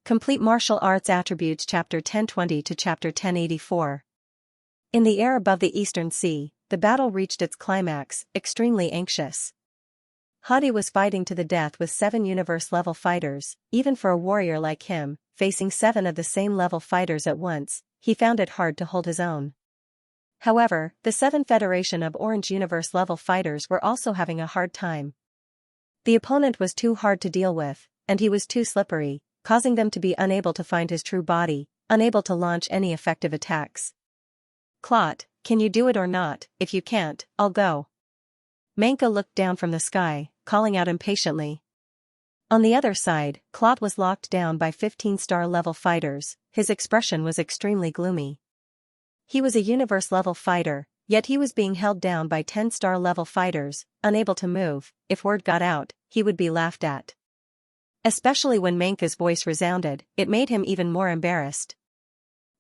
Complete Martial Arts Attributes Chapter 1020 to Chapter 1084. In the air above the Eastern Sea, the battle reached its climax, extremely anxious. Hadi was fighting to the death with 7 universe-level fighters. Even for a warrior like him, facing 7 of the same level fighters at once, he found it hard to hold his own. However, the 7 Federation of Orange universe-level fighters were also having a hard time. The opponent was too hard to deal with, and he was too slippery, causing them to be unable to find his true body, unable to launch any effective attacks. Clot, can you do it or not? If you can't, I'll go. Manka looked down from the sky, calling out impatiently. On the other side, Clot was locked down by 15-star level fighters. His expression was extremely gloomy. He was a universe-level fighter, yet he was being held down by 10-star level fighters, unable to move. If word got out, he would be laughed at. Especially when Manka's voice resounded, it made him even more embarrassed.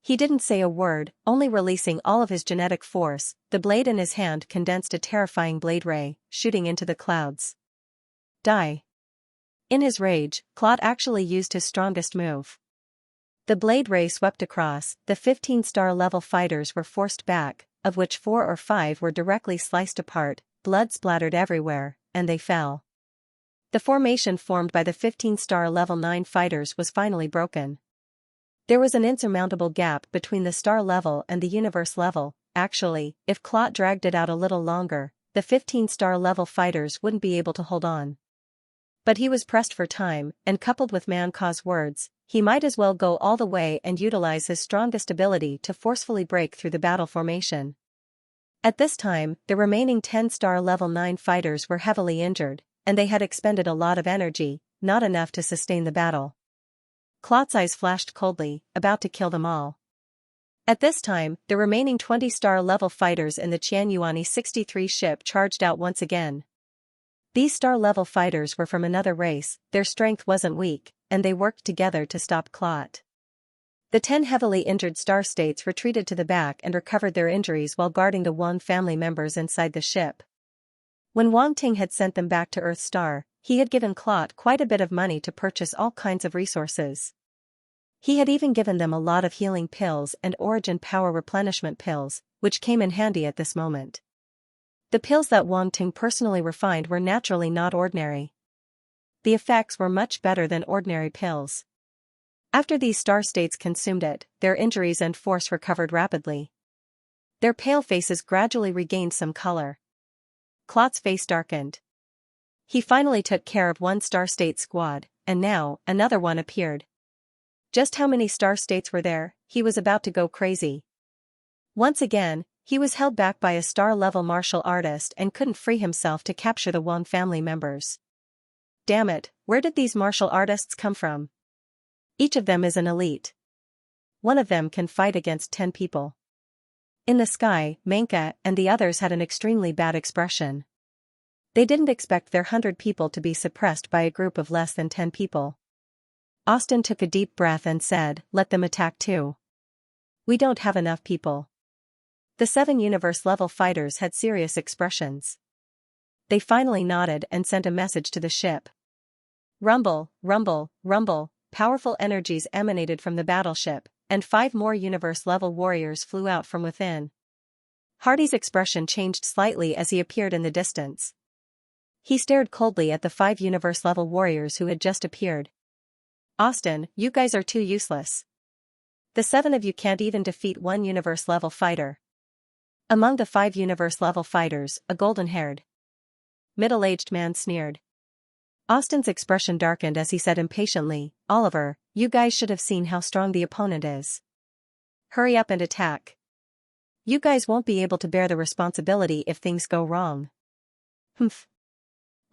He didn't say a word, only releasing all of his genetic force. The blade in his hand condensed a terrifying blade ray, shooting into the clouds. Die. In his rage, Clot actually used his strongest move. The blade ray swept across. The 15-star level fighters were forced back, of which 4 or 5 were directly sliced apart, blood splattered everywhere, and they fell. The formation formed by the 15-star level 9 fighters was finally broken. There was an insurmountable gap between the star level and the universe level. Actually, if Clot dragged it out a little longer, the 15-star level fighters wouldn't be able to hold on. But he was pressed for time, and coupled with Manka's words, he might as well go all the way and utilize his strongest ability to forcefully break through the battle formation. At this time, the remaining 10-star level 9 fighters were heavily injured, and they had expended a lot of energy, not enough to sustain the battle. Clot's eyes flashed coldly, about to kill them all. At this time, the remaining 20-star level fighters in the Xianxia 63 ship charged out once again. These star-level fighters were from another race, their strength wasn't weak, and they worked together to stop Clot. The 10 heavily injured star states retreated to the back and recovered their injuries while guarding the Wang family members inside the ship. When Wang Ting had sent them back to Earth Star, he had given Clot quite a bit of money to purchase all kinds of resources. He had even given them a lot of healing pills and origin power replenishment pills, which came in handy at this moment. The pills that Wang Ting personally refined were naturally not ordinary. The effects were much better than ordinary pills. After these star states consumed it, their injuries and force recovered rapidly. Their pale faces gradually regained some color. Clot's face darkened. He finally took care of one star state squad, and now, another one appeared. Just how many star states were there? He was about to go crazy. Once again, he was held back by a star-level martial artist and couldn't free himself to capture the Wang family members. Damn it, where did these martial artists come from? Each of them is an elite. One of them can fight against 10 people. In the sky, Manka and the others had an extremely bad expression. They didn't expect their 100 people to be suppressed by a group of less than 10 people. Austin took a deep breath and said, "Let them attack too. We don't have enough people." The 7 universe-level fighters had serious expressions. They finally nodded and sent a message to the ship. Rumble, rumble, rumble, powerful energies emanated from the battleship, and 5 more universe-level warriors flew out from within. Hardy's expression changed slightly as he appeared in the distance. He stared coldly at the 5 universe-level warriors who had just appeared. Austin, you guys are too useless. The 7 of you can't even defeat one universe-level fighter. Among the 5 universe-level fighters, a golden-haired, middle-aged man sneered. Austin's expression darkened as he said impatiently, "Oliver, you guys should have seen how strong the opponent is. Hurry up and attack. You guys won't be able to bear the responsibility if things go wrong." Humph.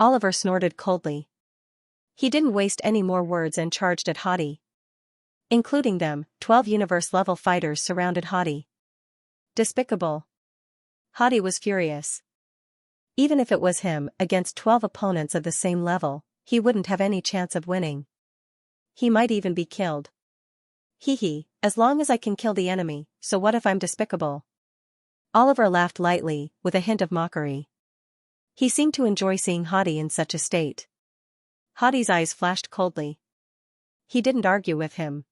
Oliver snorted coldly. He didn't waste any more words and charged at Hadi. Including them, 12 universe-level fighters surrounded Hadi. Despicable. Hadi was furious. Even if it was him, against 12 opponents of the same level, he wouldn't have any chance of winning. He might even be killed. Hee, as long as I can kill the enemy, so what if I'm despicable? Oliver laughed lightly, with a hint of mockery. He seemed to enjoy seeing Hadi in such a state. Hadi's eyes flashed coldly. He didn't argue with him.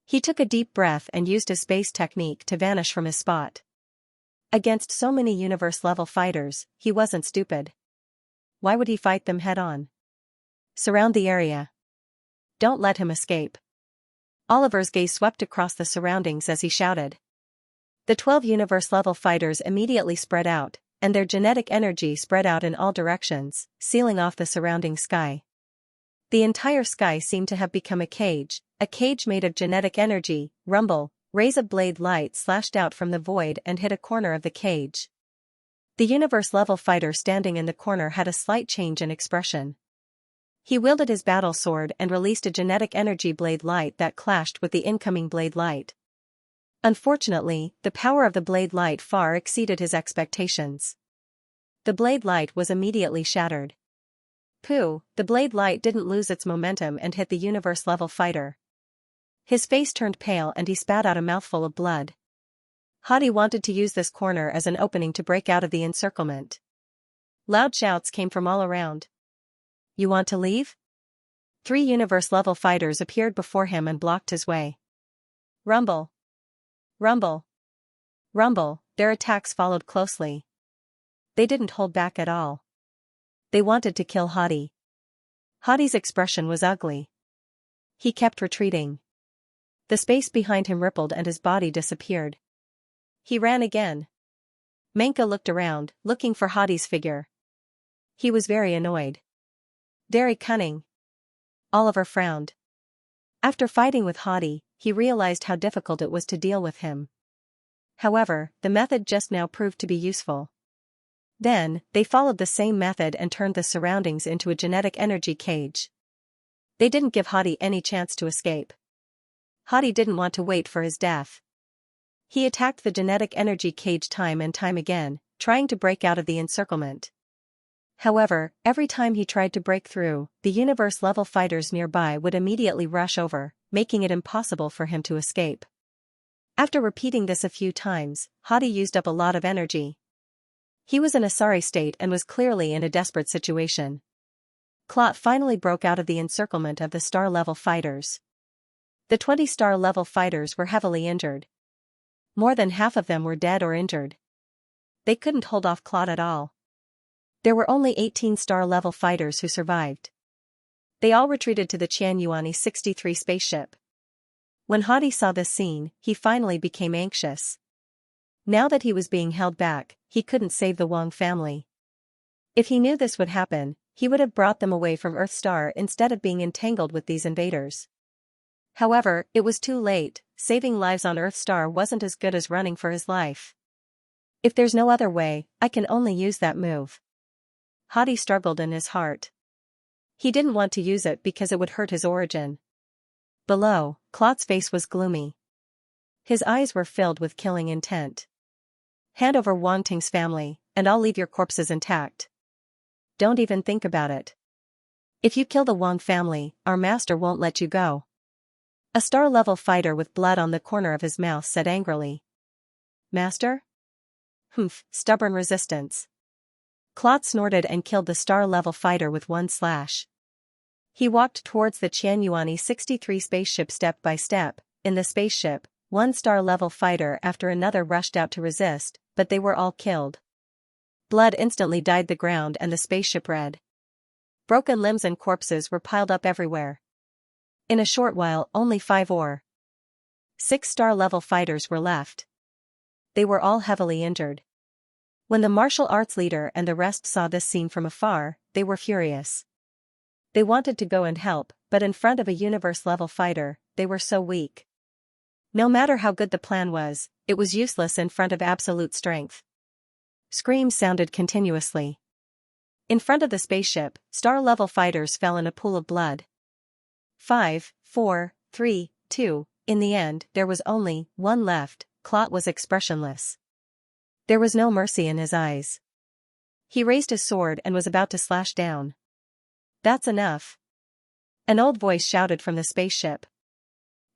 He took a deep breath and used his space technique to vanish from his spot. Against so many universe-level fighters, he wasn't stupid. Why would he fight them head-on? Surround the area. Don't let him escape. Oliver's gaze swept across the surroundings as he shouted. The 12 universe-level fighters immediately spread out, and their genetic energy spread out in all directions, sealing off the surrounding sky. The entire sky seemed to have become a cage made of genetic energy. Rumble, rays of blade light slashed out from the void and hit a corner of the cage. The universe-level fighter standing in the corner had a slight change in expression. He wielded his battle sword and released a genetic energy blade light that clashed with the incoming blade light. Unfortunately, the power of the blade light far exceeded his expectations. The blade light was immediately shattered. Pooh, the blade light didn't lose its momentum and hit the universe-level fighter. His face turned pale and he spat out a mouthful of blood. Hadi wanted to use this corner as an opening to break out of the encirclement. Loud shouts came from all around. You want to leave? 3 universe-level fighters appeared before him and blocked his way. Rumble. Rumble. Rumble, their attacks followed closely. They didn't hold back at all. They wanted to kill Hadi. Hadi's expression was ugly. He kept retreating. The space behind him rippled and his body disappeared. He ran again. Menka looked around, looking for Hadi's figure. He was very annoyed. Very cunning. Oliver frowned. After fighting with Hadi, he realized how difficult it was to deal with him. However, the method just now proved to be useful. Then, they followed the same method and turned the surroundings into a genetic energy cage. They didn't give Hadi any chance to escape. Hadi didn't want to wait for his death. He attacked the genetic energy cage time and time again, trying to break out of the encirclement. However, every time he tried to break through, the universe-level fighters nearby would immediately rush over, making it impossible for him to escape. After repeating this a few times, Hadi used up a lot of energy. He was in a sorry state and was clearly in a desperate situation. Clot finally broke out of the encirclement of the star-level fighters. The 20 star-level fighters were heavily injured. More than half of them were dead or injured. They couldn't hold off Clot at all. There were only 18 star-level fighters who survived. They all retreated to the Xianxia 63 spaceship. When Hadi saw this scene, he finally became anxious. Now that he was being held back, he couldn't save the Wang family. If he knew this would happen, he would have brought them away from Earthstar instead of being entangled with these invaders. However, it was too late. Saving lives on Earthstar wasn't as good as running for his life. If there's no other way, I can only use that move. Hadi struggled in his heart. He didn't want to use it because it would hurt his origin. Below, Clot's face was gloomy. His eyes were filled with killing intent. Hand over Wang Ting's family, and I'll leave your corpses intact. Don't even think about it. If you kill the Wang family, our master won't let you go. A star-level fighter with blood on the corner of his mouth said angrily. Master? Humph, stubborn resistance. Clot snorted and killed the star-level fighter with one slash. He walked towards the Xianxia 63 spaceship step by step. In the spaceship, one star-level fighter after another rushed out to resist, but they were all killed. Blood instantly dyed the ground and the spaceship red. Broken limbs and corpses were piled up everywhere. In a short while, only 5 or 6 star-level fighters were left. They were all heavily injured. When the martial arts leader and the rest saw this scene from afar, they were furious. They wanted to go and help, but in front of a universe-level fighter, they were so weak. No matter how good the plan was, it was useless in front of absolute strength. Screams sounded continuously. In front of the spaceship, star-level fighters fell in a pool of blood. 5, 4, 3, 2. In the end, there was only one left. Clot was expressionless. There was no mercy in his eyes. He raised his sword and was about to slash down. That's enough. An old voice shouted from the spaceship.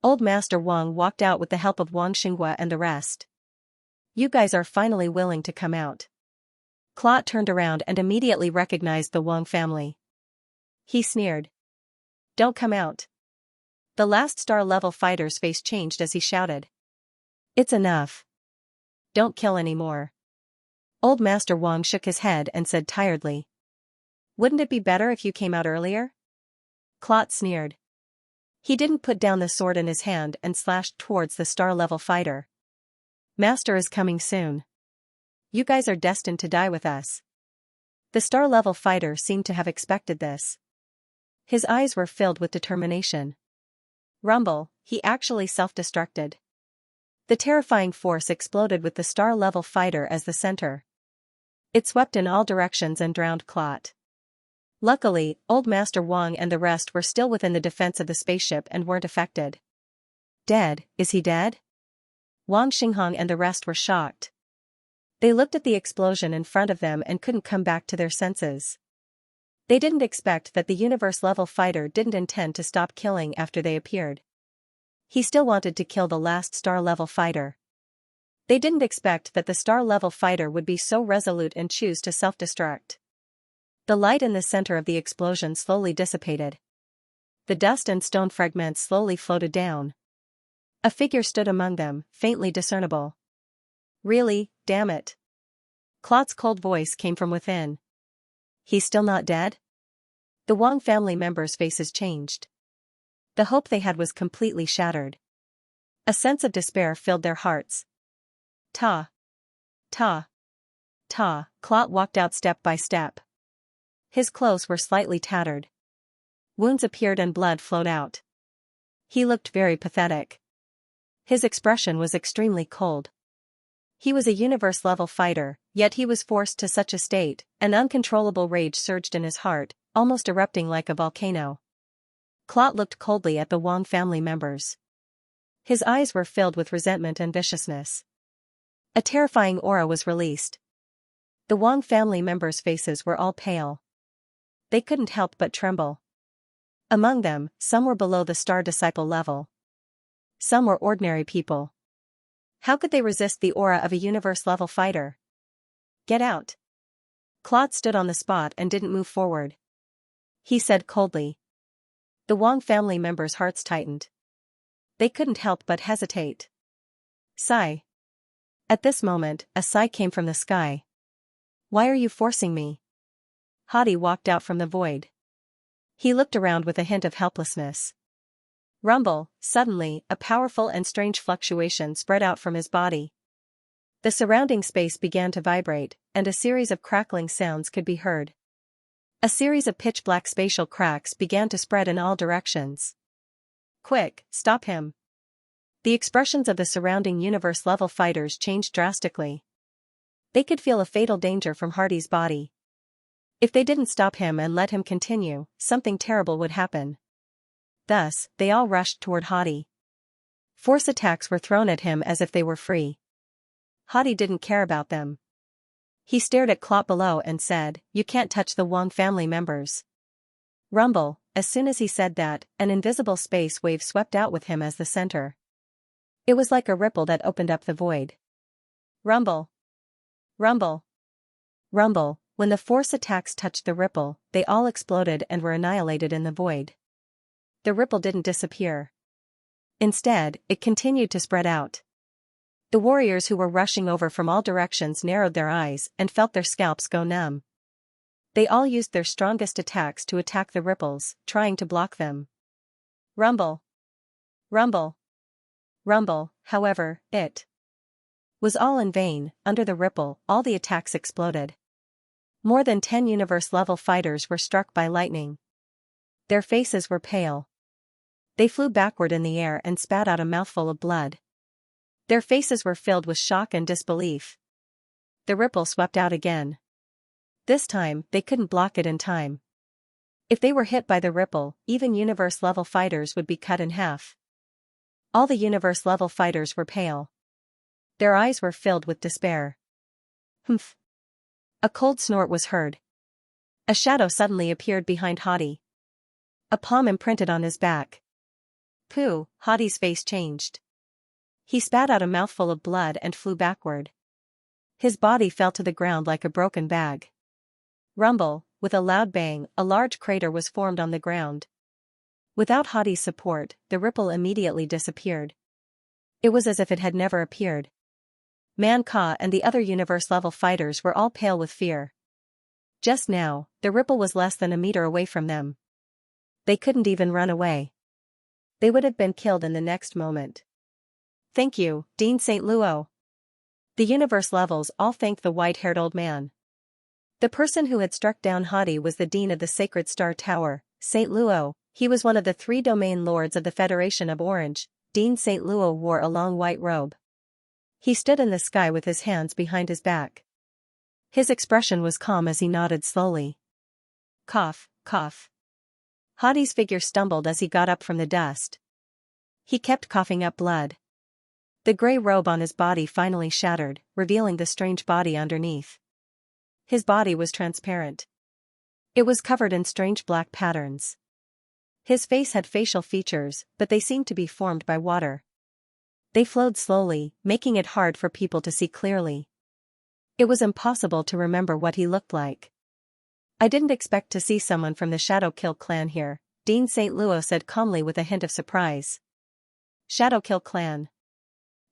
Old Master Wang walked out with the help of Wang Xinghua and the rest. You guys are finally willing to come out. Clot turned around and immediately recognized the Wang family. He sneered. Don't come out. The last star-level fighter's face changed as he shouted. It's enough. Don't kill anymore. Old Master Wang shook his head and said tiredly. Wouldn't it be better if you came out earlier? Clot sneered. He didn't put down the sword in his hand and slashed towards the star-level fighter. Master is coming soon. You guys are destined to die with us. The star-level fighter seemed to have expected this. His eyes were filled with determination. Rumble, he actually self-destructed. The terrifying force exploded with the star-level fighter as the center. It swept in all directions and drowned Clot. Luckily, Old Master Wang and the rest were still within the defense of the spaceship and weren't affected. Dead, is he dead? Wang Xinghong and the rest were shocked. They looked at the explosion in front of them and couldn't come back to their senses. They didn't expect that the universe-level fighter didn't intend to stop killing after they appeared. He still wanted to kill the last star-level fighter. They didn't expect that the star-level fighter would be so resolute and choose to self-destruct. The light in the center of the explosion slowly dissipated. The dust and stone fragments slowly floated down. A figure stood among them, faintly discernible. Really, damn it. Clot's cold voice came from within. He's still not dead? The Wang family members' faces changed. The hope they had was completely shattered. A sense of despair filled their hearts. Ta. Ta. Ta. Clot walked out step by step. His clothes were slightly tattered. Wounds appeared and blood flowed out. He looked very pathetic. His expression was extremely cold. He was a universe-level fighter, yet he was forced to such a state. An uncontrollable rage surged in his heart, almost erupting like a volcano. Clot looked coldly at the Wang family members. His eyes were filled with resentment and viciousness. A terrifying aura was released. The Wang family members' faces were all pale. They couldn't help but tremble. Among them, some were below the star disciple level. Some were ordinary people. How could they resist the aura of a universe-level fighter? Get out. Clot stood on the spot and didn't move forward. He said coldly. The Wang family members' hearts tightened. They couldn't help but hesitate. Sigh. At this moment, a sigh came from the sky. Why are you forcing me? Hadi walked out from the void. He looked around with a hint of helplessness. Rumble, suddenly, a powerful and strange fluctuation spread out from his body. The surrounding space began to vibrate, and a series of crackling sounds could be heard. A series of pitch-black spatial cracks began to spread in all directions. Quick, stop him. The expressions of the surrounding universe-level fighters changed drastically. They could feel a fatal danger from Hardy's body. If they didn't stop him and let him continue, something terrible would happen. Thus, they all rushed toward Hadi. Force attacks were thrown at him as if they were free. Hadi didn't care about them. He stared at Clot below and said, "You can't touch the Wang family members." Rumble, as soon as he said that, an invisible space wave swept out with him as the center. It was like a ripple that opened up the void. Rumble. Rumble. Rumble. When the force attacks touched the ripple, they all exploded and were annihilated in the void. The ripple didn't disappear. Instead, it continued to spread out. The warriors who were rushing over from all directions narrowed their eyes and felt their scalps go numb. They all used their strongest attacks to attack the ripples, trying to block them. Rumble. Rumble. Rumble, however, it was all in vain. Under the ripple, all the attacks exploded. More than 10 universe-level fighters were struck by lightning. Their faces were pale. They flew backward in the air and spat out a mouthful of blood. Their faces were filled with shock and disbelief. The ripple swept out again. This time, they couldn't block it in time. If they were hit by the ripple, even universe-level fighters would be cut in half. All the universe-level fighters were pale. Their eyes were filled with despair. Humph. A cold snort was heard. A shadow suddenly appeared behind Hadi. A palm imprinted on his back. Pooh, Hadi's face changed. He spat out a mouthful of blood and flew backward. His body fell to the ground like a broken bag. Rumble, with a loud bang, a large crater was formed on the ground. Without Hadi's support, the ripple immediately disappeared. It was as if it had never appeared. Man Ka and the other universe-level fighters were all pale with fear. Just now, the ripple was less than a meter away from them. They couldn't even run away. They would have been killed in the next moment. Thank you, Dean St. Luo. The universe levels all thanked the white-haired old man. The person who had struck down Hadi was the Dean of the Sacred Star Tower, St. Luo. He was one of the 3 domain lords of the Federation of Orange. Dean St. Luo wore a long white robe. He stood in the sky with his hands behind his back. His expression was calm as he nodded slowly. Cough, cough. Hadi's figure stumbled as he got up from the dust. He kept coughing up blood. The gray robe on his body finally shattered, revealing the strange body underneath. His body was transparent. It was covered in strange black patterns. His face had facial features, but they seemed to be formed by water. They flowed slowly, making it hard for people to see clearly. It was impossible to remember what he looked like. I didn't expect to see someone from the Shadowkill clan here, Dean St. Luo said calmly with a hint of surprise. Shadowkill clan.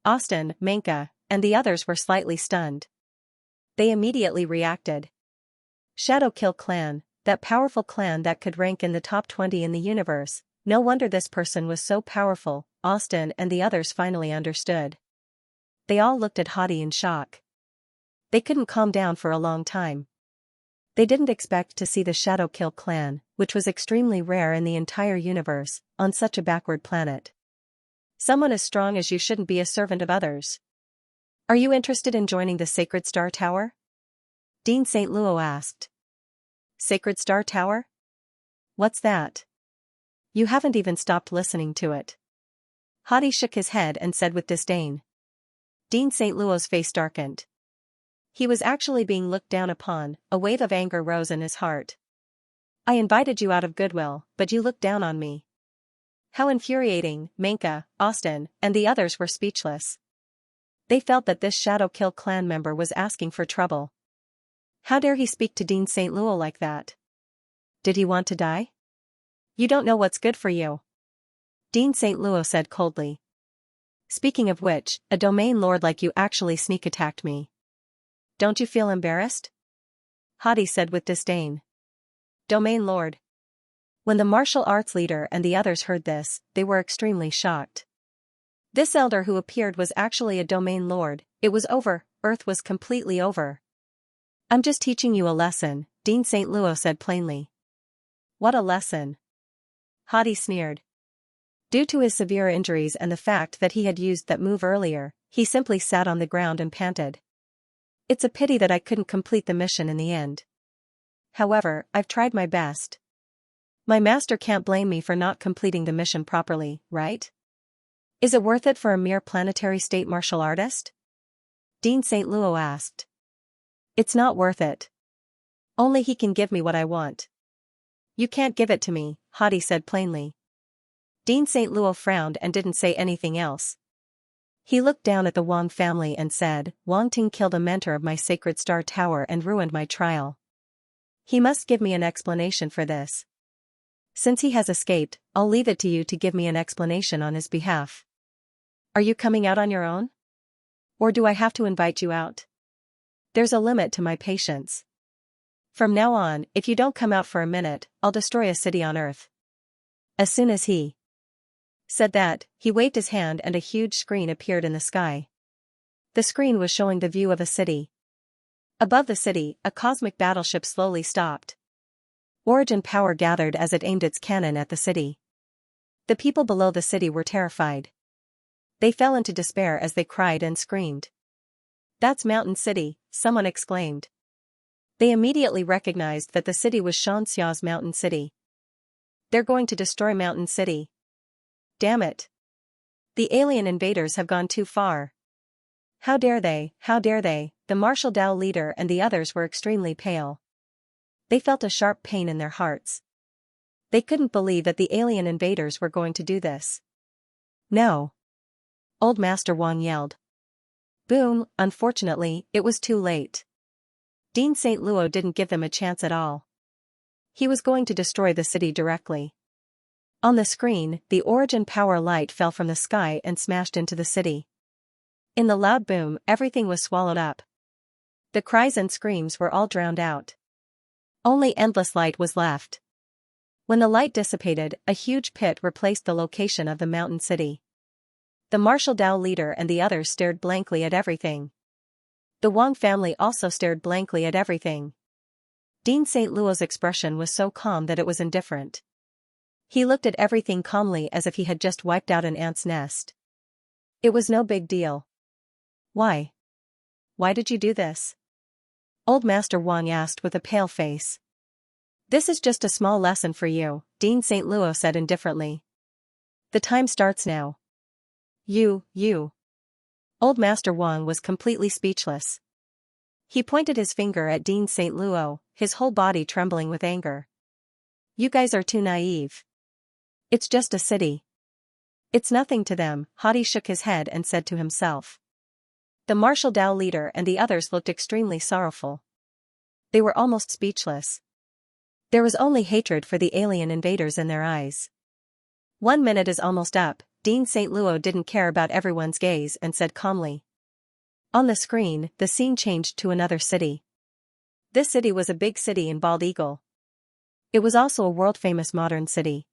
Austin, Menka, and the others were slightly stunned. They immediately reacted. Shadowkill clan, that powerful clan that could rank in the top 20 in the universe. No wonder this person was so powerful. Austin and the others finally understood. They all looked at Hadi in shock. They couldn't calm down for a long time. They didn't expect to see the Shadowkill clan, which was extremely rare in the entire universe, on such a backward planet. Someone as strong as you shouldn't be a servant of others. Are you interested in joining the Sacred Star Tower? Dean St. Luo asked. Sacred Star Tower? What's that? You haven't even stopped listening to it. Hadi shook his head and said with disdain. Dean St. Luo's face darkened. He was actually being looked down upon. A wave of anger rose in his heart. I invited you out of goodwill, but you looked down on me. How infuriating. Menka, Austin, and the others were speechless. They felt that this Shadowkill clan member was asking for trouble. How dare he speak to Dean St. Luo like that? Did he want to die? You don't know what's good for you. Dean St. Luo said coldly. Speaking of which, a domain lord like you actually sneak attacked me. Don't you feel embarrassed? Hadi said with disdain. Domain lord. When the martial arts leader and the others heard this, they were extremely shocked. This elder who appeared was actually a domain lord. It was over, Earth was completely over. I'm just teaching you a lesson, Dean St. Luo said plainly. What a lesson? Hadi sneered. Due to his severe injuries and the fact that he had used that move earlier, he simply sat on the ground and panted. It's a pity that I couldn't complete the mission in the end. However, I've tried my best. My master can't blame me for not completing the mission properly, right? Is it worth it for a mere planetary state martial artist? Dean St. Luo asked. It's not worth it. Only he can give me what I want. You can't give it to me, Hadi said plainly. Dean St. Luo frowned and didn't say anything else. He looked down at the Wang family and said, Wang Ting killed a mentor of my Sacred Star Tower and ruined my trial. He must give me an explanation for this. Since he has escaped, I'll leave it to you to give me an explanation on his behalf. Are you coming out on your own? Or do I have to invite you out? There's a limit to my patience. From now on, if you don't come out for a minute, I'll destroy a city on Earth. As soon as he said that, he waved his hand and a huge screen appeared in the sky. The screen was showing the view of a city. Above the city, a cosmic battleship slowly stopped. Origin power gathered as it aimed its cannon at the city. The people below the city were terrified. They fell into despair as they cried and screamed. That's Mountain City, someone exclaimed. They immediately recognized that the city was Xianxia's Mountain City. They're going to destroy Mountain City. Damn it. The alien invaders have gone too far. How dare they, how dare they? The martial Dao leader and the others were extremely pale. They felt a sharp pain in their hearts. They couldn't believe that the alien invaders were going to do this. No. Old Master Wang yelled. Boom, unfortunately, it was too late. Dean St. Luo didn't give them a chance at all. He was going to destroy the city directly. On the screen, the origin power light fell from the sky and smashed into the city. In the loud boom, everything was swallowed up. The cries and screams were all drowned out. Only endless light was left. When the light dissipated, a huge pit replaced the location of the mountain city. The martial Dao leader and the others stared blankly at everything. The Wang family also stared blankly at everything. Dean St. Luo's expression was so calm that it was indifferent. He looked at everything calmly as if he had just wiped out an ant's nest. It was no big deal. Why? Why did you do this? Old Master Wang asked with a pale face. This is just a small lesson for you, Dean St. Luo said indifferently. The time starts now. You. Old Master Wang was completely speechless. He pointed his finger at Dean St. Luo, his whole body trembling with anger. You guys are too naive. It's just a city. It's nothing to them. Hadi shook his head and said to himself. The martial Dao leader and the others looked extremely sorrowful. They were almost speechless. There was only hatred for the alien invaders in their eyes. 1 minute is almost up. Dean St. Luo didn't care about everyone's gaze and said calmly. On the screen, the scene changed to another city. This city was a big city in Bald Eagle. It was also a world-famous modern city.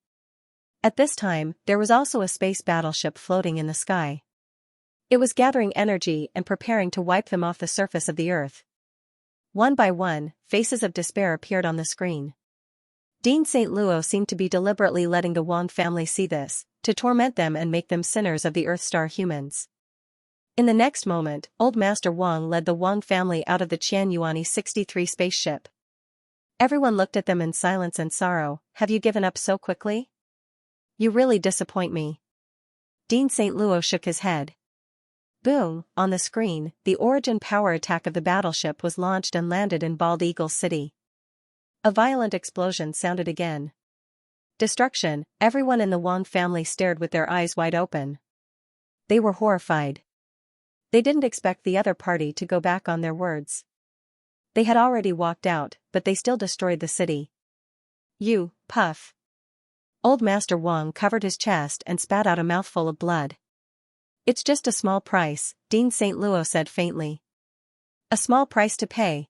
At this time, there was also a space battleship floating in the sky. It was gathering energy and preparing to wipe them off the surface of the Earth. One by one, faces of despair appeared on the screen. Dean St. Luo seemed to be deliberately letting the Wang family see this, to torment them and make them sinners of the Earth-star humans. In the next moment, Old Master Wang led the Wang family out of the Qianyuani 63 spaceship. Everyone looked at them in silence and sorrow. Have you given up so quickly? You really disappoint me. Dean St. Luo shook his head. Boom, on the screen, the origin power attack of the battleship was launched and landed in Bald Eagle City. A violent explosion sounded again. Destruction, everyone in the Wang family stared with their eyes wide open. They were horrified. They didn't expect the other party to go back on their words. They had already walked out, but they still destroyed the city. You, puff. Old Master Wang covered his chest and spat out a mouthful of blood. It's just a small price, Dean St. Luo said faintly. A small price to pay.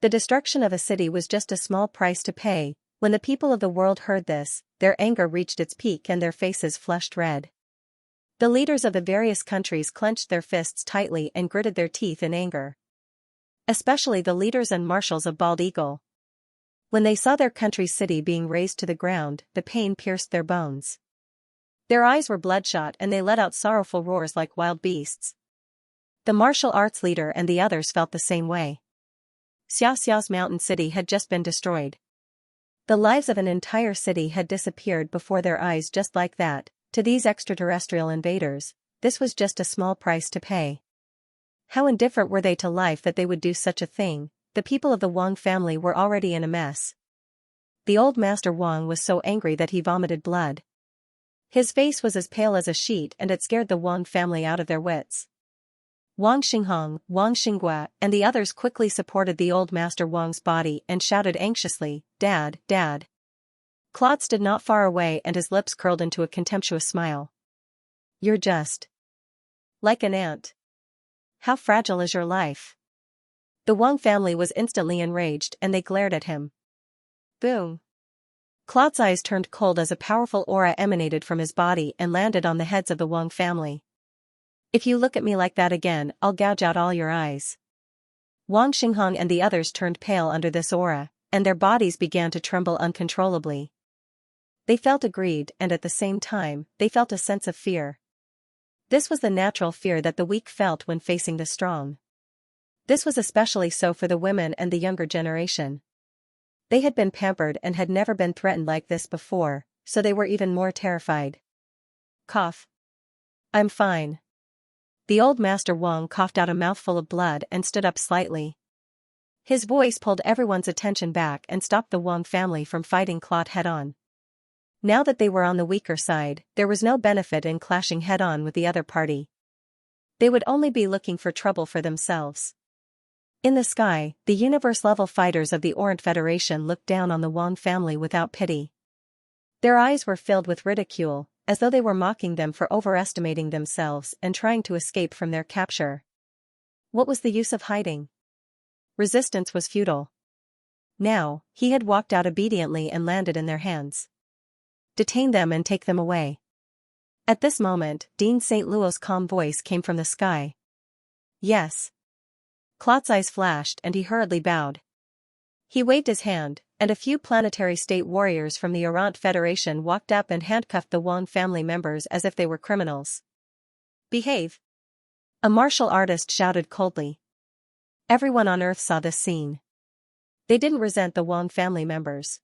The destruction of a city was just a small price to pay. When the people of the world heard this, their anger reached its peak and their faces flushed red. The leaders of the various countries clenched their fists tightly and gritted their teeth in anger. Especially the leaders and marshals of Bald Eagle. When they saw their country's city being razed to the ground, the pain pierced their bones. Their eyes were bloodshot and they let out sorrowful roars like wild beasts. The martial arts leader and the others felt the same way. Xiaoxia's mountain city had just been destroyed. The lives of an entire city had disappeared before their eyes just like that. To these extraterrestrial invaders, this was just a small price to pay. How indifferent were they to life that they would do such a thing? The people of the Wang family were already in a mess. The old Master Wang was so angry that he vomited blood. His face was as pale as a sheet and it scared the Wang family out of their wits. Wang Xinghong, Wang Xinghua, and the others quickly supported the old Master Wang's body and shouted anxiously, Dad, Dad. Claude stood not far away and his lips curled into a contemptuous smile. You're just like an ant. How fragile is your life? The Wang family was instantly enraged and they glared at him. Boom. Claude's eyes turned cold as a powerful aura emanated from his body and landed on the heads of the Wang family. If you look at me like that again, I'll gouge out all your eyes. Wang Xinghong and the others turned pale under this aura, and their bodies began to tremble uncontrollably. They felt aggrieved and at the same time, they felt a sense of fear. This was the natural fear that the weak felt when facing the strong. This was especially so for the women and the younger generation. They had been pampered and had never been threatened like this before, so they were even more terrified. Cough. I'm fine. The old Master Wang coughed out a mouthful of blood and stood up slightly. His voice pulled everyone's attention back and stopped the Wang family from fighting Claude head-on. Now that they were on the weaker side, there was no benefit in clashing head-on with the other party. They would only be looking for trouble for themselves. In the sky, the universe-level fighters of the Orient Federation looked down on the Wang family without pity. Their eyes were filled with ridicule, as though they were mocking them for overestimating themselves and trying to escape from their capture. What was the use of hiding? Resistance was futile. Now, he had walked out obediently and landed in their hands. Detain them and take them away. At this moment, Dean St. Louis's calm voice came from the sky. Yes. Clot's eyes flashed and he hurriedly bowed. He waved his hand, and a few planetary state warriors from the Errant Federation walked up and handcuffed the Wong family members as if they were criminals. Behave. A martial artist shouted coldly. Everyone on Earth saw this scene. They didn't resent the Wong family members.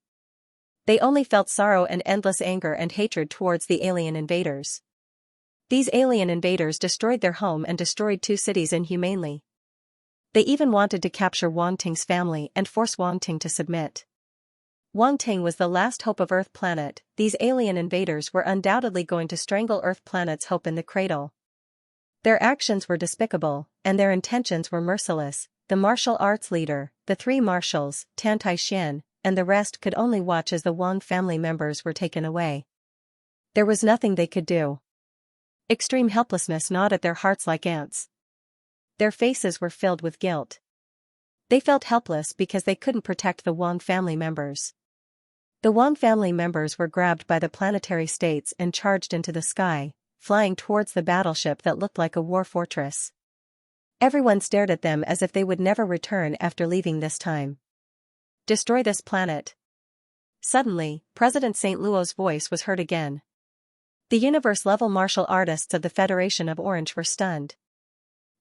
They only felt sorrow and endless anger and hatred towards the alien invaders. These alien invaders destroyed their home and destroyed 2 cities inhumanely. They even wanted to capture Wang Ting's family and force Wang Ting to submit. Wang Ting was the last hope of Earth planet. These alien invaders were undoubtedly going to strangle Earth planet's hope in the cradle. Their actions were despicable, and their intentions were merciless. The martial arts leader, the 3 marshals, Tan Tai Xian, and the rest could only watch as the Wang family members were taken away. There was nothing they could do. Extreme helplessness gnawed at their hearts like ants. Their faces were filled with guilt. They felt helpless because they couldn't protect the Wang family members. The Wang family members were grabbed by the planetary states and charged into the sky, flying towards the battleship that looked like a war fortress. Everyone stared at them as if they would never return after leaving this time. Destroy this planet. Suddenly, President St. Louis's voice was heard again. The universe-level martial artists of the Federation of Orange were stunned.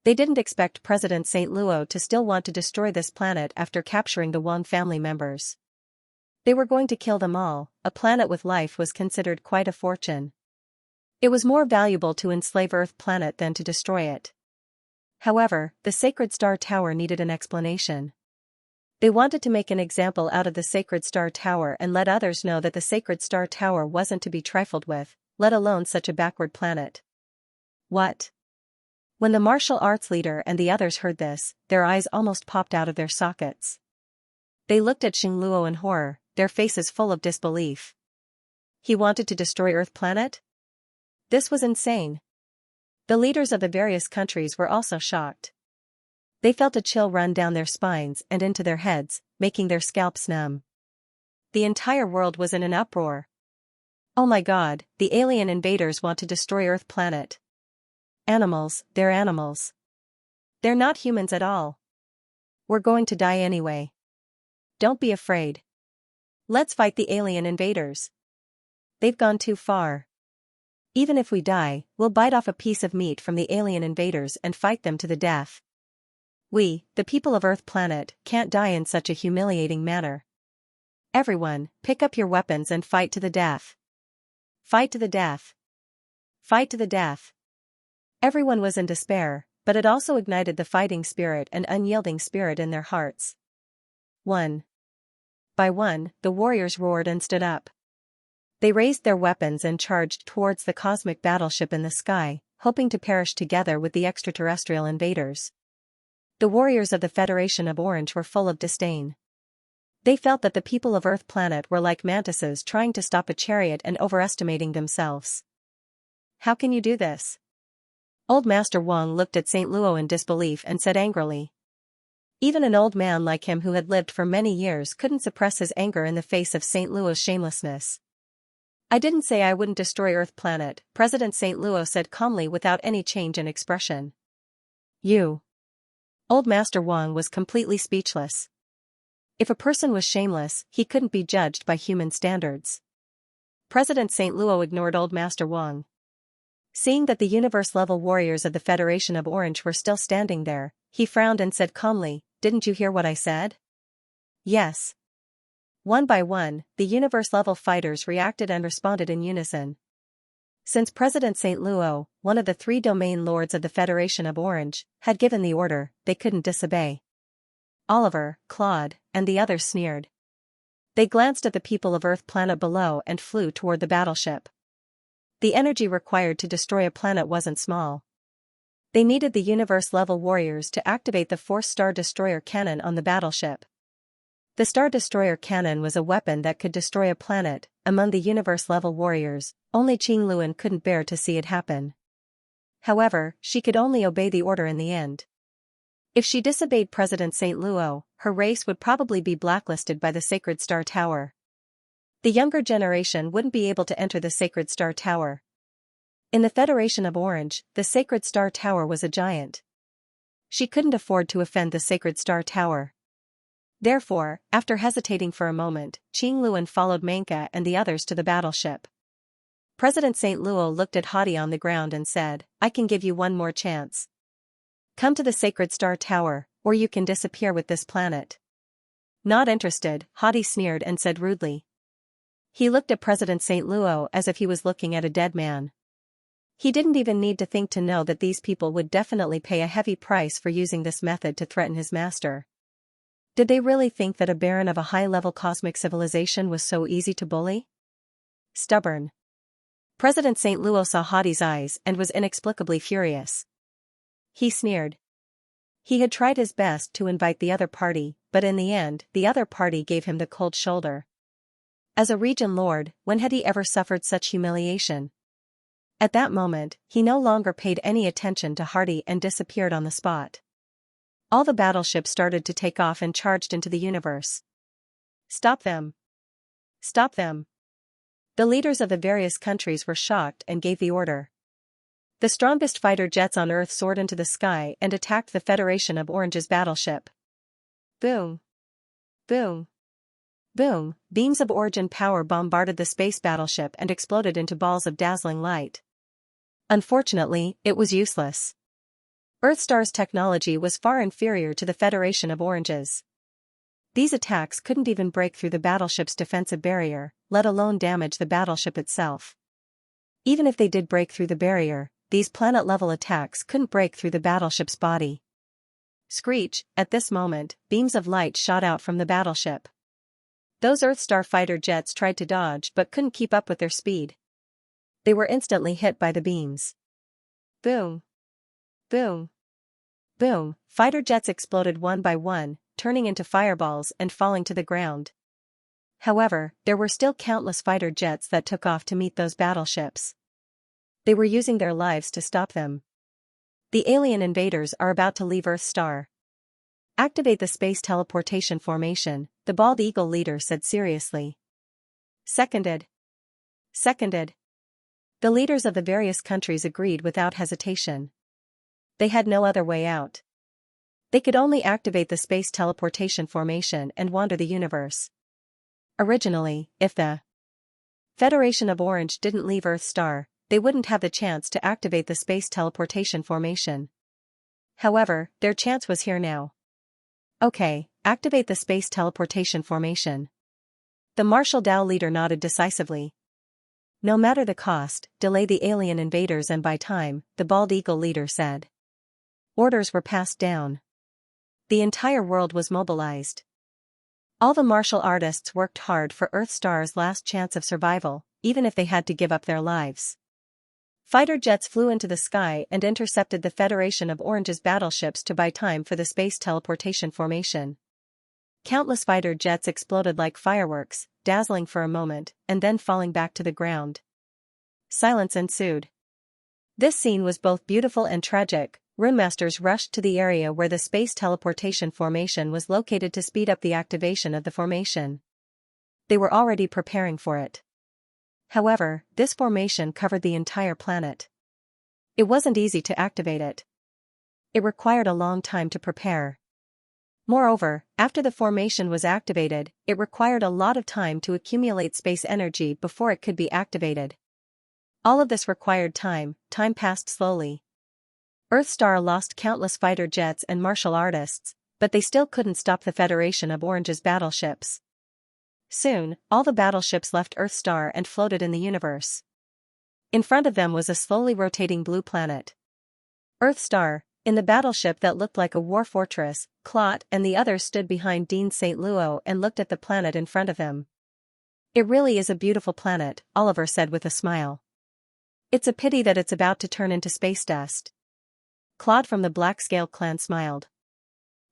They didn't expect President St. Louis to still want to destroy this planet after capturing the Wang family members. They were going to kill them all. A planet with life was considered quite a fortune. It was more valuable to enslave Earth planet than to destroy it. However, the Sacred Star Tower needed an explanation. They wanted to make an example out of the Sacred Star Tower and let others know that the Sacred Star Tower wasn't to be trifled with, let alone such a backward planet. What? When the martial arts leader and the others heard this, their eyes almost popped out of their sockets. They looked at Xing Luo in horror, their faces full of disbelief. He wanted to destroy Earth planet? This was insane. The leaders of the various countries were also shocked. They felt a chill run down their spines and into their heads, making their scalps numb. The entire world was in an uproar. Oh my God, the alien invaders want to destroy Earth planet. Animals, they're animals. They're not humans at all. We're going to die anyway. Don't be afraid. Let's fight the alien invaders. They've gone too far. Even if we die, we'll bite off a piece of meat from the alien invaders and fight them to the death. We, the people of Earth planet, can't die in such a humiliating manner. Everyone, pick up your weapons and fight to the death. Fight to the death. Fight to the death. Everyone was in despair, but it also ignited the fighting spirit and unyielding spirit in their hearts. One by one, the warriors roared and stood up. They raised their weapons and charged towards the cosmic battleship in the sky, hoping to perish together with the extraterrestrial invaders. The warriors of the Federation of Orange were full of disdain. They felt that the people of Earth planet were like mantises trying to stop a chariot and overestimating themselves. How can you do this? Old Master Wang looked at St. Luo in disbelief and said angrily. Even an old man like him who had lived for many years couldn't suppress his anger in the face of St. Luo's shamelessness. I didn't say I wouldn't destroy Earth planet, President St. Luo said calmly without any change in expression. You. Old Master Wang was completely speechless. If a person was shameless, he couldn't be judged by human standards. President St. Luo ignored Old Master Wang. Seeing that the universe-level warriors of the Federation of Orange were still standing there, he frowned and said calmly, "Didn't you hear what I said?" Yes. One by one, the universe-level fighters reacted and responded in unison. Since President St. Luo, one of the 3 domain lords of the Federation of Orange, had given the order, they couldn't disobey. Oliver, Claude, and the others sneered. They glanced at the people of Earth planet below and flew toward the battleship. The energy required to destroy a planet wasn't small. They needed the universe-level warriors to activate the Force Star Destroyer cannon on the battleship. The Star Destroyer cannon was a weapon that could destroy a planet. Among the universe-level warriors, only Qing Luan couldn't bear to see it happen. However, she could only obey the order in the end. If she disobeyed President St. Luo, her race would probably be blacklisted by the Sacred Star Tower. The younger generation wouldn't be able to enter the Sacred Star Tower. In the Federation of Orange, the Sacred Star Tower was a giant. She couldn't afford to offend the Sacred Star Tower. Therefore, after hesitating for a moment, Qing Luan followed Manka and the others to the battleship. President St. Luo looked at Hadi on the ground and said, "I can give you one more chance. Come to the Sacred Star Tower, or you can disappear with this planet." Not interested, Hadi sneered and said rudely. He looked at President St. Luo as if he was looking at a dead man. He didn't even need to think to know that these people would definitely pay a heavy price for using this method to threaten his master. Did they really think that a baron of a high-level cosmic civilization was so easy to bully? Stubborn. President St. Luo saw Hadi's eyes and was inexplicably furious. He sneered. He had tried his best to invite the other party, but in the end, the other party gave him the cold shoulder. As a region lord, when had he ever suffered such humiliation? At that moment, he no longer paid any attention to Hadi and disappeared on the spot. All the battleships started to take off and charged into the universe. Stop them! Stop them! The leaders of the various countries were shocked and gave the order. The strongest fighter jets on Earth soared into the sky and attacked the Federation of Orange's battleship. Boom! Boom! Boom! Beams of origin power bombarded the space battleship and exploded into balls of dazzling light. Unfortunately, it was useless. Earthstar's technology was far inferior to the Federation of Orange's. These attacks couldn't even break through the battleship's defensive barrier, let alone damage the battleship itself. Even if they did break through the barrier, these planet-level attacks couldn't break through the battleship's body. Screech! At this moment, beams of light shot out from the battleship. Those Earthstar fighter jets tried to dodge but couldn't keep up with their speed. They were instantly hit by the beams. Boom! Boom! Boom! Fighter jets exploded one by one, turning into fireballs and falling to the ground. However, there were still countless fighter jets that took off to meet those battleships. They were using their lives to stop them. The alien invaders are about to leave Earthstar. Activate the space teleportation formation, the bald eagle leader said seriously. Seconded. Seconded. The leaders of the various countries agreed without hesitation. They had no other way out. They could only activate the space teleportation formation and wander the universe. Originally, if the Federation of Orange didn't leave Earthstar, they wouldn't have the chance to activate the space teleportation formation. However, their chance was here now. Okay, activate the space teleportation formation. The Martial Dao leader nodded decisively. No matter the cost, delay the alien invaders and buy time, the bald eagle leader said. Orders were passed down. The entire world was mobilized. All the martial artists worked hard for Earthstar's last chance of survival, even if they had to give up their lives. Fighter jets flew into the sky and intercepted the Federation of Orange's battleships to buy time for the space teleportation formation. Countless fighter jets exploded like fireworks, dazzling for a moment, and then falling back to the ground. Silence ensued. This scene was both beautiful and tragic. Runemasters rushed to the area where the space teleportation formation was located to speed up the activation of the formation. They were already preparing for it. However, this formation covered the entire planet. It wasn't easy to activate it. It required a long time to prepare. Moreover, after the formation was activated, it required a lot of time to accumulate space energy before it could be activated. All of this required time passed slowly. Earthstar lost countless fighter jets and martial artists, but they still couldn't stop the Federation of Orange's battleships. Soon, all the battleships left Earthstar and floated in the universe. In front of them was a slowly rotating blue planet. Earthstar, in the battleship that looked like a war fortress, Clot and the others stood behind Dean St. Luo and looked at the planet in front of them. It really is a beautiful planet, Oliver said with a smile. It's a pity that it's about to turn into space dust. Claude from the Black Scale clan smiled.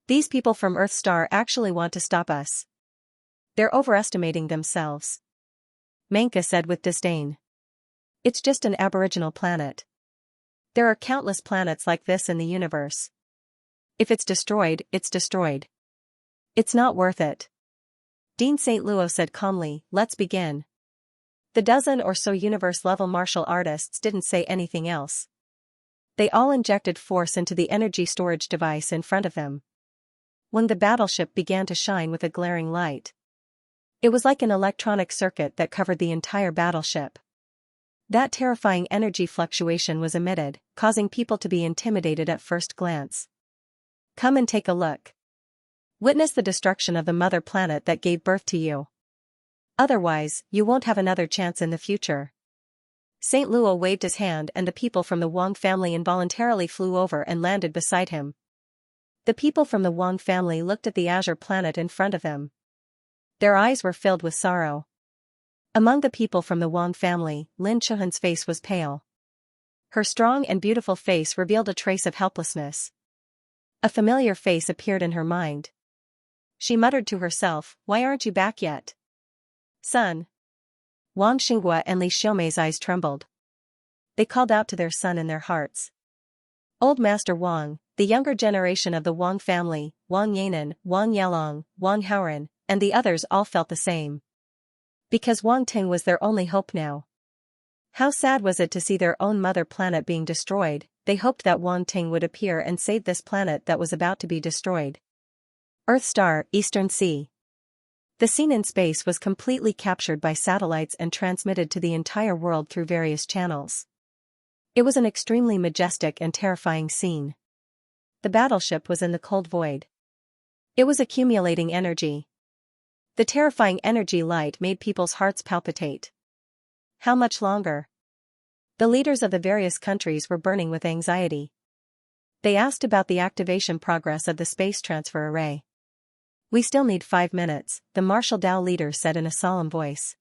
These people from Earthstar actually want to stop us. They're overestimating themselves. Manka said with disdain. It's just an aboriginal planet. There are countless planets like this in the universe. If it's destroyed, it's destroyed. It's not worth it. Dean St. Louis said calmly, let's begin. The dozen or so universe-level martial artists didn't say anything else. They all injected force into the energy storage device in front of them. When the battleship began to shine with a glaring light. It was like an electronic circuit that covered the entire battleship. That terrifying energy fluctuation was emitted, causing people to be intimidated at first glance. Come and take a look. Witness the destruction of the mother planet that gave birth to you. Otherwise, you won't have another chance in the future. St. Louis waved his hand and the people from the Wang family involuntarily flew over and landed beside him. The people from the Wang family looked at the azure planet in front of them. Their eyes were filled with sorrow. Among the people from the Wang family, Lin Chuhan's face was pale. Her strong and beautiful face revealed a trace of helplessness. A familiar face appeared in her mind. She muttered to herself, why aren't you back yet? Son. Wang Xinghua and Li Xiaomei's eyes trembled. They called out to their son in their hearts. Old Master Wang, the younger generation of the Wang family, Wang Yanan, Wang Yalong, Wang Haoran, and the others all felt the same. Because Wang Ting was their only hope now. How sad was it to see their own mother planet being destroyed. They hoped that Wang Ting would appear and save this planet that was about to be destroyed. Earth Star, Eastern Sea. The scene in space was completely captured by satellites and transmitted to the entire world through various channels. It was an extremely majestic and terrifying scene. The battleship was in the cold void. It was accumulating energy. The terrifying energy light made people's hearts palpitate. How much longer? The leaders of the various countries were burning with anxiety. They asked about the activation progress of the space transfer array. We still need 5 minutes, the Martial Dao leader said in a solemn voice.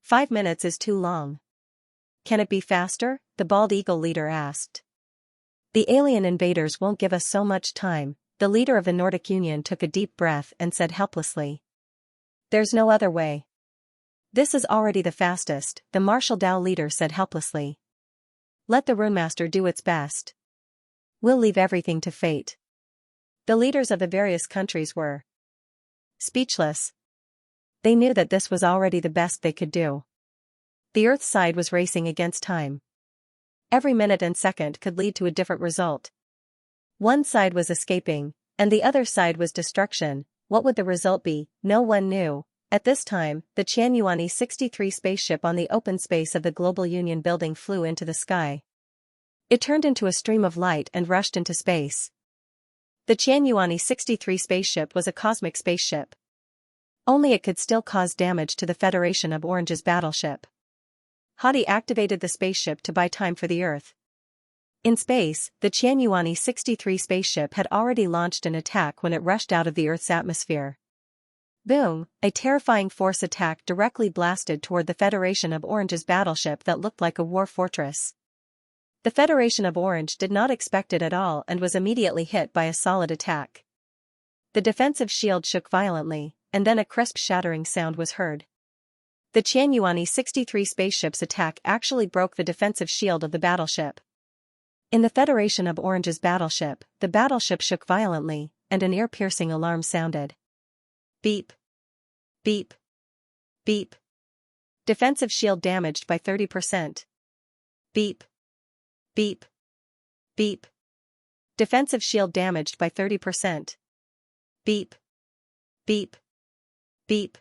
5 minutes is too long. Can it be faster? The Bald Eagle leader asked. The alien invaders won't give us so much time. The leader of the Nordic Union took a deep breath and said helplessly. There's no other way. This is already the fastest, the Martial Dao leader said helplessly. Let the Runemaster do its best. We'll leave everything to fate. The leaders of the various countries were speechless. They knew that this was already the best they could do. The Earth's side was racing against time. Every minute and second could lead to a different result. One side was escaping, and the other side was destruction. What would the result be? No one knew. At this time, the Xianxia 63 spaceship on the open space of the Global Union building flew into the sky. It turned into a stream of light and rushed into space. The Xianxia 63 spaceship was a cosmic spaceship. Only it could still cause damage to the Federation of Orange's battleship. Hadi activated the spaceship to buy time for the Earth. In space, the Xianxia 63 spaceship had already launched an attack when it rushed out of the Earth's atmosphere. Boom! A terrifying force attack directly blasted toward the Federation of Orange's battleship that looked like a war fortress. The Federation of Orange did not expect it at all and was immediately hit by a solid attack. The defensive shield shook violently, and then a crisp shattering sound was heard. The Xianxia 63 spaceship's attack actually broke the defensive shield of the battleship. In the Federation of Orange's battleship, the battleship shook violently, and an ear-piercing alarm sounded. Beep. Beep. Beep. Defensive shield damaged by 30%. Beep. Beep. Beep. Defensive shield damaged by 30%. Beep. Beep. Beep.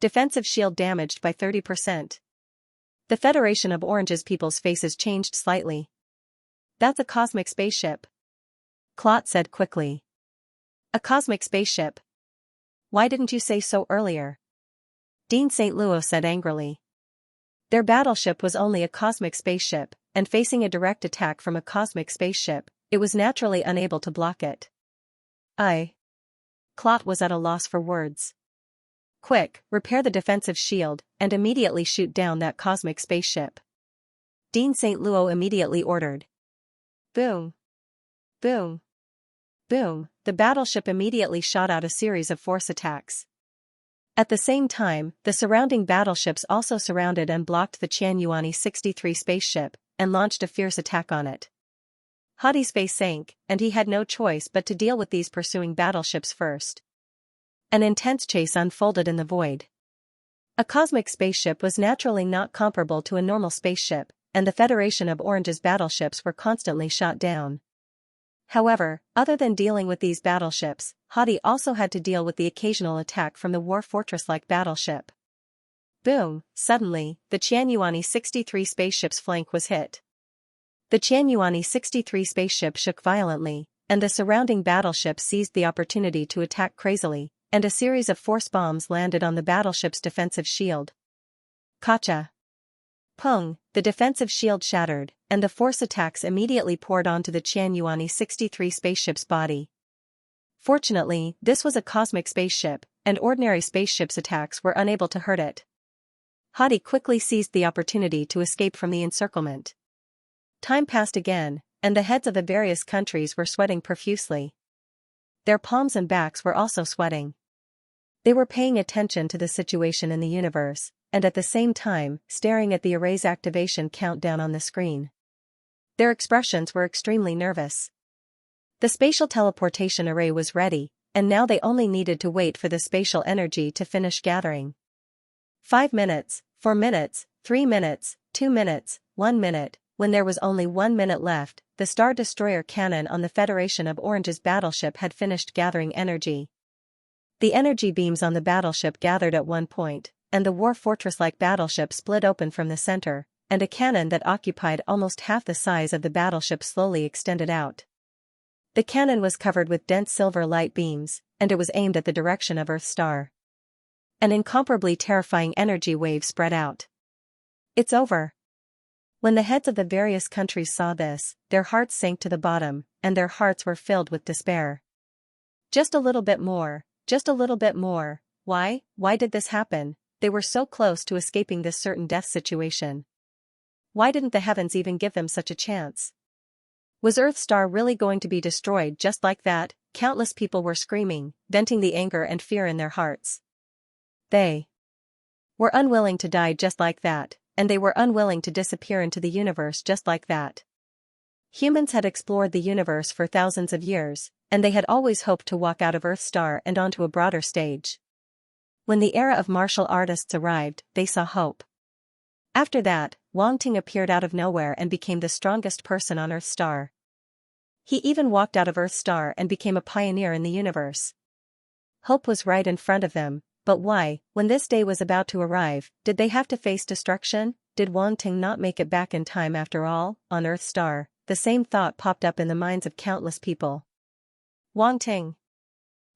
Defensive shield damaged by 30%. The Federation of Orange's people's faces changed slightly. That's a cosmic spaceship. Clot said quickly. A cosmic spaceship. Why didn't you say so earlier? Dean St. Louis said angrily. Their battleship was only a cosmic spaceship, and facing a direct attack from a cosmic spaceship, it was naturally unable to block it. Clot was at a loss for words. Quick, repair the defensive shield, and immediately shoot down that cosmic spaceship. Dean St. Louis immediately ordered. Boom. Boom. Boom. The battleship immediately shot out a series of force attacks. At the same time, the surrounding battleships also surrounded and blocked the Xianxia 63 spaceship, and launched a fierce attack on it. Hadi's face sank, and he had no choice but to deal with these pursuing battleships first. An intense chase unfolded in the void. A cosmic spaceship was naturally not comparable to a normal spaceship, and the Federation of Orange's battleships were constantly shot down. However, other than dealing with these battleships, Hadi also had to deal with the occasional attack from the war fortress-like battleship. Boom! Suddenly, the Xianxia 63 spaceship's flank was hit. The Xianxia 63 spaceship shook violently, and the surrounding battleships seized the opportunity to attack crazily, and a series of force bombs landed on the battleship's defensive shield. Kacha! Pung! The defensive shield shattered, and the force attacks immediately poured onto the Xianxia 63 spaceship's body. Fortunately, this was a cosmic spaceship, and ordinary spaceship's attacks were unable to hurt it. Hadi quickly seized the opportunity to escape from the encirclement. Time passed again, and the heads of the various countries were sweating profusely. Their palms and backs were also sweating. They were paying attention to the situation in the universe, and at the same time, staring at the array's activation countdown on the screen. Their expressions were extremely nervous. The spatial teleportation array was ready, and now they only needed to wait for the spatial energy to finish gathering. 5 minutes, 4 minutes, 3 minutes, 2 minutes, 1 minute. When there was only 1 minute left, the Star Destroyer cannon on the Federation of Orange's battleship had finished gathering energy. The energy beams on the battleship gathered at one point, and the war fortress-like battleship split open from the center, and a cannon that occupied almost half the size of the battleship slowly extended out. The cannon was covered with dense silver light beams, and it was aimed at the direction of Earth's star. An incomparably terrifying energy wave spread out. It's over. When the heads of the various countries saw this, their hearts sank to the bottom, and their hearts were filled with despair. Just a little bit more, just a little bit more. Why did this happen? They were so close to escaping this certain death situation. Why didn't the heavens even give them such a chance? Was Earth's star really going to be destroyed just like that? Countless people were screaming, venting the anger and fear in their hearts. They were unwilling to die just like that, and they were unwilling to disappear into the universe just like that. Humans had explored the universe for thousands of years, and they had always hoped to walk out of Earth's star and onto a broader stage. When the era of martial artists arrived, they saw hope. After that, Wang Ting appeared out of nowhere and became the strongest person on Earth's star. He even walked out of Earth's star and became a pioneer in the universe. Hope was right in front of them, but why, when this day was about to arrive, did they have to face destruction? Did Wang Ting not make it back in time after all? On Earth's star, the same thought popped up in the minds of countless people. Wang Ting.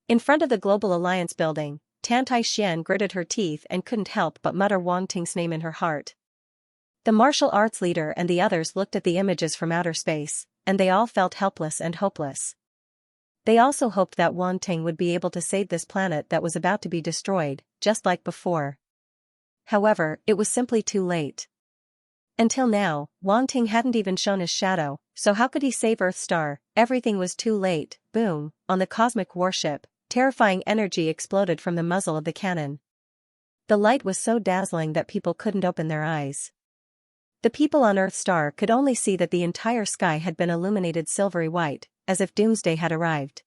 In front of the Global Alliance building, Tan Tai Xian gritted her teeth and couldn't help but mutter Wang Ting's name in her heart. The martial arts leader and the others looked at the images from outer space, and they all felt helpless and hopeless. They also hoped that Wang Ting would be able to save this planet that was about to be destroyed, just like before. However, it was simply too late. Until now, Wang Ting hadn't even shown his shadow, so how could he save Earth's star? Everything was too late. Boom! On the cosmic warship, terrifying energy exploded from the muzzle of the cannon. The light was so dazzling that people couldn't open their eyes. The people on Earth's star could only see that the entire sky had been illuminated silvery white, as if doomsday had arrived.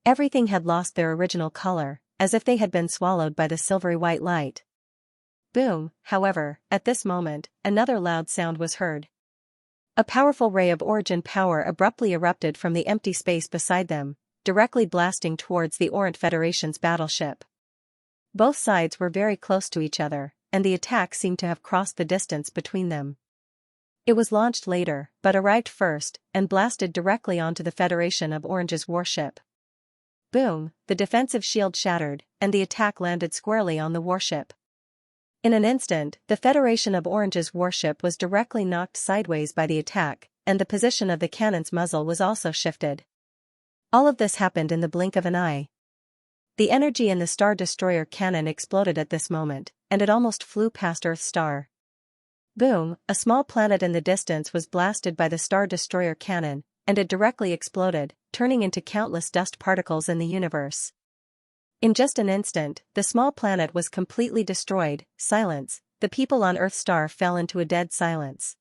Everything had lost their original color, as if they had been swallowed by the silvery white light. Boom! However, at this moment, another loud sound was heard. A powerful ray of origin power abruptly erupted from the empty space beside them, directly blasting towards the Orient Federation's battleship. Both sides were very close to each other, and the attack seemed to have crossed the distance between them. It was launched later, but arrived first, and blasted directly onto the Federation of Orange's warship. Boom! The defensive shield shattered, and the attack landed squarely on the warship. In an instant, the Federation of Orange's warship was directly knocked sideways by the attack, and the position of the cannon's muzzle was also shifted. All of this happened in the blink of an eye. The energy in the Star Destroyer cannon exploded at this moment, and it almost flew past Earth's star. Boom! A small planet in the distance was blasted by the Star Destroyer cannon, and it directly exploded, turning into countless dust particles in the universe. In just an instant, the small planet was completely destroyed. Silence. The people on Earth's star fell into a dead silence.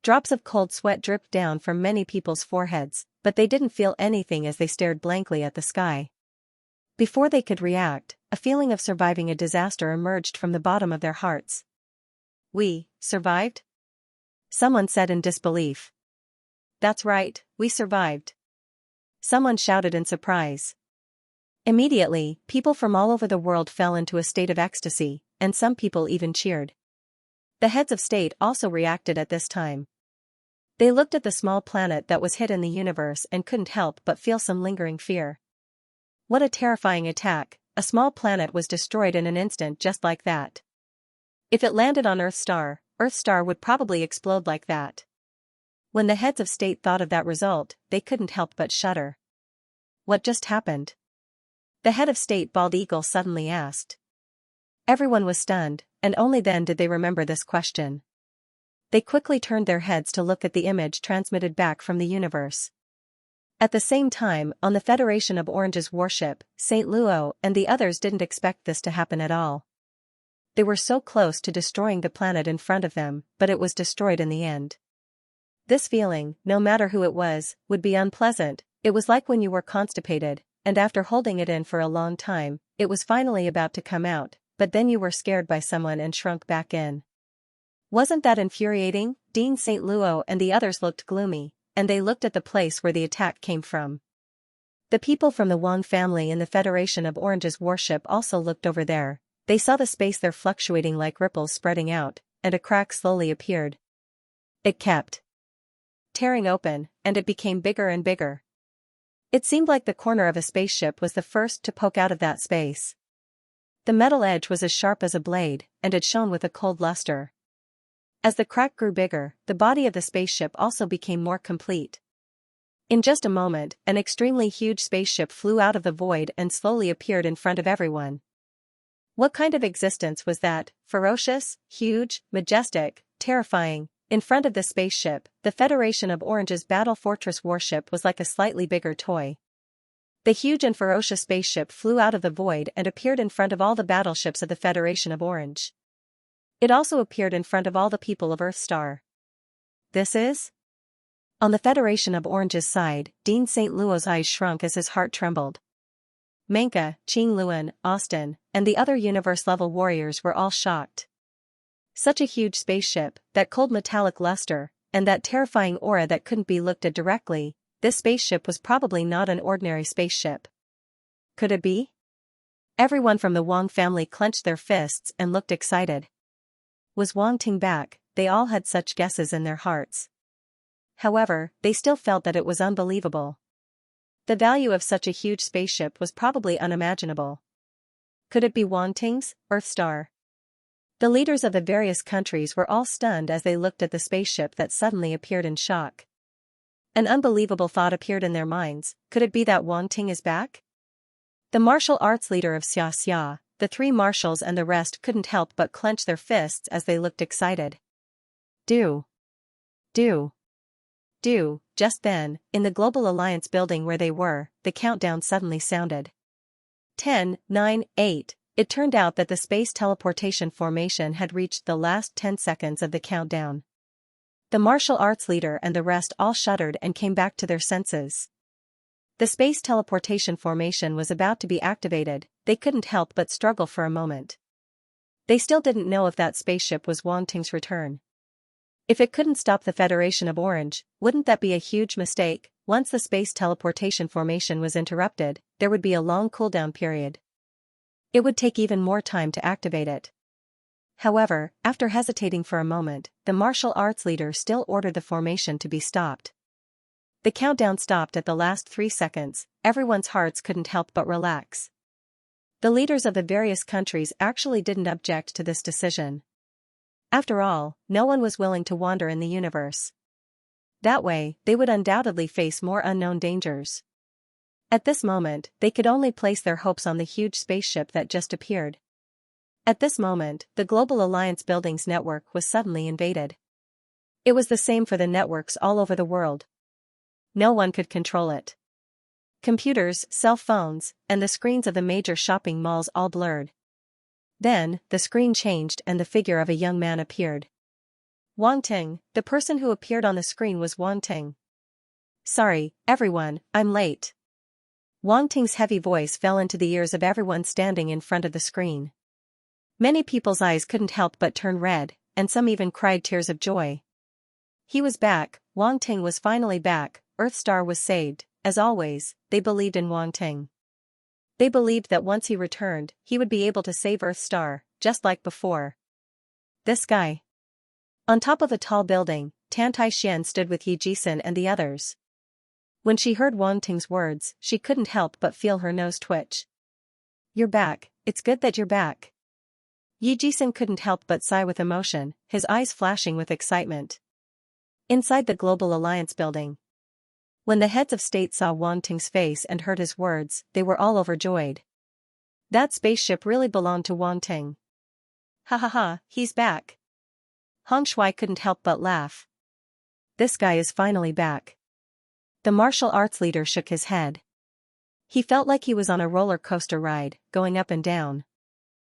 Drops of cold sweat dripped down from many people's foreheads, but they didn't feel anything as they stared blankly at the sky. Before they could react, a feeling of surviving a disaster emerged from the bottom of their hearts. "We survived?" someone said in disbelief. "That's right, we survived," someone shouted in surprise. Immediately, people from all over the world fell into a state of ecstasy, and some people even cheered. The heads of state also reacted at this time. They looked at the small planet that was hid in the universe and couldn't help but feel some lingering fear. What a terrifying attack! A small planet was destroyed in an instant just like that. If it landed on Earth's star would probably explode like that. When the heads of state thought of that result, they couldn't help but shudder. What just happened? The head of state bald eagle suddenly asked. Everyone was stunned, and only then did they remember this question. They quickly turned their heads to look at the image transmitted back from the universe. At the same time, on the Federation of Orange's warship, St. Luo and the others didn't expect this to happen at all. They were so close to destroying the planet in front of them, but it was destroyed in the end. This feeling, no matter who it was, would be unpleasant. It was like when you were constipated, and after holding it in for a long time, it was finally about to come out, but then you were scared by someone and shrunk back in. Wasn't that infuriating? Dean St. Luo and the others looked gloomy, and they looked at the place where the attack came from. The people from the Wang family in the Federation of Orange's warship also looked over there. They saw the space there fluctuating like ripples spreading out, and a crack slowly appeared. It kept tearing open, and it became bigger and bigger. It seemed like the corner of a spaceship was the first to poke out of that space. The metal edge was as sharp as a blade, and it shone with a cold luster. As the crack grew bigger, the body of the spaceship also became more complete. In just a moment, an extremely huge spaceship flew out of the void and slowly appeared in front of everyone. What kind of existence was that? Ferocious, huge, majestic, terrifying. In front of the spaceship, the Federation of Orange's Battle Fortress warship was like a slightly bigger toy. The huge and ferocious spaceship flew out of the void and appeared in front of all the battleships of the Federation of Orange. It also appeared in front of all the people of Earth Star. This is? On the Federation of Orange's side, Dean St. Luo's eyes shrunk as his heart trembled. Menka, Qing Luan, Austin, and the other universe-level warriors were all shocked. Such a huge spaceship, that cold metallic luster, and that terrifying aura that couldn't be looked at directly, this spaceship was probably not an ordinary spaceship. Could it be? Everyone from the Wang family clenched their fists and looked excited. Was Wang Ting back? They all had such guesses in their hearts. However, they still felt that it was unbelievable. The value of such a huge spaceship was probably unimaginable. Could it be Wang Ting's Earth Star? The leaders of the various countries were all stunned as they looked at the spaceship that suddenly appeared in shock. An unbelievable thought appeared in their minds. Could it be that Wang Ting is back? The martial arts leader of Xianxia, the three marshals and the rest couldn't help but clench their fists as they looked excited. Do. Just then, in the Global Alliance building where they were, the countdown suddenly sounded. 10, 9, 8. It turned out that the space teleportation formation had reached the last 10 seconds of the countdown. The martial arts leader and the rest all shuddered and came back to their senses. The space teleportation formation was about to be activated. They couldn't help but struggle for a moment. They still didn't know if that spaceship was Wang Ting's return. If it couldn't stop the Federation of Orange, wouldn't that be a huge mistake? Once the space teleportation formation was interrupted, there would be a long cooldown period. It would take even more time to activate it. However, after hesitating for a moment, the martial arts leader still ordered the formation to be stopped. The countdown stopped at the last 3 seconds. Everyone's hearts couldn't help but relax. The leaders of the various countries actually didn't object to this decision. After all, no one was willing to wander in the universe. That way, they would undoubtedly face more unknown dangers. At this moment, they could only place their hopes on the huge spaceship that just appeared. At this moment, the Global Alliance building's network was suddenly invaded. It was the same for the networks all over the world. No one could control it. Computers, cell phones, and the screens of the major shopping malls all blurred. Then, the screen changed and the figure of a young man appeared. Wang Ting, the person who appeared on the screen was Wang Ting. Sorry, everyone, I'm late. Wang Ting's heavy voice fell into the ears of everyone standing in front of the screen. Many people's eyes couldn't help but turn red, and some even cried tears of joy. He was back, Wang Ting was finally back, Earthstar was saved. As always, they believed in Wang Ting. They believed that once he returned, he would be able to save Earthstar, just like before. This guy. On top of a tall building, Tan Xian stood with Yi Jisun and the others. When she heard Wang Ting's words, she couldn't help but feel her nose twitch. You're back, it's good that you're back. Yi Jisun couldn't help but sigh with emotion, his eyes flashing with excitement. Inside the Global Alliance building. When the heads of state saw Wang Ting's face and heard his words, they were all overjoyed. That spaceship really belonged to Wang Ting. Ha ha ha, he's back. Hong Shui couldn't help but laugh. This guy is finally back. The martial arts leader shook his head. He felt like he was on a roller coaster ride, going up and down.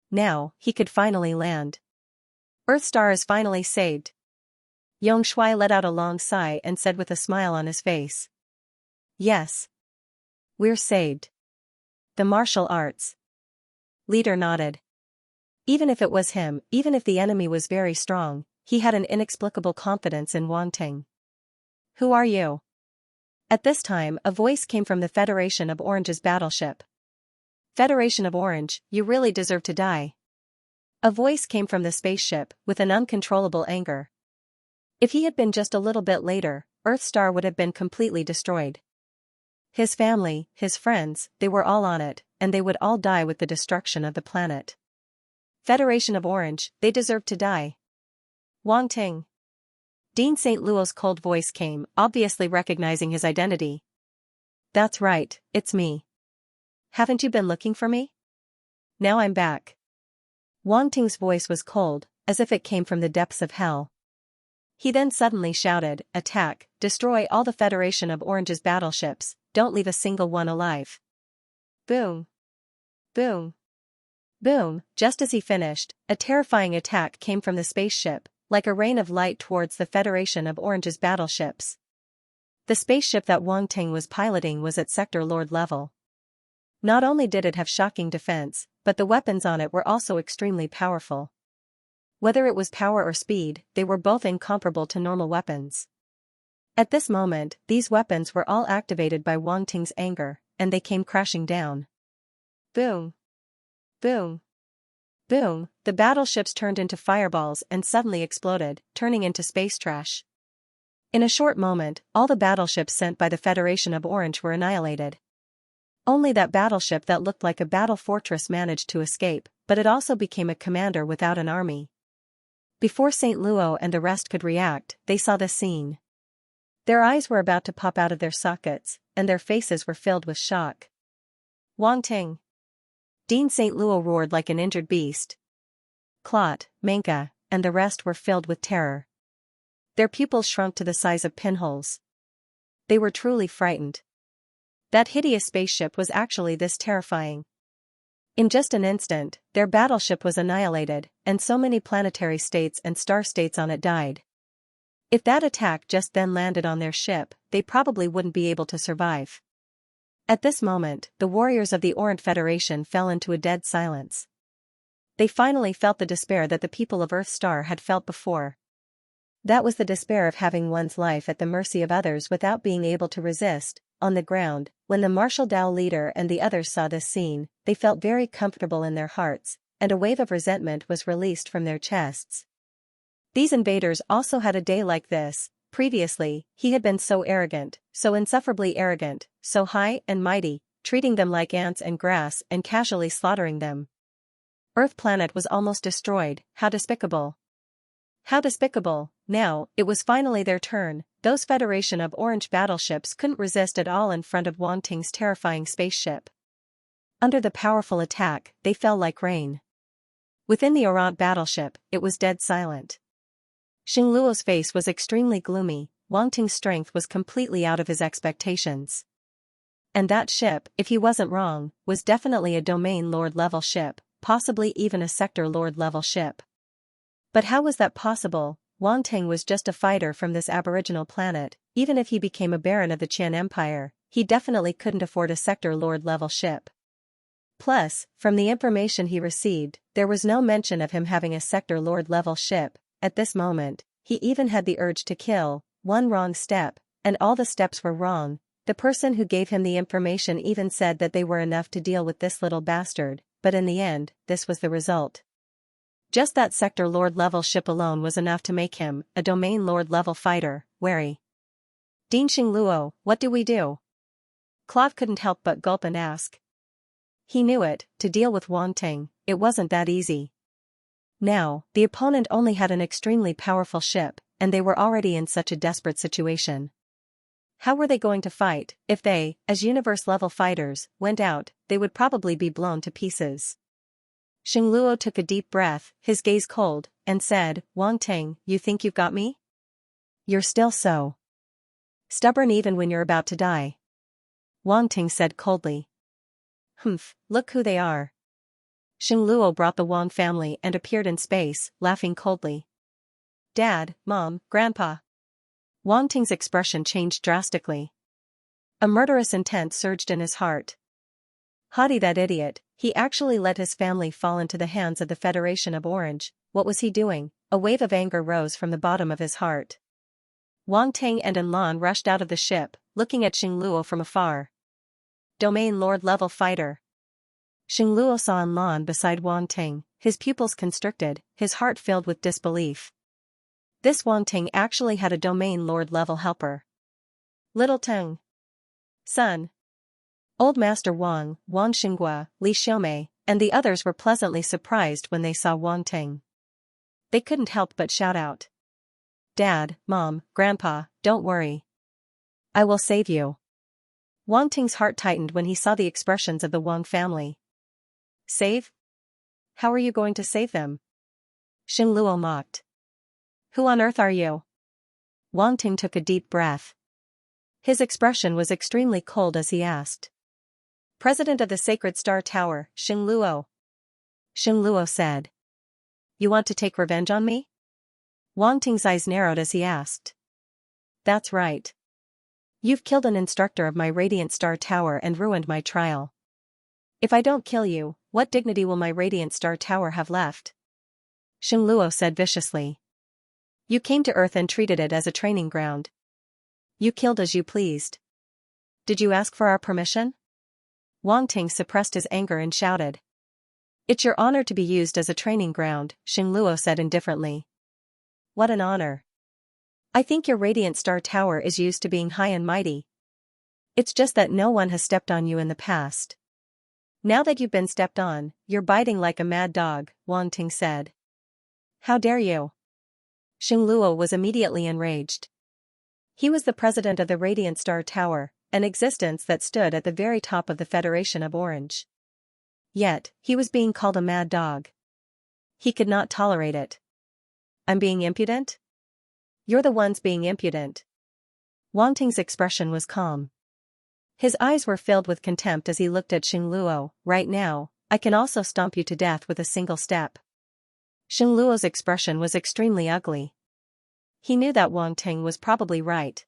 Now, he could finally land. Earthstar is finally saved. Yong Shui let out a long sigh and said with a smile on his face. Yes. We're saved. The martial arts leader nodded. Even if it was him, even if the enemy was very strong, he had an inexplicable confidence in Wang Ting. Who are you? At this time, a voice came from the Federation of Orange's battleship. Federation of Orange, you really deserve to die. A voice came from the spaceship, with an uncontrollable anger. If he had been just a little bit later, Earthstar would have been completely destroyed. His family, his friends, they were all on it, and they would all die with the destruction of the planet. Federation of Orange, they deserve to die. Wang Ting. Dean St. Luo's cold voice came, obviously recognizing his identity. That's right, it's me. Haven't you been looking for me? Now I'm back. Wang Ting's voice was cold, as if it came from the depths of hell. He then suddenly shouted, attack, destroy all the Federation of Orange's battleships, don't leave a single one alive. Boom. Boom. Boom, just as he finished, a terrifying attack came from the spaceship, like a rain of light towards the Federation of Orange's battleships. The spaceship that Wang Ting was piloting was at Sector Lord level. Not only did it have shocking defense, but the weapons on it were also extremely powerful. Whether it was power or speed, they were both incomparable to normal weapons. At this moment, these weapons were all activated by Wang Ting's anger, and they came crashing down. Boom. Boom. Boom, the battleships turned into fireballs and suddenly exploded, turning into space trash. In a short moment, all the battleships sent by the Federation of Orange were annihilated. Only that battleship that looked like a battle fortress managed to escape, but it also became a commander without an army. Before St. Luo and the rest could react, they saw the scene. Their eyes were about to pop out of their sockets, and their faces were filled with shock. Wang Ting. Dean St. Luo roared like an injured beast. Clot, Menka, and the rest were filled with terror. Their pupils shrunk to the size of pinholes. They were truly frightened. That hideous spaceship was actually this terrifying. In just an instant, their battleship was annihilated, and so many planetary states and star states on it died. If that attack just then landed on their ship, they probably wouldn't be able to survive. At this moment, the warriors of the Orient Federation fell into a dead silence. They finally felt the despair that the people of Earthstar had felt before. That was the despair of having one's life at the mercy of others without being able to resist. On the ground, when the martial Dao leader and the others saw this scene, they felt very comfortable in their hearts, and a wave of resentment was released from their chests. These invaders also had a day like this. Previously, he had been so arrogant, so insufferably arrogant, so high and mighty, treating them like ants and grass and casually slaughtering them. Earth planet was almost destroyed, how despicable. How despicable. Now, it was finally their turn. Those Federation of Orange battleships couldn't resist at all in front of Wang Ting's terrifying spaceship. Under the powerful attack, they fell like rain. Within the Orient battleship, it was dead silent. Xing Luo's face was extremely gloomy. Wang Ting's strength was completely out of his expectations. And that ship, if he wasn't wrong, was definitely a domain lord level ship, possibly even a sector lord level ship. But how was that possible? Wang Ting was just a fighter from this aboriginal planet. Even if he became a baron of the Qian Empire, he definitely couldn't afford a sector lord level ship. Plus, from the information he received, there was no mention of him having a sector lord level ship. At this moment, he even had the urge to kill. One wrong step, and all the steps were wrong. The person who gave him the information even said that they were enough to deal with this little bastard, but in the end, this was the result. Just that sector lord level ship alone was enough to make him a domain lord level fighter, wary. Dean Xingluo, what do we do? Claude couldn't help but gulp and ask. He knew it, to deal with Wang Ting, it wasn't that easy. Now, the opponent only had an extremely powerful ship, and they were already in such a desperate situation. How were they going to fight? If they, as universe-level fighters, went out, they would probably be blown to pieces. Xingluo took a deep breath, his gaze cold, and said, Wang Ting, you think you've got me? You're still so stubborn even when you're about to die. Wang Ting said coldly. Humph, look who they are. Xingluo brought the Wang family and appeared in space, laughing coldly. Dad, Mom, Grandpa. Wang Ting's expression changed drastically. A murderous intent surged in his heart. Haughty that idiot, he actually let his family fall into the hands of the Federation of Orange. What was he doing? A wave of anger rose from the bottom of his heart. Wang Ting and Enlan rushed out of the ship, looking at Xingluo from afar. Domain Lord level fighter. Xingluo saw Enlan beside Wang Ting, his pupils constricted, his heart filled with disbelief. This Wang Ting actually had a domain lord level helper. Little Teng. Son. Old Master Wang, Wang Xinghua, Li Xiaomei, and the others were pleasantly surprised when they saw Wang Ting. They couldn't help but shout out. Dad, Mom, Grandpa, don't worry. I will save you. Wang Ting's heart tightened when he saw the expressions of the Wang family. Save? How are you going to save them? Xingluo mocked. Who on earth are you? Wang Ting took a deep breath. His expression was extremely cold as he asked. President of the Sacred Star Tower, Xingluo. Xingluo said. You want to take revenge on me? Wang Ting's eyes narrowed as he asked. That's right. You've killed an instructor of my Radiant Star Tower and ruined my trial. If I don't kill you, what dignity will my Radiant Star Tower have left? Xingluo said viciously. You came to Earth and treated it as a training ground. You killed as you pleased. Did you ask for our permission? Wang Ting suppressed his anger and shouted. It's your honor to be used as a training ground, Xingluo said indifferently. What an honor. I think your Radiant Star Tower is used to being high and mighty. It's just that no one has stepped on you in the past. Now that you've been stepped on, you're biting like a mad dog, Wang Ting said. How dare you? Xingluo was immediately enraged. He was the president of the Radiant Star Tower, an existence that stood at the very top of the Federation of Orange. Yet, he was being called a mad dog. He could not tolerate it. I'm being impudent? You're the ones being impudent. Wang Ting's expression was calm. His eyes were filled with contempt as he looked at Xingluo. Right now, I can also stomp you to death with a single step. Xingluo's expression was extremely ugly. He knew that Wang Ting was probably right.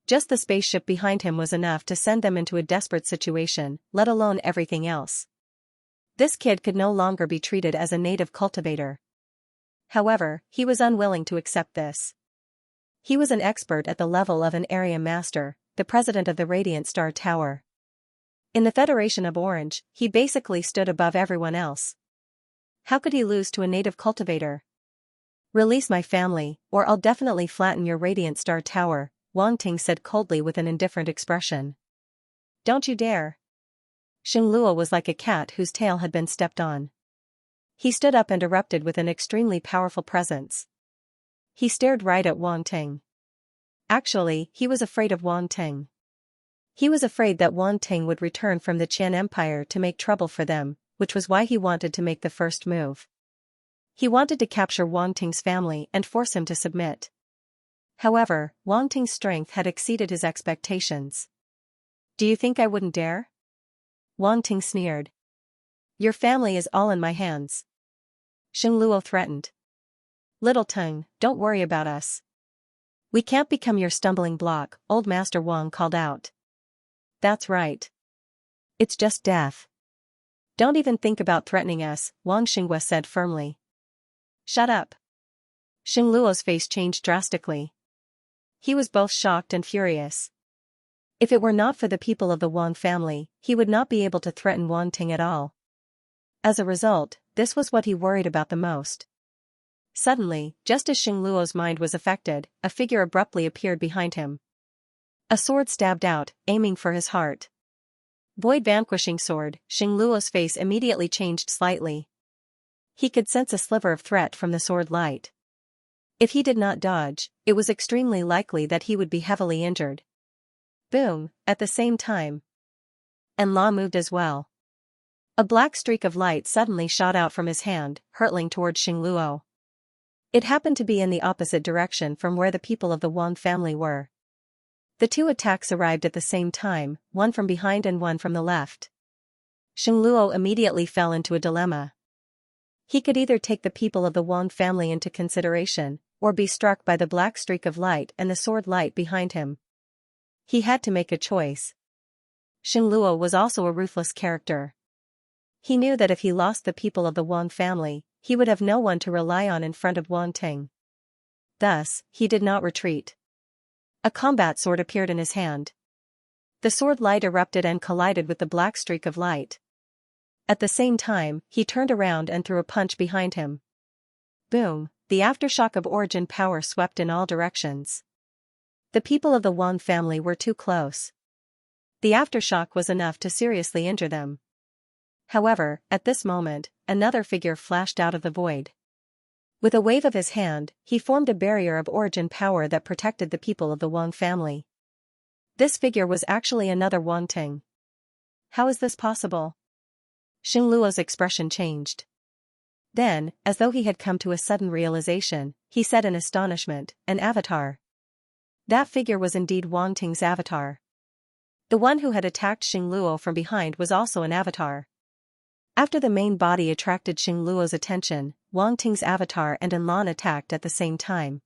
Just the spaceship behind him was enough to send them into a desperate situation, let alone everything else. This kid could no longer be treated as a native cultivator. However, he was unwilling to accept this. He was an expert at the level of an area master, the president of the Radiant Star Tower. In the Federation of Orange, he basically stood above everyone else. How could he lose to a native cultivator? Release my family, or I'll definitely flatten your Radiant Star Tower, Wang Ting said coldly with an indifferent expression. Don't you dare. Xingluo was like a cat whose tail had been stepped on. He stood up and erupted with an extremely powerful presence. He stared right at Wang Ting. Actually, he was afraid of Wang Ting. He was afraid that Wang Ting would return from the Qian Empire to make trouble for them, which was why he wanted to make the first move. He wanted to capture Wang Ting's family and force him to submit. However, Wang Ting's strength had exceeded his expectations. Do you think I wouldn't dare? Wang Ting sneered. Your family is all in my hands. Xing Luo threatened. Little Tung, don't worry about us. We can't become your stumbling block, Old Master Wang called out. That's right. It's just death. Don't even think about threatening us, Wang Xinghua said firmly. Shut up. Xing Luo's face changed drastically. He was both shocked and furious. If it were not for the people of the Wang family, he would not be able to threaten Wang Ting at all. As a result, this was what he worried about the most. Suddenly, just as Xing Luo's mind was affected, a figure abruptly appeared behind him. A sword stabbed out, aiming for his heart. Void vanquishing sword, Xing Luo's face immediately changed slightly. He could sense a sliver of threat from the sword light. If he did not dodge, it was extremely likely that he would be heavily injured. Boom, at the same time. And La moved as well. A black streak of light suddenly shot out from his hand, hurtling toward Xing Luo. It happened to be in the opposite direction from where the people of the Wang family were. The two attacks arrived at the same time, one from behind and one from the left. Xing Luo immediately fell into a dilemma. He could either take the people of the Wang family into consideration, or be struck by the black streak of light and the sword light behind him. He had to make a choice. Xing Luo was also a ruthless character. He knew that if he lost the people of the Wang family, he would have no one to rely on in front of Wang Ting. Thus, he did not retreat. A combat sword appeared in his hand. The sword light erupted and collided with the black streak of light. At the same time, he turned around and threw a punch behind him. Boom, the aftershock of origin power swept in all directions. The people of the Wang family were too close. The aftershock was enough to seriously injure them. However, at this moment, another figure flashed out of the void. With a wave of his hand, he formed a barrier of origin power that protected the people of the Wang family. This figure was actually another Wang Ting. How is this possible? Xing Luo's expression changed. Then, as though he had come to a sudden realization, he said in astonishment, an avatar. That figure was indeed Wang Ting's avatar. The one who had attacked Xing Luo from behind was also an avatar. After the main body attracted Xing Luo's attention, Wang Ting's avatar and Enlan attacked at the same time.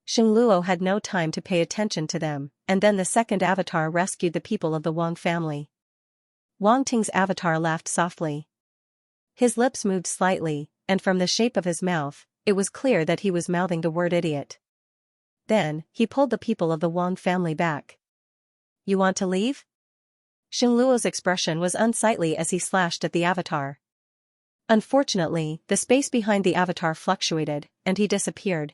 Xing Luo had no time to pay attention to them, and then the second avatar rescued the people of the Wang family. Wang Ting's avatar laughed softly. His lips moved slightly, and from the shape of his mouth, it was clear that he was mouthing the word idiot. Then, he pulled the people of the Wang family back. You want to leave? Xing Luo's expression was unsightly as he slashed at the avatar. Unfortunately, the space behind the avatar fluctuated, and he disappeared.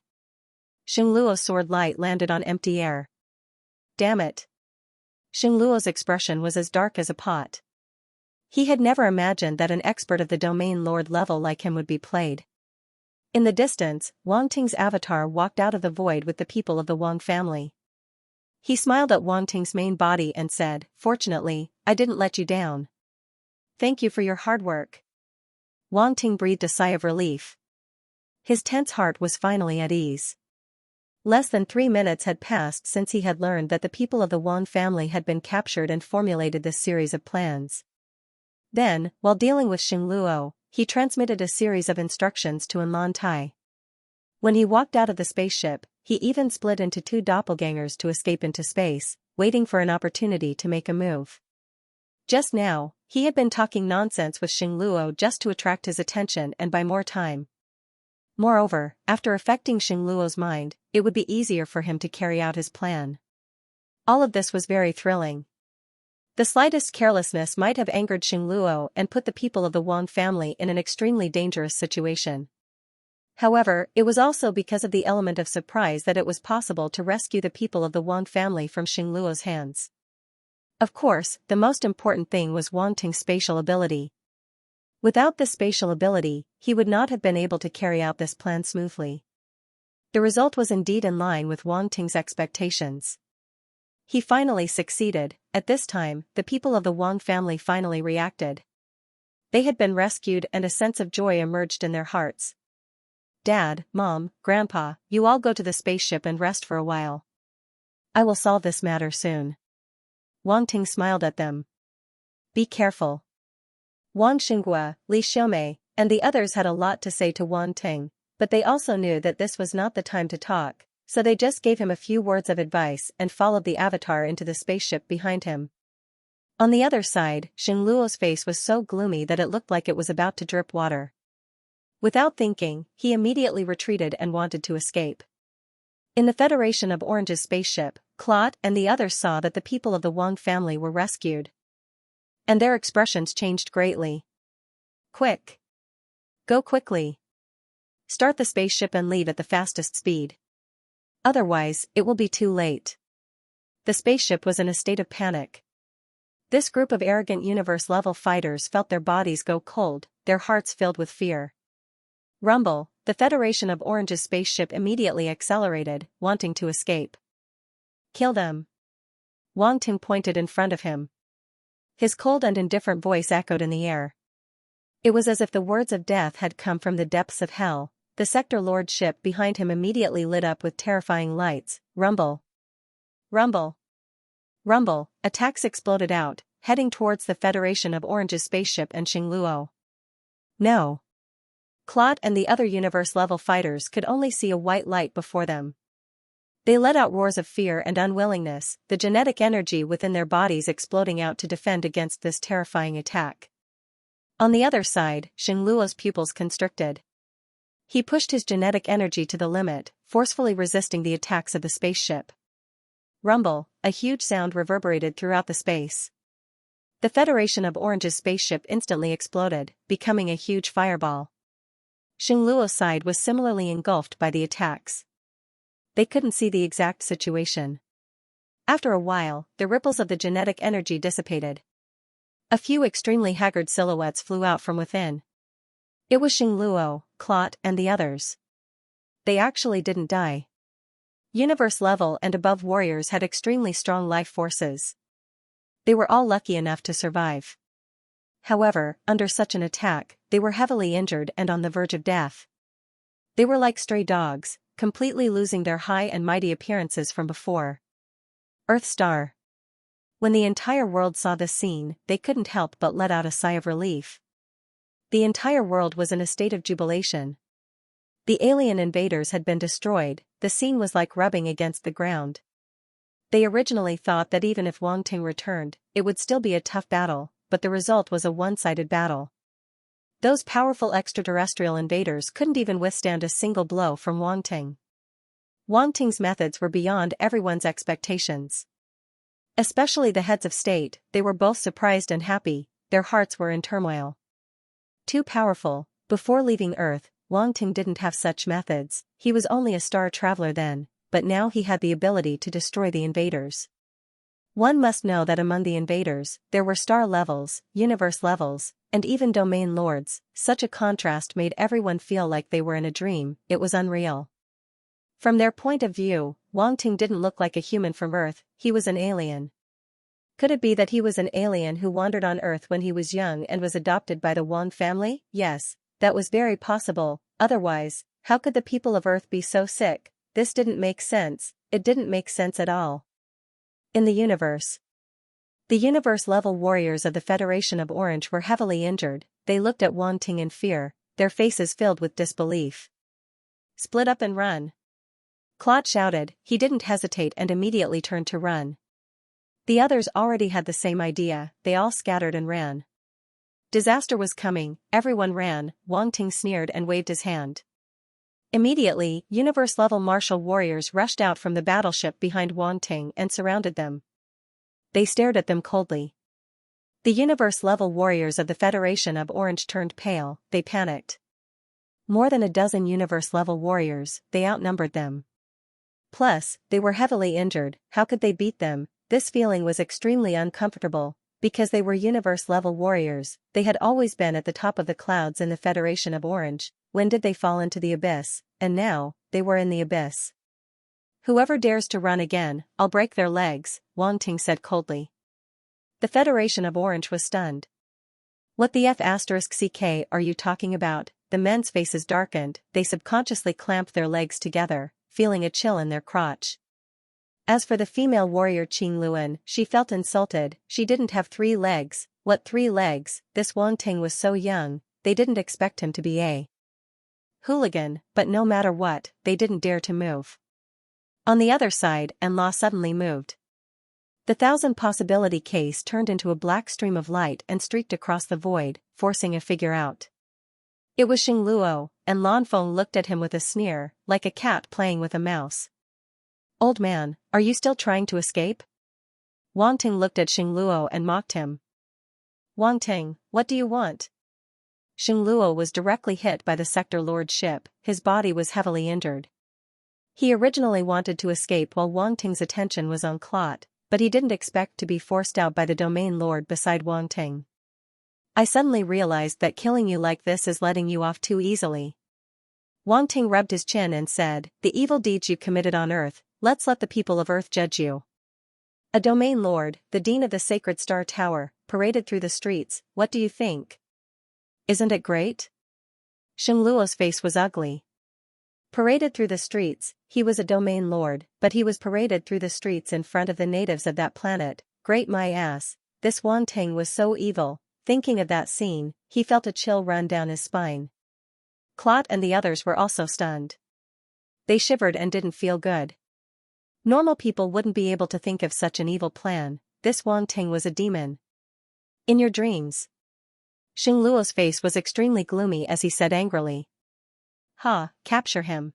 Xing Luo's sword light landed on empty air. Damn it. Xing Luo's expression was as dark as a pot. He had never imagined that an expert of the domain lord level like him would be played. In the distance, Wang Ting's avatar walked out of the void with the people of the Wang family. He smiled at Wang Ting's main body and said, "Fortunately, I didn't let you down. Thank you for your hard work." Wang Ting breathed a sigh of relief. His tense heart was finally at ease. Less than 3 minutes had passed since he had learned that the people of the Wang family had been captured and formulated this series of plans. Then, while dealing with Xing Luo, he transmitted a series of instructions to Enlan Tai. When he walked out of the spaceship, he even split into 2 doppelgangers to escape into space, waiting for an opportunity to make a move. Just now, he had been talking nonsense with Xing Luo just to attract his attention and buy more time. Moreover, after affecting Xing Luo's mind, it would be easier for him to carry out his plan. All of this was very thrilling. The slightest carelessness might have angered Xing Luo and put the people of the Wang family in an extremely dangerous situation. However, it was also because of the element of surprise that it was possible to rescue the people of the Wang family from Xing Luo's hands. Of course, the most important thing was Wang Ting's spatial ability. Without this spatial ability, he would not have been able to carry out this plan smoothly. The result was indeed in line with Wang Ting's expectations. He finally succeeded. At this time, the people of the Wang family finally reacted. They had been rescued and a sense of joy emerged in their hearts. Dad, Mom, Grandpa, you all go to the spaceship and rest for a while. I will solve this matter soon. Wang Ting smiled at them. Be careful. Wang Xinghua, Li Xiaomei, and the others had a lot to say to Wang Ting, but they also knew that this was not the time to talk, so they just gave him a few words of advice and followed the avatar into the spaceship behind him. On the other side, Xing Luo's face was so gloomy that it looked like it was about to drip water. Without thinking, he immediately retreated and wanted to escape. In the Federation of Orange's spaceship, Claude and the others saw that the people of the Wang family were rescued. And their expressions changed greatly. Quick! Go quickly! Start the spaceship and leave at the fastest speed. Otherwise, it will be too late. The spaceship was in a state of panic. This group of arrogant universe-level fighters felt their bodies go cold, their hearts filled with fear. Rumble, the Federation of Orange's spaceship immediately accelerated, wanting to escape. Kill them. Wang Ting pointed in front of him. His cold and indifferent voice echoed in the air. It was as if the words of death had come from the depths of hell. The Sector Lord ship behind him immediately lit up with terrifying lights. Rumble. Rumble. Rumble, attacks exploded out, heading towards the Federation of Orange's spaceship and Xing Luo. No. Claude and the other universe-level fighters could only see a white light before them. They let out roars of fear and unwillingness, the genetic energy within their bodies exploding out to defend against this terrifying attack. On the other side, Xing Luo's pupils constricted. He pushed his genetic energy to the limit, forcefully resisting the attacks of the spaceship. Rumble, a huge sound reverberated throughout the space. The Federation of Orange's spaceship instantly exploded, becoming a huge fireball. Xing Luo's side was similarly engulfed by the attacks. They couldn't see the exact situation. After a while, the ripples of the genetic energy dissipated. A few extremely haggard silhouettes flew out from within. It was Xing Luo, Claude, and the others. They actually didn't die. Universe-level and above warriors had extremely strong life forces. They were all lucky enough to survive. However, under such an attack, they were heavily injured and on the verge of death. They were like stray dogs, completely losing their high and mighty appearances from before. Earth Star. When the entire world saw this scene, they couldn't help but let out a sigh of relief. The entire world was in a state of jubilation. The alien invaders had been destroyed, the scene was like rubbing against the ground. They originally thought that even if Wang Ting returned, it would still be a tough battle, but the result was a one-sided battle. Those powerful extraterrestrial invaders couldn't even withstand a single blow from Wang Ting. Wang Ting's methods were beyond everyone's expectations. Especially the heads of state, they were both surprised and happy, their hearts were in turmoil. Too powerful. Before leaving Earth, Wang Ting didn't have such methods, he was only a star traveler then, but now he had the ability to destroy the invaders. One must know that among the invaders, there were star levels, universe levels, and even domain lords. Such a contrast made everyone feel like they were in a dream, it was unreal. From their point of view, Wang Ting didn't look like a human from Earth, he was an alien. Could it be that he was an alien who wandered on Earth when he was young and was adopted by the Wang family? Yes, that was very possible, otherwise, how could the people of Earth be so sick? This didn't make sense, it didn't make sense at all. In the universe. The universe-level warriors of the Federation of Orange were heavily injured, they looked at Wang Ting in fear, their faces filled with disbelief. Split up and run. Claude shouted, he didn't hesitate and immediately turned to run. The others already had the same idea, they all scattered and ran. Disaster was coming, everyone ran, Wang Ting sneered and waved his hand. Immediately, universe-level martial warriors rushed out from the battleship behind Wang Ting and surrounded them. They stared at them coldly. The universe-level warriors of the Federation of Orange turned pale, they panicked. More than a dozen universe-level warriors, they outnumbered them. Plus, they were heavily injured, how could they beat them? This feeling was extremely uncomfortable, because they were universe-level warriors, they had always been at the top of the clouds in the Federation of Orange. When did they fall into the abyss? And now, they were in the abyss. Whoever dares to run again, I'll break their legs, Wang Ting said coldly. The Federation of Orange was stunned. What the F***ck are you talking about? The men's faces darkened, they subconsciously clamped their legs together, feeling a chill in their crotch. As for the female warrior Qing Luan, she felt insulted. She didn't have 3 legs. What 3 legs? This Wang Ting was so young, they didn't expect him to be a hooligan, but no matter what, they didn't dare to move. On the other side, Law suddenly moved. The 1,000-possibility case turned into a black stream of light and streaked across the void, forcing a figure out. It was Xing Luo, and Lan Feng looked at him with a sneer, like a cat playing with a mouse. "Old man, are you still trying to escape?" Wang Ting looked at Xing Luo and mocked him. "Wang Ting, what do you want?" Xing Luo was directly hit by the sector lord's ship. His body was heavily injured. He originally wanted to escape while Wang Ting's attention was on Clot, but he didn't expect to be forced out by the domain lord beside Wang Ting. "I suddenly realized that killing you like this is letting you off too easily." Wang Ting rubbed his chin and said, "The evil deeds you committed on Earth, let's let the people of Earth judge you." A domain lord, the dean of the Sacred Star Tower, paraded through the streets. "What do you think? Isn't it great?" Xing Luo's face was ugly. Paraded through the streets, he was a domain lord, but he was paraded through the streets in front of the natives of that planet. Great my ass, this Wang Ting was so evil. Thinking of that scene, he felt a chill run down his spine. Clot and the others were also stunned. They shivered and didn't feel good. Normal people wouldn't be able to think of such an evil plan. This Wang Ting was a demon. "In your dreams." Xing Luo's face was extremely gloomy as he said angrily. "Ha, capture him."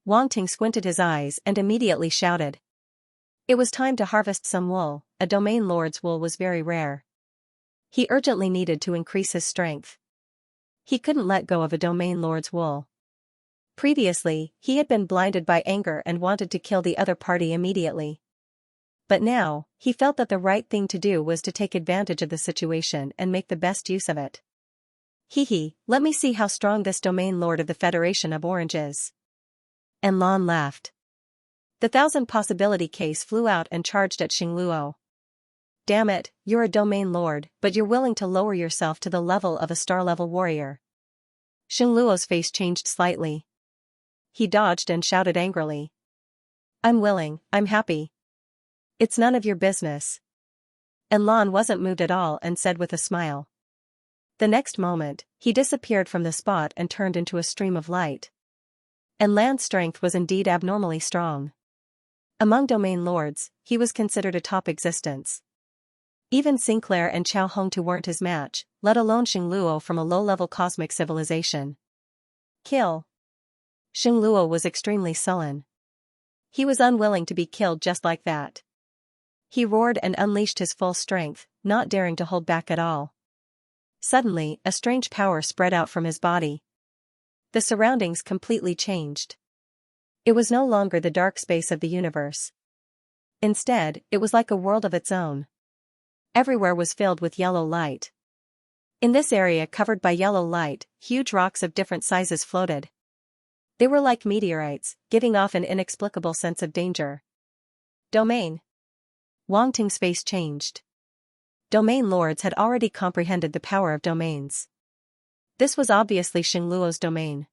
Wang Ting squinted his eyes and immediately shouted. It was time to harvest some wool. A domain lord's wool was very rare. He urgently needed to increase his strength. He couldn't let go of a domain lord's wool. Previously, he had been blinded by anger and wanted to kill the other party immediately. But now, he felt that the right thing to do was to take advantage of the situation and make the best use of it. "Hee, let me see how strong this domain lord of the Federation of Orange is." And Lan laughed. The 1,000-possibility case flew out and charged at Xing Luo. "Damn it, you're a domain lord, but you're willing to lower yourself to the level of a star-level warrior." Xing Luo's face changed slightly. He dodged and shouted angrily. "I'm willing, I'm happy. It's none of your business." And Lan wasn't moved at all and said with a smile. The next moment, he disappeared from the spot and turned into a stream of light. And Lan's strength was indeed abnormally strong. Among domain lords, he was considered a top existence. Even Sinclair and Chao Hongtu weren't his match, let alone Xing Luo from a low-level cosmic civilization. "Kill." Xing Luo was extremely sullen. He was unwilling to be killed just like that. He roared and unleashed his full strength, not daring to hold back at all. Suddenly, a strange power spread out from his body. The surroundings completely changed. It was no longer the dark space of the universe. Instead, it was like a world of its own. Everywhere was filled with yellow light. In this area covered by yellow light, huge rocks of different sizes floated. They were like meteorites, giving off an inexplicable sense of danger. Domain. Wang Ting's face changed. Domain lords had already comprehended the power of domains. This was obviously Xing Luo's domain.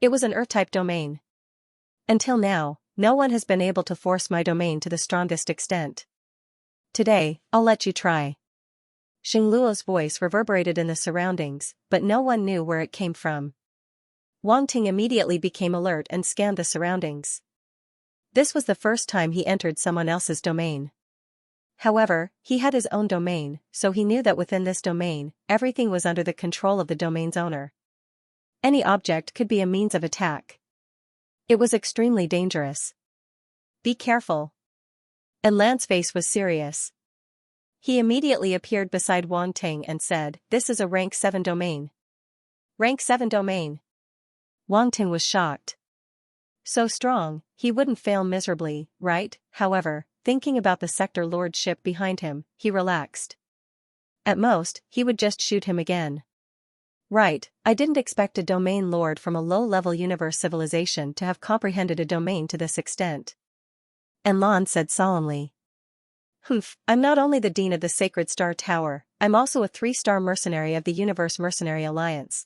It was an Earth-type domain. Until now, no one has been able to force my domain to the strongest extent. Today, I'll let you try. Xing Luo's voice reverberated in the surroundings, but no one knew where it came from. Wang Ting immediately became alert and scanned the surroundings. This was the first time he entered someone else's domain. However, he had his own domain, so he knew that within this domain, everything was under the control of the domain's owner. Any object could be a means of attack. It was extremely dangerous. "Be careful." And Lan's face was serious. He immediately appeared beside Wang Ting and said, "This is a rank 7 domain." Rank 7 domain. Wang Ting was shocked. So strong, he wouldn't fail miserably, right? However, thinking about the sector lord ship behind him, he relaxed. At most, he would just shoot him again. Right, I didn't expect a domain lord from a low-level universe civilization to have comprehended a domain to this extent. And Lan said solemnly. "Humph, I'm not only the dean of the Sacred Star Tower, I'm also a 3-star mercenary of the Universe Mercenary Alliance.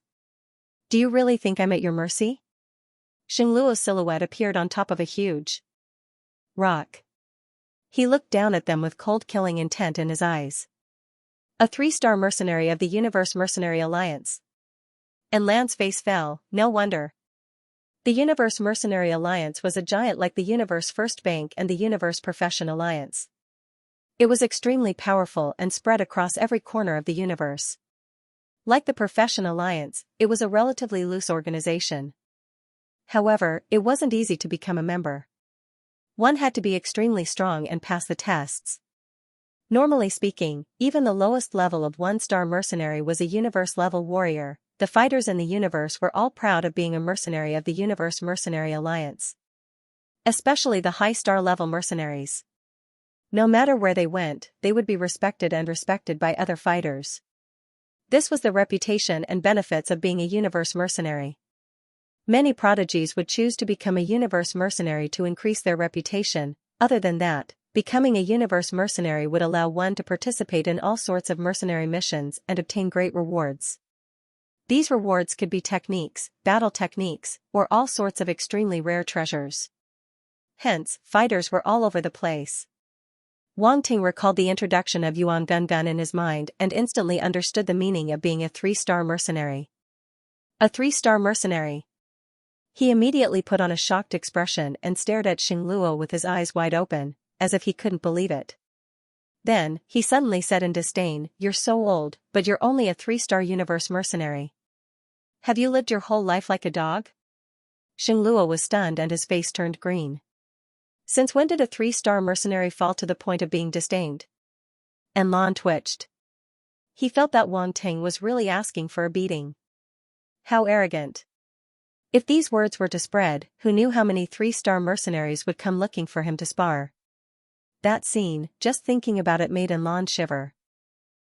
Do you really think I'm at your mercy?" Xing Luo's silhouette appeared on top of a huge rock. He looked down at them with cold killing intent in his eyes. A 3-star mercenary of the Universe Mercenary Alliance. And Lan's face fell, no wonder. The Universe Mercenary Alliance was a giant like the Universe First Bank and the Universe Profession Alliance. It was extremely powerful and spread across every corner of the universe. Like the Profession Alliance, it was a relatively loose organization. However, it wasn't easy to become a member. One had to be extremely strong and pass the tests. Normally speaking, even the lowest level of 1-star mercenary was a universe-level warrior. The fighters in the universe were all proud of being a mercenary of the Universe Mercenary Alliance. Especially the high-star level mercenaries. No matter where they went, they would be respected by other fighters. This was the reputation and benefits of being a universe mercenary. Many prodigies would choose to become a universe mercenary to increase their reputation. Other than that, becoming a universe mercenary would allow one to participate in all sorts of mercenary missions and obtain great rewards. These rewards could be techniques, battle techniques, or all sorts of extremely rare treasures. Hence, fighters were all over the place. Wang Ting recalled the introduction of Yuan Gungun in his mind and instantly understood the meaning of being a 3-star mercenary. A 3-star mercenary. He immediately put on a shocked expression and stared at Xing Luo with his eyes wide open, as if he couldn't believe it. Then, he suddenly said in disdain, "You're so old, but you're only a 3-star universe mercenary. Have you lived your whole life like a dog?" Xing Luo was stunned and his face turned green. Since when did a 3-star mercenary fall to the point of being disdained? And Lan twitched. He felt that Wang Ting was really asking for a beating. How arrogant. If these words were to spread, who knew how many 3-star mercenaries would come looking for him to spar? That scene, just thinking about it made Lan shiver.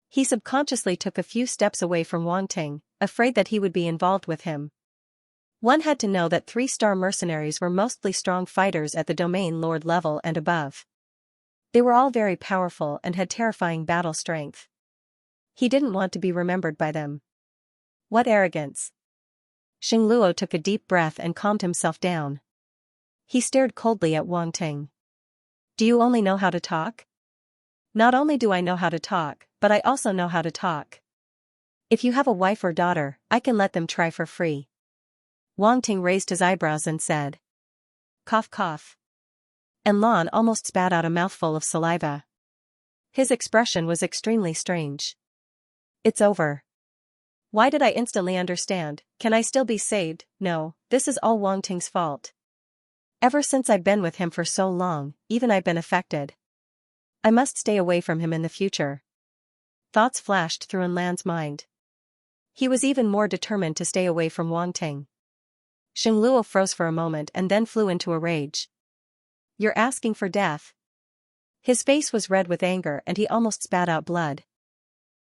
He subconsciously took a few steps away from Wang Ting, afraid that he would be involved with him. One had to know that 3-star mercenaries were mostly strong fighters at the domain lord level and above. They were all very powerful and had terrifying battle strength. He didn't want to be remembered by them. What arrogance! Xing Luo took a deep breath and calmed himself down. He stared coldly at Wang Ting. Do you only know how to talk? Not only do I know how to talk, but I also know how to talk. If you have a wife or daughter, I can let them try for free. Wang Ting raised his eyebrows and said. Cough cough. And Lan almost spat out a mouthful of saliva. His expression was extremely strange. It's over. Why did I instantly understand? Can I still be saved? No, this is all Wang Ting's fault. Ever since I've been with him for so long, even I've been affected. I must stay away from him in the future. Thoughts flashed through Lan's mind. He was even more determined to stay away from Wang Ting. Xing Luo froze for a moment and then flew into a rage. You're asking for death. His face was red with anger and he almost spat out blood.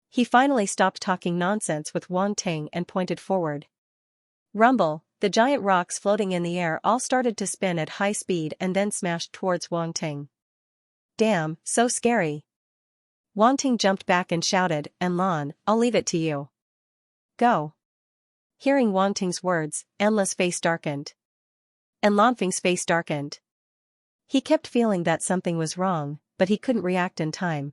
He finally stopped talking nonsense with Wang Ting and pointed forward. Rumble, the giant rocks floating in the air all started to spin at high speed and then smashed towards Wang Ting. Damn, so scary. Wang Ting jumped back and shouted, and Lan, I'll leave it to you. Go. Hearing Wang Ting's words, Anla's face darkened. And Lanfeng's face darkened. He kept feeling that something was wrong, but he couldn't react in time.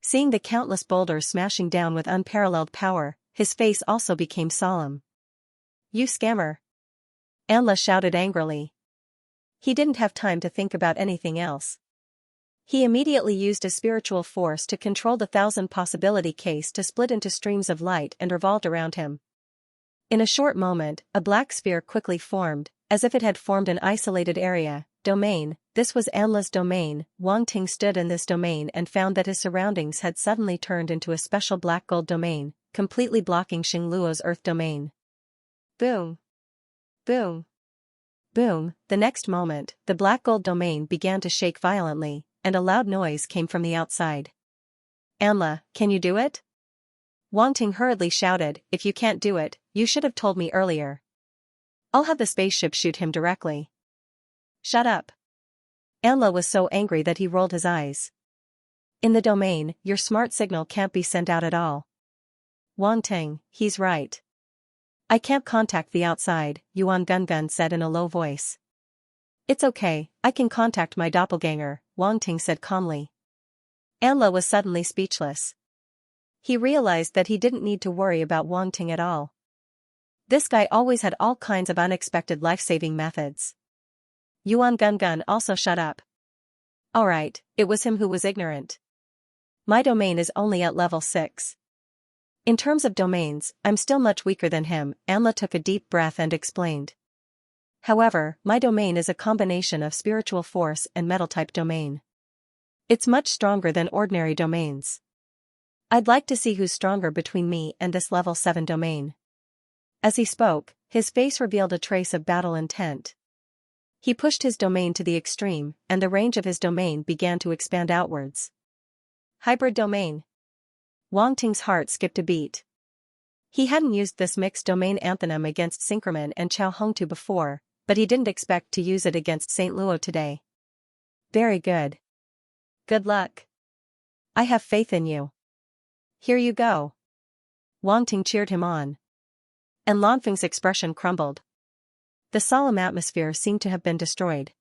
Seeing the countless boulders smashing down with unparalleled power, his face also became solemn. You scammer. Anla shouted angrily. He didn't have time to think about anything else. He immediately used a spiritual force to control the 1,000 possibility case to split into streams of light and revolved around him. In a short moment, a black sphere quickly formed, as if it had formed an isolated area, domain. This was Anla's domain. Wang Ting stood in this domain and found that his surroundings had suddenly turned into a special black gold domain, completely blocking Xing Luo's earth domain. Boom. Boom. Boom. The next moment, the black gold domain began to shake violently, and a loud noise came from the outside. Anla, can you do it? Wang Ting hurriedly shouted, if you can't do it, you should have told me earlier. I'll have the spaceship shoot him directly. Shut up. Anla was so angry that he rolled his eyes. In the domain, your smart signal can't be sent out at all. Wang Ting, he's right. I can't contact the outside, Yuan Gungun said in a low voice. It's okay, I can contact my doppelganger, Wang Ting said calmly. Anla was suddenly speechless. He realized that he didn't need to worry about Wang Ting at all. This guy always had all kinds of unexpected life-saving methods. Yuan Gun also shut up. Alright, it was him who was ignorant. My domain is only at level 6. In terms of domains, I'm still much weaker than him, Anla took a deep breath and explained. However, my domain is a combination of spiritual force and metal-type domain. It's much stronger than ordinary domains. I'd like to see who's stronger between me and this level 7 domain. As he spoke, his face revealed a trace of battle intent. He pushed his domain to the extreme, and the range of his domain began to expand outwards. Hybrid domain. Wang Ting's heart skipped a beat. He hadn't used this mixed domain anthem against Synchroman and Chao Hongtu before, but he didn't expect to use it against Saint Luo today. Very good. Good luck. I have faith in you. Here you go. Wang Ting cheered him on. And Lanfeng's expression crumbled. The solemn atmosphere seemed to have been destroyed.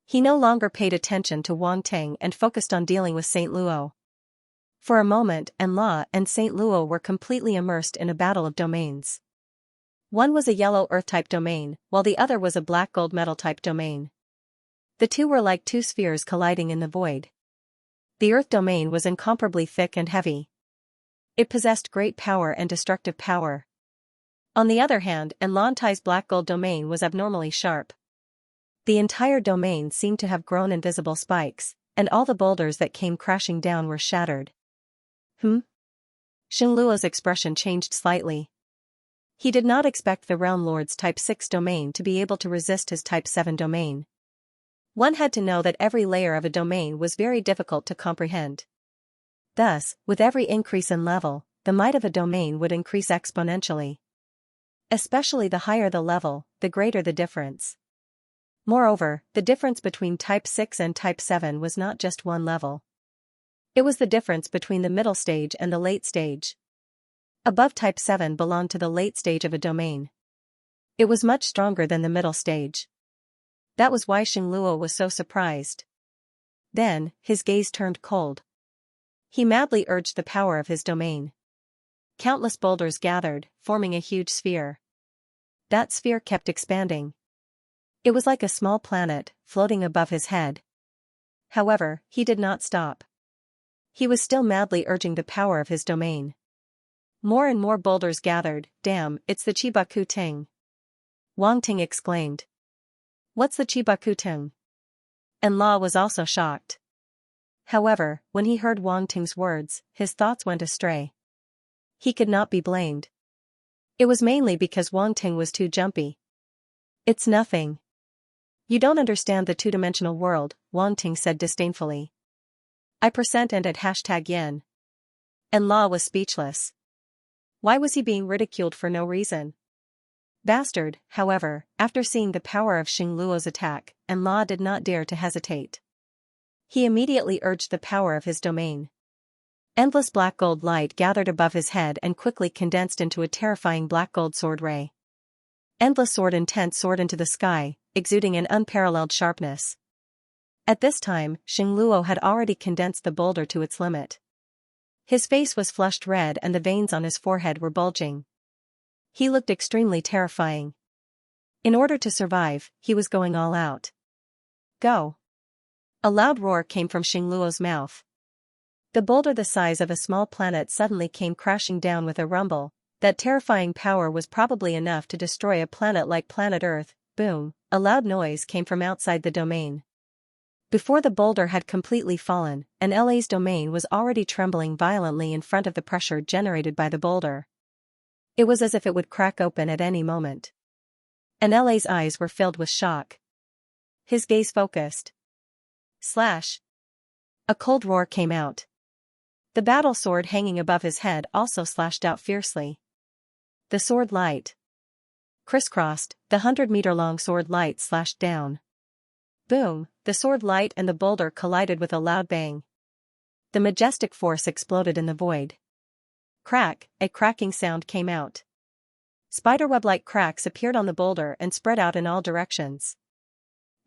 He no longer paid attention to Wang Ting and focused on dealing with Saint Luo. For a moment, Enla and Saint Luo were completely immersed in a battle of domains. One was a yellow earth-type domain, while the other was a black gold metal-type domain. The two were like two spheres colliding in the void. The earth domain was incomparably thick and heavy. It possessed great power and destructive power. On the other hand, Enlantai's black gold domain was abnormally sharp. The entire domain seemed to have grown invisible spikes, and all the boulders that came crashing down were shattered. Xingluo's expression changed slightly. He did not expect the Realm Lord's Type 6 domain to be able to resist his Type 7 domain. One had to know that every layer of a domain was very difficult to comprehend. Thus, with every increase in level, the might of a domain would increase exponentially. Especially the higher the level, the greater the difference. Moreover, the difference between Type 6 and Type 7 was not just one level. It was the difference between the middle stage and the late stage. Above Type 7 belonged to the late stage of a domain. It was much stronger than the middle stage. That was why Xingluo was so surprised. Then, his gaze turned cold. He madly urged the power of his domain. Countless boulders gathered, forming a huge sphere. That sphere kept expanding. It was like a small planet, floating above his head. However, he did not stop. He was still madly urging the power of his domain. More and more boulders gathered. Damn, it's the Chibaku Ting. Wang Ting exclaimed. What's the Chibaku Ting? And La was also shocked. However, when he heard Wang Ting's words, his thoughts went astray. He could not be blamed. It was mainly because Wang Ting was too jumpy. It's nothing. You don't understand the two-dimensional world, Wang Ting said disdainfully. I % and at #yen. And La was speechless. Why was he being ridiculed for no reason? Bastard, however, after seeing the power of Xingluo's attack, and La did not dare to hesitate. He immediately urged the power of his domain. Endless black gold light gathered above his head and quickly condensed into a terrifying black gold sword ray. Endless sword intent soared into the sky, exuding an unparalleled sharpness. At this time, Xingluo had already condensed the boulder to its limit. His face was flushed red and the veins on his forehead were bulging. He looked extremely terrifying. In order to survive, he was going all out. Go! A loud roar came from Xingluo's mouth. The boulder the size of a small planet suddenly came crashing down with a rumble. That terrifying power was probably enough to destroy a planet like planet Earth. Boom, a loud noise came from outside the domain. Before the boulder had completely fallen, an LA's domain was already trembling violently in front of the pressure generated by the boulder. It was as if it would crack open at any moment. And LA's eyes were filled with shock. His gaze focused. Slash! A cold roar came out. The battle sword hanging above his head also slashed out fiercely. The sword light. Crisscrossed, the 100-meter-long sword light slashed down. Boom, the sword light and the boulder collided with a loud bang. The majestic force exploded in the void. Crack, a cracking sound came out. Spiderweb-like cracks appeared on the boulder and spread out in all directions.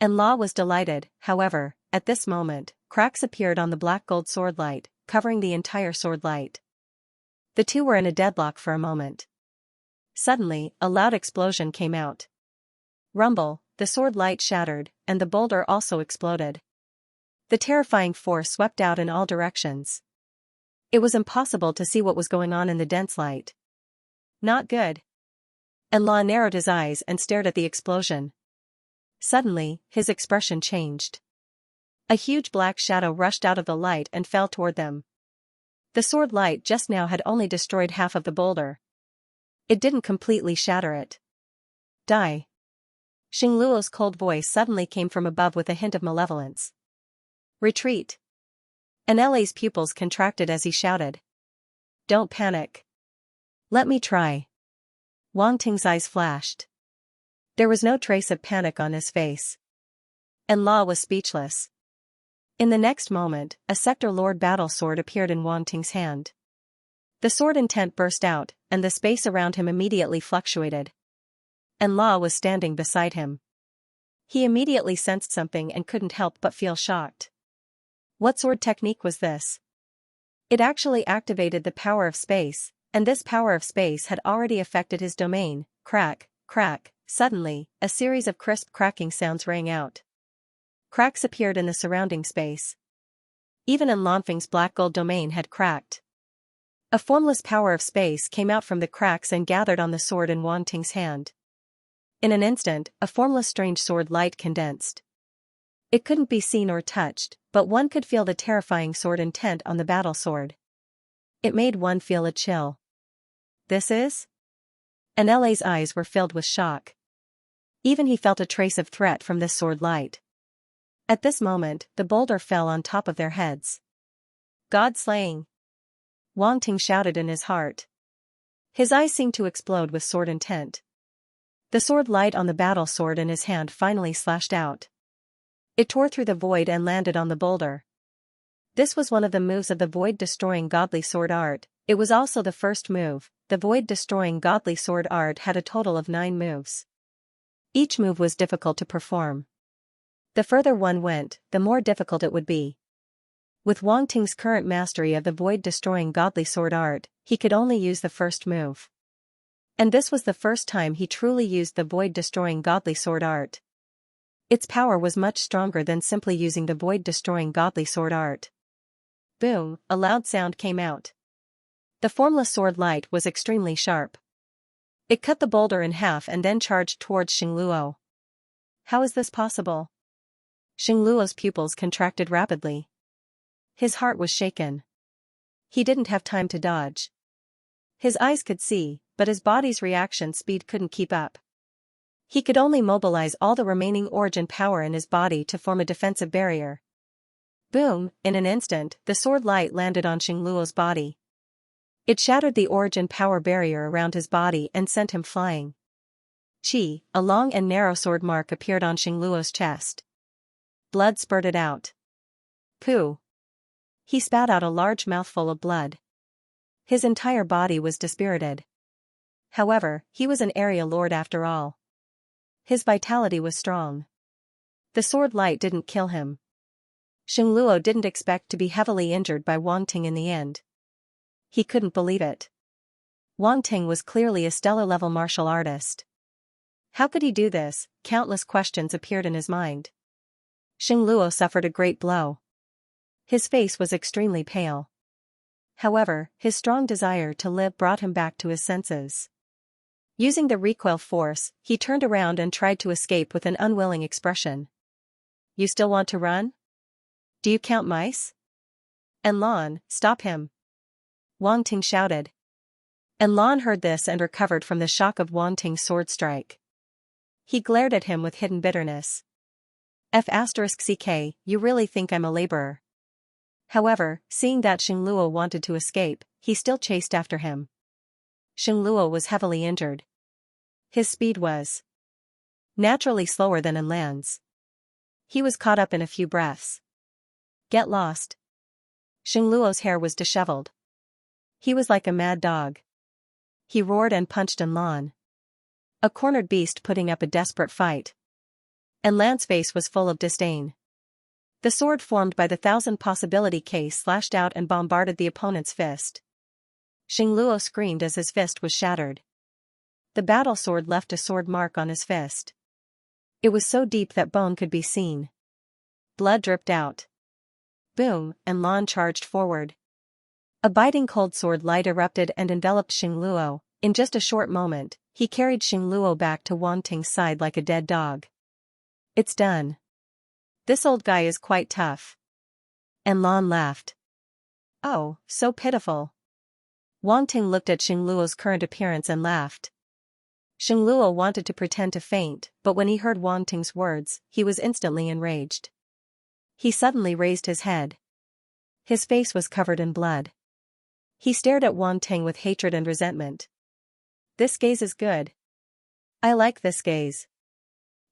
And Law was delighted. However, at this moment, cracks appeared on the black gold sword light, covering the entire sword light. The two were in a deadlock for a moment. Suddenly, a loud explosion came out. Rumble, the sword light shattered, and the boulder also exploded. The terrifying force swept out in all directions. It was impossible to see what was going on in the dense light. Not good. And Law narrowed his eyes and stared at the explosion. Suddenly, his expression changed. A huge black shadow rushed out of the light and fell toward them. The sword light just now had only destroyed half of the boulder. It didn't completely shatter it. Die. Xingluo's cold voice suddenly came from above with a hint of malevolence. Retreat. Anele's pupils contracted as he shouted. Don't panic. Let me try. Wang Ting's eyes flashed. There was no trace of panic on his face. And Law was speechless. In the next moment, a Sector Lord battle sword appeared in Wang Ting's hand. The sword intent burst out, and the space around him immediately fluctuated. And Law was standing beside him. He immediately sensed something and couldn't help but feel shocked. What sword technique was this? It actually activated the power of space, and this power of space had already affected his domain. Crack, crack. Suddenly, a series of crisp cracking sounds rang out. Cracks appeared in the surrounding space. Even in Lanfeng's black gold domain had cracked. A formless power of space came out from the cracks and gathered on the sword in Wang Ting's hand. In an instant, a formless strange sword light condensed. It couldn't be seen or touched, but one could feel the terrifying sword intent on the battle sword. It made one feel a chill. This is? Anele's eyes were filled with shock. Even he felt a trace of threat from this sword light. At this moment, the boulder fell on top of their heads. God slaying! Wang Ting shouted in his heart. His eyes seemed to explode with sword intent. The sword light on the battle sword in his hand finally slashed out. It tore through the void and landed on the boulder. This was one of the moves of the void-destroying godly sword art. It was also the first move. The void-destroying godly sword art had a total of 9 moves. Each move was difficult to perform. The further one went, the more difficult it would be. With Wang Ting's current mastery of the void-destroying godly sword art, he could only use the first move. And this was the first time he truly used the void-destroying godly sword art. Its power was much stronger than simply using the void-destroying godly sword art. Boom, a loud sound came out. The formless sword light was extremely sharp. It cut the boulder in half and then charged towards Xingluo. How is this possible? Xingluo's pupils contracted rapidly. His heart was shaken. He didn't have time to dodge. His eyes could see, but his body's reaction speed couldn't keep up. He could only mobilize all the remaining origin power in his body to form a defensive barrier. Boom, in an instant, the sword light landed on Xingluo's body. It shattered the origin power barrier around his body and sent him flying. Chi, a long and narrow sword mark appeared on Xingluo's chest. Blood spurted out. Pooh! He spat out a large mouthful of blood. His entire body was dispirited. However, he was an area lord after all. His vitality was strong. The sword light didn't kill him. Xingluo didn't expect to be heavily injured by Wang Ting in the end. He couldn't believe it. Wang Ting was clearly a stellar-level martial artist. How could he do this? Countless questions appeared in his mind. Xingluo suffered a great blow. His face was extremely pale. However, his strong desire to live brought him back to his senses. Using the recoil force, he turned around and tried to escape with an unwilling expression. You still want to run? Do you count mice? And Lan, stop him! Wang Ting shouted. And Lan heard this and recovered from the shock of Wang Ting's sword strike. He glared at him with hidden bitterness. F***ck, you really think I'm a laborer? However, seeing that Xingluo wanted to escape, he still chased after him. Xingluo was heavily injured. His speed was naturally slower than in Lan's. He was caught up in a few breaths. Get lost. Xingluo's hair was disheveled. He was like a mad dog. He roared and punched Lan. A cornered beast putting up a desperate fight. And Lan's face was full of disdain. The sword formed by the 1,000 possibility case slashed out and bombarded the opponent's fist. Xingluo screamed as his fist was shattered. The battle sword left a sword mark on his fist. It was so deep that bone could be seen. Blood dripped out. Boom, and Lan charged forward. A biting cold sword light erupted and enveloped Xingluo. In just a short moment, he carried Xingluo back to Wang Ting's side like a dead dog. It's done. This old guy is quite tough. And Lan laughed. Oh, so pitiful. Wang Ting looked at Xingluo's current appearance and laughed. Xingluo wanted to pretend to faint, but when he heard Wang Ting's words, he was instantly enraged. He suddenly raised his head. His face was covered in blood. He stared at Wang Ting with hatred and resentment. This gaze is good. I like this gaze.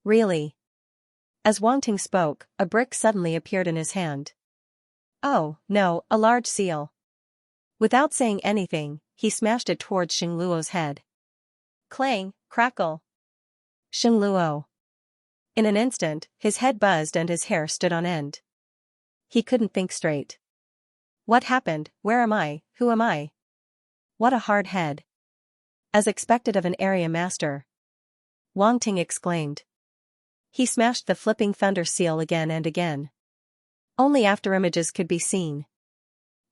Really? As Wang Ting spoke, a brick suddenly appeared in his hand. Oh, no, a large seal. Without saying anything, he smashed it towards Xingluo's head. Clang, crackle. Xingluo. In an instant, his head buzzed and his hair stood on end. He couldn't think straight. What happened? Where am I? Who am I? What a hard head. As expected of an area master. Wang Ting exclaimed. He smashed the flipping thunder seal again and again. Only after images could be seen.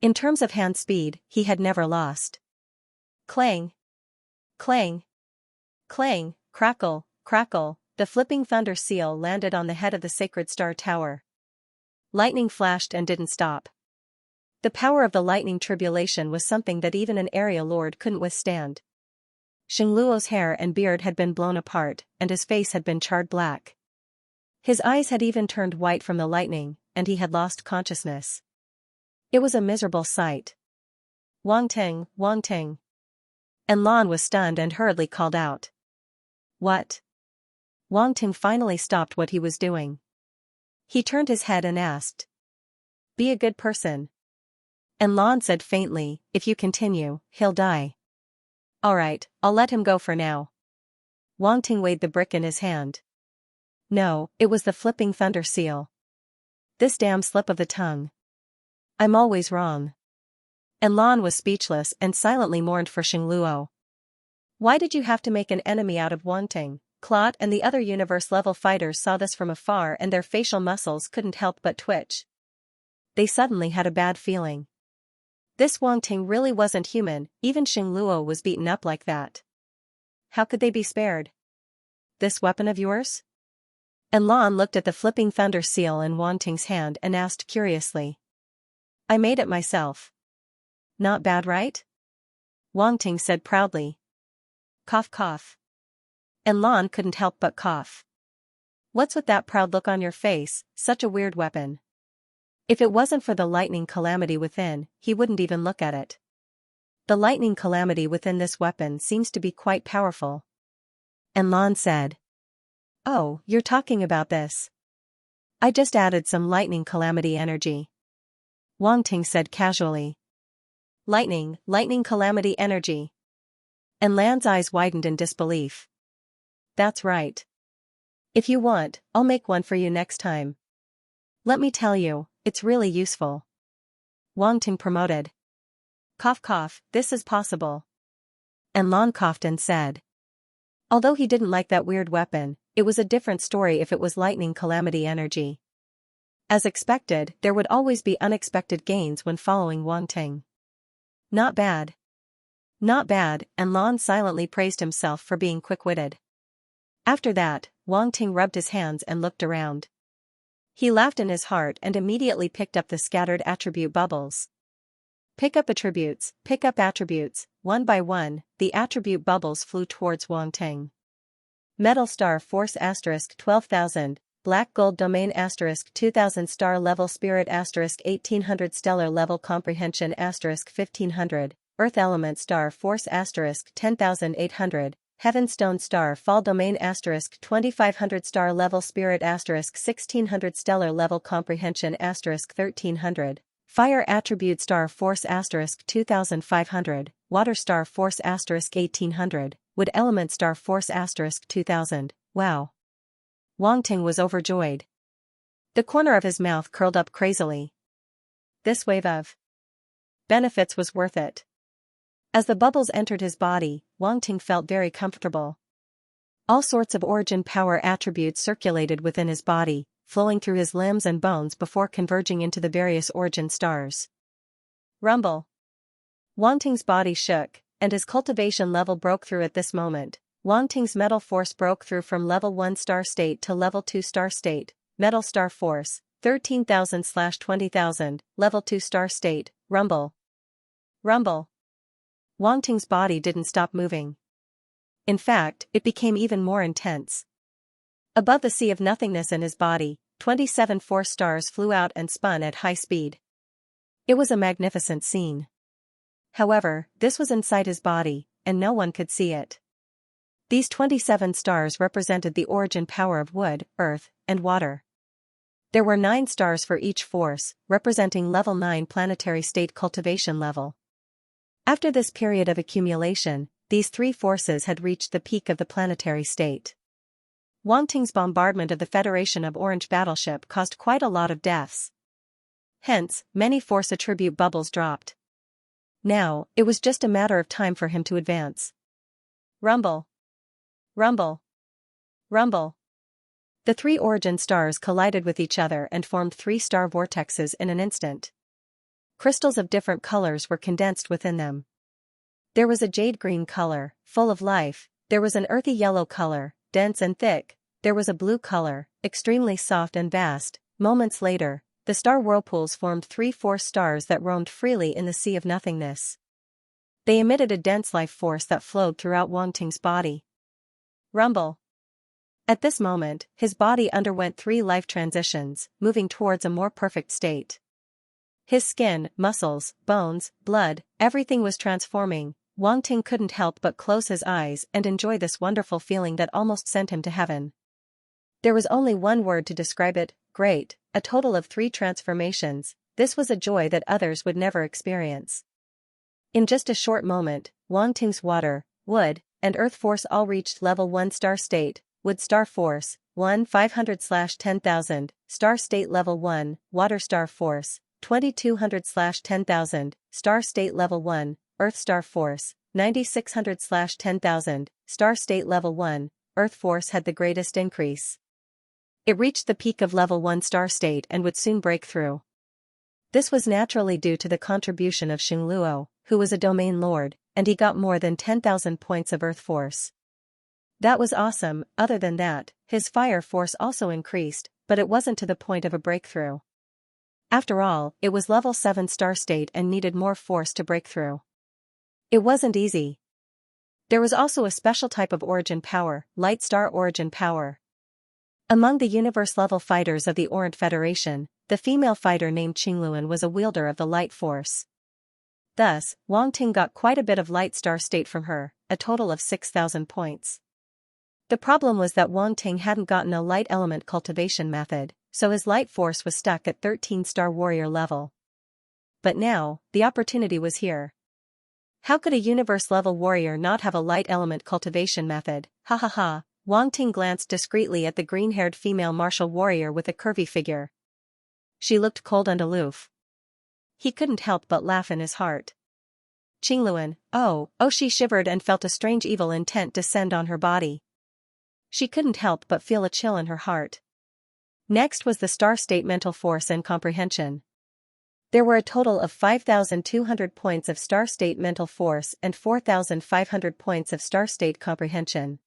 In terms of hand speed, he had never lost. Clang. Clang. Clang, crackle, crackle, the flipping thunder seal landed on the head of the sacred star tower. Lightning flashed and didn't stop. The power of the lightning tribulation was something that even an area lord couldn't withstand. Xingluo's hair and beard had been blown apart, and his face had been charred black. His eyes had even turned white from the lightning, and he had lost consciousness. It was a miserable sight. Wang Ting, Wang Ting. And Lan was stunned and hurriedly called out. What? Wang Ting finally stopped what he was doing. He turned his head and asked. Be a good person. And Lan said faintly, if you continue, he'll die. Alright, I'll let him go for now. Wang Ting weighed the brick in his hand. No, it was the flipping thunder seal. This damn slip of the tongue. I'm always wrong. And Lan was speechless and silently mourned for Xingluo. Why did you have to make an enemy out of Wang Ting? Claude and the other universe-level fighters saw this from afar and their facial muscles couldn't help but twitch. They suddenly had a bad feeling. This Wang Ting really wasn't human, even Xingluo was beaten up like that. How could they be spared? This weapon of yours? And Lan looked at the flipping thunder seal in Wang Ting's hand and asked curiously. I made it myself. Not bad, right? Wang Ting said proudly. Cough cough. And Lan couldn't help but cough. What's with that proud look on your face? Such a weird weapon. If it wasn't for the lightning calamity within, he wouldn't even look at it. The lightning calamity within this weapon seems to be quite powerful. And Lan said. Oh, you're talking about this. I just added some lightning calamity energy. Wang Ting said casually. Lightning calamity energy. And Lan's eyes widened in disbelief. That's right. If you want, I'll make one for you next time. Let me tell you, it's really useful. Wang Ting promoted. Cough cough, this is possible. And Lan coughed and said. Although he didn't like that weird weapon, it was a different story if it was lightning calamity energy. As expected, there would always be unexpected gains when following Wang Ting. Not bad. Not bad, and Lan silently praised himself for being quick-witted. After that, Wang Ting rubbed his hands and looked around. He laughed in his heart and immediately picked up the scattered attribute bubbles. Pick up attributes, one by one, the attribute bubbles flew towards Wang Ting. Metal Star Force * 12,000, Black Gold Domain * 2,000 Star Level Spirit * 1,800 Stellar Level Comprehension * 1,500, Earth Element Star Force * 10,800, Heaven Stone Star Fall Domain * 2,500 Star Level Spirit * 1,600 Stellar Level Comprehension * 1,300, Fire Attribute Star Force * 2,500, Water Star Force * 1,800, Wood Element Star Force * 2,000, wow. Wang Ting was overjoyed. The corner of his mouth curled up crazily. This wave of benefits was worth it. As the bubbles entered his body, Wang Ting felt very comfortable. All sorts of origin power attributes circulated within his body, flowing through his limbs and bones before converging into the various origin stars. Rumble. Wang Ting's body shook, and his cultivation level broke through at this moment. Wang Ting's metal force broke through from level 1 star state to level 2 star state. Metal star force, 13,000/20,000, level 2 star state, rumble. Rumble. Wang Ting's body didn't stop moving. In fact, it became even more intense. Above the sea of nothingness in his body, 27 force stars flew out and spun at high speed. It was a magnificent scene. However, this was inside his body, and no one could see it. These 27 stars represented the origin power of wood, earth, and water. There were 9 stars for each force, representing level 9 planetary state cultivation level. After this period of accumulation, these 3 forces had reached the peak of the planetary state. Wang Ting's bombardment of the Federation of Orange battleship caused quite a lot of deaths. Hence, many force attribute bubbles dropped. Now, it was just a matter of time for him to advance. Rumble. Rumble. Rumble. The 3 origin stars collided with each other and formed 3 star vortexes in an instant. Crystals of different colors were condensed within them. There was a jade green color, full of life, there was an earthy yellow color, dense and thick, there was a blue color, extremely soft and vast. Moments later, the star whirlpools formed 3 force stars that roamed freely in the sea of nothingness. They emitted a dense life force that flowed throughout Wang Ting's body. Rumble. At this moment, his body underwent 3 life transitions, moving towards a more perfect state. His skin, muscles, bones, blood, everything was transforming. Wang Ting couldn't help but close his eyes and enjoy this wonderful feeling that almost sent him to heaven. There was only one word to describe it: great. A total of 3 transformations. This was a joy that others would never experience. In just a short moment, Wang Ting's water, wood, and earth force all reached level 1 star state. Wood star force, 1/500/10,000, star state level 1, water star force, 2200/10,000, star state level 1, earth star force, 9600/10,000, star state level 1, earth force had the greatest increase. It reached the peak of level 1 star state and would soon break through. This was naturally due to the contribution of Xingluo, who was a domain lord, and he got more than 10,000 points of earth force. That was awesome. Other than that, his fire force also increased, but it wasn't to the point of a breakthrough. After all, it was level 7 star state and needed more force to break through. It wasn't easy. There was also a special type of origin power, light star origin power. Among the universe-level fighters of the Orient Federation, the female fighter named Qingluan was a wielder of the light force. Thus, Wang Ting got quite a bit of light star state from her, a total of 6,000 points. The problem was that Wang Ting hadn't gotten a light element cultivation method, so his light force was stuck at 13-star warrior level. But now, the opportunity was here. How could a universe-level warrior not have a light element cultivation method? Ha ha ha. Wang Ting glanced discreetly at the green-haired female martial warrior with a curvy figure. She looked cold and aloof. He couldn't help but laugh in his heart. Qingluan, oh, she shivered and felt a strange evil intent descend on her body. She couldn't help but feel a chill in her heart. Next was the star state mental force and comprehension. There were a total of 5,200 points of star state mental force and 4,500 points of star state comprehension.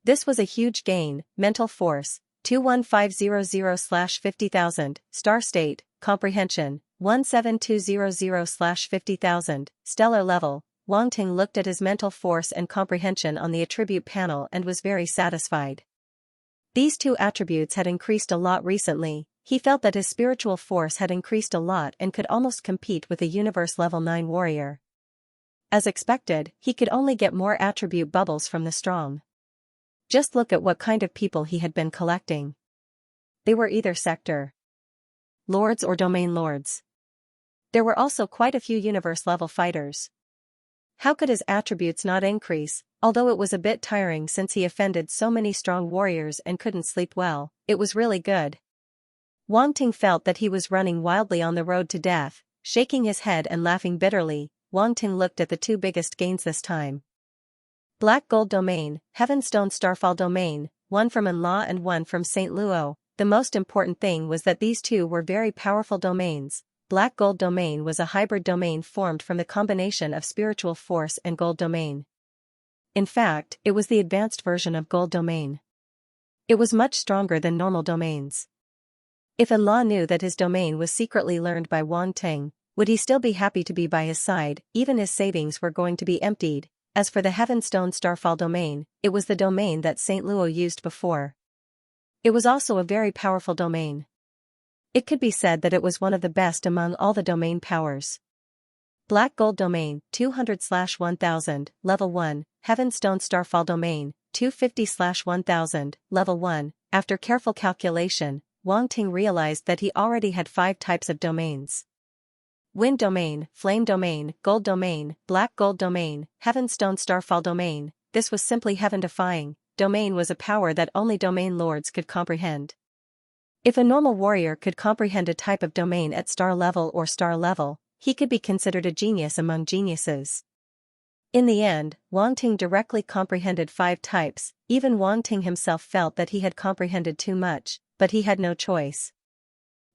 This was a huge gain. Mental force, 21500/50,000, star state, comprehension, 17200/50,000, stellar level. Wang Ting looked at his mental force and comprehension on the attribute panel and was very satisfied. These 2 attributes had increased a lot recently. He felt that his spiritual force had increased a lot and could almost compete with a universe level 9 warrior. As expected, he could only get more attribute bubbles from the strong. Just look at what kind of people he had been collecting. They were either sector lords or domain lords. There were also quite a few universe level fighters. How could his attributes not increase? Although it was a bit tiring since he offended so many strong warriors and couldn't sleep well, it was really good. Wang Ting felt that he was running wildly on the road to death, shaking his head and laughing bitterly. Wang Ting looked at the two biggest gains this time. Black Gold Domain, Heavenstone Starfall Domain, one from Enla and one from St. Luo. The most important thing was that these two were very powerful domains. Black Gold Domain was a hybrid domain formed from the combination of spiritual force and gold domain. In fact, it was the advanced version of gold domain. It was much stronger than normal domains. If Enla knew that his domain was secretly learned by Wang Ting, would he still be happy to be by his side? Even his savings were going to be emptied. As for the Heavenstone Starfall domain, it was the domain that St. Luo used before. It was also a very powerful domain. It could be said that it was one of the best among all the domain powers. Black Gold Domain, 200/1000, Level 1, Heavenstone Starfall Domain, 250/1000, Level 1. After careful calculation, Wang Ting realized that he already had 5 types of domains. Wind Domain, Flame Domain, Gold Domain, Black Gold Domain, Heavenstone Starfall Domain. This was simply heaven-defying. Domain was a power that only domain lords could comprehend. If a normal warrior could comprehend a type of domain at star level or star level, he could be considered a genius among geniuses. In the end, Wang Ting directly comprehended 5 types. Even Wang Ting himself felt that he had comprehended too much, but he had no choice.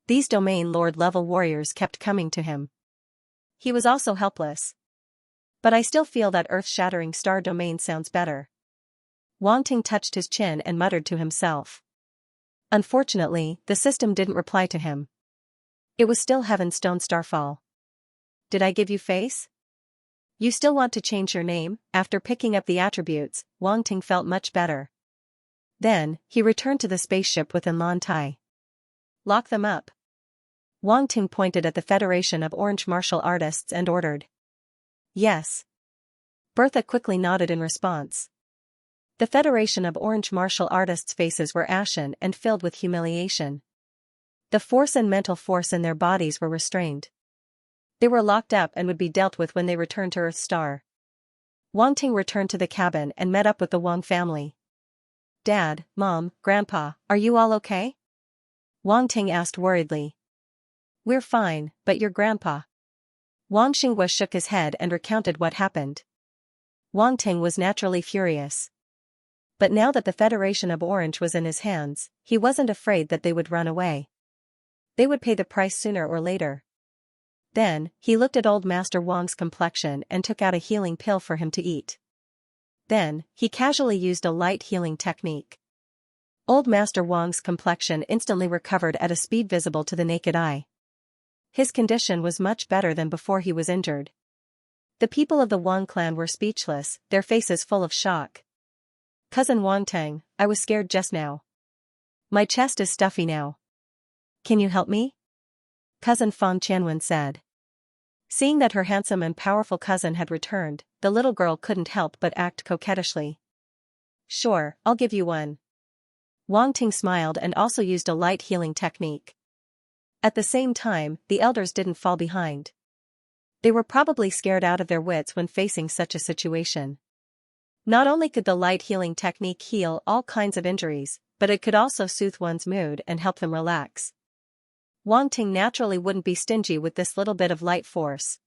These domain lord level warriors kept coming to him. He was also helpless. But I still feel that earth-shattering star domain sounds better. Wang Ting touched his chin and muttered to himself. Unfortunately, the system didn't reply to him. It was still Heavenstone Starfall. Did I give you face? You still want to change your name? After picking up the attributes, Wang Ting felt much better. Then, he returned to the spaceship with Enlan Tai. Lock them up. Wang Ting pointed at the Federation of Orange Martial Artists and ordered. Yes. Bertha quickly nodded in response. The Federation of Orange Martial Artists' faces were ashen and filled with humiliation. The force and mental force in their bodies were restrained. They were locked up and would be dealt with when they returned to Earth Star. Wang Ting returned to the cabin and met up with the Wang family. Dad, Mom, Grandpa, are you all okay? Wang Ting asked worriedly. We're fine, but your grandpa? Wang Xinghua shook his head and recounted what happened. Wang Ting was naturally furious. But now that the Federation of Orange was in his hands, he wasn't afraid that they would run away. They would pay the price sooner or later. Then, he looked at old Master Wang's complexion and took out a healing pill for him to eat. Then, he casually used a light healing technique. Old Master Wang's complexion instantly recovered at a speed visible to the naked eye. His condition was much better than before he was injured. The people of the Wang clan were speechless, their faces full of shock. Cousin Wang Tang, I was scared just now. My chest is stuffy now. Can you help me? Cousin Fang Qianwen said. Seeing that her handsome and powerful cousin had returned, the little girl couldn't help but act coquettishly. Sure, I'll give you one. Wang Ting smiled and also used a light healing technique. At the same time, the elders didn't fall behind. They were probably scared out of their wits when facing such a situation. Not only could the light healing technique heal all kinds of injuries, but it could also soothe one's mood and help them relax. Wang Ting naturally wouldn't be stingy with this little bit of light force.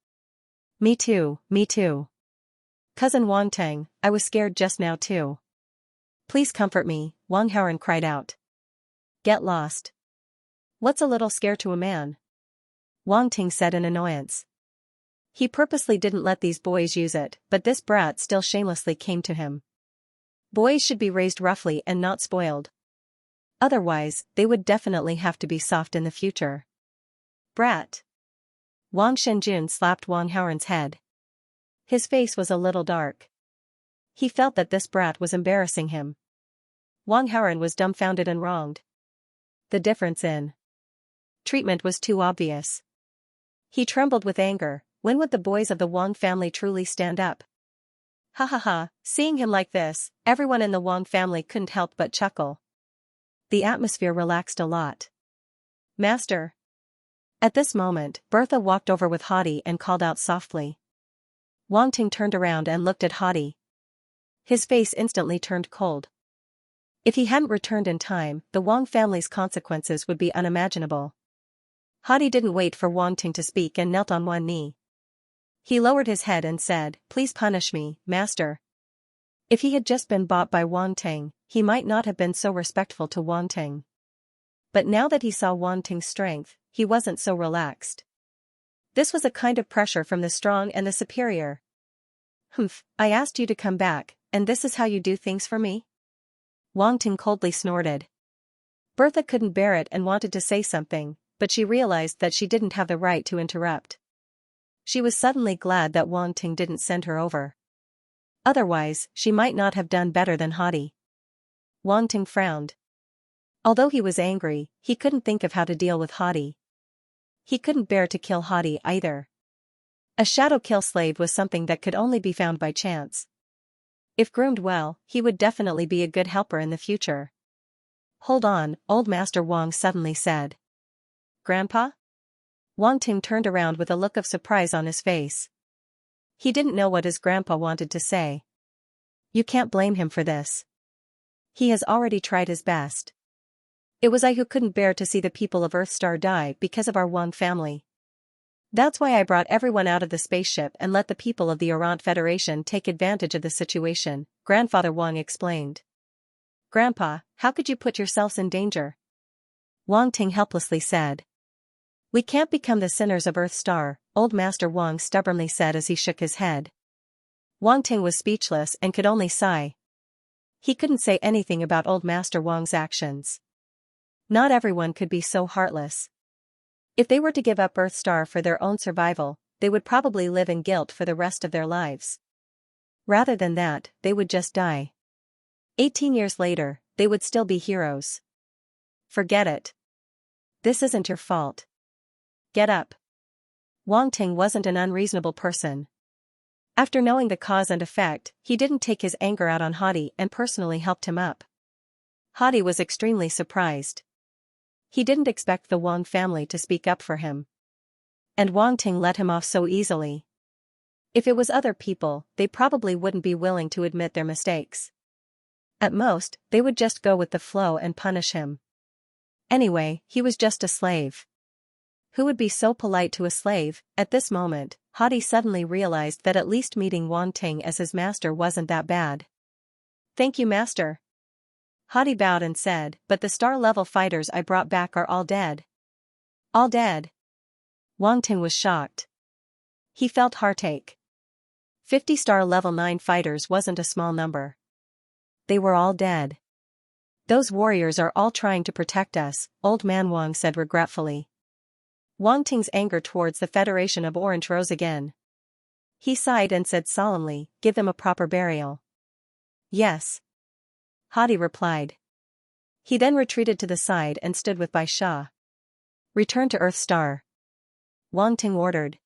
Me too, me too. Cousin Wang Tang, I was scared just now too. Please comfort me, Wang Haoran cried out. Get lost. What's a little scare to a man? Wang Ting said in annoyance. He purposely didn't let these boys use it, but this brat still shamelessly came to him. Boys should be raised roughly and not spoiled. Otherwise, they would definitely have to be soft in the future. Brat. Wang Shenjun slapped Wang Haoran's head. His face was a little dark. He felt that this brat was embarrassing him. Wang Haoran was dumbfounded and wronged. The difference in treatment was too obvious. He trembled with anger. When would the boys of the Wang family truly stand up? Ha ha ha, seeing him like this, everyone in the Wang family couldn't help but chuckle. The atmosphere relaxed a lot. Master. At this moment, Bertha walked over with Haughty and called out softly. Wang Ting turned around and looked at Haughty. His face instantly turned cold. If he hadn't returned in time, the Wang family's consequences would be unimaginable. Hadi didn't wait for Wang Ting to speak and knelt on one knee. He lowered his head and said, "Please punish me, master." If he had just been bought by Wang Ting, he might not have been so respectful to Wang Ting. But now that he saw Wang Ting's strength, he wasn't so relaxed. This was a kind of pressure from the strong and the superior. "Humph, I asked you to come back, and this is how you do things for me?" Wang Ting coldly snorted. Bertha couldn't bear it and wanted to say something, but she realized that she didn't have the right to interrupt. She was suddenly glad that Wang Ting didn't send her over. Otherwise, she might not have done better than Hadi. Wang Ting frowned. Although he was angry, he couldn't think of how to deal with Hadi. He couldn't bear to kill Hadi either. A shadow kill slave was something that could only be found by chance. If groomed well, he would definitely be a good helper in the future. "Hold on," Old Master Wang suddenly said. "Grandpa?" Wang Ting turned around with a look of surprise on his face. He didn't know what his grandpa wanted to say. You can't blame him for this. He has already tried his best. It was I who couldn't bear to see the people of Earthstar die because of our Wang family. That's why I brought everyone out of the spaceship and let the people of the Orant Federation take advantage of the situation, Grandfather Wang explained. "Grandpa, how could you put yourselves in danger?" Wang Ting helplessly said. "We can't become the sinners of Earthstar," Old Master Wang stubbornly said as he shook his head. Wang Ting was speechless and could only sigh. He couldn't say anything about Old Master Wang's actions. Not everyone could be so heartless. If they were to give up Earthstar for their own survival, they would probably live in guilt for the rest of their lives. Rather than that, they would just die. 18 years later, they would still be heroes. Forget it. This isn't your fault. Get up. Wang Ting wasn't an unreasonable person. After knowing the cause and effect, he didn't take his anger out on Hadi and personally helped him up. Hadi was extremely surprised. He didn't expect the Wang family to speak up for him. And Wang Ting let him off so easily. If it was other people, they probably wouldn't be willing to admit their mistakes. At most, they would just go with the flow and punish him. Anyway, he was just a slave. Who would be so polite to a slave? At this moment, Hadi suddenly realized that at least meeting Wang Ting as his master wasn't that bad. "Thank you, master." Hadi bowed and said, "But the star-level fighters I brought back are all dead." "All dead?" Wang Ting was shocked. He felt heartache. 50 star-level 9 fighters wasn't a small number. They were all dead. "Those warriors are all trying to protect us," Old Man Wang said regretfully. Wang Ting's anger towards the Federation of Orange rose again. He sighed and said solemnly, "Give them a proper burial." "Yes," Hadi replied. He then retreated to the side and stood with Bai Sha. "Return to Earthstar," Wang Ting ordered.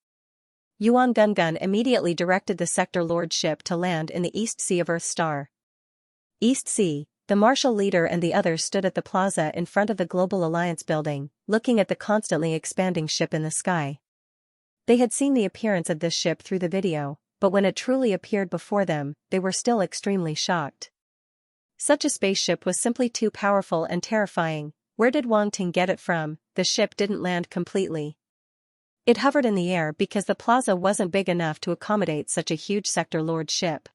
Yuan Gungun immediately directed the Sector Lord ship to land in the East Sea of Earthstar. East Sea. The martial leader and the others stood at the plaza in front of the Global Alliance building, looking at the constantly expanding ship in the sky. They had seen the appearance of this ship through the video, but when it truly appeared before them, they were still extremely shocked. Such a spaceship was simply too powerful and terrifying. Where did Wang Ting get it from? The ship didn't land completely. It hovered in the air because the plaza wasn't big enough to accommodate such a huge Sector Lord ship.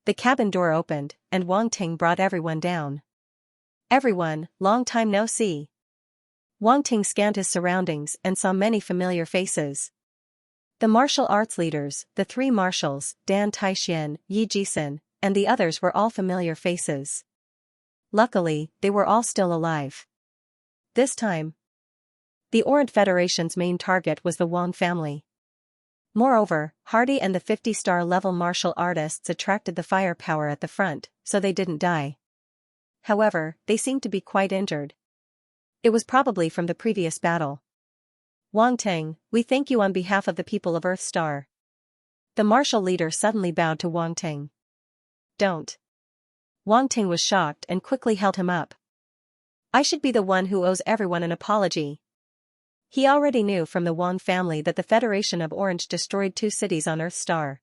The cabin door opened, and Wang Ting brought everyone down. "Everyone, long time no see." Wang Ting scanned his surroundings and saw many familiar faces. The martial arts leaders, the 3 marshals, Dan Taixian, Yi Jisun, and the others were all familiar faces. Luckily, they were all still alive. This time, the Orient Federation's main target was the Wang family. Moreover, Hardy and the 50-star level martial artists attracted the firepower at the front, so they didn't die. However, they seemed to be quite injured. It was probably from the previous battle. "Wang Ting, we thank you on behalf of the people of Earthstar." The martial leader suddenly bowed to Wang Ting. "Don't." Wang Ting was shocked and quickly held him up. "I should be the one who owes everyone an apology." He already knew from the Wang family that the Federation of Orange destroyed 2 cities on Earthstar.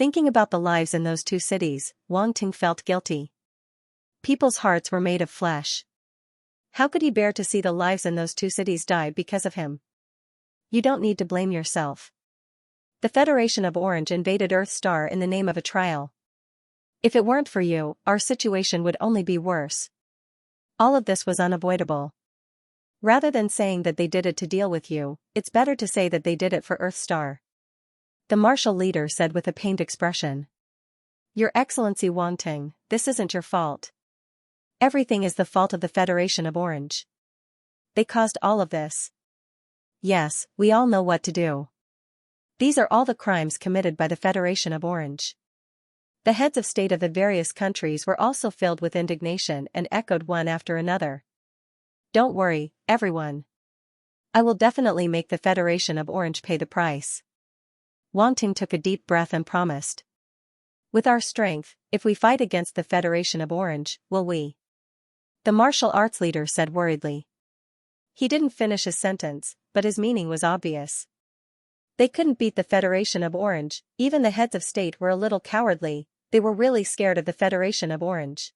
Thinking about the lives in those two cities, Wang Ting felt guilty. People's hearts were made of flesh. How could he bear to see the lives in those two cities die because of him? You don't need to blame yourself. The Federation of Orange invaded Earth Star in the name of a trial. If it weren't for you, our situation would only be worse. All of this was unavoidable. Rather than saying that they did it to deal with you, it's better to say that they did it for Earth Star. The martial leader said with a pained expression. Your Excellency Wang Ting, this isn't your fault. Everything is the fault of the Federation of Orange. They caused all of this. Yes, we all know what to do. These are all the crimes committed by the Federation of Orange. The heads of state of the various countries were also filled with indignation and echoed one after another. Don't worry, everyone. I will definitely make the Federation of Orange pay the price. Wang Ting took a deep breath and promised. With our strength, if we fight against the Federation of Orange, will we? The martial arts leader said worriedly. He didn't finish his sentence, but his meaning was obvious. They couldn't beat the Federation of Orange, even the heads of state were a little cowardly, they were really scared of the Federation of Orange.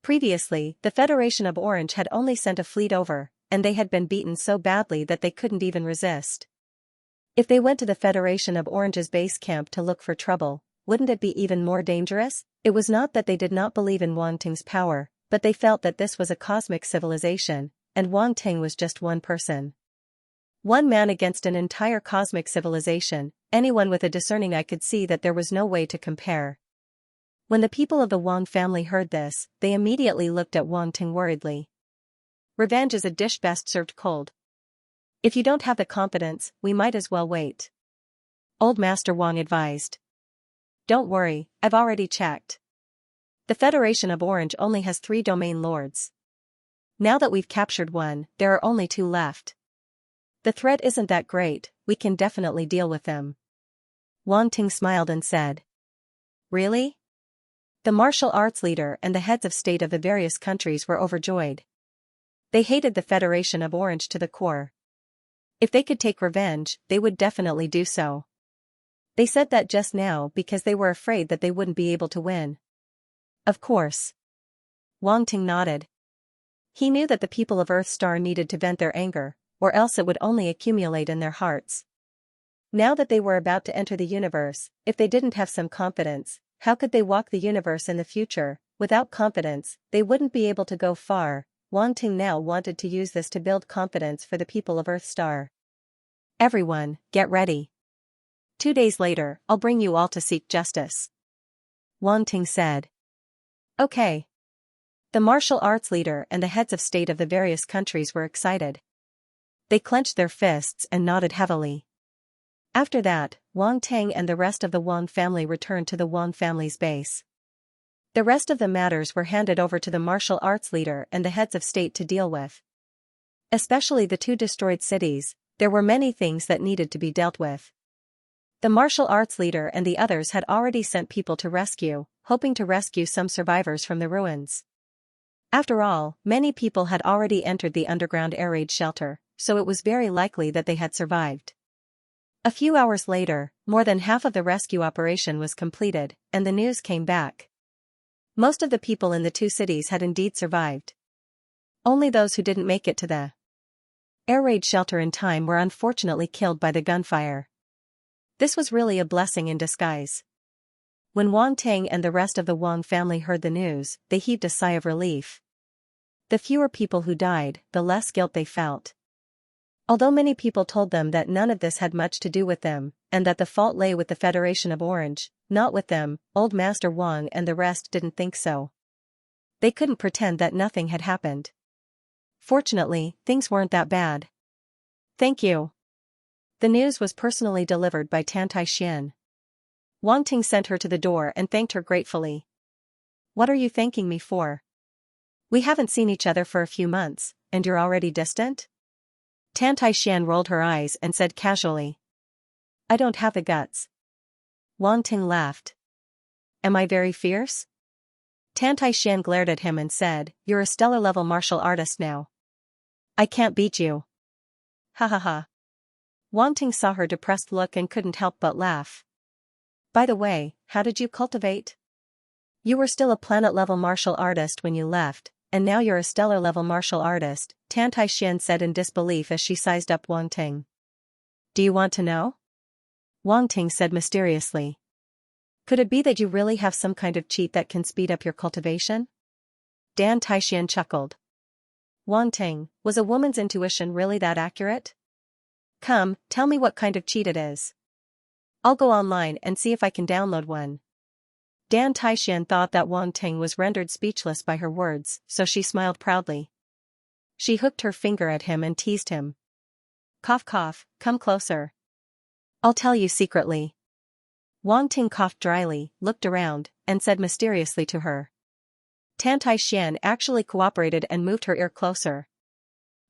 Previously, the Federation of Orange had only sent a fleet over, and they had been beaten so badly that they couldn't even resist. If they went to the Federation of Orange's base camp to look for trouble, wouldn't it be even more dangerous? It was not that they did not believe in Wang Ting's power, but they felt that this was a cosmic civilization, and Wang Ting was just one person. One man against an entire cosmic civilization. Anyone with a discerning eye could see that there was no way to compare. When the people of the Wang family heard this, they immediately looked at Wang Ting worriedly. Revenge is a dish best served cold. If you don't have the confidence, we might as well wait. Old Master Wang advised. Don't worry, I've already checked. The Federation of Orange only has 3 domain lords. Now that we've captured one, there are only 2 left. The threat isn't that great, we can definitely deal with them. Wang Ting smiled and said. Really? The martial arts leader and the heads of state of the various countries were overjoyed. They hated the Federation of Orange to the core. If they could take revenge, they would definitely do so. They said that just now because they were afraid that they wouldn't be able to win. Of course. Wang Ting nodded. He knew that the people of Earth Star needed to vent their anger, or else it would only accumulate in their hearts. Now that they were about to enter the universe, if they didn't have some confidence, how could they walk the universe in the future? Without confidence, they wouldn't be able to go far. Wang Ting now wanted to use this to build confidence for the people of Earth Star. Everyone, get ready. 2 days later, I'll bring you all to seek justice. Wang Ting said. Okay. The martial arts leader and the heads of state of the various countries were excited. They clenched their fists and nodded heavily. After that, Wang Ting and the rest of the Wang family returned to the Wang family's base. The rest of the matters were handed over to the martial arts leader and the heads of state to deal with. Especially the 2 destroyed cities, there were many things that needed to be dealt with. The martial arts leader and the others had already sent people to rescue, hoping to rescue some survivors from the ruins. After all, many people had already entered the underground air raid shelter, so it was very likely that they had survived. A few hours later, more than half of the rescue operation was completed, and the news came back. Most of the people in the 2 cities had indeed survived. Only those who didn't make it to the air raid shelter in time were unfortunately killed by the gunfire. This was really a blessing in disguise. When Wang Ting and the rest of the Wang family heard the news, they heaved a sigh of relief. The fewer people who died, the less guilt they felt. Although many people told them that none of this had much to do with them, and that the fault lay with the Federation of Orange, not with them, Old Master Wang and the rest didn't think so. They couldn't pretend that nothing had happened. Fortunately, things weren't that bad. Thank you. The news was personally delivered by Tantai Xian. Wang Ting sent her to the door and thanked her gratefully. What are you thanking me for? We haven't seen each other for a few months, and you're already distant? Tantai Xian rolled her eyes and said casually. I don't have the guts. Wang Ting laughed. Am I very fierce? Tantai Xian glared at him and said, You're a stellar-level martial artist now. I can't beat you. Ha ha ha. Wang Ting saw her depressed look and couldn't help but laugh. By the way, how did you cultivate? You were still a planet-level martial artist when you left, and now you're a stellar-level martial artist, Tan Taishan said in disbelief as she sized up Wang Ting. Do you want to know? Wang Ting said mysteriously. Could it be that you really have some kind of cheat that can speed up your cultivation? Dan Taishan chuckled. Wang Ting, was a woman's intuition really that accurate? Come, tell me what kind of cheat it is. I'll go online and see if I can download one. Dan Taishan thought that Wang Ting was rendered speechless by her words, so she smiled proudly. She hooked her finger at him and teased him. Cough cough, come closer. I'll tell you secretly. Wang Ting coughed dryly, looked around, and said mysteriously to her. Tan Taishan actually cooperated and moved her ear closer.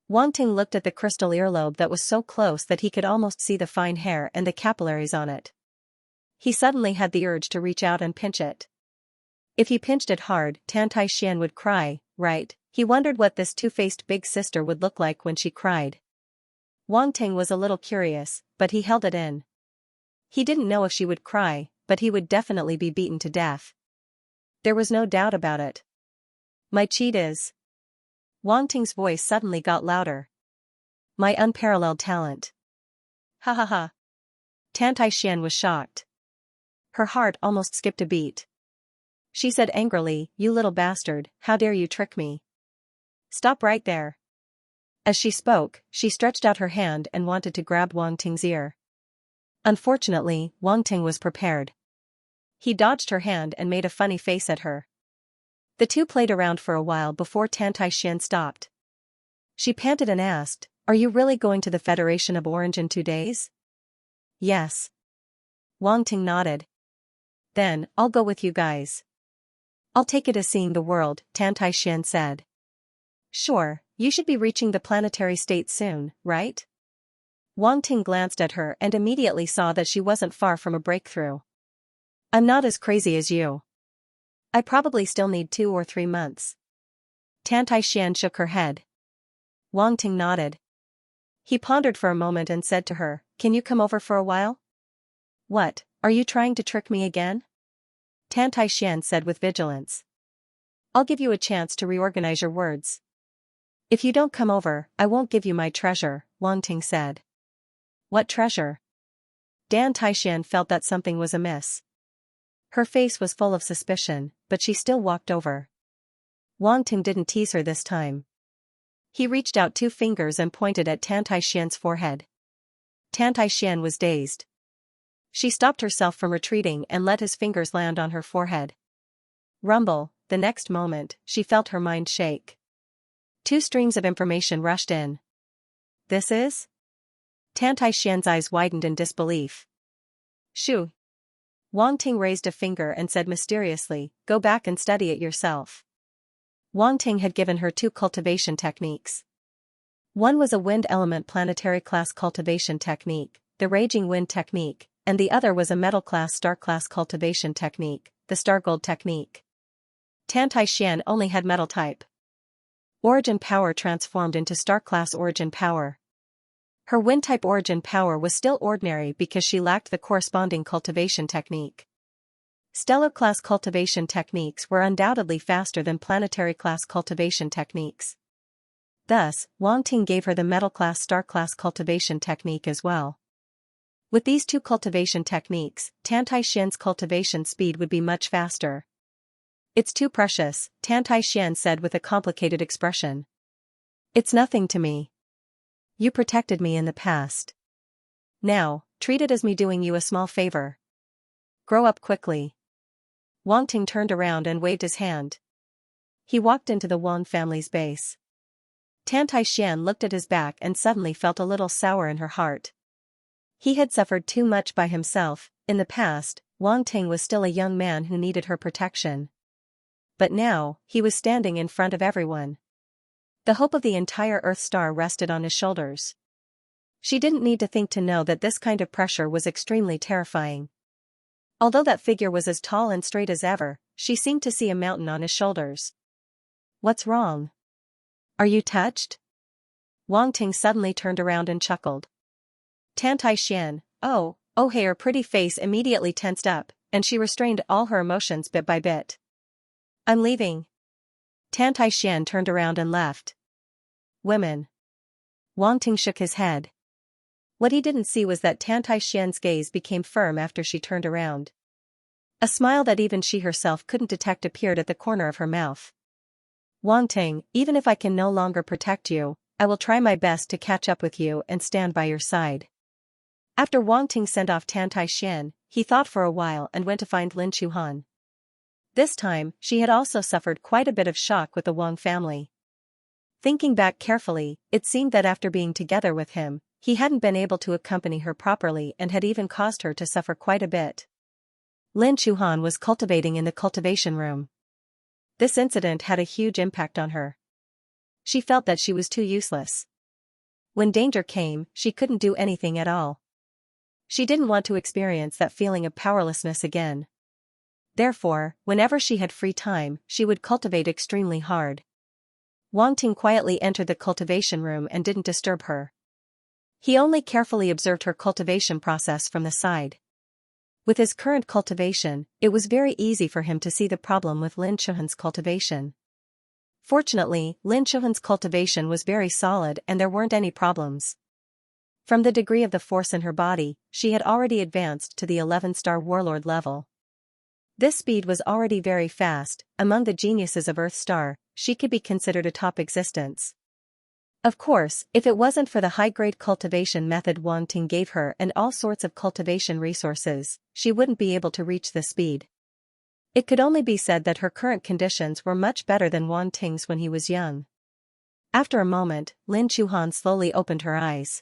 Wang Ting looked at the crystal earlobe that was so close that he could almost see the fine hair and the capillaries on it. He suddenly had the urge to reach out and pinch it. If he pinched it hard, Tan Taishan would cry, right? He wondered what this two-faced big sister would look like when she cried. Wang Ting was a little curious, but he held it in. He didn't know if she would cry, but he would definitely be beaten to death. There was no doubt about it. My cheat is. Wang Ting's voice suddenly got louder. My unparalleled talent. Ha ha ha. Tan Taishan was shocked. Her heart almost skipped a beat. She said angrily, you little bastard, how dare you trick me? Stop right there. As she spoke, she stretched out her hand and wanted to grab Wang Ting's ear. Unfortunately, Wang Ting was prepared. He dodged her hand and made a funny face at her. The two played around for a while before Tan Taishan stopped. She panted and asked, are you really going to the Federation of Orange in 2 days? Yes. Wang Ting nodded. Then, I'll go with you guys. I'll take it as seeing the world, Tan Taishan said. Sure, you should be reaching the planetary state soon, right? Wang Ting glanced at her and immediately saw that she wasn't far from a breakthrough. I'm not as crazy as you. I probably still need 2 or 3 months. Tan Taishan shook her head. Wang Ting nodded. He pondered for a moment and said to her, can you come over for a while? What, are you trying to trick me again? Tan Taishan said with vigilance. I'll give you a chance to reorganize your words. If you don't come over, I won't give you my treasure, Wang Ting said. What treasure? Dan Taishan felt that something was amiss. Her face was full of suspicion, but she still walked over. Wang Ting didn't tease her this time. He reached out 2 fingers and pointed at Tan Taishan's forehead. Tan Taishan was dazed. She stopped herself from retreating and let his fingers land on her forehead. Rumble, the next moment, she felt her mind shake. 2 streams of information rushed in. This is? Tan Taishan's eyes widened in disbelief. Shoo. Wang Ting raised a finger and said mysteriously, go back and study it yourself. Wang Ting had given her 2 cultivation techniques. One was a wind element planetary class cultivation technique, the raging wind technique, and the other was a metal class star class cultivation technique, the star gold technique. Tan Taishan only had metal type. Origin power transformed into star class origin power. Her wind type origin power was still ordinary because she lacked the corresponding cultivation technique. Stellar class cultivation techniques were undoubtedly faster than planetary class cultivation techniques. Thus, Wang Ting gave her the metal class star class cultivation technique as well. With these 2 cultivation techniques, Tan Taishan's cultivation speed would be much faster. It's too precious, Tan Taishan said with a complicated expression. It's nothing to me. You protected me in the past. Now, treat it as me doing you a small favor. Grow up quickly. Wang Ting turned around and waved his hand. He walked into the Wang family's base. Tan Taishan looked at his back and suddenly felt a little sour in her heart. He had suffered too much by himself. In the past, Wang Ting was still a young man who needed her protection. But now, he was standing in front of everyone. The hope of the entire Earth star rested on his shoulders. She didn't need to think to know that this kind of pressure was extremely terrifying. Although that figure was as tall and straight as ever, she seemed to see a mountain on his shoulders. What's wrong? Are you touched? Wang Ting suddenly turned around and chuckled. Tan Taishan, oh, hey, her pretty face immediately tensed up. and she restrained all her emotions bit by bit. I'm leaving. Tantai turned around and left. Women. Wang Ting shook his head. What he didn't see was that Tantai gaze became firm after she turned around. A smile that even she herself couldn't detect appeared at the corner of her mouth. Wang Ting, even if I can no longer protect you, I will try my best to catch up with you and stand by your side. After Wang Ting sent off Tantai, he thought for a while and went to find Lin Chuhan. This time, she had also suffered quite a bit of shock with the Wang family. Thinking back carefully, it seemed that after being together with him, he hadn't been able to accompany her properly and had even caused her to suffer quite a bit. Lin Chuhan was cultivating in the cultivation room. This incident had a huge impact on her. She felt that she was too useless. When danger came, she couldn't do anything at all. She didn't want to experience that feeling of powerlessness again. Therefore, whenever she had free time, she would cultivate extremely hard. Wang Ting quietly entered the cultivation room and didn't disturb her. He only carefully observed her cultivation process from the side. With his current cultivation, it was very easy for him to see the problem with Lin Chuhan's cultivation. Fortunately, Lin Chuhan's cultivation was very solid and there weren't any problems. From the degree of the force in her body, she had already advanced to the 11-star warlord level. This speed was already very fast. Among the geniuses of Earth Star, she could be considered a top existence. Of course, if it wasn't for the high-grade cultivation method Wang Ting gave her and all sorts of cultivation resources, she wouldn't be able to reach this speed. It could only be said that her current conditions were much better than Wang Ting's when he was young. After a moment, Lin Chuhan slowly opened her eyes.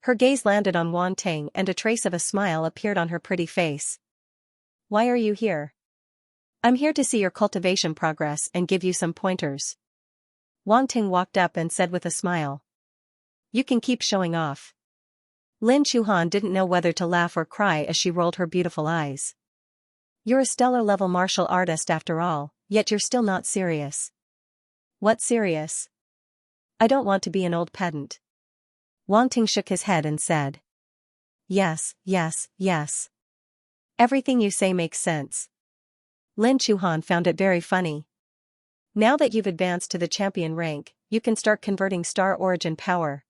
Her gaze landed on Wang Ting and a trace of a smile appeared on her pretty face. Why are you here? I'm here to see your cultivation progress and give you some pointers. Wang Ting walked up and said with a smile. You can keep showing off. Lin Chuhan didn't know whether to laugh or cry as she rolled her beautiful eyes. You're a stellar-level martial artist after all, yet you're still not serious. What serious? I don't want to be an old pedant. Wang Ting shook his head and said. Yes, yes, yes. Everything you say makes sense. Lin Chuhan found it very funny. Now that you've advanced to the champion rank, you can start converting star origin power.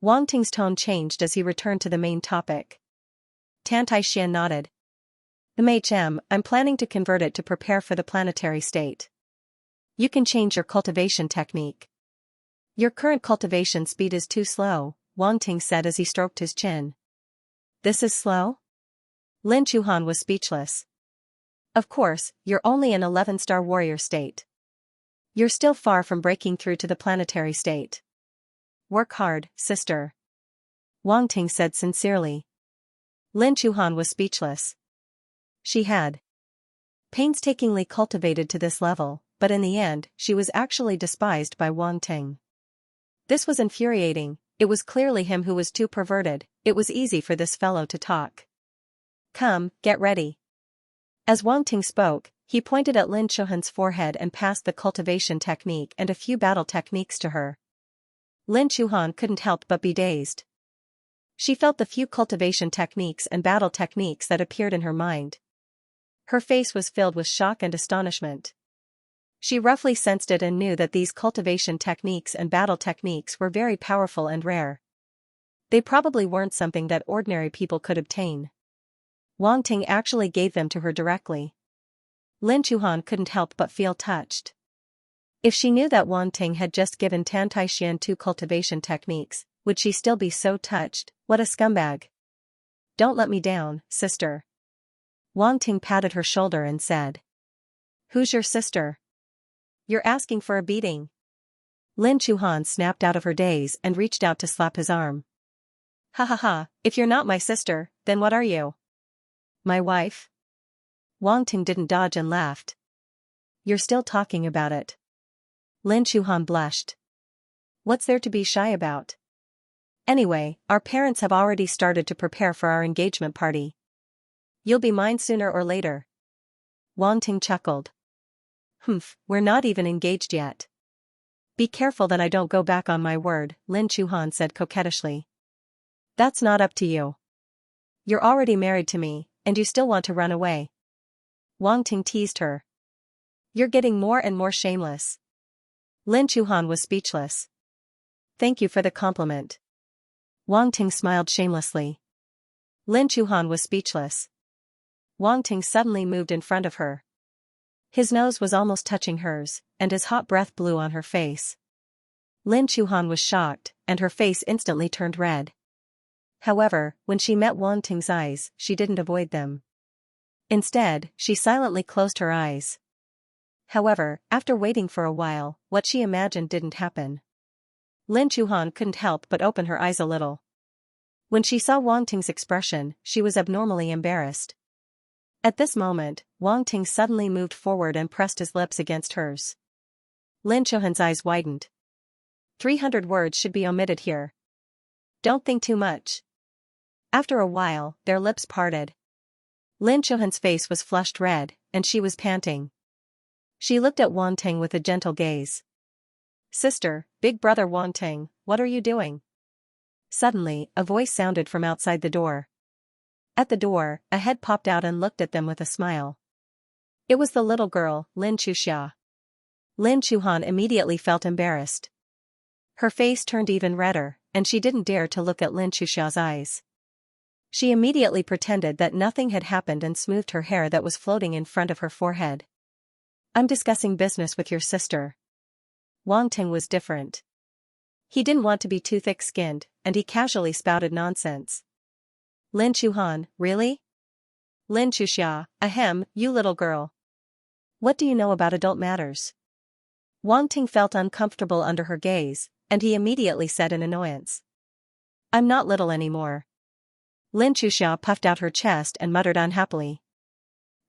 Wang Ting's tone changed as he returned to the main topic. Tantai nodded. I'm planning to convert it to prepare for the planetary state. You can change your cultivation technique. Your current cultivation speed is too slow, Wang Ting said as he stroked his chin. This is slow? Lin Chuhan was speechless. Of course, you're only an 11-star warrior state. You're still far from breaking through to the planetary state. Work hard, sister. Wang Ting said sincerely. Lin Chuhan was speechless. She had painstakingly cultivated to this level, but in the end, she was actually despised by Wang Ting. This was infuriating. It was clearly him who was too perverted. It was easy for this fellow to talk. Come, get ready. As Wang Ting spoke, he pointed at Lin Chuhan's forehead and passed the cultivation technique and a few battle techniques to her. Lin Chuhan couldn't help but be dazed. She felt the few cultivation techniques and battle techniques that appeared in her mind. Her face was filled with shock and astonishment. She roughly sensed it and knew that these cultivation techniques and battle techniques were very powerful and rare. They probably weren't something that ordinary people could obtain. Wang Ting actually gave them to her directly. Lin Chuhan couldn't help but feel touched. If she knew that Wang Ting had just given Tantai 2 cultivation techniques, would she still be so touched? What a scumbag. Don't let me down, sister. Wang Ting patted her shoulder and said. Who's your sister? You're asking for a beating. Lin Chuhan snapped out of her daze and reached out to slap his arm. Ha ha ha, if you're not my sister, then what are you? My wife? Wang Ting didn't dodge and laughed. You're still talking about it. Lin Chuhan blushed. What's there to be shy about? Anyway, our parents have already started to prepare for our engagement party. You'll be mine sooner or later. Wang Ting chuckled. Humph, we're not even engaged yet. Be careful that I don't go back on my word, Lin Chuhan said coquettishly. That's not up to you. You're already married to me, and you still want to run away. Wang Ting teased her. You're getting more and more shameless. Lin Chuhan was speechless. Thank you for the compliment. Wang Ting smiled shamelessly. Lin Chuhan was speechless. Wang Ting suddenly moved in front of her. His nose was almost touching hers, and his hot breath blew on her face. Lin Chuhan was shocked, and her face instantly turned red. However, when she met Wang Ting's eyes, she didn't avoid them. Instead, she silently closed her eyes. However, after waiting for a while, what she imagined didn't happen. Lin Chuhan couldn't help but open her eyes a little. When she saw Wang Ting's expression, she was abnormally embarrassed. At this moment, Wang Ting suddenly moved forward and pressed his lips against hers. Lin Chuhan's eyes widened. 300 words should be omitted here. Don't think too much. After a while, their lips parted. Lin Chuhan's face was flushed red, and she was panting. She looked at Wang Ting with a gentle gaze. Sister, big brother Wang Ting, what are you doing? Suddenly, a voice sounded from outside the door. At the door, a head popped out and looked at them with a smile. It was the little girl, Lin Xianxia. Lin Chuhan immediately felt embarrassed. Her face turned even redder, and she didn't dare to look at Lin Xiaoxia's eyes. She immediately pretended that nothing had happened and smoothed her hair that was floating in front of her forehead. I'm discussing business with your sister. Wang Ting was different. He didn't want to be too thick-skinned, and he casually spouted nonsense. Lin Chuhan, really? Lin Xiaoxia, ahem, you little girl. What do you know about adult matters? Wang Ting felt uncomfortable under her gaze, and he immediately said in annoyance. I'm not little anymore. Lin Xiaoxia puffed out her chest and muttered unhappily.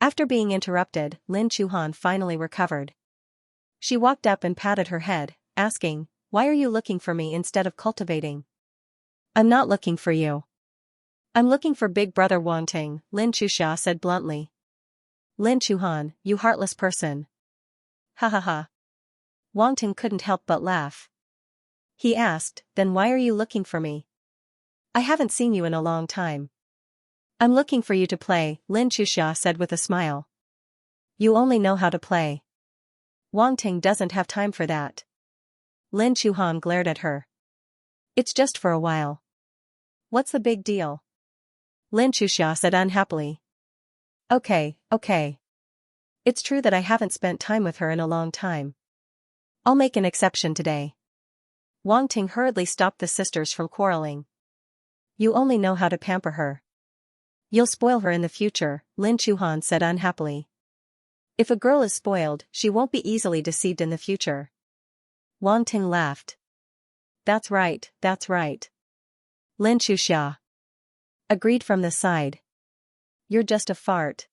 After being interrupted, Lin Chuhan finally recovered. She walked up and patted her head, asking, why are you looking for me instead of cultivating? I'm not looking for you. I'm looking for big brother Wang Ting, Lin Xiaoxia said bluntly. Lin Chuhan, you heartless person. Ha ha ha. Wang Ting couldn't help but laugh. He asked, then why are you looking for me? I haven't seen you in a long time. I'm looking for you to play, Lin Xiaoxia said with a smile. You only know how to play. Wang Ting doesn't have time for that. Lin Chuhan glared at her. It's just for a while. What's the big deal? Lin Xiaoxia said unhappily. Okay. It's true that I haven't spent time with her in a long time. I'll make an exception today. Wang Ting hurriedly stopped the sisters from quarreling. You only know how to pamper her. You'll spoil her in the future, Lin Chuhan said unhappily. If a girl is spoiled, she won't be easily deceived in the future. Wang Ting laughed. That's right. Lin Xiaoxia agreed from the side. You're just a fart.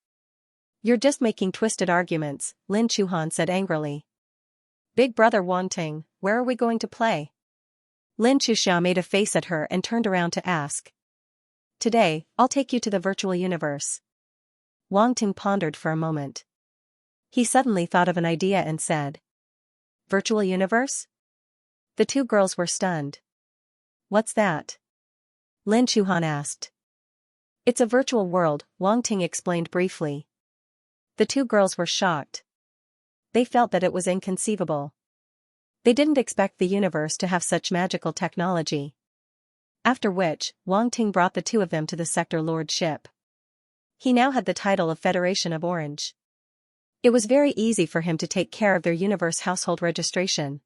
You're just making twisted arguments, Lin Chuhan said angrily. Big brother Wang Ting, where are we going to play? Lin Xiaoxia made a face at her and turned around to ask. Today, I'll take you to the virtual universe. Wang Ting pondered for a moment. He suddenly thought of an idea and said. Virtual universe? The two girls were stunned. What's that? Lin Chuhan asked. It's a virtual world, Wang Ting explained briefly. The two girls were shocked. They felt that it was inconceivable. They didn't expect the universe to have such magical technology. After which, Wang Ting brought the two of them to the Sector Lord ship. He now had the title of Federation of Orange. It was very easy for him to take care of their universe household registration.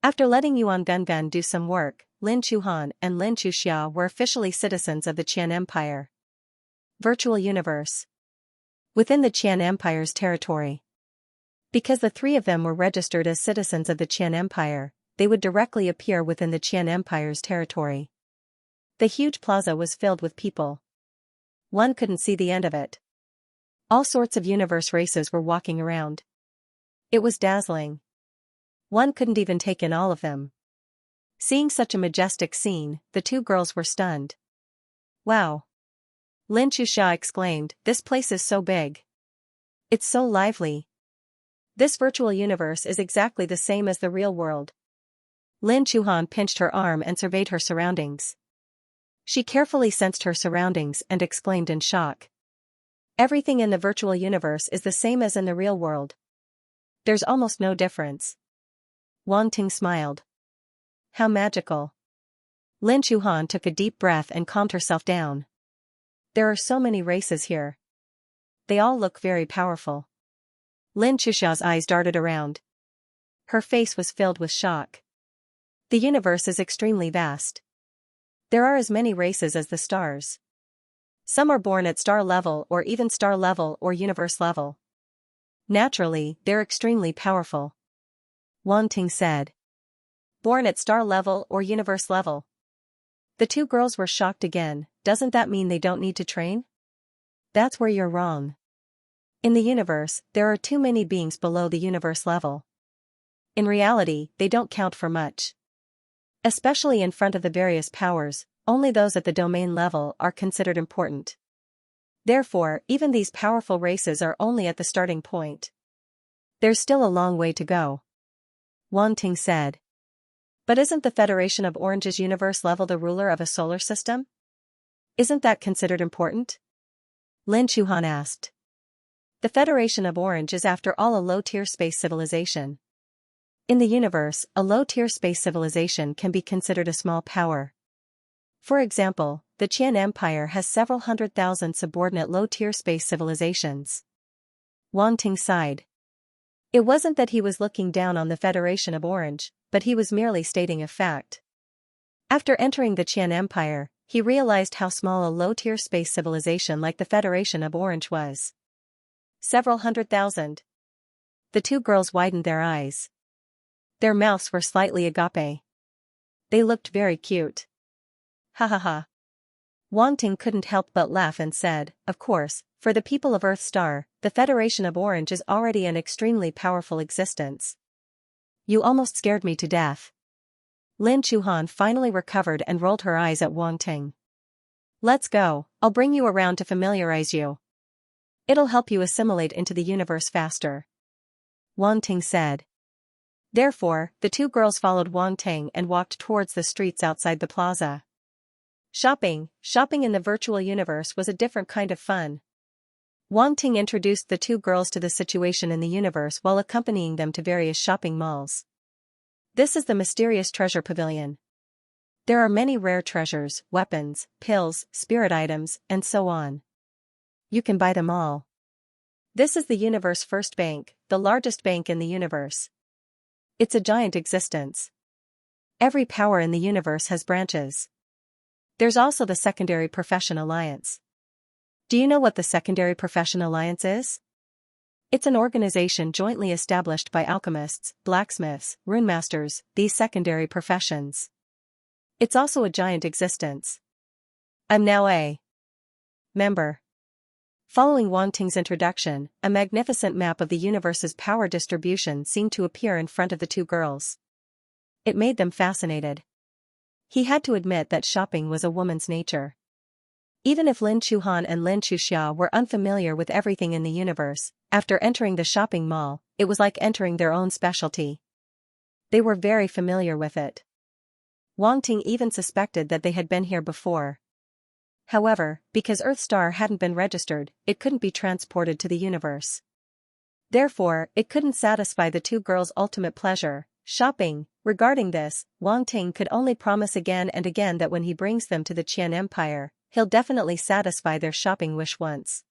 After letting Yuan Gungan do some work, Lin Chuhan and Lin Xiaoxia were officially citizens of the Qian Empire. Virtual Universe. Within the Qian Empire's territory. Because the three of them were registered as citizens of the Qian Empire, they would directly appear within the Qian Empire's territory. The huge plaza was filled with people. One couldn't see the end of it. All sorts of universe races were walking around. It was dazzling. One couldn't even take in all of them. Seeing such a majestic scene, the two girls were stunned. Wow! Lin Xiaoxia exclaimed, this place is so big. It's so lively. This virtual universe is exactly the same as the real world. Lin Chuhan pinched her arm and surveyed her surroundings. She carefully sensed her surroundings and exclaimed in shock. Everything in the virtual universe is the same as in the real world. There's almost no difference. Wang Ting smiled. How magical. Lin Chuhan took a deep breath and calmed herself down. There are so many races here. They all look very powerful. Lin Chuxiao's eyes darted around. Her face was filled with shock. The universe is extremely vast. There are as many races as the stars. Some are born at star level or even star level or universe level. Naturally, they're extremely powerful. Wang Ting said. Born at star level or universe level. The two girls were shocked again. Doesn't that mean they don't need to train? That's where you're wrong. In the universe, there are too many beings below the universe level. In reality, they don't count for much. Especially in front of the various powers, only those at the domain level are considered important. Therefore, even these powerful races are only at the starting point. There's still a long way to go. Wang Ting said. But isn't the Federation of Orange's universe level the ruler of a solar system? Isn't that considered important? Lin Chuhan asked. The Federation of Orange is after all a low-tier space civilization. In the universe, a low-tier space civilization can be considered a small power. For example, the Qian Empire has several 100,000 subordinate low-tier space civilizations. Wang Ting sighed. It wasn't that he was looking down on the Federation of Orange, but he was merely stating a fact. After entering the Qian Empire, he realized how small a low-tier space civilization like the Federation of Orange was. Several 100,000. The two girls widened their eyes. Their mouths were slightly agape. They looked very cute. Ha ha ha. Wang Ting couldn't help but laugh and said, of course, for the people of Earth Star, the Federation of Orange is already an extremely powerful existence. You almost scared me to death. Lin Chuhan finally recovered and rolled her eyes at Wang Ting. Let's go, I'll bring you around to familiarize you. It'll help you assimilate into the universe faster. Wang Ting said. Therefore, the two girls followed Wang Ting and walked towards the streets outside the plaza. Shopping in the virtual universe was a different kind of fun. Wang Ting introduced the two girls to the situation in the universe while accompanying them to various shopping malls. This is the mysterious treasure pavilion. There are many rare treasures, weapons, pills, spirit items, and so on. You can buy them all. This is the universe first bank, the largest bank in the universe. It's a giant existence. Every power in the universe has branches. There's also the Secondary Profession Alliance. Do you know what the Secondary Profession Alliance is? It's an organization jointly established by alchemists, blacksmiths, runemasters, these secondary professions. It's also a giant existence. I'm now a member. Following Wang Ting's introduction, a magnificent map of the universe's power distribution seemed to appear in front of the two girls. It made them fascinated. He had to admit that shopping was a woman's nature. Even if Lin Chuhan and Lin Chuxia were unfamiliar with everything in the universe, after entering the shopping mall, it was like entering their own specialty. They were very familiar with it. Wang Ting even suspected that they had been here before. However, because Earthstar hadn't been registered, it couldn't be transported to the universe. Therefore, it couldn't satisfy the two girls' ultimate pleasure, shopping. Regarding this, Wang Ting could only promise again and again that when he brings them to the Qian Empire, he'll definitely satisfy their shopping wish once.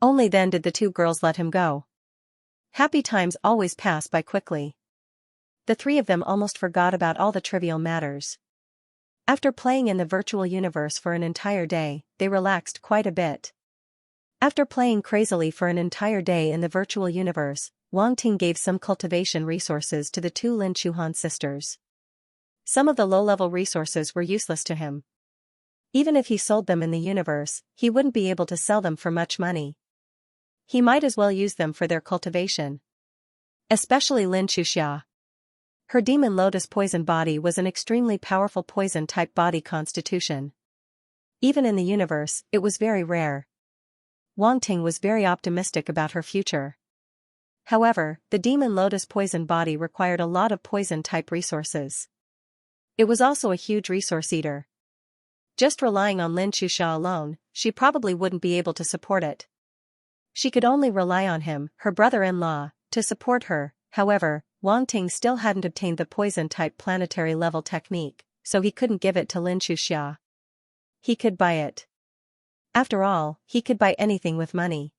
Only then did the two girls let him go. Happy times always pass by quickly. The three of them almost forgot about all the trivial matters. After playing in the virtual universe for an entire day, they relaxed quite a bit. After playing crazily for an entire day in the virtual universe, Wang Ting gave some cultivation resources to the two Lin Chuhan sisters. Some of the low-level resources were useless to him. Even if he sold them in the universe, he wouldn't be able to sell them for much money. He might as well use them for their cultivation. Especially Lin Chuxia. Her demon lotus poison body was an extremely powerful poison-type body constitution. Even in the universe, it was very rare. Wang Ting was very optimistic about her future. However, the demon lotus poison body required a lot of poison-type resources. It was also a huge resource eater. Just relying on Lin Chuxia alone, she probably wouldn't be able to support it. She could only rely on him, her brother-in-law, to support her. However, Wang Ting still hadn't obtained the poison-type planetary-level technique, so he couldn't give it to Xianxia. He could buy it. After all, he could buy anything with money.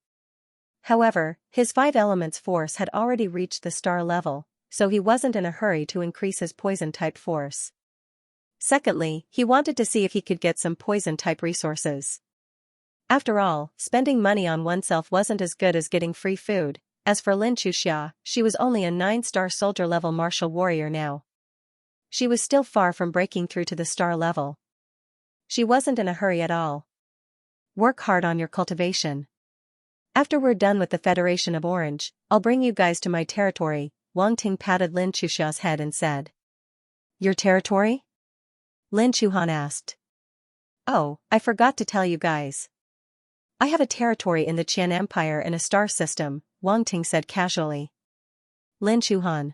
However, his 5 elements force had already reached the star level, so he wasn't in a hurry to increase his poison-type force. Secondly, he wanted to see if he could get some poison-type resources. After all, spending money on oneself wasn't as good as getting free food. As for Xianxia, she was only a 9-star soldier-level martial warrior now. She was still far from breaking through to the star level. She wasn't in a hurry at all. Work hard on your cultivation. After we're done with the Federation of Orange, I'll bring you guys to my territory. Wang Ting patted Xianxia's head and said. Your territory? Lin Chuhan asked. Oh, I forgot to tell you guys. I have a territory in the Qian Empire and a star system, Wang Ting said casually. Lin Chuhan.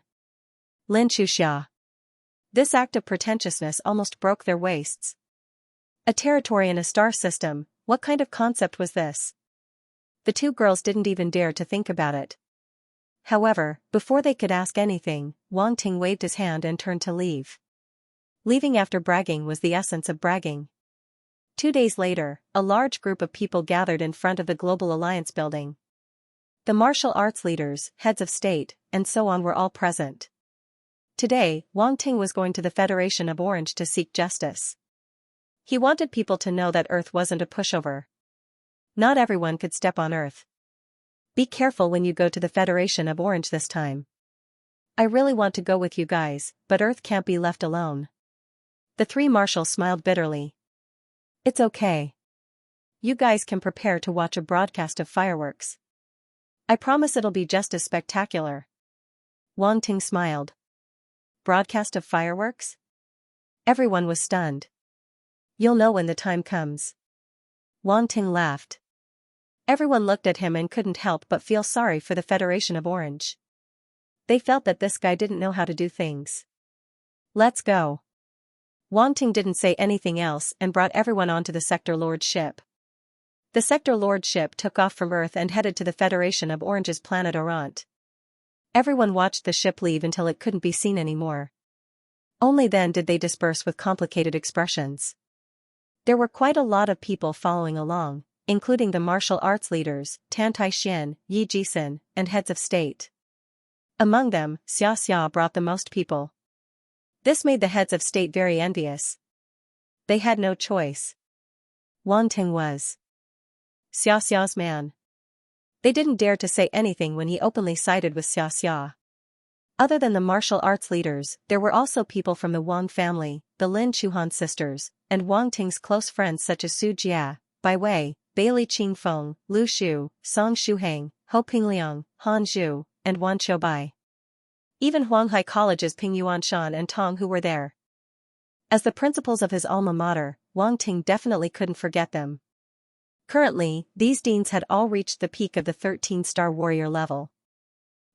Xianxia. This act of pretentiousness almost broke their waists. A territory in a star system, what kind of concept was this? The 2 girls didn't even dare to think about it. However, before they could ask anything, Wang Ting waved his hand and turned to leave. Leaving after bragging was the essence of bragging. 2 days later, a large group of people gathered in front of the Global Alliance building. The martial arts leaders, heads of state, and so on were all present. Today, Wang Ting was going to the Federation of Orange to seek justice. He wanted people to know that Earth wasn't a pushover. Not everyone could step on Earth. Be careful when you go to the Federation of Orange this time. I really want to go with you guys, but Earth can't be left alone. The 3 marshals smiled bitterly. It's okay. You guys can prepare to watch a broadcast of fireworks. I promise it'll be just as spectacular. Wang Ting smiled. Broadcast of fireworks? Everyone was stunned. You'll know when the time comes. Wang Ting laughed. Everyone looked at him and couldn't help but feel sorry for the Federation of Orange. They felt that this guy didn't know how to do things. Let's go. Wang Ting didn't say anything else and brought everyone onto the Sector Lord ship. The Sector Lord ship took off from Earth and headed to the Federation of Orange's planet Orant. Everyone watched the ship leave until it couldn't be seen anymore. Only then did they disperse with complicated expressions. There were quite a lot of people following along, including the martial arts leaders, Tan Tai-Shin, Yi Jisun, and heads of state. Among them, Xianxia brought the most people. This made the heads of state very envious. They had no choice. Wang Ting was Xiaoxia's man. They didn't dare to say anything when he openly sided with Xiaoxia. Other than the martial arts leaders, there were also people from the Wang family, the Lin Chuhan sisters, and Wang Ting's close friends such as Su Jia, Bai Wei, Bailey Qingfeng, Lu Shu, Song Shuheng, Ho Pingliang, Han Zhu, and Wan Qiubai. Even Huanghai College's Ping Yuanshan and Tong who were there. As the principals of his alma mater, Wang Ting definitely couldn't forget them. Currently, these deans had all reached the peak of the 13-star warrior level.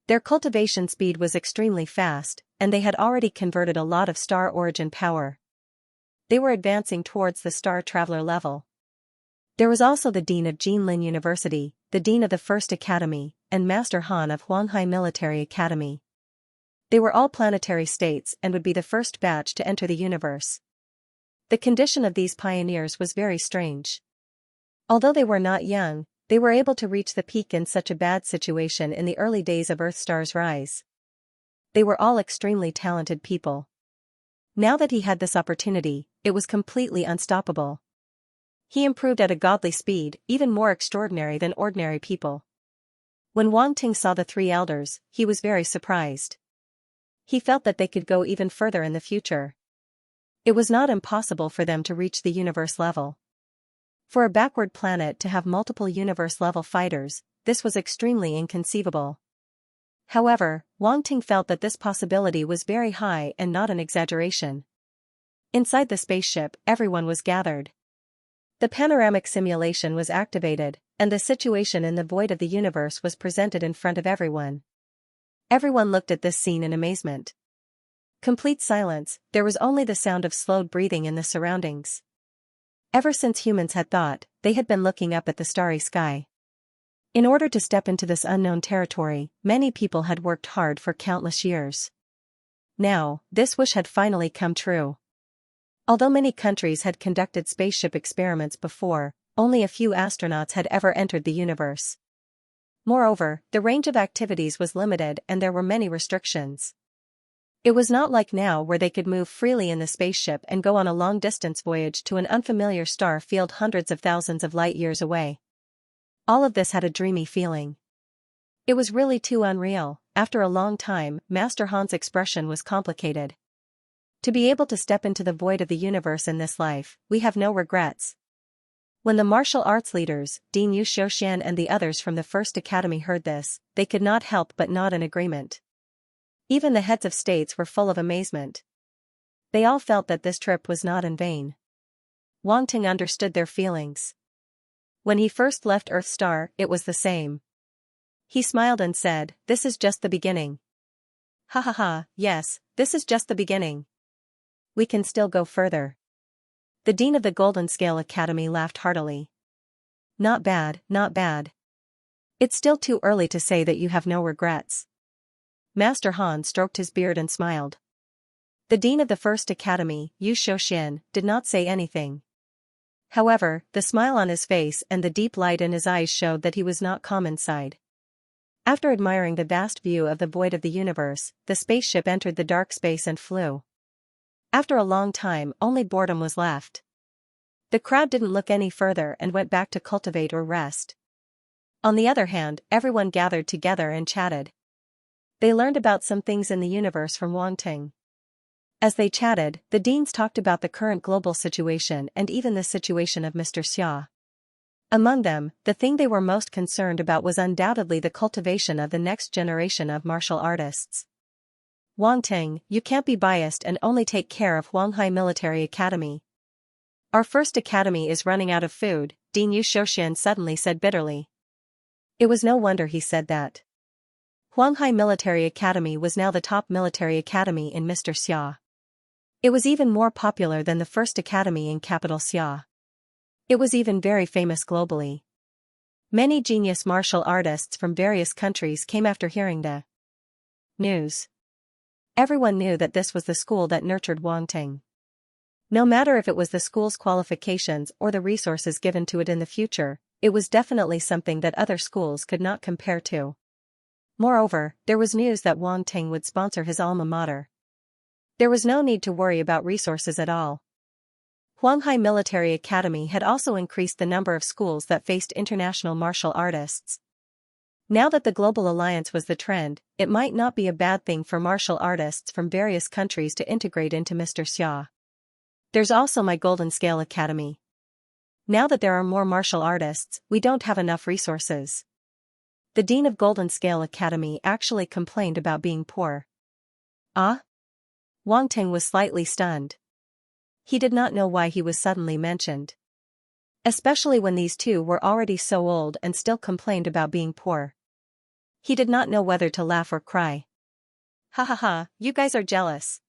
Their cultivation speed was extremely fast, and they had already converted a lot of star origin power. They were advancing towards the Star Traveler level. There was also the Dean of Jinlin University, the Dean of the First Academy, and Master Han of Huanghai Military Academy. They were all planetary states and would be the first batch to enter the universe. The condition of these pioneers was very strange. Although they were not young, they were able to reach the peak in such a bad situation in the early days of Earthstar's rise. They were all extremely talented people. Now that he had this opportunity, it was completely unstoppable. He improved at a godly speed, even more extraordinary than ordinary people. When Wang Ting saw the 3 elders, he was very surprised. He felt that they could go even further in the future. It was not impossible for them to reach the universe level. For a backward planet to have multiple universe-level fighters, this was extremely inconceivable. However, Wang Ting felt that this possibility was very high and not an exaggeration. Inside the spaceship, everyone was gathered. The panoramic simulation was activated, and the situation in the void of the universe was presented in front of everyone. Everyone looked at this scene in amazement. Complete silence, there was only the sound of slowed breathing in the surroundings. Ever since humans had thought, they had been looking up at the starry sky. In order to step into this unknown territory, many people had worked hard for countless years. Now, this wish had finally come true. Although many countries had conducted spaceship experiments before, only a few astronauts had ever entered the universe. Moreover, the range of activities was limited and there were many restrictions. It was not like now where they could move freely in the spaceship and go on a long-distance voyage to an unfamiliar star field hundreds of thousands of light-years away. All of this had a dreamy feeling. It was really too unreal. After a long time, Master Han's expression was complicated. To be able to step into the void of the universe in this life, we have no regrets. When the martial arts leaders, Dean Yu Xiaoxian and the others from the First Academy heard this, they could not help but nod in agreement. Even the heads of states were full of amazement. They all felt that this trip was not in vain. Wang Ting understood their feelings. When he first left Earth Star, it was the same. He smiled and said, "This is just the beginning." Ha ha ha, yes, this is just the beginning. We can still go further. The Dean of the Golden Scale Academy laughed heartily. Not bad, not bad. It's still too early to say that you have no regrets. Master Han stroked his beard and smiled. The Dean of the First Academy, Yu Xiaoxian, did not say anything. However, the smile on his face and the deep light in his eyes showed that he was not calm inside. After admiring the vast view of the void of the universe, the spaceship entered the dark space and flew. After a long time, only boredom was left. The crowd didn't look any further and went back to cultivate or rest. On the other hand, everyone gathered together and chatted. They learned about some things in the universe from Wang Ting. As they chatted, the deans talked about the current global situation and even the situation of Mr. Xia. Among them, the thing they were most concerned about was undoubtedly the cultivation of the next generation of martial artists. Wang Ting, you can't be biased and only take care of Huanghai Military Academy. Our first academy is running out of food, Dean Yu Xiaoxian suddenly said bitterly. It was no wonder he said that. Huanghai Military Academy was now the top military academy in Mr. Xia. It was even more popular than the first academy in capital Xia. It was even very famous globally. Many genius martial artists from various countries came after hearing the news. Everyone knew that this was the school that nurtured Wang Ting. No matter if it was the school's qualifications or the resources given to it in the future, it was definitely something that other schools could not compare to. Moreover, there was news that Wang Ting would sponsor his alma mater. There was no need to worry about resources at all. Huanghai Military Academy had also increased the number of schools that faced international martial artists. Now that the Global Alliance was the trend, it might not be a bad thing for martial artists from various countries to integrate into Mr. Xia. There's also my Golden Scale Academy. Now that there are more martial artists, we don't have enough resources. The Dean of Golden Scale Academy actually complained about being poor. Ah? Wang Ting was slightly stunned. He did not know why he was suddenly mentioned. Especially when these two were already so old and still complained about being poor. He did not know whether to laugh or cry. Ha ha ha, you guys are jealous.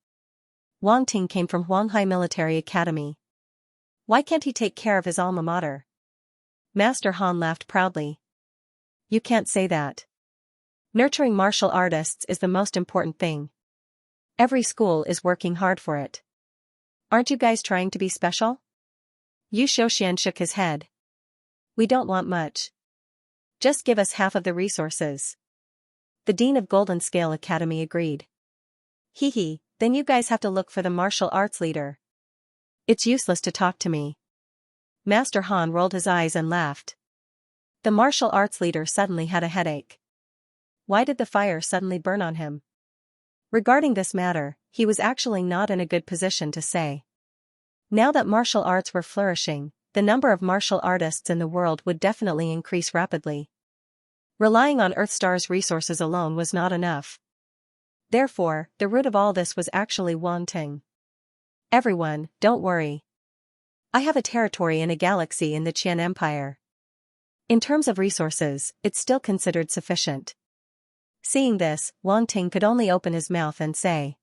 Wang Ting came from Huanghai Military Academy. Why can't he take care of his alma mater? Master Han laughed proudly. You can't say that. Nurturing martial artists is the most important thing. Every school is working hard for it. Aren't you guys trying to be special? Yu Xiaoxian shook his head. We don't want much. Just give us half of the resources. The Dean of Golden Scale Academy agreed. Hee hee, then you guys have to look for the martial arts leader. It's useless to talk to me. Master Han rolled his eyes and laughed. The martial arts leader suddenly had a headache. Why did the fire suddenly burn on him? Regarding this matter, he was actually not in a good position to say. Now that martial arts were flourishing, the number of martial artists in the world would definitely increase rapidly. Relying on Earthstar's resources alone was not enough. Therefore, the root of all this was actually Wang Ting. Everyone, don't worry. I have a territory in a galaxy in the Qian Empire. In terms of resources, it's still considered sufficient. Seeing this, Wang Ting could only open his mouth and say.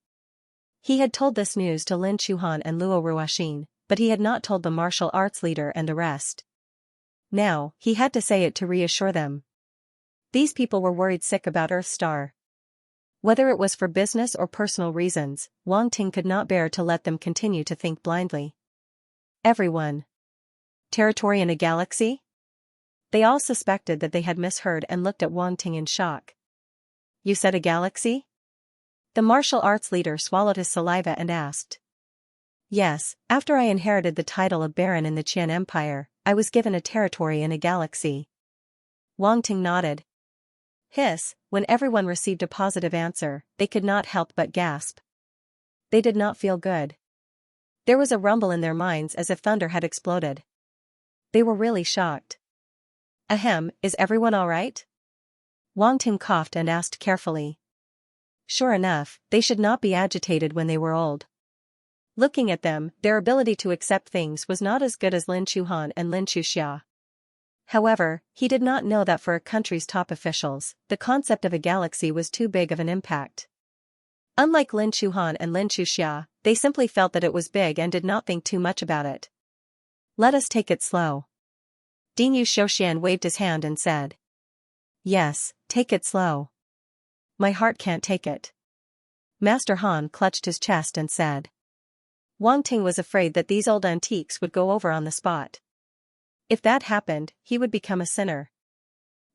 He had told this news to Lin Chuhan and Luo Ruoxin, but he had not told the martial arts leader and the rest. Now, he had to say it to reassure them. These people were worried sick about Earth Star. Whether it was for business or personal reasons, Wang Ting could not bear to let them continue to think blindly. Everyone. Territory in a galaxy? They all suspected that they had misheard and looked at Wang Ting in shock. You said a galaxy? The martial arts leader swallowed his saliva and asked. Yes, after I inherited the title of Baron in the Qian Empire, I was given a territory in a galaxy. Wang Ting nodded. When everyone received a positive answer, they could not help but gasp. They did not feel good. There was a rumble in their minds as if thunder had exploded. They were really shocked. Ahem, is everyone all right? Wang Ting coughed and asked carefully. Sure enough, they should not be agitated when they were old. Looking at them, their ability to accept things was not as good as Lin Chuhan and Lin Xianxia. However, he did not know that for a country's top officials, the concept of a galaxy was too big of an impact. Unlike Lin Chuhan and Lin Xianxia, they simply felt that it was big and did not think too much about it. Let us take it slow. Dinyu Shouxian waved his hand and said. Yes, take it slow. My heart can't take it. Master Han clutched his chest and said. Wang Ting was afraid that these old antiques would go over on the spot. If that happened, he would become a sinner.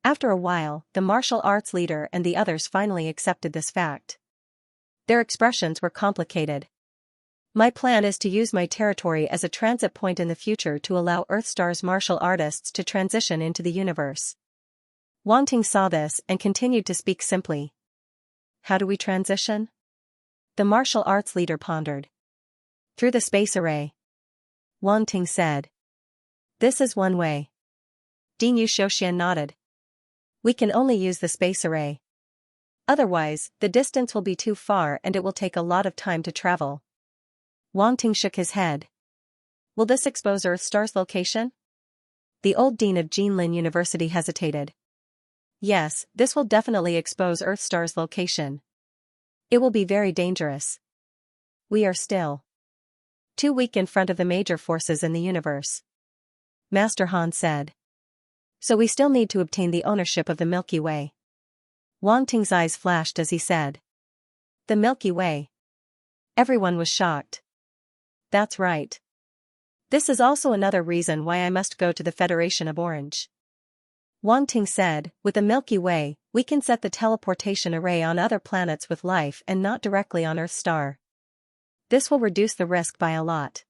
After a while, the martial arts leader and the others finally accepted this fact. Their expressions were complicated. My plan is to use my territory as a transit point in the future to allow Earthstar's martial artists to transition into the universe. Wang Ting saw this and continued to speak simply. How do we transition? The martial arts leader pondered. Through the space array. Wang Ting said. This is one way. Dinyu Shouxian nodded. We can only use the space array. Otherwise, the distance will be too far and it will take a lot of time to travel. Wang Ting shook his head. Will this expose Earthstar's location? The old dean of Jinlin University hesitated. Yes, this will definitely expose Earthstar's location. It will be very dangerous. We are still too weak in front of the major forces in the universe. Master Han said. So we still need to obtain the ownership of the Milky Way. Wang Ting's eyes flashed as he said. The Milky Way. Everyone was shocked. That's right. This is also another reason why I must go to the Federation of Orange. Wang Ting said, with the Milky Way, we can set the teleportation array on other planets with life and not directly on Earth Star. This will reduce the risk by a lot.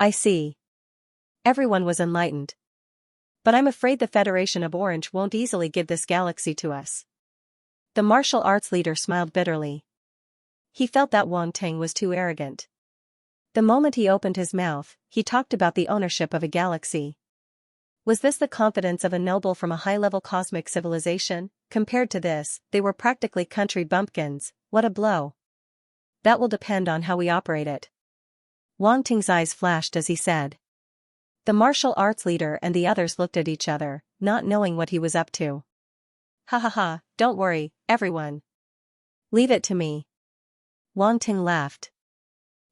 I see. Everyone was enlightened. But I'm afraid the Federation of Orange won't easily give this galaxy to us. The martial arts leader smiled bitterly. He felt that Wang Ting was too arrogant. The moment he opened his mouth, he talked about the ownership of a galaxy. Was this the confidence of a noble from a high-level cosmic civilization? Compared to this, they were practically country bumpkins. What a blow. That will depend on how we operate it. Wang Ting's eyes flashed as he said. The martial arts leader and the others looked at each other, not knowing what he was up to. Ha ha ha, don't worry, everyone. Leave it to me. Wang Ting laughed.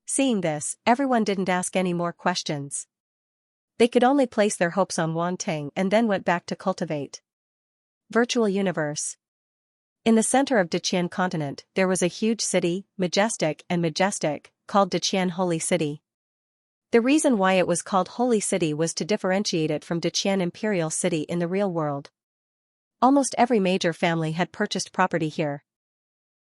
Seeing this, everyone didn't ask any more questions. They could only place their hopes on Wang Ting and then went back to cultivate. Virtual Universe. In the center of Daqian continent, there was a huge city, majestic, called Daqian Holy City. The reason why it was called Holy City was to differentiate it from Daqian Imperial City in the real world. Almost every major family had purchased property here.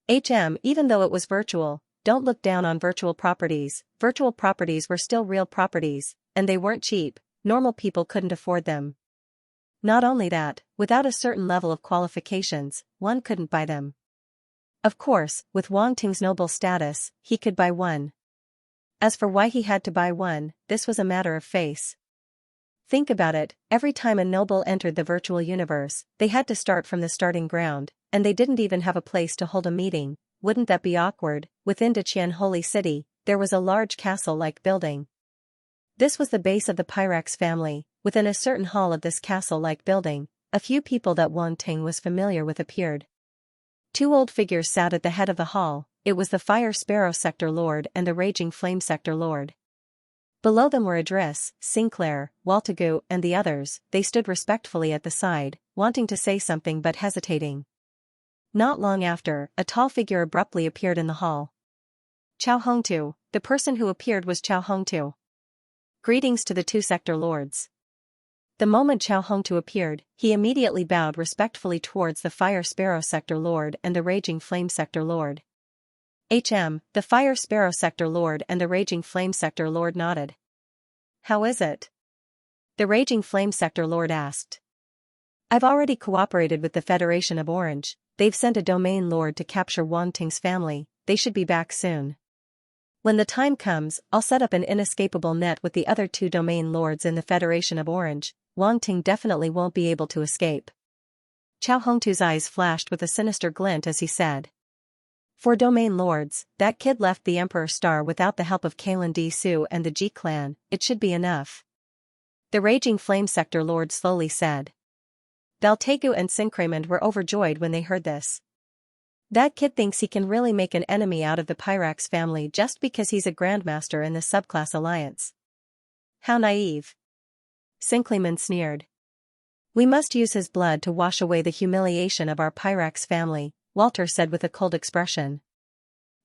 Even though it was virtual, don't look down on virtual properties. Virtual properties were still real properties, and they weren't cheap. Normal people couldn't afford them. Not only that, without a certain level of qualifications, one couldn't buy them. Of course, with Wang Ting's noble status, he could buy one. As for why he had to buy one, this was a matter of face. Think about it, every time a noble entered the virtual universe, they had to start from the starting ground, and they didn't even have a place to hold a meeting. Wouldn't that be awkward? Within Daqian Holy City, there was a large castle-like building. This was the base of the Pyrax family. Within a certain hall of this castle-like building, a few people that Wang Ting was familiar with appeared. Two old figures sat at the head of the hall. It was the Fire Sparrow Sector Lord and the Raging Flame Sector Lord. Below them were Idris, Sinclair, Waltagu, and the others. They stood respectfully at the side, wanting to say something but hesitating. Not long after, a tall figure abruptly appeared in the hall. Chao Hongtu, the person who appeared was Chao Hongtu. Greetings to the two sector lords. The moment Chao Hongtu appeared, he immediately bowed respectfully towards the Fire Sparrow Sector Lord and the Raging Flame Sector Lord. The Fire Sparrow Sector Lord and the Raging Flame Sector Lord nodded. How is it? The Raging Flame Sector Lord asked. I've already cooperated with the Federation of Orange. They've sent a domain lord to capture Wang Ting's family. They should be back soon. When the time comes, I'll set up an inescapable net with the other two domain lords in the Federation of Orange. Wang Ting definitely won't be able to escape. Chao Hongtu's eyes flashed with a sinister glint as he said. For domain lords, that kid left the Emperor Star without the help of Kalen D. Su and the Ji clan. It should be enough. The Raging Flame Sector Lord slowly said. Baltegu and Syncramond were overjoyed when they heard this. That kid thinks he can really make an enemy out of the Pyrax family just because he's a Grandmaster in the subclass alliance. How naive. Syncramond sneered. We must use his blood to wash away the humiliation of our Pyrax family, Walter said with a cold expression.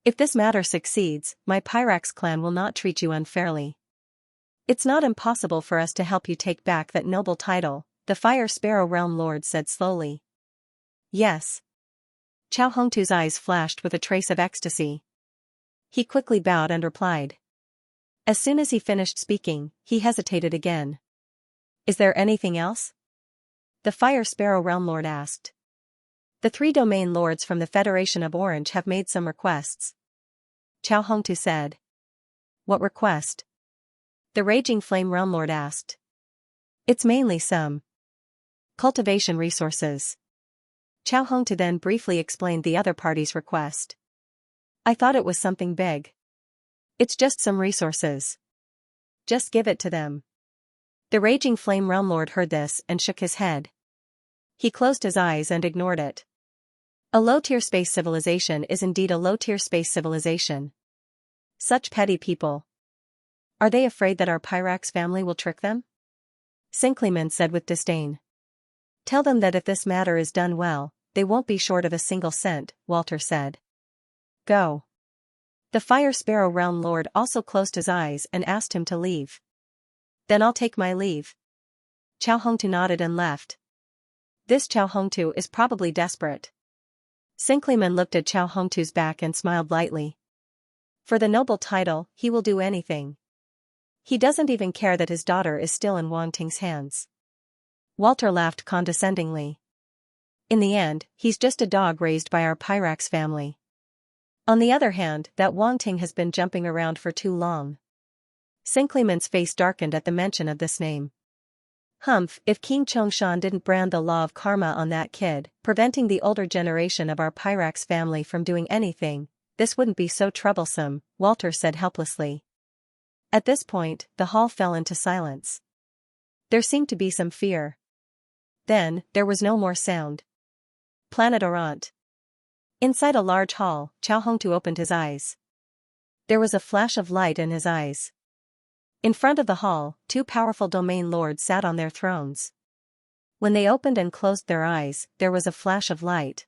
If this matter succeeds, my Pyrax clan will not treat you unfairly. It's not impossible for us to help you take back that noble title, the Fire Sparrow Realm Lord said slowly. Yes. Chao Hongtu's eyes flashed with a trace of ecstasy. He quickly bowed and replied. As soon as he finished speaking, he hesitated again. Is there anything else? The Fire Sparrow Realm Lord asked. The three domain lords from the Federation of Orange have made some requests. Chao Hongtu said. What request? The Raging Flame Realm Lord asked. It's mainly some cultivation resources. Chao Hongtu then briefly explained the other party's request. I thought it was something big. It's just some resources. Just give it to them. The Raging Flame Realm Lord heard this and shook his head. He closed his eyes and ignored it. A low-tier space civilization is indeed a low-tier space civilization. Such petty people. Are they afraid that our Pyrax family will trick them? Syncramond said with disdain. Tell them that if this matter is done well, they won't be short of a single cent, Walter said. Go. The Fire Sparrow Realm Lord also closed his eyes and asked him to leave. Then I'll take my leave. Chao Hongtu nodded and left. This Chao Hongtu is probably desperate. Syncramond looked at Chao Hongtu's back and smiled lightly. For the noble title, he will do anything. He doesn't even care that his daughter is still in Wang Ting's hands. Walter laughed condescendingly. In the end, he's just a dog raised by our Pyrax family. On the other hand, that Wang Ting has been jumping around for too long. Syncramond's face darkened at the mention of this name. Humph, if King Chongshan didn't brand the law of karma on that kid, preventing the older generation of our Pyrax family from doing anything, this wouldn't be so troublesome, Walter said helplessly. At this point, the hall fell into silence. There seemed to be some fear. Then, there was no more sound. Planet Orant. Inside a large hall, Chao Hongtu opened his eyes. There was a flash of light in his eyes. In front of the hall, two powerful domain lords sat on their thrones. When they opened and closed their eyes, there was a flash of light.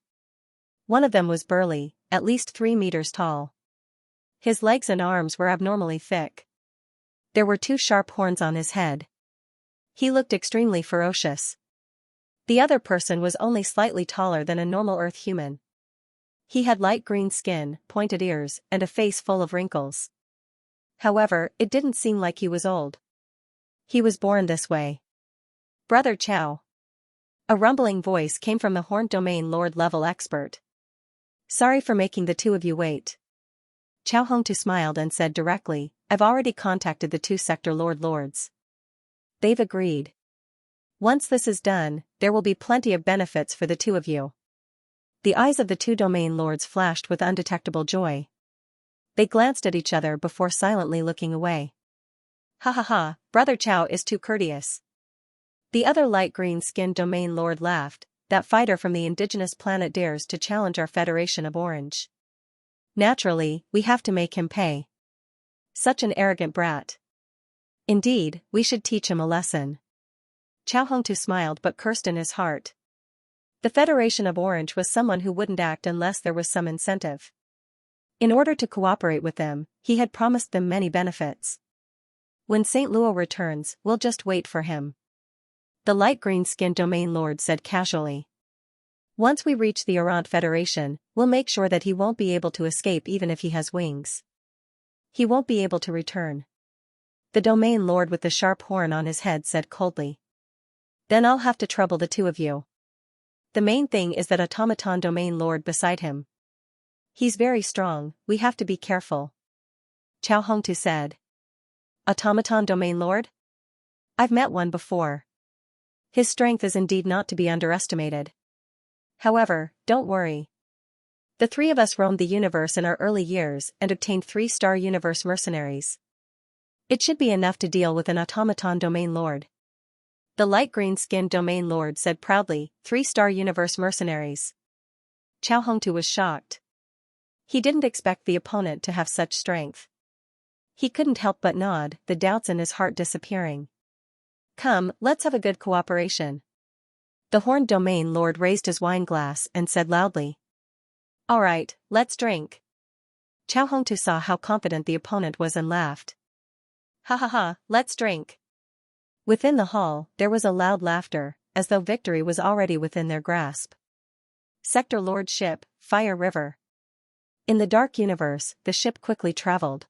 One of them was burly, at least 3 meters tall. His legs and arms were abnormally thick. There were 2 sharp horns on his head. He looked extremely ferocious. The other person was only slightly taller than a normal Earth human. He had light green skin, pointed ears, and a face full of wrinkles. However, it didn't seem like he was old. He was born this way. Brother Chao. A rumbling voice came from the Horned Domain Lord level expert. Sorry for making the two of you wait. Chao Hongtu smiled and said directly, I've already contacted the 2 sector lords. They've agreed. Once this is done, there will be plenty of benefits for the 2 of you. The eyes of the 2 domain lords flashed with undetectable joy. They glanced at each other before silently looking away. Ha ha ha, Brother Chao is too courteous. The other light green-skinned domain lord laughed. That fighter from the indigenous planet dares to challenge our Federation of Orange. Naturally, we have to make him pay. Such an arrogant brat. Indeed, we should teach him a lesson. Chao Hongtu smiled but cursed in his heart. The Federation of Orange was someone who wouldn't act unless there was some incentive. In order to cooperate with them, he had promised them many benefits. When St. Luo returns, we'll just wait for him. The light green-skinned domain lord said casually. Once we reach the Errant Federation, we'll make sure that he won't be able to escape even if he has wings. He won't be able to return. The domain lord with the sharp horn on his head said coldly. Then I'll have to trouble the two of you. The main thing is that automaton domain lord beside him. He's very strong, we have to be careful. Chao Hongtu said. Automaton domain lord? I've met one before. His strength is indeed not to be underestimated. However, don't worry. The three of us roamed the universe in our early years and obtained 3-star universe mercenaries. It should be enough to deal with an automaton domain lord. The light green-skinned domain lord said proudly, 3-star universe mercenaries. Chao Hongtu was shocked. He didn't expect the opponent to have such strength. He couldn't help but nod, the doubts in his heart disappearing. Come, let's have a good cooperation. The horned domain lord raised his wine glass and said loudly. All right, let's drink. Chao Hongtu saw how confident the opponent was and laughed. Ha ha ha, let's drink. Within the hall, there was a loud laughter, as though victory was already within their grasp. Sector Lord Ship, Fire River. In the dark universe, the ship quickly traveled.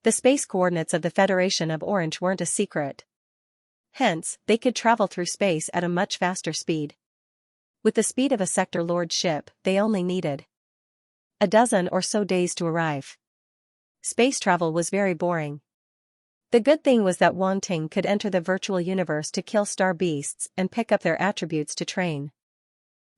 The space coordinates of the Federation of Orange weren't a secret. Hence, they could travel through space at a much faster speed. With the speed of a Sector Lord ship, they only needed a dozen or so days to arrive. Space travel was very boring. The good thing was that Wang Ting could enter the virtual universe to kill star beasts and pick up their attributes to train.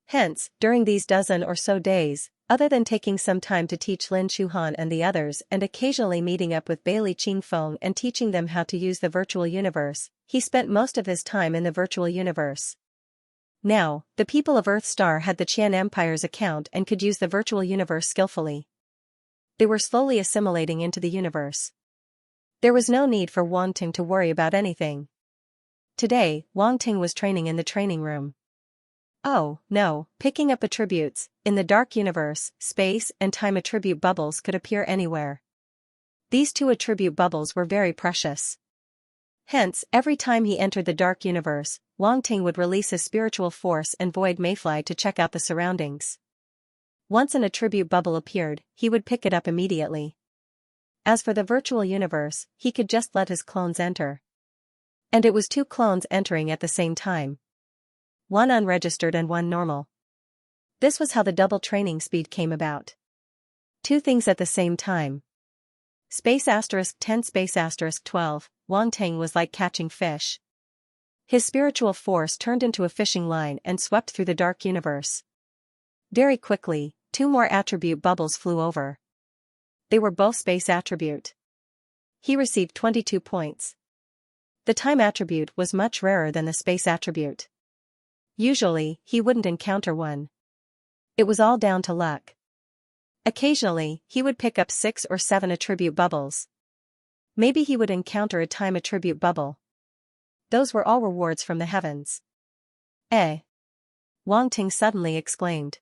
Hence, during these dozen or so days, other than taking some time to teach Lin Chuhan and the others and occasionally meeting up with Bailey Qingfeng and teaching them how to use the virtual universe, he spent most of his time in the virtual universe. Now, the people of Earth Star had the Qian Empire's account and could use the virtual universe skillfully. They were slowly assimilating into the universe. There was no need for Wang Ting to worry about anything. Today, Wang Ting was training in the training room. Oh, no, picking up attributes. In the dark universe, space and time attribute bubbles could appear anywhere. These two attribute bubbles were very precious. Hence, every time he entered the dark universe, Wang Ting would release his spiritual force and void mayfly to check out the surroundings. Once an attribute bubble appeared, he would pick it up immediately. As for the virtual universe, he could just let his clones enter. And it was 2 clones entering at the same time. One unregistered and one normal. This was how the double training speed came about. 2 things at the same time. Space *10 space *12, Wang Ting was like catching fish. His spiritual force turned into a fishing line and swept through the dark universe. Very quickly, 2 more attribute bubbles flew over. They were both space attribute. He received 22 points. The time attribute was much rarer than the space attribute. Usually, he wouldn't encounter one. It was all down to luck. Occasionally, he would pick up 6 or 7 attribute bubbles. Maybe he would encounter a time attribute bubble. Those were all rewards from the heavens. Wang Ting suddenly exclaimed.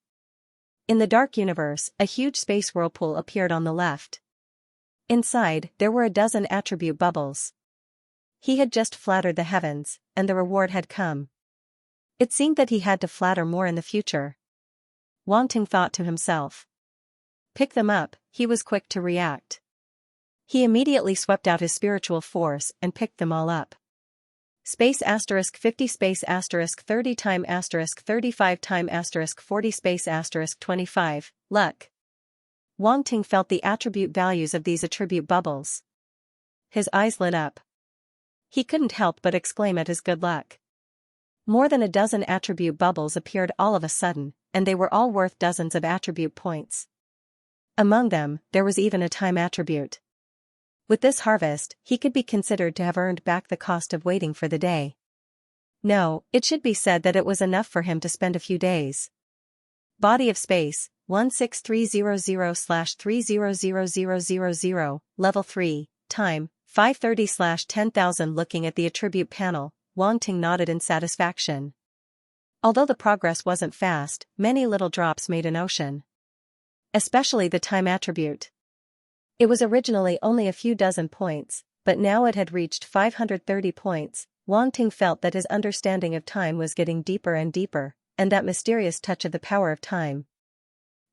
In the dark universe, a huge space whirlpool appeared on the left. Inside, there were a dozen attribute bubbles. He had just flattered the heavens, and the reward had come. It seemed that he had to flatter more in the future. Wang Ting thought to himself. Pick them up, he was quick to react. He immediately swept out his spiritual force and picked them all up. Space *50 space *30 time *35 time *40 space *25, luck. Wang Ting felt the attribute values of these attribute bubbles. His eyes lit up. He couldn't help but exclaim at his good luck. More than a dozen attribute bubbles appeared all of a sudden, and they were all worth dozens of attribute points. Among them, there was even a time attribute. With this harvest, he could be considered to have earned back the cost of waiting for the day. No, it should be said that it was enough for him to spend a few days. Body of Space, 16300/300000, Level 3, Time, 530/10,000. Looking at the attribute panel, Wang Ting nodded in satisfaction. Although the progress wasn't fast, many little drops made an ocean. Especially the time attribute. It was originally only a few dozen points, but now it had reached 530 points. Wang Ting felt that his understanding of time was getting deeper and deeper, and that mysterious touch of the power of time.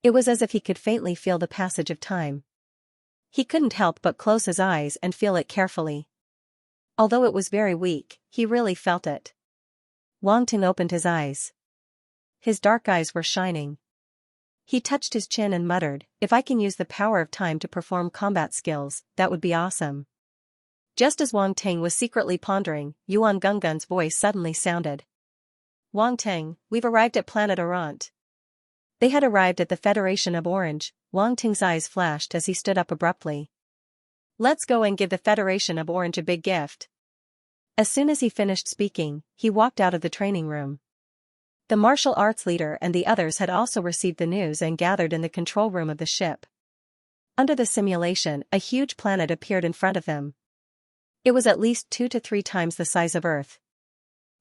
It was as if he could faintly feel the passage of time. He couldn't help but close his eyes and feel it carefully. Although it was very weak, he really felt it. Wang Ting opened his eyes. His dark eyes were shining. He touched his chin and muttered, "If I can use the power of time to perform combat skills, that would be awesome." Just as Wang Ting was secretly pondering, Yuan Gunggun's voice suddenly sounded. "Wang Ting, we've arrived at Planet Orant." They had arrived at the Federation of Orange. Wang Ting's eyes flashed as he stood up abruptly. "Let's go and give the Federation of Orange a big gift." As soon as he finished speaking, he walked out of the training room. The martial arts leader and the others had also received the news and gathered in the control room of the ship. Under the simulation, a huge planet appeared in front of them. It was at least 2 to 3 times the size of Earth.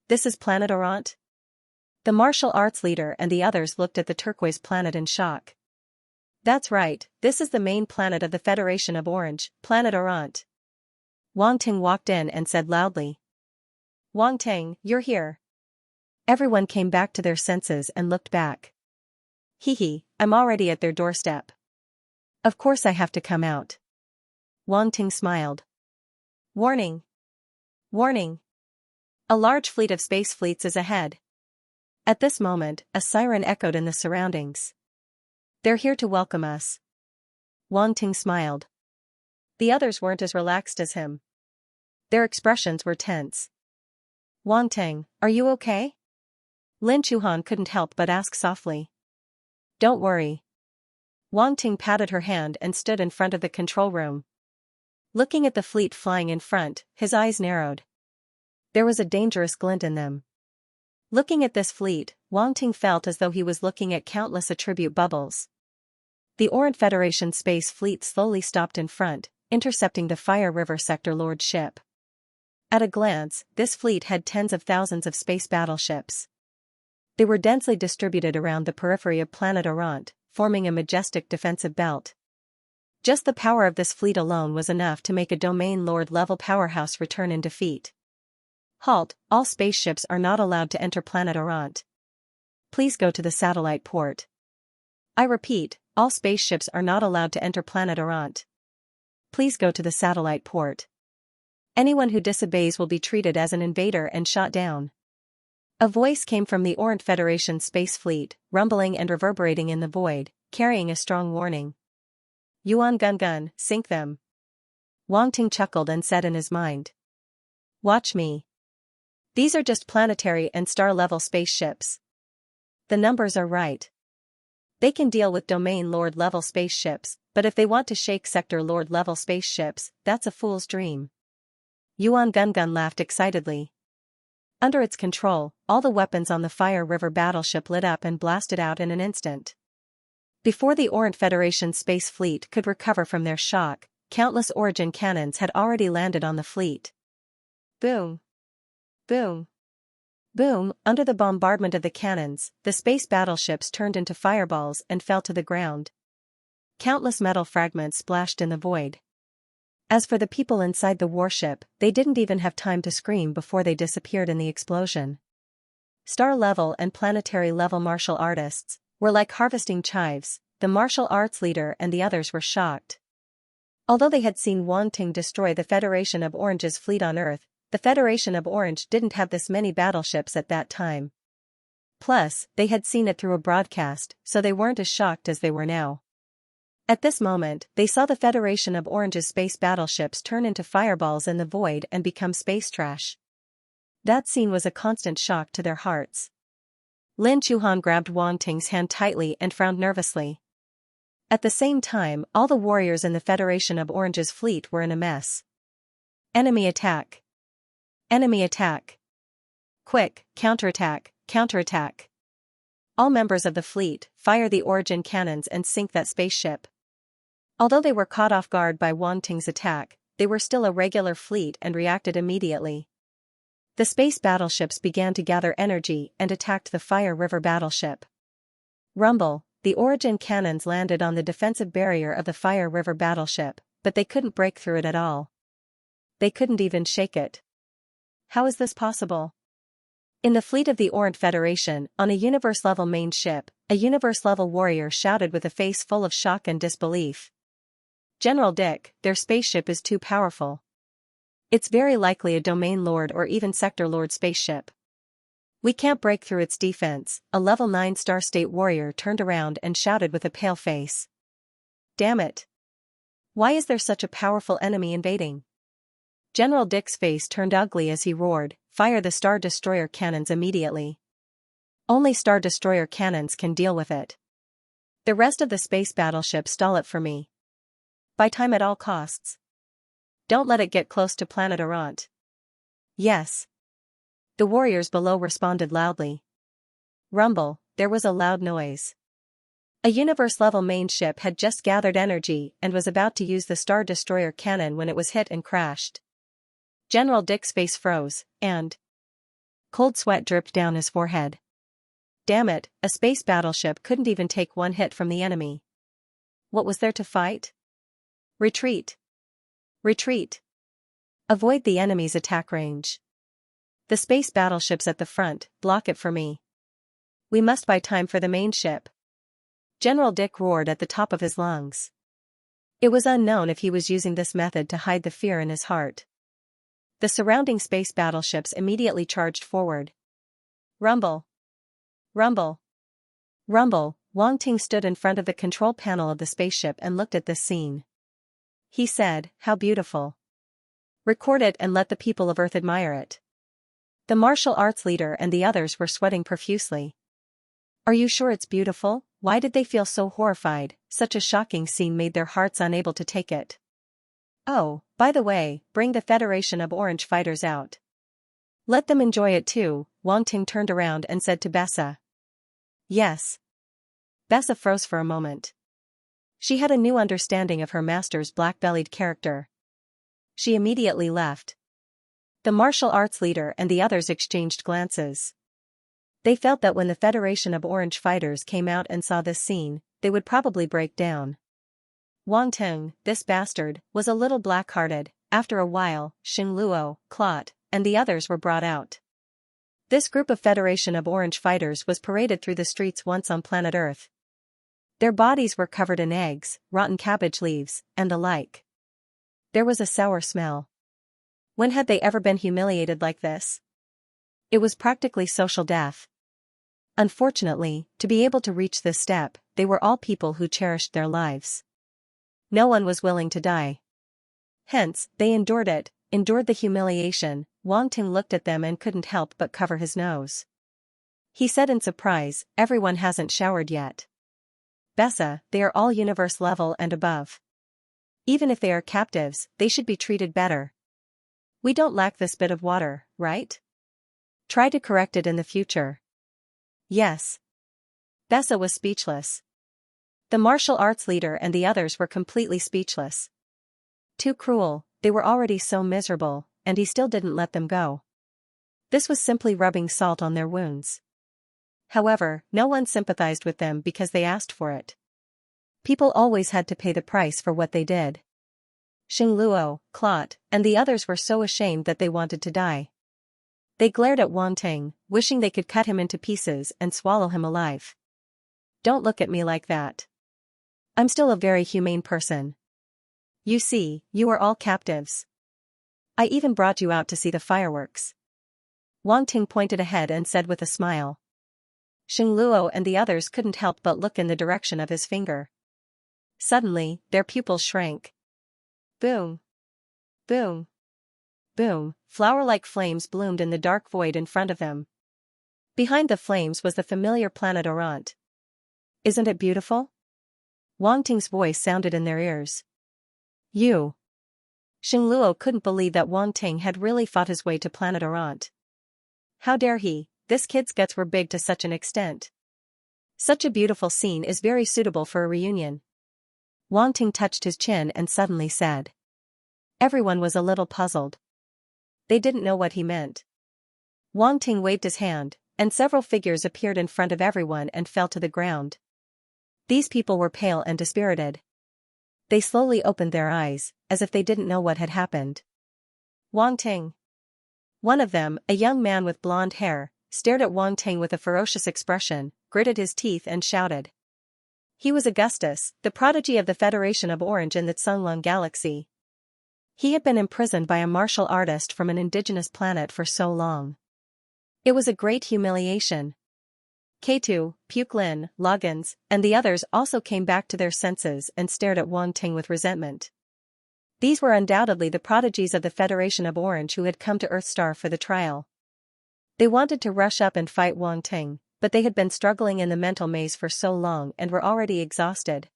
"This is Planet Orant?" The martial arts leader and the others looked at the turquoise planet in shock. "That's right, this is the main planet of the Federation of Orange, Planet Orant." Wang Ting walked in and said loudly. "Wang Ting, you're here." Everyone came back to their senses and looked back. "Hee, I'm already at their doorstep. Of course I have to come out." Wang Ting smiled. "Warning! Warning! A large fleet of space fleets is ahead." At this moment, a siren echoed in the surroundings. "They're here to welcome us." Wang Ting smiled. The others weren't as relaxed as him. Their expressions were tense. "Wang Ting, are you okay?" Lin Chuhan couldn't help but ask softly. "Don't worry." Wang Ting patted her hand and stood in front of the control room. Looking at the fleet flying in front, his eyes narrowed. There was a dangerous glint in them. Looking at this fleet, Wang Ting felt as though he was looking at countless attribute bubbles. The Orient Federation space fleet slowly stopped in front, intercepting the Fire River Sector Lord ship. At a glance, this fleet had tens of thousands of space battleships. They were densely distributed around the periphery of Planet Orant, forming a majestic defensive belt. Just the power of this fleet alone was enough to make a Domain Lord-level powerhouse return in defeat. "Halt, all spaceships are not allowed to enter Planet Orant. Please go to the satellite port." I repeat, all spaceships are not allowed to enter Planet Orant. Please go to the satellite port. Anyone who disobeys will be treated as an invader and shot down. A voice came from the Orient Federation space fleet, rumbling and reverberating in the void, carrying a strong warning. "Yuan Gungun, sink them." Wang Ting chuckled and said in his mind. "Watch me. These are just planetary and star-level spaceships. The numbers are right. They can deal with Domain Lord-level spaceships, but if they want to shake Sector Lord-level spaceships, that's a fool's dream." Yuan Gungun laughed excitedly. Under its control, all the weapons on the Fire River battleship lit up and blasted out in an instant. Before the Orient Federation space fleet could recover from their shock, countless origin cannons had already landed on the fleet. Boom! Boom! Boom! Under the bombardment of the cannons, the space battleships turned into fireballs and fell to the ground. Countless metal fragments splashed in the void. As for the people inside the warship, they didn't even have time to scream before they disappeared in the explosion. Star-level and planetary-level martial artists were like harvesting chives. The martial arts leader and the others were shocked. Although they had seen Wang Ting destroy the Federation of Orange's fleet on Earth, the Federation of Orange didn't have this many battleships at that time. Plus, they had seen it through a broadcast, so they weren't as shocked as they were now. At this moment, they saw the Federation of Orange's space battleships turn into fireballs in the void and become space trash. That scene was a constant shock to their hearts. Lin Chuhan grabbed Wang Ting's hand tightly and frowned nervously. At the same time, all the warriors in the Federation of Orange's fleet were in a mess. Enemy attack! Enemy attack! Quick, counterattack, counterattack! All members of the fleet, fire the origin cannons and sink that spaceship. Although they were caught off guard by Wang Ting's attack, they were still a regular fleet and reacted immediately. The space battleships began to gather energy and attacked the Fire River battleship. Rumble, the Origin cannons landed on the defensive barrier of the Fire River battleship, but they couldn't break through it at all. They couldn't even shake it. How is this possible? In the fleet of the Orient Federation, on a universe-level main ship, a universe-level warrior shouted with a face full of shock and disbelief. General Dick, their spaceship is too powerful. It's very likely a Domain Lord or even Sector Lord spaceship. We can't break through its defense. A level 9 Star State warrior turned around and shouted with a pale face. Damn it. Why is there such a powerful enemy invading? General Dick's face turned ugly as he roared, "Fire the Star Destroyer cannons immediately. Only Star Destroyer cannons can deal with it. The rest of the space battleship stall it for me. Buy time at all costs. Don't let it get close to planet Orant." Yes. The warriors below responded loudly. Rumble, there was a loud noise. A universe-level main ship had just gathered energy and was about to use the Star Destroyer cannon when it was hit and crashed. General Dick's face froze, and cold sweat dripped down his forehead. Damn it, a space battleship couldn't even take one hit from the enemy. What was there to fight? Retreat. Retreat. Avoid the enemy's attack range. The space battleships at the front, block it for me. We must buy time for the main ship. General Dick roared at the top of his lungs. It was unknown if he was using this method to hide the fear in his heart. The surrounding space battleships immediately charged forward. Rumble. Rumble. Rumble. Wang Ting stood in front of the control panel of the spaceship and looked at this scene. He said, "How beautiful. Record it and let the people of Earth admire it." The martial arts leader and the others were sweating profusely. Are you sure it's beautiful? Why did they feel so horrified? Such a shocking scene made their hearts unable to take it. Oh, by the way, bring the Federation of Orange fighters out. Let them enjoy it too. Wang Ting turned around and said to Bessa. Yes. Bessa froze for a moment. She had a new understanding of her master's black-bellied character. She immediately left. The martial arts leader and the others exchanged glances. They felt that when the Federation of Orange fighters came out and saw this scene, they would probably break down. Wang Ting, this bastard, was a little black-hearted. After a while, Xingluo, Clot, and the others were brought out. This group of Federation of Orange fighters was paraded through the streets once on planet Earth. Their bodies were covered in eggs, rotten cabbage leaves, and the like. There was a sour smell. When had they ever been humiliated like this? It was practically social death. Unfortunately, to be able to reach this step, they were all people who cherished their lives. No one was willing to die. Hence, they endured it, endured the humiliation. Wang Ting looked at them and couldn't help but cover his nose. He said in surprise, "Everyone hasn't showered yet. Bessa, they are all universe level and above. Even if they are captives, they should be treated better. We don't lack this bit of water, right? Try to correct it in the future." Yes. Bessa was speechless. The martial arts leader and the others were completely speechless. Too cruel, they were already so miserable, and he still didn't let them go. This was simply rubbing salt on their wounds. However, no one sympathized with them because they asked for it. People always had to pay the price for what they did. Xingluo, Clot, and the others were so ashamed that they wanted to die. They glared at Wang Ting, wishing they could cut him into pieces and swallow him alive. Don't look at me like that. I'm still a very humane person. You see, you are all captives. I even brought you out to see the fireworks. Wang Ting pointed ahead and said with a smile. Xingluo and the others couldn't help but look in the direction of his finger. Suddenly, their pupils shrank. Boom. Boom. Boom, flower-like flames bloomed in the dark void in front of them. Behind the flames was the familiar planet Orant. Isn't it beautiful? Wang Ting's voice sounded in their ears. You. Xingluo couldn't believe that Wang Ting had really fought his way to planet Orant. How dare he, this kid's guts were big to such an extent. Such a beautiful scene is very suitable for a reunion. Wang Ting touched his chin and suddenly said. Everyone was a little puzzled. They didn't know what he meant. Wang Ting waved his hand, and several figures appeared in front of everyone and fell to the ground. These people were pale and dispirited. They slowly opened their eyes, as if they didn't know what had happened. Wang Ting. One of them, a young man with blonde hair, stared at Wang Ting with a ferocious expression, gritted his teeth and shouted. He was Augustus, the prodigy of the Federation of Orange in the Tsunlong Galaxy. He had been imprisoned by a martial artist from an indigenous planet for so long. It was a great humiliation. K2, Pukelin, Loggins, and the others also came back to their senses and stared at Wang Ting with resentment. These were undoubtedly the prodigies of the Federation of Orange who had come to Earthstar for the trial. They wanted to rush up and fight Wang Ting, but they had been struggling in the mental maze for so long and were already exhausted.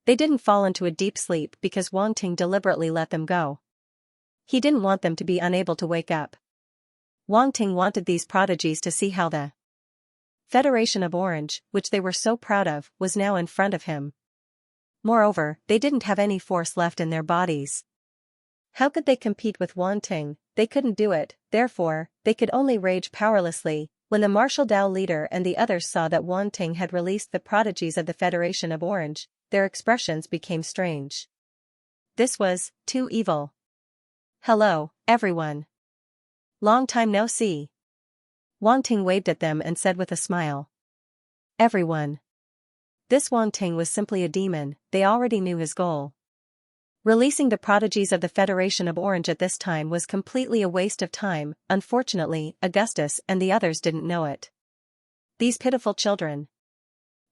They didn't fall into a deep sleep because Wang Ting deliberately let them go. He didn't want them to be unable to wake up. Wang Ting wanted these prodigies to see how the Federation of Orange, which they were so proud of, was now in front of him. Moreover, they didn't have any force left in their bodies. How could they compete with Wang Ting? They couldn't do it, therefore, they could only rage powerlessly. When the martial Dao leader and the others saw that Wang Ting had released the prodigies of the Federation of Orange, their expressions became strange. This was too evil. Hello, everyone. Long time no see. Wang Ting waved at them and said with a smile. Everyone. This Wang Ting was simply a demon, they already knew his goal. Releasing the prodigies of the Federation of Orange at this time was completely a waste of time. Unfortunately, Augustus and the others didn't know it. These pitiful children.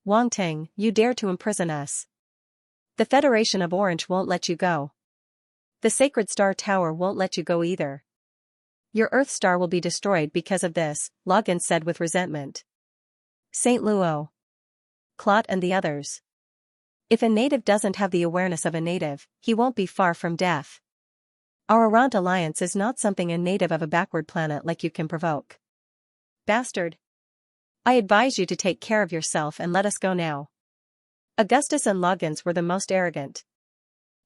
Wang Ting, you dare to imprison us. The Federation of Orange won't let you go. The Sacred Star Tower won't let you go either. Your Earth Star will be destroyed because of this, Logan said with resentment. Saint Luo. Clot and the others. If a native doesn't have the awareness of a native, he won't be far from death. Our Arant Alliance is not something a native of a backward planet like you can provoke. Bastard. I advise you to take care of yourself and let us go now. Augustus and Loggins were the most arrogant.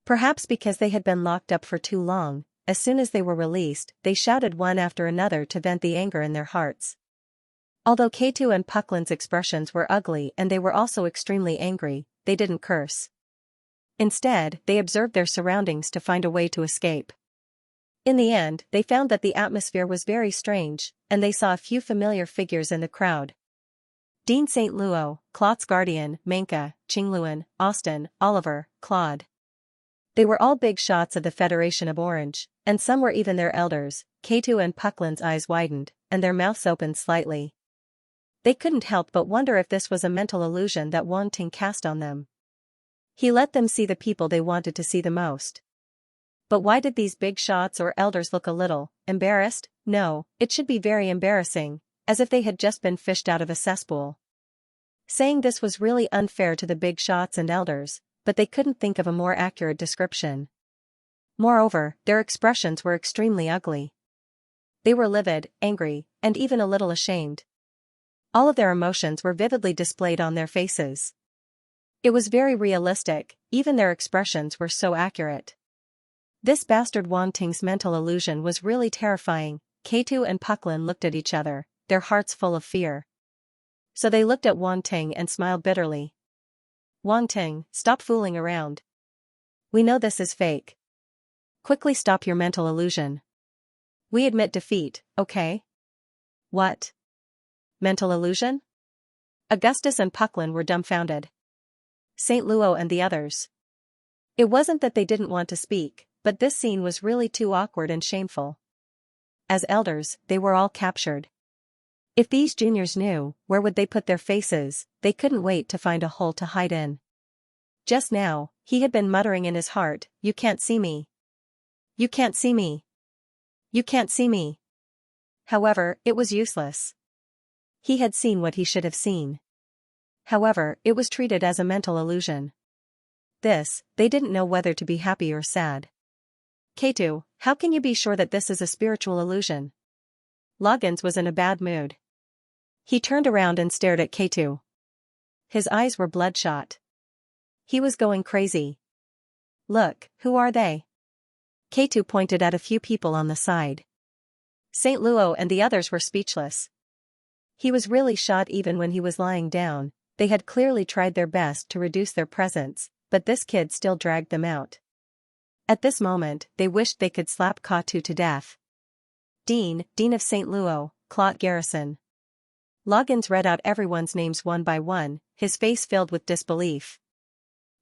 Perhaps because they had been locked up for too long, as soon as they were released, they shouted one after another to vent the anger in their hearts. Although K2 and Pucklin's expressions were ugly and they were also extremely angry, they didn't curse. Instead, they observed their surroundings to find a way to escape. In the end, they found that the atmosphere was very strange, and they saw a few familiar figures in the crowd. Dean St. Luo, Clot's guardian, Menka, Qingluan, Austin, Oliver, Claude. They were all big shots of the Federation of Orange, and some were even their elders. K2 and Pucklin's eyes widened, and their mouths opened slightly. They couldn't help but wonder if this was a mental illusion that Wang Ting cast on them. He let them see the people they wanted to see the most. But why did these big shots or elders look a little embarrassed? No, it should be very embarrassing, as if they had just been fished out of a cesspool. Saying this was really unfair to the big shots and elders, but they couldn't think of a more accurate description. Moreover, their expressions were extremely ugly. They were livid, angry, and even a little ashamed. All of their emotions were vividly displayed on their faces. It was very realistic, even their expressions were so accurate. This bastard Wang Ting's mental illusion was really terrifying. K2 and Pucklin looked at each other, their hearts full of fear. So they looked at Wang Ting and smiled bitterly. Wang Ting, stop fooling around. We know this is fake. Quickly stop your mental illusion. We admit defeat, okay? What? Mental illusion? Augustus and Pucklin were dumbfounded. St. Luo and the others. It wasn't that they didn't want to speak, but this scene was really too awkward and shameful. As elders, they were all captured. If these juniors knew, where would they put their faces? They couldn't wait to find a hole to hide in. Just now, he had been muttering in his heart, "You can't see me. You can't see me. You can't see me." However, it was useless. He had seen what he should have seen. However, it was treated as a mental illusion. They didn't know whether to be happy or sad. K2, how can you be sure that this is a spiritual illusion? Loggins was in a bad mood. He turned around and stared at K2. His eyes were bloodshot. He was going crazy. Look, who are they? K2 pointed at a few people on the side. Saint Luo and the others were speechless. He was really shot even when he was lying down. They had clearly tried their best to reduce their presence, but this kid still dragged them out. At this moment, they wished they could slap Katu to death. Dean of St. Luo, Clot Garrison. Loggins read out everyone's names one by one, his face filled with disbelief.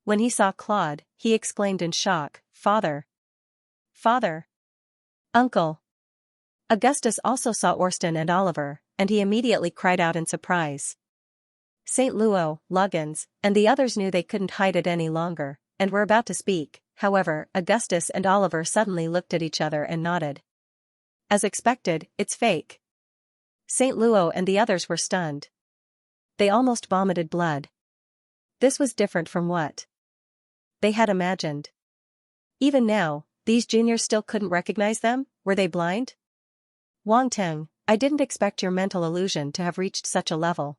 When he saw Claude, he exclaimed in shock, "Father! Father! Uncle!" Augustus also saw Orsten and Oliver, and he immediately cried out in surprise. St. Luo, Loggins, and the others knew they couldn't hide it any longer, and were about to speak. However, Augustus and Oliver suddenly looked at each other and nodded. As expected, it's fake. St. Luo and the others were stunned. They almost vomited blood. This was different from what they had imagined. Even now, these juniors still couldn't recognize them. Were they blind? Wang Teng, I didn't expect your mental illusion to have reached such a level.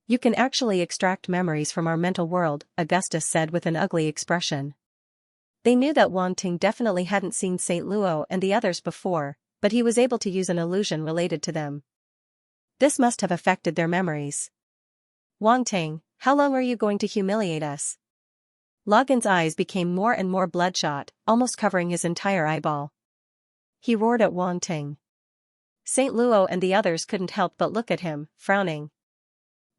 You can actually extract memories from our mental world, Augustus said with an ugly expression. They knew that Wang Ting definitely hadn't seen St. Luo and the others before, but he was able to use an illusion related to them. This must have affected their memories. Wang Ting, how long are you going to humiliate us? Loggins' eyes became more and more bloodshot, almost covering his entire eyeball. He roared at Wang Ting. St. Luo and the others couldn't help but look at him, frowning.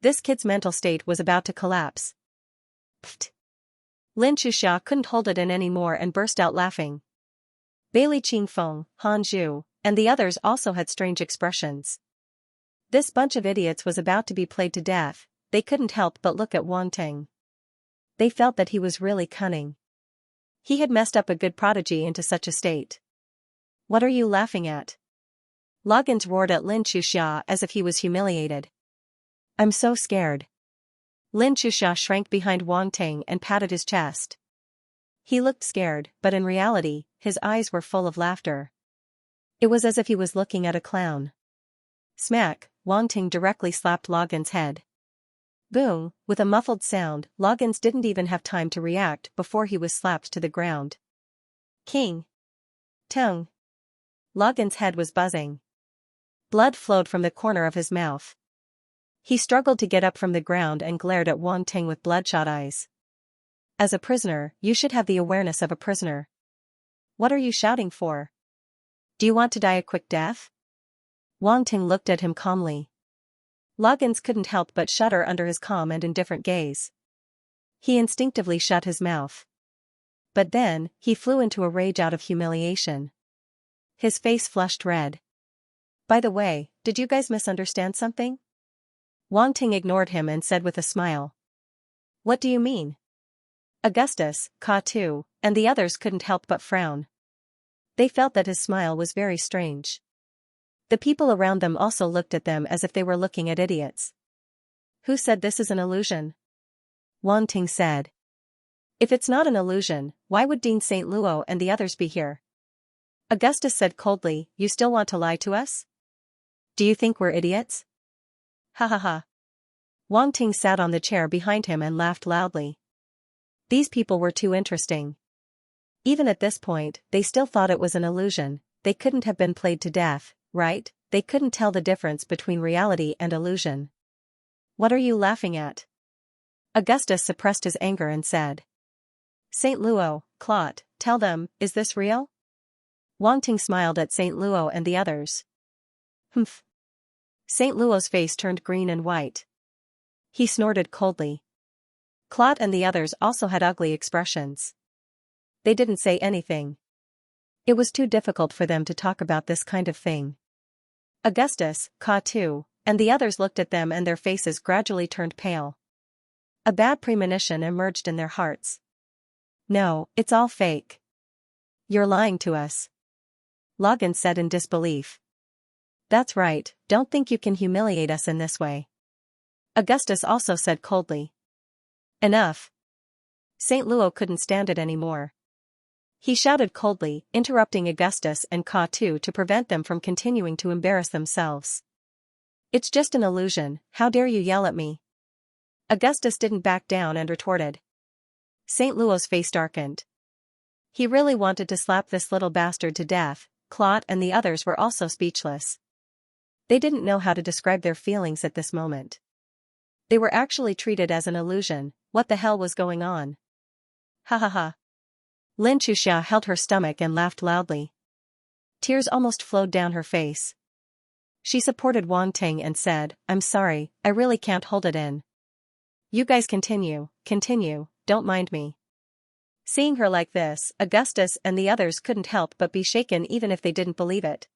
This kid's mental state was about to collapse. Pfft. Lin Chuxia couldn't hold it in anymore and burst out laughing. Bailey Qingfeng, Han Zhu, and the others also had strange expressions. This bunch of idiots was about to be played to death. They couldn't help but look at Wang Ting. They felt that he was really cunning. He had messed up a good prodigy into such a state. What are you laughing at? Loggins roared at Lin Chuxia as if he was humiliated. I'm so scared. Lin Chuxia shrank behind Wang Ting and patted his chest. He looked scared, but in reality, his eyes were full of laughter. It was as if he was looking at a clown. Smack, Wang Ting directly slapped Loggins' head. Boom, with a muffled sound, Loggins didn't even have time to react before he was slapped to the ground. King. Tongue. Loggins' head was buzzing. Blood flowed from the corner of his mouth. He struggled to get up from the ground and glared at Wang Ting with bloodshot eyes. As a prisoner, you should have the awareness of a prisoner. What are you shouting for? Do you want to die a quick death? Wang Ting looked at him calmly. Loggins couldn't help but shudder under his calm and indifferent gaze. He instinctively shut his mouth. But then, he flew into a rage out of humiliation. His face flushed red. By the way, did you guys misunderstand something? Wang Ting ignored him and said with a smile. What do you mean? Augustus, Katu, and the others couldn't help but frown. They felt that his smile was very strange. The people around them also looked at them as if they were looking at idiots. Who said this is an illusion? Wang Ting said. If it's not an illusion, why would Dean St. Luo and the others be here? Augustus said coldly, you still want to lie to us? Do you think we're idiots? Ha ha ha. Wang Ting sat on the chair behind him and laughed loudly. These people were too interesting. Even at this point, they still thought it was an illusion. They couldn't have been played to death, right? They couldn't tell the difference between reality and illusion. What are you laughing at? Augustus suppressed his anger and said. St. Luo, Clot, tell them, is this real? Wang Ting smiled at St. Luo and the others. Humph. St. Luo's face turned green and white. He snorted coldly. Clot and the others also had ugly expressions. They didn't say anything. It was too difficult for them to talk about this kind of thing. Augustus, Katu, and the others looked at them and their faces gradually turned pale. A bad premonition emerged in their hearts. No, it's all fake. You're lying to us. Loggins said in disbelief. That's right, don't think you can humiliate us in this way. Augustus also said coldly. Enough. St. Luo couldn't stand it anymore. He shouted coldly, interrupting Augustus and Katu to prevent them from continuing to embarrass themselves. It's just an illusion, how dare you yell at me? Augustus didn't back down and retorted. St. Luo's face darkened. He really wanted to slap this little bastard to death, Claude and the others were also speechless. They didn't know how to describe their feelings at this moment. They were actually treated as an illusion. What the hell was going on? Ha ha ha. Xianxia held her stomach and laughed loudly. Tears almost flowed down her face. She supported Wang Ting and said, "I'm sorry, I really can't hold it in. You guys continue, don't mind me." Seeing her like this, Augustus and the others couldn't help but be shaken even if they didn't believe it.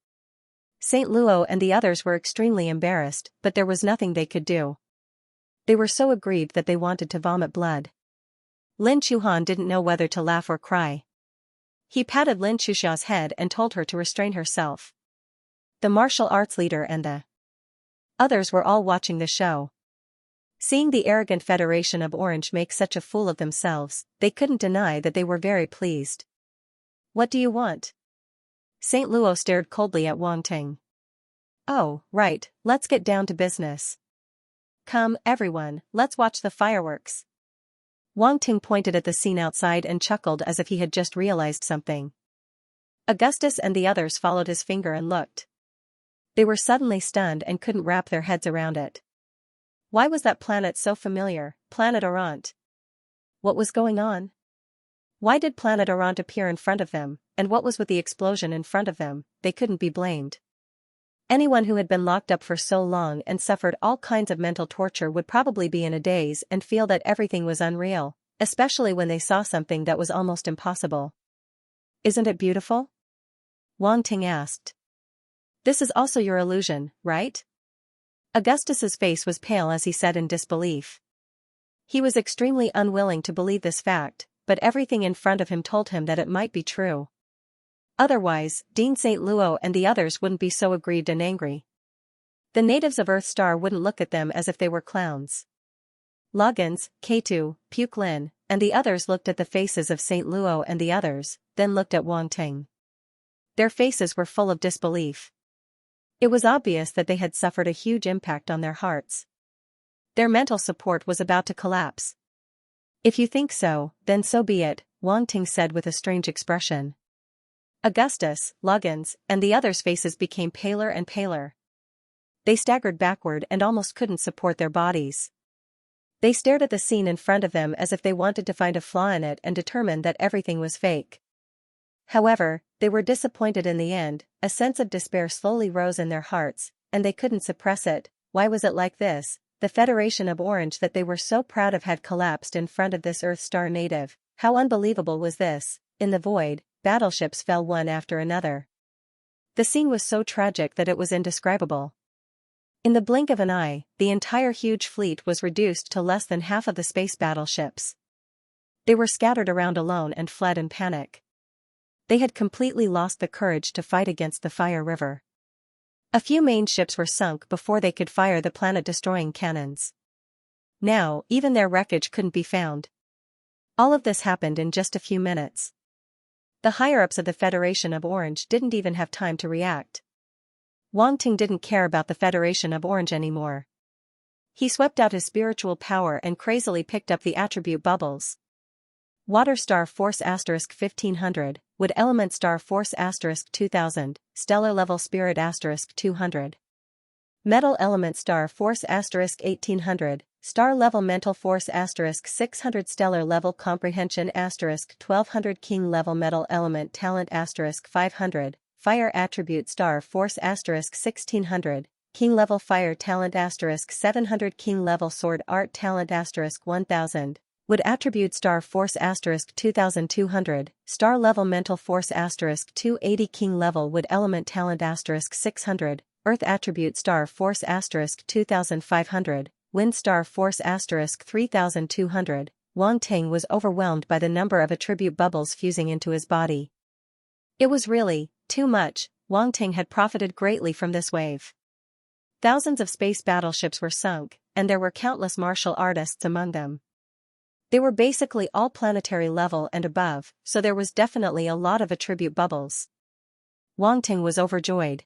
Saint Luo and the others were extremely embarrassed, but there was nothing they could do. They were so aggrieved that they wanted to vomit blood. Lin Chuhan didn't know whether to laugh or cry. He patted Lin Chuxia's head and told her to restrain herself. The martial arts leader and the others were all watching the show. Seeing the arrogant Federation of Orange make such a fool of themselves, they couldn't deny that they were very pleased. "What do you want?" Saint Luo stared coldly at Wang Ting. "Oh, right, let's get down to business. Come, everyone, let's watch the fireworks." Wang Ting pointed at the scene outside and chuckled as if he had just realized something. Augustus and the others followed his finger and looked. They were suddenly stunned and couldn't wrap their heads around it. Why was that planet so familiar, Planet Orant? What was going on? Why did Planet Orant appear in front of them, and what was with the explosion in front of them? They couldn't be blamed. Anyone who had been locked up for so long and suffered all kinds of mental torture would probably be in a daze and feel that everything was unreal, especially when they saw something that was almost impossible. "Isn't it beautiful?" Wang Ting asked. "This is also your illusion, right?" Augustus's face was pale as he said in disbelief. He was extremely unwilling to believe this fact, but everything in front of him told him that it might be true. Otherwise, Dean St. Luo and the others wouldn't be so aggrieved and angry. The natives of Earth Star wouldn't look at them as if they were clowns. Loggins, K2, Puke Lin, and the others looked at the faces of St. Luo and the others, then looked at Wang Ting. Their faces were full of disbelief. It was obvious that they had suffered a huge impact on their hearts. Their mental support was about to collapse. "If you think so, then so be it," Wang Ting said with a strange expression. Augustus, Loggins, and the others' faces became paler and paler. They staggered backward and almost couldn't support their bodies. They stared at the scene in front of them as if they wanted to find a flaw in it and determine that everything was fake. However, they were disappointed in the end. A sense of despair slowly rose in their hearts, and they couldn't suppress it. Why was it like this? The Federation of Orange that they were so proud of had collapsed in front of this Earth Star native. How unbelievable was this? In the void, battleships fell one after another. The scene was so tragic that it was indescribable. In the blink of an eye, the entire huge fleet was reduced to less than half of the space battleships. They were scattered around alone and fled in panic. They had completely lost the courage to fight against the Fire River. A few main ships were sunk before they could fire the planet-destroying cannons. Now, even their wreckage couldn't be found. All of this happened in just a few minutes. The higher-ups of the Federation of Orange didn't even have time to react. Wang Ting didn't care about the Federation of Orange anymore. He swept out his spiritual power and crazily picked up the attribute bubbles. Water Star Force * 1500, Wood Element Star Force * 2000, Stellar Level Spirit * 200. Metal Element Star Force * 1800, Star Level Mental Force * 600, Stellar Level Comprehension * 1200, King Level Metal Element Talent * 500, Fire Attribute Star Force * 1600, King Level Fire Talent * 700, King Level Sword Art Talent * 1000. Wood Attribute Star Force * 2200, Star Level Mental Force * 280, King Level Wood Element Talent * 600, Earth Attribute Star Force * 2500, Wind Star Force * 3200. Wang Ting was overwhelmed by the number of attribute bubbles fusing into his body. It was really too much. Wang Ting had profited greatly from this wave. Thousands of space battleships were sunk, and there were countless martial artists among them. They were basically all planetary level and above, so there was definitely a lot of attribute bubbles. Wang Ting was overjoyed.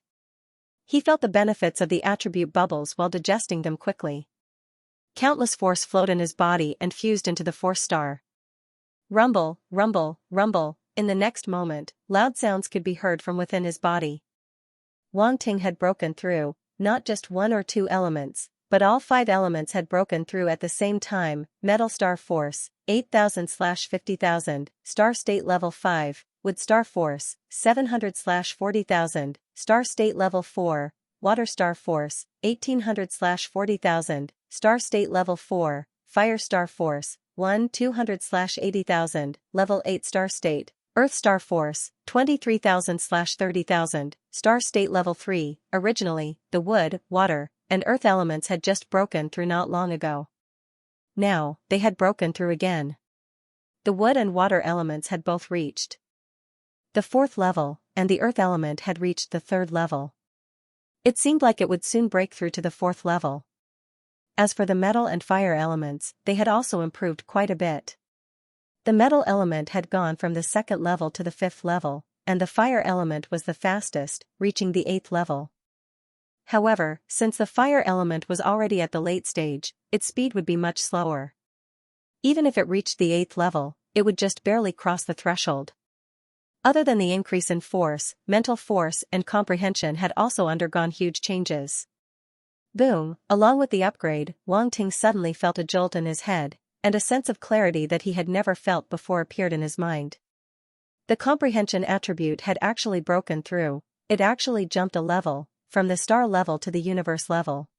He felt the benefits of the attribute bubbles while digesting them quickly. Countless force flowed in his body and fused into the force star. Rumble, rumble, rumble, in the next moment, loud sounds could be heard from within his body. Wang Ting had broken through, not just one or two elements, but all 5 elements had broken through at the same time. Metal Star Force, 8,000/50,000, Star State Level 5, Wood Star Force, 700/40,000, Star State Level 4, Water Star Force, 1,800/40,000, Star State Level 4, Fire Star Force, 1,200/80,000, Level 8 Star State, Earth Star Force, 23,000/30,000, Star State Level 3. Originally, the wood, water, and earth elements had just broken through not long ago. Now, they had broken through again. The wood and water elements had both reached the 4th level, and the earth element had reached the 3rd level. It seemed like it would soon break through to the 4th level. As for the metal and fire elements, they had also improved quite a bit. The metal element had gone from the 2nd level to the 5th level, and the fire element was the fastest, reaching the 8th level. However, since the fire element was already at the late stage, its speed would be much slower. Even if it reached the 8th level, it would just barely cross the threshold. Other than the increase in force, mental force and comprehension had also undergone huge changes. Boom, along with the upgrade, Wang Ting suddenly felt a jolt in his head, and a sense of clarity that he had never felt before appeared in his mind. The comprehension attribute had actually broken through. It actually jumped a level, from the star level to the universe level.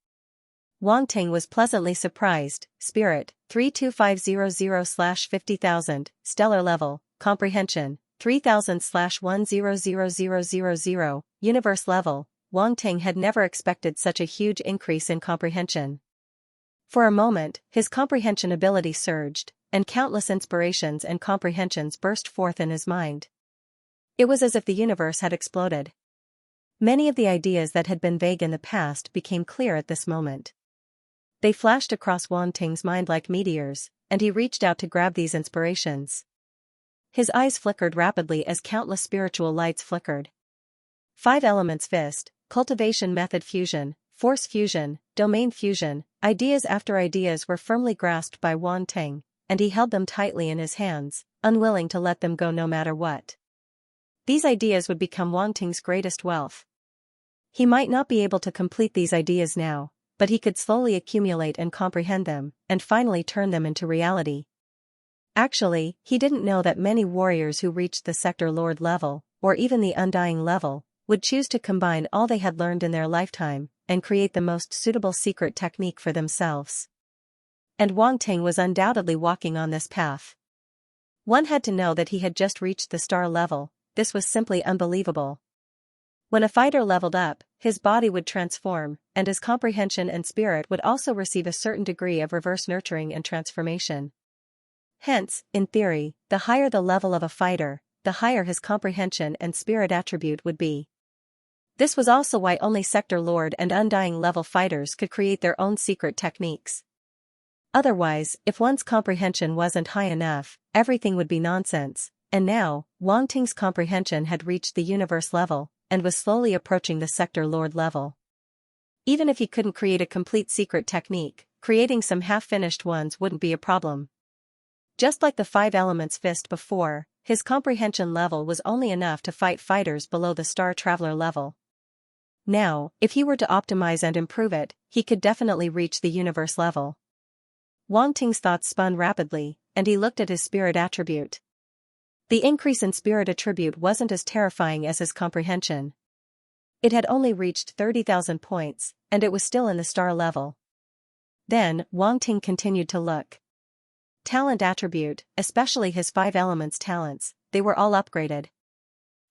Wang Ting was pleasantly surprised. Spirit, 32500/50,000, stellar level, comprehension, 3000/100000, universe level. Wang Ting had never expected such a huge increase in comprehension. For a moment, his comprehension ability surged, and countless inspirations and comprehensions burst forth in his mind. It was as if the universe had exploded. Many of the ideas that had been vague in the past became clear at this moment. They flashed across Wang Ting's mind like meteors, and he reached out to grab these inspirations. His eyes flickered rapidly as countless spiritual lights flickered. 5 elements fist, cultivation method fusion, force fusion, domain fusion, ideas after ideas were firmly grasped by Wang Ting, and he held them tightly in his hands, unwilling to let them go no matter what. These ideas would become Wang Ting's greatest wealth. He might not be able to complete these ideas now, but he could slowly accumulate and comprehend them, and finally turn them into reality. Actually, he didn't know that many warriors who reached the Sector Lord level, or even the Undying level, would choose to combine all they had learned in their lifetime, and create the most suitable secret technique for themselves. And Wang Ting was undoubtedly walking on this path. One had to know that he had just reached the star level. This was simply unbelievable. When a fighter leveled up, his body would transform, and his comprehension and spirit would also receive a certain degree of reverse nurturing and transformation. Hence, in theory, the higher the level of a fighter, the higher his comprehension and spirit attribute would be. This was also why only Sector Lord and Undying level fighters could create their own secret techniques. Otherwise, if one's comprehension wasn't high enough, everything would be nonsense, and now, Wang Ting's comprehension had reached the universe level, and was slowly approaching the Sector Lord level. Even if he couldn't create a complete secret technique, creating some half-finished ones wouldn't be a problem. Just like the 5 elements fist before, his comprehension level was only enough to fight fighters below the Star Traveler level. Now, if he were to optimize and improve it, he could definitely reach the universe level. Wang Ting's thoughts spun rapidly, and he looked at his spirit attribute. The increase in spirit attribute wasn't as terrifying as his comprehension. It had only reached 30,000 points, and it was still in the star level. Then, Wang Ting continued to look. Talent attribute, especially his 5 elements talents, they were all upgraded.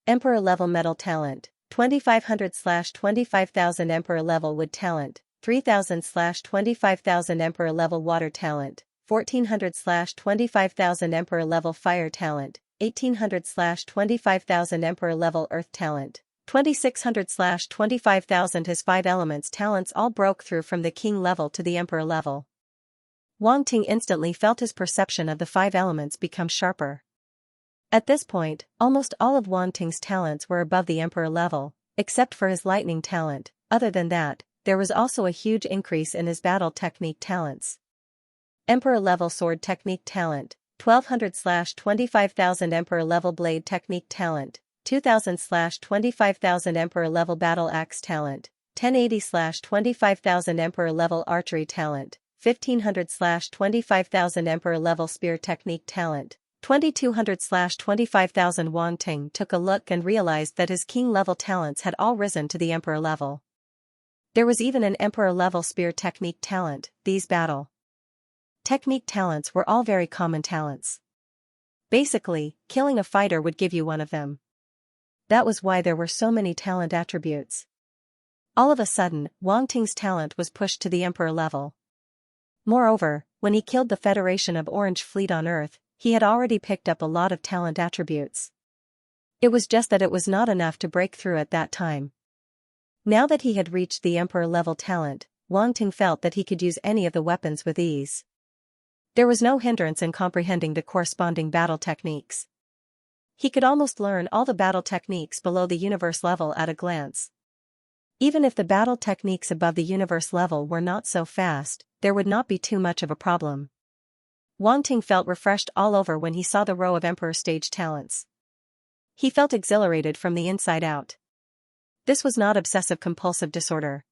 Emperor level metal talent, 2500/25,000 Emperor level wood talent, 3000/25,000 Emperor level water talent, 1400/25,000 Emperor level fire talent, 1800/25,000 Emperor level earth talent, 2600/25,000 his 5 elements talents all broke through from the king level to the emperor level. Wang Ting instantly felt his perception of the 5 elements become sharper. At this point, almost all of Wang Ting's talents were above the emperor level, except for his lightning talent. Other than that, there was also a huge increase in his battle technique talents. Emperor level sword technique talent, 1200/25,000 Emperor level blade technique talent, 2000/25,000 Emperor level battle axe talent, 1080/25,000 Emperor level archery talent, 1500/25,000 Emperor level spear technique talent, 2200/25,000. Wang Ting took a look and realized that his king level talents had all risen to the Emperor level. There was even an Emperor level spear technique talent. These battle technique talents were all very common talents. Basically, killing a fighter would give you one of them. That was why there were so many talent attributes. All of a sudden, Wang Ting's talent was pushed to the Emperor level. Moreover, when he killed the Federation of Orange Fleet on Earth, he had already picked up a lot of talent attributes. It was just that it was not enough to break through at that time. Now that he had reached the Emperor level talent, Wang Ting felt that he could use any of the weapons with ease. There was no hindrance in comprehending the corresponding battle techniques. He could almost learn all the battle techniques below the universe level at a glance. Even if the battle techniques above the universe level were not so fast, there would not be too much of a problem. Wang Ting felt refreshed all over when he saw the row of Emperor stage talents. He felt exhilarated from the inside out. This was not obsessive-compulsive disorder.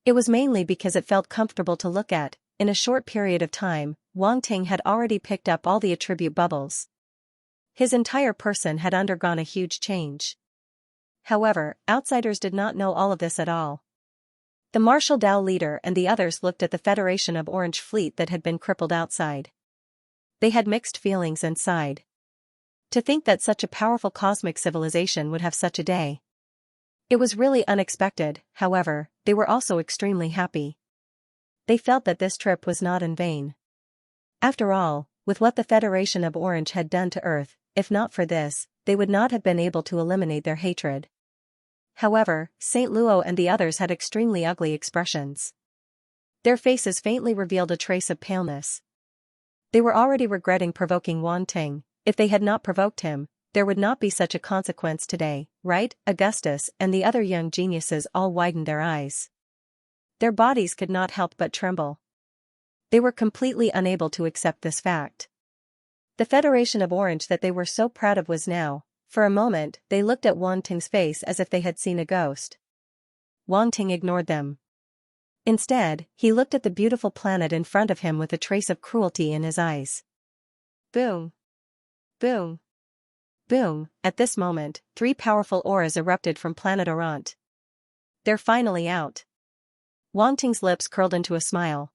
It was mainly because it felt comfortable to look at. In a short period of time, Wang Ting had already picked up all the attribute bubbles. His entire person had undergone a huge change. However, outsiders did not know all of this at all. The Martial Dao leader and the others looked at the Federation of Orange Fleet that had been crippled outside. They had mixed feelings and sighed. To think that such a powerful cosmic civilization would have such a day. It was really unexpected. However, they were also extremely happy. They felt that this trip was not in vain. After all, with what the Federation of Orange had done to Earth, if not for this, they would not have been able to eliminate their hatred. However, Saint Luo and the others had extremely ugly expressions. Their faces faintly revealed a trace of paleness. They were already regretting provoking Wang Ting. If they had not provoked him, there would not be such a consequence today, right? Augustus and the other young geniuses all widened their eyes. Their bodies could not help but tremble. They were completely unable to accept this fact. The Federation of Orange that they were so proud of was now, for a moment, they looked at Wang Ting's face as if they had seen a ghost. Wang Ting ignored them. Instead, he looked at the beautiful planet in front of him with a trace of cruelty in his eyes. Boom! Boom! Boom! At this moment, 3 powerful auras erupted from planet Orant. They're finally out. Wang Ting's lips curled into a smile.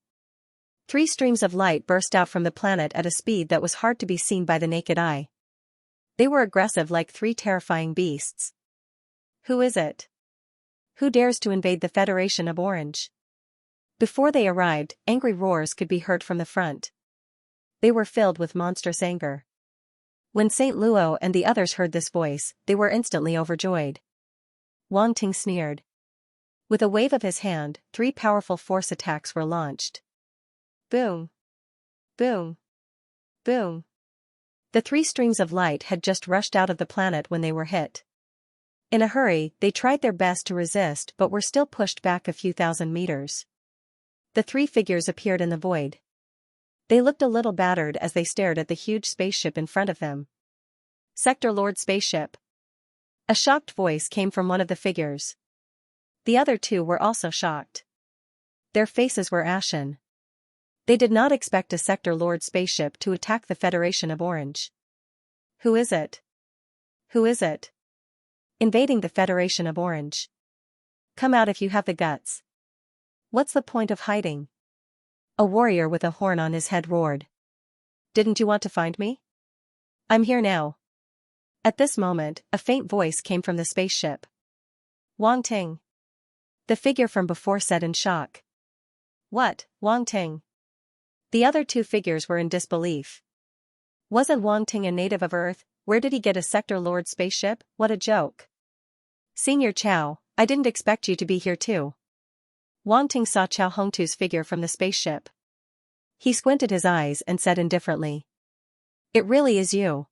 3 streams of light burst out from the planet at a speed that was hard to be seen by the naked eye. They were aggressive like 3 terrifying beasts. Who is it? Who dares to invade the Federation of Orange? Before they arrived, angry roars could be heard from the front. They were filled with monstrous anger. When Saint Luo and the others heard this voice, they were instantly overjoyed. Wang Ting sneered. With a wave of his hand, 3 powerful force attacks were launched. Boom! Boom! Boom! The 3 streams of light had just rushed out of the planet when they were hit. In a hurry, they tried their best to resist but were still pushed back a few thousand meters. The 3 figures appeared in the void. They looked a little battered as they stared at the huge spaceship in front of them. Sector Lord spaceship. A shocked voice came from one of the figures. The other 2 were also shocked. Their faces were ashen. They did not expect a Sector Lord spaceship to attack the Federation of Orange. Who is it? Who is it? Invading the Federation of Orange. Come out if you have the guts. What's the point of hiding? A warrior with a horn on his head roared. Didn't you want to find me? I'm here now. At this moment, a faint voice came from the spaceship. Wang Ting. The figure from before said in shock. What, Wang Ting? The other 2 figures were in disbelief. Wasn't Wang Ting a native of Earth? Where did he get a Sector Lord spaceship? What a joke. Senior Chao, I didn't expect you to be here too. Wang Ting saw Chao Hongtu's figure from the spaceship. He squinted his eyes and said indifferently. It really is you.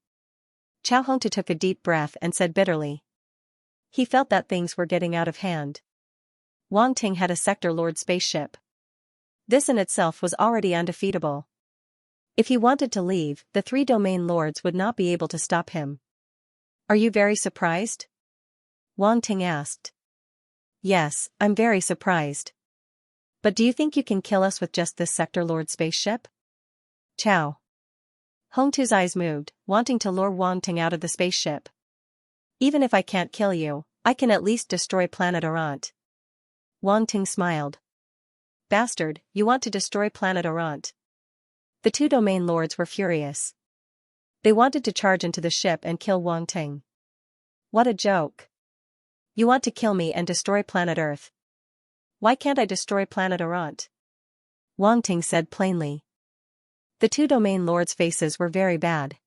Chao Hongtu took a deep breath and said bitterly. He felt that things were getting out of hand. Wang Ting had a Sector Lord spaceship. This in itself was already undefeatable. If he wanted to leave, the three domain lords would not be able to stop him. Are you very surprised? Wang Ting asked. Yes, I'm very surprised. But do you think you can kill us with just this Sector Lord spaceship? Chow. Hongtu's eyes moved, wanting to lure Wang Ting out of the spaceship. Even if I can't kill you, I can at least destroy planet Orant. Wang Ting smiled. Bastard, you want to destroy planet Orant? The two domain lords were furious. They wanted to charge into the ship and kill Wang Ting. What a joke. You want to kill me and destroy planet Earth. Why can't I destroy planet Orant? Wang Ting said plainly. The two domain lords' faces were very bad.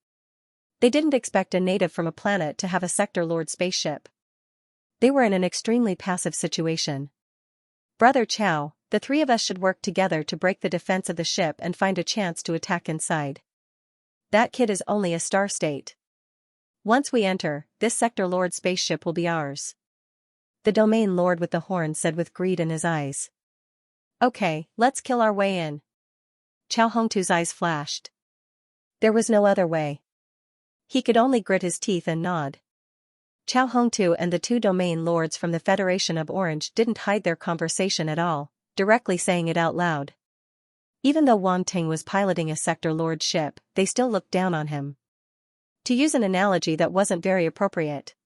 They didn't expect a native from a planet to have a Sector Lord spaceship. They were in an extremely passive situation. Brother Chow, the three of us should work together to break the defense of the ship and find a chance to attack inside. That kid is only a star state. Once we enter, this Sector Lord spaceship will be ours. The domain lord with the horn said with greed in his eyes. Okay, let's kill our way in. Chow Hongtu's eyes flashed. There was no other way. He could only grit his teeth and nod. Chow Hongtu and the two domain lords from the Federation of Orange didn't hide their conversation at all, directly saying it out loud. Even though Wang Ting was piloting a Sector Lord ship, they still looked down on him. To use an analogy that wasn't very appropriate.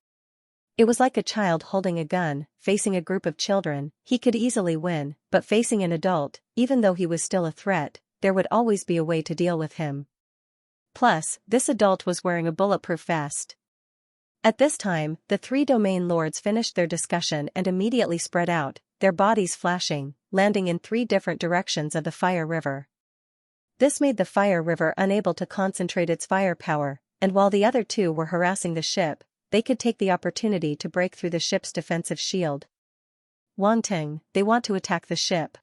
It was like a child holding a gun, facing a group of children. He could easily win, but facing an adult, even though he was still a threat, there would always be a way to deal with him. Plus, this adult was wearing a bulletproof vest. At this time, the three domain lords finished their discussion and immediately spread out, their bodies flashing, landing in three different directions of the fire river. This made the fire river unable to concentrate its firepower, and while the other two were harassing the ship, they could take the opportunity to break through the ship's defensive shield. Wang Ting, they want to attack the ship.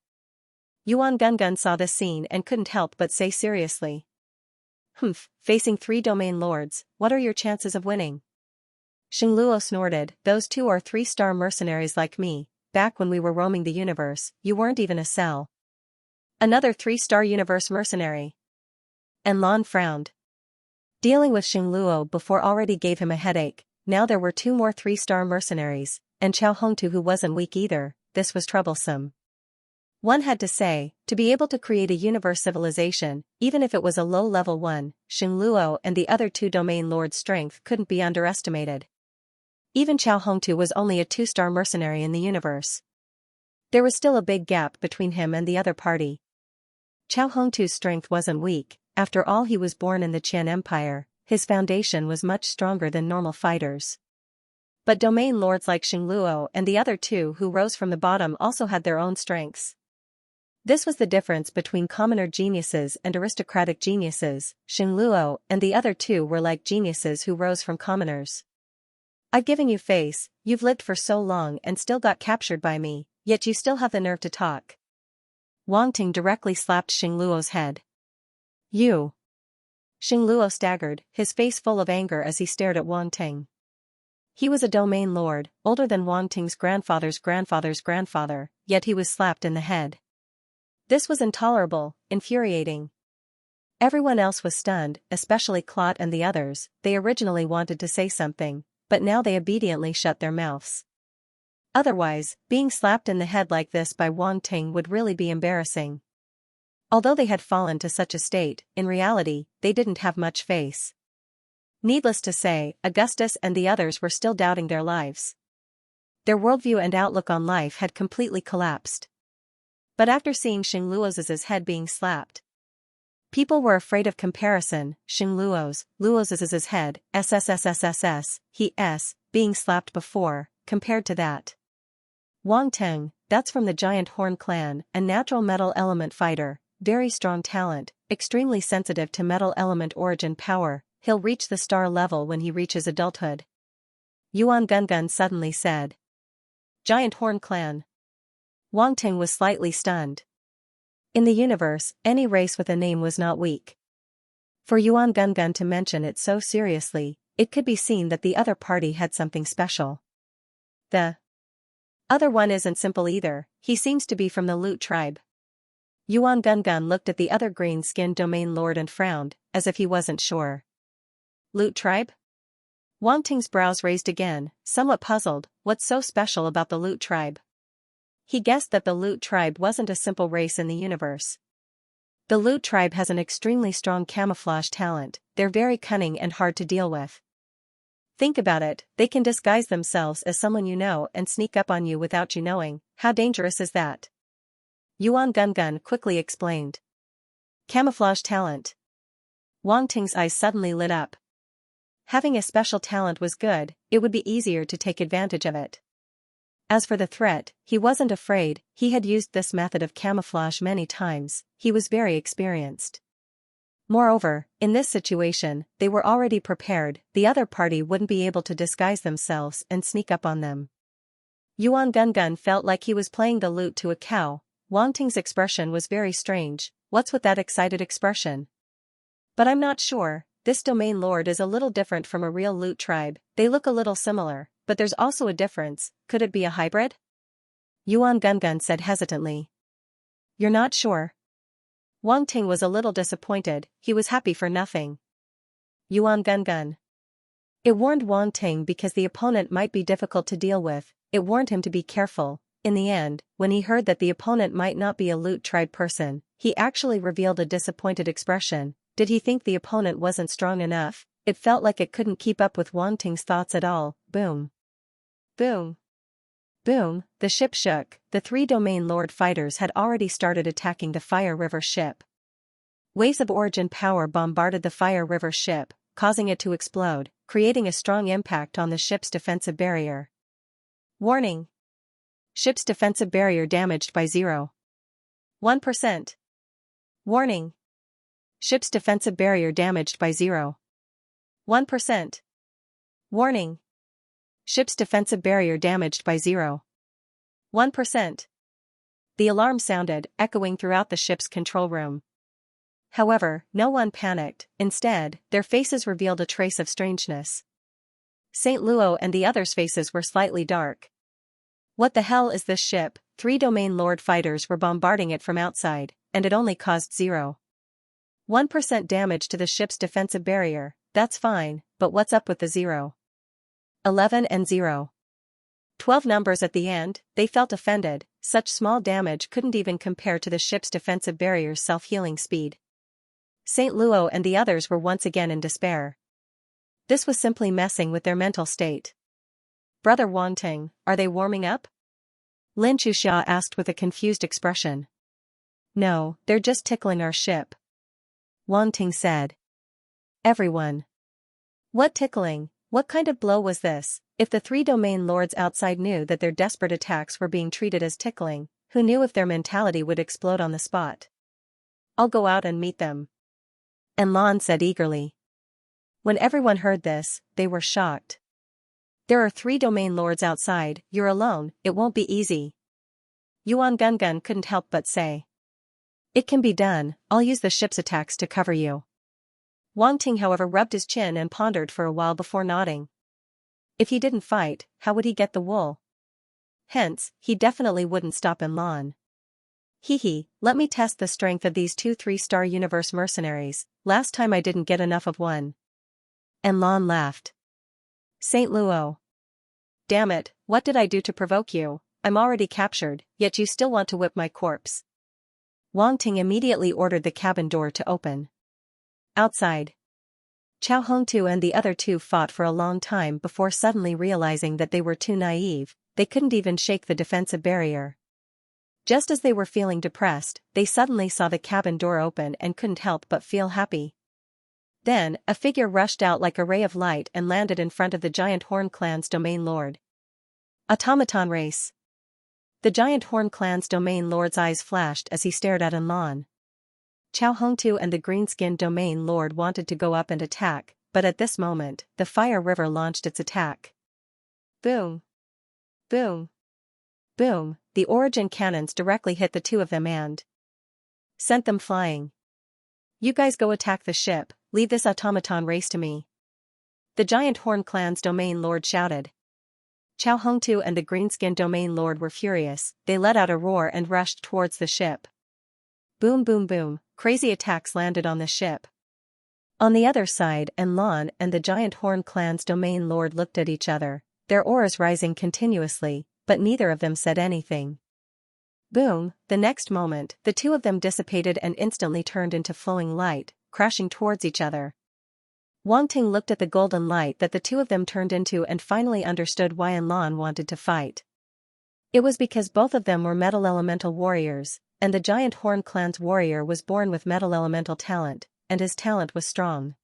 Yuan Gungun saw this scene and couldn't help but say seriously. Humph, facing three domain lords, what are your chances of winning? Xingluo snorted, those two are 3-star mercenaries like me. Back when we were roaming the universe, you weren't even a cell. Another 3-star universe mercenary. And Lan frowned. Dealing with Xingluo before already gave him a headache. Now there were 2 more 3-star mercenaries, and Chow Hongtu who wasn't weak either. This was troublesome. One had to say, to be able to create a universe civilization, even if it was a low-level one, Xingluo and the other 2 domain lords' strength couldn't be underestimated. Even Chow Hongtu was only a 2-star mercenary in the universe. There was still a big gap between him and the other party. Chow Hongtu's strength wasn't weak. After all, he was born in the Qian Empire. His foundation was much stronger than normal fighters. But domain lords like Xingluo and the other 2 who rose from the bottom also had their own strengths. This was the difference between commoner geniuses and aristocratic geniuses. Xingluo and the other 2 were like geniuses who rose from commoners. I've given you face, you've lived for so long and still got captured by me, yet you still have the nerve to talk. Wang Ting directly slapped Xingluo's head. You. Xingluo staggered, his face full of anger as he stared at Wang Ting. He was a domain lord, older than Wang Ting's grandfather's grandfather's grandfather, yet he was slapped in the head. This was intolerable, infuriating. Everyone else was stunned, especially Clot and the others. They originally wanted to say something, but now they obediently shut their mouths. Otherwise, being slapped in the head like this by Wang Ting would really be embarrassing. Although they had fallen to such a state, in reality, they didn't have much face. Needless to say, Augustus and the others were still doubting their lives. Their worldview and outlook on life had completely collapsed. But after seeing Xingluo's head being slapped, people were afraid of comparison. Luo's head, being slapped before, compared to that. Wang Ting, that's from the Giant Horn clan, a natural metal element fighter, very strong talent, extremely sensitive to metal element origin power. He'll reach the star level when he reaches adulthood. Yuan Gungun suddenly said. Giant Horn clan. Wang Ting was slightly stunned. In the universe, any race with a name was not weak. For Yuan Gungun to mention it so seriously, it could be seen that the other party had something special. The other one isn't simple either, he seems to be from the Lute tribe. Yuan Gungun looked at the other green-skinned domain lord and frowned, as if he wasn't sure. Loot tribe? Wang Ting's brows raised again, somewhat puzzled. What's so special about the Loot tribe? He guessed that the Loot tribe wasn't a simple race in the universe. The Loot tribe has an extremely strong camouflage talent. They're very cunning and hard to deal with. Think about it, they can disguise themselves as someone you know and sneak up on you without you knowing. How dangerous is that? Yuan Gungun quickly explained. Camouflage talent. Wang Ting's eyes suddenly lit up. Having a special talent was good, it would be easier to take advantage of it. As for the threat, he wasn't afraid. He had used this method of camouflage many times. He was very experienced. Moreover, in this situation, they were already prepared. The other party wouldn't be able to disguise themselves and sneak up on them. Yuan Gungun felt like he was playing the lute to a cow. Wang Ting's expression was very strange. What's with that excited expression? But I'm not sure. This domain lord is a little different from a real Loot tribe. They look a little similar, but there's also a difference. Could it be a hybrid? Yuan Gungun said hesitantly. You're not sure? Wang Ting was a little disappointed. He was happy for nothing. Yuan Gungun. It warned Wang Ting because the opponent might be difficult to deal with. It warned him to be careful. In the end, when he heard that the opponent might not be a Loot tribe person, he actually revealed a disappointed expression. Did he think the opponent wasn't strong enough? It felt like it couldn't keep up with Wang Ting's thoughts at all. Boom. Boom. Boom, the ship shook. The three domain lord fighters had already started attacking the Fire River ship. Waves of origin power bombarded the Fire River ship, causing it to explode, creating a strong impact on the ship's defensive barrier. Warning. Ship's defensive barrier damaged by 0.1%. Warning. Ship's defensive barrier damaged by 0.1%. Warning. Ship's defensive barrier damaged by 0.1%. The alarm sounded, echoing throughout the ship's control room. However, no one panicked. Instead, their faces revealed a trace of strangeness. Saint Luo and the others' faces were slightly dark. What the hell is this ship? 3 domain lord fighters were bombarding it from outside, and it only caused 0.1% damage to the ship's defensive barrier. That's fine, but what's up with the 0.11 and 0.12 numbers at the end? They felt offended. Such small damage couldn't even compare to the ship's defensive barrier's self-healing speed. Saint Luo and the others were once again in despair. This was simply messing with their mental state. Brother Wang Ting, are they warming up? Lin Chuxia asked with a confused expression. No, they're just tickling our ship. Wang Ting said. Everyone. What tickling? What kind of blow was this? If the 3 domain lords outside knew that their desperate attacks were being treated as tickling, who knew if their mentality would explode on the spot? I'll go out and meet them. And Lan said eagerly. When everyone heard this, they were shocked. There are 3 domain lords outside. You're alone, it won't be easy. Yuan Gungun couldn't help but say. It can be done, I'll use the ship's attacks to cover you. Wang Ting however rubbed his chin and pondered for a while before nodding. If he didn't fight, how would he get the wool? Hence, he definitely wouldn't stop in Lan. Hee, let me test the strength of these 2 3-star universe mercenaries. Last time I didn't get enough of one. And Lan laughed. Saint Luo. Damn it, what did I do to provoke you? I'm already captured, yet you still want to whip my corpse. Wang Ting immediately ordered the cabin door to open. Outside. Chao Hongtu and the other 2 fought for a long time before suddenly realizing that they were too naive. They couldn't even shake the defensive barrier. Just as they were feeling depressed, they suddenly saw the cabin door open and couldn't help but feel happy. Then, a figure rushed out like a ray of light and landed in front of the Giant Horn Clan's domain lord. Automaton race. The Giant Horn Clan's domain lord's eyes flashed as he stared at Lan. Chao Hongtu and the green-skinned domain lord wanted to go up and attack, but at this moment, the Fire River launched its attack. Boom. Boom. Boom, the origin cannons directly hit the 2 of them and sent them flying. You guys go attack the ship, leave this automaton race to me. The Giant Horn Clan's domain lord shouted. Chao Hongtu and the green-skinned domain lord were furious. They let out a roar and rushed towards the ship. Boom boom boom, crazy attacks landed on the ship. On the other side, Enlon and the giant Horn clan's domain lord looked at each other, their auras rising continuously, but neither of them said anything. Boom, the next moment, the two of them dissipated and instantly turned into flowing light, crashing towards each other. Wang Ting looked at the golden light that the two of them turned into and finally understood why Enlon wanted to fight. It was because both of them were metal elemental warriors, and the giant Horn clan's warrior was born with metal elemental talent, and his talent was strong.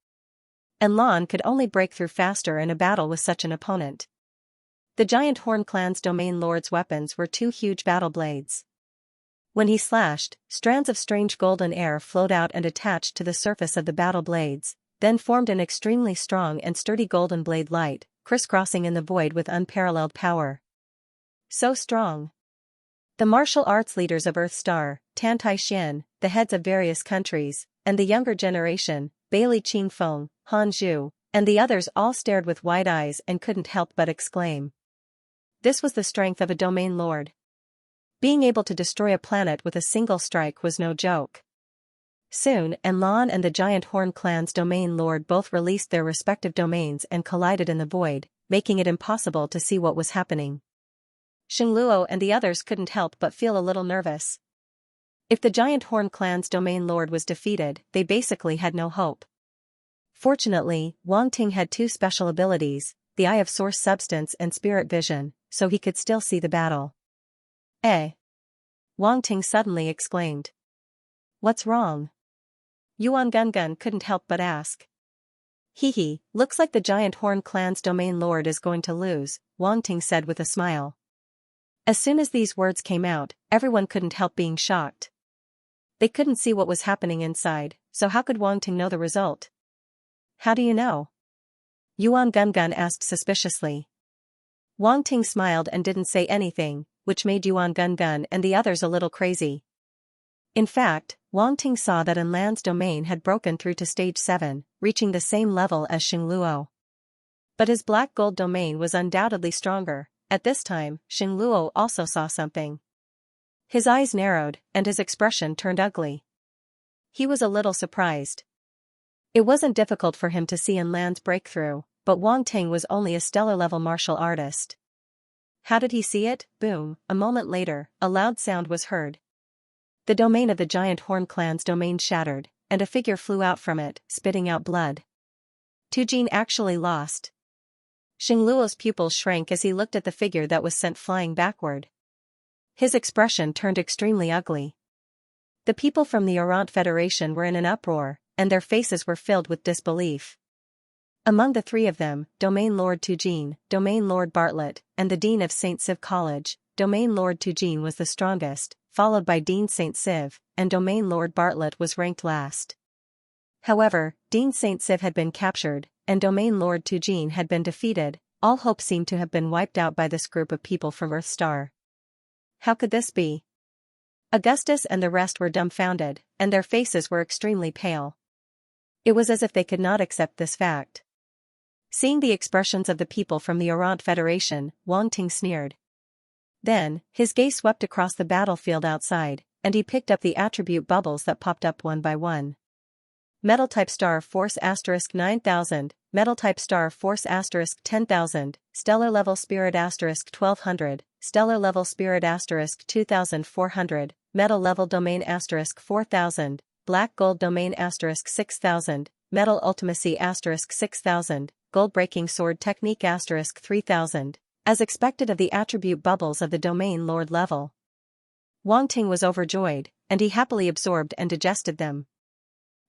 Enlon could only break through faster in a battle with such an opponent. The giant Horn clan's domain lord's weapons were two huge battle blades. When he slashed, strands of strange golden air flowed out and attached to the surface of the battle blades, then formed an extremely strong and sturdy golden blade light, crisscrossing in the void with unparalleled power. So strong. The martial arts leaders of Earth Star, Tan Tai Xian, the heads of various countries, and the younger generation, Bailey Qingfeng, Han Zhu, and the others all stared with wide eyes and couldn't help but exclaim. This was the strength of a domain lord. Being able to destroy a planet with a single strike was no joke. Soon, Enlon and the giant Horn clan's domain lord both released their respective domains and collided in the void, making it impossible to see what was happening. Xingluo and the others couldn't help but feel a little nervous. If the giant Horn clan's domain lord was defeated, they basically had no hope. Fortunately, Wang Ting had two special abilities, the Eye of Source Substance and Spirit Vision, so he could still see the battle. Eh? Wang Ting suddenly exclaimed. What's wrong? Yuan Gungun couldn't help but ask. Hee, looks like the giant Horn clan's domain lord is going to lose, Wang Ting said with a smile. As soon as these words came out, everyone couldn't help being shocked. They couldn't see what was happening inside, so how could Wang Ting know the result? How do you know? Yuan Gungun asked suspiciously. Wang Ting smiled and didn't say anything, which made Yuan Gungun and the others a little crazy. In fact, Wang Ting saw that Enlan's domain had broken through to stage 7, reaching the same level as Xingluo. But his black gold domain was undoubtedly stronger. At this time, Xingluo also saw something. His eyes narrowed, and his expression turned ugly. He was a little surprised. It wasn't difficult for him to see Enlan's breakthrough, but Wang Ting was only a stellar-level martial artist. How did he see it? Boom, a moment later, a loud sound was heard. The domain of the giant Horn clan's domain shattered, and a figure flew out from it, spitting out blood. Tujin actually lost. Xingluo's pupils shrank as he looked at the figure that was sent flying backward. His expression turned extremely ugly. The people from the Orant Federation were in an uproar, and their faces were filled with disbelief. Among the three of them, Domain Lord Tujin, Domain Lord Bartlett, and the Dean of St. Civ College, Domain Lord Tujin was the strongest, followed by Dean St. Civ, and Domain Lord Bartlett was ranked last. However, Dean St. Civ had been captured, and Domain Lord Tujin had been defeated. All hope seemed to have been wiped out by this group of people from Earth Star. How could this be? Augustus and the rest were dumbfounded, and their faces were extremely pale. It was as if they could not accept this fact. Seeing the expressions of the people from the Orant Federation, Wang Ting sneered. Then, his gaze swept across the battlefield outside, and he picked up the attribute bubbles that popped up one by one. Metal type star force * 9000, metal type star force * 10,000, stellar level spirit * 1200, stellar level spirit * 2400, metal level domain * 4000, black gold domain * 6000, metal ultimacy * 6000, gold breaking sword technique * 3000, as expected of the attribute bubbles of the domain lord level. Wang Ting was overjoyed, and he happily absorbed and digested them.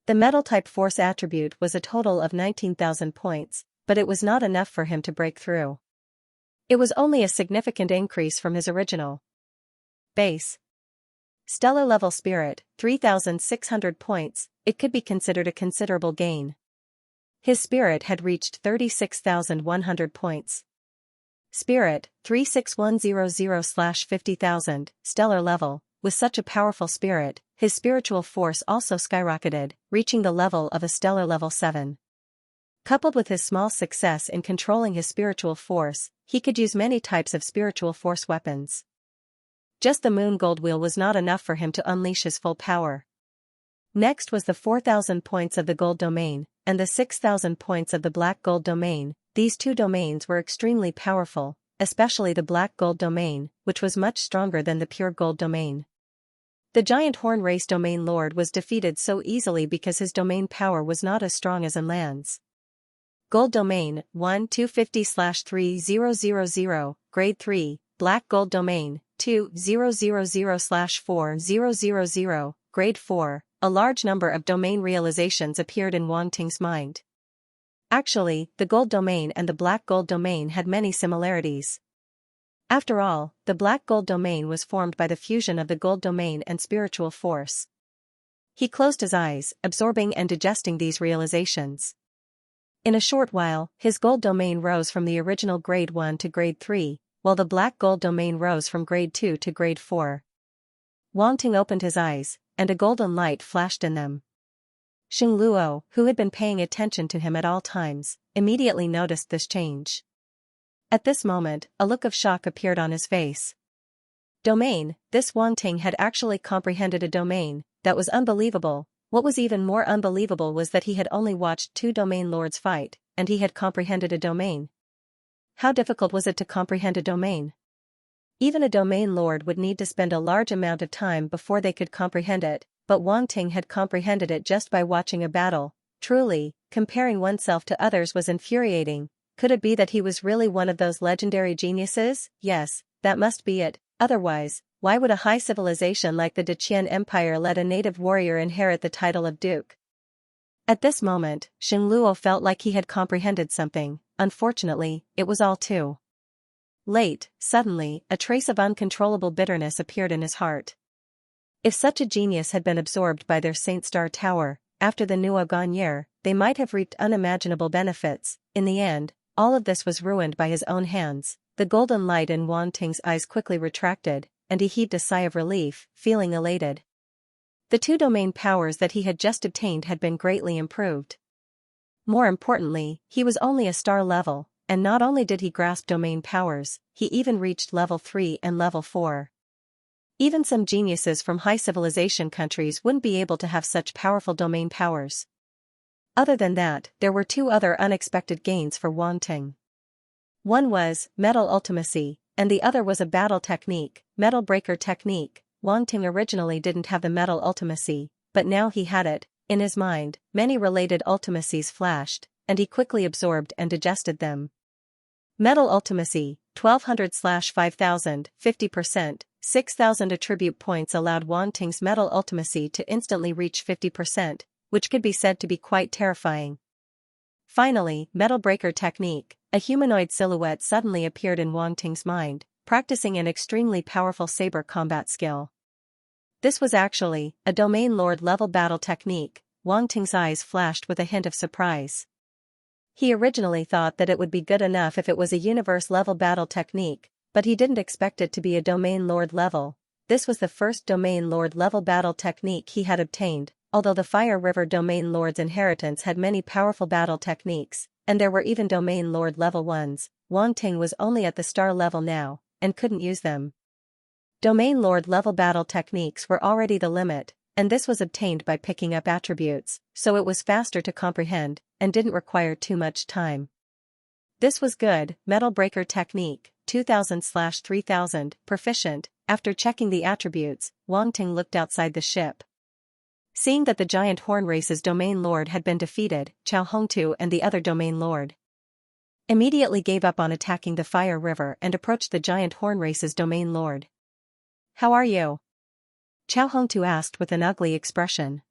The metal type force attribute was a total of 19,000 points, but it was not enough for him to break through. It was only a significant increase from his original base. Stellar level spirit, 3,600 points, it could be considered a considerable gain. His spirit had reached 36,100 points. Spirit, 36100/50,000, stellar level. With such a powerful spirit, his spiritual force also skyrocketed, reaching the level of a stellar level 7. Coupled with his small success in controlling his spiritual force, he could use many types of spiritual force weapons. Just the moon gold wheel was not enough for him to unleash his full power. Next was the 4,000 points of the gold domain, and the 6,000 points of the black gold domain. These two domains were extremely powerful, especially the black gold domain, which was much stronger than the pure gold domain. The giant horn race domain lord was defeated so easily because his domain power was not as strong as Enland's. Gold domain, 1-250/3000, grade 3, black gold domain, 2-000/4000, grade 4, a large number of domain realizations appeared in Wang Ting's mind. Actually, the gold domain and the black gold domain had many similarities. After all, the black gold domain was formed by the fusion of the gold domain and spiritual force. He closed his eyes, absorbing and digesting these realizations. In a short while, his gold domain rose from the original grade 1 to grade 3, while the black gold domain rose from grade 2 to grade 4. Wang Ting opened his eyes, and a golden light flashed in them. Xing Luo, who had been paying attention to him at all times, immediately noticed this change. At this moment, a look of shock appeared on his face. Domain, this Wang Ting had actually comprehended a domain. That was unbelievable. What was even more unbelievable was that he had only watched two domain lords fight, and he had comprehended a domain. How difficult was it to comprehend a domain? Even a domain lord would need to spend a large amount of time before they could comprehend it, but Wang Ting had comprehended it just by watching a battle. Truly, comparing oneself to others was infuriating. Could it be that he was really one of those legendary geniuses? Yes, that must be it. Otherwise, why would a high civilization like the Deqian Empire let a native warrior inherit the title of duke? At this moment, Xing Luo felt like he had comprehended something. Unfortunately, it was all too late. Suddenly, a trace of uncontrollable bitterness appeared in his heart. If such a genius had been absorbed by their Saint Star Tower, after the Nuo Gagnier, they might have reaped unimaginable benefits. In the end, all of this was ruined by his own hands. The golden light in Wang Ting's eyes quickly retracted, and he heaved a sigh of relief, feeling elated. The two domain powers that he had just obtained had been greatly improved. More importantly, he was only a star level, and not only did he grasp domain powers, he even reached level 3 and level 4. Even some geniuses from high civilization countries wouldn't be able to have such powerful domain powers. Other than that, there were two other unexpected gains for Wang Ting. One was metal ultimacy, and the other was a battle technique, metal breaker technique. Wang Ting originally didn't have the metal ultimacy, but now he had it. In his mind, many related ultimacies flashed, and he quickly absorbed and digested them. Metal ultimacy, 1200/5000, 50%, 6,000 attribute points allowed Wang Ting's metal ultimacy to instantly reach 50%, which could be said to be quite terrifying. Finally, metal breaker technique, a humanoid silhouette suddenly appeared in Wang Ting's mind, practicing an extremely powerful saber combat skill. This was actually a domain lord level battle technique. Wang Ting's eyes flashed with a hint of surprise. He originally thought that it would be good enough if it was a universe level battle technique, but he didn't expect it to be a domain lord level. This was the first domain lord level battle technique he had obtained. Although the Fire River Domain Lord's inheritance had many powerful battle techniques, and there were even Domain Lord level ones, Wang Ting was only at the star level now, and couldn't use them. Domain Lord level battle techniques were already the limit, and this was obtained by picking up attributes, so it was faster to comprehend, and didn't require too much time. This was good. Metal Breaker Technique, 2000/3000, proficient. After checking the attributes, Wang Ting looked outside the ship. Seeing that the giant horn race's domain lord had been defeated, Chao Hongtu and the other domain lord immediately gave up on attacking the Fire River and approached the giant horn race's domain lord. "How are you?" Chao Hongtu asked with an ugly expression.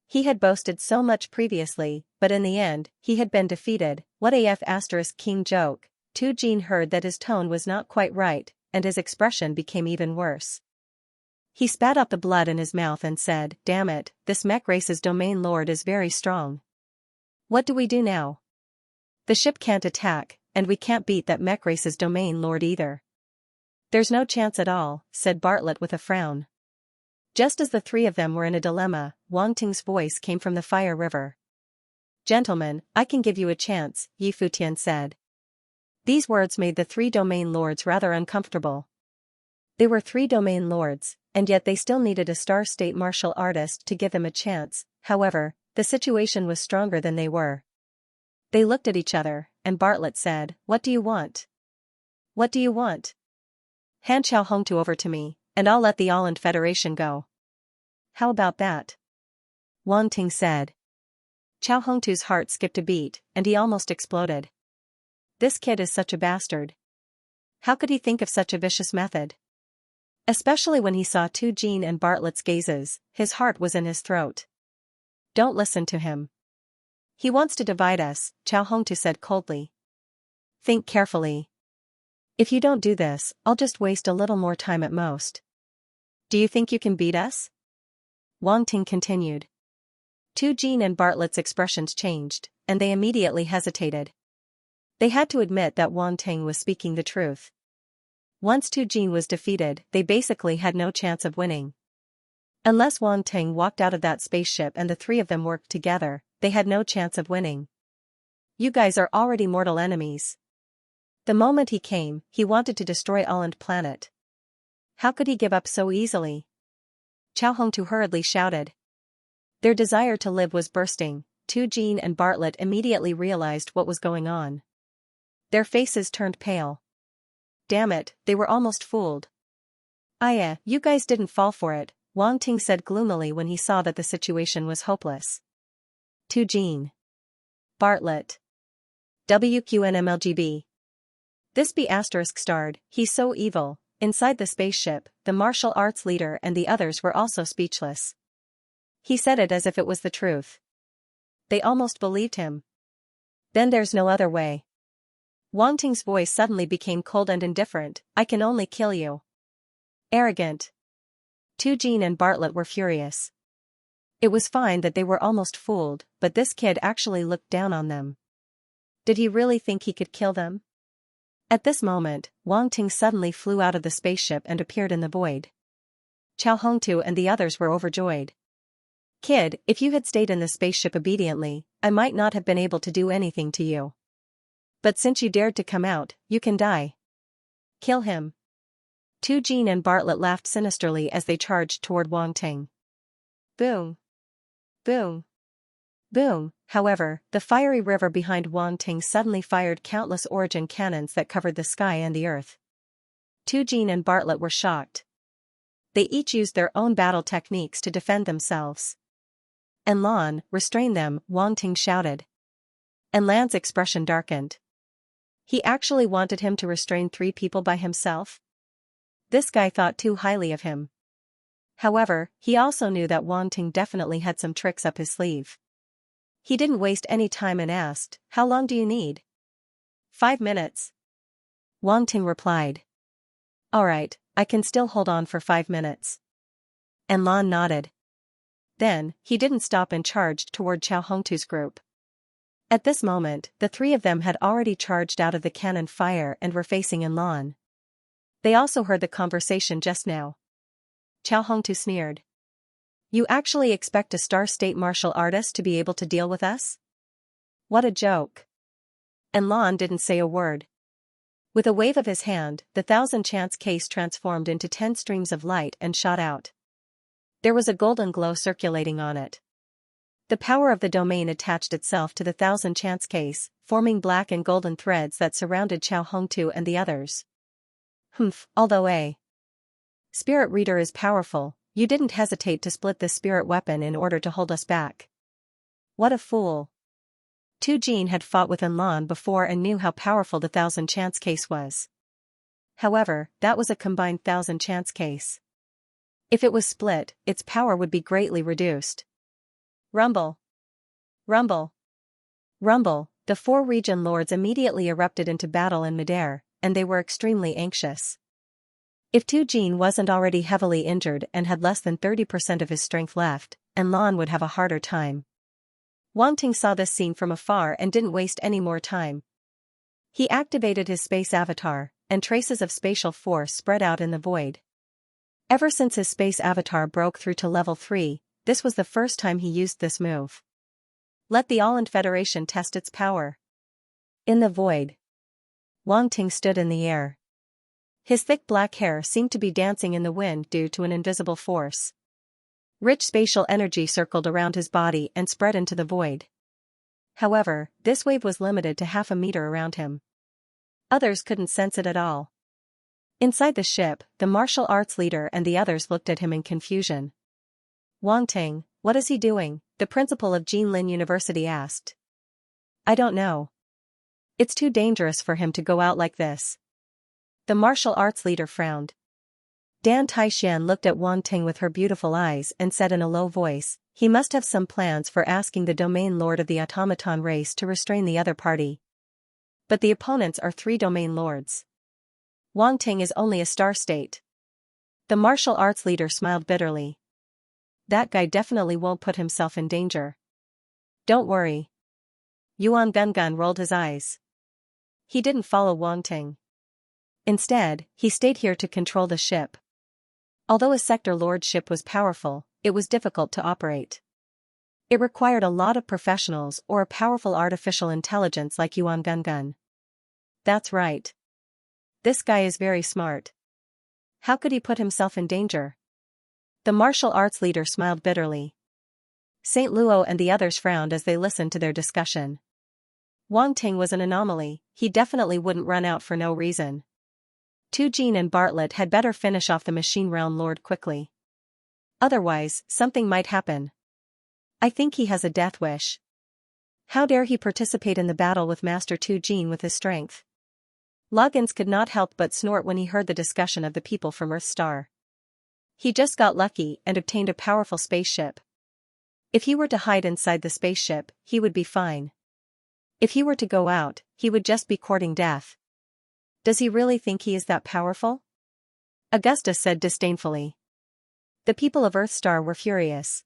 He had boasted so much previously, but in the end, he had been defeated. What af** King joke. Tu Jin heard that his tone was not quite right, and his expression became even worse. He spat out the blood in his mouth and said, "Damn it, this mech race's domain lord is very strong. What do we do now? The ship can't attack, and we can't beat that mech race's domain lord either." "There's no chance at all," said Bartlett with a frown. Just as the three of them were in a dilemma, Wang Ting's voice came from the Fire River. "Gentlemen, I can give you a chance," Yi Futian said. These words made the three domain lords rather uncomfortable. They were three domain lords, and yet they still needed a star state martial artist to give them a chance. However, the situation was stronger than they were. They looked at each other, and Bartlett said, "What do you want? What do you want? Hand Xiao Hongtu over to me, and I'll let the All-Ind Federation go." "How about that?" Wang Ting said. Xiao Hongtu's heart skipped a beat, and he almost exploded. This kid is such a bastard. How could he think of such a vicious method? Especially when he saw Tu Jin and Bartlett's gazes, his heart was in his throat. "Don't listen to him. He wants to divide us," Xiao Hongtu said coldly. "Think carefully. If you don't do this, I'll just waste a little more time at most." "Do you think you can beat us?" Wang Ting continued. Tu Jin and Bartlett's expressions changed, and they immediately hesitated. They had to admit that Wang Ting was speaking the truth. Once Tu Jin was defeated, they basically had no chance of winning. Unless Wang Ting walked out of that spaceship and the three of them worked together, they had no chance of winning. "You guys are already mortal enemies." The moment he came, he wanted to destroy All-Ind planet. How could he give up so easily? Xiao Hongtu hurriedly shouted. Their desire to live was bursting. Tu Jin and Bartlett immediately realized what was going on. Their faces turned pale. Damn it, they were almost fooled. You guys didn't fall for it," Wang Ting said gloomily when he saw that the situation was hopeless. Tu Jin. Bartlett. WQNMLGB. This B** starred, "He's so evil." Inside the spaceship, the martial arts leader and the others were also speechless. He said it as if it was the truth. They almost believed him. "Then there's no other way." Wang Ting's voice suddenly became cold and indifferent. "I can only kill you." Arrogant. Tu Jin and Bartlett were furious. It was fine that they were almost fooled, but this kid actually looked down on them. Did he really think he could kill them? At this moment, Wang Ting suddenly flew out of the spaceship and appeared in the void. Xiao Hongtu and the others were overjoyed. "Kid, if you had stayed in the spaceship obediently, I might not have been able to do anything to you. But since you dared to come out, you can die. Kill him." Tu Jin and Bartlett laughed sinisterly as they charged toward Wang Ting. Boom. Boom. Boom. However, the fiery river behind Wang Ting suddenly fired countless origin cannons that covered the sky and the earth. Tu Jin and Bartlett were shocked. They each used their own battle techniques to defend themselves. "And Lan, restrain them," Wang Ting shouted. And Lan's expression darkened. He actually wanted him to restrain 3 people by himself? This guy thought too highly of him. However, he also knew that Wang Ting definitely had some tricks up his sleeve. He didn't waste any time and asked, "How long do you need?" 5 minutes. Wang Ting replied. "Alright, I can still hold on for 5 minutes." And Lan nodded. Then, he didn't stop and charged toward Xiao Hongtu's group. At this moment, the 3 of them had already charged out of the cannon fire and were facing Lan. They also heard the conversation just now. Xiao Hongtu sneered. "You actually expect a star state martial artist to be able to deal with us? What a joke." And Lan didn't say a word. With a wave of his hand, the 1000-chance case transformed into 10 streams of light and shot out. There was a golden glow circulating on it. The power of the domain attached itself to the 1000-chance case, forming black and golden threads that surrounded Xiao Hongtu and the others. Although a spirit reader is powerful, you didn't hesitate to split this spirit weapon in order to hold us back. What a fool. Tu Jin had fought with Lan before and knew how powerful the 1000-chance case was. However, that was a combined 1000-chance case. If it was split, its power would be greatly reduced. Rumble. Rumble. Rumble. The 4 region lords immediately erupted into battle in midair, and they were extremely anxious. If Tu Jin wasn't already heavily injured and had less than 30% of his strength left, Lan would have a harder time. Wang Ting saw this scene from afar and didn't waste any more time. He activated his space avatar, and traces of spatial force spread out in the void. Ever since his space avatar broke through to level 3, this was the first time he used this move. Let the All-Ind Federation test its power. In the void, Wang Ting stood in the air. His thick black hair seemed to be dancing in the wind due to an invisible force. Rich spatial energy circled around his body and spread into the void. However, this wave was limited to half a meter around him. Others couldn't sense it at all. Inside the ship, the martial arts leader and the others looked at him in confusion. Wang Ting, what is he doing? The principal of Jinlin University asked. I don't know. It's too dangerous for him to go out like this. The martial arts leader frowned. Dan Taixian looked at Wang Ting with her beautiful eyes and said in a low voice, he must have some plans for asking the domain lord of the automaton race to restrain the other party. But the opponents are 3 domain lords. Wang Ting is only a star state. The martial arts leader smiled bitterly. That guy definitely won't put himself in danger. Don't worry. Yuan Gungun rolled his eyes. He didn't follow Wang Ting. Instead, he stayed here to control the ship. Although a sector lordship was powerful, it was difficult to operate. It required a lot of professionals or a powerful artificial intelligence like Yuan Gungun. That's right. This guy is very smart. How could he put himself in danger? The martial arts leader smiled bitterly. Saint Luo and the others frowned as they listened to their discussion. Wang Ting was an anomaly, he definitely wouldn't run out for no reason. Tu Jin and Bartlett had better finish off the machine realm lord quickly. Otherwise, something might happen. I think he has a death wish. How dare he participate in the battle with Master Tu Jin with his strength? Loggins could not help but snort when he heard the discussion of the people from Earth Star. He just got lucky and obtained a powerful spaceship. If he were to hide inside the spaceship, he would be fine. If he were to go out, he would just be courting death. Does he really think he is that powerful? Augustus said disdainfully. The people of Earthstar were furious.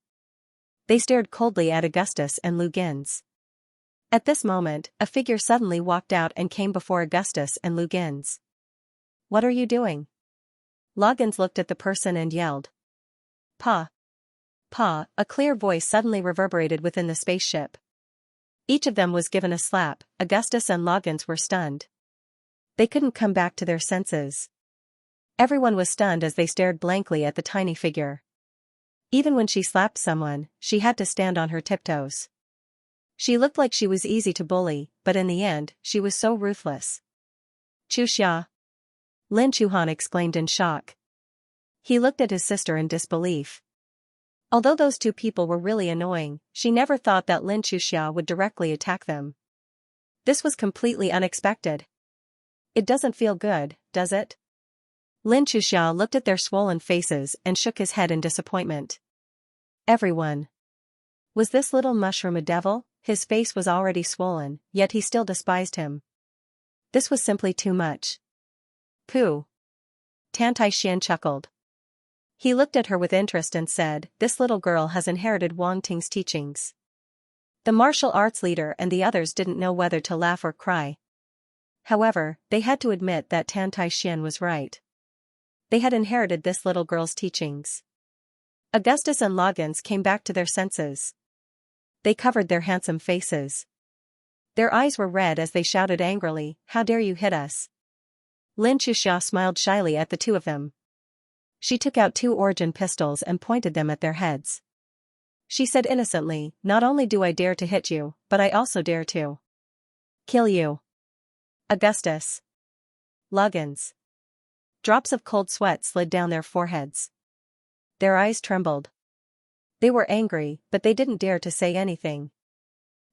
They stared coldly at Augustus and Lugins. At this moment, a figure suddenly walked out and came before Augustus and Lugins. What are you doing? Loggins looked at the person and yelled. Pa! Pa! A clear voice suddenly reverberated within the spaceship. Each of them was given a slap. Augustus and Loggins were stunned. They couldn't come back to their senses. Everyone was stunned as they stared blankly at the tiny figure. Even when she slapped someone, she had to stand on her tiptoes. She looked like she was easy to bully, but in the end, she was so ruthless. Chuxia! Lin Chuhan exclaimed in shock. He looked at his sister in disbelief. Although those 2 people were really annoying, she never thought that Lin Chuxia would directly attack them. This was completely unexpected. It doesn't feel good, does it? Lin Chuxia looked at their swollen faces and shook his head in disappointment. Everyone. Was this little mushroom a devil? His face was already swollen, yet he still despised him. This was simply too much. Pooh. Tan Taixian chuckled. He looked at her with interest and said, this little girl has inherited Wang Ting's teachings. The martial arts leader and the others didn't know whether to laugh or cry. However, they had to admit that Tan Taixian was right. They had inherited this little girl's teachings. Augustus and Loggins came back to their senses. They covered their handsome faces. Their eyes were red as they shouted angrily, how dare you hit us? Lin Chuxia smiled shyly at the 2 of them. She took out 2 origin pistols and pointed them at their heads. She said innocently, not only do I dare to hit you, but I also dare to kill you. Augustus. Loggins. Drops of cold sweat slid down their foreheads. Their eyes trembled. They were angry, but they didn't dare to say anything.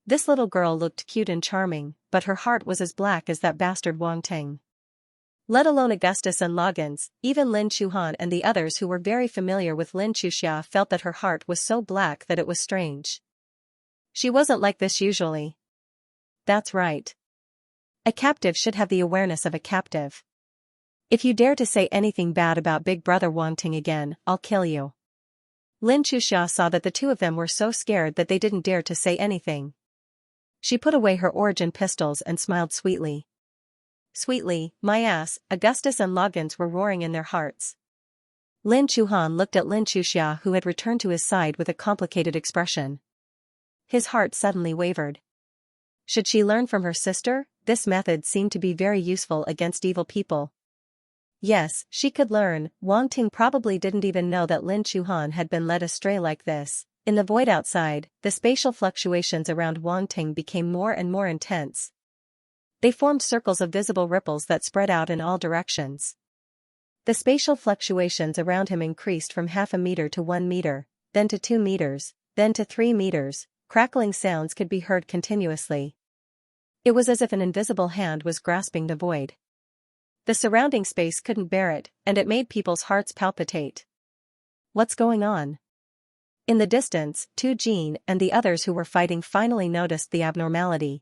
This little girl looked cute and charming, but her heart was as black as that bastard Wang Ting. Let alone Augustus and Loggins, even Lin Chuhan and the others who were very familiar with Lin Chuxia felt that her heart was so black that it was strange. She wasn't like this usually. That's right. A captive should have the awareness of a captive. If you dare to say anything bad about Big Brother Wang Ting again, I'll kill you. Lin Chuxia saw that the 2 of them were so scared that they didn't dare to say anything. She put away her origin pistols and smiled sweetly. Sweetly, my ass, Augustus and Loggins were roaring in their hearts. Lin Chuhan looked at Lin Chuxia, who had returned to his side, with a complicated expression. His heart suddenly wavered. Should she learn from her sister? This method seemed to be very useful against evil people. Yes, she could learn. Wang Ting probably didn't even know that Lin Chuhan had been led astray like this. In the void outside, the spatial fluctuations around Wang Ting became more and more intense. They formed circles of visible ripples that spread out in all directions. The spatial fluctuations around him increased from half a meter to 1 meter, then to 2 meters, then to 3 meters. Crackling sounds could be heard continuously. It was as if an invisible hand was grasping the void. The surrounding space couldn't bear it, and it made people's hearts palpitate. What's going on? In the distance, Tu Jin and the others who were fighting finally noticed the abnormality.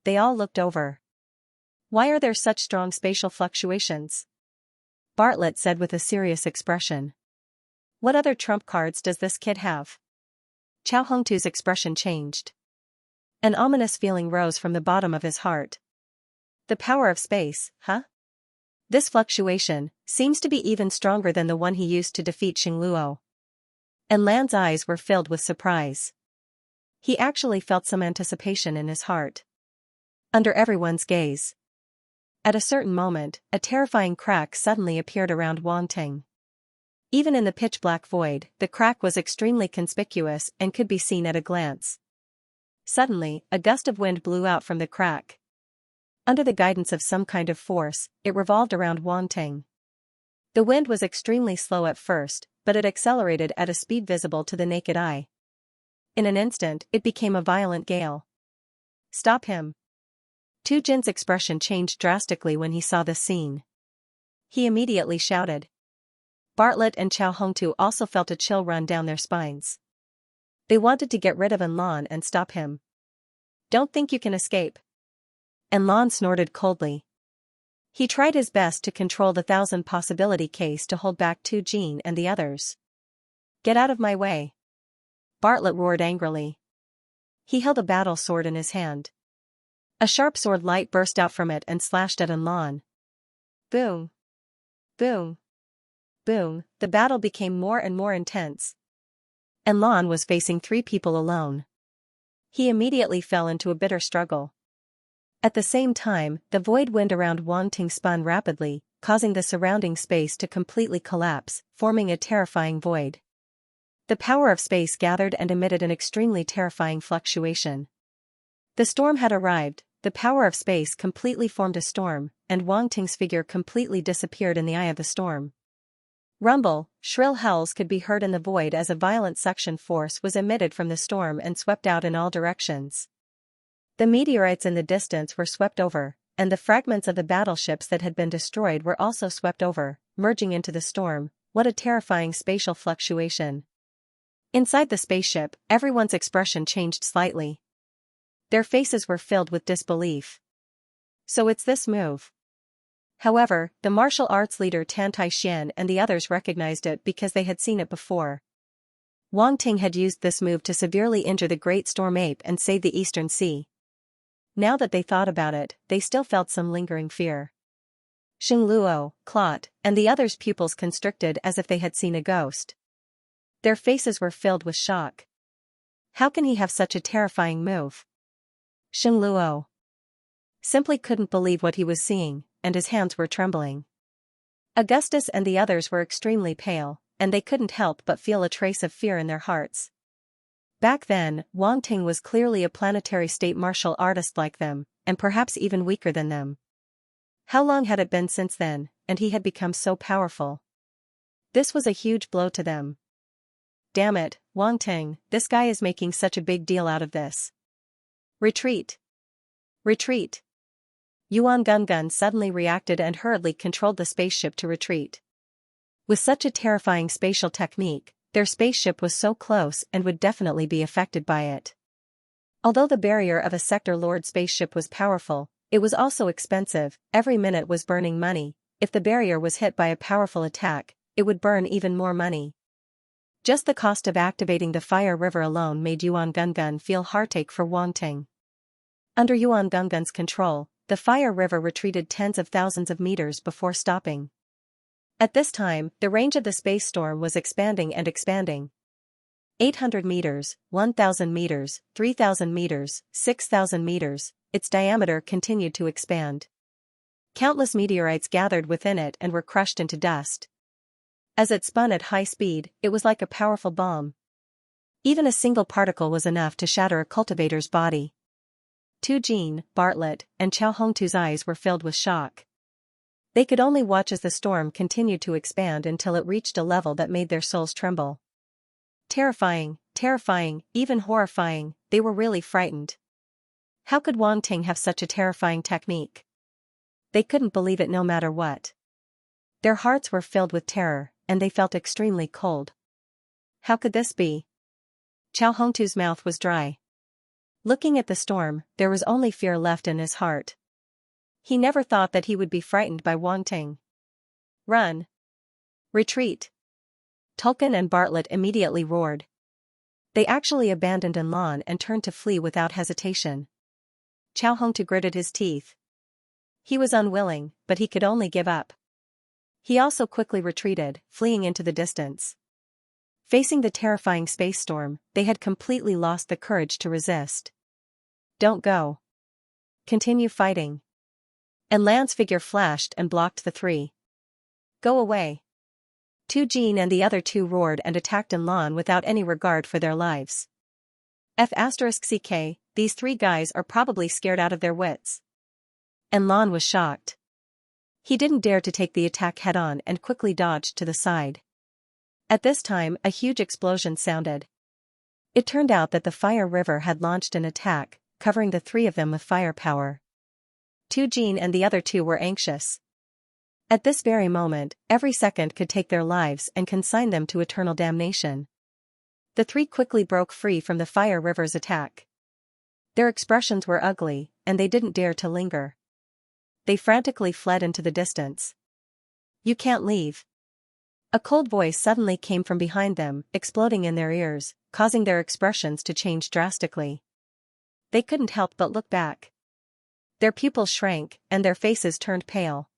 They all looked over. Why are there such strong spatial fluctuations? Bartlett said with a serious expression. What other trump cards does this kid have? Chao Hongtu's expression changed. An ominous feeling rose from the bottom of his heart. The power of space, huh? This fluctuation seems to be even stronger than the one he used to defeat Xingluo. And Lan's eyes were filled with surprise. He actually felt some anticipation in his heart. Under everyone's gaze. At a certain moment, a terrifying crack suddenly appeared around Wang Ting. Even in the pitch-black void, the crack was extremely conspicuous and could be seen at a glance. Suddenly, a gust of wind blew out from the crack. Under the guidance of some kind of force, it revolved around Wang Ting. The wind was extremely slow at first, but it accelerated at a speed visible to the naked eye. In an instant, it became a violent gale. Stop him. Tu Jin's expression changed drastically when he saw this scene. He immediately shouted. Bartlett and Chao Hongtu also felt a chill run down their spines. They wanted to get rid of Enlon and stop him. Don't think you can escape. Enlon snorted coldly. He tried his best to control the 1,000-possibility case to hold back Tu Jin and the others. Get out of my way. Bartlett roared angrily. He held a battle sword in his hand. A sharp sword light burst out from it and slashed at Enlon. Boom. Boom. Boom. The battle became more and more intense. Enlon was facing 3 people alone. He immediately fell into a bitter struggle. At the same time, the void wind around Wang Ting spun rapidly, causing the surrounding space to completely collapse, forming a terrifying void. The power of space gathered and emitted an extremely terrifying fluctuation. The storm had arrived, the power of space completely formed a storm, and Wang Ting's figure completely disappeared in the eye of the storm. Rumble, shrill howls could be heard in the void as a violent suction force was emitted from the storm and swept out in all directions. The meteorites in the distance were swept over, and the fragments of the battleships that had been destroyed were also swept over, merging into the storm. What a terrifying spatial fluctuation. Inside the spaceship, everyone's expression changed slightly. Their faces were filled with disbelief. So it's this move. However, the martial arts leader Tan Tai-Xian and the others recognized it because they had seen it before. Wang Ting had used this move to severely injure the Great Storm Ape and save the Eastern Sea. Now that they thought about it, they still felt some lingering fear. Xingluo, Clot, and the others' pupils constricted as if they had seen a ghost. Their faces were filled with shock. How can he have such a terrifying move? Xingluo simply couldn't believe what he was seeing, and his hands were trembling. Augustus and the others were extremely pale, and they couldn't help but feel a trace of fear in their hearts. Back then, Wang Ting was clearly a planetary state martial artist like them, and perhaps even weaker than them. How long had it been since then, and he had become so powerful? This was a huge blow to them. Damn it, Wang Ting, this guy is making such a big deal out of this. Retreat! Retreat! Yuan Gungun suddenly reacted and hurriedly controlled the spaceship to retreat. With such a terrifying spatial technique, their spaceship was so close and would definitely be affected by it. Although the barrier of a Sector Lord spaceship was powerful, it was also expensive. Every minute was burning money. If the barrier was hit by a powerful attack, it would burn even more money. Just the cost of activating the fire river alone made Yuan Gungun feel heartache for Wang Ting. Under Yuan Gungun's control, the fire river retreated tens of thousands of meters before stopping. At this time, the range of the space storm was expanding and expanding. 800 meters, 1,000 meters, 3,000 meters, 6,000 meters, its diameter continued to expand. Countless meteorites gathered within it and were crushed into dust. As it spun at high speed, it was like a powerful bomb. Even a single particle was enough to shatter a cultivator's body. Tu Jin, Bartlett, and Chao Hongtu's eyes were filled with shock. They could only watch as the storm continued to expand until it reached a level that made their souls tremble. Terrifying, even horrifying, they were really frightened. How could Wang Ting have such a terrifying technique? They couldn't believe it no matter what. Their hearts were filled with terror, and they felt extremely cold. How could this be? Chao Hongtu's mouth was dry. Looking at the storm, there was only fear left in his heart. He never thought that he would be frightened by Wang Ting. Run! Retreat! Tulkin and Bartlett immediately roared. They actually abandoned Enlon and turned to flee without hesitation. Chao Hongtu gritted his teeth. He was unwilling, but he could only give up. He also quickly retreated, fleeing into the distance. Facing the terrifying space storm, they had completely lost the courage to resist. Don't go. Continue fighting. Enlan's figure flashed and blocked the three. Go away. Tu Jin and the other two roared and attacked Enlan without any regard for their lives. F***ck, these three guys are probably scared out of their wits. Enlan was shocked. He didn't dare to take the attack head-on and quickly dodged to the side. At this time, a huge explosion sounded. It turned out that the fire river had launched an attack, covering the three of them with firepower. Tu Jin and the other two were anxious. At this very moment, every second could take their lives and consign them to eternal damnation. The three quickly broke free from the fire river's attack. Their expressions were ugly, and they didn't dare to linger. They frantically fled into the distance. You can't leave. A cold voice suddenly came from behind them, exploding in their ears, causing their expressions to change drastically. They couldn't help but look back. Their pupils shrank, and their faces turned pale.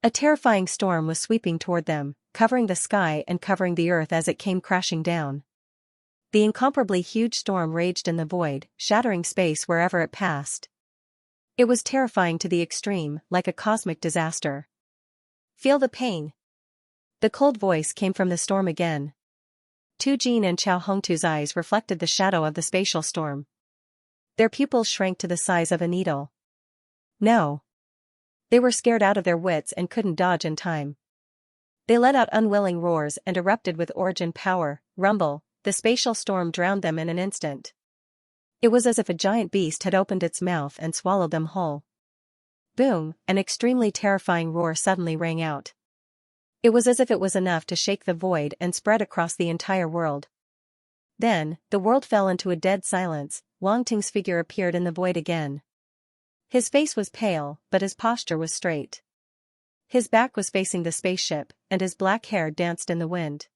A terrifying storm was sweeping toward them, covering the sky and covering the earth as it came crashing down. The incomparably huge storm raged in the void, shattering space wherever it passed. It was terrifying to the extreme, like a cosmic disaster. Feel the pain. The cold voice came from the storm again. Tu Jin and Chao Hongtu's eyes reflected the shadow of the spatial storm. Their pupils shrank to the size of a needle. No. They were scared out of their wits and couldn't dodge in time. They let out unwilling roars and erupted with origin power, rumble. The spatial storm drowned them in an instant. It was as if a giant beast had opened its mouth and swallowed them whole. Boom, an extremely terrifying roar suddenly rang out. It was as if it was enough to shake the void and spread across the entire world. Then, the world fell into a dead silence. Wang Ting's figure appeared in the void again. His face was pale, but his posture was straight. His back was facing the spaceship, and his black hair danced in the wind.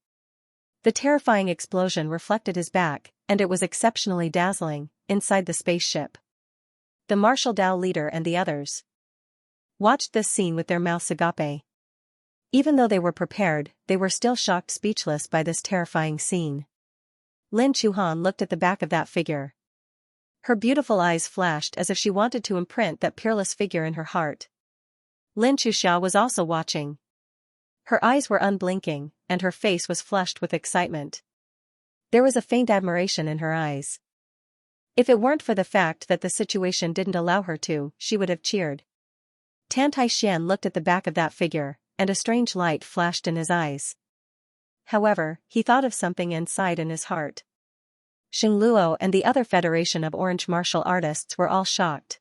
The terrifying explosion reflected his back, and it was exceptionally dazzling, inside the spaceship. The martial Dao leader and the others watched this scene with their mouths agape. Even though they were prepared, they were still shocked speechless by this terrifying scene. Lin Chuhan looked at the back of that figure. Her beautiful eyes flashed as if she wanted to imprint that peerless figure in her heart. Lin Chuxia was also watching. Her eyes were unblinking, and her face was flushed with excitement. There was a faint admiration in her eyes. If it weren't for the fact that the situation didn't allow her to, she would have cheered. Tan Taixian looked at the back of that figure, and a strange light flashed in his eyes. However, he thought of something inside in his heart. Xing Luo and the other Federation of Orange martial artists were all shocked.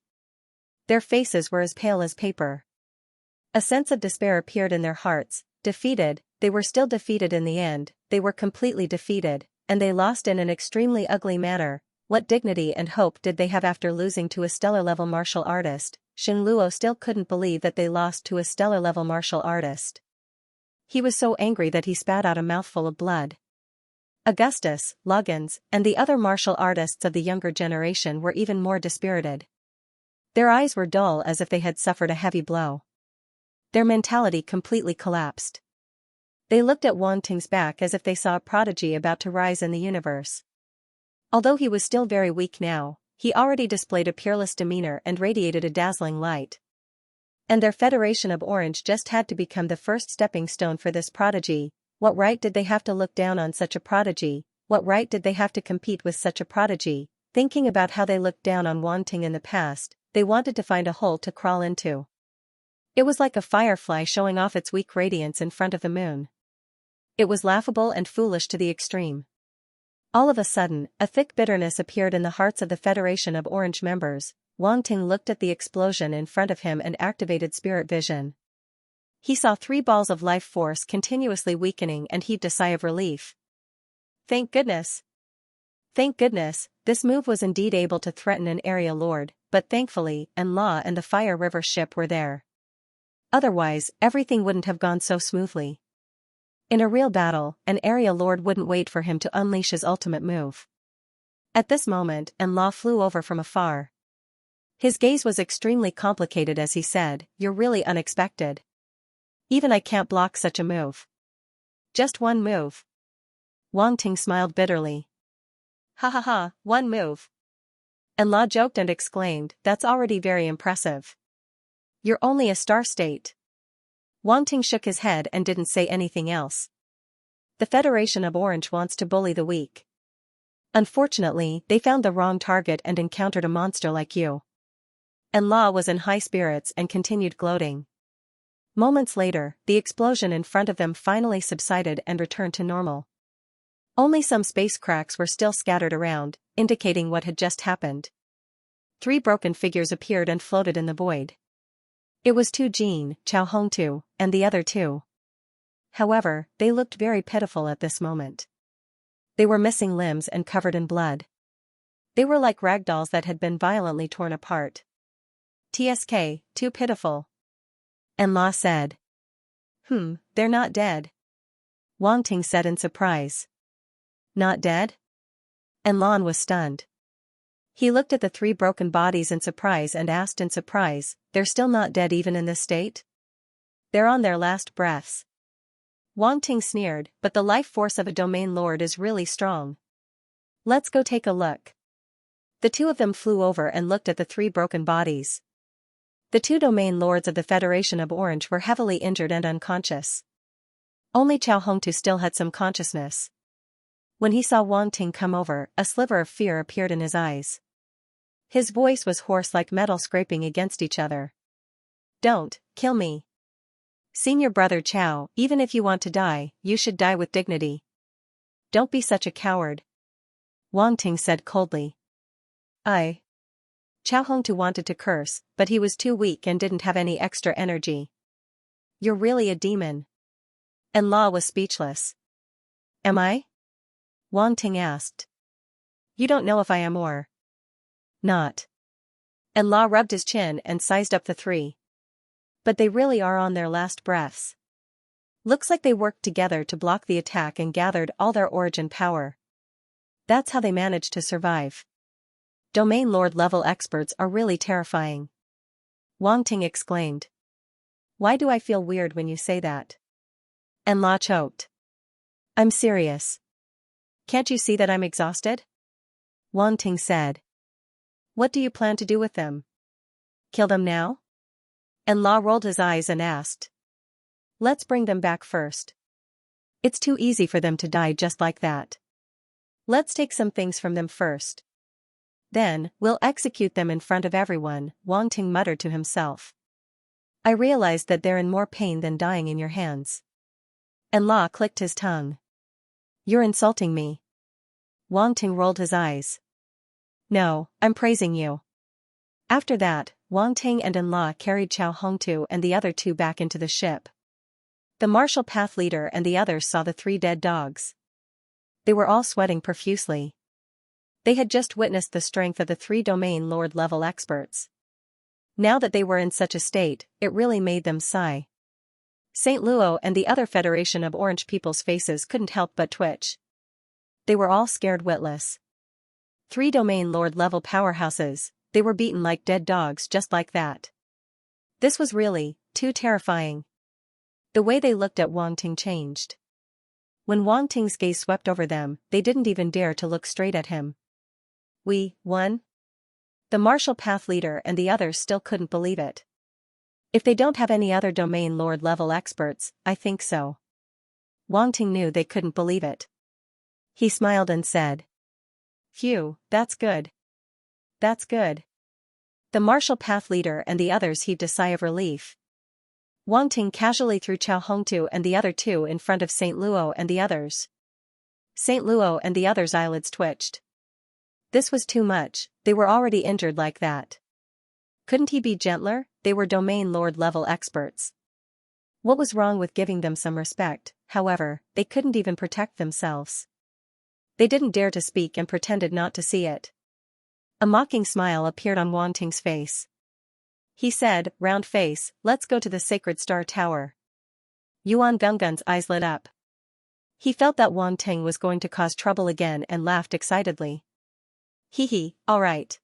Their faces were as pale as paper. A sense of despair appeared in their hearts. Defeated, they were still defeated in the end, they were completely defeated, and they lost in an extremely ugly manner. What dignity and hope did they have after losing to a stellar-level martial artist? Xing Luo still couldn't believe that they lost to a stellar-level martial artist. He was so angry that he spat out a mouthful of blood. Augustus, Loggins, and the other martial artists of the younger generation were even more dispirited. Their eyes were dull as if they had suffered a heavy blow. Their mentality completely collapsed. They looked at Wang Ting's back as if they saw a prodigy about to rise in the universe. Although he was still very weak now, he already displayed a peerless demeanor and radiated a dazzling light. And their Federation of Orange just had to become the first stepping stone for this prodigy. What right did they have to look down on such a prodigy? What right did they have to compete with such a prodigy? Thinking about how they looked down on Wanting in the past, they wanted to find a hole to crawl into. It was like a firefly showing off its weak radiance in front of the moon. It was laughable and foolish to the extreme. All of a sudden, a thick bitterness appeared in the hearts of the Federation of Orange members. Wanting looked at the explosion in front of him and activated spirit vision. He saw 3 balls of life force continuously weakening and heaved a sigh of relief. Thank goodness. Thank goodness, this move was indeed able to threaten an area lord, but thankfully, Law and the Fire River ship were there. Otherwise, everything wouldn't have gone so smoothly. In a real battle, an area lord wouldn't wait for him to unleash his ultimate move. At this moment, Law flew over from afar. His gaze was extremely complicated as he said, "You're really unexpected. Even I can't block such a move." "Just one move." Wanting smiled bitterly. "Ha ha ha, one move." And Law joked and exclaimed, "That's already very impressive. You're only a star state." Wanting shook his head and didn't say anything else. The Federation of Orange wants to bully the weak. Unfortunately, they found the wrong target and encountered a monster like you. And Law was in high spirits and continued gloating. Moments later, the explosion in front of them finally subsided and returned to normal. Only some space cracks were still scattered around, indicating what had just happened. 3 broken figures appeared and floated in the void. It was Tu Jin, Chao Hongtu, and the other 2. However, they looked very pitiful at this moment. They were missing limbs and covered in blood. They were like ragdolls that had been violently torn apart. "TSK, too pitiful." And Law said. They're not dead." Wanting said in surprise. "Not dead?" And Lan was stunned. He looked at the 3 broken bodies in surprise and asked in surprise, "They're still not dead even in this state?" "They're on their last breaths." Wanting sneered, "But the life force of a domain lord is really strong. Let's go take a look." The 2 of them flew over and looked at the 3 broken bodies. The 2 domain lords of the Federation of Orange were heavily injured and unconscious. Only Chao Hongtu still had some consciousness. When he saw Wanting come over, a sliver of fear appeared in his eyes. His voice was hoarse like metal scraping against each other. "Don't kill me. Senior brother Chao, even if you want to die, you should die with dignity. Don't be such a coward." Wanting said coldly. Chao Hongtu wanted to curse, but he was too weak and didn't have any extra energy. "You're really a demon." And Law was speechless. "Am I?" Wanting asked. "You don't know if I am or not." And Law rubbed his chin and sized up the 3. "But they really are on their last breaths. Looks like they worked together to block the attack and gathered all their origin power. That's how they managed to survive. Domain Lord level experts are really terrifying." Wanting exclaimed. "Why do I feel weird when you say that?" And Law choked. "I'm serious. Can't you see that I'm exhausted?" Wanting said. "What do you plan to do with them? Kill them now?" And Law rolled his eyes and asked. "Let's bring them back first. It's too easy for them to die just like that. Let's take some things from them first. Then, we'll execute them in front of everyone," Wanting muttered to himself. "I realized that they're in more pain than dying in your hands." And Law clicked his tongue. "You're insulting me." Wanting rolled his eyes. "No, I'm praising you." After that, Wanting and Enla carried Chao Hongtu and the other 2 back into the ship. The martial path leader and the others saw the 3 dead dogs. They were all sweating profusely. They had just witnessed the strength of the 3 domain lord level experts. Now that they were in such a state, it really made them sigh. St. Luo and the other Federation of Orange people's faces couldn't help but twitch. They were all scared witless. 3 domain lord level powerhouses, they were beaten like dead dogs just like that. This was really too terrifying. The way they looked at Wanting changed. When Wanting's gaze swept over them, they didn't even dare to look straight at him. "We won?" The martial path leader and the others still couldn't believe it. If they don't have any other domain lord level experts, I think so. Wang Ting knew they couldn't believe it. He smiled and said, "Phew, that's good. That's good." The martial path leader and the others heaved a sigh of relief. Wang Ting casually threw Chao Hongtu and the other two in front of St. Luo and the others. St. Luo and the others' eyelids twitched. This was too much, they were already injured like that. Couldn't he be gentler? They were domain lord level experts. What was wrong with giving them some respect? However, they couldn't even protect themselves. They didn't dare to speak and pretended not to see it. A mocking smile appeared on Wang Ting's face. He said, "Round face, let's go to the Sacred Star Tower." Yuan Gungun's eyes lit up. He felt that Wang Ting was going to cause trouble again and laughed excitedly. Hee, alright.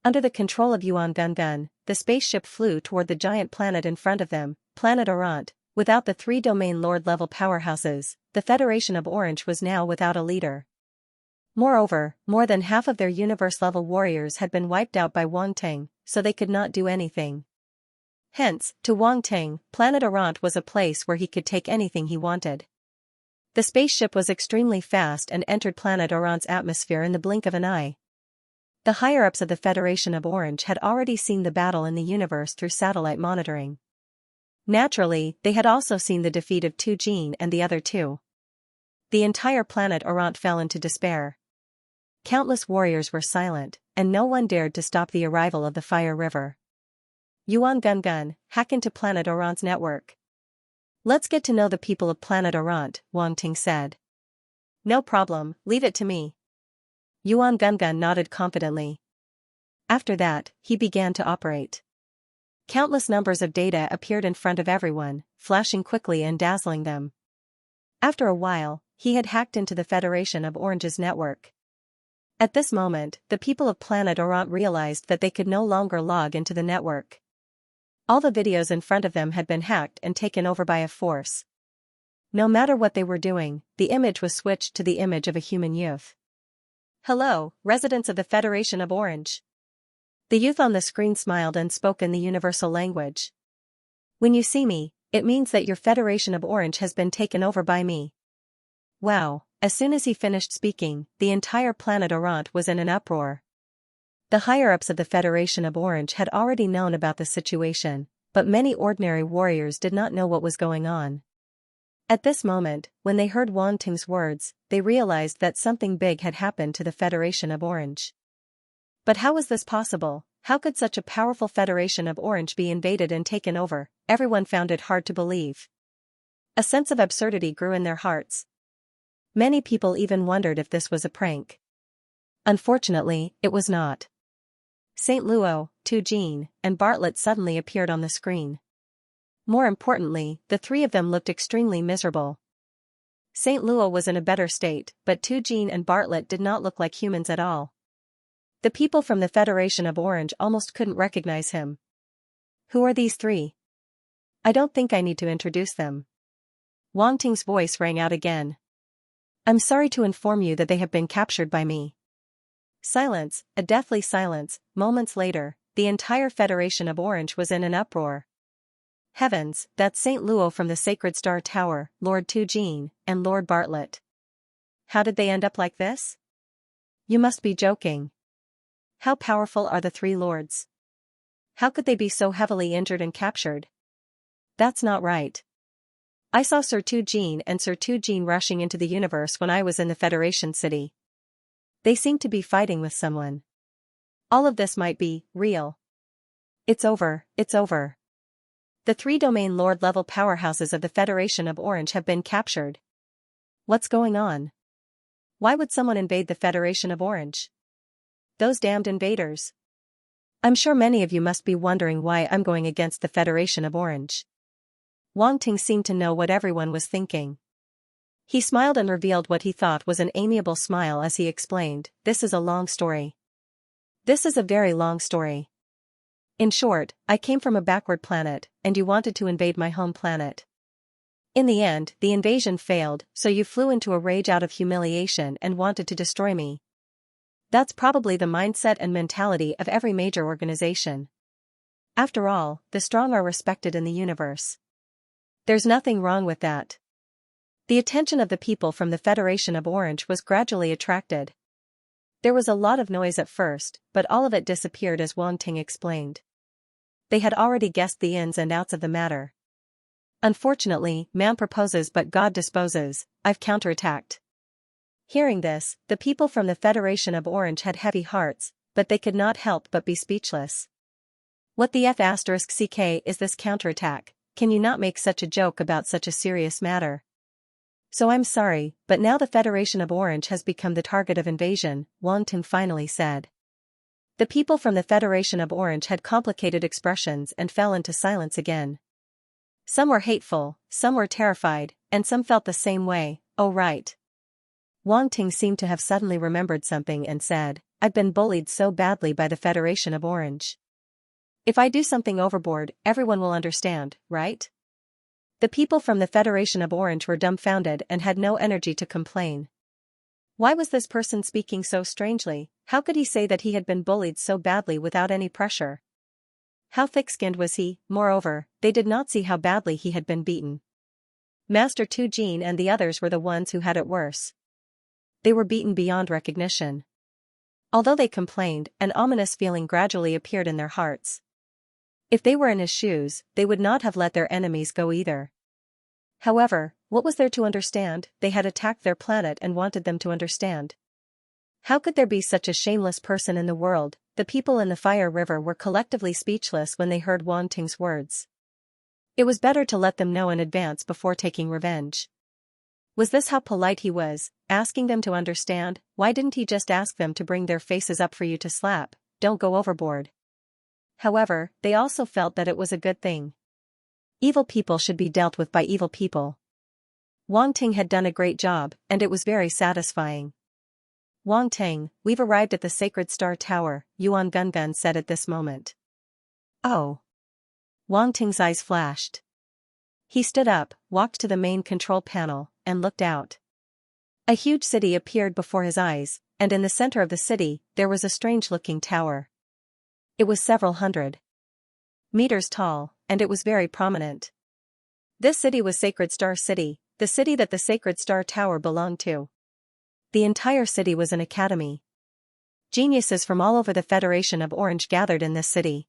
Under the control of Yuan Gungun, the spaceship flew toward the giant planet in front of them, Planet Orant. Without the three domain lord level powerhouses, the Federation of Orange was now without a leader. Moreover, more than half of their universe-level warriors had been wiped out by Wang Ting, so they could not do anything. Hence, to Wang Ting, Planet Orant was a place where he could take anything he wanted. The spaceship was extremely fast and entered Planet Orant's atmosphere in the blink of an eye. The higher-ups of the Federation of Orange had already seen the battle in the universe through satellite monitoring. Naturally, they had also seen the defeat of Tu Jin and the other two. The entire planet Orant fell into despair. Countless warriors were silent, and no one dared to stop the arrival of the Fire River. Yuan Gungun, hack into Planet Orant's network. Let's get to know the people of Planet Orant, Wang Ting said. No problem, leave it to me. Yuan Gungun nodded confidently. After that, he began to operate. Countless numbers of data appeared in front of everyone, flashing quickly and dazzling them. After a while, he had hacked into the Federation of Orange's network. At this moment, the people of Planet Orant realized that they could no longer log into the network. All the videos in front of them had been hacked and taken over by a force. No matter what they were doing, the image was switched to the image of a human youth. Hello, residents of the Federation of Orange. The youth on the screen smiled and spoke in the universal language. When you see me, it means that your Federation of Orange has been taken over by me. Wow, as soon as he finished speaking, the entire planet Orant was in an uproar. The higher-ups of the Federation of Orange had already known about the situation, but many ordinary warriors did not know what was going on. At this moment, when they heard Wang Ting's words, they realized that something big had happened to the Federation of Orange. But how was this possible? How could such a powerful Federation of Orange be invaded and taken over? Everyone found it hard to believe. A sense of absurdity grew in their hearts. Many people even wondered if this was a prank. Unfortunately, it was not. St. Luo, Tu Jin, and Bartlett suddenly appeared on the screen. More importantly, the three of them looked extremely miserable. St. Luo was in a better state, but Tu Jin and Bartlett did not look like humans at all. The people from the Federation of Orange almost couldn't recognize him. Who are these three? I don't think I need to introduce them. Wang Ting's voice rang out again. I'm sorry to inform you that they have been captured by me. Silence, a deathly silence. Moments later, the entire Federation of Orange was in an uproar. Heavens, that's St. Luo from the Sacred Star Tower, Lord Tu Jin, and Lord Bartlett. How did they end up like this? You must be joking. How powerful are the three lords? How could they be so heavily injured and captured? That's not right. I saw Sir Tu Jin and Sir Tu Jin rushing into the universe when I was in the Federation City. They seemed to be fighting with someone. All of this might be real. It's over, it's over. The three domain lord level powerhouses of the Federation of Orange have been captured. What's going on? Why would someone invade the Federation of Orange? Those damned invaders. I'm sure many of you must be wondering why I'm going against the Federation of Orange. Wang Ting seemed to know what everyone was thinking. He smiled and revealed what he thought was an amiable smile as he explained, this is a long story. This is a very long story. In short, I came from a backward planet, and you wanted to invade my home planet. In the end, the invasion failed, so you flew into a rage out of humiliation and wanted to destroy me. That's probably the mindset and mentality of every major organization. After all, the strong are respected in the universe. There's nothing wrong with that. The attention of the people from the Federation of Orange was gradually attracted. There was a lot of noise at first, but all of it disappeared as Wang Ting explained. They had already guessed the ins and outs of the matter. Unfortunately, man proposes but God disposes, I've counterattacked. Hearing this, the people from the Federation of Orange had heavy hearts, but they could not help but be speechless. What the F***ck is this counterattack? Can you not make such a joke about such a serious matter? So I'm sorry, but now the Federation of Orange has become the target of invasion, Wang Ting finally said. The people from the Federation of Orange had complicated expressions and fell into silence again. Some were hateful, some were terrified, and some felt the same way. Oh right. Wang Ting seemed to have suddenly remembered something and said, I've been bullied so badly by the Federation of Orange. If I do something overboard, everyone will understand, right? The people from the Federation of Orange were dumbfounded and had no energy to complain. Why was this person speaking so strangely? How could he say that he had been bullied so badly without any pressure? How thick-skinned was he? Moreover, they did not see how badly he had been beaten. Master Tu Jin and the others were the ones who had it worse. They were beaten beyond recognition. Although they complained, an ominous feeling gradually appeared in their hearts. If they were in his shoes, they would not have let their enemies go either. However, what was there to understand? They had attacked their planet and wanted them to understand. How could there be such a shameless person in the world? The people in the Fire River were collectively speechless when they heard Wang Ting's words. It was better to let them know in advance before taking revenge. Was this how polite he was, asking them to understand? Why didn't he just ask them to bring their faces up for you to slap? Don't go overboard. However, they also felt that it was a good thing. Evil people should be dealt with by evil people. Wang Ting had done a great job, and it was very satisfying. Wang Ting, we've arrived at the Sacred Star Tower, Yuan Gungun said at this moment. Oh. Wang Ting's eyes flashed. He stood up, walked to the main control panel, and looked out. A huge city appeared before his eyes, and in the center of the city, there was a strange-looking tower. It was several hundred meters tall, and it was very prominent. This city was Sacred Star City, the city that the Sacred Star Tower belonged to. The entire city was an academy. Geniuses from all over the Federation of Orange gathered in this city.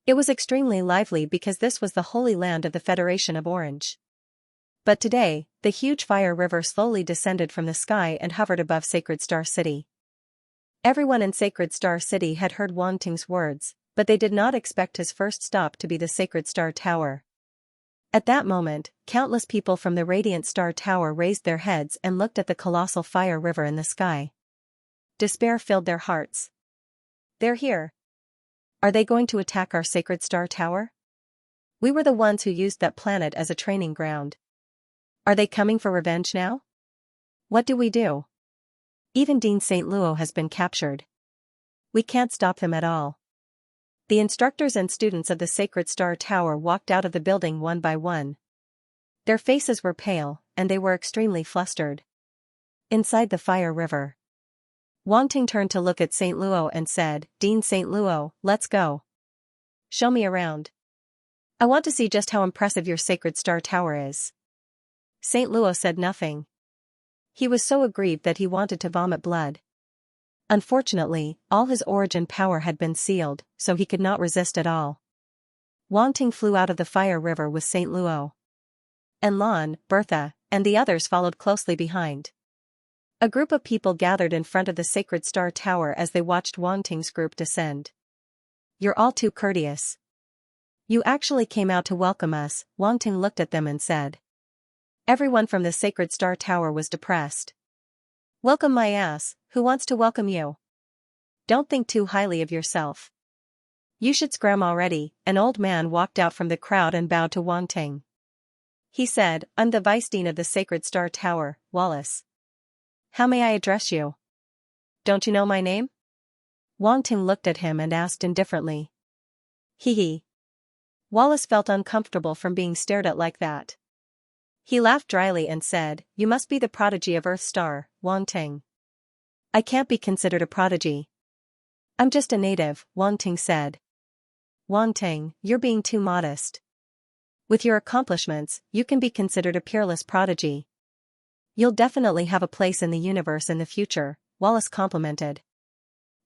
It was extremely lively because this was the holy land of the Federation of Orange. But today, the huge fire river slowly descended from the sky and hovered above Sacred Star City. Everyone in Sacred Star City had heard Wang Ting's words, but they did not expect his first stop to be the Sacred Star Tower. At that moment, countless people from the Radiant Star Tower raised their heads and looked at the colossal fire river in the sky. Despair filled their hearts. They're here. Are they going to attack our Sacred Star Tower? We were the ones who used that planet as a training ground. Are they coming for revenge now? What do we do? Even Dean St. Luo has been captured. We can't stop him at all. The instructors and students of the Sacred Star Tower walked out of the building one by one. Their faces were pale, and they were extremely flustered. Inside the fire river, Wang Ting turned to look at St. Luo and said, Dean St. Luo, let's go. Show me around. I want to see just how impressive your Sacred Star Tower is. St. Luo said nothing. He was so aggrieved that he wanted to vomit blood. Unfortunately, all his origin power had been sealed, so he could not resist at all. Wang Ting flew out of the fire river with St. Luo. And Lan, Bertha, and the others followed closely behind. A group of people gathered in front of the Sacred Star Tower as they watched Wang Ting's group descend. You're all too courteous. You actually came out to welcome us, Wang Ting looked at them and said. Everyone from the Sacred Star Tower was depressed. Welcome my ass, who wants to welcome you? Don't think too highly of yourself. You should scram already. An old man walked out from the crowd and bowed to Wang Ting. He said, I'm the Vice Dean of the Sacred Star Tower, Wallace. How may I address you? Don't you know my name? Wang Ting looked at him and asked indifferently. Hee hee. Wallace felt uncomfortable from being stared at like that. He laughed dryly and said, You must be the prodigy of Earth Star, Wang Ting. I can't be considered a prodigy. I'm just a native, Wang Ting said. Wang Ting, you're being too modest. With your accomplishments, you can be considered a peerless prodigy. You'll definitely have a place in the universe in the future, Wallace complimented.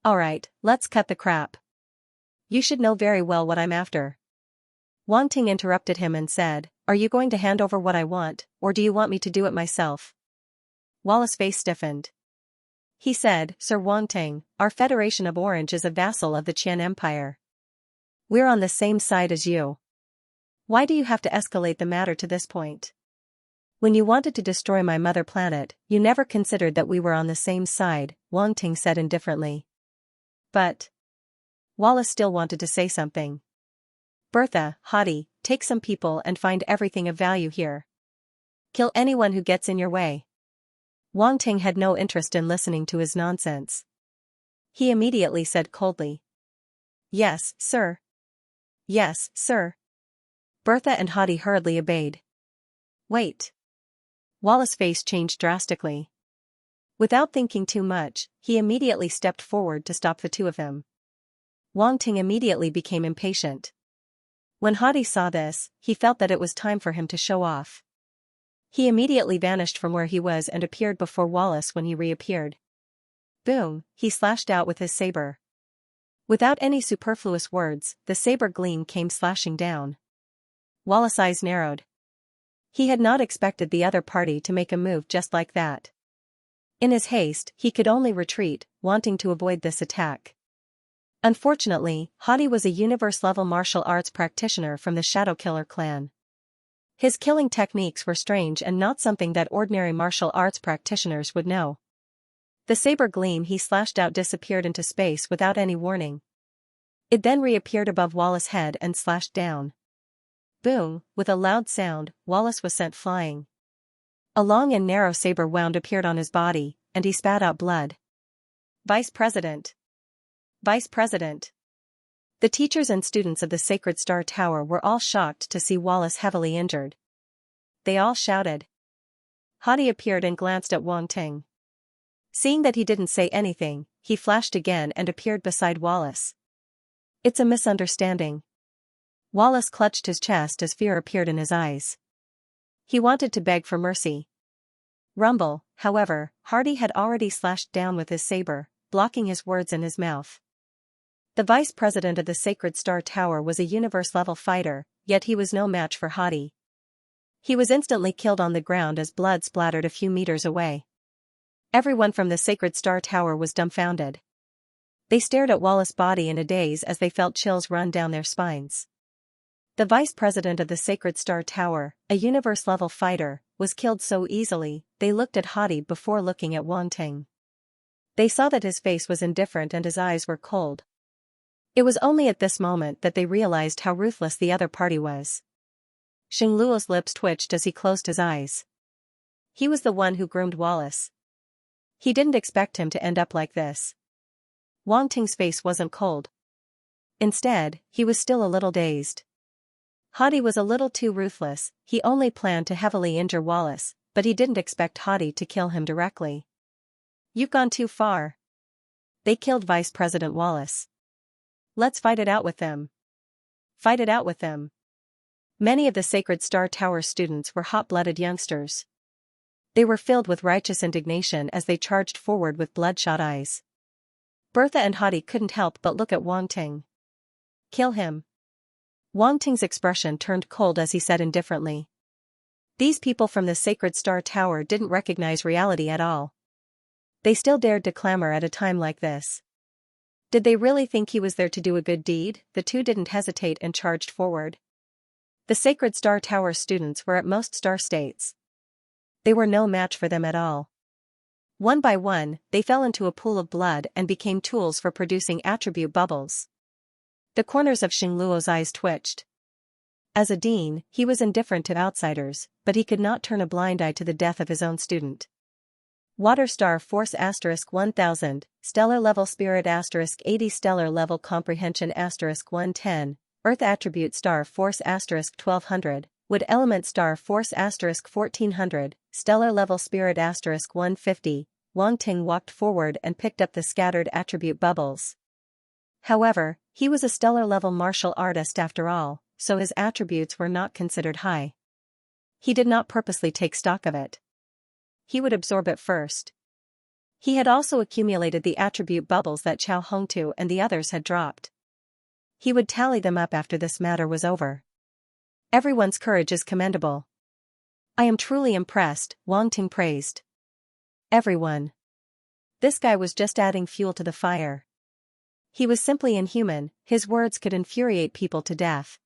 Alright, let's cut the crap. You should know very well what I'm after. Wang Ting interrupted him and said, are you going to hand over what I want, or do you want me to do it myself? Wallace's face stiffened. He said, Sir Wang Ting, our Federation of Orange is a vassal of the Qian Empire. We're on the same side as you. Why do you have to escalate the matter to this point? When you wanted to destroy my mother planet, you never considered that we were on the same side, Wang Ting said indifferently. But Wallace still wanted to say something. Bertha, Hottie, take some people and find everything of value here. Kill anyone who gets in your way. Wang Ting had no interest in listening to his nonsense. He immediately said coldly. Yes, sir. Yes, sir. Bertha and Hottie hurriedly obeyed. Wait. Wallace's face changed drastically. Without thinking too much, he immediately stepped forward to stop the two of them. Wang Ting immediately became impatient. When Hottie saw this, he felt that it was time for him to show off. He immediately vanished from where he was and appeared before Wallace when he reappeared. Boom, he slashed out with his saber. Without any superfluous words, the saber gleam came slashing down. Wallace's eyes narrowed. He had not expected the other party to make a move just like that. In his haste, he could only retreat, wanting to avoid this attack. Unfortunately, Hottie was a universe-level martial arts practitioner from the Shadow Killer clan. His killing techniques were strange and not something that ordinary martial arts practitioners would know. The saber gleam he slashed out disappeared into space without any warning. It then reappeared above Wallace's head and slashed down. Boom, with a loud sound, Wallace was sent flying. A long and narrow saber wound appeared on his body, and he spat out blood. Vice President! Vice President! The teachers and students of the Sacred Star Tower were all shocked to see Wallace heavily injured. They all shouted. Hottie appeared and glanced at Wang Ting. Seeing that he didn't say anything, he flashed again and appeared beside Wallace. It's a misunderstanding. Wallace clutched his chest as fear appeared in his eyes. He wanted to beg for mercy. Rumble, however, Hottie had already slashed down with his saber, blocking his words in his mouth. The vice president of the Sacred Star Tower was a universe-level fighter, yet he was no match for Hottie. He was instantly killed on the ground as blood splattered a few meters away. Everyone from the Sacred Star Tower was dumbfounded. They stared at Wallace's body in a daze as they felt chills run down their spines. The vice president of the Sacred Star Tower, a universe-level fighter, was killed so easily. They looked at Hottie before looking at Wang Ting. They saw that his face was indifferent and his eyes were cold. It was only at this moment that they realized how ruthless the other party was. Xing Luo's lips twitched as he closed his eyes. He was the one who groomed Wallace. He didn't expect him to end up like this. Wang Ting's face wasn't cold. Instead, he was still a little dazed. Hottie was a little too ruthless. He only planned to heavily injure Wallace, but he didn't expect Hottie to kill him directly. You've gone too far. They killed Vice President Wallace. Let's fight it out with them. Fight it out with them. Many of the Sacred Star Tower students were hot-blooded youngsters. They were filled with righteous indignation as they charged forward with bloodshot eyes. Bertha and Hottie couldn't help but look at Wang Ting. Kill him. Wang Ting's expression turned cold as he said indifferently. These people from the Sacred Star Tower didn't recognize reality at all. They still dared to clamor at a time like this. Did they really think he was there to do a good deed? The two didn't hesitate and charged forward. The Sacred Star Tower students were at most star states. They were no match for them at all. One by one, they fell into a pool of blood and became tools for producing attribute bubbles. The corners of Xing Luo's eyes twitched. As a dean, he was indifferent to outsiders, but he could not turn a blind eye to the death of his own student. Water Star Force *1000, Stellar Level Spirit *80 Stellar Level Comprehension *110, Earth Attribute Star Force *1200, Wood Element Star Force *1400, Stellar Level Spirit *150, Wang Ting walked forward and picked up the scattered attribute bubbles. However, he was a stellar-level martial artist after all, so his attributes were not considered high. He did not purposely take stock of it. He would absorb it first. He had also accumulated the attribute bubbles that Xiao Hongtu and the others had dropped. He would tally them up after this matter was over. Everyone's courage is commendable. I am truly impressed, Wang Ting praised. Everyone. This guy was just adding fuel to the fire. He was simply inhuman, his words could infuriate people to death.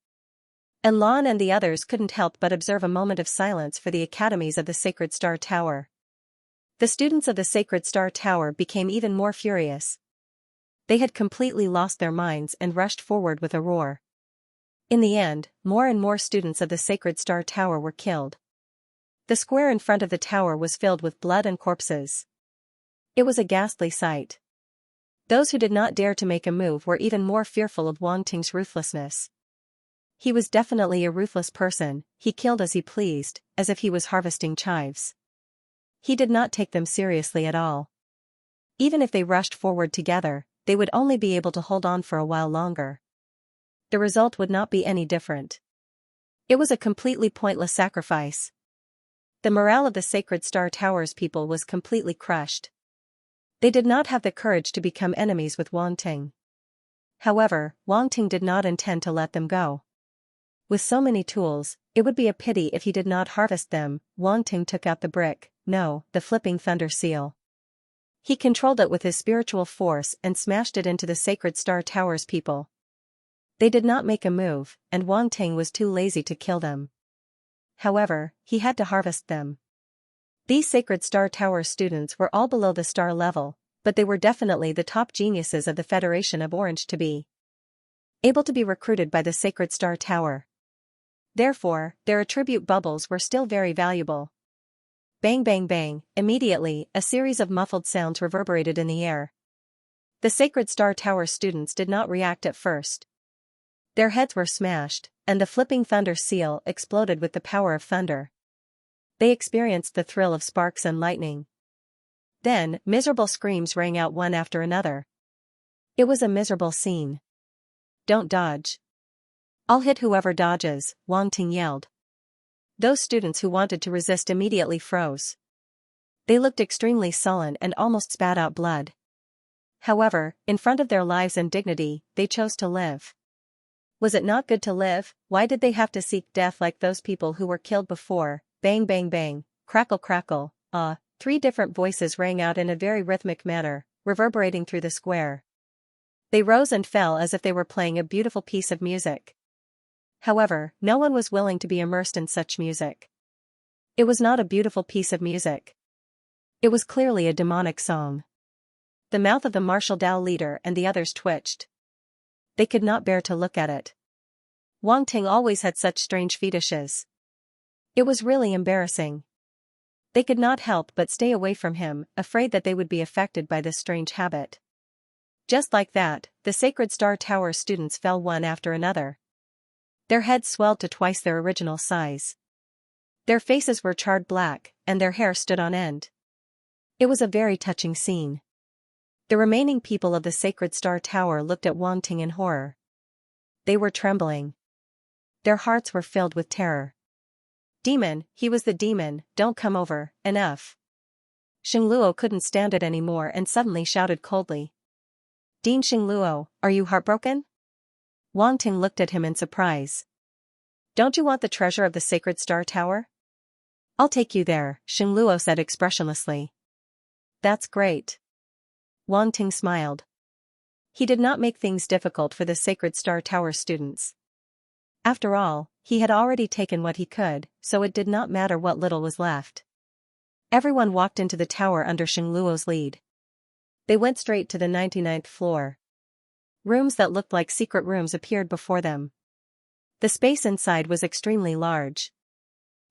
And Lan and the others couldn't help but observe a moment of silence for the academies of the Sacred Star Tower. The students of the Sacred Star Tower became even more furious. They had completely lost their minds and rushed forward with a roar. In the end, more and more students of the Sacred Star Tower were killed. The square in front of the tower was filled with blood and corpses. It was a ghastly sight. Those who did not dare to make a move were even more fearful of Wang Ting's ruthlessness. He was definitely a ruthless person, he killed as he pleased, as if he was harvesting chives. He did not take them seriously at all. Even if they rushed forward together, they would only be able to hold on for a while longer. The result would not be any different. It was a completely pointless sacrifice. The morale of the Sacred Star Tower's people was completely crushed. They did not have the courage to become enemies with Wang Ting. However, Wang Ting did not intend to let them go. With so many tools, it would be a pity if he did not harvest them. Wang Ting took out the flipping thunder seal. He controlled it with his spiritual force and smashed it into the Sacred Star Tower's people. They did not make a move, and Wang Ting was too lazy to kill them. However, he had to harvest them. These Sacred Star Tower students were all below the star level, but they were definitely the top geniuses of the Federation of Orange to be able to be recruited by the Sacred Star Tower. Therefore, their attribute bubbles were still very valuable. Bang bang bang, immediately, a series of muffled sounds reverberated in the air. The Sacred Star Tower students did not react at first. Their heads were smashed, and the flipping thunder seal exploded with the power of thunder. They experienced the thrill of sparks and lightning. Then, miserable screams rang out one after another. It was a miserable scene. Don't dodge. I'll hit whoever dodges, Wang Ting yelled. Those students who wanted to resist immediately froze. They looked extremely sullen and almost spat out blood. However, in front of their lives and dignity, they chose to live. Was it not good to live? Why did they have to seek death like those people who were killed before? Bang bang bang, crackle crackle, 3 different voices rang out in a very rhythmic manner, reverberating through the square. They rose and fell as if they were playing a beautiful piece of music. However, no one was willing to be immersed in such music. It was not a beautiful piece of music. It was clearly a demonic song. The mouth of the martial Dao leader and the others twitched. They could not bear to look at it. Wang Ting always had such strange fetishes. It was really embarrassing. They could not help but stay away from him, afraid that they would be affected by this strange habit. Just like that, the Sacred Star Tower students fell one after another. Their heads swelled to twice their original size. Their faces were charred black, and their hair stood on end. It was a very touching scene. The remaining people of the Sacred Star Tower looked at Wang Ting in horror. They were trembling. Their hearts were filled with terror. Demon, he was the demon, don't come over, enough. Xingluo couldn't stand it anymore and suddenly shouted coldly. Dean Xingluo, are you heartbroken? Wang Ting looked at him in surprise. Don't you want the treasure of the Sacred Star Tower? I'll take you there, Xingluo said expressionlessly. That's great. Wang Ting smiled. He did not make things difficult for the Sacred Star Tower students. After all, he had already taken what he could, so it did not matter what little was left. Everyone walked into the tower under Xingluo's lead. They went straight to the 99th floor. Rooms that looked like secret rooms appeared before them. The space inside was extremely large.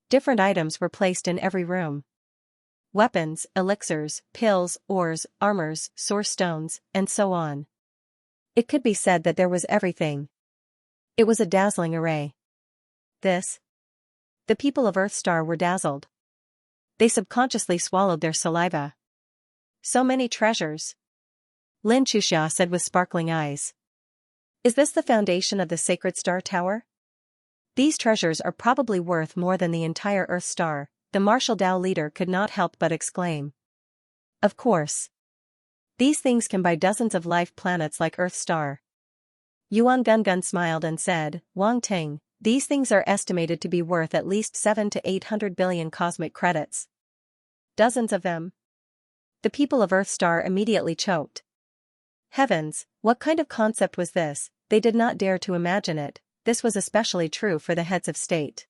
Different items were placed in every room. Weapons, elixirs, pills, ores, armors, source stones, and so on. It could be said that there was everything. It was a dazzling array. The people of Earthstar were dazzled. They subconsciously swallowed their saliva. So many treasures. Lin Chuxia said with sparkling eyes. Is this the foundation of the sacred star tower? These treasures are probably worth more than the entire Earth star, the martial Tao leader could not help but exclaim. Of course. These things can buy dozens of life planets like Earth star. Yuan Gungun smiled and said, Wang Ting, these things are estimated to be worth at least 7 to 800 billion cosmic credits. Dozens of them. The people of Earth star immediately choked. Heavens, what kind of concept was this? They did not dare to imagine it. This was especially true for the heads of state.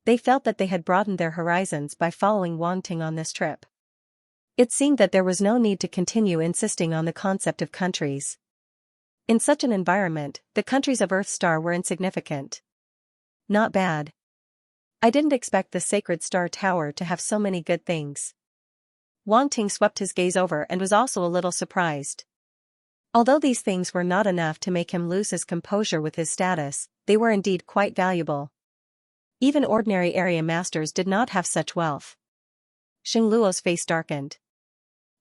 They felt that they had broadened their horizons by following Wang Ting on this trip. It seemed that there was no need to continue insisting on the concept of countries. In such an environment, the countries of Earth star were insignificant. Not bad. I didn't expect the sacred star tower to have so many good things. Wang Ting swept his gaze over and was also a little surprised. Although these things were not enough to make him lose his composure with his status, they were indeed quite valuable. Even ordinary area masters did not have such wealth. Xing Luo's face darkened.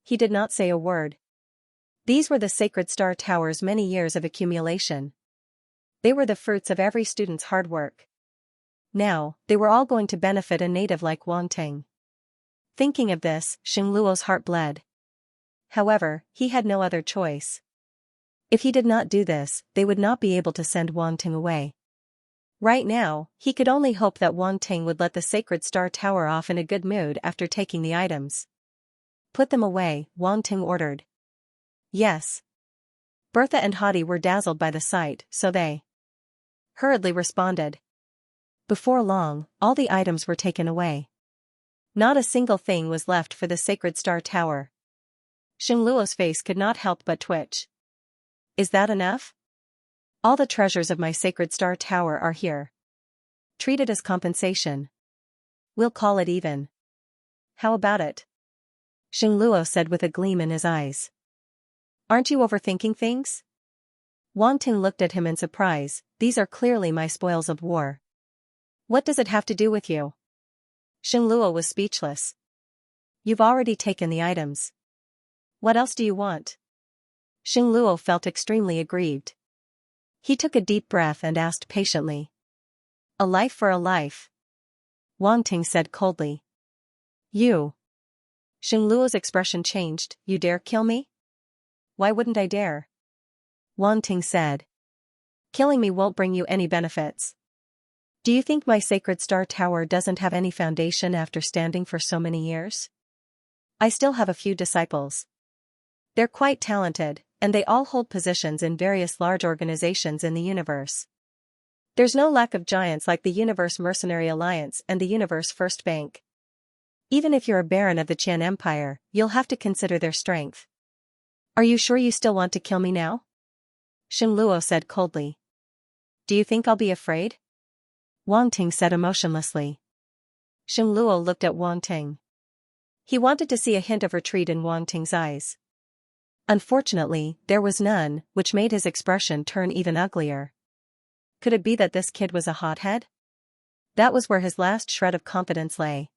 He did not say a word. These were the sacred star tower's many years of accumulation. They were the fruits of every student's hard work. Now, they were all going to benefit a native like Wang Ting. Thinking of this, Xing Luo's heart bled. However, he had no other choice. If he did not do this, they would not be able to send Wang Ting away. Right now, he could only hope that Wang Ting would let the sacred star tower off in a good mood after taking the items. Put them away, Wang Ting ordered. Yes. Bertha and Hadi were dazzled by the sight, so they hurriedly responded. Before long, all the items were taken away. Not a single thing was left for the sacred star tower. Xing Luo's face could not help but twitch. Is that enough? All the treasures of my sacred star tower are here. Treat it as compensation. We'll call it even. How about it? Xing Luo said with a gleam in his eyes. Aren't you overthinking things? Wang Ting looked at him in surprise. These are clearly my spoils of war. What does it have to do with you? Xing Luo was speechless. You've already taken the items. What else do you want? Xing Luo felt extremely aggrieved. He took a deep breath and asked patiently. A life for a life. Wang Ting said coldly. You. Xing Luo's expression changed. You dare kill me? Why wouldn't I dare? Wang Ting said. Killing me won't bring you any benefits. Do you think my sacred star tower doesn't have any foundation after standing for so many years? I still have a few disciples. They're quite talented, and they all hold positions in various large organizations in the universe. There's no lack of giants like the Universe Mercenary Alliance and the Universe First Bank. Even if you're a baron of the Qian Empire, you'll have to consider their strength. Are you sure you still want to kill me now? Xing Luo said coldly. Do you think I'll be afraid? Wang Ting said emotionlessly. Xing Luo looked at Wang Ting. He wanted to see a hint of retreat in Wang Ting's eyes. Unfortunately, there was none, which made his expression turn even uglier. Could it be that this kid was a hothead? That was where his last shred of confidence lay.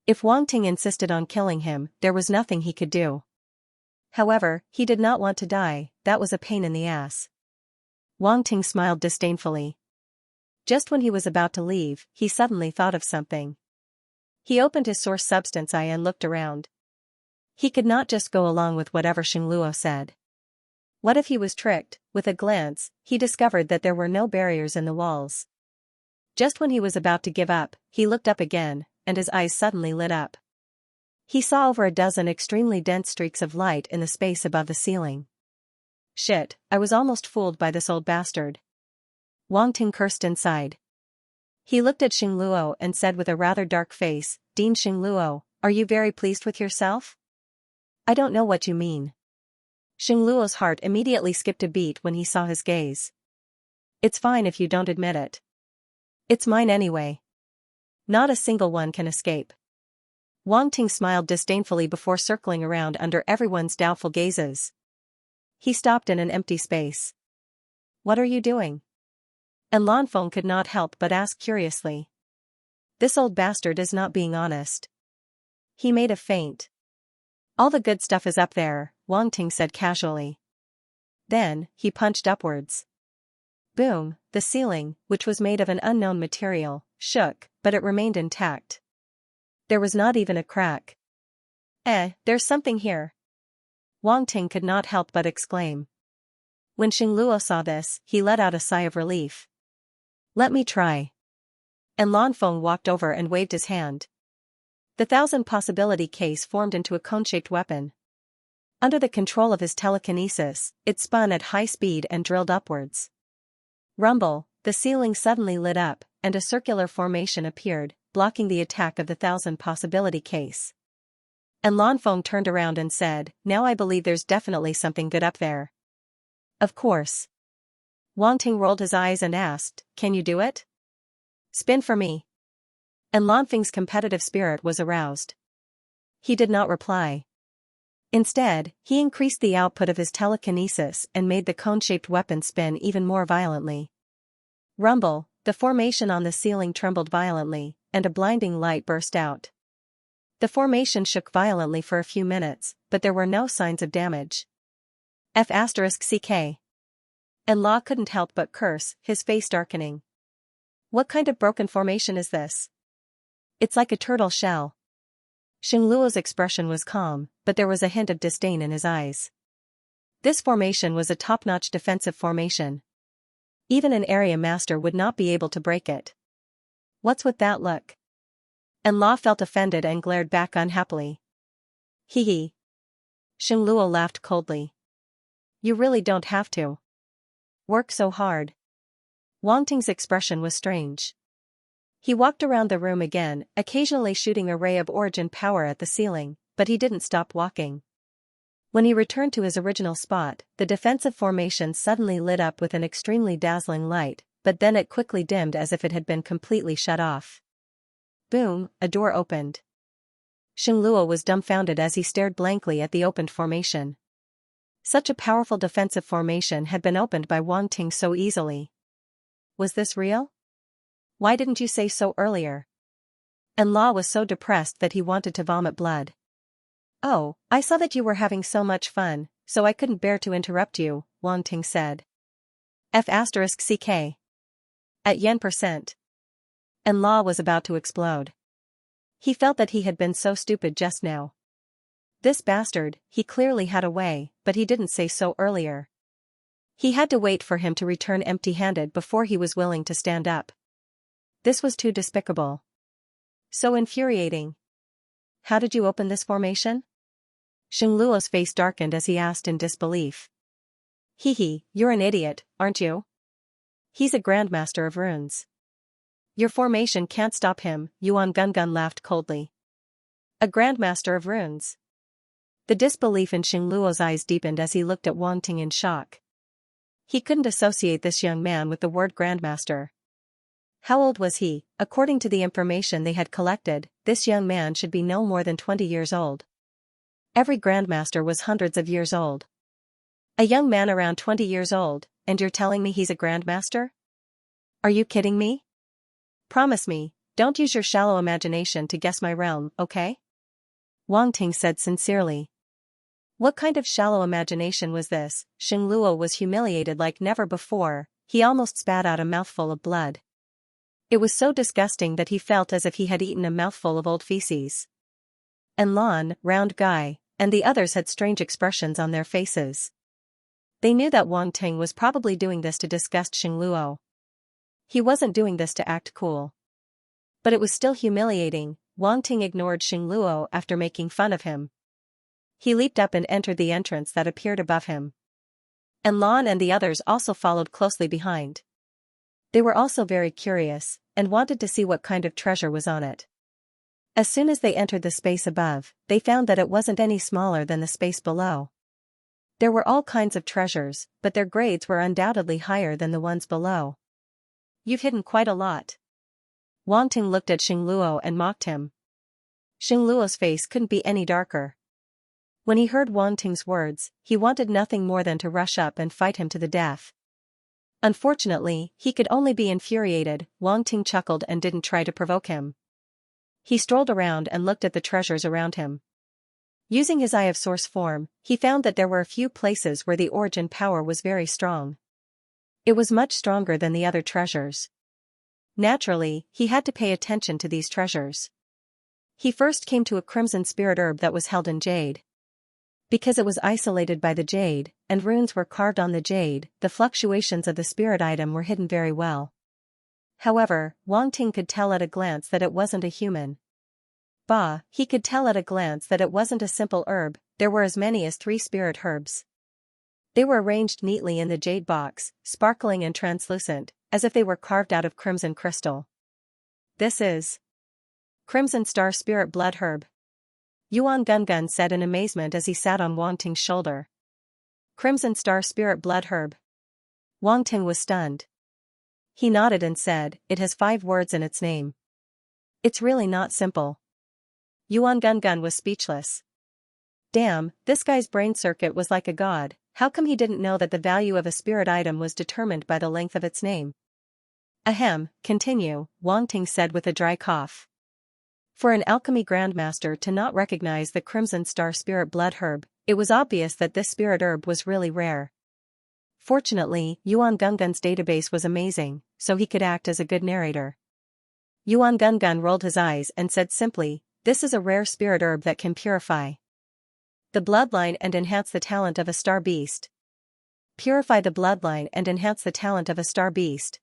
If Wang Ting insisted on killing him, there was nothing he could do. However, he did not want to die, that was a pain in the ass. Wang Ting smiled disdainfully. Just when he was about to leave, he suddenly thought of something. He opened his source substance eye and looked around. He could not just go along with whatever Xing Luo said. What if he was tricked? With a glance, he discovered that there were no barriers in the walls. Just when he was about to give up, he looked up again, and his eyes suddenly lit up. He saw over a dozen extremely dense streaks of light in the space above the ceiling. Shit, I was almost fooled by this old bastard. Wang Ting cursed inside. He looked at Xing Luo and said with a rather dark face, Dean Xing Luo, are you very pleased with yourself? I don't know what you mean. Xing Luo's heart immediately skipped a beat when he saw his gaze. It's fine if you don't admit it. It's mine anyway. Not a single one can escape. Wang Ting smiled disdainfully before circling around under everyone's doubtful gazes. He stopped in an empty space. What are you doing? And Lan Feng could not help but ask curiously. This old bastard is not being honest. He made a feint. All the good stuff is up there, Wang Ting said casually. Then, he punched upwards. Boom, the ceiling, which was made of an unknown material, shook, but it remained intact. There was not even a crack. There's something here. Wang Ting could not help but exclaim. When Xingluo saw this, he let out a sigh of relief. Let me try. And Lanfeng walked over and waved his hand. The 1,000-possibility case formed into a cone-shaped weapon. Under the control of his telekinesis, it spun at high speed and drilled upwards. Rumble, the ceiling suddenly lit up, and a circular formation appeared, blocking the attack of the 1,000-possibility case. And Lanfeng turned around and said, now I believe there's definitely something good up there. Of course. Wang Ting rolled his eyes and asked, can you do it? Spin for me. And Lanfeng's competitive spirit was aroused. He did not reply. Instead, he increased the output of his telekinesis and made the cone-shaped weapon spin even more violently. Rumble, the formation on the ceiling trembled violently, and a blinding light burst out. The formation shook violently for a few minutes, but there were no signs of damage. F***ck. And Law couldn't help but curse, his face darkening. What kind of broken formation is this? It's like a turtle shell. Xingluo's expression was calm, but there was a hint of disdain in his eyes. This formation was a top-notch defensive formation. Even an area master would not be able to break it. What's with that look? And Law felt offended and glared back unhappily. Hee hee. Xingluo laughed coldly. You really don't have to work so hard. Wang Ting's expression was strange. He walked around the room again, occasionally shooting a ray of origin power at the ceiling, but he didn't stop walking. When he returned to his original spot, the defensive formation suddenly lit up with an extremely dazzling light, but then it quickly dimmed as if it had been completely shut off. Boom, a door opened. Xingluo was dumbfounded as he stared blankly at the opened formation. Such a powerful defensive formation had been opened by Wang Ting so easily. Was this real? Why didn't you say so earlier? And Law was so depressed that he wanted to vomit blood. Oh, I saw that you were having so much fun, so I couldn't bear to interrupt you, Wang Ting said. F***ck. At yen%. And Law was about to explode. He felt that he had been so stupid just now. This bastard, he clearly had a way, but he didn't say so earlier. He had to wait for him to return empty-handed before he was willing to stand up. This was too despicable. So infuriating. How did you open this formation? Xingluo's face darkened as he asked in disbelief. Hee hee, you're an idiot, aren't you? He's a grandmaster of runes. Your formation can't stop him, Yuan Gungun laughed coldly. A grandmaster of runes. The disbelief in Xingluo's eyes deepened as he looked at Wang Ting in shock. He couldn't associate this young man with the word grandmaster. How old was he? According to the information they had collected, this young man should be no more than 20 years old. Every grandmaster was hundreds of years old. A young man around 20 years old, and you're telling me he's a grandmaster? Are you kidding me? Promise me, don't use your shallow imagination to guess my realm, okay? Wang Ting said sincerely. What kind of shallow imagination was this? Xingluo was humiliated like never before, he almost spat out a mouthful of blood. It was so disgusting that he felt as if he had eaten a mouthful of old feces. And Lan, round guy, and the others had strange expressions on their faces. They knew that Wang Ting was probably doing this to disgust Xingluo. He wasn't doing this to act cool. But it was still humiliating. Wang Ting ignored Xingluo after making fun of him. He leaped up and entered the entrance that appeared above him. And Lan and the others also followed closely behind. They were also very curious, and wanted to see what kind of treasure was on it. As soon as they entered the space above, they found that it wasn't any smaller than the space below. There were all kinds of treasures, but their grades were undoubtedly higher than the ones below. You've hidden quite a lot. Wang Ting looked at Xingluo and mocked him. Xingluo's face couldn't be any darker. When he heard Wang Ting's words, he wanted nothing more than to rush up and fight him to the death. Unfortunately, he could only be infuriated. Wang Ting chuckled and didn't try to provoke him. He strolled around and looked at the treasures around him. Using his Eye of Source form, he found that there were a few places where the origin power was very strong. It was much stronger than the other treasures. Naturally, he had to pay attention to these treasures. He first came to a crimson spirit herb that was held in jade. Because it was isolated by the jade, and runes were carved on the jade, the fluctuations of the spirit item were hidden very well. However, Wang Ting could tell at a glance that it wasn't a human. He could tell at a glance that it wasn't a simple herb, there were as many as 3 spirit herbs. They were arranged neatly in the jade box, sparkling and translucent, as if they were carved out of crimson crystal. This is Crimson Star Spirit Blood Herb. Yuan Gungun said in amazement as he sat on Wang Ting's shoulder. Crimson Star Spirit Blood Herb. Wang Ting was stunned. He nodded and said, it has 5 words in its name. It's really not simple. Yuan Gungun was speechless. Damn, this guy's brain circuit was like a god. How come he didn't know that the value of a spirit item was determined by the length of its name? Ahem, continue, Wang Ting said with a dry cough. For an alchemy grandmaster to not recognize the Crimson Star Spirit Blood Herb, it was obvious that this spirit herb was really rare. Fortunately, Yuan Gungun's database was amazing, so he could act as a good narrator. Yuan Gungun rolled his eyes and said simply, this is a rare spirit herb that can purify the bloodline and enhance the talent of a star beast. Purify the bloodline and enhance the talent of a star beast.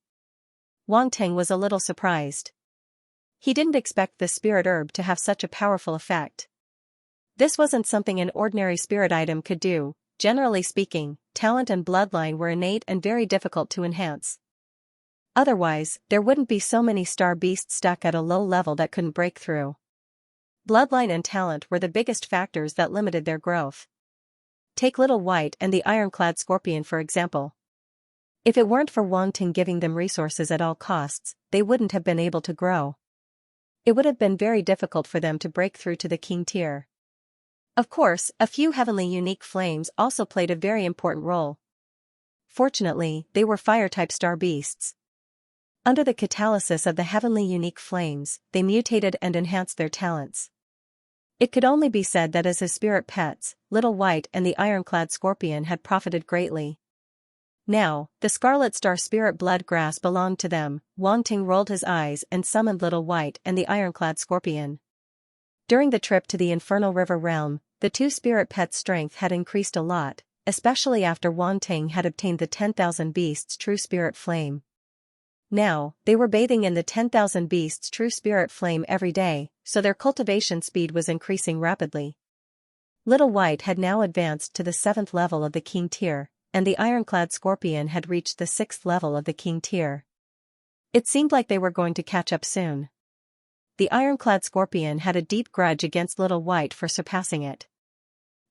Wang Ting was a little surprised. He didn't expect the spirit herb to have such a powerful effect. This wasn't something an ordinary spirit item could do. Generally speaking, talent and bloodline were innate and very difficult to enhance. Otherwise, there wouldn't be so many star beasts stuck at a low level that couldn't break through. Bloodline and talent were the biggest factors that limited their growth. Take Little White and the ironclad scorpion for example. If it weren't for Wang Ting giving them resources at all costs, they wouldn't have been able to grow. It would have been very difficult for them to break through to the king tier. Of course, a few heavenly unique flames also played a very important role. Fortunately, they were fire-type star beasts. Under the catalysis of the heavenly unique flames, they mutated and enhanced their talents. It could only be said that as his spirit pets, Little White and the ironclad scorpion had profited greatly. Now, the Scarlet Star Spirit Blood Grass belonged to them. Wang Ting rolled his eyes and summoned Little White and the ironclad scorpion. During the trip to the Infernal River Realm, the 2 spirit pets' strength had increased a lot, especially after Wang Ting had obtained the 10,000 Beasts True Spirit Flame. Now, they were bathing in the 10,000 Beasts True Spirit Flame every day, so their cultivation speed was increasing rapidly. Little White had now advanced to the 7th level of the king tier, and the ironclad scorpion had reached the 6th level of the king tier. It seemed like they were going to catch up soon. The ironclad scorpion had a deep grudge against Little White for surpassing it.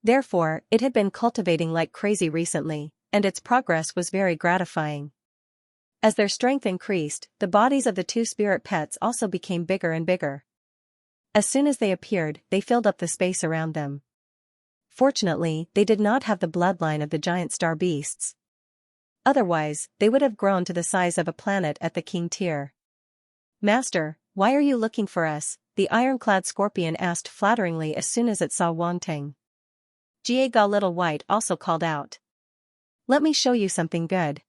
Therefore, it had been cultivating like crazy recently, and its progress was very gratifying. As their strength increased, the bodies of the 2 spirit pets also became bigger and bigger. As soon as they appeared, they filled up the space around them. Fortunately, they did not have the bloodline of the giant star beasts. Otherwise, they would have grown to the size of a planet at the king tier. Master, why are you looking for us? The ironclad scorpion asked flatteringly as soon as it saw Wang Ting. Jiega Little White also called out. Let me show you something good.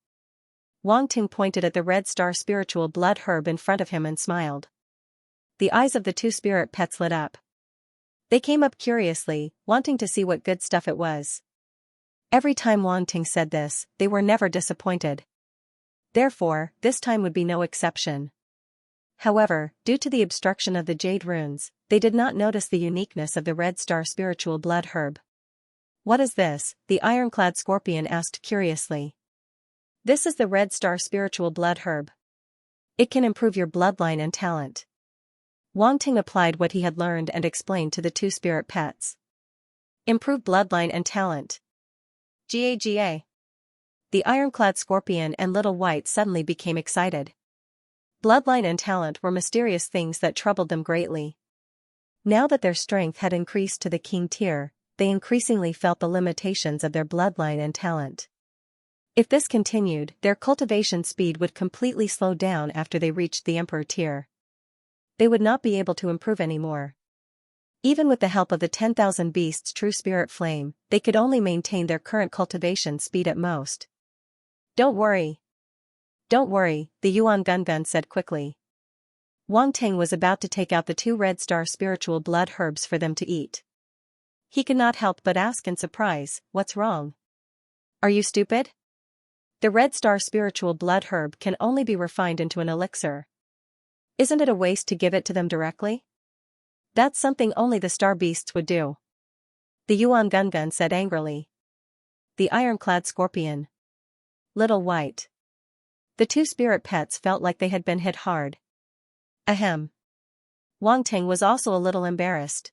Wang Ting pointed at the red star spiritual blood herb in front of him and smiled. The eyes of the 2 spirit pets lit up. They came up curiously, wanting to see what good stuff it was. Every time Wang Ting said this, they were never disappointed. Therefore, this time would be no exception. However, due to the obstruction of the jade runes, they did not notice the uniqueness of the red star spiritual blood herb. What is this? The ironclad scorpion asked curiously. This is the red star spiritual blood herb. It can improve your bloodline and talent. Wang Ting applied what he had learned and explained to the 2 spirit pets. Improve bloodline and talent. Ga. The ironclad scorpion and Little White suddenly became excited. Bloodline and talent were mysterious things that troubled them greatly. Now that their strength had increased to the king tier, they increasingly felt the limitations of their bloodline and talent. If this continued, their cultivation speed would completely slow down after they reached the emperor tier. They would not be able to improve anymore. Even with the help of the 10,000 beasts' true spirit flame, they could only maintain their current cultivation speed at most. Don't worry. Don't worry, the Yuan Gungun said quickly. Wang Ting was about to take out the 2 red star spiritual blood herbs for them to eat. He could not help but ask in surprise, what's wrong? Are you stupid? The red star spiritual blood herb can only be refined into an elixir. Isn't it a waste to give it to them directly? That's something only the star beasts would do. The Yuan Gungun said angrily. The ironclad scorpion. Little White. The 2 spirit pets felt like they had been hit hard. Ahem. Wang Ting was also a little embarrassed.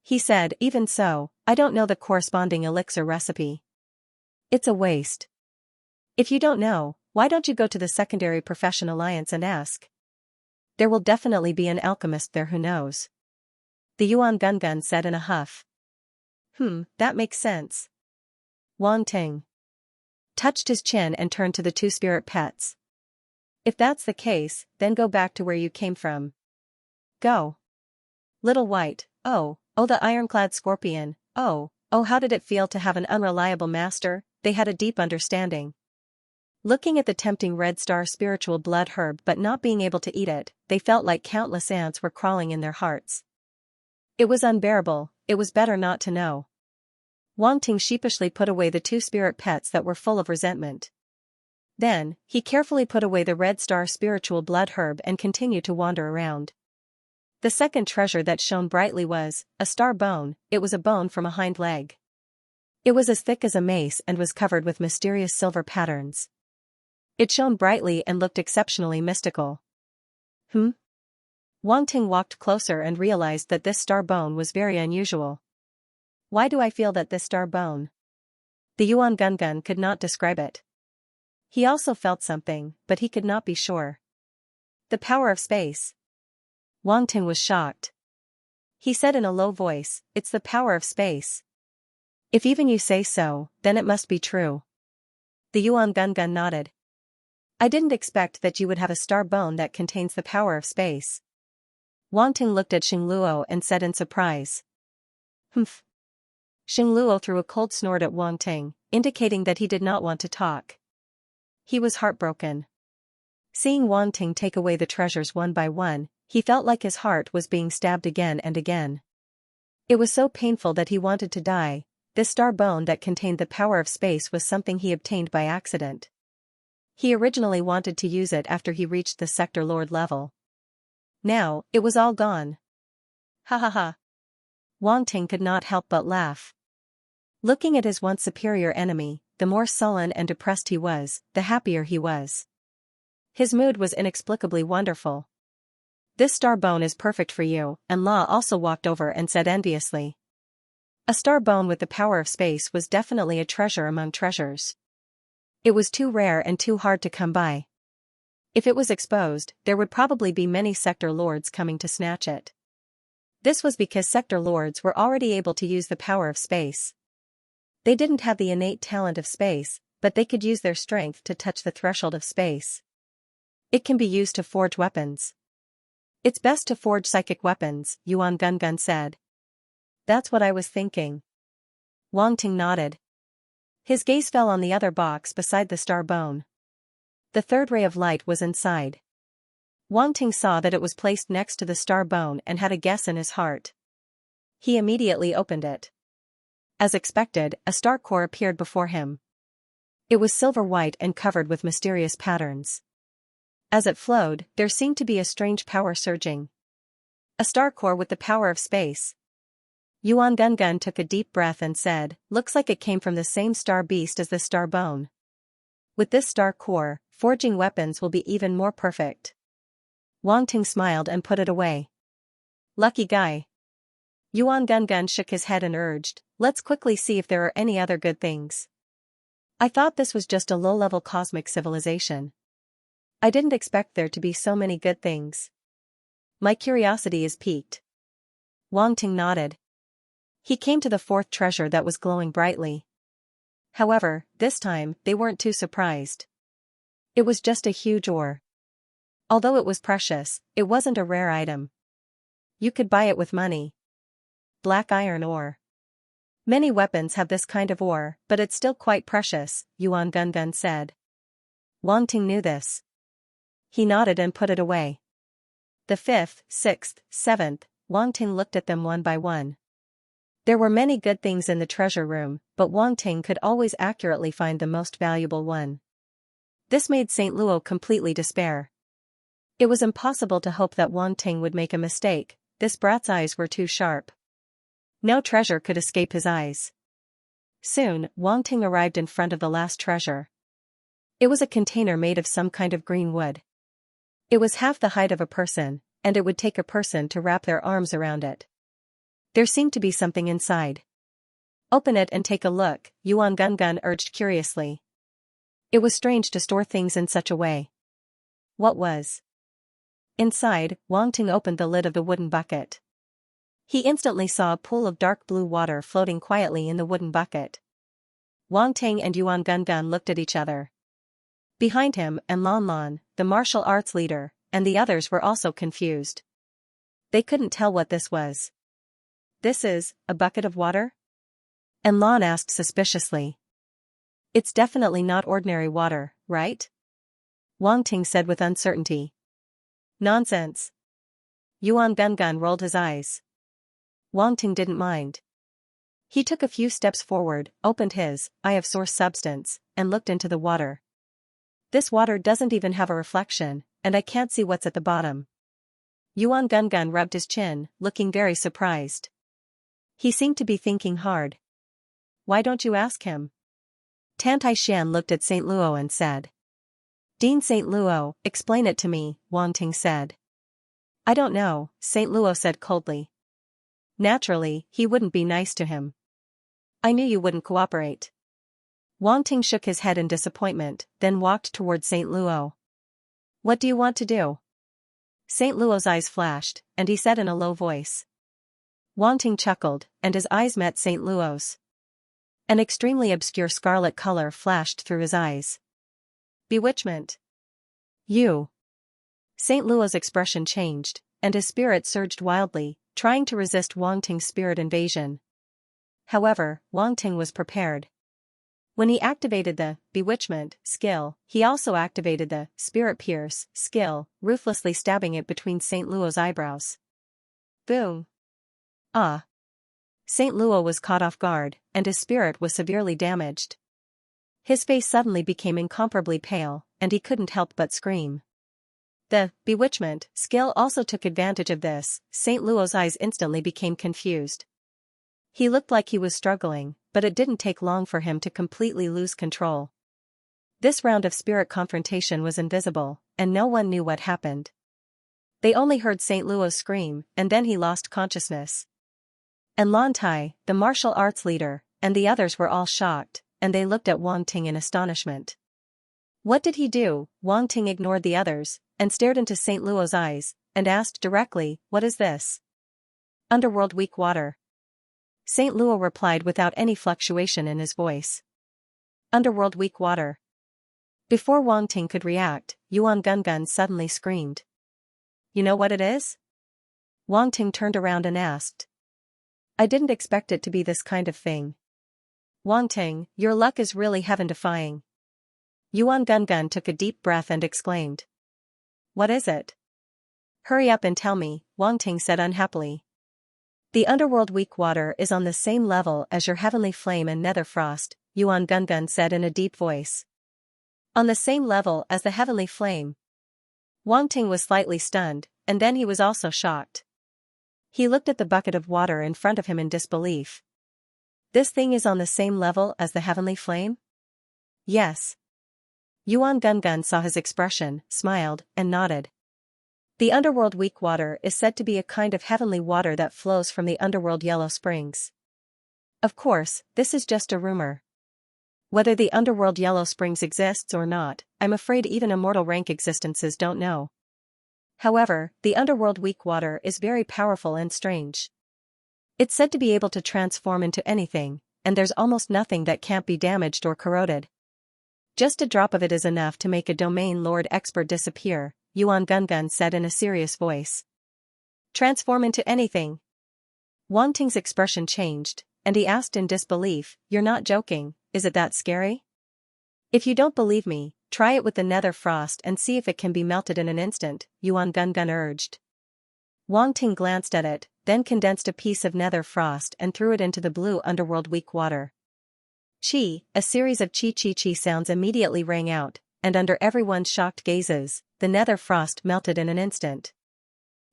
He said, even so, I don't know the corresponding elixir recipe. It's a waste. If you don't know, why don't you go to the Secondary Profession Alliance and ask? There will definitely be an alchemist there who knows. The Yuan Gungun said in a huff. That makes sense. Wang Ting touched his chin and turned to the 2 spirit pets. If that's the case, then go back to where you came from. Go. Little White, oh, the ironclad scorpion, oh, how did it feel to have an unreliable master? They had a deep understanding. Looking at the tempting red star spiritual blood herb but not being able to eat it, they felt like countless ants were crawling in their hearts. It was unbearable, it was better not to know. Wang Ting sheepishly put away the 2 spirit pets that were full of resentment. Then, he carefully put away the red star spiritual blood herb and continued to wander around. The second treasure that shone brightly was a star bone. It was a bone from a hind leg. It was as thick as a mace and was covered with mysterious silver patterns. It shone brightly and looked exceptionally mystical. Wang Ting walked closer and realized that this star bone was very unusual. Why do I feel that this star bone? The Yuan Gungun could not describe it. He also felt something, but he could not be sure. The power of space. Wang Ting was shocked. He said in a low voice, it's the power of space. If even you say so, then it must be true. The Yuan Gungun nodded. I didn't expect that you would have a star bone that contains the power of space. Wang Ting looked at Xing Luo and said in surprise. Humph. Xing Luo threw a cold snort at Wang Ting, indicating that he did not want to talk. He was heartbroken. Seeing Wang Ting take away the treasures one by one, he felt like his heart was being stabbed again and again. It was so painful that he wanted to die. This star bone that contained the power of space was something he obtained by accident. He originally wanted to use it after he reached the Sector Lord level. Now, it was all gone. Ha ha ha. Wang Ting could not help but laugh. Looking at his once superior enemy, the more sullen and depressed he was, the happier he was. His mood was inexplicably wonderful. This star bone is perfect for you, and La also walked over and said enviously. A star bone with the power of space was definitely a treasure among treasures. It was too rare and too hard to come by. If it was exposed, there would probably be many sector lords coming to snatch it. This was because sector lords were already able to use the power of space. They didn't have the innate talent of space, but they could use their strength to touch the threshold of space. It can be used to forge weapons. It's best to forge psychic weapons, Yuan Gungun said. That's what I was thinking. Wang Ting nodded. His gaze fell on the other box beside the star bone. The third ray of light was inside. Wang Ting saw that it was placed next to the star bone and had a guess in his heart. He immediately opened it. As expected, a star core appeared before him. It was silver white and covered with mysterious patterns. As it flowed, there seemed to be a strange power surging. A star core with the power of space. Yuan Gungun took a deep breath and said, looks like it came from the same star beast as the star bone. With this star core, forging weapons will be even more perfect. Wang Ting smiled and put it away. Lucky guy. Yuan Gungun shook his head and urged, let's quickly see if there are any other good things. I thought this was just a low-level cosmic civilization. I didn't expect there to be so many good things. My curiosity is piqued. Wang Ting nodded. He came to the fourth treasure that was glowing brightly. However, this time, they weren't too surprised. It was just a huge ore. Although it was precious, it wasn't a rare item. You could buy it with money. black iron ore. Many weapons have this kind of ore, but it's still quite precious, Yuan Gungun said. Wang Ting knew this. He nodded and put it away. The 5th, 6th, 7th, Wang Ting looked at them one by one. There were many good things in the treasure room, but Wang Ting could always accurately find the most valuable one. This made St. Luo completely despair. It was impossible to hope that Wang Ting would make a mistake, this brat's eyes were too sharp. No treasure could escape his eyes. Soon, Wang Ting arrived in front of the last treasure. It was a container made of some kind of green wood. It was half the height of a person, and it would take a person to wrap their arms around it. There seemed to be something inside. Open it and take a look, Yuan Gungun urged curiously. It was strange to store things in such a way. What was inside? Wang Ting opened the lid of the wooden bucket. He instantly saw a pool of dark blue water floating quietly in the wooden bucket. Wang Ting and Yuan Gungun looked at each other. Behind him, and Lan Lan, the martial arts leader, and the others were also confused. They couldn't tell what this was. This is a bucket of water? And Lan asked suspiciously. It's definitely not ordinary water, right? Wang Ting said with uncertainty. Nonsense. Yuan Gungun rolled his eyes. Wang Ting didn't mind. He took a few steps forward, opened his eye of source substance, and looked into the water. This water doesn't even have a reflection, and I can't see what's at the bottom. Yuan Gungun rubbed his chin, looking very surprised. He seemed to be thinking hard. Why don't you ask him? Tan Tai Xian looked at St. Luo and said. Dean St. Luo, explain it to me, Wang Ting said. I don't know, St. Luo said coldly. Naturally, he wouldn't be nice to him. I knew you wouldn't cooperate. Wang Ting shook his head in disappointment, then walked toward St. Luo. What do you want to do? St. Luo's eyes flashed, and he said in a low voice. Wang Ting chuckled, and his eyes met St. Luo's. An extremely obscure scarlet color flashed through his eyes. Bewitchment. You. St. Luo's expression changed, and his spirit surged wildly, trying to resist Wang Ting's spirit invasion. However, Wang Ting was prepared. When he activated the bewitchment skill, he also activated the spirit pierce skill, ruthlessly stabbing it between St. Luo's eyebrows. Boom. Ah. St. Luo was caught off guard, and his spirit was severely damaged. His face suddenly became incomparably pale, and he couldn't help but scream. The bewitchment skill also took advantage of this. St. Luo's eyes instantly became confused. He looked like he was struggling, but it didn't take long for him to completely lose control. This round of spirit confrontation was invisible, and no one knew what happened. They only heard St. Luo scream, and then he lost consciousness. And Lan Tai, the martial arts leader, and the others were all shocked, and they looked at Wang Ting in astonishment. What did he do? Wang Ting ignored the others, and stared into St. Luo's eyes, and asked directly, what is this? Underworld weak water. St. Luo replied without any fluctuation in his voice. Underworld weak water. Before Wang Ting could react, Yuan Gungun suddenly screamed. You know what it is? Wang Ting turned around and asked. I didn't expect it to be this kind of thing. Wang Ting, your luck is really heaven-defying. Yuan Gungun took a deep breath and exclaimed. What is it? Hurry up and tell me, Wang Ting said unhappily. The underworld weak water is on the same level as your heavenly flame and nether frost, Yuan Gungun said in a deep voice. On the same level as the heavenly flame. Wang Ting was slightly stunned, and then he was also shocked. He looked at the bucket of water in front of him in disbelief. This thing is on the same level as the heavenly flame? Yes. Yuan Gungun saw his expression, smiled, and nodded. The underworld weak water is said to be a kind of heavenly water that flows from the underworld yellow springs. Of course, this is just a rumor. Whether the underworld yellow springs exists or not, I'm afraid even immortal rank existences don't know. However, the underworld weak water is very powerful and strange. It's said to be able to transform into anything, and there's almost nothing that can't be damaged or corroded. Just a drop of it is enough to make a domain lord expert disappear, Yuan Gungun said in a serious voice. Transform into anything. Wang Ting's expression changed, and he asked in disbelief, "You're not joking, is it that scary? If you don't believe me, try it with the nether frost and see if it can be melted in an instant," Yuan Gungun urged. Wang Ting glanced at it, then condensed a piece of nether frost and threw it into the blue underworld weak water. Chi, a series of chi-chi-chi sounds immediately rang out, and under everyone's shocked gazes, the nether frost melted in an instant.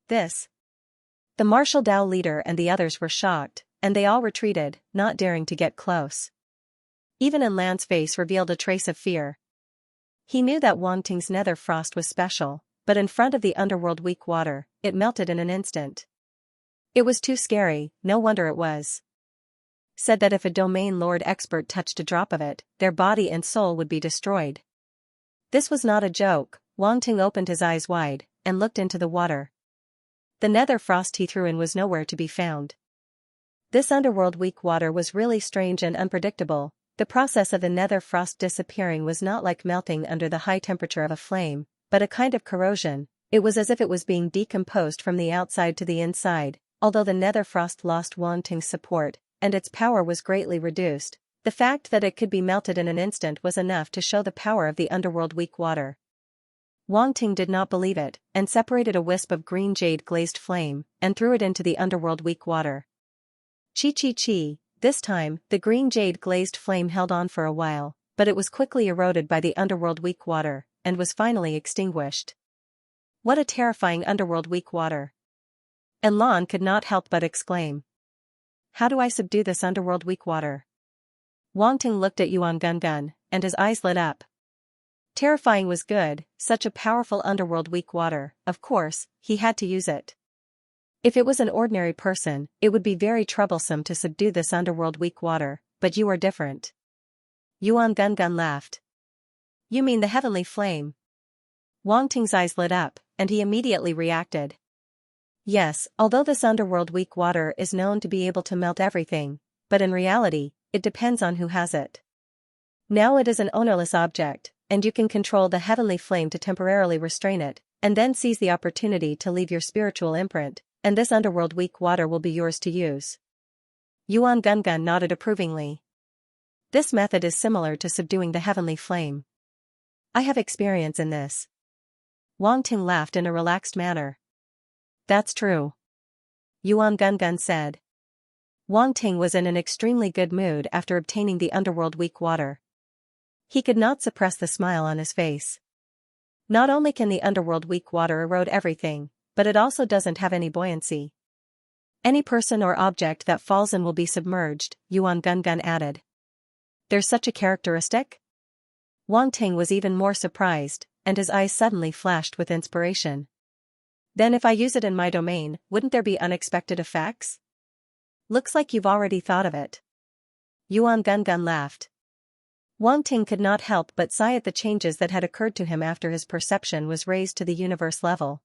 The martial Dao leader and the others were shocked, and they all retreated, not daring to get close. Even An Lan's face revealed a trace of fear. He knew that Wang Ting's nether frost was special, but in front of the underworld weak water, it melted in an instant. It was too scary, no wonder it was said that if a domain lord expert touched a drop of it, their body and soul would be destroyed. This was not a joke. Wang Ting opened his eyes wide, and looked into the water. The nether frost he threw in was nowhere to be found. This underworld weak water was really strange and unpredictable. The process of the nether frost disappearing was not like melting under the high temperature of a flame, but a kind of corrosion. It was as if it was being decomposed from the outside to the inside. Although the nether frost lost Wang Ting's support, and its power was greatly reduced, the fact that it could be melted in an instant was enough to show the power of the underworld weak water. Wang Ting did not believe it, and separated a wisp of green jade glazed flame, and threw it into the underworld weak water. Chi-chi-chi, this time, the green jade glazed flame held on for a while, but it was quickly eroded by the underworld weak water, and was finally extinguished. What a terrifying underworld weak water! An Lan could not help but exclaim. How do I subdue this underworld weak water? Wang Ting looked at Yuan Gungun, and his eyes lit up. Terrifying was good, such a powerful underworld weak water, of course, he had to use it. If it was an ordinary person, it would be very troublesome to subdue this underworld weak water, but you are different. Yuan Gungun laughed. You mean the heavenly flame? Wang Ting's eyes lit up, and he immediately reacted. Yes, although this underworld weak water is known to be able to melt everything, but in reality, it depends on who has it. Now it is an ownerless object, and you can control the heavenly flame to temporarily restrain it, and then seize the opportunity to leave your spiritual imprint, and this underworld weak water will be yours to use. Yuan Gungun nodded approvingly. This method is similar to subduing the heavenly flame. I have experience in this. Wang Ting laughed in a relaxed manner. That's true. Yuan Gungun said. Wang Ting was in an extremely good mood after obtaining the underworld weak water. He could not suppress the smile on his face. Not only can the underworld weak water erode everything, but it also doesn't have any buoyancy. Any person or object that falls in will be submerged, Yuan Gungun added. There's such a characteristic? Wang Ting was even more surprised, and his eyes suddenly flashed with inspiration. Then if I use it in my domain, wouldn't there be unexpected effects? Looks like you've already thought of it. Yuan Gungun laughed. Wang Ting could not help but sigh at the changes that had occurred to him after his perception was raised to the universe level.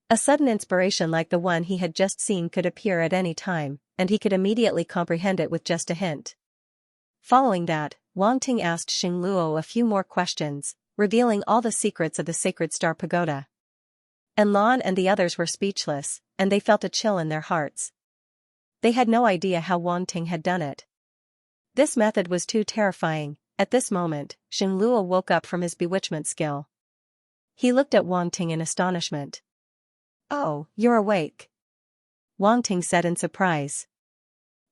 A sudden inspiration like the one he had just seen could appear at any time, and he could immediately comprehend it with just a hint. Following that, Wang Ting asked Xing Luo a few more questions, revealing all the secrets of the sacred star pagoda. An Lan and the others were speechless, and they felt a chill in their hearts. They had no idea how Wang Ting had done it. This method was too terrifying. At this moment, Xing Luo woke up from his bewitchment skill. He looked at Wang Ting in astonishment. Oh, you're awake. Wang Ting said in surprise.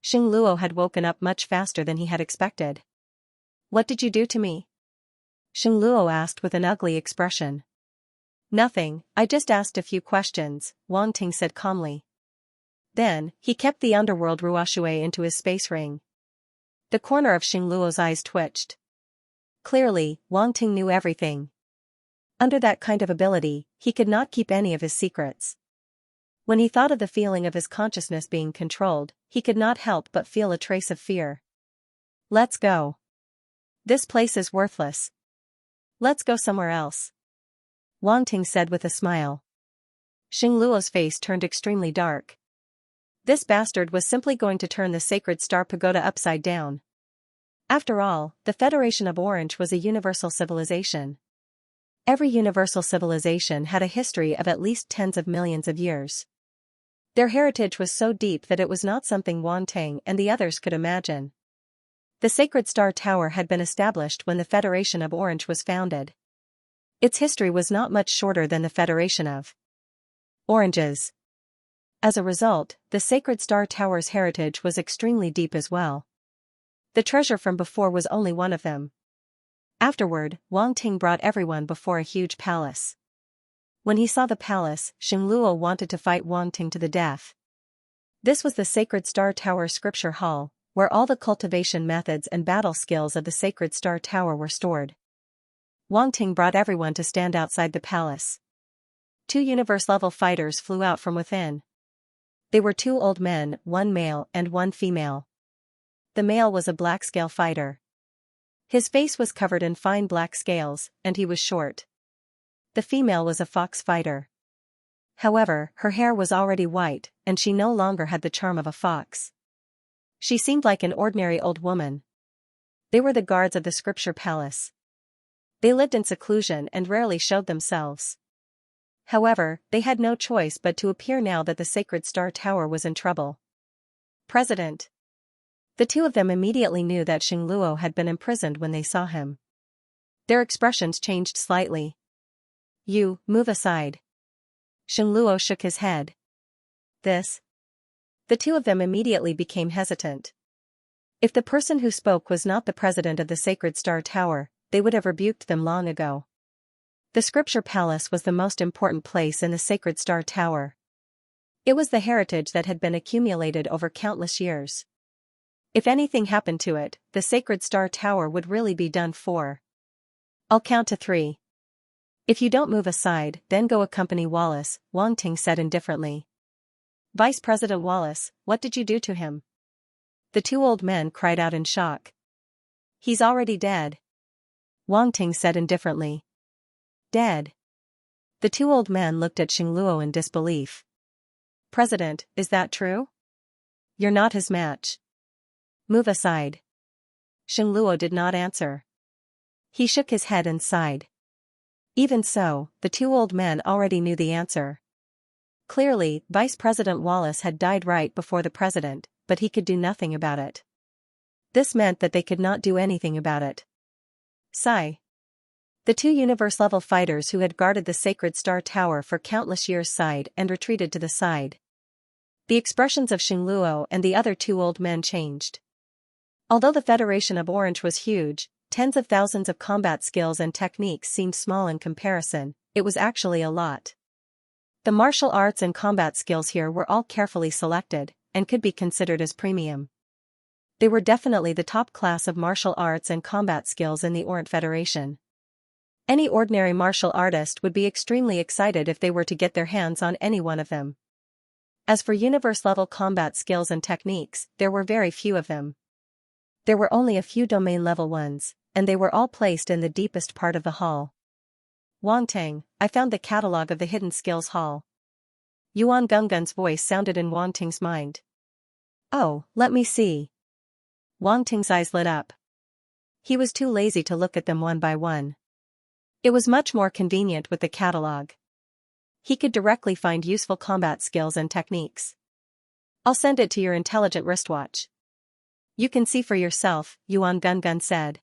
Xing Luo had woken up much faster than he had expected. What did you do to me? Xing Luo asked with an ugly expression. Nothing, I just asked a few questions, Wang Ting said calmly. Then, he kept the underworld ruoxue into his space ring. The corner of Xing Luo's eyes twitched. Clearly, Wang Ting knew everything. Under that kind of ability, he could not keep any of his secrets. When he thought of the feeling of his consciousness being controlled, he could not help but feel a trace of fear. Let's go. This place is worthless. Let's go somewhere else. Wang Ting said with a smile. Xing Luo's face turned extremely dark. This bastard was simply going to turn the sacred star pagoda upside down. After all, the Federation of Orange was a universal civilization. Every universal civilization had a history of at least tens of millions of years. Their heritage was so deep that it was not something Wang Tang and the others could imagine. The Sacred Star Tower had been established when the Federation of Orange was founded. Its history was not much shorter than the Federation of Oranges. As a result, the Sacred Star Tower's heritage was extremely deep as well. The treasure from before was only one of them. Afterward, Wang Ting brought everyone before a huge palace. When he saw the palace, Xingluo wanted to fight Wang Ting to the death. This was the Sacred Star Tower Scripture Hall, where all the cultivation methods and battle skills of the Sacred Star Tower were stored. Wang Ting brought everyone to stand outside the palace. 2 universe-level fighters flew out from within. They were 2 old men, 1 male and 1 female. The male was a black scale fighter. His face was covered in fine black scales, and he was short. The female was a fox fighter. However, her hair was already white, and she no longer had the charm of a fox. She seemed like an ordinary old woman. They were the guards of the Scripture Palace. They lived in seclusion and rarely showed themselves. However, they had no choice but to appear now that the Sacred Star Tower was in trouble. President. The 2 of them immediately knew that Xingluo had been imprisoned when they saw him. Their expressions changed slightly. You, move aside. Xingluo shook his head. This? The 2 of them immediately became hesitant. If the person who spoke was not the president of the Sacred Star Tower, they would have rebuked them long ago. The Scripture Palace was the most important place in the Sacred Star Tower. It was the heritage that had been accumulated over countless years. If anything happened to it, the Sacred Star Tower would really be done for. I'll count to 3. If you don't move aside, then go accompany Wallace, Wang Ting said indifferently. Vice President Wallace, what did you do to him? The 2 old men cried out in shock. He's already dead. Wang Ting said indifferently. Dead. The 2 old men looked at Xingluo in disbelief. President, is that true? You're not his match. Move aside. Xingluo did not answer. He shook his head and sighed. Even so, the 2 old men already knew the answer. Clearly, Vice President Wallace had died right before the president, but he could do nothing about it. This meant that they could not do anything about it. Sigh. The 2 universe-level fighters who had guarded the Sacred Star Tower for countless years sighed and retreated to the side. The expressions of Xingluo and the other 2 old men changed. Although the Federation of Orange was huge, tens of thousands of combat skills and techniques seemed small in comparison, it was actually a lot. The martial arts and combat skills here were all carefully selected, and could be considered as premium. They were definitely the top class of martial arts and combat skills in the Orient Federation. Any ordinary martial artist would be extremely excited if they were to get their hands on any one of them. As for universe-level combat skills and techniques, there were very few of them. There were only a few domain-level ones, and they were all placed in the deepest part of the hall. Wang Tang, I found the catalog of the Hidden Skills Hall. Yuan Gunggun's voice sounded in Wang Ting's mind. Oh, let me see. Wang Ting's eyes lit up. He was too lazy to look at them one by one. It was much more convenient with the catalog. He could directly find useful combat skills and techniques. I'll send it to your intelligent wristwatch. You can see for yourself, Yuan Gungun said.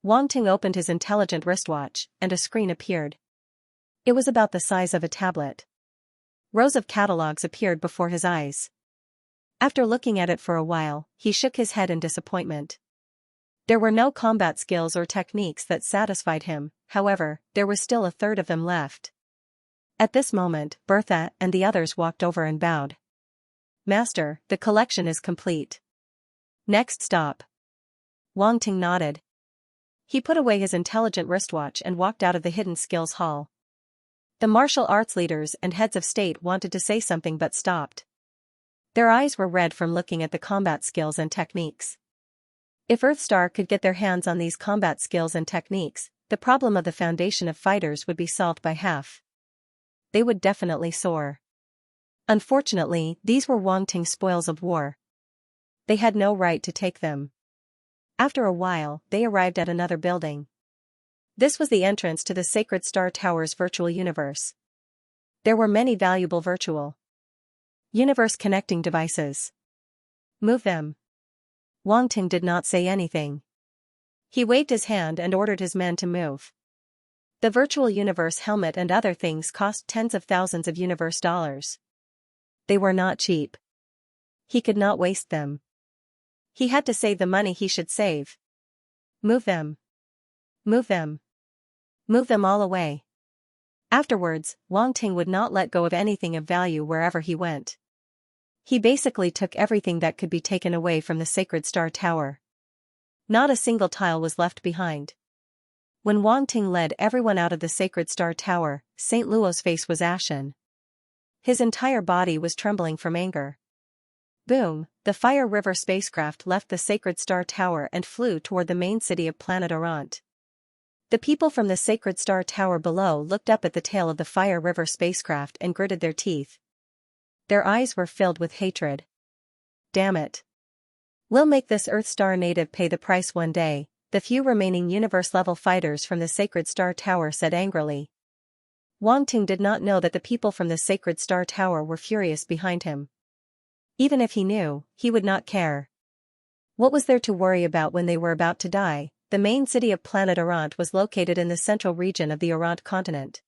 Wang Ting opened his intelligent wristwatch, and a screen appeared. It was about the size of a tablet. Rows of catalogs appeared before his eyes. After looking at it for a while, he shook his head in disappointment. There were no combat skills or techniques that satisfied him, however, there was still a third of them left. At this moment, Bertha and the others walked over and bowed. Master, the collection is complete. Next stop. Wang Ting nodded. He put away his intelligent wristwatch and walked out of the Hidden Skills Hall. The martial arts leaders and heads of state wanted to say something but stopped. Their eyes were red from looking at the combat skills and techniques. If Earthstar could get their hands on these combat skills and techniques, the problem of the foundation of fighters would be solved by half. They would definitely soar. Unfortunately, these were Wang Ting's spoils of war. They had no right to take them. After a while, they arrived at another building. This was the entrance to the Sacred Star Tower's virtual universe. There were many valuable virtual Universe connecting devices. Move them. Wang Ting did not say anything. He waved his hand and ordered his men to move. The virtual universe helmet and other things cost tens of thousands of universe dollars. They were not cheap. He could not waste them. He had to save the money he should save. Move them. Move them. Move them all away. Afterwards, Wang Ting would not let go of anything of value wherever he went. He basically took everything that could be taken away from the Sacred Star Tower. Not a single tile was left behind. When Wang Ting led everyone out of the Sacred Star Tower, St. Luo's face was ashen. His entire body was trembling from anger. Boom, the Fire River spacecraft left the Sacred Star Tower and flew toward the main city of planet Orant. The people from the Sacred Star Tower below looked up at the tail of the Fire River spacecraft and gritted their teeth. Their eyes were filled with hatred. Damn it. We'll make this Earth Star native pay the price one day, the few remaining universe-level fighters from the Sacred Star Tower said angrily. Wang Ting did not know that the people from the Sacred Star Tower were furious behind him. Even if he knew, he would not care. What was there to worry about when they were about to die? The main city of planet Orant was located in the central region of the Orant continent.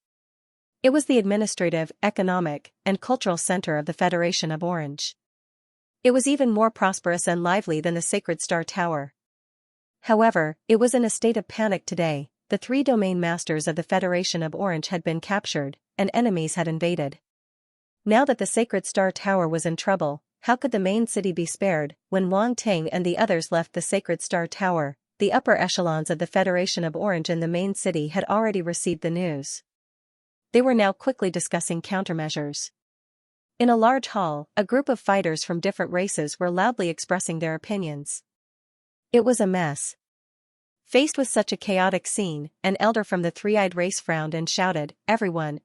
It was the administrative, economic, and cultural center of the Federation of Orange. It was even more prosperous and lively than the Sacred Star Tower. However, it was in a state of panic today. The three domain masters of the Federation of Orange had been captured, and enemies had invaded. Now that the Sacred Star Tower was in trouble, how could the main city be spared? When Wang Ting and the others left the Sacred Star Tower, the upper echelons of the Federation of Orange in the main city had already received the news. They were now quickly discussing countermeasures. In a large hall, a group of fighters from different races were loudly expressing their opinions. It was a mess. Faced with such a chaotic scene, an elder from the three-eyed race frowned and shouted, "Everyone,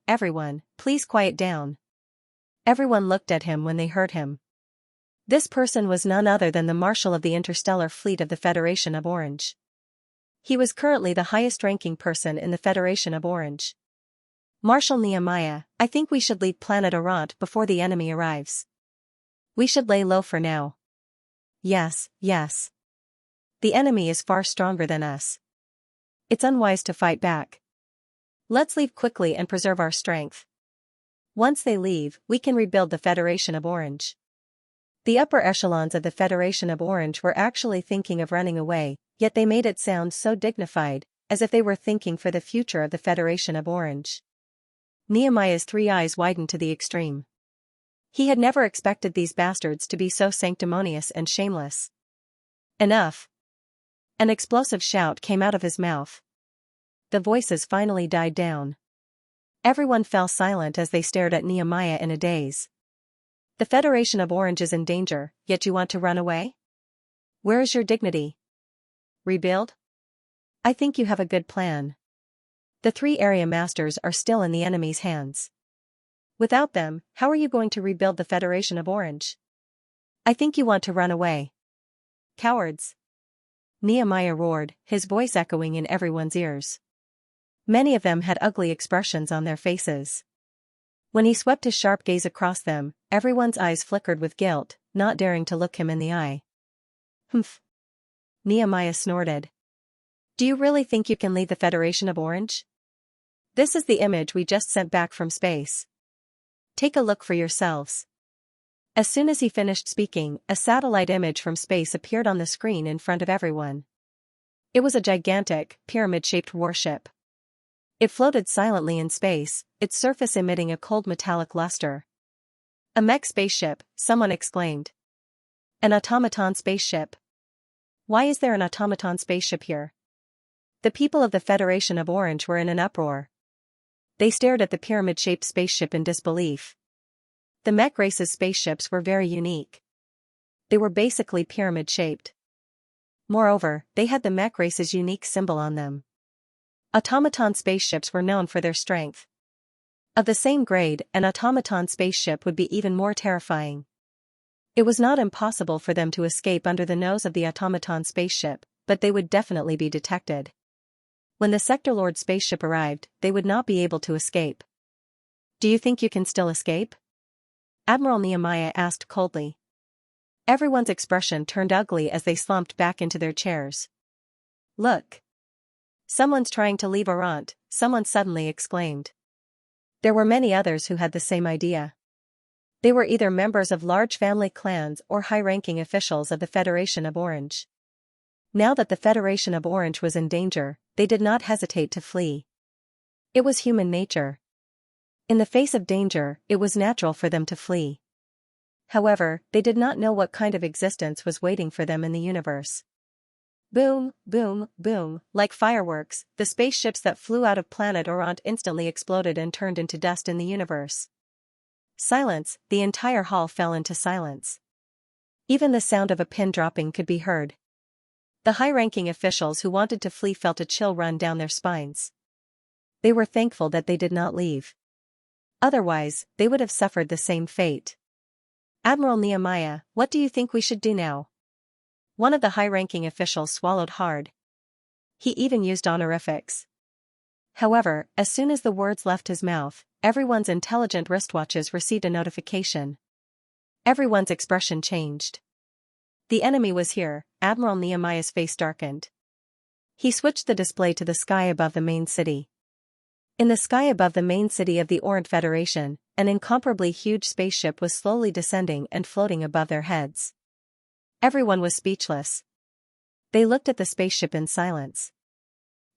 please quiet down." Everyone looked at him when they heard him. This person was none other than the Marshal of the Interstellar Fleet of the Federation of Orange. He was currently the highest-ranking person in the Federation of Orange. Marshal Xianxia, I think we should leave planet Orant before the enemy arrives. We should lay low for now. Yes. The enemy is far stronger than us. It's unwise to fight back. Let's leave quickly and preserve our strength. Once they leave, we can rebuild the Federation of Orange. The upper echelons of the Federation of Orange were actually thinking of running away, yet they made it sound so dignified, as if they were thinking for the future of the Federation of Orange. Xianxia's three eyes widened to the extreme. He had never expected these bastards to be so sanctimonious and shameless. Enough! An explosive shout came out of his mouth. The voices finally died down. Everyone fell silent as they stared at Xianxia in a daze. The Federation of Orange is in danger, yet you want to run away? Where is your dignity? Rebuild? I think you have a good plan. The three area masters are still in the enemy's hands. Without them, how are you going to rebuild the Federation of Orange? I think you want to run away. Cowards! Xianxia roared, his voice echoing in everyone's ears. Many of them had ugly expressions on their faces. When he swept his sharp gaze across them, everyone's eyes flickered with guilt, not daring to look him in the eye. Humph! Xianxia snorted. Do you really think you can lead the Federation of Orange? This is the image we just sent back from space. Take a look for yourselves. As soon as he finished speaking, a satellite image from space appeared on the screen in front of everyone. It was a gigantic, pyramid-shaped warship. It floated silently in space, its surface emitting a cold metallic luster. A mech spaceship, someone exclaimed. An automaton spaceship. Why is there an automaton spaceship here? The people of the Federation of Orange were in an uproar. They stared at the pyramid-shaped spaceship in disbelief. The mech race's spaceships were very unique. They were basically pyramid-shaped. Moreover, they had the mech race's unique symbol on them. Automaton spaceships were known for their strength. Of the same grade, an automaton spaceship would be even more terrifying. It was not impossible for them to escape under the nose of the automaton spaceship, but they would definitely be detected. When the Sector Lord spaceship arrived, they would not be able to escape. Do you think you can still escape? Admiral Nehemiah asked coldly. Everyone's expression turned ugly as they slumped back into their chairs. Look! Someone's trying to leave Orant, someone suddenly exclaimed. There were many others who had the same idea. They were either members of large family clans or high-ranking officials of the Federation of Orange. Now that the Federation of Orange was in danger, they did not hesitate to flee. It was human nature. In the face of danger, it was natural for them to flee. However, they did not know what kind of existence was waiting for them in the universe. Boom, boom, boom, like fireworks, the spaceships that flew out of planet Orant instantly exploded and turned into dust in the universe. Silence, the entire hall fell into silence. Even the sound of a pin dropping could be heard. The high-ranking officials who wanted to flee felt a chill run down their spines. They were thankful that they did not leave. Otherwise, they would have suffered the same fate. Admiral Nehemiah, what do you think we should do now? One of the high-ranking officials swallowed hard. He even used honorifics. However, as soon as the words left his mouth, everyone's intelligent wristwatches received a notification. Everyone's expression changed. The enemy was here. Admiral Nehemiah's face darkened. He switched the display to the sky above the main city. In the sky above the main city of the Orient Federation, an incomparably huge spaceship was slowly descending and floating above their heads. Everyone was speechless. They looked at the spaceship in silence.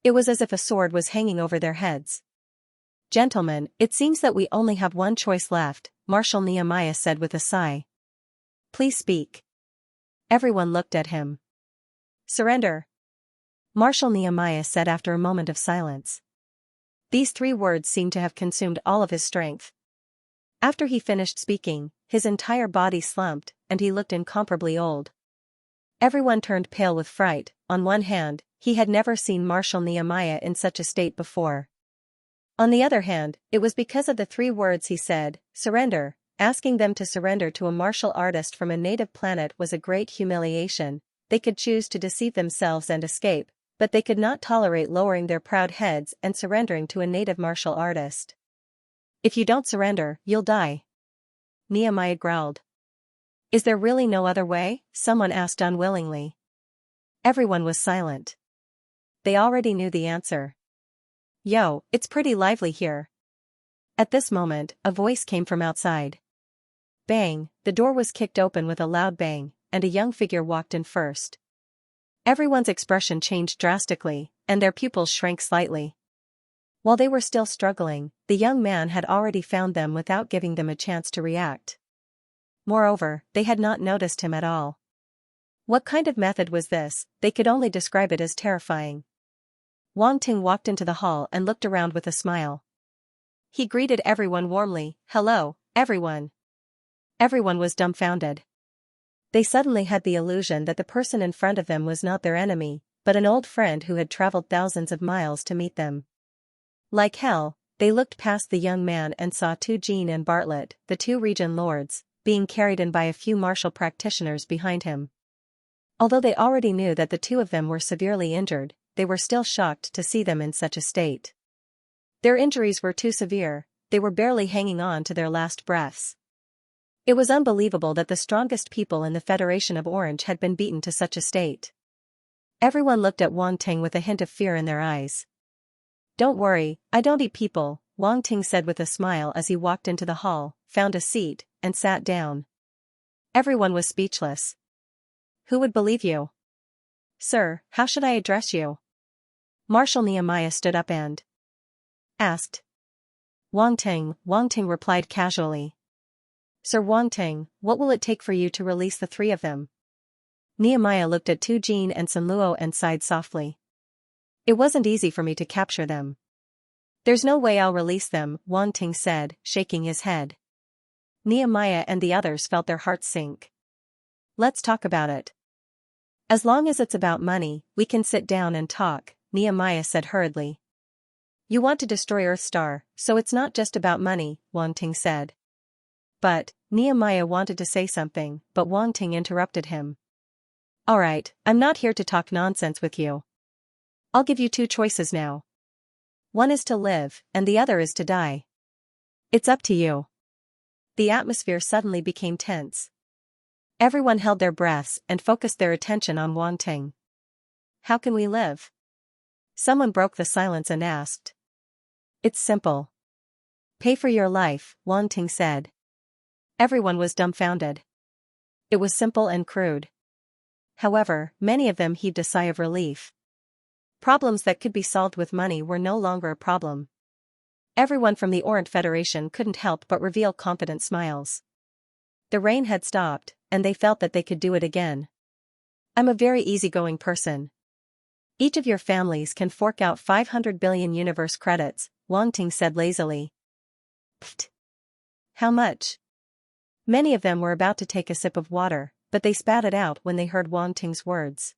It was as if a sword was hanging over their heads. Gentlemen, it seems that we only have one choice left, Marshal Nehemiah said with a sigh. Please speak. Everyone looked at him. Surrender. Marshal Nehemiah said after a moment of silence. These 3 words seemed to have consumed all of his strength. After he finished speaking, his entire body slumped, and he looked incomparably old. Everyone turned pale with fright. On one hand, he had never seen Marshal Nehemiah in such a state before. On the other hand, it was because of the 3 words he said, surrender. Asking them to surrender to a martial artist from a native planet was a great humiliation. They could choose to deceive themselves and escape, but they could not tolerate lowering their proud heads and surrendering to a native martial artist. If you don't surrender, you'll die. Nehemiah growled. Is there really no other way? Someone asked unwillingly. Everyone was silent. They already knew the answer. Yo, it's pretty lively here. At this moment, a voice came from outside. Bang, the door was kicked open with a loud bang, and a young figure walked in first. Everyone's expression changed drastically, and their pupils shrank slightly. While they were still struggling, the young man had already found them without giving them a chance to react. Moreover, they had not noticed him at all. What kind of method was this? They could only describe it as terrifying. Wang Ting walked into the hall and looked around with a smile. He greeted everyone warmly. Hello, everyone. Everyone was dumbfounded. They suddenly had the illusion that the person in front of them was not their enemy, but an old friend who had traveled thousands of miles to meet them. Like hell, they looked past the young man and saw Jean and Bartlett, the 2 region lords, being carried in by a few martial practitioners behind him. Although they already knew that the 2 of them were severely injured, they were still shocked to see them in such a state. Their injuries were too severe, they were barely hanging on to their last breaths. It was unbelievable that the strongest people in the Federation of Orange had been beaten to such a state. Everyone looked at Wang Ting with a hint of fear in their eyes. Don't worry, I don't eat people, Wang Ting said with a smile as he walked into the hall, found a seat, and sat down. Everyone was speechless. Who would believe you? Sir, how should I address you? Marshal Nehemiah stood up and asked. Wang Ting replied casually. Sir Wang Ting, what will it take for you to release the 3 of them? Nehemiah looked at Jean and Sun Luo and sighed softly. It wasn't easy for me to capture them. There's no way I'll release them, Wang Ting said, shaking his head. Nehemiah and the others felt their hearts sink. Let's talk about it. As long as it's about money, we can sit down and talk, Nehemiah said hurriedly. You want to destroy Earthstar, so it's not just about money, Wang Ting said. But, Nehemiah wanted to say something, but Wang Ting interrupted him. Alright, I'm not here to talk nonsense with you. I'll give you 2 choices now. One is to live, and the other is to die. It's up to you. the atmosphere suddenly became tense. Everyone held their breaths and focused their attention on Wang Ting. How can we live? Someone broke the silence and asked. It's simple. Pay for your life, Wang Ting said. Everyone was dumbfounded. It was simple and crude. However, many of them heaved a sigh of relief. Problems that could be solved with money were no longer a problem. Everyone from the Orient Federation couldn't help but reveal confident smiles. The rain had stopped, and they felt that they could do it again. I'm a very easygoing person. Each of your families can fork out 500 billion universe credits, Wang Ting said lazily. Pfft. How much? Many of them were about to take a sip of water, but they spat it out when they heard Wang Ting's words.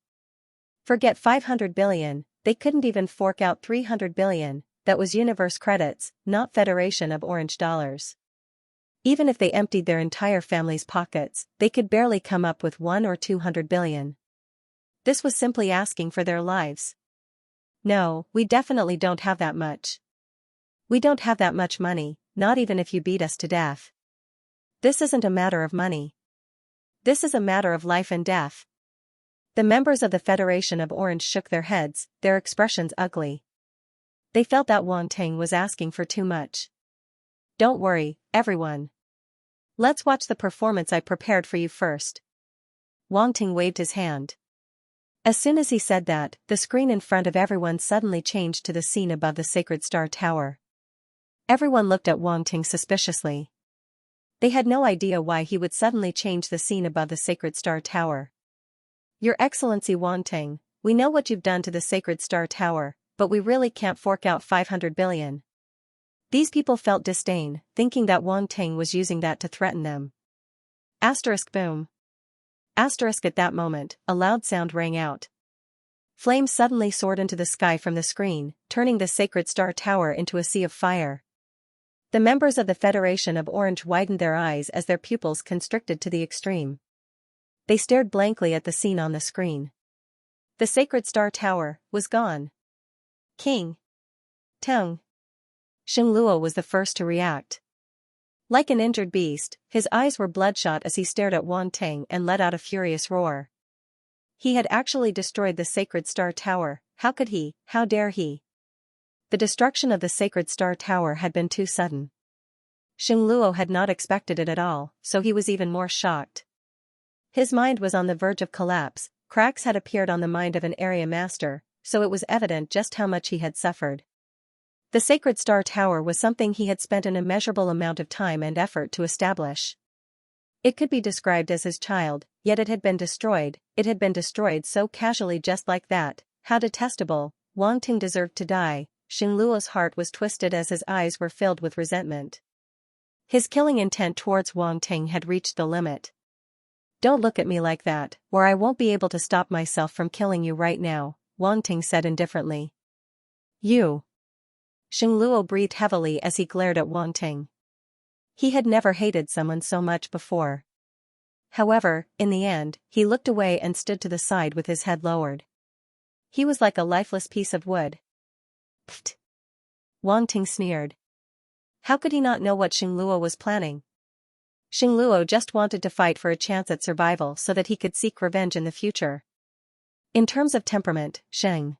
Forget 500 billion, they couldn't even fork out 300 billion, that was universe credits, not Federation of Orange dollars. Even if they emptied their entire family's pockets, they could barely come up with 1 or 200 billion. This was simply asking for their lives. No, we definitely don't have that much. We don't have that much money, not even if you beat us to death. This isn't a matter of money. This is a matter of life and death. The members of the Federation of Orange shook their heads, their expressions ugly. They felt that Wang Ting was asking for too much. Don't worry, everyone. Let's watch the performance I prepared for you first. Wang Ting waved his hand. As soon as he said that, the screen in front of everyone suddenly changed to the scene above the Sacred Star Tower. Everyone looked at Wang Ting suspiciously. They had no idea why he would suddenly change the scene above the Sacred Star Tower. Your Excellency Wang Ting, we know what you've done to the Sacred Star Tower, but we really can't fork out 500 billion. These people felt disdain, thinking that Wang Ting was using that to threaten them. Asterisk boom. Asterisk at that moment, a loud sound rang out. Flames suddenly soared into the sky from the screen, turning the Sacred Star Tower into a sea of fire. The members of the Federation of Orange widened their eyes as their pupils constricted to the extreme. They stared blankly at the scene on the screen. The Sacred Star Tower was gone. King Teng. Xing Luo was the first to react. Like an injured beast, his eyes were bloodshot as he stared at Wang Ting and let out a furious roar. He had actually destroyed the Sacred Star Tower. How could he? How dare he? The destruction of the Sacred Star Tower had been too sudden. Xing Luo had not expected it at all, so he was even more shocked. His mind was on the verge of collapse. Cracks had appeared on the mind of an area master, so it was evident just how much he had suffered. The Sacred Star Tower was something he had spent an immeasurable amount of time and effort to establish. It could be described as his child, yet it had been destroyed. It had been destroyed so casually, just like that. How detestable. Wang Ting deserved to die. Xing Luo's heart was twisted as his eyes were filled with resentment. His killing intent towards Wang Ting had reached the limit. Don't look at me like that, or I won't be able to stop myself from killing you right now, Wang Ting said indifferently. You. Xing Luo breathed heavily as he glared at Wang Ting. He had never hated someone so much before. However, in the end, he looked away and stood to the side with his head lowered. He was like a lifeless piece of wood. Pfft. Wang Ting sneered. How could he not know what Xing Luo was planning? Xing Luo just wanted to fight for a chance at survival so that he could seek revenge in the future. In terms of temperament, Xing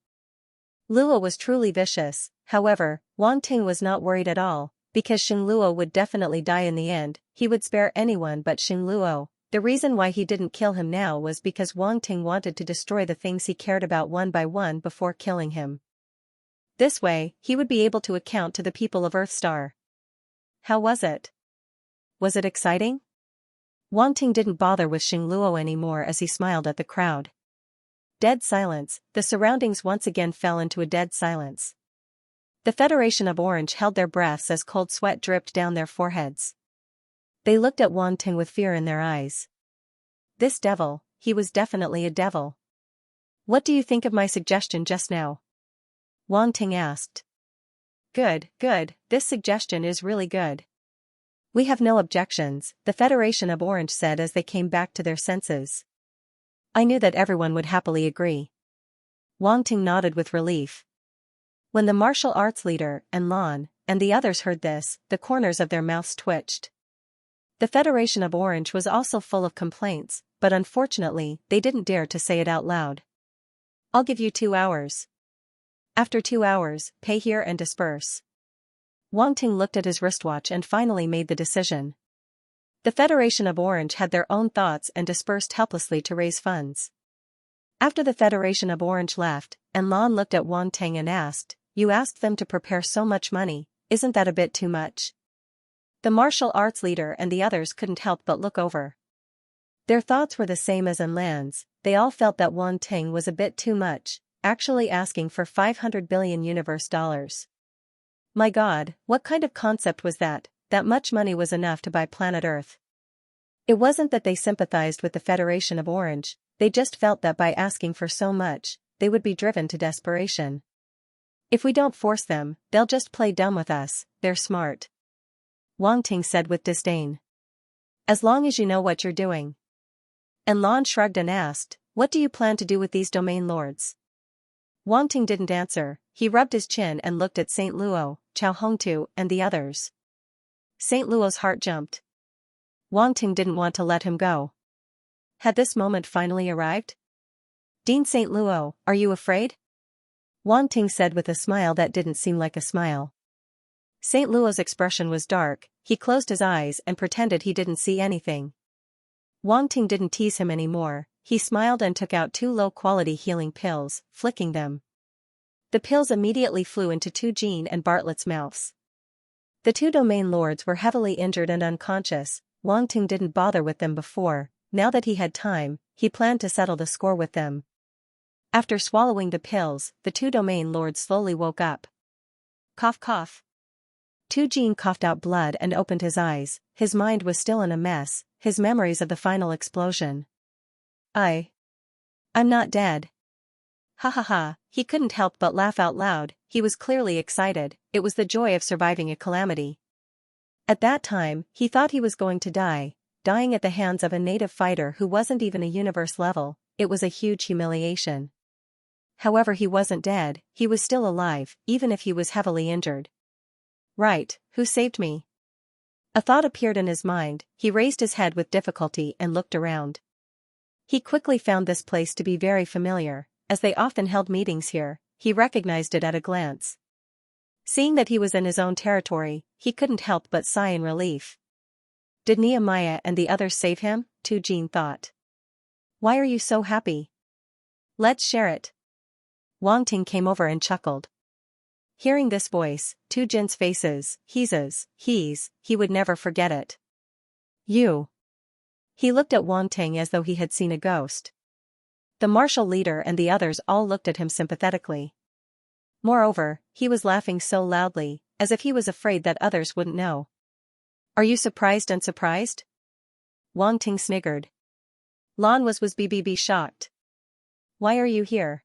Luo was truly vicious. However, Wang Ting was not worried at all, because Xing Luo would definitely die in the end. He would spare anyone but Xing Luo. The reason why he didn't kill him now was because Wang Ting wanted to destroy the things he cared about one by one before killing him. This way, he would be able to account to the people of Earthstar. How was it? Was it exciting? Wang Ting didn't bother with Xing Luo anymore as he smiled at the crowd. Dead silence. The surroundings once again fell into a dead silence. The Federation of Orange held their breaths as cold sweat dripped down their foreheads. They looked at Wang Ting with fear in their eyes. This devil, he was definitely a devil. What do you think of my suggestion just now? Wang Ting asked. Good, good, this suggestion is really good. We have no objections, the Federation of Orange said as they came back to their senses. I knew that everyone would happily agree. Wang Ting nodded with relief. When the martial arts leader, and Lan, and the others heard this, the corners of their mouths twitched. The Federation of Orange was also full of complaints, but unfortunately, they didn't dare to say it out loud. I'll give you 2 hours. After 2 hours, pay here and disperse. Wang Ting looked at his wristwatch and finally made the decision. The Federation of Orange had their own thoughts and dispersed helplessly to raise funds. After the Federation of Orange left, Lan looked at Wang Ting and asked, "You asked them to prepare so much money, isn't that a bit too much?" The martial arts leader and the others couldn't help but look over. Their thoughts were the same as Lan's. They all felt that Wang Ting was a bit too much, actually asking for 500 billion universe dollars. My God, what kind of concept was that? That much money was enough to buy planet Earth. It wasn't that they sympathized with the Federation of Orange, they just felt that by asking for so much, they would be driven to desperation. If we don't force them, they'll just play dumb with us, they're smart. Wang Ting said with disdain. As long as you know what you're doing. Lan shrugged and asked, "What do you plan to do with these domain lords?" Wang Ting didn't answer, he rubbed his chin and looked at St. Luo, Chao Hongtu, and the others. St. Luo's heart jumped. Wang Ting didn't want to let him go. Had this moment finally arrived? "Dean St. Luo, are you afraid?" Wang Ting said with a smile that didn't seem like a smile. St. Luo's expression was dark, he closed his eyes and pretended he didn't see anything. Wang Ting didn't tease him anymore, he smiled and took out 2 low-quality healing pills, flicking them. The pills immediately flew into Jean and Bartlett's mouths. The 2 domain lords were heavily injured and unconscious. Wang Ting didn't bother with them before, now that he had time, he planned to settle the score with them. After swallowing the pills, the 2 domain lords slowly woke up. Cough cough. Jean coughed out blood and opened his eyes, his mind was still in a mess, his memories of the final explosion. I'm not dead. Ha ha ha, he couldn't help but laugh out loud, he was clearly excited, it was the joy of surviving a calamity. At that time, he thought he was going to die, dying at the hands of a native fighter who wasn't even a universe level, it was a huge humiliation. However, he wasn't dead, he was still alive, even if he was heavily injured. Right, who saved me? A thought appeared in his mind, he raised his head with difficulty and looked around. He quickly found this place to be very familiar, as they often held meetings here, he recognized it at a glance. Seeing that he was in his own territory, he couldn't help but sigh in relief. Did Nehemiah and the others save him? Jean thought. Why are you so happy? Let's share it. Wang Ting came over and chuckled. Hearing this voice, Jin's faces, he would never forget it. You. He looked at Wang Ting as though he had seen a ghost. The martial leader and the others all looked at him sympathetically. Moreover, he was laughing so loudly, as if he was afraid that others wouldn't know. Are you surprised and surprised? Wang Ting sniggered. Lan was BBB shocked. Why are you here?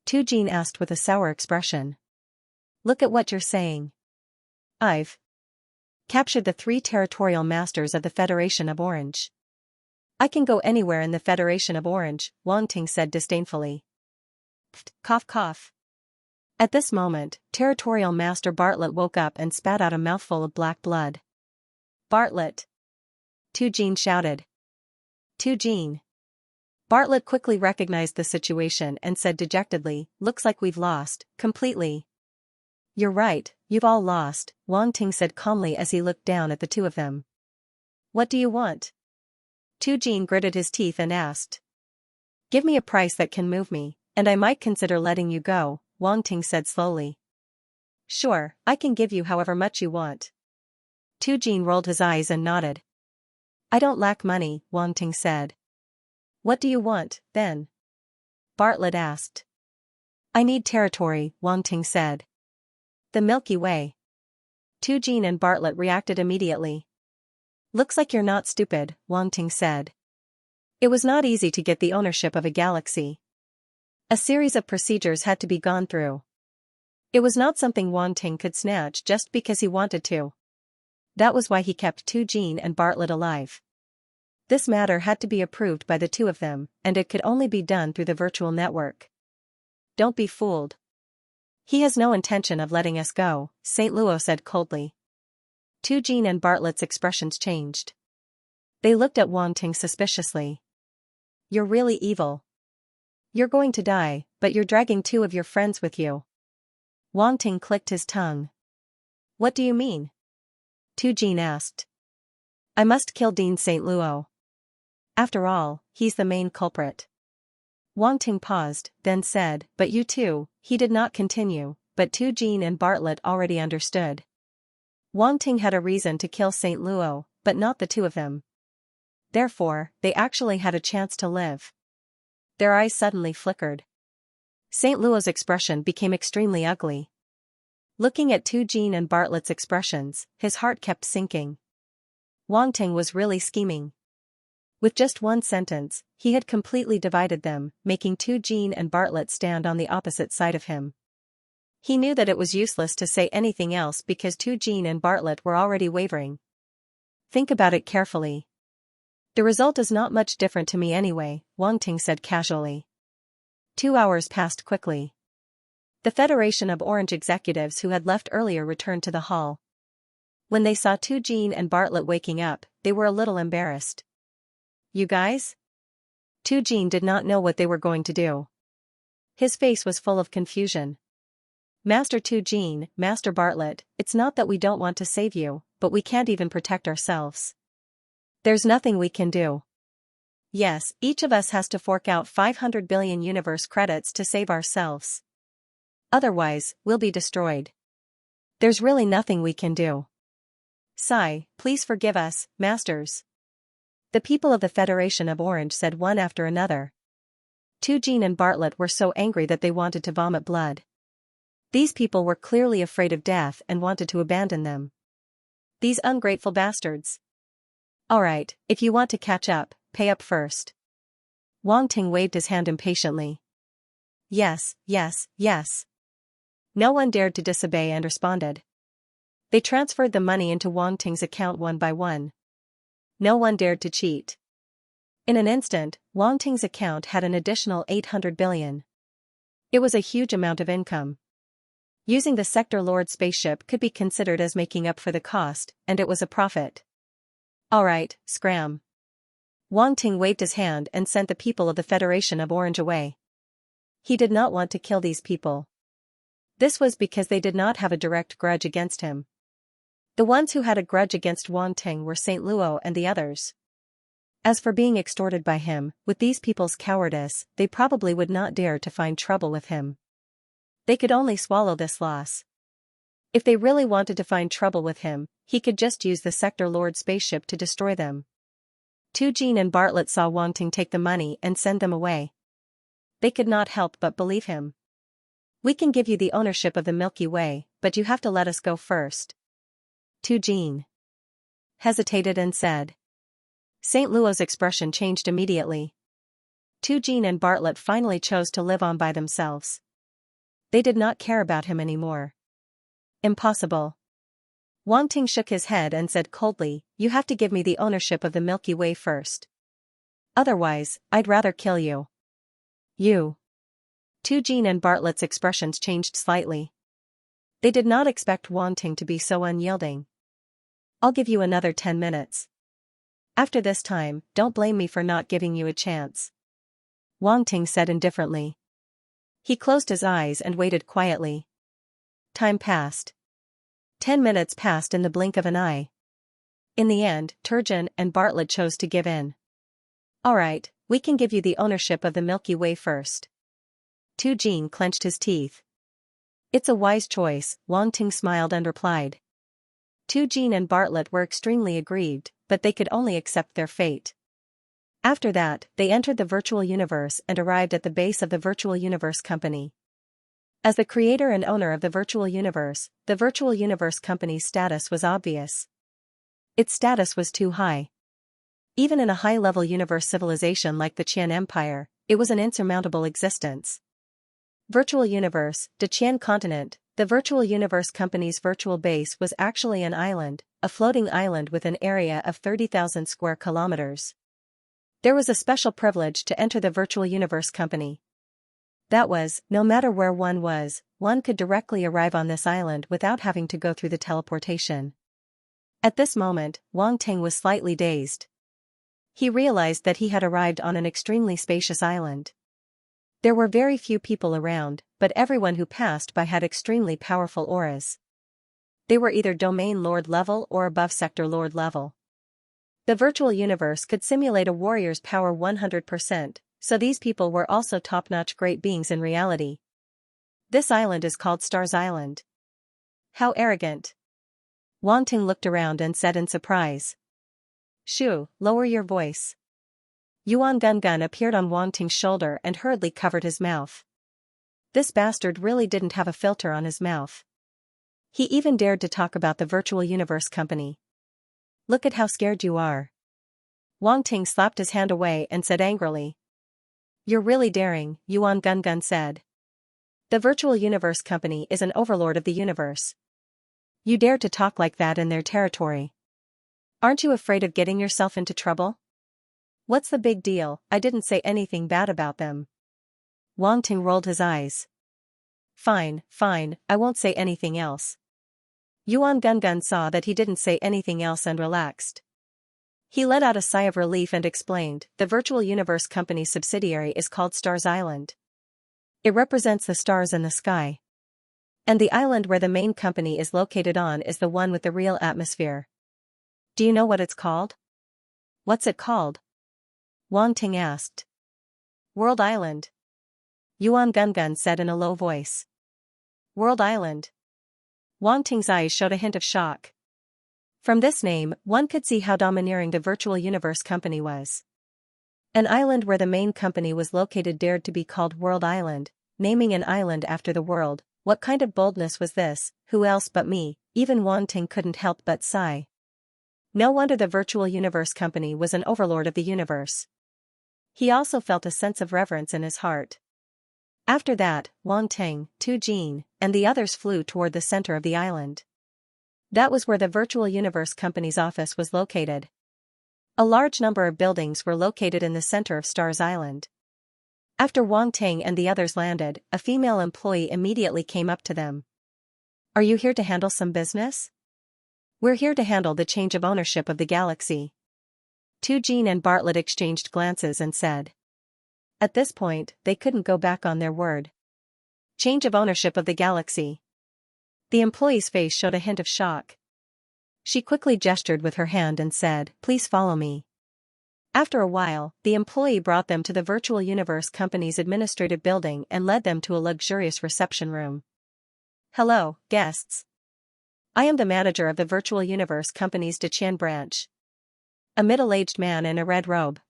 Jean asked with a sour expression. Look at what you're saying. I've captured the 3 territorial masters of the Federation of Orange. I can go anywhere in the Federation of Orange, Wang Ting said disdainfully. Pfft, cough cough. At this moment, Territorial Master Bartlett woke up and spat out a mouthful of black blood. Bartlett! Jean shouted. Jean! Bartlett quickly recognized the situation and said dejectedly, looks like we've lost, completely. You're right, you've all lost, Wang Ting said calmly as he looked down at the 2 of them. What do you want? Jean gritted his teeth and asked. Give me a price that can move me, and I might consider letting you go, Wang Ting said slowly. Sure, I can give you however much you want. Jean rolled his eyes and nodded. I don't lack money, Wang Ting said. What do you want, then? Bartlett asked. I need territory, Wang Ting said. The Milky Way. Jean and Bartlett reacted immediately. Looks like you're not stupid, Wang Ting said. It was not easy to get the ownership of a galaxy. A series of procedures had to be gone through. It was not something Wang Ting could snatch just because he wanted to. That was why he kept Jean and Bartlett alive. This matter had to be approved by the 2 of them, and it could only be done through the virtual network. Don't be fooled. He has no intention of letting us go, St. Luo said coldly. Jean and Bartlett's expressions changed. They looked at Wang Ting suspiciously. You're really evil. You're going to die, but you're dragging 2 of your friends with you. Wang Ting clicked his tongue. What do you mean? Tu Jin asked. I must kill Dean St. Luo. After all, he's the main culprit. Wang Ting paused, then said, but you too. He did not continue, but Tu Jin and Bartlett already understood. Wang Ting had a reason to kill St. Luo, but not the 2 of them. Therefore, they actually had a chance to live. Their eyes suddenly flickered. St. Luo's expression became extremely ugly. Looking at Tu Jin and Bartlett's expressions, his heart kept sinking. Wang Ting was really scheming. With just one sentence, he had completely divided them, making Tu Jin and Bartlett stand on the opposite side of him. He knew that it was useless to say anything else because Tu Jin and Bartlett were already wavering. Think about it carefully. The result is not much different to me anyway, Wang Ting said casually. 2 hours passed quickly. The Federation of Orange executives who had left earlier returned to the hall. When they saw Tu Jin and Bartlett waking up, they were a little embarrassed. You guys? Tu Jin did not know what they were going to do. His face was full of confusion. Master Tu Jin, Master Bartlett, it's not that we don't want to save you, but we can't even protect ourselves. There's nothing we can do. Yes, each of us has to fork out 500 billion universe credits to save ourselves. Otherwise, we'll be destroyed. There's really nothing we can do. Sigh, please forgive us, masters. The people of the Federation of Orange said one after another. Tu Jin and Bartlett were so angry that they wanted to vomit blood. These people were clearly afraid of death and wanted to abandon them. These ungrateful bastards. Alright, if you want to catch up, pay up first. Wang Ting waved his hand impatiently. Yes, yes, yes. No one dared to disobey and responded. They transferred the money into Wang Ting's account one by one. No one dared to cheat. In an instant, Wang Ting's account had an additional 800 billion. It was a huge amount of income. Using the Sector Lord spaceship could be considered as making up for the cost, and it was a profit. Alright, scram. Wang Ting waved his hand and sent the people of the Federation of Orange away. He did not want to kill these people. This was because they did not have a direct grudge against him. The ones who had a grudge against Wang Ting were St. Luo and the others. As for being extorted by him, with these people's cowardice, they probably would not dare to find trouble with him. They could only swallow this loss. If they really wanted to find trouble with him, he could just use the Sector Lord spaceship to destroy them. Tu Jin and Bartlett saw Wang Ting take the money and send them away. They could not help but believe him. We can give you the ownership of the Milky Way, but you have to let us go first. Tu Jin hesitated and said. St. Luo's expression changed immediately. Tu Jin and Bartlett finally chose to live on by themselves. They did not care about him anymore. Impossible. Wang Ting shook his head and said coldly, you have to give me the ownership of the Milky Way first. Otherwise, I'd rather kill you. You. Tu Jin and Bartlett's expressions changed slightly. They did not expect Wang Ting to be so unyielding. I'll give you another 10 minutes. After this time, don't blame me for not giving you a chance. Wang Ting said indifferently. He closed his eyes and waited quietly. Time passed. 10 minutes passed in the blink of an eye. In the end, Turgeon and Bartlett chose to give in. Alright, we can give you the ownership of the Milky Way first. Tu Jin clenched his teeth. It's a wise choice, Wang Ting smiled and replied. Tu Jin and Bartlett were extremely aggrieved, but they could only accept their fate. After that, they entered the virtual universe and arrived at the base of the Virtual Universe Company. As the creator and owner of the Virtual Universe Company's status was obvious. Its status was too high. Even in a high-level universe civilization like the Qian Empire, it was an insurmountable existence. Virtual Universe, the Qian continent, the Virtual Universe Company's virtual base was actually an island, a floating island with an area of 30,000 square kilometers. There was a special privilege to enter the Virtual Universe Company. That was, no matter where one was, one could directly arrive on this island without having to go through the teleportation. At this moment, Wang Ting was slightly dazed. He realized that he had arrived on an extremely spacious island. There were very few people around, but everyone who passed by had extremely powerful auras. They were either domain lord level or above sector lord level. The virtual universe could simulate a warrior's power 100%, so these people were also top-notch great beings in reality. This island is called Stars Island. How arrogant. Wang Ting looked around and said in surprise. Shu, lower your voice. Yuan Gun appeared on Wang Ting's shoulder and hurriedly covered his mouth. This bastard really didn't have a filter on his mouth. He even dared to talk about the virtual universe company. Look at how scared you are. Wang Ting slapped his hand away and said angrily. You're really daring, Yuan Gun said. The virtual universe company is an overlord of the universe. You dare to talk like that in their territory. Aren't you afraid of getting yourself into trouble? What's the big deal? I didn't say anything bad about them. Wang Ting rolled his eyes. Fine, I won't say anything else. Yuan Gun saw that he didn't say anything else and relaxed. He let out a sigh of relief and explained, the virtual universe company's subsidiary is called Stars Island. It represents the stars in the sky. And the island where the main company is located on is the one with the real atmosphere. Do you know what it's called? What's it called? Wang Ting asked. World Island. Yuan Gun said in a low voice. World Island. Wang Ting's eyes showed a hint of shock. From this name, one could see how domineering the virtual universe company was. An island where the main company was located dared to be called World Island, naming an island after the world. What kind of boldness was this? Who else but me? Even Wang Ting couldn't help but sigh. No wonder the virtual universe company was an overlord of the universe. He also felt a sense of reverence in his heart. After that, Wang Ting, Tu Jin, and the others flew toward the center of the island. That was where the virtual universe company's office was located. A large number of buildings were located in the center of Stars Island. After Wang Ting and the others landed, a female employee immediately came up to them. Are you here to handle some business? We're here to handle the change of ownership of the galaxy. Tu Jin and Bartlett exchanged glances and said. At this point, they couldn't go back on their word. Change of ownership of the galaxy. The employee's face showed a hint of shock. She quickly gestured with her hand and said, please follow me. After a while, the employee brought them to the virtual universe company's administrative building and led them to a luxurious reception room. Hello, guests. I am the manager of the virtual universe company's Deqian branch. A middle-aged man in a red robe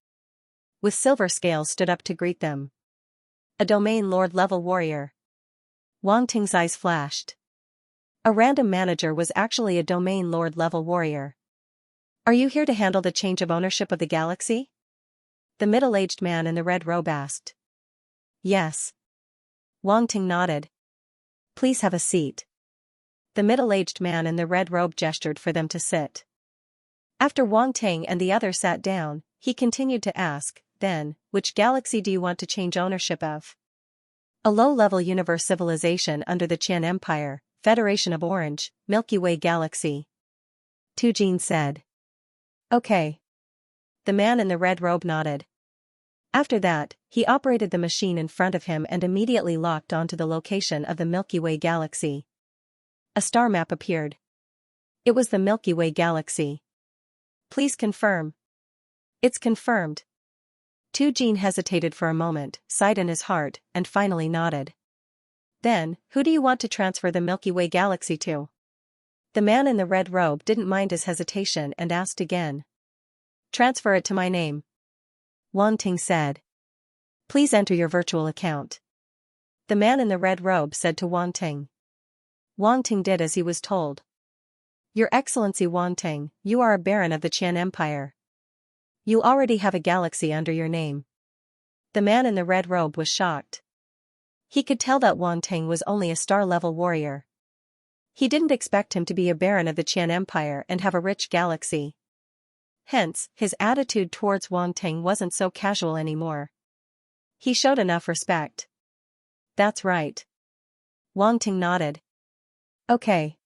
with silver scales stood up to greet them. A domain lord level warrior. Wang Ting's eyes flashed. A random manager was actually a domain lord level warrior. Are you here to handle the change of ownership of the galaxy? The middle-aged man in the red robe asked. Yes. Wang Ting nodded. Please have a seat. The middle-aged man in the red robe gestured for them to sit. After Wang Ting and the others sat down, he continued to ask, then, which galaxy do you want to change ownership of? A low-level universe civilization under the Qian Empire, Federation of Orange, Milky Way Galaxy. Tu Jin said. Okay. The man in the red robe nodded. After that, he operated the machine in front of him and immediately locked onto the location of the Milky Way Galaxy. A star map appeared. It was the Milky Way Galaxy. Please confirm. It's confirmed. Tu Jin hesitated for a moment, sighed in his heart, and finally nodded. Then, who do you want to transfer the Milky Way Galaxy to? The man in the red robe didn't mind his hesitation and asked again. Transfer it to my name. Wang Ting said. Please enter your virtual account. The man in the red robe said to Wang Ting. Wang Ting did as he was told. Your Excellency Wang Ting, you are a baron of the Qian Empire. You already have a galaxy under your name. The man in the red robe was shocked. He could tell that Wang Ting was only a star-level warrior. He didn't expect him to be a baron of the Qian Empire and have a rich galaxy. Hence, his attitude towards Wang Ting wasn't so casual anymore. He showed enough respect. That's right. Wang Ting nodded. Okay.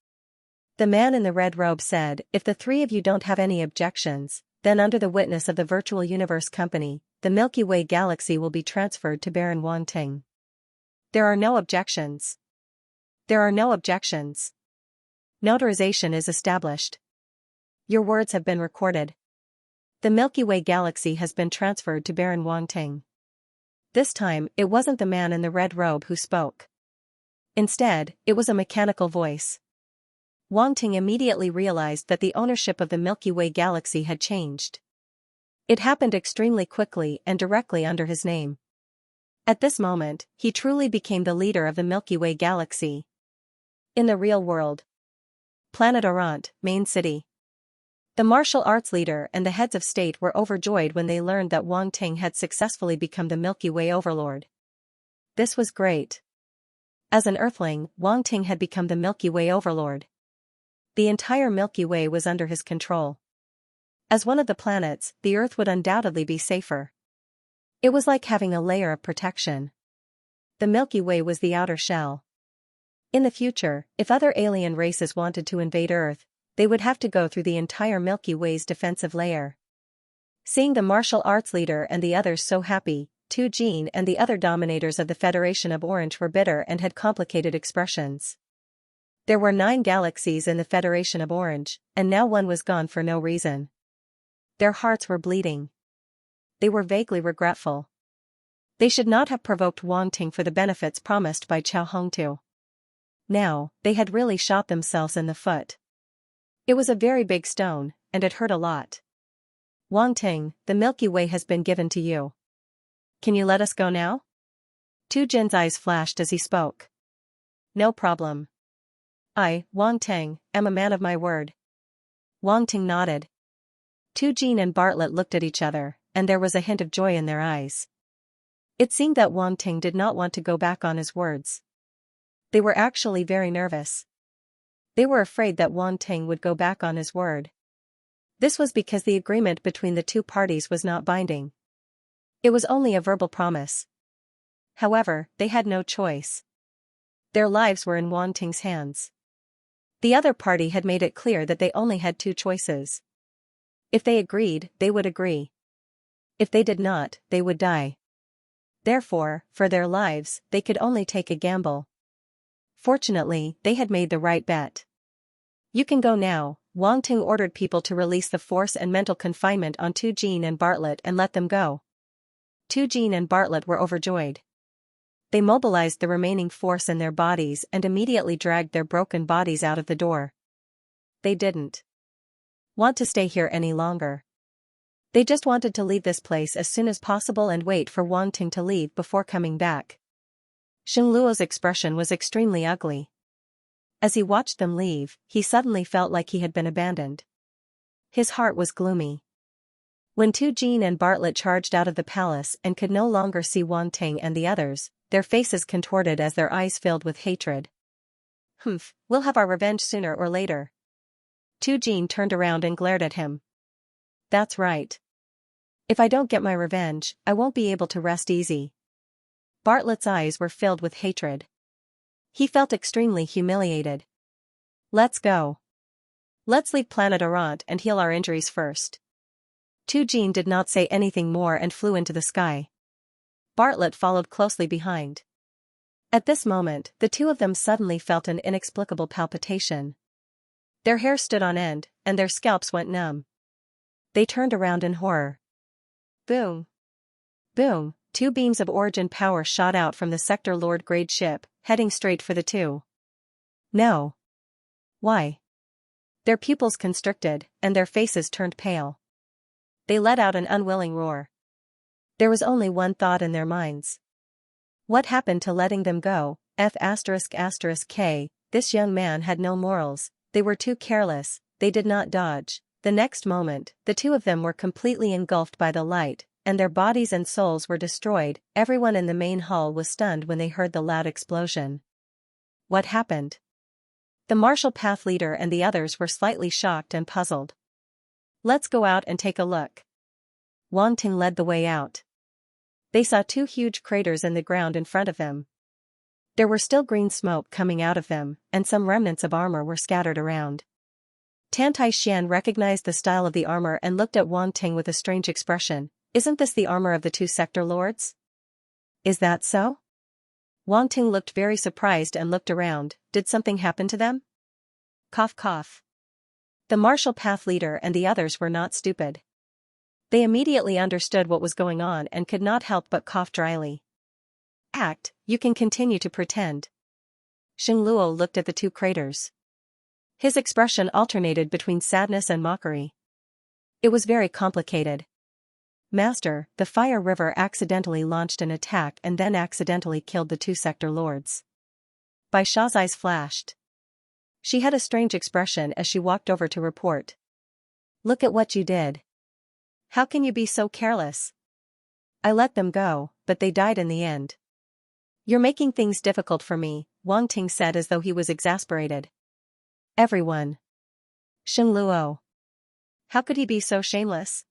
The man in the red robe said, if the three of you don't have any objections, then under the witness of the Virtual Universe Company, the Milky Way galaxy will be transferred to Baron Wang Ting. There are no objections. There are no objections. Notarization is established. Your words have been recorded. The Milky Way galaxy has been transferred to Baron Wang Ting. This time, it wasn't the man in the red robe who spoke. Instead, it was a mechanical voice. Wang Ting immediately realized that the ownership of the Milky Way galaxy had changed. It happened extremely quickly and directly under his name. At this moment, he truly became the leader of the Milky Way galaxy. In the real world. Planet Orant, main city. The martial arts leader and the heads of state were overjoyed when they learned that Wang Ting had successfully become the Milky Way overlord. This was great. As an Earthling, Wang Ting had become the Milky Way overlord. The entire Milky Way was under his control. As one of the planets, the Earth would undoubtedly be safer. It was like having a layer of protection. The Milky Way was the outer shell. In the future, if other alien races wanted to invade Earth, they would have to go through the entire Milky Way's defensive layer. Seeing the martial arts leader and the others so happy, Tu Jin and the other dominators of the Federation of Orange were bitter and had complicated expressions. There were 9 galaxies in the Federation of Orange, and now one was gone for no reason. Their hearts were bleeding. They were vaguely regretful. They should not have provoked Wang Ting for the benefits promised by Chao Hongtu. Now, they had really shot themselves in the foot. It was a very big stone, and it hurt a lot. Wang Ting, the Milky Way has been given to you. Can you let us go now? Tu Jin's eyes flashed as he spoke. No problem. I, Wang Ting, am a man of my word. Wang Ting nodded. Tu Jin and Bartlett looked at each other, and there was a hint of joy in their eyes. It seemed that Wang Ting did not want to go back on his words. They were actually very nervous. They were afraid that Wang Ting would go back on his word. This was because the agreement between the two parties was not binding. It was only a verbal promise. However, they had no choice. Their lives were in Wang Ting's hands. The other party had made it clear that they only had 2 choices. If they agreed, they would agree. If they did not, they would die. Therefore, for their lives, they could only take a gamble. Fortunately, they had made the right bet. You can go now. Wang Ting ordered people to release the force and mental confinement on Tu Jin and Bartlett and let them go. Tu Jin and Bartlett were overjoyed. They mobilized the remaining force in their bodies and immediately dragged their broken bodies out of the door. They didn't want to stay here any longer. They just wanted to leave this place as soon as possible and wait for Wang Ting to leave before coming back. Xing Luo's expression was extremely ugly. As he watched them leave, he suddenly felt like he had been abandoned. His heart was gloomy. When Tu Jin and Bartlett charged out of the palace and could no longer see Wang Ting and the others, their faces contorted as their eyes filled with hatred. Humph, we'll have our revenge sooner or later. Tu Jin turned around and glared at him. That's right. If I don't get my revenge, I won't be able to rest easy. Bartlett's eyes were filled with hatred. He felt extremely humiliated. Let's go. Let's leave Planet Orant and heal our injuries first. Tu Jin did not say anything more and flew into the sky. Bartlett followed closely behind. At this moment, the two of them suddenly felt an inexplicable palpitation. Their hair stood on end, and their scalps went numb. They turned around in horror. Boom! Boom! 2 beams of origin power shot out from the Sector Lord grade ship, heading straight for the two. No. Why? Their pupils constricted, and their faces turned pale. They let out an unwilling roar. There was only one thought in their minds. What happened to letting them go? F***K, this young man had no morals, they were too careless, they did not dodge. The next moment, the two of them were completely engulfed by the light, and their bodies and souls were destroyed. Everyone in the main hall was stunned when they heard the loud explosion. What happened? The martial path leader and the others were slightly shocked and puzzled. Let's go out and take a look. Wang Ting led the way out. They saw 2 huge craters in the ground in front of them. There were still green smoke coming out of them, and some remnants of armor were scattered around. Tantai Xian recognized the style of the armor and looked at Wang Ting with a strange expression. Isn't this the armor of the two sector lords? Is that so? Wang Ting looked very surprised and looked around. Did something happen to them? Cough cough. The martial path leader and the others were not stupid. They immediately understood what was going on and could not help but cough dryly. You can continue to pretend. Xing Luo looked at the two craters. His expression alternated between sadness and mockery. It was very complicated. Master, the fire river accidentally launched an attack and then accidentally killed the two sector lords. Bai Sha's eyes flashed. She had a strange expression as she walked over to report. Look at what you did. How can you be so careless? I let them go, but they died in the end. You're making things difficult for me, Wang Ting said as though he was exasperated. Everyone. Xing Luo. How could he be so shameless?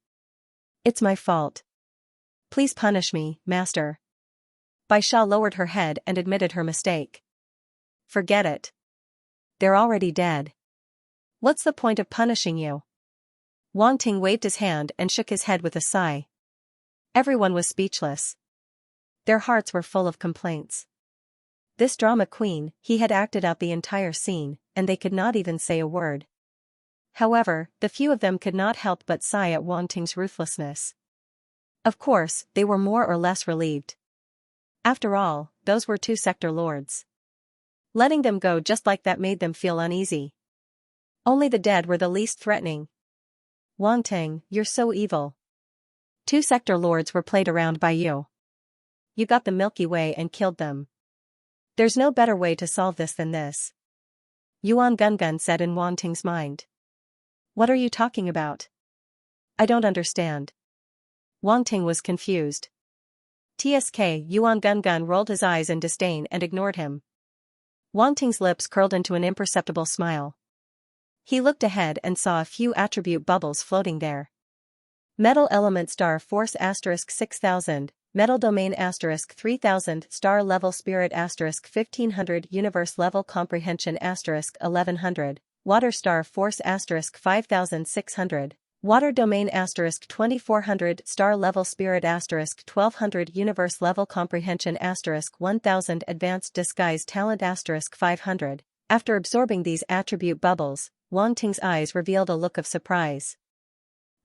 It's my fault. Please punish me, master. Bai Sha lowered her head and admitted her mistake. Forget it. They're already dead. What's the point of punishing you? Wang Ting waved his hand and shook his head with a sigh. Everyone was speechless. Their hearts were full of complaints. This drama queen, he had acted out the entire scene, and they could not even say a word. However, the few of them could not help but sigh at Wang Ting's ruthlessness. Of course, they were more or less relieved. After all, those were two sector lords. Letting them go just like that made them feel uneasy. Only the dead were the least threatening. Wang Ting, you're so evil. Two sector lords were played around by you. You got the Milky Way and killed them. There's no better way to solve this than this. Yuan Gungun said in Wang Ting's mind. What are you talking about? I don't understand. Wang Ting was confused. TSK Yuan Gungun rolled his eyes in disdain and ignored him. Wang Ting's lips curled into an imperceptible smile. He looked ahead and saw a few attribute bubbles floating there. Metal element star force asterisk 6000, metal domain asterisk 3000, star level spirit asterisk 1500, universe level comprehension asterisk 1100, water star force asterisk 5600, water domain asterisk 2400, star level spirit asterisk 1200, universe level comprehension asterisk 1000, advanced disguise talent asterisk 500. After absorbing these attribute bubbles, Wang Ting's eyes revealed a look of surprise.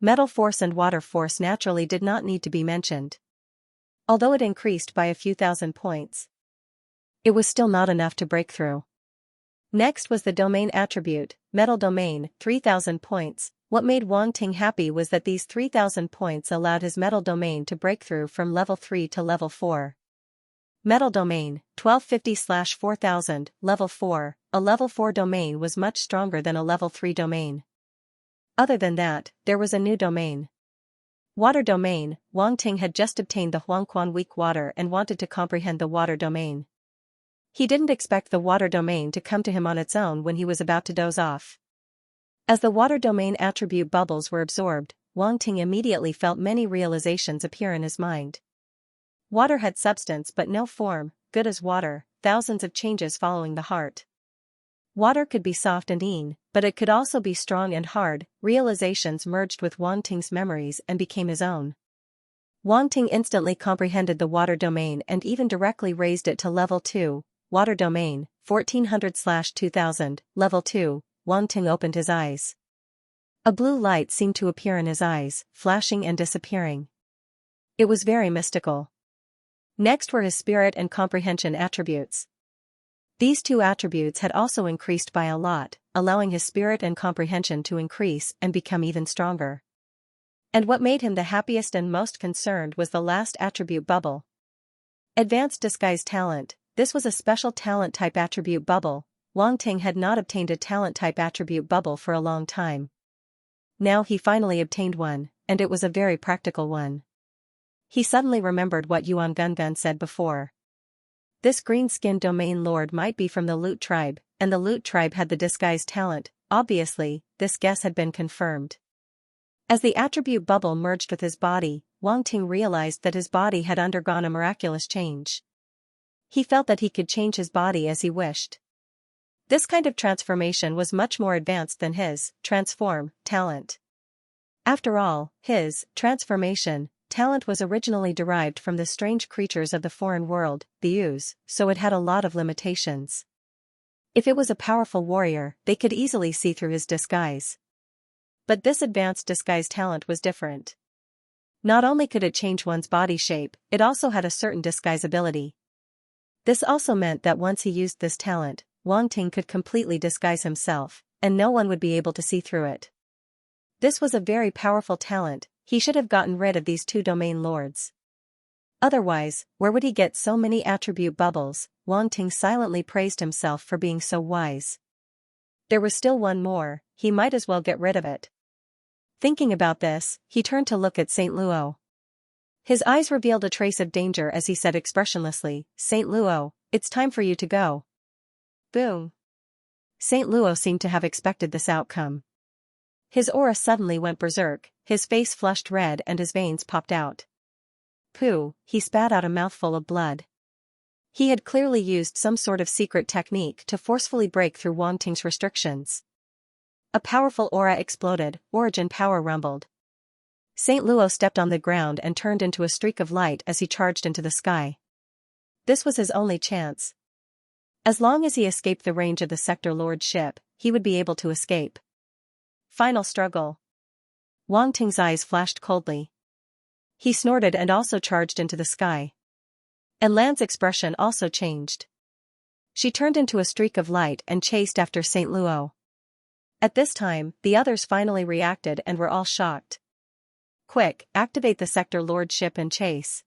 Metal force and water force naturally did not need to be mentioned. Although it increased by a few thousand points, it was still not enough to break through. Next was the domain attribute, metal domain, 3000 points. What made Wang Ting happy was that these 3000 points allowed his metal domain to break through from level 3 to level 4. Metal domain, 1250/4000, level 4, a level 4 domain was much stronger than a level 3 domain. Other than that, there was a new domain. Water domain, Wang Ting had just obtained the Huangquan weak water and wanted to comprehend the water domain. He didn't expect the water domain to come to him on its own when he was about to doze off. As the water domain attribute bubbles were absorbed, Wang Ting immediately felt many realizations appear in his mind. Water had substance but no form, good as water, thousands of changes following the heart. Water could be soft and lean, but it could also be strong and hard. Realizations merged with Wang Ting's memories and became his own. Wang Ting instantly comprehended the water domain and even directly raised it to level 2, water domain, 1400/2000, level 2, Wang Ting opened his eyes. A blue light seemed to appear in his eyes, flashing and disappearing. It was very mystical. Next were his spirit and comprehension attributes. These two attributes had also increased by a lot, allowing his spirit and comprehension to increase and become even stronger. And what made him the happiest and most concerned was the last attribute bubble. Advanced disguise talent, this was a special talent type attribute bubble. Wang Ting had not obtained a talent type attribute bubble for a long time. Now he finally obtained one, and it was a very practical one. He suddenly remembered what Yuan Gungun said before. This green-skinned domain lord might be from the Loot tribe, and the Loot tribe had the disguise talent. Obviously, this guess had been confirmed. As the attribute bubble merged with his body, Wang Ting realized that his body had undergone a miraculous change. He felt that he could change his body as he wished. This kind of transformation was much more advanced than his transform talent. After all, his transformation talent was originally derived from the strange creatures of the foreign world, the ooze, so it had a lot of limitations. If it was a powerful warrior, they could easily see through his disguise. But this advanced disguise talent was different. Not only could it change one's body shape, it also had a certain disguise ability. This also meant that once he used this talent, Wang Ting could completely disguise himself, and no one would be able to see through it. This was a very powerful talent. He should have gotten rid of these two domain lords. Otherwise, where would he get so many attribute bubbles? Wang Ting silently praised himself for being so wise. There was still one more, he might as well get rid of it. Thinking about this, he turned to look at Saint Luo. His eyes revealed a trace of danger as he said expressionlessly, "Saint Luo, it's time for you to go." Boom. Saint Luo seemed to have expected this outcome. His aura suddenly went berserk, his face flushed red and his veins popped out. Pooh, he spat out a mouthful of blood. He had clearly used some sort of secret technique to forcefully break through Wang Ting's restrictions. A powerful aura exploded, origin power rumbled. Saint Luo stepped on the ground and turned into a streak of light as he charged into the sky. This was his only chance. As long as he escaped the range of the Sector Lord's ship, he would be able to escape. Final struggle. Wang Ting's eyes flashed coldly. He snorted and also charged into the sky. And Lan's expression also changed. She turned into a streak of light and chased after Saint Luo. At this time, the others finally reacted and were all shocked. Quick, activate the Sector Lord ship and chase.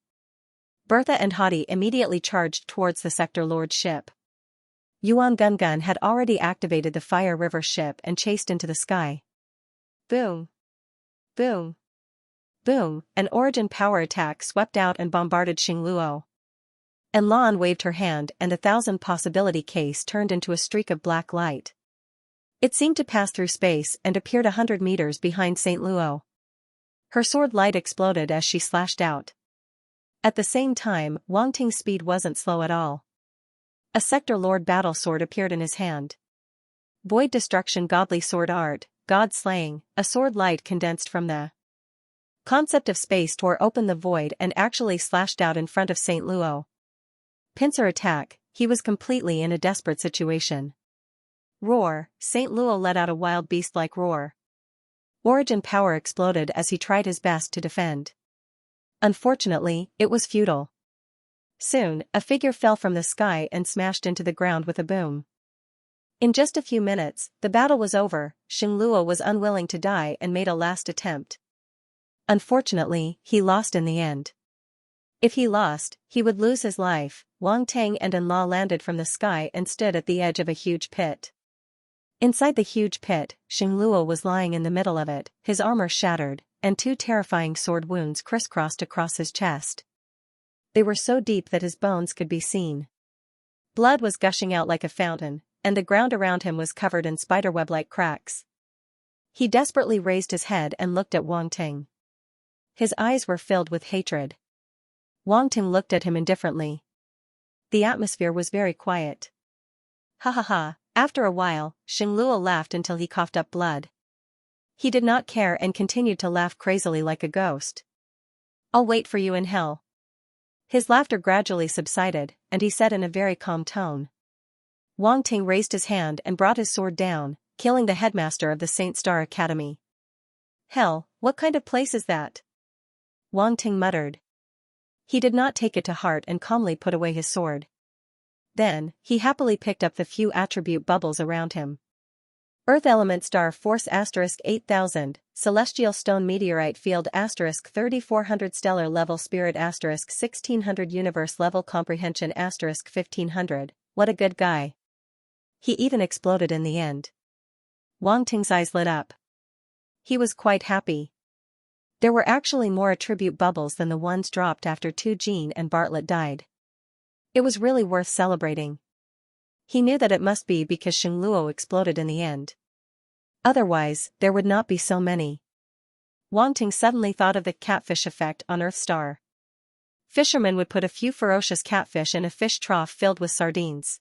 Bertha and Hadi immediately charged towards the Sector Lord ship. Yuan Gungun had already activated the Fire River ship and chased into the sky. Boom. Boom. Boom, an origin power attack swept out and bombarded Xing Luo. And Lan waved her hand and 1,000 possibility case turned into a streak of black light. It seemed to pass through space and appeared 100 meters behind Saint Luo. Her sword light exploded as she slashed out. At the same time, Wang Ting's speed wasn't slow at all. A Sector Lord battle sword appeared in his hand. Void destruction godly sword art, god slaying, a sword light condensed from the concept of space tore open the void and actually slashed out in front of Saint Luo. Pincer attack, he was completely in a desperate situation. Roar, Saint Luo let out a wild beast-like roar. Origin power exploded as he tried his best to defend. Unfortunately, it was futile. Soon, a figure fell from the sky and smashed into the ground with a boom. In just a few minutes, the battle was over. Xing Luo was unwilling to die and made a last attempt. Unfortunately, he lost in the end. If he lost, he would lose his life. Wang Tang and An-La landed from the sky and stood at the edge of a huge pit. Inside the huge pit, Xing Luo was lying in the middle of it, his armor shattered, and 2 terrifying sword wounds crisscrossed across his chest. They were so deep that his bones could be seen. Blood was gushing out like a fountain, and the ground around him was covered in spiderweb-like cracks. He desperately raised his head and looked at Wang Ting. His eyes were filled with hatred. Wang Ting looked at him indifferently. The atmosphere was very quiet. Ha ha ha, after a while, Xing Luo laughed until he coughed up blood. He did not care and continued to laugh crazily like a ghost. "I'll wait for you in hell." His laughter gradually subsided, and he said in a very calm tone. Wang Ting raised his hand and brought his sword down, killing the headmaster of the Saint Star Academy. "Hell, what kind of place is that?" Wang Ting muttered. He did not take it to heart and calmly put away his sword. Then, he happily picked up the few attribute bubbles around him. Earth Element Star Force *8000, Celestial Stone Meteorite Field *3400 Stellar Level Spirit *1600 Universe Level Comprehension *1500, what a good guy. He even exploded in the end. Wang Ting's eyes lit up. He was quite happy. There were actually more attribute bubbles than the ones dropped after 2 Jean and Bartlett died. It was really worth celebrating. He knew that it must be because Xing Luo exploded in the end. Otherwise, there would not be so many. Wang Ting suddenly thought of the catfish effect on Earth Star. Fishermen would put a few ferocious catfish in a fish trough filled with sardines.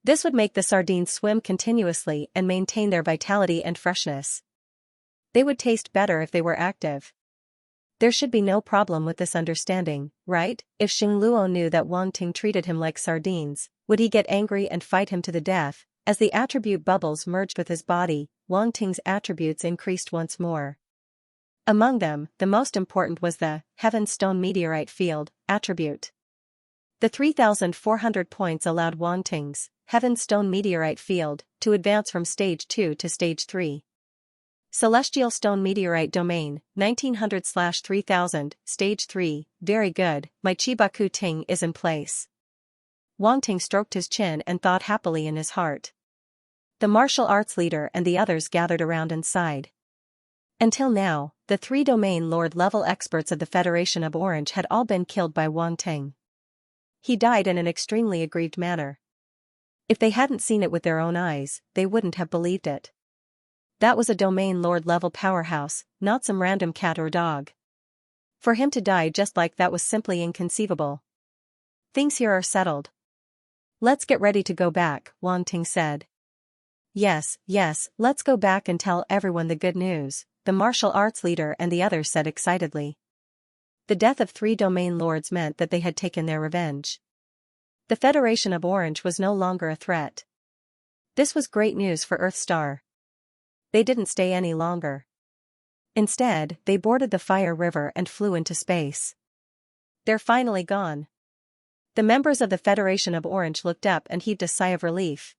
This would make the sardines swim continuously and maintain their vitality and freshness. They would taste better if they were active. There should be no problem with this understanding, right? If Xing Luo knew that Wang Ting treated him like sardines, would he get angry and fight him to the death? As the attribute bubbles merged with his body, Wang Ting's attributes increased once more. Among them, the most important was the Heaven Stone Meteorite Field attribute. The 3,400 points allowed Wang Ting's Heaven Stone Meteorite Field to advance from Stage 2 to Stage 3. Celestial Stone Meteorite Domain, 1900/3000, Stage 3, very good, my Chibaku Ting is in place. Wang Ting stroked his chin and thought happily in his heart. The martial arts leader and the others gathered around and sighed. Until now, the 3 domain lord-level experts of the Federation of Orange had all been killed by Wang Ting. He died in an extremely aggrieved manner. If they hadn't seen it with their own eyes, they wouldn't have believed it. That was a domain lord-level powerhouse, not some random cat or dog. For him to die just like that was simply inconceivable. Things here are settled. Let's get ready to go back, Wang Ting said. Yes, let's go back and tell everyone the good news, the martial arts leader and the others said excitedly. The death of 3 domain lords meant that they had taken their revenge. The Federation of Orange was no longer a threat. This was great news for Earthstar. They didn't stay any longer. Instead, they boarded the Fire River and flew into space. They're finally gone. The members of the Federation of Orange looked up and heaved a sigh of relief.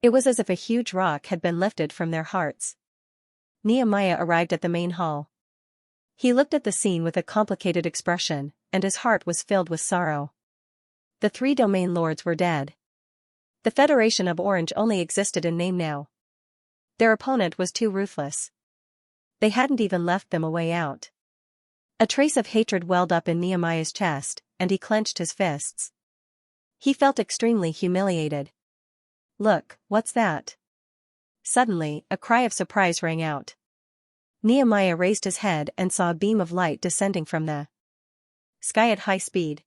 It was as if a huge rock had been lifted from their hearts. Nehemiah arrived at the main hall. He looked at the scene with a complicated expression, and his heart was filled with sorrow. The 3 domain lords were dead. The Federation of Orange only existed in name now. Their opponent was too ruthless. They hadn't even left them a way out. A trace of hatred welled up in Nehemiah's chest, and he clenched his fists. He felt extremely humiliated. Look, what's that? Suddenly, a cry of surprise rang out. Nehemiah raised his head and saw a beam of light descending from the sky at high speed.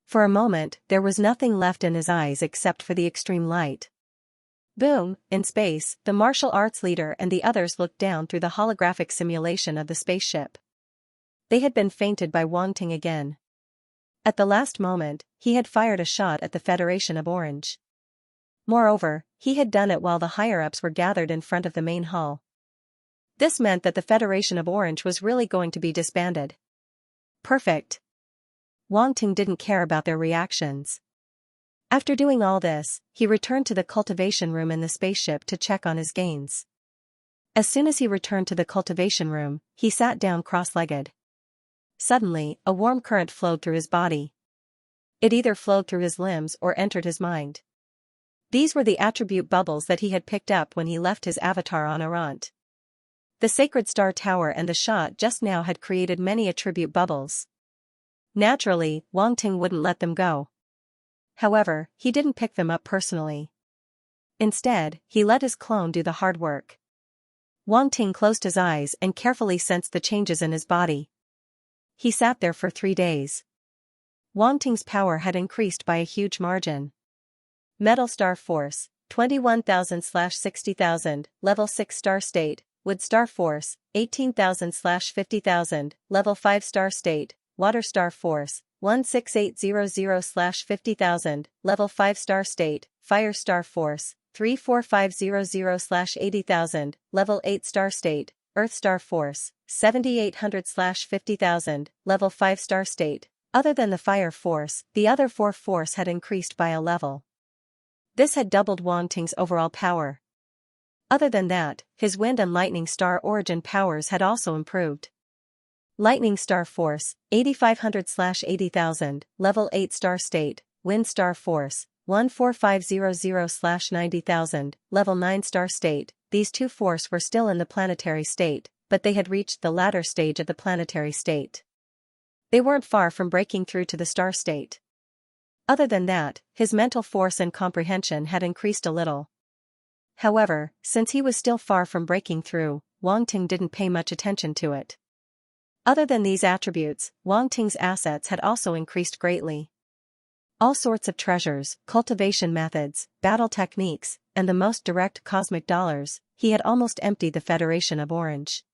For a moment, there was nothing left in his eyes except for the extreme light. Boom, in space, the martial arts leader and the others looked down through the holographic simulation of the spaceship. They had been feinted by Wang Ting again. At the last moment, he had fired a shot at the Federation of Orange. Moreover, he had done it while the higher-ups were gathered in front of the main hall. This meant that the Federation of Orange was really going to be disbanded. Perfect. Wang Ting didn't care about their reactions. After doing all this, he returned to the cultivation room in the spaceship to check on his gains. As soon as he returned to the cultivation room, he sat down cross-legged. Suddenly, a warm current flowed through his body. It either flowed through his limbs or entered his mind. These were the attribute bubbles that he had picked up when he left his avatar on Arant. The Sacred Star Tower and the shot just now had created many attribute bubbles. Naturally, Wang Ting wouldn't let them go. However, he didn't pick them up personally. Instead, he let his clone do the hard work. Wang Ting closed his eyes and carefully sensed the changes in his body. He sat there for 3 days. Wang Ting's power had increased by a huge margin. Metal Star Force, 21,000/60,000, Level 6 Star State, Wood Star Force, 18,000/50,000, Level 5 Star State, Water Star Force, 16800/50,000, Level 5 Star State, Fire Star Force, 34500/80,000, Level 8 Star State, Earth Star Force, 7800/50,000, Level 5 Star State. Other than the Fire Force, the other 4 force had increased by a level. This had doubled Wang Ting's overall power. Other than that, his Wind and Lightning Star origin powers had also improved. Lightning Star Force, 8500/80,000, Level 8 Star State, Wind Star Force, 14500/90,000, Level 9 Star State. These 2 force were still in the planetary state, but they had reached the latter stage of the planetary state. They weren't far from breaking through to the star state. Other than that, his mental force and comprehension had increased a little. However, since he was still far from breaking through, Wang Ting didn't pay much attention to it. Other than these attributes, Wang Ting's assets had also increased greatly. All sorts of treasures, cultivation methods, battle techniques, and the most direct cosmic dollars. He had almost emptied the Federation of Orange.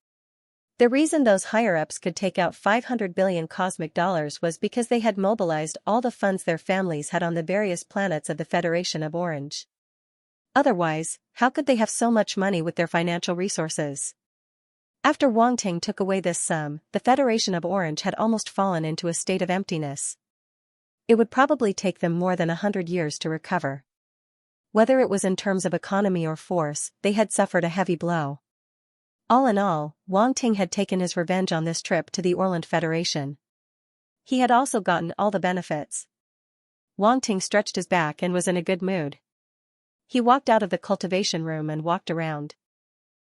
The reason those higher-ups could take out 500 billion cosmic dollars was because they had mobilized all the funds their families had on the various planets of the Federation of Orange. Otherwise, how could they have so much money with their financial resources? After Wang Ting took away this sum, the Federation of Orange had almost fallen into a state of emptiness. It would probably take them more than 100 years to recover. Whether it was in terms of economy or force, they had suffered a heavy blow. All in all, Wang Ting had taken his revenge on this trip to the Orland Federation. He had also gotten all the benefits. Wang Ting stretched his back and was in a good mood. He walked out of the cultivation room and walked around.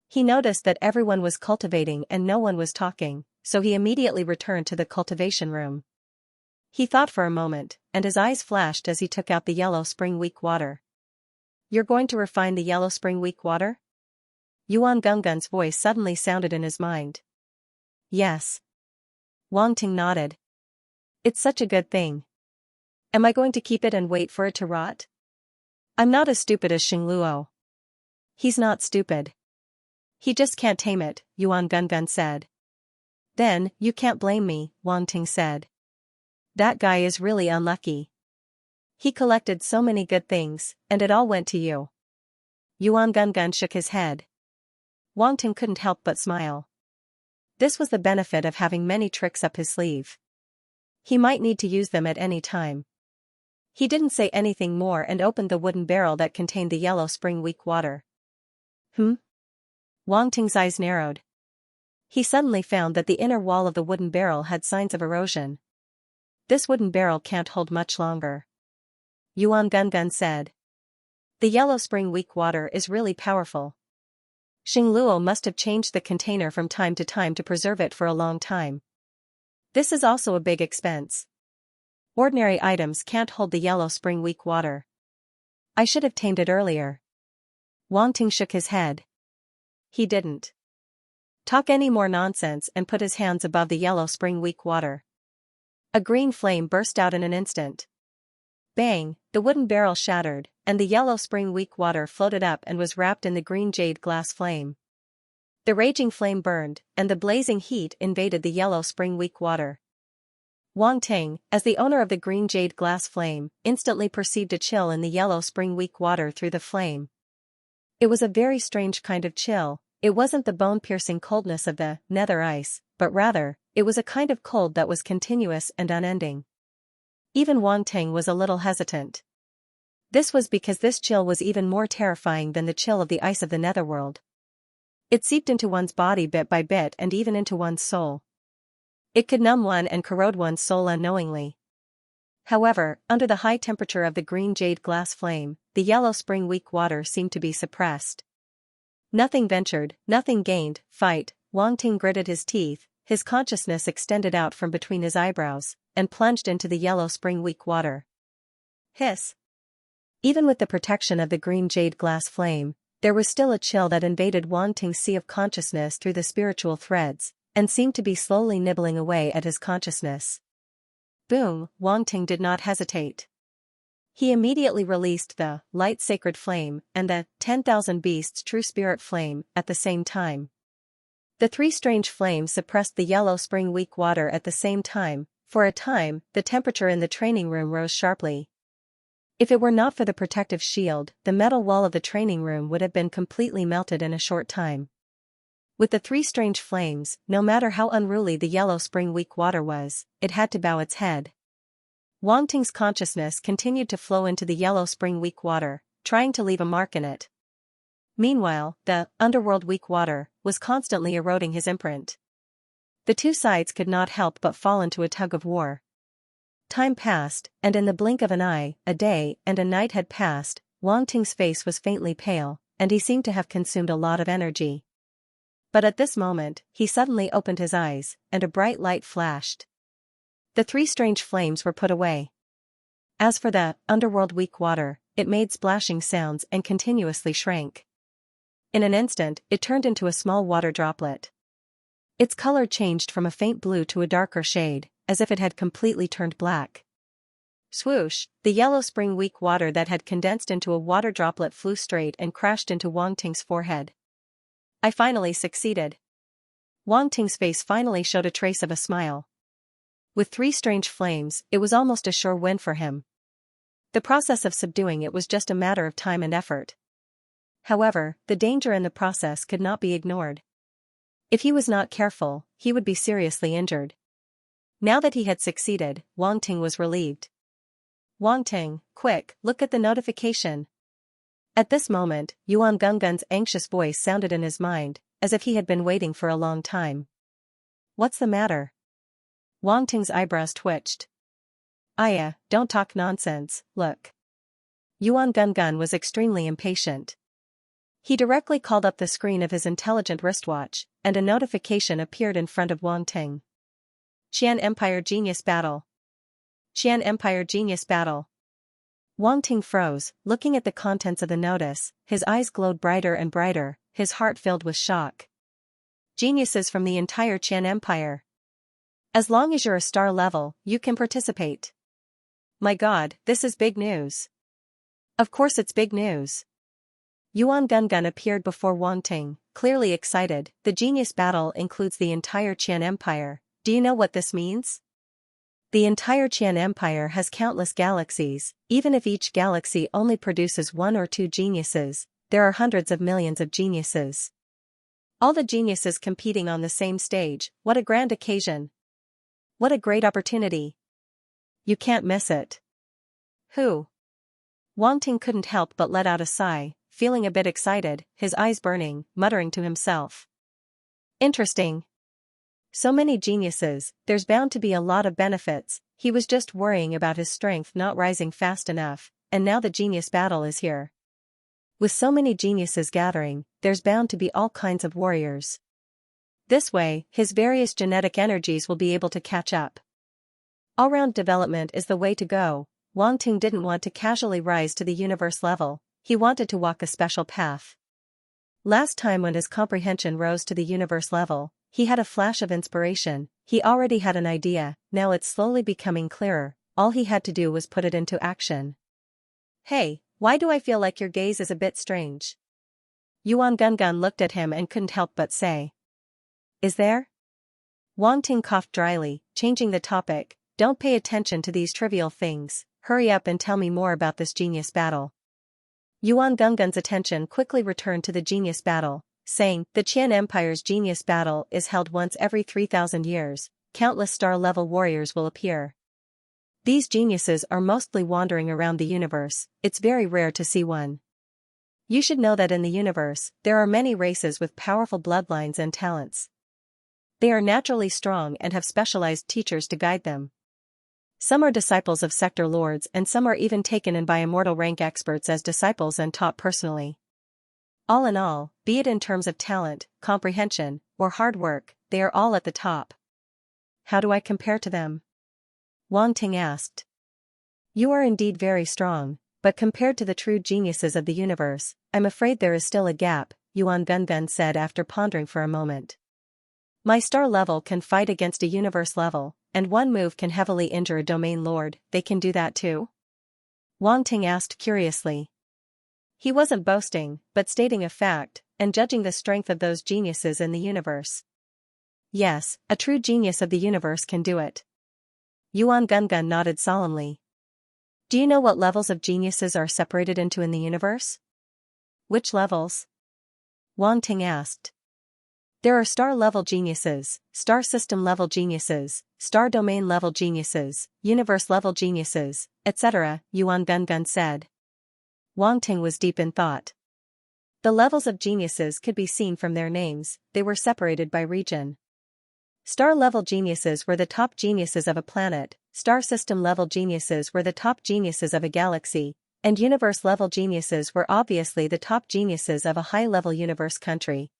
He noticed that everyone was cultivating and no one was talking, so he immediately returned to the cultivation room. He thought for a moment, and his eyes flashed as he took out the yellow spring weak water. "You're going to refine the yellow spring weak water?" Yuan Gunggun's voice suddenly sounded in his mind. "Yes." Wang Ting nodded. "It's such a good thing. Am I going to keep it and wait for it to rot?" "I'm not as stupid as Xing Luo." "He's not stupid. He just can't tame it," Yuan Gunggun said. "Then, you can't blame me," Wang Ting said. "That guy is really unlucky. He collected so many good things, and it all went to you." Yuan Gunggun shook his head. Wang Ting couldn't help but smile. This was the benefit of having many tricks up his sleeve. He might need to use them at any time. He didn't say anything more and opened the wooden barrel that contained the yellow spring weak water. Wang Ting's eyes narrowed. He suddenly found that the inner wall of the wooden barrel had signs of erosion. "This wooden barrel can't hold much longer," Yuan Gunggun said. "The yellow spring weak water is really powerful. Xing Luo must have changed the container from time to time to preserve it for a long time. This is also a big expense. Ordinary items can't hold the yellow spring weak water. I should have tamed it earlier." Wang Ting shook his head. He didn't talk any more nonsense and put his hands above the yellow spring weak water. A green flame burst out in an instant. Bang, the wooden barrel shattered, and the yellow spring weak water floated up and was wrapped in the green jade glass flame. The raging flame burned, and the blazing heat invaded the yellow spring weak water. Wang Ting, as the owner of the green jade glass flame, instantly perceived a chill in the yellow spring weak water through the flame. It was a very strange kind of chill. It wasn't the bone-piercing coldness of the nether ice, but rather, it was a kind of cold that was continuous and unending. Even Wang Ting was a little hesitant. This was because this chill was even more terrifying than the chill of the ice of the netherworld. It seeped into one's body bit by bit and even into one's soul. It could numb one and corrode one's soul unknowingly. However, under the high temperature of the green jade glass flame, the yellow spring weak water seemed to be suppressed. Nothing ventured, nothing gained. Fight. Wang Ting gritted his teeth, his consciousness extended out from between his eyebrows, and plunged into the yellow spring weak water. Hiss. Even with the protection of the green jade glass flame, there was still a chill that invaded Wang Ting's sea of consciousness through the spiritual threads, and seemed to be slowly nibbling away at his consciousness. Boom, Wang Ting did not hesitate. He immediately released the light sacred flame and the 10,000 beasts true spirit flame at the same time. The three strange flames suppressed the yellow spring weak water at the same time. For a time, the temperature in the training room rose sharply. If it were not for the protective shield, the metal wall of the training room would have been completely melted in a short time. With the three strange flames, no matter how unruly the yellow spring weak water was, it had to bow its head. Wang Ting's consciousness continued to flow into the yellow spring weak water, trying to leave a mark in it. Meanwhile, the underworld weak water was constantly eroding his imprint. The two sides could not help but fall into a tug of war. Time passed, and in the blink of an eye, a day and a night had passed. Wang Ting's face was faintly pale, and he seemed to have consumed a lot of energy. But at this moment, he suddenly opened his eyes, and a bright light flashed. The three strange flames were put away. As for the underworld weak water, it made splashing sounds and continuously shrank. In an instant, it turned into a small water droplet. Its color changed from a faint blue to a darker shade, as if it had completely turned black. Swoosh, the yellow spring weak water that had condensed into a water droplet flew straight and crashed into Wang Ting's forehead. I finally succeeded. Wang Ting's face finally showed a trace of a smile. With 3 strange flames, it was almost a sure win for him. The process of subduing it was just a matter of time and effort. However, the danger in the process could not be ignored. If he was not careful, he would be seriously injured. Now that he had succeeded, Wang Ting was relieved. Wang Ting, quick, look at the notification. At this moment, Yuan Gungun's anxious voice sounded in his mind, as if he had been waiting for a long time. What's the matter? Wang Ting's eyebrows twitched. Aya, don't talk nonsense, look. Yuan Gungun was extremely impatient. He directly called up the screen of his intelligent wristwatch, and a notification appeared in front of Wang Ting. Qian Empire Genius Battle. Qian Empire Genius Battle. Wang Ting froze, looking at the contents of the notice, his eyes glowed brighter and brighter, his heart filled with shock. Geniuses from the entire Qian Empire. As long as you're a star level, you can participate. My God, this is big news. Of course it's big news. Yuan Gungun appeared before Wang Ting, clearly excited. The genius battle includes the entire Qian Empire. Do you know what this means? The entire Qian Empire has countless galaxies. Even if each galaxy only produces 1 or 2 geniuses, there are hundreds of millions of geniuses. All the geniuses competing on the same stage. What a grand occasion. What a great opportunity. You can't miss it. Who? Wang Ting couldn't help but let out a sigh, feeling a bit excited, his eyes burning, muttering to himself. Interesting. So many geniuses, there's bound to be a lot of benefits. He was just worrying about his strength not rising fast enough, and now the genius battle is here. With so many geniuses gathering, there's bound to be all kinds of warriors. This way, his various genetic energies will be able to catch up. All-round development is the way to go. Wang Ting didn't want to casually rise to the universe level, he wanted to walk a special path. Last time when his comprehension rose to the universe level, he had a flash of inspiration, he already had an idea, now it's slowly becoming clearer, all he had to do was put it into action. Hey, why do I feel like your gaze is a bit strange? Yuan Gungun looked at him and couldn't help but say. Is there? Wang Ting coughed dryly, changing the topic. Don't pay attention to these trivial things, hurry up and tell me more about this genius battle. Yuan Gungun's attention quickly returned to the genius battle, saying, the Qian Empire's genius battle is held once every 3,000 years, countless star-level warriors will appear. These geniuses are mostly wandering around the universe, it's very rare to see one. You should know that in the universe, there are many races with powerful bloodlines and talents. They are naturally strong and have specialized teachers to guide them. Some are disciples of sector lords and some are even taken in by immortal rank experts as disciples and taught personally. All in all, be it in terms of talent, comprehension, or hard work, they are all at the top. How do I compare to them? Wang Ting asked. You are indeed very strong, but compared to the true geniuses of the universe, I'm afraid there is still a gap, Yuan Gungun said after pondering for a moment. My star level can fight against a universe level, and one move can heavily injure a domain lord, they can do that too? Wang Ting asked curiously. He wasn't boasting, but stating a fact, and judging the strength of those geniuses in the universe. Yes, a true genius of the universe can do it. Yuan Gungun nodded solemnly. Do you know what levels of geniuses are separated into in the universe? Which levels? Wang Ting asked. There are star-level geniuses, star system-level geniuses, star domain-level geniuses, universe-level geniuses, etc., Yuan Gungun said. Wang Ting was deep in thought. The levels of geniuses could be seen from their names, they were separated by region. Star-level geniuses were the top geniuses of a planet, star system-level geniuses were the top geniuses of a galaxy, and universe-level geniuses were obviously the top geniuses of a high-level universe country.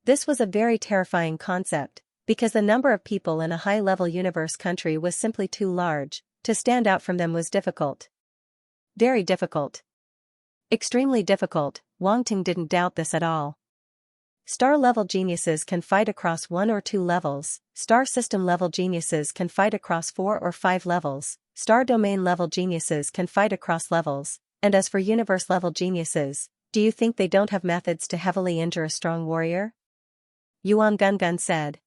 This was a very terrifying concept, because the number of people in a high-level universe country was simply too large, to stand out from them was difficult. Very difficult. Extremely difficult, Wang Ting didn't doubt this at all. Star-level geniuses can fight across 1 or 2 levels, star system-level geniuses can fight across 4 or 5 levels, star domain-level geniuses can fight across levels, and as for universe-level geniuses, do you think they don't have methods to heavily injure a strong warrior? Yuan Gungun said.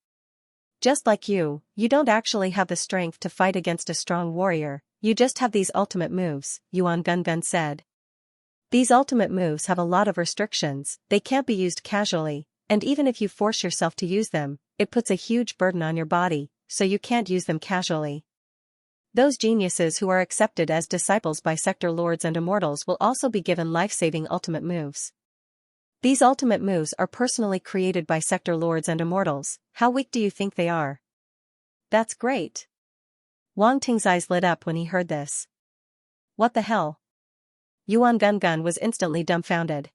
Just like you don't actually have the strength to fight against a strong warrior, you just have these ultimate moves, Yuan Gungun said. These ultimate moves have a lot of restrictions, they can't be used casually, and even if you force yourself to use them, it puts a huge burden on your body, so you can't use them casually. Those geniuses who are accepted as disciples by sector lords and immortals will also be given life-saving ultimate moves. These ultimate moves are personally created by sector lords and immortals. How weak do you think they are? That's great. Wang Ting's eyes lit up when he heard this. What the hell? Yuan Gungun was instantly dumbfounded.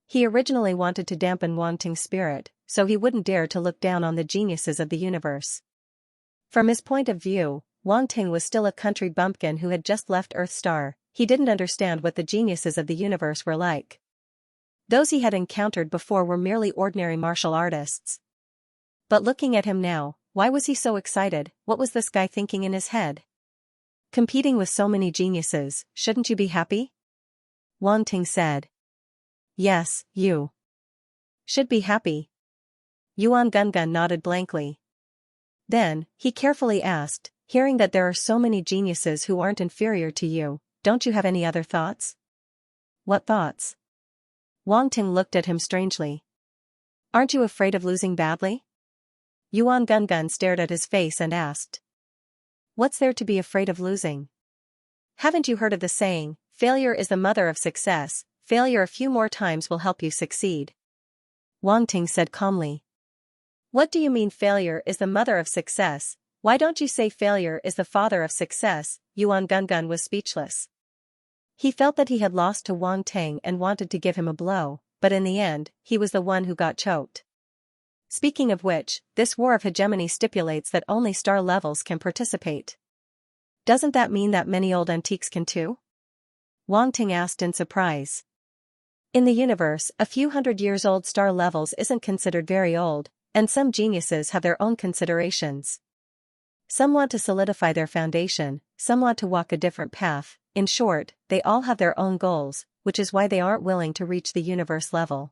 He originally wanted to dampen Wang Ting's spirit, so he wouldn't dare to look down on the geniuses of the universe. From his point of view, Wang Ting was still a country bumpkin who had just left Earth Star. He didn't understand what the geniuses of the universe were like. Those he had encountered before were merely ordinary martial artists. But looking at him now, why was he so excited? What was this guy thinking in his head? Competing with so many geniuses, shouldn't you be happy? Wang Ting said. Yes, you should be happy. Yuan Gungun nodded blankly. Then, he carefully asked, hearing that there are so many geniuses who aren't inferior to you, don't you have any other thoughts? What thoughts? Wang Ting looked at him strangely. Aren't you afraid of losing badly? Yuan Gungun stared at his face and asked. What's there to be afraid of losing? Haven't you heard of the saying, failure is the mother of success, failure a few more times will help you succeed? Wang Ting said calmly. What do you mean failure is the mother of success? Why don't you say failure is the father of success? Yuan Gungun was speechless. He felt that he had lost to Wang Ting and wanted to give him a blow, but in the end, he was the one who got choked. Speaking of which, this war of hegemony stipulates that only star levels can participate. Doesn't that mean that many old antiques can too? Wang Ting asked in surprise. In the universe, a few hundred years old star levels isn't considered very old, and some geniuses have their own considerations. Some want to solidify their foundation, some want to walk a different path. In short, they all have their own goals, which is why they aren't willing to reach the universe level.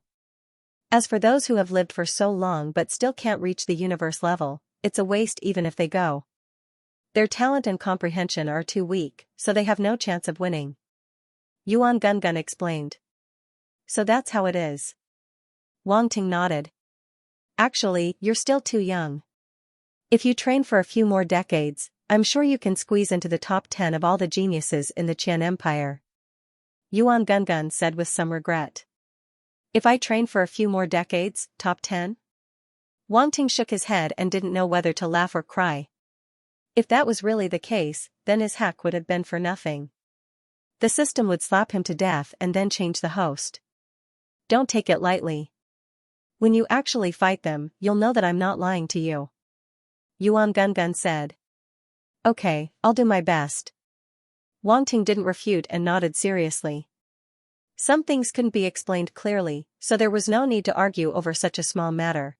As for those who have lived for so long but still can't reach the universe level, it's a waste even if they go. Their talent and comprehension are too weak, so they have no chance of winning. Yuan Gungun explained. So that's how it is. Wang Ting nodded. Actually, you're still too young. If you train for a few more decades, I'm sure you can squeeze into the top 10 of all the geniuses in the Qian Empire. Yuan Gungun said with some regret. If I train for a few more decades, top 10? Wang Ting shook his head and didn't know whether to laugh or cry. If that was really the case, then his hack would have been for nothing. The system would slap him to death and then change the host. Don't take it lightly. When you actually fight them, you'll know that I'm not lying to you. Yuan Gungun said. Okay, I'll do my best. Wang Ting didn't refute and nodded seriously. Some things couldn't be explained clearly, so there was no need to argue over such a small matter.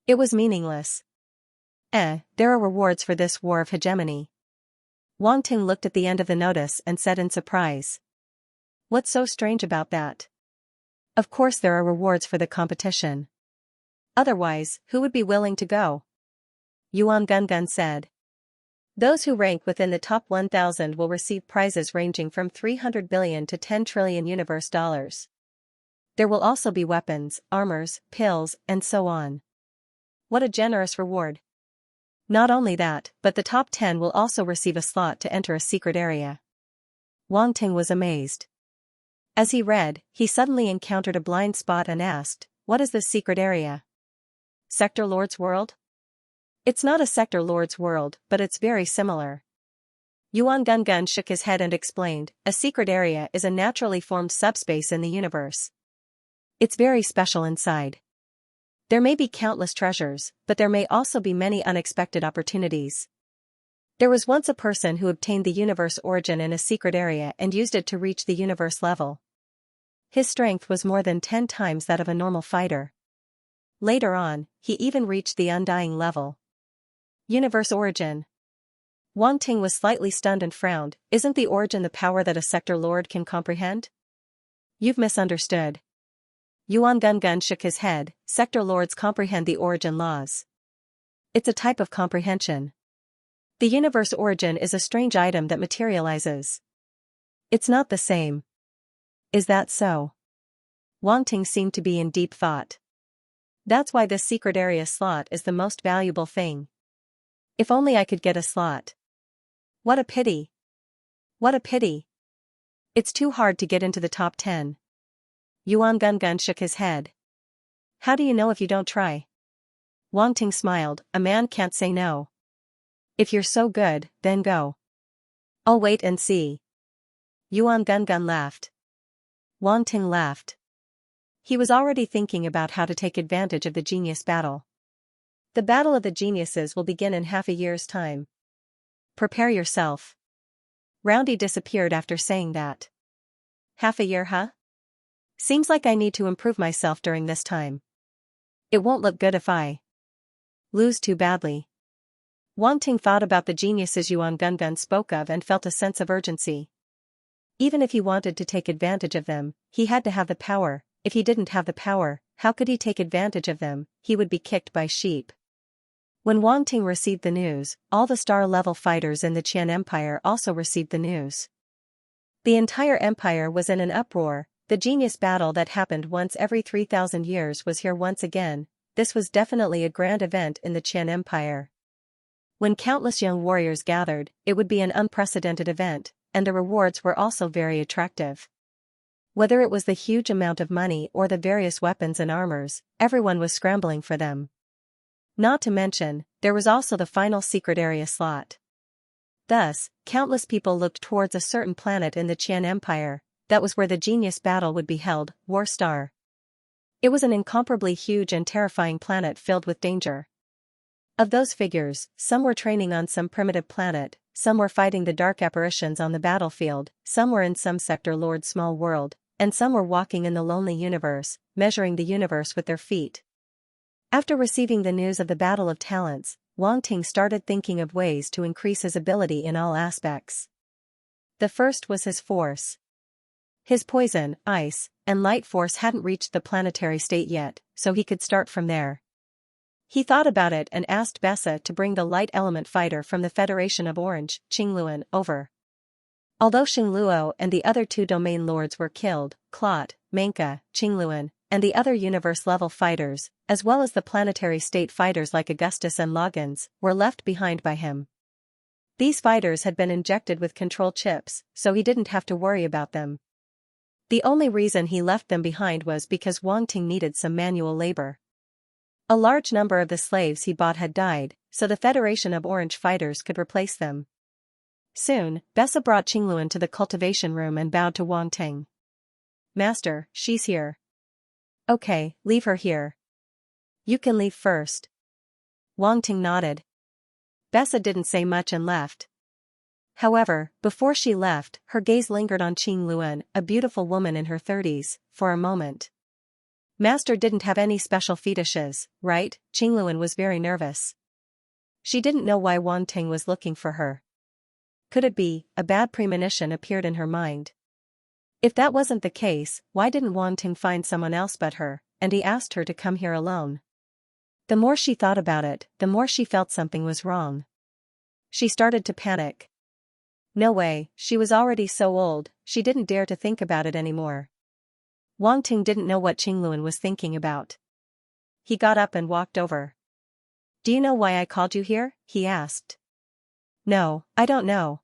It was meaningless. There are rewards for this war of hegemony. Wang Ting looked at the end of the notice and said in surprise. What's so strange about that? Of course there are rewards for the competition. Otherwise, who would be willing to go? Yuan Gungun said. Those who rank within the top 1,000 will receive prizes ranging from 300 billion to 10 trillion universe dollars. There will also be weapons, armors, pills, and so on. What a generous reward. Not only that, but the top 10 will also receive a slot to enter a secret area. Wang Ting was amazed. As he read, he suddenly encountered a blind spot and asked, what is this secret area? Sector Lord's World? It's not a sector lord's world, but it's very similar. Yuan Gungun shook his head and explained, a secret area is a naturally formed subspace in the universe. It's very special inside. There may be countless treasures, but there may also be many unexpected opportunities. There was once a person who obtained the universe origin in a secret area and used it to reach the universe level. His strength was more than 10 times that of a normal fighter. Later on, he even reached the undying level. Universe origin. Wang Ting was slightly stunned and frowned. Isn't the origin the power that a sector lord can comprehend? You've misunderstood. Yuan Gungun shook his head. Sector lords comprehend the origin laws. It's a type of comprehension. The universe origin is a strange item that materializes. It's not the same. Is that so? Wang Ting seemed to be in deep thought. That's why this secret area slot is the most valuable thing. If only I could get a slot. What a pity. What a pity. It's too hard to get into the top 10. Yuan Gungun shook his head. How do you know if you don't try? Wang Ting smiled. A man can't say no. If you're so good, then go. I'll wait and see. Yuan Gungun laughed. Wang Ting laughed. He was already thinking about how to take advantage of the genius battle. The battle of the geniuses will begin in half a year's time. Prepare yourself. Roundy disappeared after saying that. Half a year, huh? Seems like I need to improve myself during this time. It won't look good if I lose too badly. Wang Ting thought about the geniuses Yuan Gungun spoke of and felt a sense of urgency. Even if he wanted to take advantage of them, he had to have the power. If he didn't have the power, how could he take advantage of them? He would be kicked by sheep. When Wang Ting received the news, all the star-level fighters in the Qian Empire also received the news. The entire empire was in an uproar. The genius battle that happened once every 3,000 years was here once again. This was definitely a grand event in the Qian Empire. When countless young warriors gathered, it would be an unprecedented event, and the rewards were also very attractive. Whether it was the huge amount of money or the various weapons and armors, everyone was scrambling for them. Not to mention, there was also the final secret area slot. Thus, countless people looked towards a certain planet in the Qian Empire. That was where the genius battle would be held, War Star. It was an incomparably huge and terrifying planet filled with danger. Of those figures, some were training on some primitive planet, some were fighting the dark apparitions on the battlefield, some were in some sector lord's small world, and some were walking in the lonely universe, measuring the universe with their feet. After receiving the news of the Battle of Talents, Wang Ting started thinking of ways to increase his ability in all aspects. The first was his force. His poison, ice, and light force hadn't reached the planetary state yet, so he could start from there. He thought about it and asked Bessa to bring the light element fighter from the Federation of Orange, Qingluan, over. Although Xingluo and the other two domain lords were killed, Clot, Menka, Qingluan, and the other universe-level fighters, as well as the planetary state fighters like Augustus and Loggins, were left behind by him. These fighters had been injected with control chips, so he didn't have to worry about them. The only reason he left them behind was because Wang Ting needed some manual labor. A large number of the slaves he bought had died, so the Federation of Orange fighters could replace them. Soon, Bessa brought Qingluan to the cultivation room and bowed to Wang Ting. Master, she's here. Okay, leave her here. You can leave first. Wang Ting nodded. Bessa didn't say much and left. However, before she left, her gaze lingered on Qingluan, a beautiful woman in her 30s, for a moment. Master didn't have any special fetishes, right? Qingluan was very nervous. She didn't know why Wang Ting was looking for her. Could it be, a bad premonition appeared in her mind? If that wasn't the case, why didn't Wang Ting find someone else but her, and he asked her to come here alone? The more she thought about it, the more she felt something was wrong. She started to panic. No way, she was already so old, she didn't dare to think about it anymore. Wang Ting didn't know what Qingluan was thinking about. He got up and walked over. Do you know why I called you here? He asked. No, I don't know.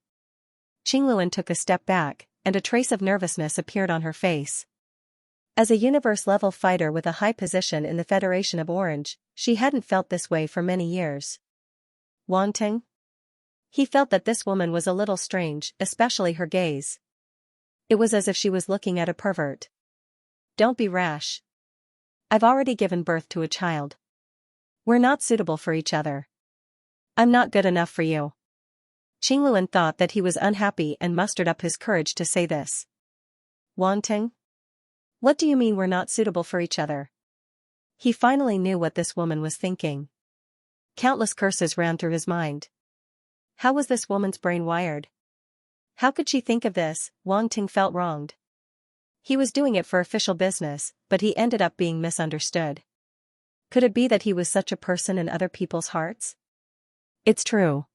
Qingluan took a step back, and a trace of nervousness appeared on her face. As a universe-level fighter with a high position in the Federation of Orange, she hadn't felt this way for many years. Wang Ting? He felt that this woman was a little strange, especially her gaze. It was as if she was looking at a pervert. Don't be rash. I've already given birth to a child. We're not suitable for each other. I'm not good enough for you. Qingluan thought that he was unhappy and mustered up his courage to say this. Wang Ting? What do you mean we're not suitable for each other? He finally knew what this woman was thinking. Countless curses ran through his mind. How was this woman's brain wired? How could she think of this? Wang Ting felt wronged. He was doing it for official business, but he ended up being misunderstood. Could it be that he was such a person in other people's hearts? It's true.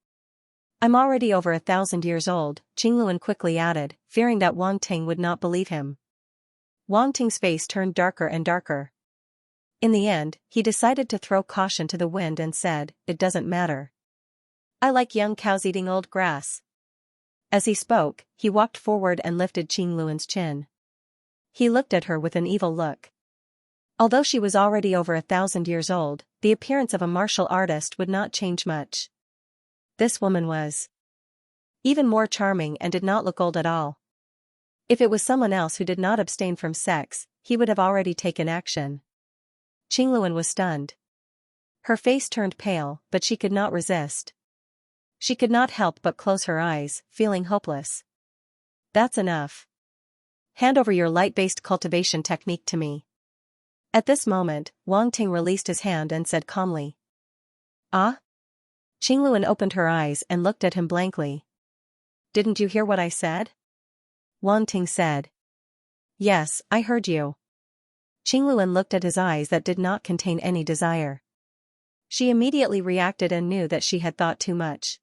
I'm already over 1,000 years old, Qingluan quickly added, fearing that Wang Ting would not believe him. Wang Ting's face turned darker and darker. In the end, he decided to throw caution to the wind and said, "It doesn't matter. I like young cows eating old grass." As he spoke, he walked forward and lifted Qingluan's chin. He looked at her with an evil look. Although she was already over 1,000 years old, the appearance of a martial artist would not change much. This woman was even more charming and did not look old at all. If it was someone else who did not abstain from sex, he would have already taken action. Qingluan was stunned. Her face turned pale, but she could not resist. She could not help but close her eyes, feeling hopeless. That's enough. Hand over your light-based cultivation technique to me. At this moment, Wang Ting released his hand and said calmly. Ah? Qingluan opened her eyes and looked at him blankly. Didn't you hear what I said? Wang Ting said. Yes, I heard you. Qingluan looked at his eyes that did not contain any desire. She immediately reacted and knew that she had thought too much.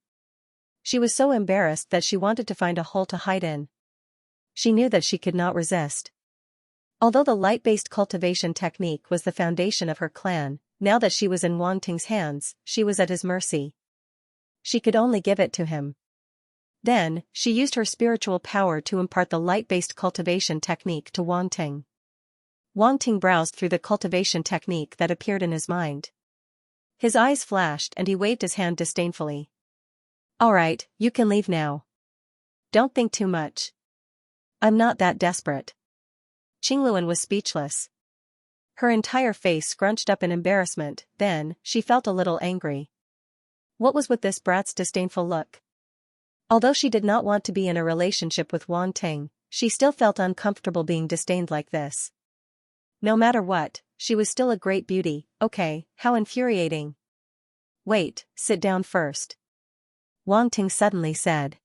She was so embarrassed that she wanted to find a hole to hide in. She knew that she could not resist. Although the light-based cultivation technique was the foundation of her clan, now that she was in Wang Ting's hands, she was at his mercy. She could only give it to him. Then, she used her spiritual power to impart the light-based cultivation technique to Wang Ting. Wang Ting browsed through the cultivation technique that appeared in his mind. His eyes flashed and he waved his hand disdainfully. All right, you can leave now. Don't think too much. I'm not that desperate. Qingluan was speechless. Her entire face scrunched up in embarrassment, then, she felt a little angry. What was with this brat's disdainful look? Although she did not want to be in a relationship with Wang Ting, she still felt uncomfortable being disdained like this. No matter what, she was still a great beauty. Okay, how infuriating. Wait, sit down first. Wang Ting suddenly said.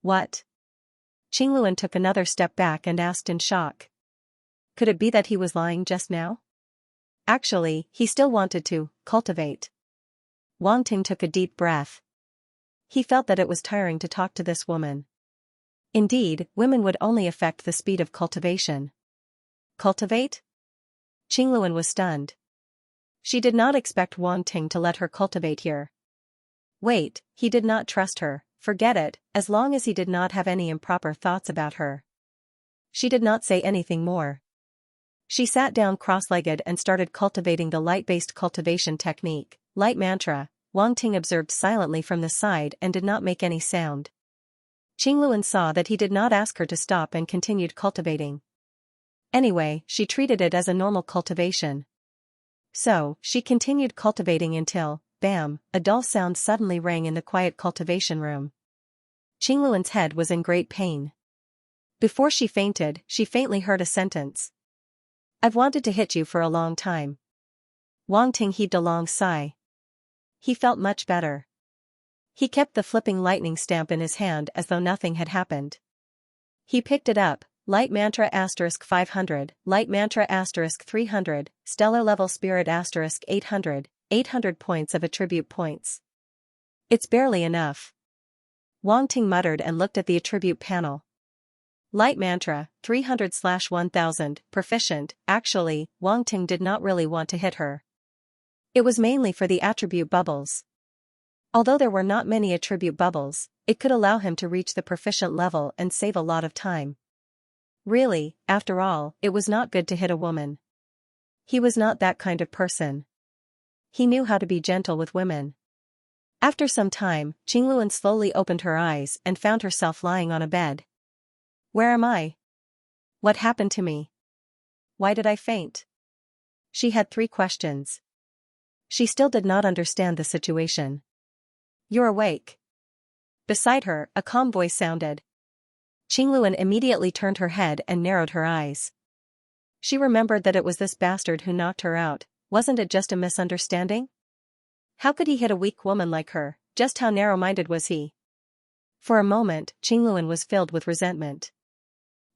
What? Qingluan took another step back and asked in shock. Could it be that he was lying just now? Actually, he still wanted to cultivate. Wang Ting took a deep breath. He felt that it was tiring to talk to this woman. Indeed, women would only affect the speed of cultivation. Cultivate? Qingluan was stunned. She did not expect Wang Ting to let her cultivate here. Wait, he did not trust her, forget it, as long as he did not have any improper thoughts about her. She did not say anything more. She sat down cross-legged and started cultivating the light-based cultivation technique, light mantra. Wang Ting observed silently from the side and did not make any sound. Qingluan saw that he did not ask her to stop and continued cultivating. Anyway, she treated it as a normal cultivation. So, she continued cultivating until, bam, a dull sound suddenly rang in the quiet cultivation room. Qingluan's head was in great pain. Before she fainted, she faintly heard a sentence. I've wanted to hit you for a long time. Wang Ting heaved a long sigh. He felt much better. He kept the flipping lightning stamp in his hand as though nothing had happened. He picked it up, light mantra *500, light mantra *300, stellar level spirit *800, 800 points of attribute points. It's barely enough. Wang Ting muttered and looked at the attribute panel. Light mantra, 300/1000, proficient. Actually, Wang Ting did not really want to hit her. It was mainly for the attribute bubbles. Although there were not many attribute bubbles, it could allow him to reach the proficient level and save a lot of time. Really, after all, it was not good to hit a woman. He was not that kind of person. He knew how to be gentle with women. After some time, Qingluan slowly opened her eyes and found herself lying on a bed. Where am I? What happened to me? Why did I faint? She had 3 questions. She still did not understand the situation. You're awake. Beside her, a calm voice sounded. Qingluan immediately turned her head and narrowed her eyes. She remembered that it was this bastard who knocked her out, wasn't it just a misunderstanding? How could he hit a weak woman like her? Just how narrow-minded was he? For a moment, Qingluan was filled with resentment.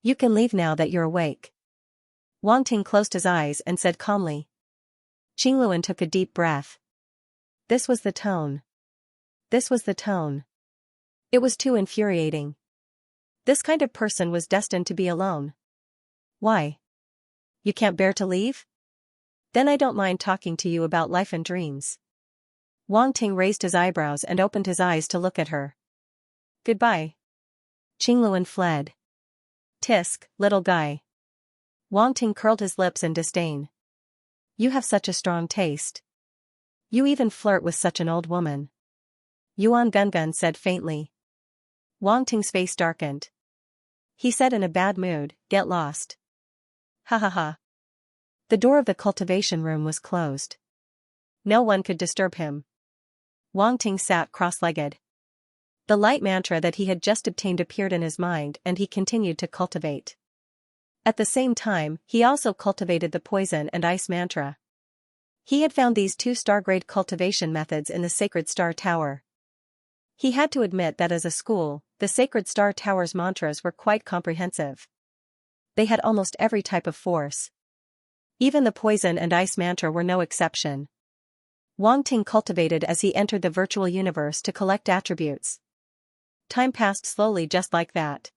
You can leave now that you're awake. Wang Ting closed his eyes and said calmly. Qingluan took a deep breath. This was the tone. This was the tone. It was too infuriating. This kind of person was destined to be alone. Why? You can't bear to leave? Then I don't mind talking to you about life and dreams. Wang Ting raised his eyebrows and opened his eyes to look at her. Goodbye. Qingluan fled. Tisk, little guy. Wang Ting curled his lips in disdain. You have such a strong taste. You even flirt with such an old woman. Yuan Gungun said faintly. Wang Ting's face darkened. He said in a bad mood, get lost. Ha ha ha. The door of the cultivation room was closed. No one could disturb him. Wang Ting sat cross-legged. The light mantra that he had just obtained appeared in his mind and he continued to cultivate. At the same time, he also cultivated the poison and ice mantra. He had found these 2-star-grade cultivation methods in the Sacred Star Tower. He had to admit that as a school, the Sacred Star Tower's mantras were quite comprehensive. They had almost every type of force. Even the poison and ice mantra were no exception. Wang Ting cultivated as he entered the virtual universe to collect attributes. Time passed slowly just like that.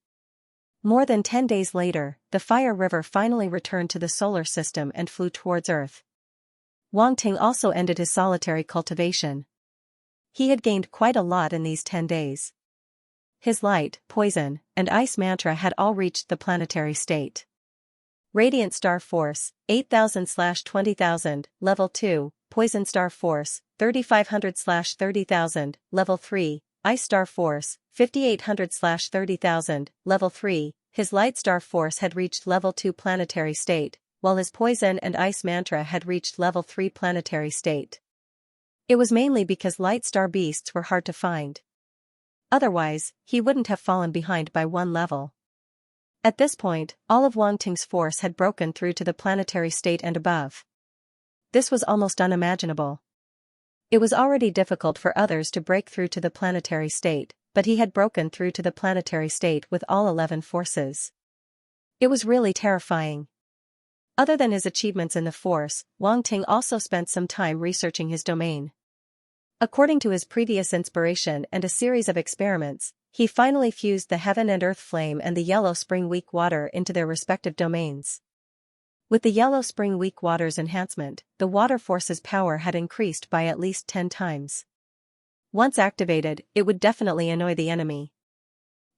More than 10 days later, the Fire River finally returned to the solar system and flew towards Earth. Wang Ting also ended his solitary cultivation. He had gained quite a lot in these 10 days. His light, poison, and ice mantra had all reached the planetary state. Radiant Star Force, 8,000/20,000, Level 2, Poison Star Force, 3,500/30,000, Level 3, Ice Star Force, 5,800/30,000, Level 3, his Light Star Force had reached Level 2 planetary state, while his Poison and Ice mantra had reached Level 3 planetary state. It was mainly because Light Star beasts were hard to find. Otherwise, he wouldn't have fallen behind by 1 level. At this point, all of Wang Ting's force had broken through to the planetary state and above. This was almost unimaginable. It was already difficult for others to break through to the planetary state, but he had broken through to the planetary state with all 11 forces. It was really terrifying. Other than his achievements in the force, Wang Ting also spent some time researching his domain. According to his previous inspiration and a series of experiments, he finally fused the Heaven and Earth Flame and the Yellow Spring Weak Water into their respective domains. With the Yellow Spring Weak Water's enhancement, the water force's power had increased by at least 10 times. Once activated, it would definitely annoy the enemy.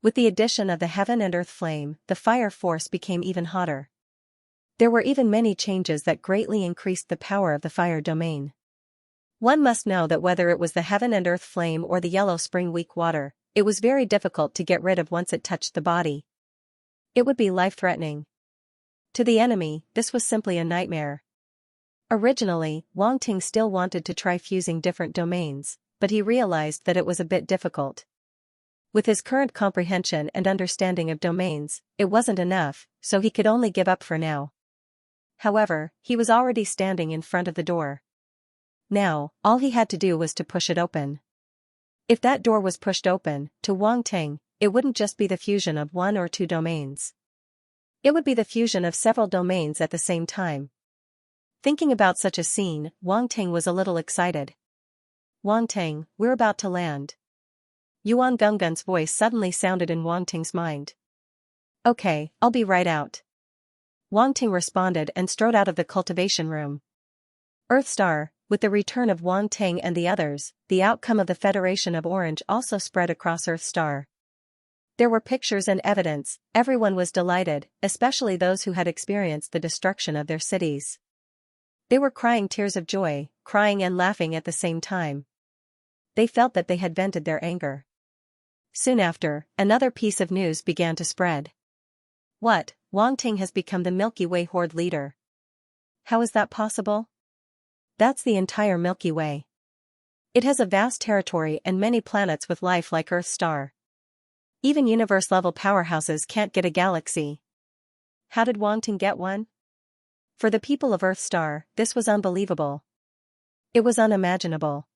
With the addition of the Heaven and Earth Flame, the fire force became even hotter. There were even many changes that greatly increased the power of the fire domain. One must know that whether it was the Heaven and Earth Flame or the Yellow Spring Weak Water, it was very difficult to get rid of once it touched the body. It would be life-threatening. To the enemy, this was simply a nightmare. Originally, Wang Ting still wanted to try fusing different domains, but he realized that it was a bit difficult. With his current comprehension and understanding of domains, it wasn't enough, so he could only give up for now. However, he was already standing in front of the door. Now, all he had to do was to push it open. If that door was pushed open, to Wang Ting, it wouldn't just be the fusion of 1 or 2 domains. It would be the fusion of several domains at the same time. Thinking about such a scene, Wang Ting was a little excited. Wang Ting, we're about to land. Yuan Gungun's voice suddenly sounded in Wang Ting's mind. Okay, I'll be right out. Wang Ting responded and strode out of the cultivation room. Earthstar, with the return of Wang Ting and the others, the outcome of the Federation of Orange also spread across Earthstar. There were pictures and evidence, everyone was delighted, especially those who had experienced the destruction of their cities. They were crying tears of joy, crying and laughing at the same time. They felt that they had vented their anger. Soon after, another piece of news began to spread. What, Wang Ting has become the Milky Way Horde leader. How is that possible? That's the entire Milky Way. It has a vast territory and many planets with life like Earthstar. Even universe-level powerhouses can't get a galaxy. How did Wang Ting get one? For the people of Earthstar, this was unbelievable. It was unimaginable.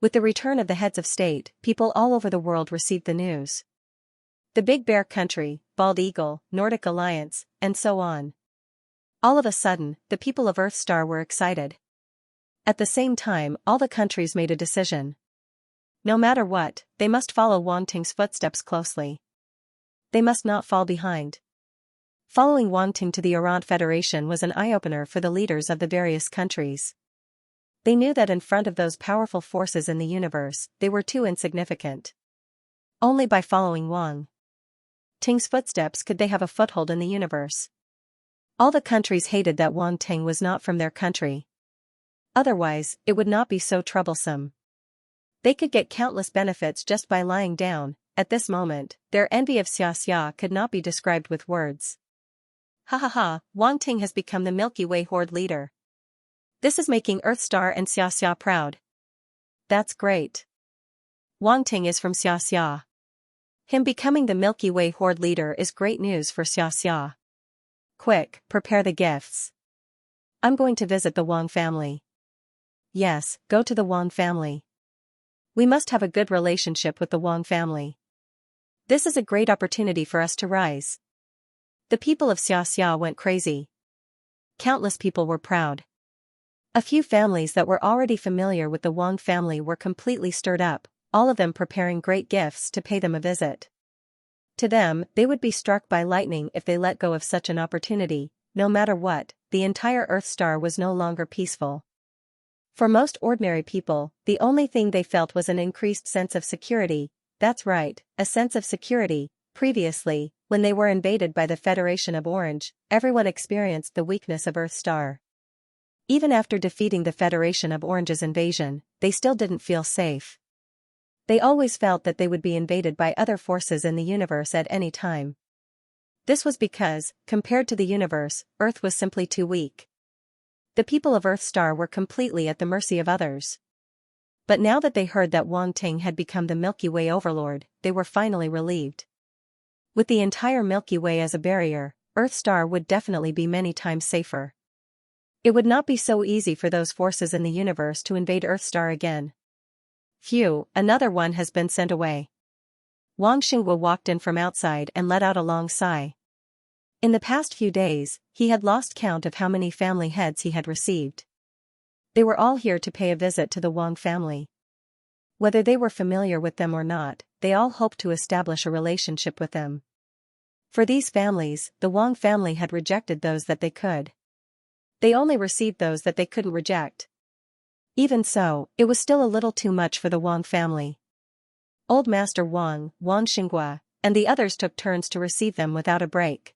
With the return of the heads of state, people all over the world received the news. The Big Bear Country, Bald Eagle, Nordic Alliance, and so on. All of a sudden, the people of Earthstar were excited. At the same time, all the countries made a decision. No matter what, they must follow Wang Ting's footsteps closely. They must not fall behind. Following Wang Ting to the Orient Federation was an eye-opener for the leaders of the various countries. They knew that in front of those powerful forces in the universe, they were too insignificant. Only by following Wang Ting's footsteps could they have a foothold in the universe. All the countries hated that Wang Ting was not from their country. Otherwise, it would not be so troublesome. They could get countless benefits just by lying down. At this moment, their envy of Xianxia could not be described with words. Ha ha ha, Wang Ting has become the Milky Way Horde leader. This is making Earthstar and Xianxia proud. That's great. Wang Ting is from Xianxia. Him becoming the Milky Way Horde leader is great news for Xianxia. Quick, prepare the gifts. I'm going to visit the Wang family. Yes, go to the Wang family. We must have a good relationship with the Wang family. This is a great opportunity for us to rise. The people of Xianxia went crazy. Countless people were proud. A few families that were already familiar with the Wang family were completely stirred up, all of them preparing great gifts to pay them a visit. To them, they would be struck by lightning if they let go of such an opportunity. No matter what, the entire Earthstar was no longer peaceful. For most ordinary people, the only thing they felt was an increased sense of security. That's right, a sense of security. Previously, when they were invaded by the Federation of Orange, everyone experienced the weakness of Earthstar. Even after defeating the Federation of Orange's invasion, they still didn't feel safe. They always felt that they would be invaded by other forces in the universe at any time. This was because, compared to the universe, Earth was simply too weak. The people of Earthstar were completely at the mercy of others. But now that they heard that Wang Ting had become the Milky Way overlord, they were finally relieved. With the entire Milky Way as a barrier, Earthstar would definitely be many times safer. It would not be so easy for those forces in the universe to invade Earthstar again. Phew, another one has been sent away. Wang Xinghua walked in from outside and let out a long sigh. In the past few days, he had lost count of how many family heads he had received. They were all here to pay a visit to the Wang family. Whether they were familiar with them or not, they all hoped to establish a relationship with them. For these families, the Wang family had rejected those that they could. They only received those that they couldn't reject. Even so, it was still a little too much for the Wang family. Old Master Wang, Wang Xinghua, and the others took turns to receive them without a break.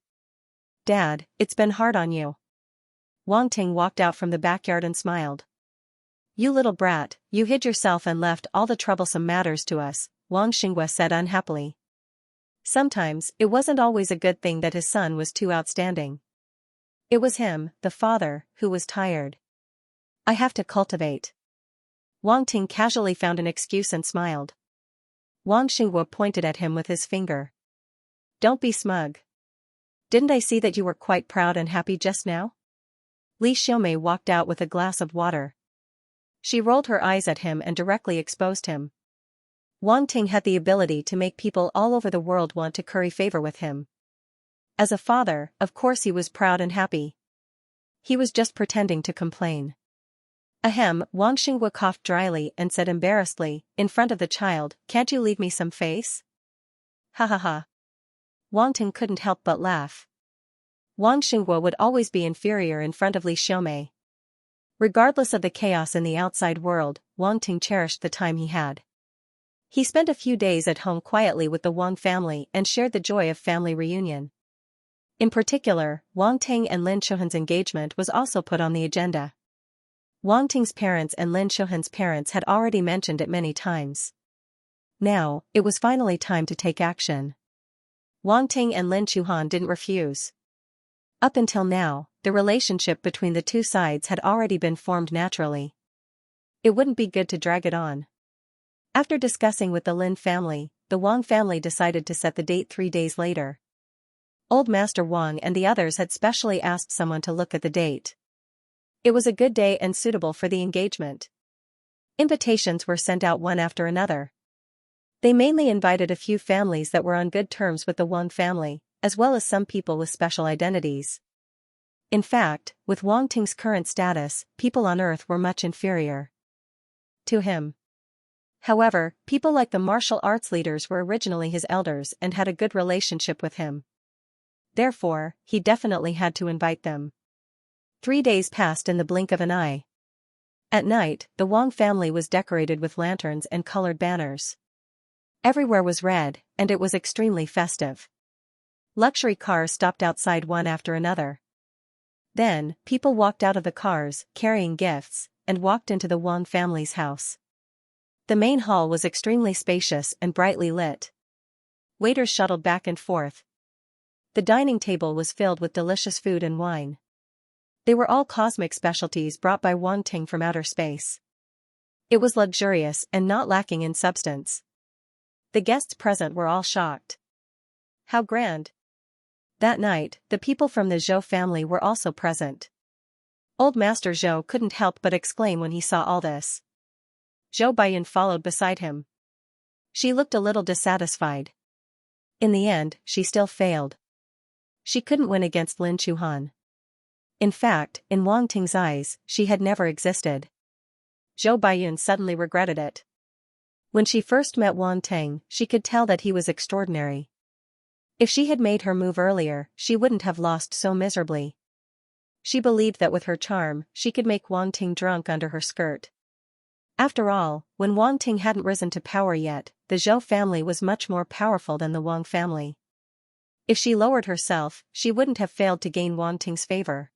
Dad, it's been hard on you. Wang Ting walked out from the backyard and smiled. You little brat, you hid yourself and left all the troublesome matters to us, Wang Xinghua said unhappily. Sometimes, it wasn't always a good thing that his son was too outstanding. It was him, the father, who was tired. I have to cultivate. Wang Ting casually found an excuse and smiled. Wang Xinghua pointed at him with his finger. Don't be smug. Didn't I see that you were quite proud and happy just now? Li Xiaomei walked out with a glass of water. She rolled her eyes at him and directly exposed him. Wang Ting had the ability to make people all over the world want to curry favor with him. As a father, of course he was proud and happy. He was just pretending to complain. Ahem, Wang Xinghua coughed dryly and said embarrassedly, in front of the child, can't you leave me some face? Ha ha ha. Wang Ting couldn't help but laugh. Wang Xinghua would always be inferior in front of Li Xiaomei. Regardless of the chaos in the outside world, Wang Ting cherished the time he had. He spent a few days at home quietly with the Wang family and shared the joy of family reunion. In particular, Wang Ting and Lin Xiuhan's engagement was also put on the agenda. Wang Ting's parents and Lin Xiuhan's parents had already mentioned it many times. Now, it was finally time to take action. Wang Ting and Lin Xiuhan didn't refuse. Up until now, the relationship between the two sides had already been formed naturally. It wouldn't be good to drag it on. After discussing with the Lin family, the Wang family decided to set the date 3 days later. Old Master Wang and the others had specially asked someone to look at the date. It was a good day and suitable for the engagement. Invitations were sent out one after another. They mainly invited a few families that were on good terms with the Wang family, as well as some people with special identities. In fact, with Wang Ting's current status, people on Earth were much inferior to him. However, people like the martial arts leaders were originally his elders and had a good relationship with him. Therefore, he definitely had to invite them. 3 days passed in the blink of an eye. At night, the Wang family was decorated with lanterns and colored banners. Everywhere was red, and it was extremely festive. Luxury cars stopped outside one after another. Then, people walked out of the cars, carrying gifts, and walked into the Wang family's house. The main hall was extremely spacious and brightly lit. Waiters shuttled back and forth. The dining table was filled with delicious food and wine. They were all cosmic specialties brought by Wang Ting from outer space. It was luxurious and not lacking in substance. The guests present were all shocked. How grand! That night, the people from the Zhou family were also present. Old Master Zhou couldn't help but exclaim when he saw all this. Zhou Baiyan followed beside him. She looked a little dissatisfied. In the end, she still failed. She couldn't win against Lin Chuhan. In fact, in Wang Ting's eyes, she had never existed. Zhou Baiyan suddenly regretted it. When she first met Wang Ting, she could tell that he was extraordinary. If she had made her move earlier, she wouldn't have lost so miserably. She believed that with her charm, she could make Wang Ting drunk under her skirt. After all, when Wang Ting hadn't risen to power yet, the Zhou family was much more powerful than the Wang family. If she lowered herself, she wouldn't have failed to gain Wang Ting's favor.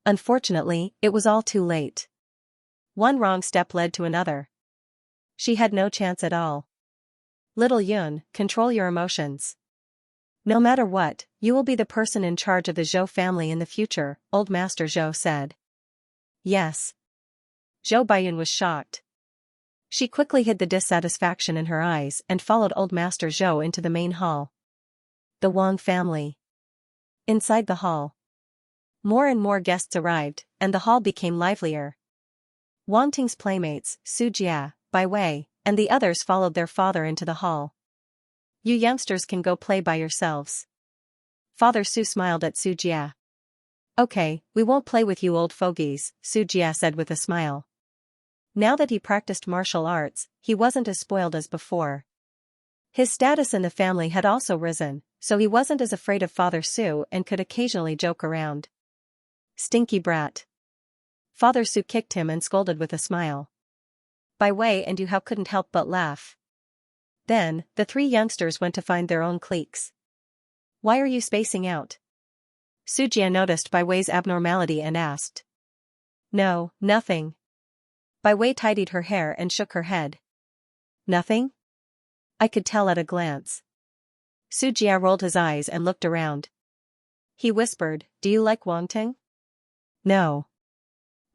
Unfortunately, it was all too late. One wrong step led to another. She had no chance at all. Little Yun, control your emotions. No matter what, you will be the person in charge of the Zhou family in the future, Old Master Zhou said. Yes. Zhou Baiyan was shocked. She quickly hid the dissatisfaction in her eyes and followed Old Master Zhou into the main hall. The Wang family. Inside the hall, more and more guests arrived, and the hall became livelier. Wang Ting's playmates, Su Jia, Bai Wei, and the others followed their father into the hall. You youngsters can go play by yourselves. Father Su smiled at Su Jia. Okay, we won't play with you old fogies, Su Jia said with a smile. Now that he practiced martial arts, he wasn't as spoiled as before. His status in the family had also risen, so he wasn't as afraid of Father Su and could occasionally joke around. Stinky brat. Father Su kicked him and scolded with a smile. Bai Wei and Yu Hao couldn't help but laugh. Then, the 3 youngsters went to find their own cliques. Why are you spacing out? Su Jia noticed Bai Wei's abnormality and asked. No, nothing. Bai Wei tidied her hair and shook her head. Nothing? I could tell at a glance. Su Jia rolled his eyes and looked around. He whispered, do you like Wang Ting? No.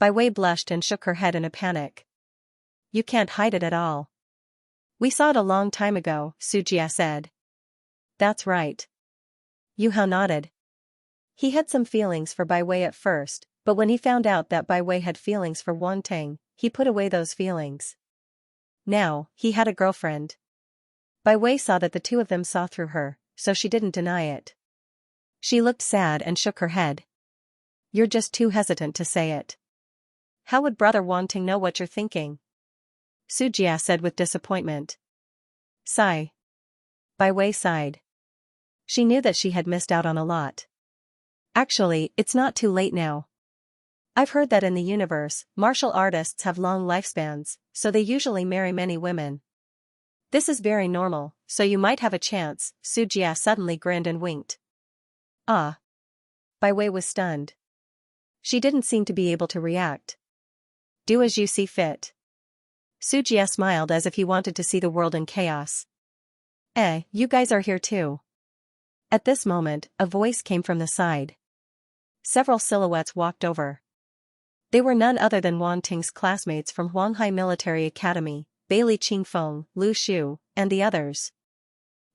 Bai Wei blushed and shook her head in a panic. You can't hide it at all. We saw it a long time ago, Su Jia said. That's right. Yu Hao nodded. He had some feelings for Bai Wei at first, but when he found out that Bai Wei had feelings for Wang Ting, he put away those feelings. Now, he had a girlfriend. Bai Wei saw that the two of them saw through her, so she didn't deny it. She looked sad and shook her head. You're just too hesitant to say it. How would Brother Wang Ting know what you're thinking? Su Jia said with disappointment. Sigh. Bai Wei sighed. She knew that she had missed out on a lot. Actually, it's not too late now. I've heard that in the universe, martial artists have long lifespans, so they usually marry many women. This is very normal, so you might have a chance, Su Jia suddenly grinned and winked. Ah. Bai Wei was stunned. She didn't seem to be able to react. Do as you see fit. Su Jia smiled as if he wanted to see the world in chaos. You guys are here too. At this moment, a voice came from the side. Several silhouettes walked over. They were none other than Wang Ting's classmates from Huanghai Military Academy, Bailey Qingfeng, Lu Shu, and the others.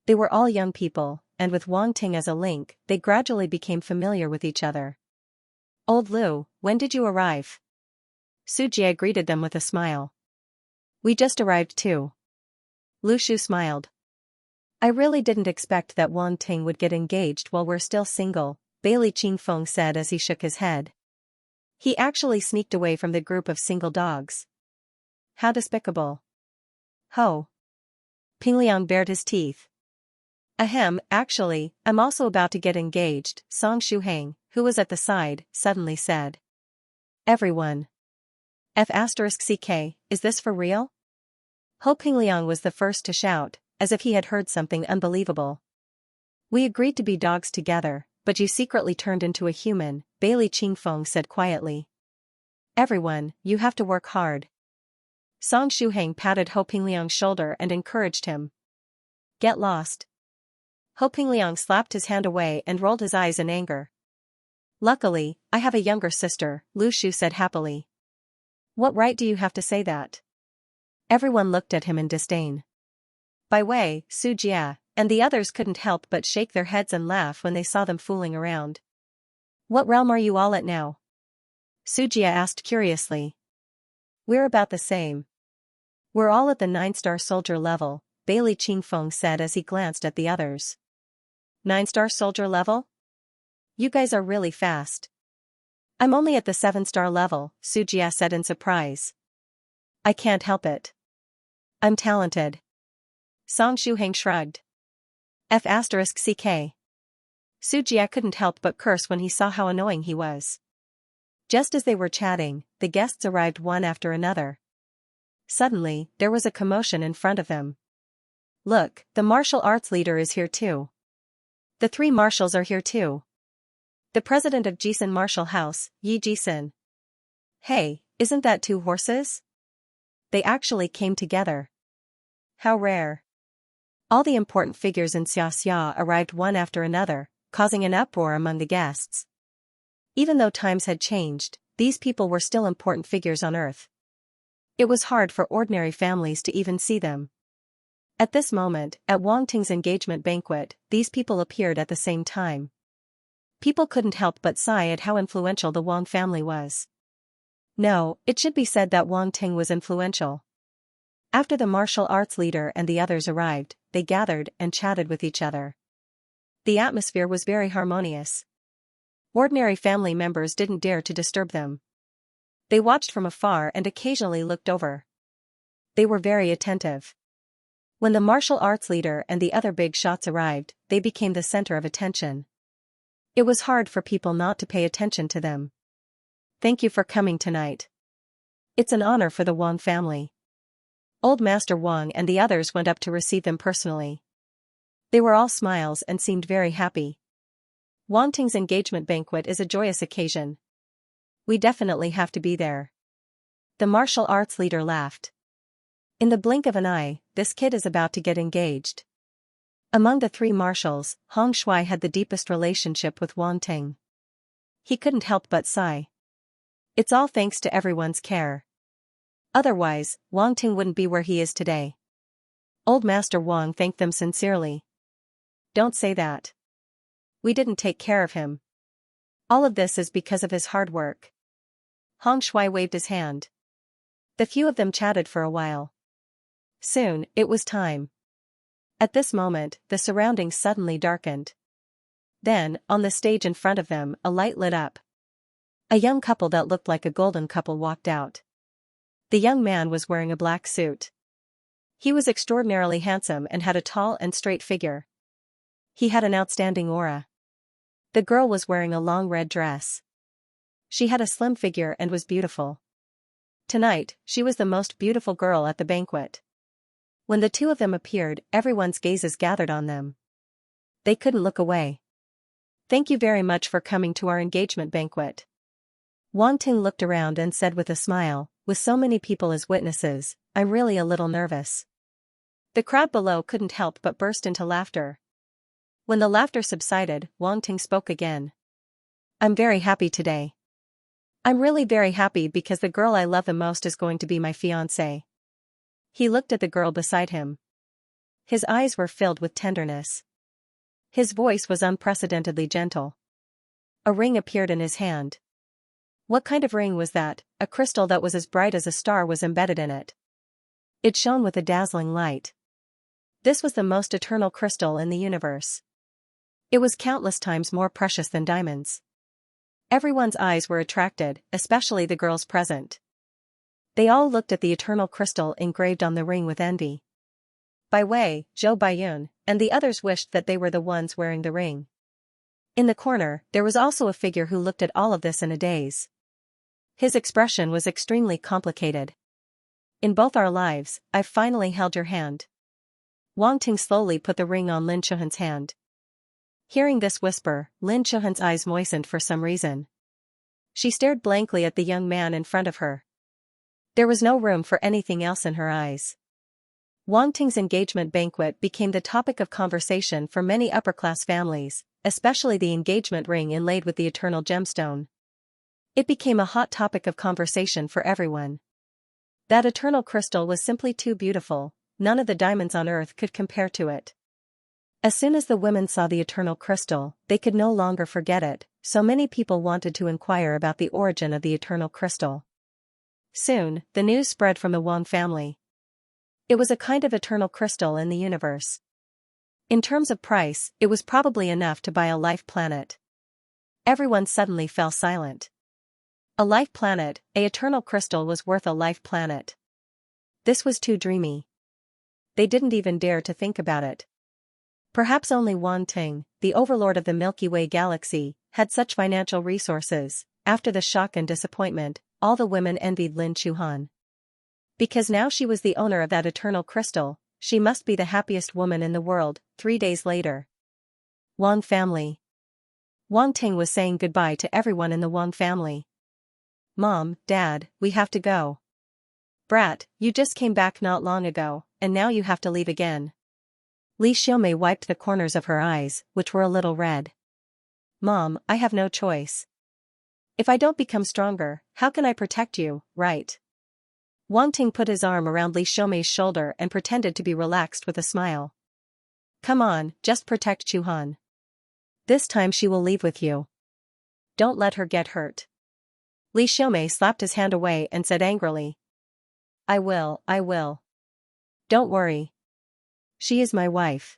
They were all young people, and with Wang Ting as a link, they gradually became familiar with each other. "Old Lu, when did you arrive?" Su Jie greeted them with a smile. "We just arrived too." Lu Shu smiled. "I really didn't expect that Wang Ting would get engaged while we're still single," Bailey Qingfeng said as he shook his head. "He actually sneaked away from the group of single dogs. How despicable." "Ho." Ping Liang bared his teeth. "Ahem, actually, I'm also about to get engaged," Song Shuhang, who was at the side, suddenly said. Everyone. F***ck, is this for real? Ho Pingliang was the first to shout, as if he had heard something unbelievable. "We agreed to be dogs together, but you secretly turned into a human," Bailey Qingfeng said quietly. "Everyone, you have to work hard." Song Shuhang patted Ho Pingliang's shoulder and encouraged him. "Get lost." Ho Pingliang slapped his hand away and rolled his eyes in anger. "Luckily, I have a younger sister," Lu Shu said happily. "What right do you have to say that?" Everyone looked at him in disdain. By way, Su Jia, and the others couldn't help but shake their heads and laugh when they saw them fooling around. "What realm are you all at now?" Su Jia asked curiously. "We're about the same. We're all at the 9-star soldier level," Bailey Qingfeng said as he glanced at the others. 9-star soldier level? You guys are really fast." "I'm only at the 7-star level," Su Jia said in surprise. "I can't help it. I'm talented." Song Shuhang shrugged. F***ck. Su Jia couldn't help but curse when he saw how annoying he was. Just as they were chatting, the guests arrived one after another. Suddenly, there was a commotion in front of them. "Look, the martial arts leader is here too. The 3 marshals are here too. The president of Jisun Martial House, Yi Jisun. Hey, isn't that 2 horses? They actually came together. How rare." All the important figures in Xianxia arrived one after another, causing an uproar among the guests. Even though times had changed, these people were still important figures on Earth. It was hard for ordinary families to even see them. At this moment, at Wang Ting's engagement banquet, these people appeared at the same time. People couldn't help but sigh at how influential the Wang family was. No, it should be said that Wang Ting was influential. After the martial arts leader and the others arrived, they gathered and chatted with each other. The atmosphere was very harmonious. Ordinary family members didn't dare to disturb them. They watched from afar and occasionally looked over. They were very attentive. When the martial arts leader and the other big shots arrived, they became the center of attention. It was hard for people not to pay attention to them. "Thank you for coming tonight. It's an honor for the Wang family." Old Master Wang and the others went up to receive them personally. They were all smiles and seemed very happy. Wang Ting's engagement banquet is a joyous occasion. We definitely have to be there. The martial arts leader laughed. In the blink of an eye, this kid is about to get engaged. Among the 3 marshals, Hong Shui had the deepest relationship with Wang Ting. He couldn't help but sigh. It's all thanks to everyone's care. Otherwise, Wang Ting wouldn't be where he is today. Old Master Wang thanked them sincerely. "Don't say that. We didn't take care of him. All of this is because of his hard work." Hong Shui waved his hand. The few of them chatted for a while. Soon, it was time. At this moment, the surroundings suddenly darkened. Then, on the stage in front of them, a light lit up. A young couple that looked like a golden couple walked out. The young man was wearing a black suit. He was extraordinarily handsome and had a tall and straight figure. He had an outstanding aura. The girl was wearing a long red dress. She had a slim figure and was beautiful. Tonight, she was the most beautiful girl at the banquet. When the 2 of them appeared, everyone's gazes gathered on them. They couldn't look away. "Thank you very much for coming to our engagement banquet." Wang Ting looked around and said with a smile, "With so many people as witnesses, I'm really a little nervous." The crowd below couldn't help but burst into laughter. When the laughter subsided, Wang Ting spoke again. "I'm very happy today. I'm really very happy because the girl I love the most is going to be my fiancée." He looked at the girl beside him. His eyes were filled with tenderness. His voice was unprecedentedly gentle. A ring appeared in his hand. What kind of ring was that? A crystal that was as bright as a star was embedded in it. It shone with a dazzling light. This was the most eternal crystal in the universe. It was countless times more precious than diamonds. Everyone's eyes were attracted, especially the girls present. They all looked at the eternal crystal engraved on the ring with envy. Bai Wei, Zhou Baiyun, and the others wished that they were the ones wearing the ring. In the corner, there was also a figure who looked at all of this in a daze. His expression was extremely complicated. In both our lives, I've finally held your hand. Wang Ting slowly put the ring on Lin Chuhan's hand. Hearing this whisper, Lin Chuhan's eyes moistened for some reason. She stared blankly at the young man in front of her. There was no room for anything else in her eyes. Wang Ting's engagement banquet became the topic of conversation for many upper-class families, especially the engagement ring inlaid with the eternal gemstone. It became a hot topic of conversation for everyone. That eternal crystal was simply too beautiful, none of the diamonds on earth could compare to it. As soon as the women saw the eternal crystal, they could no longer forget it, so many people wanted to inquire about the origin of the eternal crystal. Soon, the news spread from the Wang family. It was a kind of eternal crystal in the universe. In terms of price, it was probably enough to buy a life planet. Everyone suddenly fell silent. A life planet, an eternal crystal was worth a life planet. This was too dreamy. They didn't even dare to think about it. Perhaps only Wang Ting, the overlord of the Milky Way galaxy, had such financial resources. After the shock and disappointment, all the women envied Lin Chuhan. Because now she was the owner of that eternal crystal, she must be the happiest woman in the world. 3 days later. Wang family. Wang Ting was saying goodbye to everyone in the Wang family. Mom, Dad, we have to go. Brat, you just came back not long ago, and now you have to leave again. Li Xiaomei wiped the corners of her eyes, which were a little red. Mom, I have no choice. If I don't become stronger, how can I protect you, right? Wang Ting put his arm around Li Xiaomei's shoulder and pretended to be relaxed with a smile. Come on, just protect Chuhan. This time she will leave with you. Don't let her get hurt. Li Xiaomei slapped his hand away and said angrily. I will. Don't worry. She is my wife.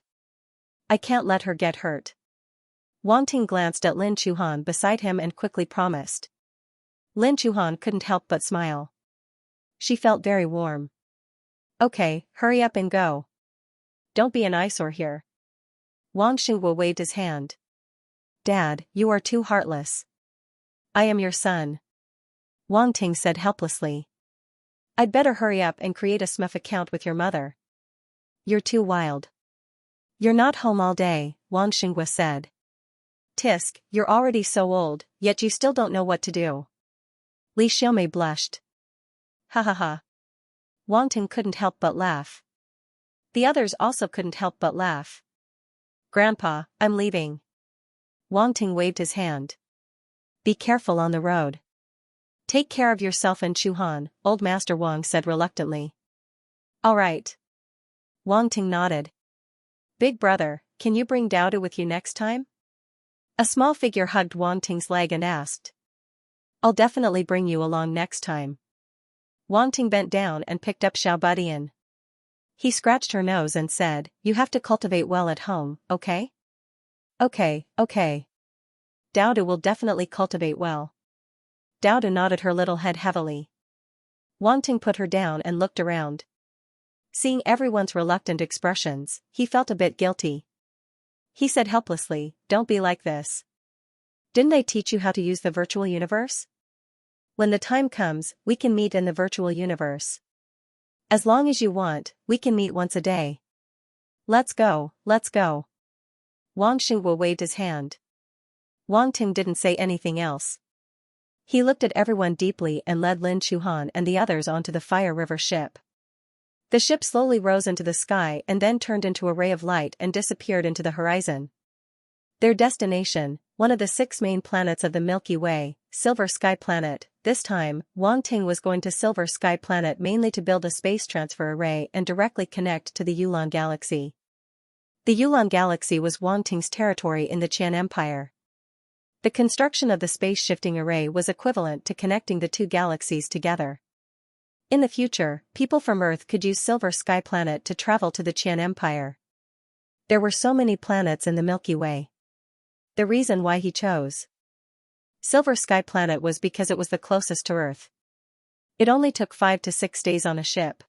I can't let her get hurt. Wang Ting glanced at Lin Chuhan beside him and quickly promised. Lin Chuhan couldn't help but smile. She felt very warm. Okay, hurry up and go. Don't be an eyesore here. Wang Xinghua waved his hand. Dad, you are too heartless. I am your son. Wang Ting said helplessly. I'd better hurry up and create a SMF account with your mother. You're too wild. You're not home all day, Wang Xinghua said. Tisk, you're already so old, yet you still don't know what to do. Li Xiaomei blushed. Ha ha ha. Wang Ting couldn't help but laugh. The others also couldn't help but laugh. Grandpa, I'm leaving. Wang Ting waved his hand. Be careful on the road. Take care of yourself and Chuhan, old Master Wang said reluctantly. All right. Wang Ting nodded. Big brother, can you bring Dowda with you next time? A small figure hugged Wang Ting's leg and asked. I'll definitely bring you along next time. Wang Ting bent down and picked up Xiao Budian. He scratched her nose and said, you have to cultivate well at home, okay? Okay. Dowda will definitely cultivate well. Dowda nodded her little head heavily. Wang Ting put her down and looked around. Seeing everyone's reluctant expressions, he felt a bit guilty. He said helplessly, don't be like this. Didn't they teach you how to use the virtual universe? When the time comes, we can meet in the virtual universe. As long as you want, we can meet once a day. Let's go. Wang Xinghua waved his hand. Wang Ting didn't say anything else. He looked at everyone deeply and led Lin Chuhan and the others onto the Fire River ship. The ship slowly rose into the sky and then turned into a ray of light and disappeared into the horizon. Their destination, one of the 6 main planets of the Milky Way, Silver Sky Planet. This time, Wang Ting was going to Silver Sky Planet mainly to build a space transfer array and directly connect to the Yulon galaxy. The Yulan Galaxy was Wang Ting's territory in the Qian Empire. The construction of the space-shifting array was equivalent to connecting the two galaxies together. In the future, people from Earth could use Silver Sky Planet to travel to the Qian Empire. There were so many planets in the Milky Way. The reason why he chose Silver Sky Planet was because it was the closest to Earth. It only took 5 to 6 days on a ship.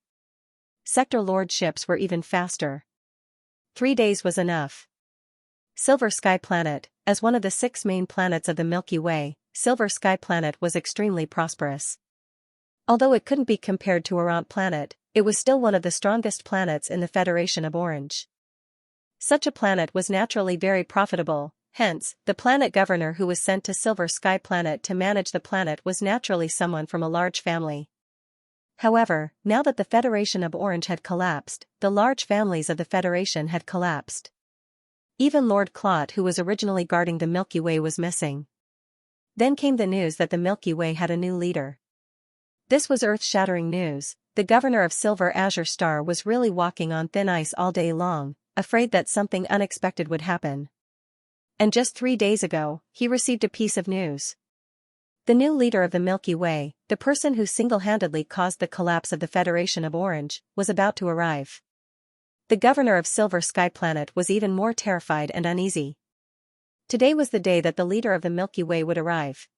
Sector Lord ships were even faster. 3 days was enough. Silver Sky Planet, as one of the 6 main planets of the Milky Way, Silver Sky Planet was extremely prosperous. Although it couldn't be compared to Orant Planet, it was still one of the strongest planets in the Federation of Orange. Such a planet was naturally very profitable, hence, the planet governor who was sent to Silver Sky Planet to manage the planet was naturally someone from a large family. However, now that the Federation of Orange had collapsed, the large families of the Federation had collapsed. Even Lord Clot, who was originally guarding the Milky Way, was missing. Then came the news that the Milky Way had a new leader. This was earth-shattering news. The governor of Silver Azure Star was really walking on thin ice all day long, afraid that something unexpected would happen. And just 3 days ago, he received a piece of news. The new leader of the Milky Way, the person who single-handedly caused the collapse of the Federation of Orange, was about to arrive. The governor of Silver Sky Planet was even more terrified and uneasy. Today was the day that the leader of the Milky Way would arrive.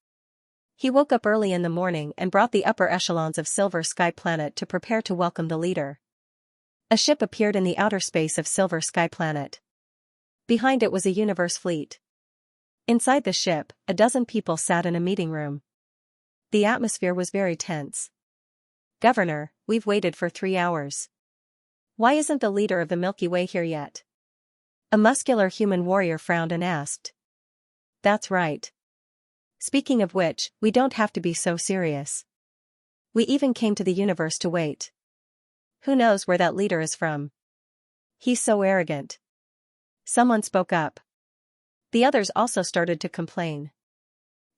He woke up early in the morning and brought the upper echelons of Silver Sky Planet to prepare to welcome the leader. A ship appeared in the outer space of Silver Sky Planet. Behind it was a universe fleet. Inside the ship, a dozen people sat in a meeting room. The atmosphere was very tense. "Governor, we've waited for 3 hours. Why isn't the leader of the Milky Way here yet?" A muscular human warrior frowned and asked. "That's right. Speaking of which, we don't have to be so serious. We even came to the universe to wait. Who knows where that leader is from? He's so arrogant." Someone spoke up. The others also started to complain.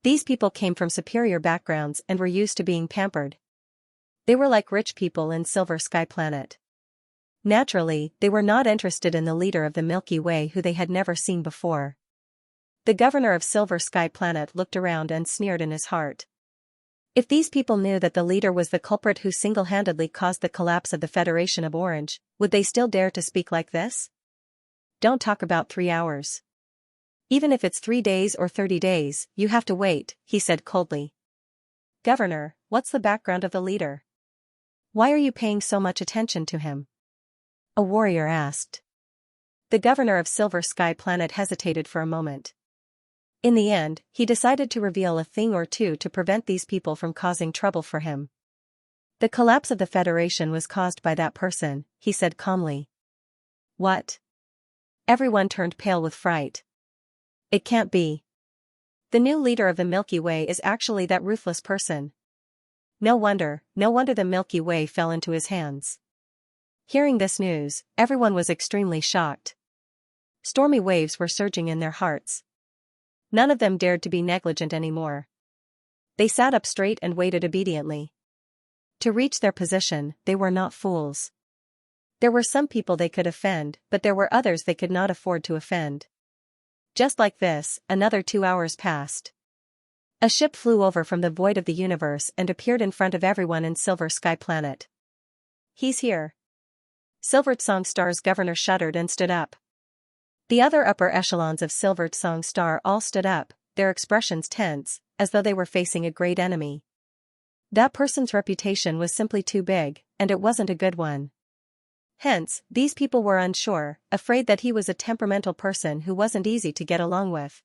These people came from superior backgrounds and were used to being pampered. They were like rich people in Silver Sky Planet. Naturally, they were not interested in the leader of the Milky Way who they had never seen before. The governor of Silver Sky Planet looked around and sneered in his heart. If these people knew that the leader was the culprit who single-handedly caused the collapse of the Federation of Orange, would they still dare to speak like this? "Don't talk about 3 hours. Even if it's 3 days or 30 days, you have to wait," he said coldly. "Governor, what's the background of the leader? Why are you paying so much attention to him?" a warrior asked. The governor of Silver Sky Planet hesitated for a moment. In the end, he decided to reveal a thing or two to prevent these people from causing trouble for him. "The collapse of the Federation was caused by that person," he said calmly. "What?" Everyone turned pale with fright. "It can't be. The new leader of the Milky Way is actually that ruthless person. No wonder the Milky Way fell into his hands." Hearing this news, everyone was extremely shocked. Stormy waves were surging in their hearts. None of them dared to be negligent anymore. They sat up straight and waited obediently. To reach their position, they were not fools. There were some people they could offend, but there were others they could not afford to offend. Just like this, another 2 hours passed. A ship flew over from the void of the universe and appeared in front of everyone in Silver Sky Planet. "He's here." Silver Song Star's governor shuddered and stood up. The other upper echelons of Silver Song Star all stood up, their expressions tense, as though they were facing a great enemy. That person's reputation was simply too big, and it wasn't a good one. Hence, these people were unsure, afraid that he was a temperamental person who wasn't easy to get along with.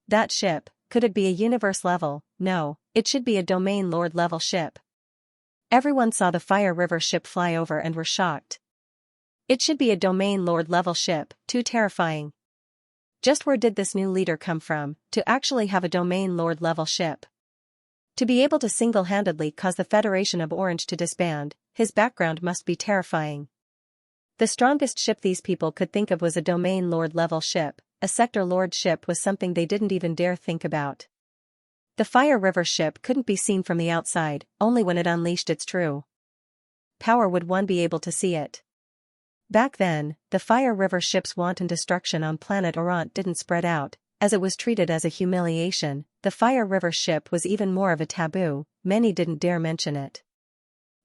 That ship, could it be a universe level? No, it should be a domain lord level ship. Everyone saw the Fire River ship fly over and were shocked. It should be a domain lord level ship, too terrifying. Just where did this new leader come from, to actually have a domain lord level ship? To be able to single-handedly cause the Federation of Orange to disband, his background must be terrifying. The strongest ship these people could think of was a domain lord level ship. A sector lord ship was something they didn't even dare think about. The Fire River ship couldn't be seen from the outside, only when it unleashed its true power would one be able to see it. Back then, the Fire River ship's wanton destruction on planet Orant didn't spread out, as it was treated as a humiliation. The Fire River ship was even more of a taboo, many didn't dare mention it.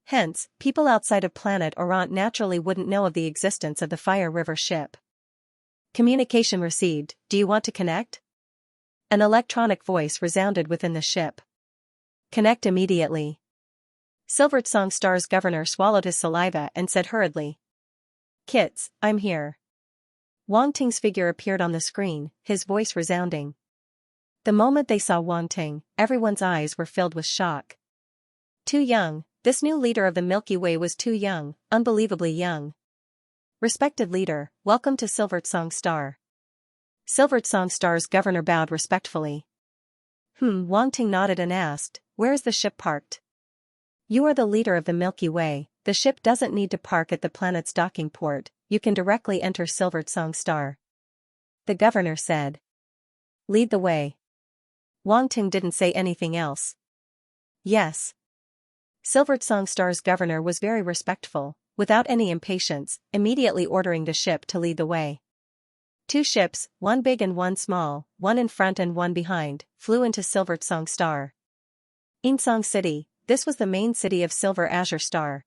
Hence, people outside of planet Orant naturally wouldn't know of the existence of the Fire River ship. Communication received, do you want to connect? An electronic voice resounded within the ship. Connect immediately. Silvered Song Star's governor swallowed his saliva and said hurriedly. Kits, I'm here. Wang Ting's figure appeared on the screen, his voice resounding. The moment they saw Wang Ting, everyone's eyes were filled with shock. Too young, this new leader of the Milky Way was too young, unbelievably young. Respected leader, welcome to Silvered Song Star. Silvered Song Star's governor bowed respectfully. Wang Ting nodded and asked, where is the ship parked? You are the leader of the Milky Way, the ship doesn't need to park at the planet's docking port, you can directly enter Silvered Song Star. The governor said. Lead the way. Wang Ting didn't say anything else. Yes. Silvered Song Star's governor was very respectful, without any impatience, immediately ordering the ship to lead the way. 2 ships, one big and one small, one in front and one behind, flew into Silvered Song Star. Insong City, this was the main city of Silver Azure Star.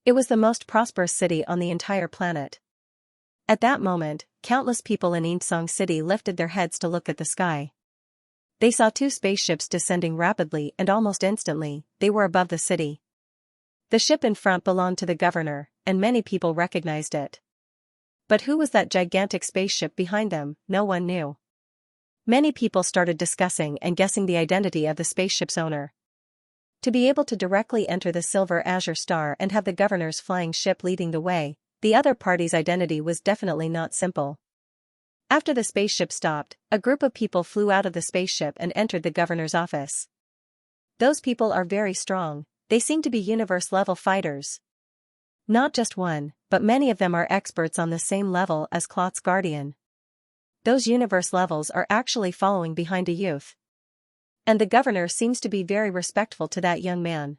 It was the most prosperous city on the entire planet. At that moment, countless people in Insong City lifted their heads to look at the sky. They saw 2 spaceships descending rapidly and almost instantly, they were above the city. The ship in front belonged to the governor, and many people recognized it. But who was that gigantic spaceship behind them? No one knew. Many people started discussing and guessing the identity of the spaceship's owner. To be able to directly enter the Silver Azure Star and have the governor's flying ship leading the way, the other party's identity was definitely not simple. After the spaceship stopped, a group of people flew out of the spaceship and entered the governor's office. Those people are very strong, they seem to be universe-level fighters. Not just one, but many of them are experts on the same level as Clot's guardian. Those universe levels are actually following behind a youth. And the governor seems to be very respectful to that young man.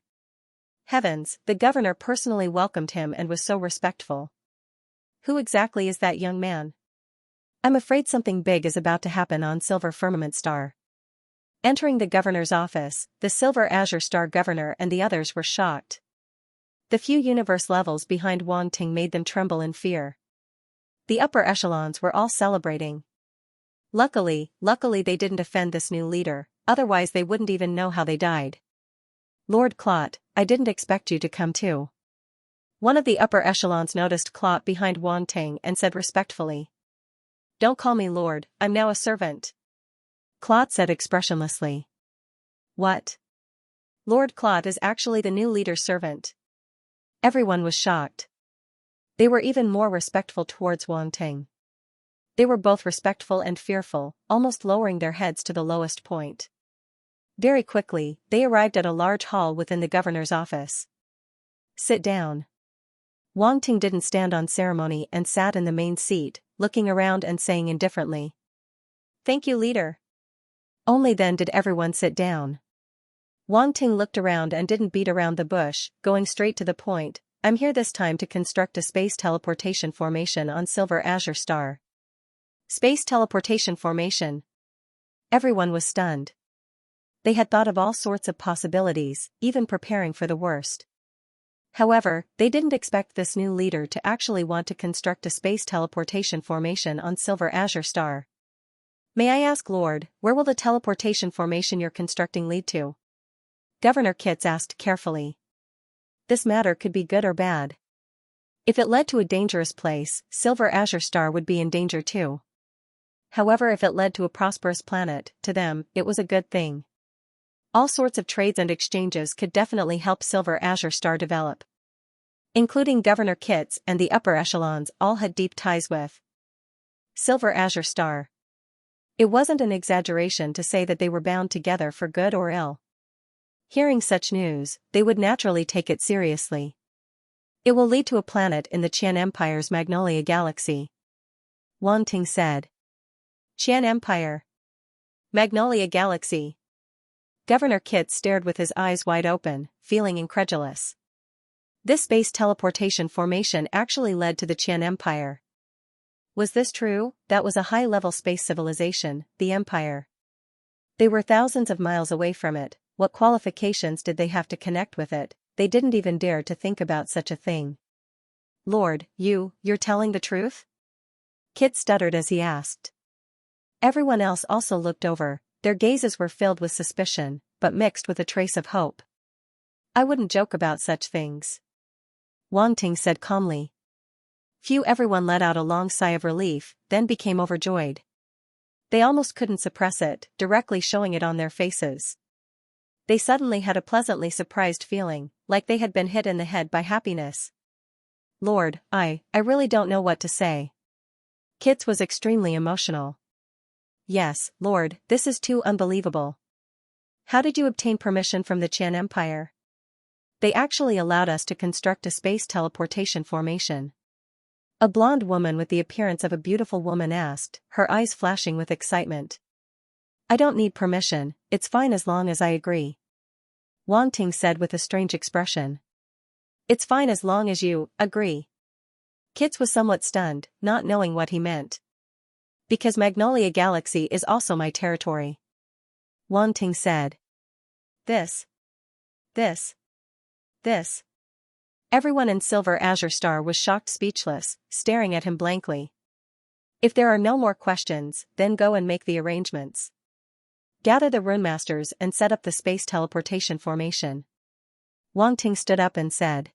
Heavens, the governor personally welcomed him and was so respectful. Who exactly is that young man? I'm afraid something big is about to happen on Silver Firmament Star. Entering the governor's office, the Silver Azure Star governor and the others were shocked. The few universe levels behind Wang Ting made them tremble in fear. The upper echelons were all celebrating. Luckily they didn't offend this new leader, otherwise they wouldn't even know how they died. Lord Clot, I didn't expect you to come too. One of the upper echelons noticed Clot behind Wang Ting and said respectfully. Don't call me Lord, I'm now a servant. Clot said expressionlessly. What? Lord Clot is actually the new leader's servant. Everyone was shocked. They were even more respectful towards Wang Ting. They were both respectful and fearful, almost lowering their heads to the lowest point. Very quickly, they arrived at a large hall within the governor's office. Sit down. Wang Ting didn't stand on ceremony and sat in the main seat, looking around and saying indifferently. Thank you, leader. Only then did everyone sit down. Wang Ting looked around and didn't beat around the bush, going straight to the point. I'm here this time to construct a space teleportation formation on Silver Azure Star. Space teleportation formation. Everyone was stunned. They had thought of all sorts of possibilities, even preparing for the worst. However, they didn't expect this new leader to actually want to construct a space teleportation formation on Silver Azure Star. May I ask, Lord, where will the teleportation formation you're constructing lead to? Governor Kits asked carefully. This matter could be good or bad. If it led to a dangerous place, Silver Azure Star would be in danger too. However, if it led to a prosperous planet, to them, it was a good thing. All sorts of trades and exchanges could definitely help Silver Azure Star develop. Including Governor Kits and the upper echelons all had deep ties with Silver Azure Star. It wasn't an exaggeration to say that they were bound together for good or ill. Hearing such news, they would naturally take it seriously. It will lead to a planet in the Qian Empire's Magnolia Galaxy. Wang Ting said. Qian Empire. Magnolia Galaxy. Governor Kit stared with his eyes wide open, feeling incredulous. This space teleportation formation actually led to the Qian Empire. Was this true? That was a high-level space civilization, the Empire. They were thousands of miles away from it. What qualifications did they have to connect with it? They didn't even dare to think about such a thing. Lord, you're telling the truth? Kit stuttered as he asked. Everyone else also looked over, their gazes were filled with suspicion, but mixed with a trace of hope. I wouldn't joke about such things. Wang Ting said calmly. Everyone let out a long sigh of relief, then became overjoyed. They almost couldn't suppress it, directly showing it on their faces. They suddenly had a pleasantly surprised feeling, like they had been hit in the head by happiness. Lord, I really don't know what to say. Kit was extremely emotional. Yes, Lord, this is too unbelievable. How did you obtain permission from the Qian Empire? They actually allowed us to construct a space teleportation formation. A blonde woman with the appearance of a beautiful woman asked, her eyes flashing with excitement. I don't need permission, it's fine as long as I agree. Wang Ting said with a strange expression. It's fine as long as you agree. Kit was somewhat stunned, not knowing what he meant. Because Magnolia Galaxy is also my territory. Wang Ting said. This. Everyone in Silver Azure Star was shocked speechless, staring at him blankly. If there are no more questions, then go and make the arrangements. Gather the Rune Masters and set up the space teleportation formation. Wang Ting stood up and said.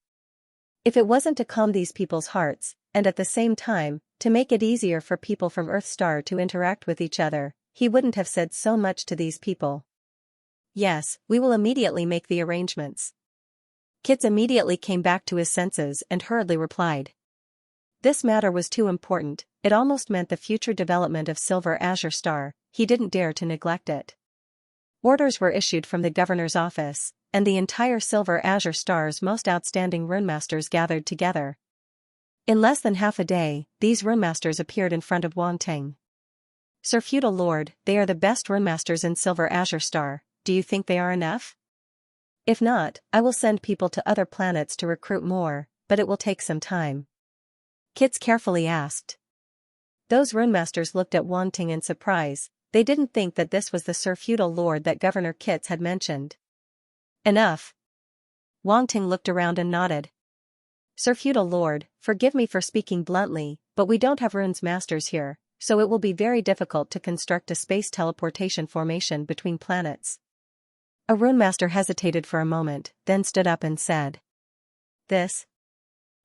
If it wasn't to calm these people's hearts, and at the same time, to make it easier for people from Earth Star to interact with each other, he wouldn't have said so much to these people. Yes, we will immediately make the arrangements. Kit immediately came back to his senses and hurriedly replied. This matter was too important, it almost meant the future development of Silver Azure Star, he didn't dare to neglect it. Orders were issued from the governor's office, and the entire Silver Azure Star's most outstanding runemasters gathered together. In less than half a day, these runemasters appeared in front of Wang Ting. Sir Feudal Lord, they are the best runemasters in Silver Azure Star, do you think they are enough? If not, I will send people to other planets to recruit more, but it will take some time. Kit carefully asked. Those runemasters looked at Wang Ting in surprise, they didn't think that this was the Sir Feudal Lord that Governor Kit had mentioned. Enough. Wang Ting looked around and nodded. Sir Feudal Lord, forgive me for speaking bluntly, but we don't have runes masters here, so it will be very difficult to construct a space teleportation formation between planets. A rune master hesitated for a moment, then stood up and said. This?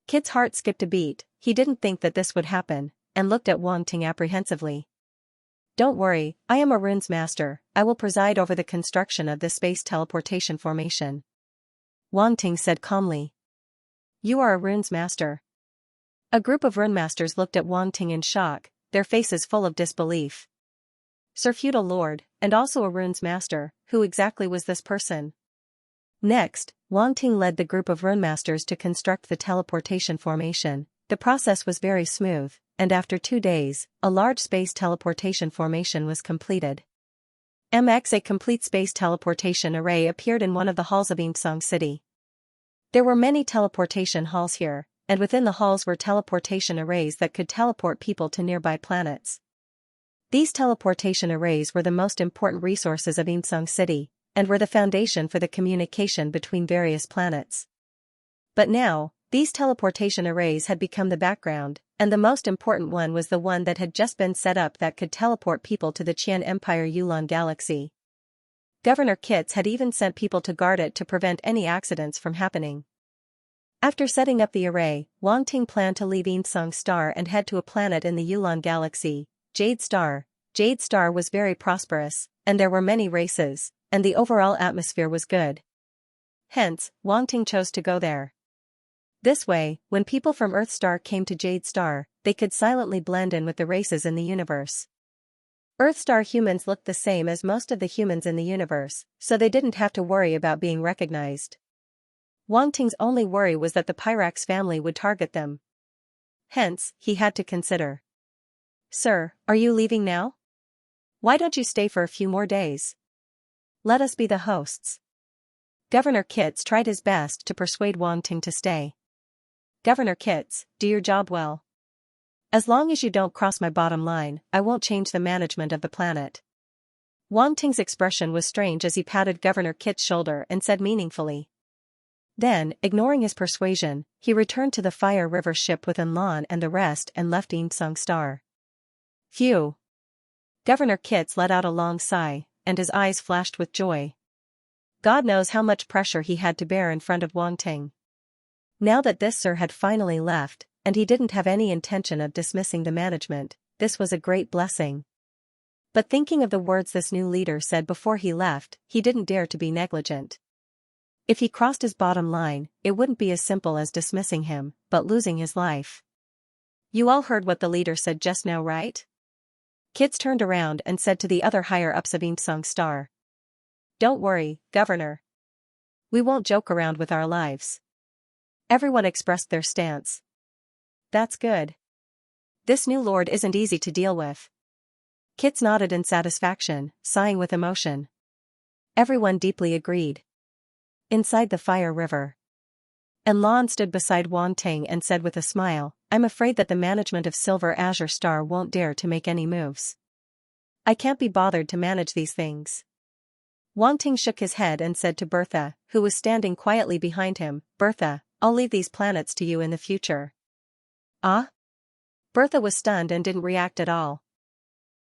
Kit's heart skipped a beat, he didn't think that this would happen, and looked at Wang Ting apprehensively. Don't worry, I am a runes master, I will preside over the construction of this space teleportation formation. Wang Ting said calmly. You are a runes master. A group of rune masters looked at Wang Ting in shock, their faces full of disbelief. Sir Feudal Lord, and also a runes master, who exactly was this person? Next, Wang Ting led the group of rune masters to construct the teleportation formation. The process was very smooth, and after 2 days, a large space teleportation formation was completed. A complete space teleportation array appeared in one of the halls of Xianxia City. There were many teleportation halls here, and within the halls were teleportation arrays that could teleport people to nearby planets. These teleportation arrays were the most important resources of Xianxia City, and were the foundation for the communication between various planets. But now, these teleportation arrays had become the background, and the most important one was the one that had just been set up that could teleport people to the Qian Empire Yulon Galaxy. Governor Kit had even sent people to guard it to prevent any accidents from happening. After setting up the array, Wang Ting planned to leave Xianxia Star and head to a planet in the Yulon Galaxy, Jade Star. Jade Star was very prosperous, and there were many races, and the overall atmosphere was good. Hence, Wang Ting chose to go there. This way, when people from Earth Star came to Jade Star, they could silently blend in with the races in the universe. Earth Star humans looked the same as most of the humans in the universe, so they didn't have to worry about being recognized. Wang Ting's only worry was that the Pyrax family would target them. Hence, he had to consider. Sir, are you leaving now? Why don't you stay for a few more days? Let us be the hosts. Governor Kitts tried his best to persuade Wang Ting to stay. Governor Kitts, do your job well. As long as you don't cross my bottom line, I won't change the management of the planet. Wang Ting's expression was strange as he patted Governor Kitts' shoulder and said meaningfully. Then, ignoring his persuasion, he returned to the Fire River ship with Enlon and the rest and left Xianxia. Phew! Governor Kitts let out a long sigh, and his eyes flashed with joy. God knows how much pressure he had to bear in front of Wang Ting. Now that this sir had finally left, and he didn't have any intention of dismissing the management, this was a great blessing. But thinking of the words this new leader said before he left, he didn't dare to be negligent. If he crossed his bottom line, it wouldn't be as simple as dismissing him, but losing his life. You all heard what the leader said just now, right? Kitts turned around and said to the other higher-ups of Xianxia. Don't worry, Governor. We won't joke around with our lives. Everyone expressed their stance. That's good. This new lord isn't easy to deal with. Kitts nodded in satisfaction, sighing with emotion. Everyone deeply agreed. Inside the Fire River, Enlon stood beside Wang Ting and said with a smile, I'm afraid that the management of Silver Azure Star won't dare to make any moves. I can't be bothered to manage these things. Wang Ting shook his head and said to Bertha, who was standing quietly behind him, Bertha, I'll leave these planets to you in the future. Ah? Bertha was stunned and didn't react at all.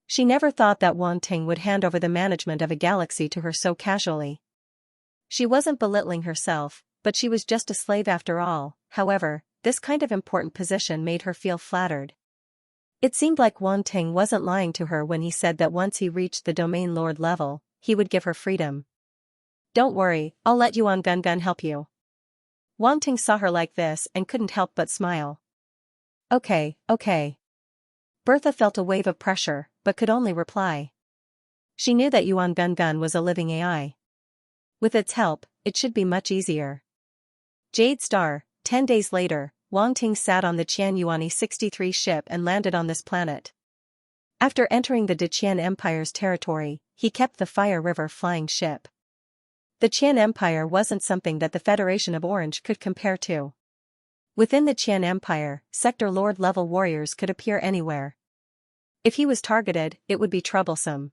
She never thought that Wang Ting would hand over the management of a galaxy to her so casually. She wasn't belittling herself, but she was just a slave after all. However, this kind of important position made her feel flattered. It seemed like Wang Ting wasn't lying to her when he said that once he reached the domain lord level, he would give her freedom. Don't worry, I'll let Yuan Gun help you. Wang Ting saw her like this and couldn't help but smile. Okay. Bertha felt a wave of pressure, but could only reply. She knew that Yuan Gun was a living AI. With its help, it should be much easier. Jade Star. 10 days later, Wang Ting sat on the Qianyuani 63 ship and landed on this planet. After entering the Deqian Empire's territory, he kept the Fire River flying ship. The Qian Empire wasn't something that the Federation of Orange could compare to. Within the Qian Empire, Sector Lord level warriors could appear anywhere. If he was targeted, it would be troublesome.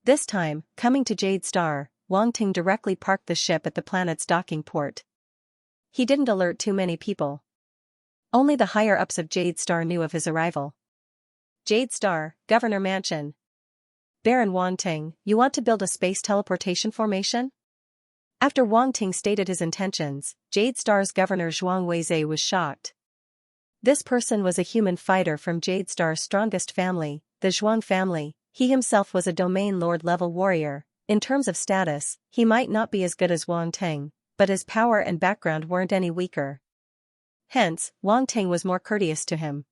This time, coming to Jade Star, Wang Ting directly parked the ship at the planet's docking port. He didn't alert too many people. Only the higher-ups of Jade Star knew of his arrival. Jade Star, Governor Mansion. Baron Wang Ting, you want to build a space teleportation formation? After Wang Ting stated his intentions, Jade Star's Governor Zhuang Weizhe was shocked. This person was a human fighter from Jade Star's strongest family, the Zhuang family. He himself was a domain lord level warrior. In terms of status, he might not be as good as Wang Ting, but his power and background weren't any weaker. Hence, Wang Ting was more courteous to him.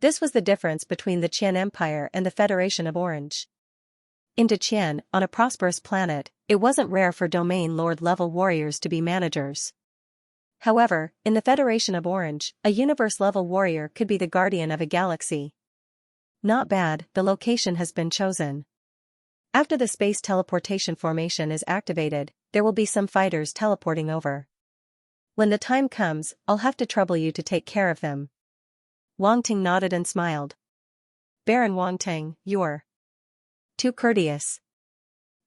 This was the difference between the Qian Empire and the Federation of Orange. In Deqian, on a prosperous planet, it wasn't rare for domain lord level warriors to be managers. However, in the Federation of Orange, a universe level warrior could be the guardian of a galaxy. Not bad, the location has been chosen. After the space teleportation formation is activated, there will be some fighters teleporting over. When the time comes, I'll have to trouble you to take care of them. Wang Ting nodded and smiled. Baron Wang Ting, you're too courteous.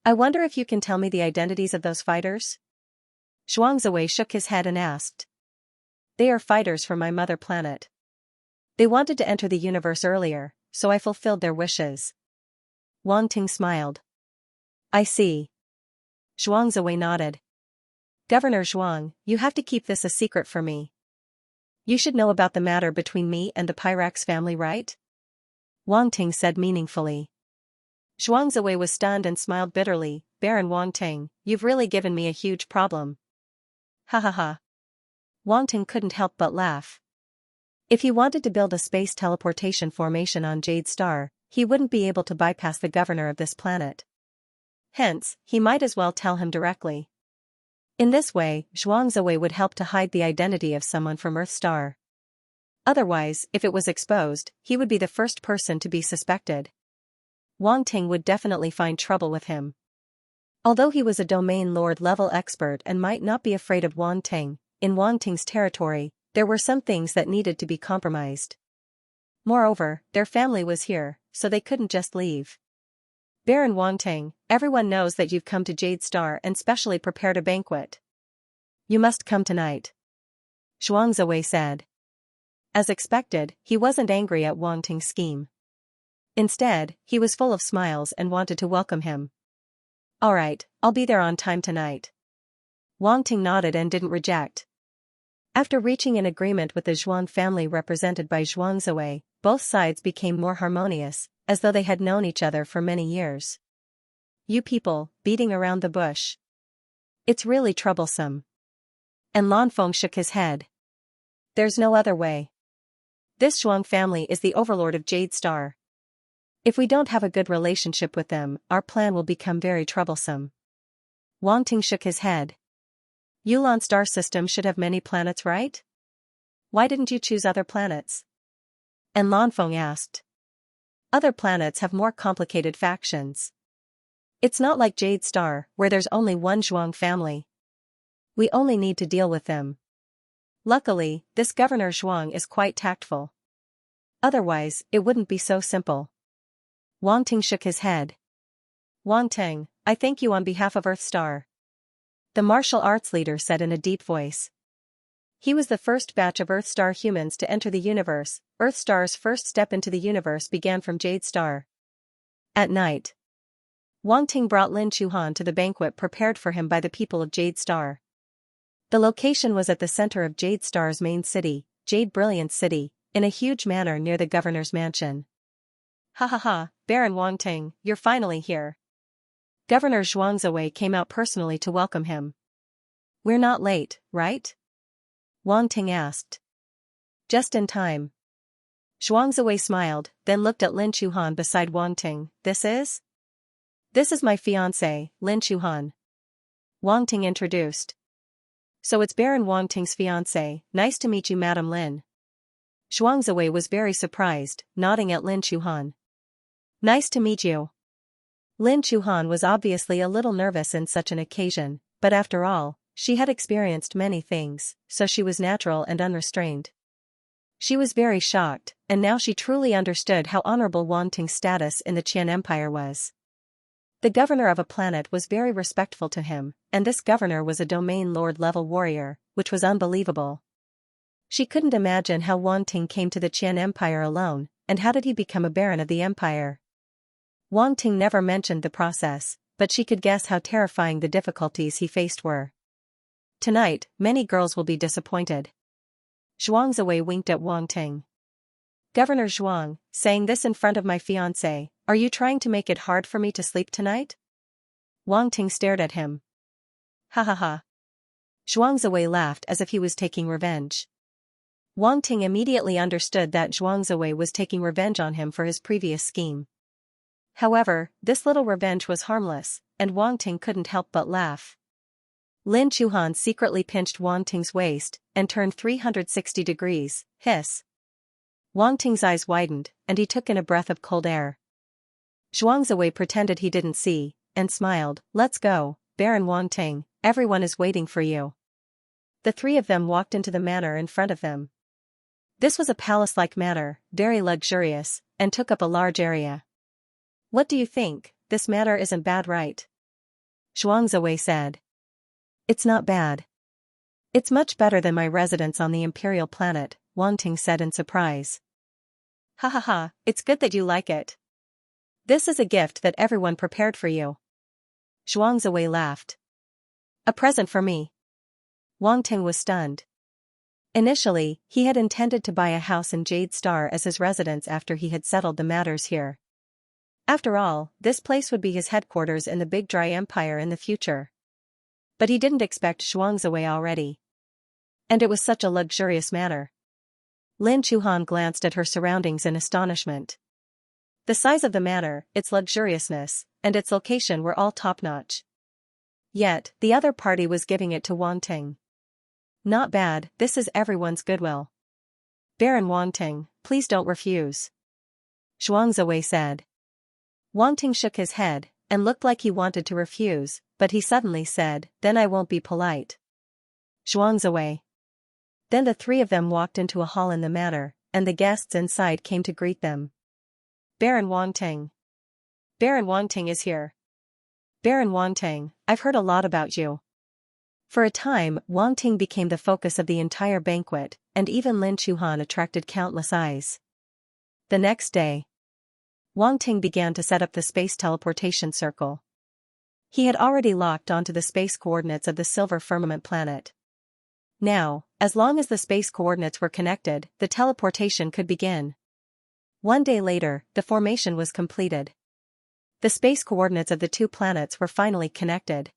I wonder if you can tell me the identities of those fighters? Xianxia shook his head and asked. They are fighters from my mother planet. They wanted to enter the universe earlier, so I fulfilled their wishes. Wang Ting smiled. I see. Xianxia nodded. Governor Zhuang, you have to keep this a secret for me. You should know about the matter between me and the Pyrax family, right? Wang Ting said meaningfully. Xianxia was stunned and smiled bitterly. Baron Wang Ting, you've really given me a huge problem. Ha ha ha. Wang Ting couldn't help but laugh. If he wanted to build a space teleportation formation on Jade Star, he wouldn't be able to bypass the governor of this planet. Hence, he might as well tell him directly. In this way, Xianxia would help to hide the identity of someone from Earth Star. Otherwise, if it was exposed, he would be the first person to be suspected. Wang Ting would definitely find trouble with him. Although he was a domain lord level expert and might not be afraid of Wang Ting, in Wang Ting's territory, there were some things that needed to be compromised. Moreover, their family was here, so they couldn't just leave. Baron Wang Ting, everyone knows that you've come to Jade Star and specially prepared a banquet. You must come tonight. Xianxia said. As expected, he wasn't angry at Wang Ting's scheme. Instead, he was full of smiles and wanted to welcome him. Alright, I'll be there on time tonight. Wang Ting nodded and didn't reject. After reaching an agreement with the Zhuang family represented by Xianxia, both sides became more harmonious, as though they had known each other for many years. You people, beating around the bush. It's really troublesome. And Lanfeng shook his head. There's no other way. This Zhuang family is the overlord of Jade Star. If we don't have a good relationship with them, our plan will become very troublesome. Wang Ting shook his head. Yulan star system should have many planets, right? Why didn't you choose other planets? And Lanfeng asked. Other planets have more complicated factions. It's not like Jade Star, where there's only one Zhuang family. We only need to deal with them. Luckily, this Governor Zhuang is quite tactful. Otherwise, it wouldn't be so simple. Wang Ting shook his head. Wang Ting, I thank you on behalf of Earth Star. The martial arts leader said in a deep voice. He was the first batch of Earth Star humans to enter the universe. Earth Star's first step into the universe began from Jade Star. At night, Wang Ting brought Lin Chuhan to the banquet prepared for him by the people of Jade Star. The location was at the center of Jade Star's main city, Jade Brilliance City, in a huge manor near the governor's mansion. Ha ha ha, Baron Wang Ting, you're finally here. Governor Xianxia came out personally to welcome him. We're not late, right? Wang Ting asked. Just in time. Xianxia smiled, then looked at Lin Chuhan beside Wang Ting. This is my fiancé, Lin Chuhan. Wang Ting introduced. So it's Baron Wang Ting's fiancé. Nice to meet you, Madam Lin. Xianxia was very surprised, nodding at Lin Chuhan. Nice to meet you. Lin Chuhan was obviously a little nervous in such an occasion, but after all, she had experienced many things, so she was natural and unrestrained. She was very shocked, and now she truly understood how honorable Wang Ting's status in the Qian Empire was. The governor of a planet was very respectful to him, and this governor was a domain lord-level warrior, which was unbelievable. She couldn't imagine how Wang Ting came to the Qian Empire alone, and how did he become a baron of the empire. Wang Ting never mentioned the process, but she could guess how terrifying the difficulties he faced were. Tonight, many girls will be disappointed. Xianxia winked at Wang Ting. Governor Zhuang, saying this in front of my fiancé, are you trying to make it hard for me to sleep tonight? Wang Ting stared at him. Ha ha ha. Xianxia laughed as if he was taking revenge. Wang Ting immediately understood that Xianxia was taking revenge on him for his previous scheme. However, this little revenge was harmless, and Wang Ting couldn't help but laugh. Lin Chuhan secretly pinched Wang Ting's waist and turned 360 degrees, hiss. Wang Ting's eyes widened, and he took in a breath of cold air. Xianxia pretended he didn't see, and smiled. Let's go, Baron Wang Ting, everyone is waiting for you. The three of them walked into the manor in front of them. This was a palace-like manor, very luxurious, and took up a large area. What do you think? This manor isn't bad, right? Xianxia said. It's not bad. It's much better than my residence on the Imperial planet, Wang Ting said in surprise. Ha ha ha, it's good that you like it. This is a gift that everyone prepared for you. Xianxia laughed. A present for me. Wang Ting was stunned. Initially, he had intended to buy a house in Jade Star as his residence after he had settled the matters here. After all, this place would be his headquarters in the Big Dry Empire in the future. But he didn't expect Xianxia already. And it was such a luxurious manor. Lin Chuhan glanced at her surroundings in astonishment. The size of the manor, its luxuriousness, and its location were all top-notch. Yet, the other party was giving it to Wang Ting. Not bad, this is everyone's goodwill. Baron Wang Ting, please don't refuse. Xianxia said. Wang Ting shook his head, and looked like he wanted to refuse, but he suddenly said, "Then I won't be polite." Xianxia. Then the three of them walked into a hall in the manor, and the guests inside came to greet them. Baron Wangting. Baron Wangting is here. Baron Wangting, I've heard a lot about you. For a time, Wangting became the focus of the entire banquet, and even Lin Chuhan attracted countless eyes. The next day, Wangting began to set up the space teleportation circle. He had already locked onto the space coordinates of the silver firmament planet. Now, as long as the space coordinates were connected, the teleportation could begin. One day later, the formation was completed. The space coordinates of the two planets were finally connected.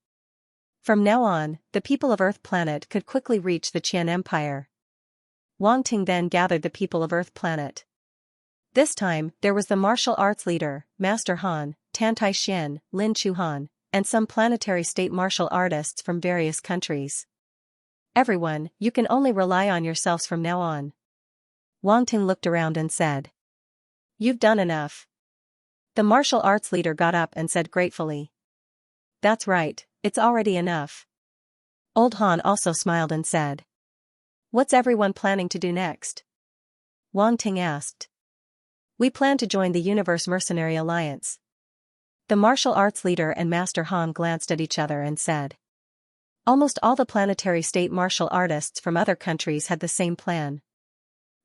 From now on, the people of Earth Planet could quickly reach the Qian Empire. Wangting then gathered the people of Earth Planet. This time, there was the martial arts leader, Master Han, Tantai Xian, Lin Chuhan, and some planetary state martial artists from various countries. Everyone, you can only rely on yourselves from now on. Wangting looked around and said. You've done enough. The martial arts leader got up and said gratefully. That's right, it's already enough. Old Han also smiled and said. What's everyone planning to do next? Wangting asked. We plan to join the Universe Mercenary Alliance. The martial arts leader and Master Han glanced at each other and said. Almost all the planetary state martial artists from other countries had the same plan.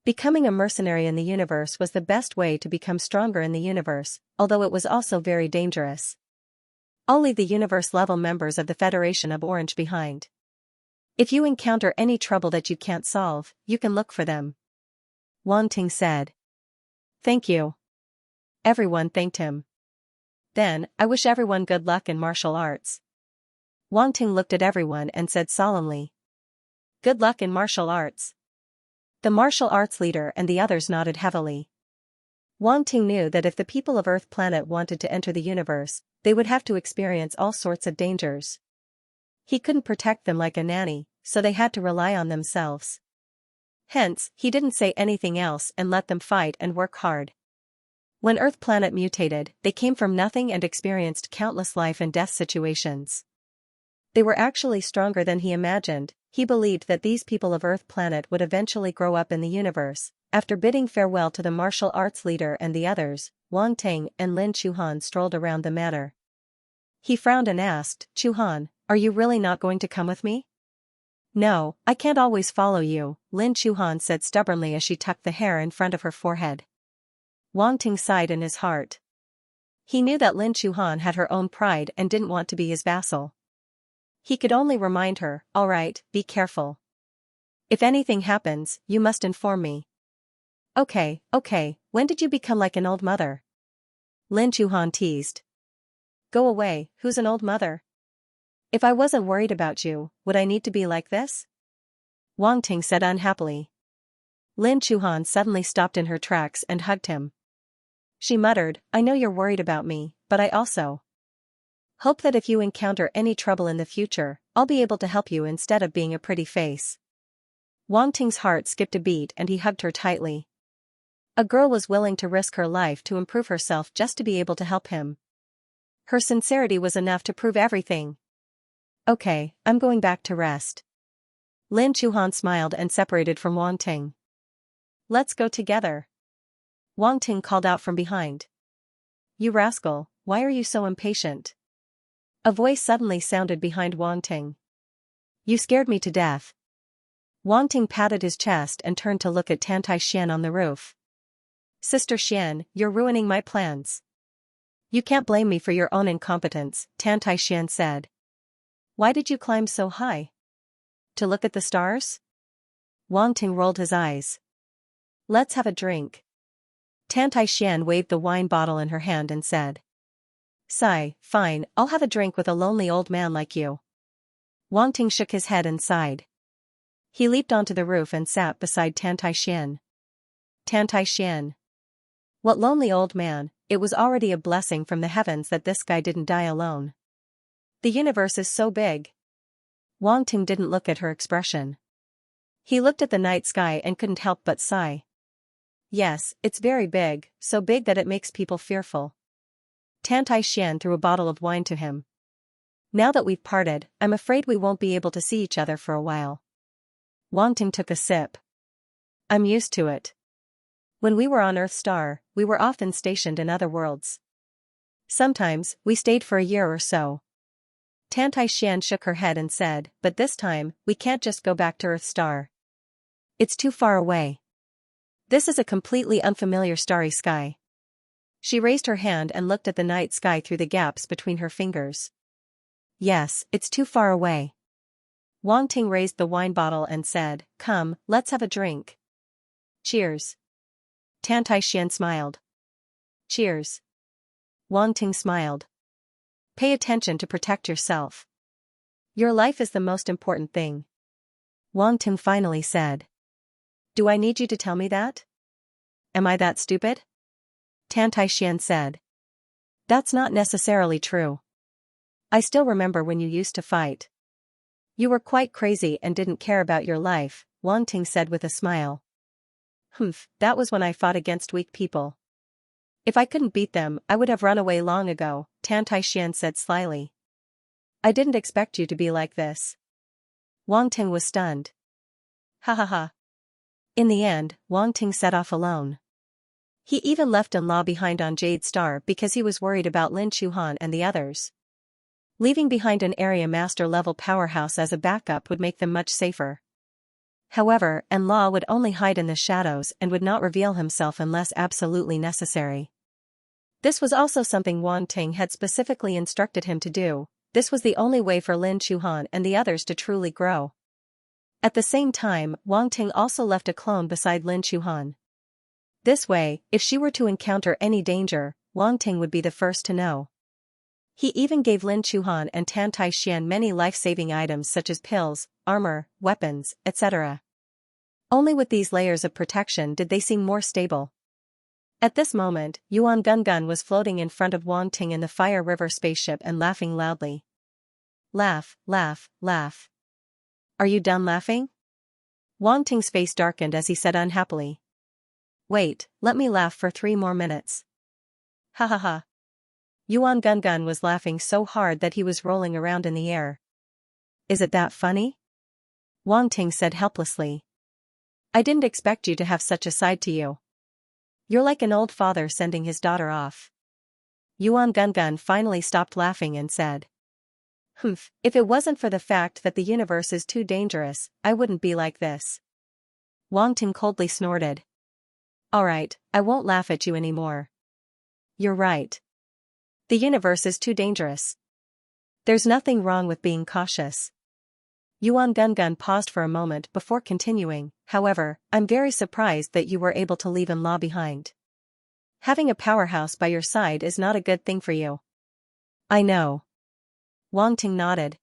Becoming a mercenary in the universe was the best way to become stronger in the universe, although it was also very dangerous. Only the universe-level members of the Federation of Orange behind. If you encounter any trouble that you can't solve, you can look for them. Wangting said. Thank you. Everyone thanked him. Then, I wish everyone good luck in martial arts. Wangting looked at everyone and said solemnly. Good luck in martial arts. The martial arts leader and the others nodded heavily. Wangting knew that if the people of Earth Planet wanted to enter the universe, they would have to experience all sorts of dangers. He couldn't protect them like a nanny, so they had to rely on themselves. Hence, he didn't say anything else and let them fight and work hard. When Earth Planet mutated, they came from nothing and experienced countless life and death situations. They were actually stronger than he imagined. He believed that these people of Earth Planet would eventually grow up in the universe. After bidding farewell to the martial arts leader and the others, Wangting and Lin Chuhan strolled around the manor. He frowned and asked, Chuhan, are you really not going to come with me? No, I can't always follow you, Lin Chuhan said stubbornly as she tucked the hair in front of her forehead. Wangting sighed in his heart. He knew that Lin Chuhan had her own pride and didn't want to be his vassal. He could only remind her, all right, be careful. If anything happens, you must inform me. Okay, when did you become like an old mother? Lin Chuhan teased. Go away, who's an old mother? If I wasn't worried about you, would I need to be like this? Wangting said unhappily. Lin Chuhan suddenly stopped in her tracks and hugged him. She muttered, I know you're worried about me, but I also hope that if you encounter any trouble in the future, I'll be able to help you instead of being a pretty face. Wangting's heart skipped a beat and he hugged her tightly. A girl was willing to risk her life to improve herself just to be able to help him. Her sincerity was enough to prove everything. Okay, I'm going back to rest. Lin Chuhan smiled and separated from Wangting. Let's go together. Wangting called out from behind. You rascal, why are you so impatient? A voice suddenly sounded behind Wangting. You scared me to death. Wangting patted his chest and turned to look at Tantai Xian on the roof. Sister Xian, you're ruining my plans. You can't blame me for your own incompetence, Tantai Xian said. Why did you climb so high? To look at the stars? Wangting rolled his eyes. Let's have a drink. Tantai Xian waved the wine bottle in her hand and said. Sigh, fine, I'll have a drink with a lonely old man like you. Wangting shook his head and sighed. He leaped onto the roof and sat beside Tantai Xian. Tantai Xian. What lonely old man, it was already a blessing from the heavens that this guy didn't die alone. The universe is so big. Wangting didn't look at her expression. He looked at the night sky and couldn't help but sigh. Yes, it's very big, so big that it makes people fearful. Tantai Xian threw a bottle of wine to him. Now that we've parted, I'm afraid we won't be able to see each other for a while. Wang Ting took a sip. I'm used to it. When we were on Earth Star, we were often stationed in other worlds. Sometimes, we stayed for a year or so. Tantai Xian shook her head and said, but this time, we can't just go back to Earth Star. It's too far away. This is a completely unfamiliar starry sky. She raised her hand and looked at the night sky through the gaps between her fingers. Yes, it's too far away. Wang Ting raised the wine bottle and said, come, let's have a drink. Cheers. Tantai Xian smiled. Cheers. Wang Ting smiled. Pay attention to protect yourself. Your life is the most important thing. Wang Ting finally said. Do I need you to tell me that? Am I that stupid? Tantai Xian said. That's not necessarily true. I still remember when you used to fight. You were quite crazy and didn't care about your life, Wang Ting said with a smile. Humph, that was when I fought against weak people. If I couldn't beat them, I would have run away long ago, Tantai Xian said slyly. I didn't expect you to be like this. Wang Ting was stunned. Ha ha ha. In the end, Wang Ting set off alone. He even left In-law behind on Jade Star because he was worried about Lin Chuhan and the others. Leaving behind an area master-level powerhouse as a backup would make them much safer. However, In-law would only hide in the shadows and would not reveal himself unless absolutely necessary. This was also something Wang Ting had specifically instructed him to do. This was the only way for Lin Chuhan and the others to truly grow. At the same time, Wang Ting also left a clone beside Lin Chuhan. This way, if she were to encounter any danger, Wang Ting would be the first to know. He even gave Lin Chuhan and Tantai Xian many life-saving items such as pills, armor, weapons, etc. Only with these layers of protection did they seem more stable. At this moment, Yuan Gungun was floating in front of Wang Ting in the Fire River spaceship and laughing loudly. Laugh, laugh, laugh. Are you done laughing? Wang Ting's face darkened as he said unhappily. Wait, let me laugh for 3 more minutes. Ha ha ha. Yuan Gungun was laughing so hard that he was rolling around in the air. Is it that funny? Wang Ting said helplessly. I didn't expect you to have such a side to you. You're like an old father sending his daughter off. Yuan Gungun finally stopped laughing and said. Humph, if it wasn't for the fact that the universe is too dangerous, I wouldn't be like this. Wang Ting coldly snorted. Alright, I won't laugh at you anymore. You're right. The universe is too dangerous. There's nothing wrong with being cautious. Yuan Gungun paused for a moment before continuing, however, I'm very surprised that you were able to leave In-law behind. Having a powerhouse by your side is not a good thing for you. I know. Wang Ting nodded.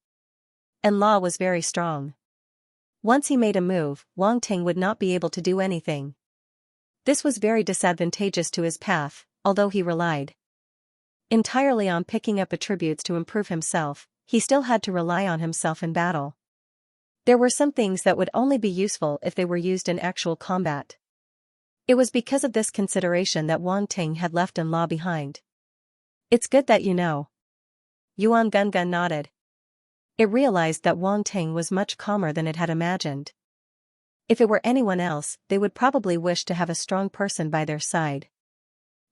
In-law was very strong. Once he made a move, Wang Ting would not be able to do anything. This was very disadvantageous to his path, although he relied entirely on picking up attributes to improve himself, he still had to rely on himself in battle. There were some things that would only be useful if they were used in actual combat. It was because of this consideration that Wang Ting had left In-law behind. It's good that you know. Yuan Gungun nodded. It realized that Wang Ting was much calmer than it had imagined. If it were anyone else, they would probably wish to have a strong person by their side.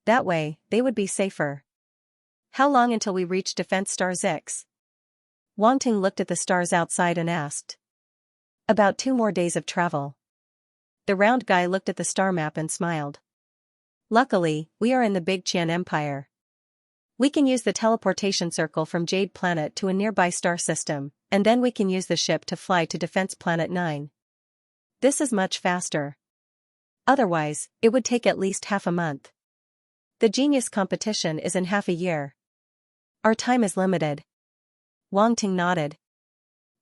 That way, they would be safer. How long until we reach Defense Star 6? Wang Ting looked at the stars outside and asked. About 2 more days of travel. The round guy looked at the star map and smiled. Luckily, we are in the Big Qian Empire. We can use the teleportation circle from Jade Planet to a nearby star system, and then we can use the ship to fly to Defense Planet 9. This is much faster. Otherwise, it would take at least half a month. The genius competition is in half a year. Our time is limited. Wang Ting nodded.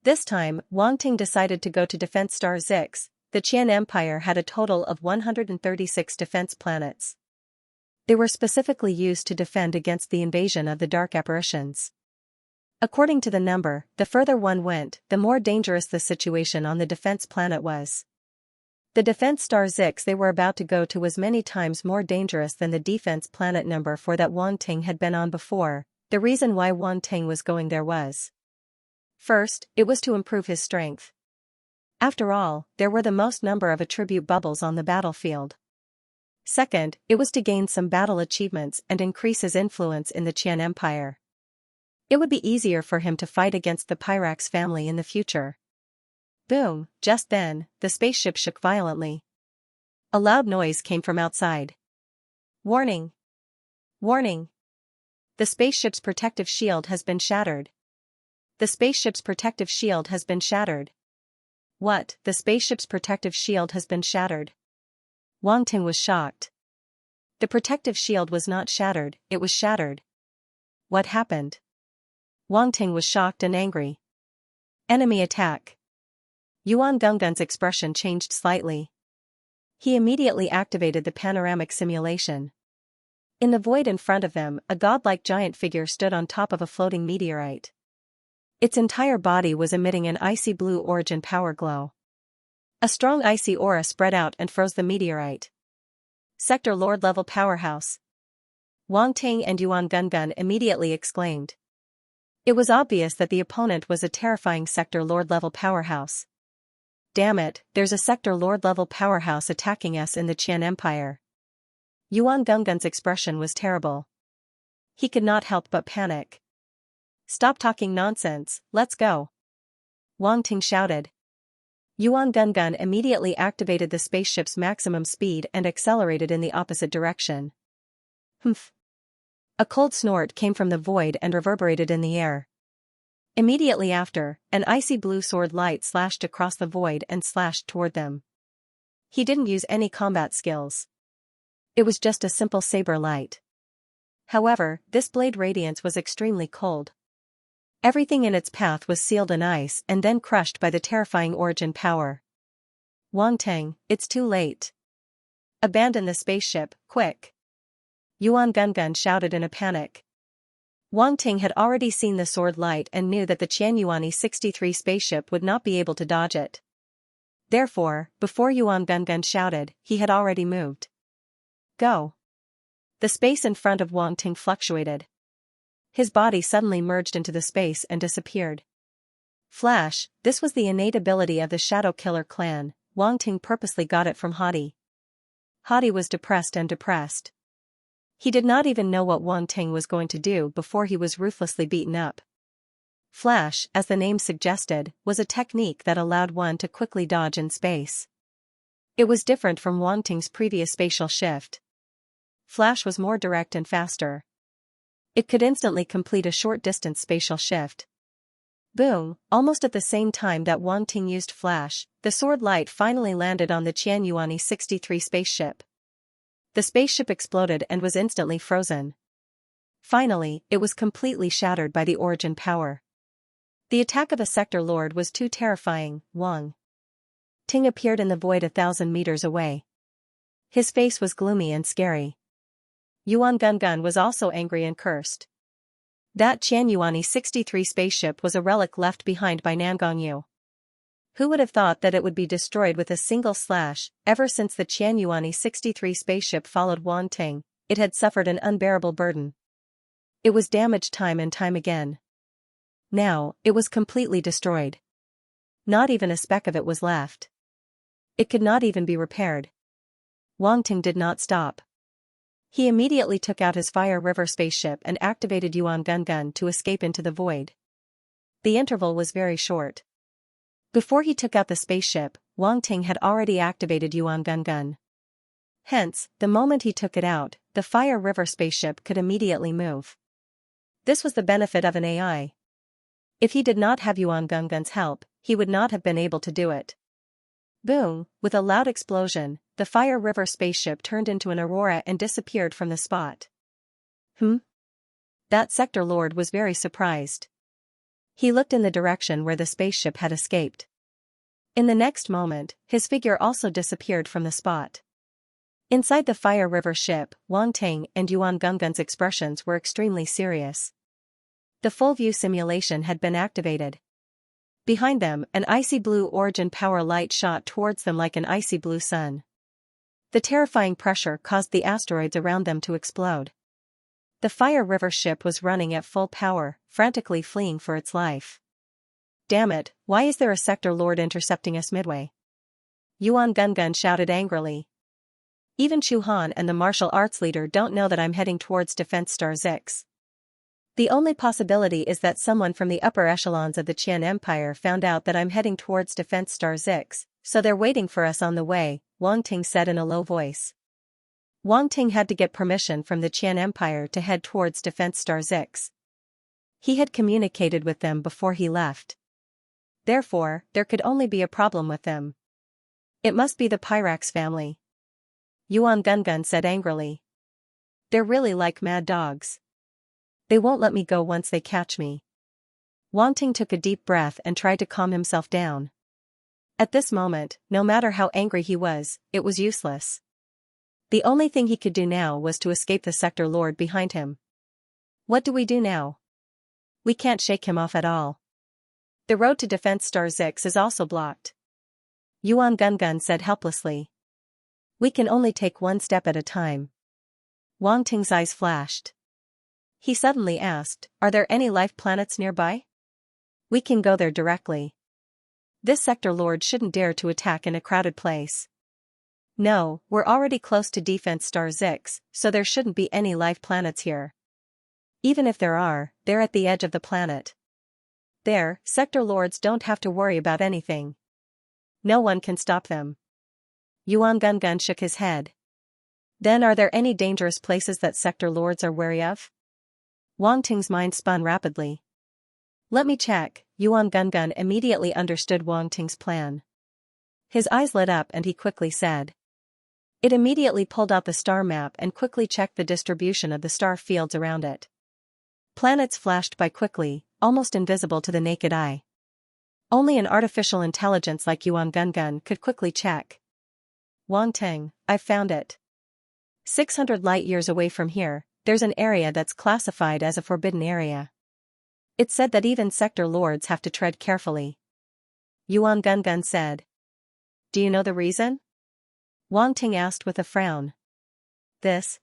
This time, Wang Ting decided to go to Defense Star 6. The Qian Empire had a total of 136 defense planets. They were specifically used to defend against the invasion of the dark apparitions. According to the number, the further one went, the more dangerous the situation on the defense planet was. The Defense Star 6 they were about to go to was many times more dangerous than the defense planet number 4 that Wang Ting had been on before. The reason why Wang Ting was going there was First, it was to improve his strength. After all, there were the most number of attribute bubbles on the battlefield. Second, it was to gain some battle achievements and increase his influence in the Qian Empire. It would be easier for him to fight against the Pyrax family in the future. Boom! Just then, the spaceship shook violently. A loud noise came from outside. Warning! Warning! The spaceship's protective shield has been shattered. The spaceship's protective shield has been shattered. What? The spaceship's protective shield has been shattered. Wang Ting was shocked. The protective shield was not shattered, it was shattered. What happened? Wang Ting was shocked and angry. Enemy attack. Yuan Genggen's expression changed slightly. He immediately activated the panoramic simulation. In the void in front of them, a godlike giant figure stood on top of a floating meteorite. Its entire body was emitting an icy blue origin power glow. A strong icy aura spread out and froze the meteorite. Sector Lord level powerhouse. Wang Ting and Yuan Genggen immediately exclaimed. It was obvious that the opponent was a terrifying Sector Lord level powerhouse. Damn it, there's a Sector Lord level powerhouse attacking us in the Qian Empire. Yuan Genggen's expression was terrible. He could not help but panic. Stop talking nonsense, let's go. Wang Ting shouted. Yuan Genggen immediately activated the spaceship's maximum speed and accelerated in the opposite direction. Humph. A cold snort came from the void and reverberated in the air. Immediately after, an icy blue sword light slashed across the void and slashed toward them. He didn't use any combat skills. It was just a simple saber light. However, this blade radiance was extremely cold. Everything in its path was sealed in ice and then crushed by the terrifying origin power. Wang Ting, it's too late. Abandon the spaceship, quick. Yuan Genggen shouted in a panic. Wang Ting had already seen the sword light and knew that the Qianyuan 63 spaceship would not be able to dodge it. Therefore, before Yuan Genggen shouted, he had already moved. Go. The space in front of Wang Ting fluctuated. His body suddenly merged into the space and disappeared. Flash, this was the innate ability of the Shadow Killer clan. Wang Ting purposely got it from Hadi. Hadi was depressed and depressed. He did not even know what Wang Ting was going to do before he was ruthlessly beaten up. Flash, as the name suggested, was a technique that allowed one to quickly dodge in space. It was different from Wang Ting's previous spatial shift. Flash was more direct and faster. It could instantly complete a short-distance spatial shift. Boom! Almost at the same time that Wang Ting used Flash, the sword light finally landed on the Qianyuan 63 spaceship. The spaceship exploded and was instantly frozen. Finally, it was completely shattered by the origin power. The attack of a sector lord was too terrifying. Wang Ting appeared in the void 1,000 meters away. His face was gloomy and scary. Yuan Genggen was also angry and cursed. That Qianyuan 63 spaceship was a relic left behind by Nangongyu. Who would have thought that it would be destroyed with a single slash? Ever since the Qianyuan 63 spaceship followed Wang Ting, it had suffered an unbearable burden. It was damaged time and time again. Now, it was completely destroyed. Not even a speck of it was left. It could not even be repaired. Wang Ting did not stop. He immediately took out his Fire River spaceship and activated Yuan Genggen to escape into the void. The interval was very short. Before he took out the spaceship, Wang Ting had already activated Yuan Genggen. Hence, the moment he took it out, the Fire River spaceship could immediately move. This was the benefit of an AI. If he did not have Yuan Genggen's help, he would not have been able to do it. Boom! With a loud explosion, the Fire River spaceship turned into an aurora and disappeared from the spot. That sector lord was very surprised. He looked in the direction where the spaceship had escaped. In the next moment, his figure also disappeared from the spot. Inside the Fire River ship, Wang Ting and Yuan Genggen's expressions were extremely serious. The full view simulation had been activated. Behind them, an icy blue origin power light shot towards them like an icy blue sun. The terrifying pressure caused the asteroids around them to explode. The Fire River ship was running at full power, frantically fleeing for its life. Damn it, why is there a sector lord intercepting us midway? Yuan Gungun shouted angrily. Even Chu Han and the martial arts leader don't know that I'm heading towards Defense Star 6. The only possibility is that someone from the upper echelons of the Qian Empire found out that I'm heading towards Defense Star 6, so they're waiting for us on the way, Wang Ting said in a low voice. Wang Ting had to get permission from the Qian Empire to head towards Defense Star 6. He had communicated with them before he left. Therefore, there could only be a problem with them. It must be the Pyrax family. Yuan Gungun said angrily. They're really like mad dogs. They won't let me go once they catch me. Wang Ting took a deep breath and tried to calm himself down. At this moment, no matter how angry he was, it was useless. The only thing he could do now was to escape the sector lord behind him. What do we do now? We can't shake him off at all. The road to Defense Star 6 is also blocked. Yuan Gungun said helplessly. We can only take one step at a time. Wang Ting's eyes flashed. He suddenly asked, are there any life planets nearby? We can go there directly. This sector lord shouldn't dare to attack in a crowded place. No, we're already close to Defense Star 6, so there shouldn't be any life planets here. Even if there are, they're at the edge of the planet. There, sector lords don't have to worry about anything. No one can stop them. Yuan Gungun shook his head. Then are there any dangerous places that sector lords are wary of? Wang Ting's mind spun rapidly. Let me check. Yuan Gungun immediately understood Wang Ting's plan. His eyes lit up and he quickly said. It immediately pulled out the star map and quickly checked the distribution of the star fields around it. Planets flashed by quickly, almost invisible to the naked eye. Only an artificial intelligence like Yuan Gungun could quickly check. Wang Ting, I've found it. 600 light-years away from here, there's an area that's classified as a forbidden area. It's said that even sector lords have to tread carefully. Yuan Gungun said. Do you know the reason? Wang Ting asked with a frown. This?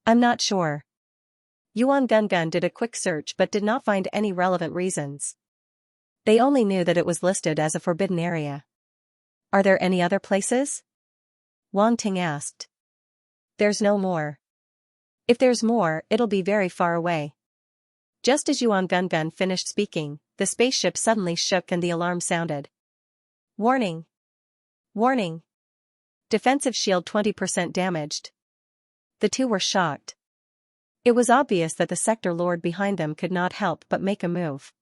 I'm not sure. Yuan Gungun did a quick search but did not find any relevant reasons. They only knew that it was listed as a forbidden area. Are there any other places? Wang Ting asked. There's no more. If there's more, it'll be very far away. Just as Yuan Gungun finished speaking, the spaceship suddenly shook and the alarm sounded. Warning! Warning! Defensive shield 20% damaged. The two were shocked. It was obvious that the sector lord behind them could not help but make a move.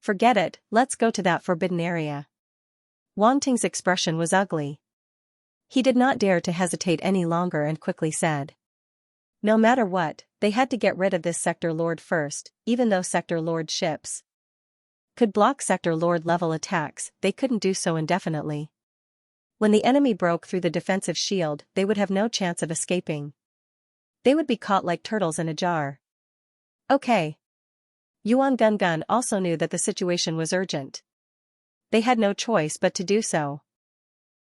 Forget it, let's go to that forbidden area. Wang Ting's expression was ugly. He did not dare to hesitate any longer and quickly said. No matter what, they had to get rid of this sector lord first, even though sector lord ships could block sector lord level attacks, they couldn't do so indefinitely. When the enemy broke through the defensive shield, they would have no chance of escaping. They would be caught like turtles in a jar. Okay. Yuan Gungun also knew that the situation was urgent. They had no choice but to do so.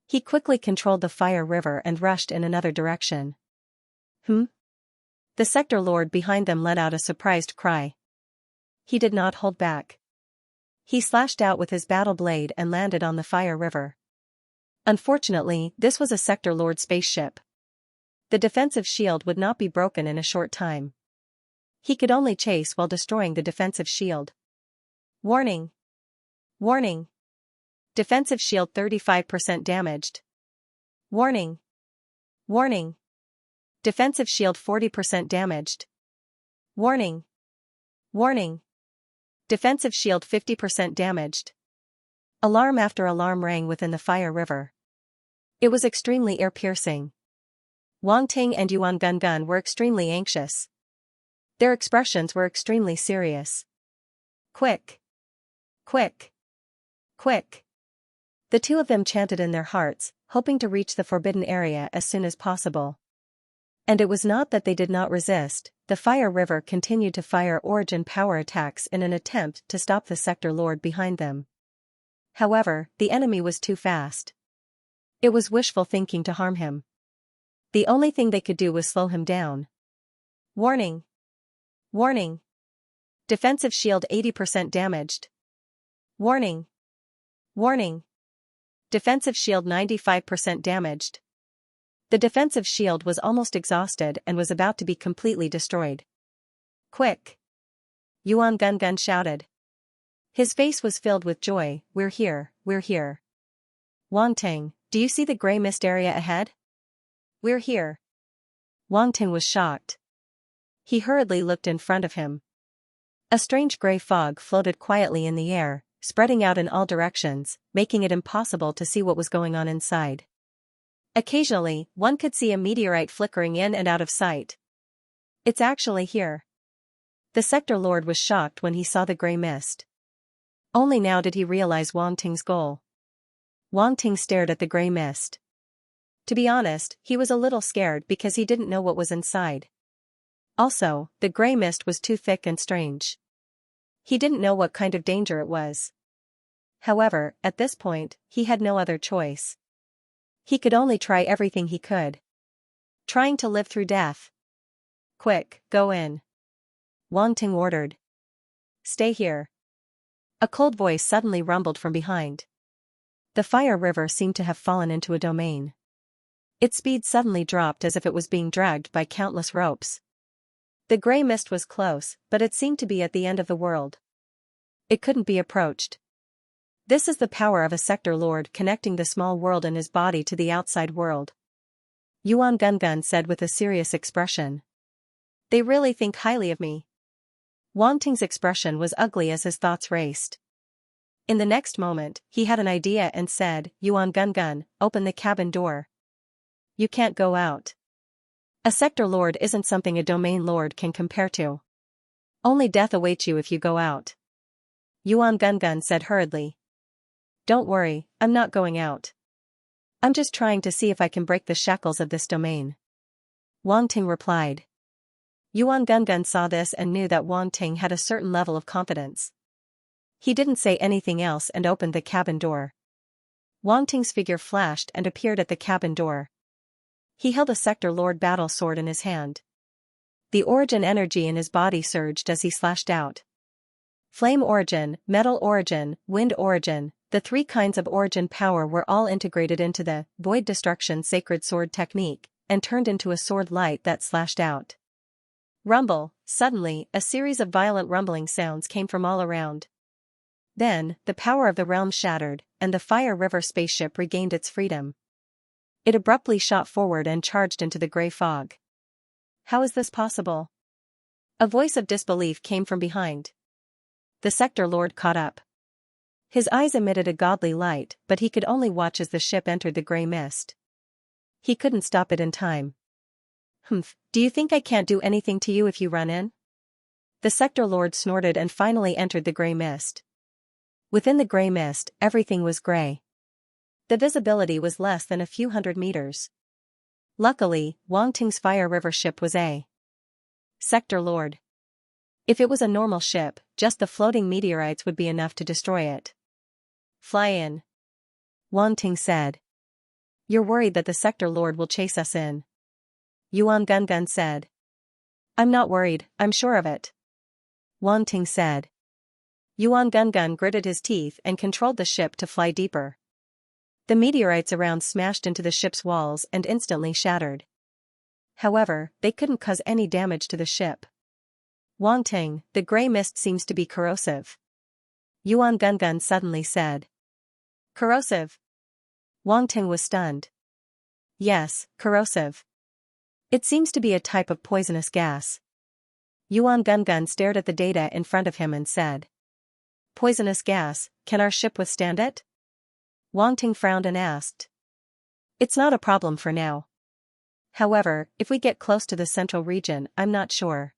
He quickly controlled the fire river and rushed in another direction. The sector lord behind them let out a surprised cry. He did not hold back. He slashed out with his battle blade and landed on the fire river. Unfortunately, this was a sector lord spaceship. The defensive shield would not be broken in a short time. He could only chase while destroying the defensive shield. Warning! Warning! Defensive shield 35% damaged. Warning! Warning! Defensive shield 40% damaged. Warning! Warning! Defensive shield 50% damaged. Alarm after alarm rang within the fire river. It was extremely ear-piercing. Wang Ting and Yuan Gungun were extremely anxious. Their expressions were extremely serious. Quick! Quick! Quick! The two of them chanted in their hearts, hoping to reach the forbidden area as soon as possible. And it was not that they did not resist, the fire river continued to fire origin power attacks in an attempt to stop the sector lord behind them. However, the enemy was too fast. It was wishful thinking to harm him. The only thing they could do was slow him down. Warning! Warning! Defensive shield 80% damaged. Warning! Warning! Defensive shield 95% damaged. The defensive shield was almost exhausted and was about to be completely destroyed. Quick! Yuan Gun shouted. His face was filled with joy. We're here, we're here. Wang Ting, do you see the gray mist area ahead? We're here. Wang Ting was shocked. He hurriedly looked in front of him. A strange gray fog floated quietly in the air, spreading out in all directions, making it impossible to see what was going on inside. Occasionally, one could see a meteorite flickering in and out of sight. It's actually here. The sector lord was shocked when he saw the gray mist. Only now did he realize Wang Ting's goal. Wang Ting stared at the gray mist. To be honest, he was a little scared because he didn't know what was inside. Also, the gray mist was too thick and strange. He didn't know what kind of danger it was. However, at this point, he had no other choice. He could only try everything he could. Trying to live through death. Quick, go in. Wang Ting ordered. Stay here. A cold voice suddenly rumbled from behind. The fire river seemed to have fallen into a domain. Its speed suddenly dropped as if it was being dragged by countless ropes. The gray mist was close, but it seemed to be at the end of the world. It couldn't be approached. This is the power of a sector lord connecting the small world in his body to the outside world. Yuan Gun said with a serious expression. They really think highly of me. Wang Ting's expression was ugly as his thoughts raced. In the next moment, he had an idea and said, Yuan Gun, open the cabin door. You can't go out. A sector lord isn't something a domain lord can compare to. Only death awaits you if you go out. Yuan Gun said hurriedly. Don't worry, I'm not going out. I'm just trying to see if I can break the shackles of this domain. Wang Ting replied. Yuan Gun saw this and knew that Wang Ting had a certain level of confidence. He didn't say anything else and opened the cabin door. Wang Ting's figure flashed and appeared at the cabin door. He held a sector lord battle sword in his hand. The origin energy in his body surged as he slashed out. Flame origin, metal origin, wind origin, the three kinds of origin power were all integrated into the void destruction sacred sword technique, and turned into a sword light that slashed out. Rumble, suddenly, a series of violent rumbling sounds came from all around. Then, the power of the realm shattered, and the Fire River spaceship regained its freedom. It abruptly shot forward and charged into the gray fog. How is this possible? A voice of disbelief came from behind. The sector lord caught up. His eyes emitted a godly light, but he could only watch as the ship entered the gray mist. He couldn't stop it in time. Humph, do you think I can't do anything to you if you run in? The sector lord snorted and finally entered the gray mist. Within the gray mist, everything was gray. The visibility was less than a few hundred meters. Luckily, Wang Ting's Fire River ship was a sector lord. If it was a normal ship, just the floating meteorites would be enough to destroy it. Fly in. Wang Ting said. You're worried that the sector lord will chase us in. Yuan Gun said. I'm not worried, I'm sure of it. Wang Ting said. Yuan Gun gritted his teeth and controlled the ship to fly deeper. The meteorites around smashed into the ship's walls and instantly shattered. However, they couldn't cause any damage to the ship. Wang Ting, the gray mist seems to be corrosive. Yuan Gun suddenly said. Corrosive? Wang Ting was stunned. Yes, corrosive. It seems to be a type of poisonous gas. Yuan Gun stared at the data in front of him and said. Poisonous gas, can our ship withstand it? Wang Ting frowned and asked. It's not a problem for now. However, if we get close to the central region, I'm not sure.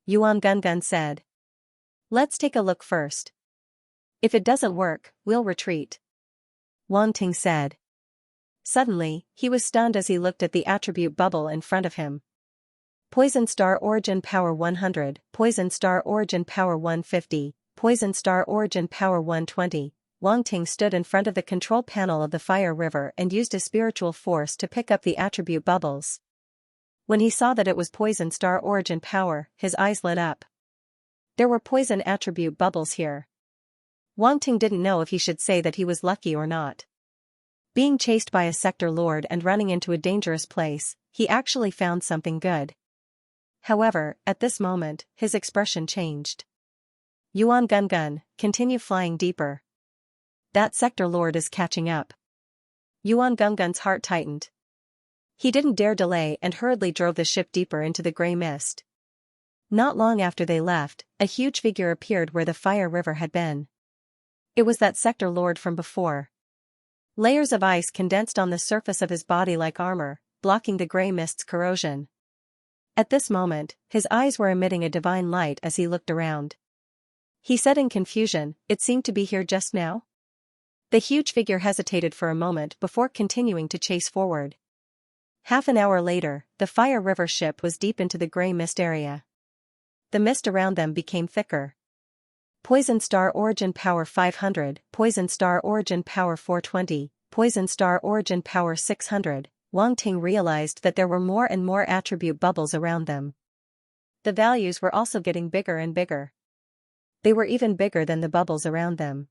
Yuan Gun said. Let's take a look first. If it doesn't work, we'll retreat. Wang Ting said. Suddenly, he was stunned as he looked at the attribute bubble in front of him. Poison Star Origin Power 100, Poison Star Origin Power 150, Poison Star Origin Power 120. Wang Ting stood in front of the control panel of the Fire River and used a spiritual force to pick up the attribute bubbles. When he saw that it was Poison Star Origin Power, his eyes lit up. There were poison attribute bubbles here. Wang Ting didn't know if he should say that he was lucky or not. Being chased by a sector lord and running into a dangerous place, he actually found something good. However, at this moment, his expression changed. Yuan Gun, continue flying deeper. That sector lord is catching up. Yuan Gun's heart tightened. He didn't dare delay and hurriedly drove the ship deeper into the gray mist. Not long after they left, a huge figure appeared where the fire river had been. It was that sector lord from before. Layers of ice condensed on the surface of his body like armor, blocking the gray mist's corrosion. At this moment, his eyes were emitting a divine light as he looked around. He said in confusion, "It seemed to be here just now?" The huge figure hesitated for a moment before continuing to chase forward. Half an hour later, the Fire River ship was deep into the gray mist area. The mist around them became thicker. Poison Star Origin Power 500, Poison Star Origin Power 420, Poison Star Origin Power 600, Wang Ting realized that there were more and more attribute bubbles around them. The values were also getting bigger and bigger. They were even bigger than the bubbles around them.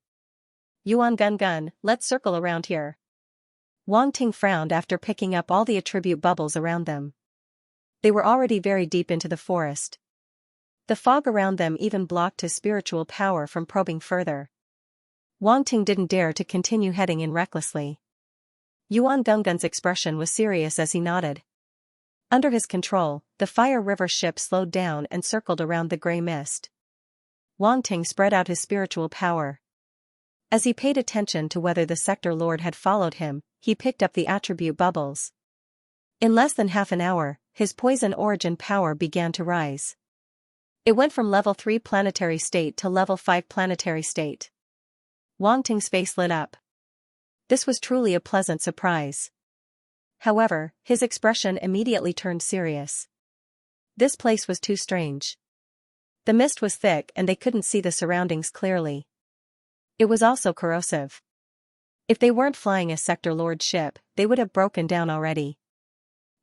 Yuan Gun, let's circle around here. Wang Ting frowned after picking up all the attribute bubbles around them. They were already very deep into the forest. The fog around them even blocked his spiritual power from probing further. Wang Ting didn't dare to continue heading in recklessly. Yuan Gun's expression was serious as he nodded. Under his control, the Fire River ship slowed down and circled around the gray mist. Wang Ting spread out his spiritual power. As he paid attention to whether the sector lord had followed him, he picked up the attribute bubbles. In less than half an hour, his poison origin power began to rise. It went from level 3 planetary state to level 5 planetary state. Wang Ting's face lit up. This was truly a pleasant surprise. However, his expression immediately turned serious. This place was too strange. The mist was thick and they couldn't see the surroundings clearly. It was also corrosive. If they weren't flying a sector lord ship, they would have broken down already.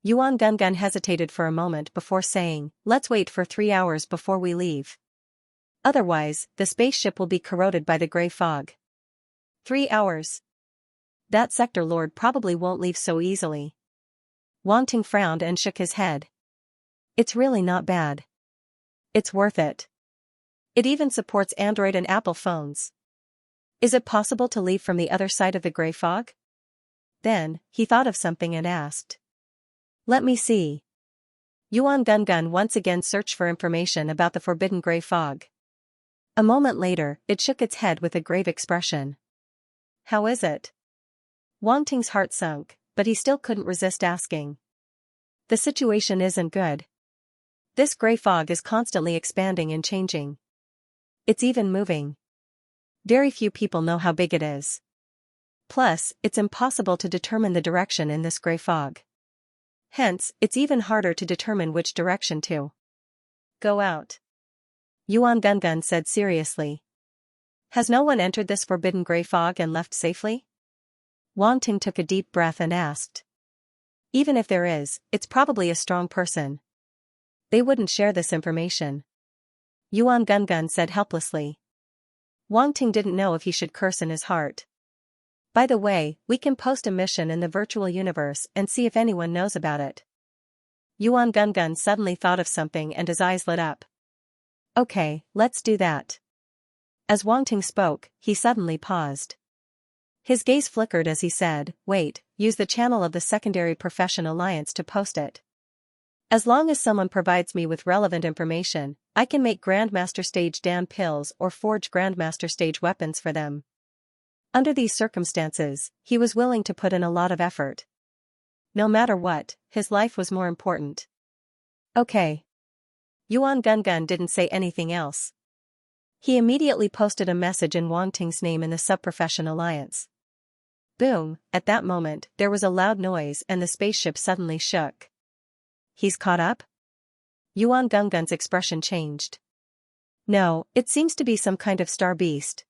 Yuan Gun hesitated for a moment before saying, "Let's wait for 3 hours before we leave. Otherwise, the spaceship will be corroded by the gray fog." 3 hours? That sector lord probably won't leave so easily. Wang Ting frowned and shook his head. It's really not bad. It's worth it. It even supports Android and Apple phones. Is it possible to leave from the other side of the gray fog? Then, he thought of something and asked. Let me see. Yuan Gun once again searched for information about the forbidden gray fog. A moment later, it shook its head with a grave expression. How is it? Wang Ting's heart sunk, but he still couldn't resist asking. The situation isn't good. This gray fog is constantly expanding and changing. It's even moving. Very few people know how big it is. Plus, it's impossible to determine the direction in this gray fog. Hence, it's even harder to determine which direction to go out. Yuan Gun said seriously. Has no one entered this forbidden gray fog and left safely? Wang Ting took a deep breath and asked. Even if there is, it's probably a strong person. They wouldn't share this information. Yuan Gun said helplessly. Wang Ting didn't know if he should curse in his heart. By the way, we can post a mission in the virtual universe and see if anyone knows about it. Yuan Gun suddenly thought of something and his eyes lit up. Okay, let's do that. As Wang Ting spoke, he suddenly paused. His gaze flickered as he said, wait, use the channel of the Secondary Profession Alliance to post it. As long as someone provides me with relevant information, I can make Grandmaster Stage Dan pills or forge Grandmaster Stage weapons for them. Under these circumstances, he was willing to put in a lot of effort. No matter what, his life was more important. Okay. Yuan Gun didn't say anything else. He immediately posted a message in Wang Ting's name in the Subprofession Alliance. Boom, at that moment, there was a loud noise and the spaceship suddenly shook. He's caught up? Yuan Gun's expression changed. No, it seems to be some kind of star beast.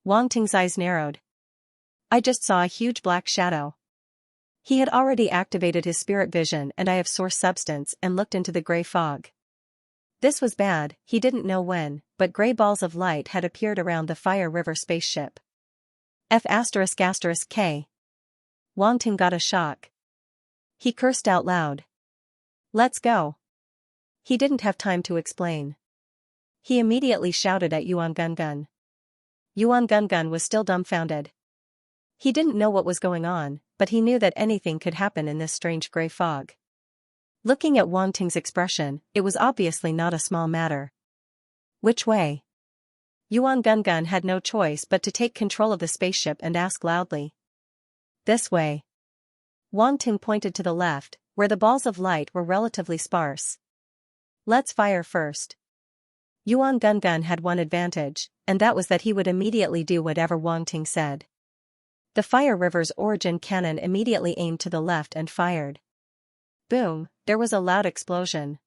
Wang Ting's eyes narrowed. I just saw a huge black shadow. He had already activated his spirit vision and eye of source substance and looked into the gray fog. This was bad, he didn't know when, but gray balls of light had appeared around the Fire River spaceship. F***K. Wang Ting got a shock. He cursed out loud. Let's go. He didn't have time to explain. He immediately shouted at Yuan Gungun. Yuan Gungun was still dumbfounded. He didn't know what was going on, but he knew that anything could happen in this strange gray fog. Looking at Wang Ting's expression, it was obviously not a small matter. Which way? Yuan Gungun had no choice but to take control of the spaceship and ask loudly. This way. Wang Ting pointed to the left, where the balls of light were relatively sparse. Let's fire first. Yuan Gungun had one advantage, and that was that he would immediately do whatever Wang Ting said. The Fire River's origin cannon immediately aimed to the left and fired. Boom, there was a loud explosion.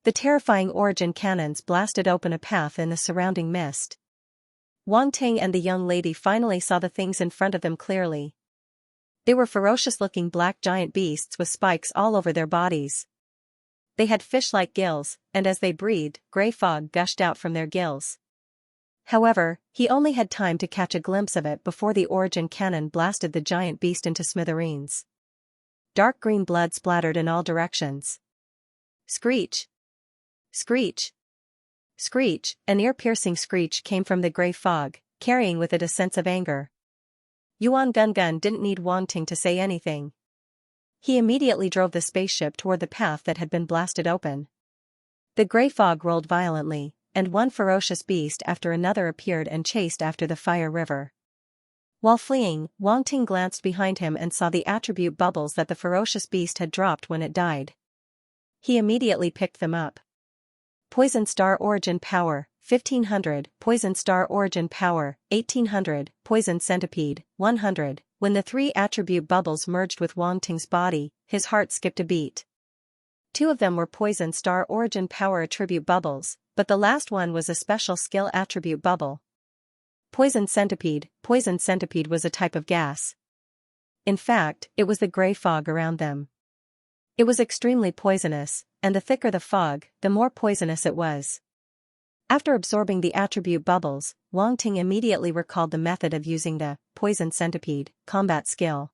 The terrifying origin cannons blasted open a path in the surrounding mist. Wang Ting and the young lady finally saw the things in front of them clearly. They were ferocious-looking black giant beasts with spikes all over their bodies. They had fish-like gills, and as they breathed, gray fog gushed out from their gills. However, he only had time to catch a glimpse of it before the origin cannon blasted the giant beast into smithereens. Dark green blood splattered in all directions. Screech! Screech! Screech! An ear-piercing screech came from the gray fog, carrying with it a sense of anger. Yuan Gungun didn't need Wang Ting to say anything. He immediately drove the spaceship toward the path that had been blasted open. The gray fog rolled violently, and one ferocious beast after another appeared and chased after the Fire River. While fleeing, Wang Ting glanced behind him and saw the attribute bubbles that the ferocious beast had dropped when it died. He immediately picked them up. Poison Star Origin Power, 1500, Poison Star Origin Power, 1800, Poison Centipede, 100. When the three attribute bubbles merged with Wang Ting's body, his heart skipped a beat. Two of them were Poison Star Origin Power attribute bubbles, but the last one was a special skill attribute bubble. Poison Centipede was a type of gas. In fact, it was the gray fog around them. It was extremely poisonous, and the thicker the fog, the more poisonous it was. After absorbing the attribute bubbles, Wang Ting immediately recalled the method of using the Poison Centipede combat skill.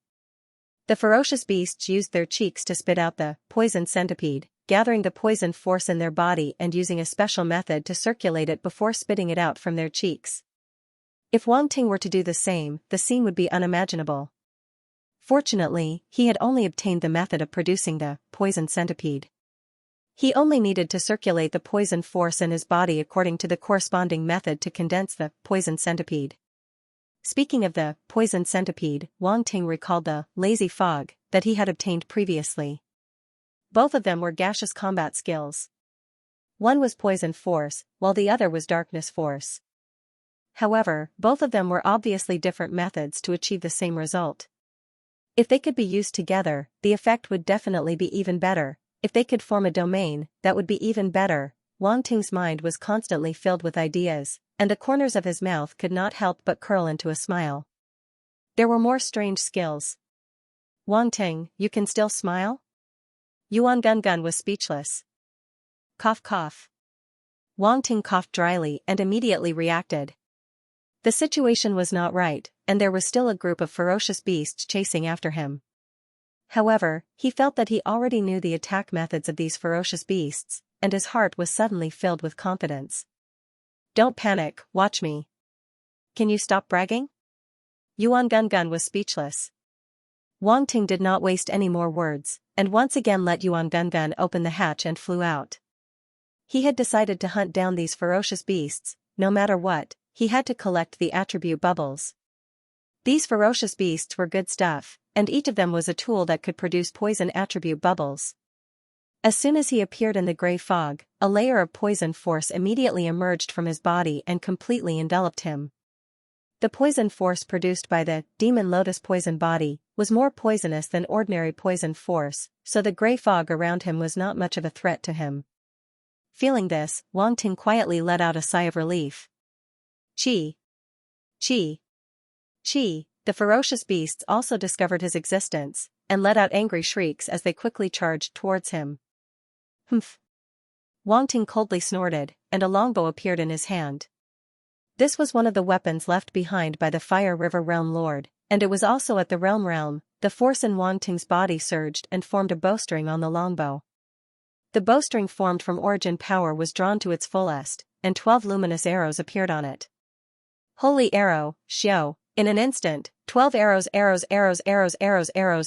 The ferocious beasts used their cheeks to spit out the Poison Centipede, gathering the poison force in their body and using a special method to circulate it before spitting it out from their cheeks. If Wang Ting were to do the same, the scene would be unimaginable. Fortunately, he had only obtained the method of producing the Poison Centipede. He only needed to circulate the poison force in his body according to the corresponding method to condense the Poison Centipede. Speaking of the Poison Centipede, Wang Ting recalled the lazy fog that he had obtained previously. Both of them were gaseous combat skills. One was poison force, while the other was darkness force. However, both of them were obviously different methods to achieve the same result. If they could be used together, the effect would definitely be even better. If they could form a domain, that would be even better. Wang Ting's mind was constantly filled with ideas, and the corners of his mouth could not help but curl into a smile. There were more strange skills. Wang Ting, you can still smile? Yuan Gungun was speechless. Cough cough. Wang Ting coughed dryly and immediately reacted. The situation was not right, and there was still a group of ferocious beasts chasing after him. However, he felt that he already knew the attack methods of these ferocious beasts, and his heart was suddenly filled with confidence. Don't panic, watch me. Can you stop bragging? Yuan Gungun was speechless. Wang Ting did not waste any more words, and once again let Yuan Gungun open the hatch and flew out. He had decided to hunt down these ferocious beasts. No matter what, he had to collect the attribute bubbles. These ferocious beasts were good stuff, and each of them was a tool that could produce poison attribute bubbles. As soon as he appeared in the gray fog, a layer of poison force immediately emerged from his body and completely enveloped him. The poison force produced by the Demon Lotus poison body was more poisonous than ordinary poison force, so the gray fog around him was not much of a threat to him. Feeling this, Wang Ting quietly let out a sigh of relief. Chi! Chi! Chi! The ferocious beasts also discovered his existence, and let out angry shrieks as they quickly charged towards him. Humph! Wang Ting coldly snorted, and a longbow appeared in his hand. This was one of the weapons left behind by the Fire River Realm Lord, and it was also at the realm. The force in Wang Ting's body surged and formed a bowstring on the longbow. The bowstring formed from origin power was drawn to its fullest, and 12 luminous arrows appeared on it. Holy arrow, Xiao! In an instant, 12 arrows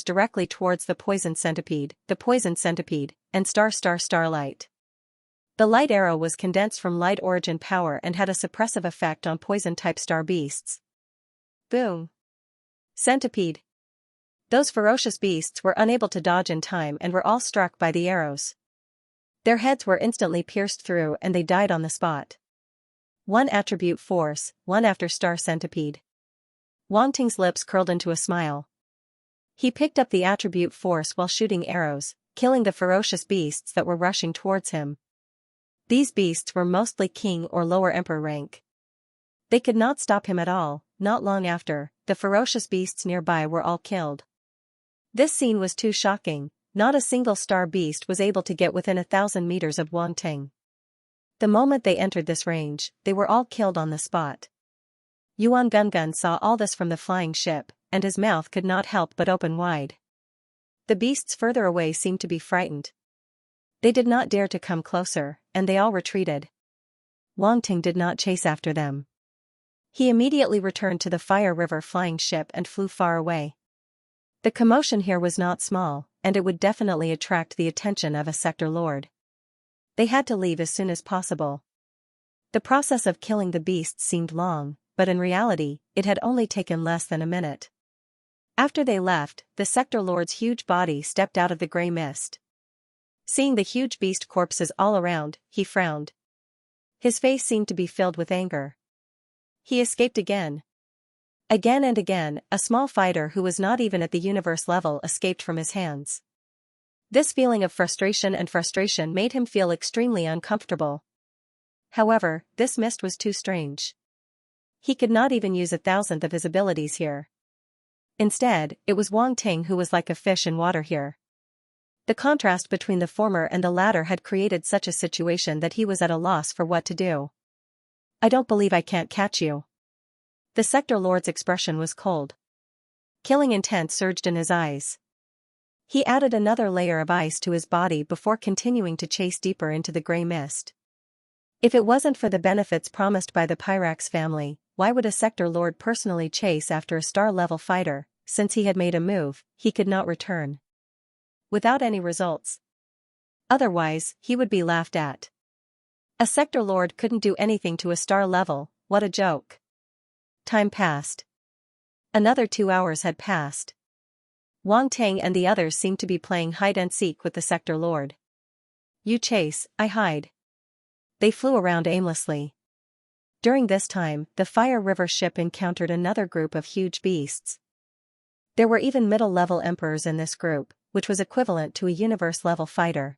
directly towards the poison centipede, and starlight. The light arrow was condensed from light origin power and had a suppressive effect on poison-type star beasts. Boom! Centipede. Those ferocious beasts were unable to dodge in time and were all struck by the arrows. Their heads were instantly pierced through and they died on the spot. One attribute force, one after star centipede. Wang Ting's lips curled into a smile. He picked up the attribute force while shooting arrows, killing the ferocious beasts that were rushing towards him. These beasts were mostly king or lower emperor rank. They could not stop him at all. Not long after, the ferocious beasts nearby were all killed. This scene was too shocking. Not a single star beast was able to get within 1,000 meters of Wang Ting. The moment they entered this range, they were all killed on the spot. Yuan Gungun saw all this from the flying ship, and his mouth could not help but open wide. The beasts further away seemed to be frightened. They did not dare to come closer, and they all retreated. Wang Ting did not chase after them. He immediately returned to the Fire River flying ship and flew far away. The commotion here was not small, and it would definitely attract the attention of a sector lord. They had to leave as soon as possible. The process of killing the beasts seemed long, but in reality, it had only taken less than a minute. After they left, the sector lord's huge body stepped out of the gray mist. Seeing the huge beast corpses all around, he frowned. His face seemed to be filled with anger. He escaped again. Again and again, a small fighter who was not even at the universe level escaped from his hands. This feeling of frustration made him feel extremely uncomfortable. However, this mist was too strange. He could not even use 1,000th of his abilities here. Instead, it was Wang Ting who was like a fish in water here. The contrast between the former and the latter had created such a situation that he was at a loss for what to do. I don't believe I can't catch you. The sector lord's expression was cold. Killing intent surged in his eyes. He added another layer of ice to his body before continuing to chase deeper into the gray mist. If it wasn't for the benefits promised by the Pyrax family, why would a sector lord personally chase after a star-level fighter? Since he had made a move, he could not return without any results. Otherwise, he would be laughed at. A sector lord couldn't do anything to a star level, what a joke. Time passed. Another 2 hours had passed. Wang Ting and the others seemed to be playing hide-and-seek with the sector lord. You chase, I hide. They flew around aimlessly. During this time, the Fire River ship encountered another group of huge beasts. There were even middle-level emperors in this group, which was equivalent to a universe-level fighter.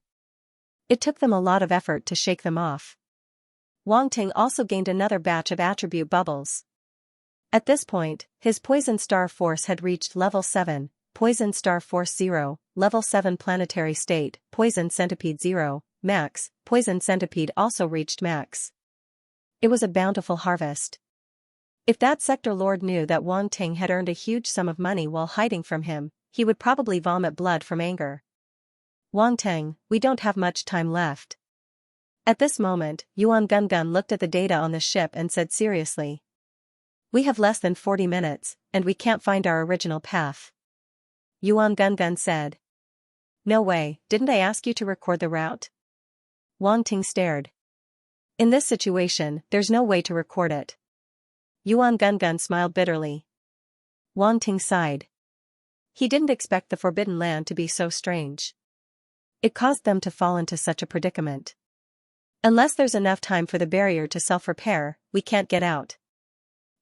It took them a lot of effort to shake them off. Wang Ting also gained another batch of attribute bubbles. At this point, his Poison Star Force had reached level 7, Poison Star Force 0, level 7 Planetary State, Poison Centipede 0, max, Poison Centipede also reached max. It was a bountiful harvest. If that sector lord knew that Wang Ting had earned a huge sum of money while hiding from him, he would probably vomit blood from anger. Wang Ting, we don't have much time left. At this moment, Yuan Gungun looked at the data on the ship and said seriously. We have less than 40 minutes, and we can't find our original path. Yuan Gungun said. No way, didn't I ask you to record the route? Wang Ting stared. In this situation, there's no way to record it. Yuan Gungun smiled bitterly. Wang Ting sighed. He didn't expect the Forbidden Land to be so strange. It caused them to fall into such a predicament. Unless there's enough time for the barrier to self-repair, we can't get out.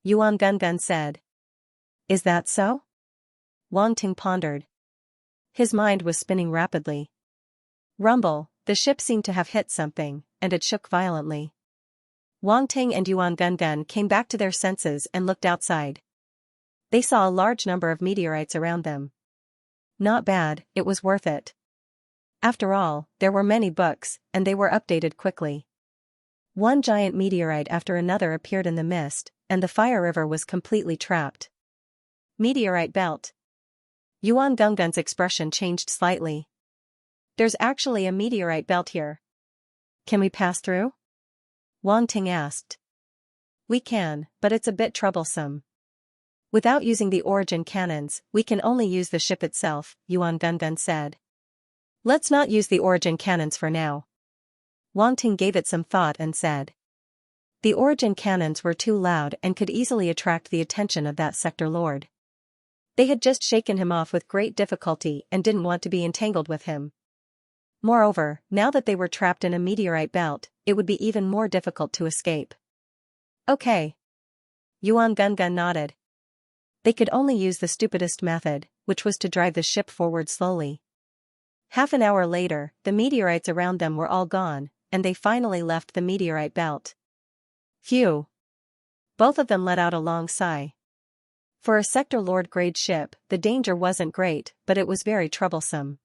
Yuan Gungun said. Is that so? Wang Ting pondered. His mind was spinning rapidly. Rumble, the ship seemed to have hit something, and it shook violently. Wang Ting and Yuan Gungun came back to their senses and looked outside. They saw a large number of meteorites around them. Not bad, it was worth it. After all, there were many books, and they were updated quickly. One giant meteorite after another appeared in the mist, and the fire river was completely trapped. Meteorite belt. Yuan Genggen's expression changed slightly. There's actually a meteorite belt here. Can we pass through? Wang Ting asked. We can, but it's a bit troublesome. Without using the origin cannons, we can only use the ship itself, Yuan Genggen said. Let's not use the origin cannons for now. Wang Ting gave it some thought and said. The origin cannons were too loud and could easily attract the attention of that sector lord. They had just shaken him off with great difficulty and didn't want to be entangled with him. Moreover, now that they were trapped in a meteorite belt, it would be even more difficult to escape. Okay. Yuan Genggen nodded. They could only use the stupidest method, which was to drive the ship forward slowly. Half an hour later, the meteorites around them were all gone, and they finally left the meteorite belt. Phew. Both of them let out a long sigh. For a Sector Lord-grade ship, the danger wasn't great, but it was very troublesome.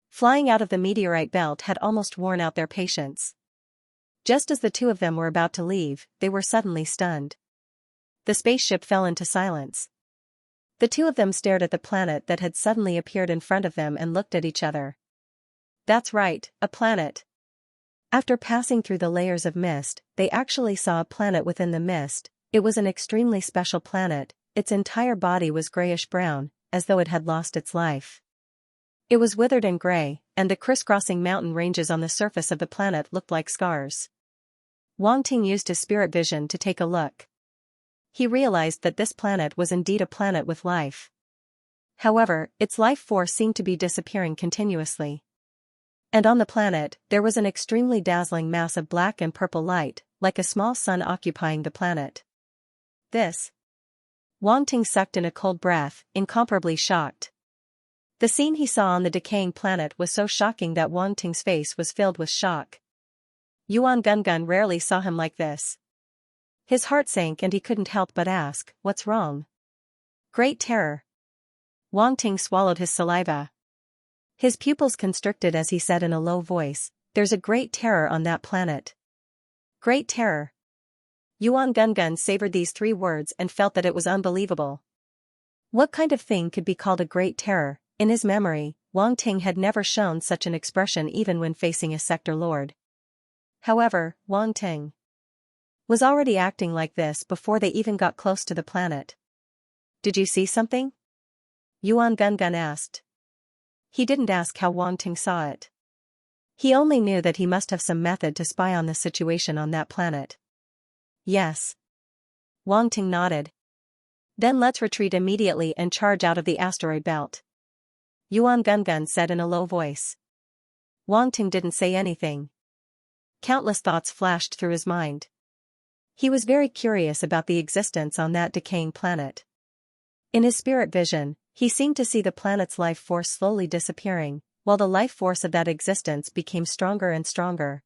Flying out of the meteorite belt had almost worn out their patience. Just as the two of them were about to leave, they were suddenly stunned. The spaceship fell into silence. The two of them stared at the planet that had suddenly appeared in front of them and looked at each other. That's right, a planet. After passing through the layers of mist, they actually saw a planet within the mist. It was an extremely special planet. Its entire body was grayish-brown, as though it had lost its life. It was withered and gray, and the crisscrossing mountain ranges on the surface of the planet looked like scars. Wang Ting used his spirit vision to take a look. He realized that this planet was indeed a planet with life. However, its life force seemed to be disappearing continuously. And on the planet, there was an extremely dazzling mass of black and purple light, like a small sun occupying the planet. This. Wang Ting sucked in a cold breath, incomparably shocked. The scene he saw on the decaying planet was so shocking that Wang Ting's face was filled with shock. Yuan Genggen rarely saw him like this. His heart sank and he couldn't help but ask, what's wrong? Great terror. Wang Ting swallowed his saliva. His pupils constricted as he said in a low voice, there's a great terror on that planet. Great terror. Yuan Genggen savored these 3 words and felt that it was unbelievable. What kind of thing could be called a great terror? In his memory, Wang Ting had never shown such an expression even when facing a sector lord. However, Wang Ting was already acting like this before they even got close to the planet. Did you see something? Yuan Genggen asked. He didn't ask how Wang Ting saw it. He only knew that he must have some method to spy on the situation on that planet. Yes. Wang Ting nodded. Then let's retreat immediately and charge out of the asteroid belt. Yuan Genggen said in a low voice. Wang Ting didn't say anything. Countless thoughts flashed through his mind. He was very curious about the existence on that decaying planet. In his spirit vision, he seemed to see the planet's life force slowly disappearing, while the life force of that existence became stronger and stronger.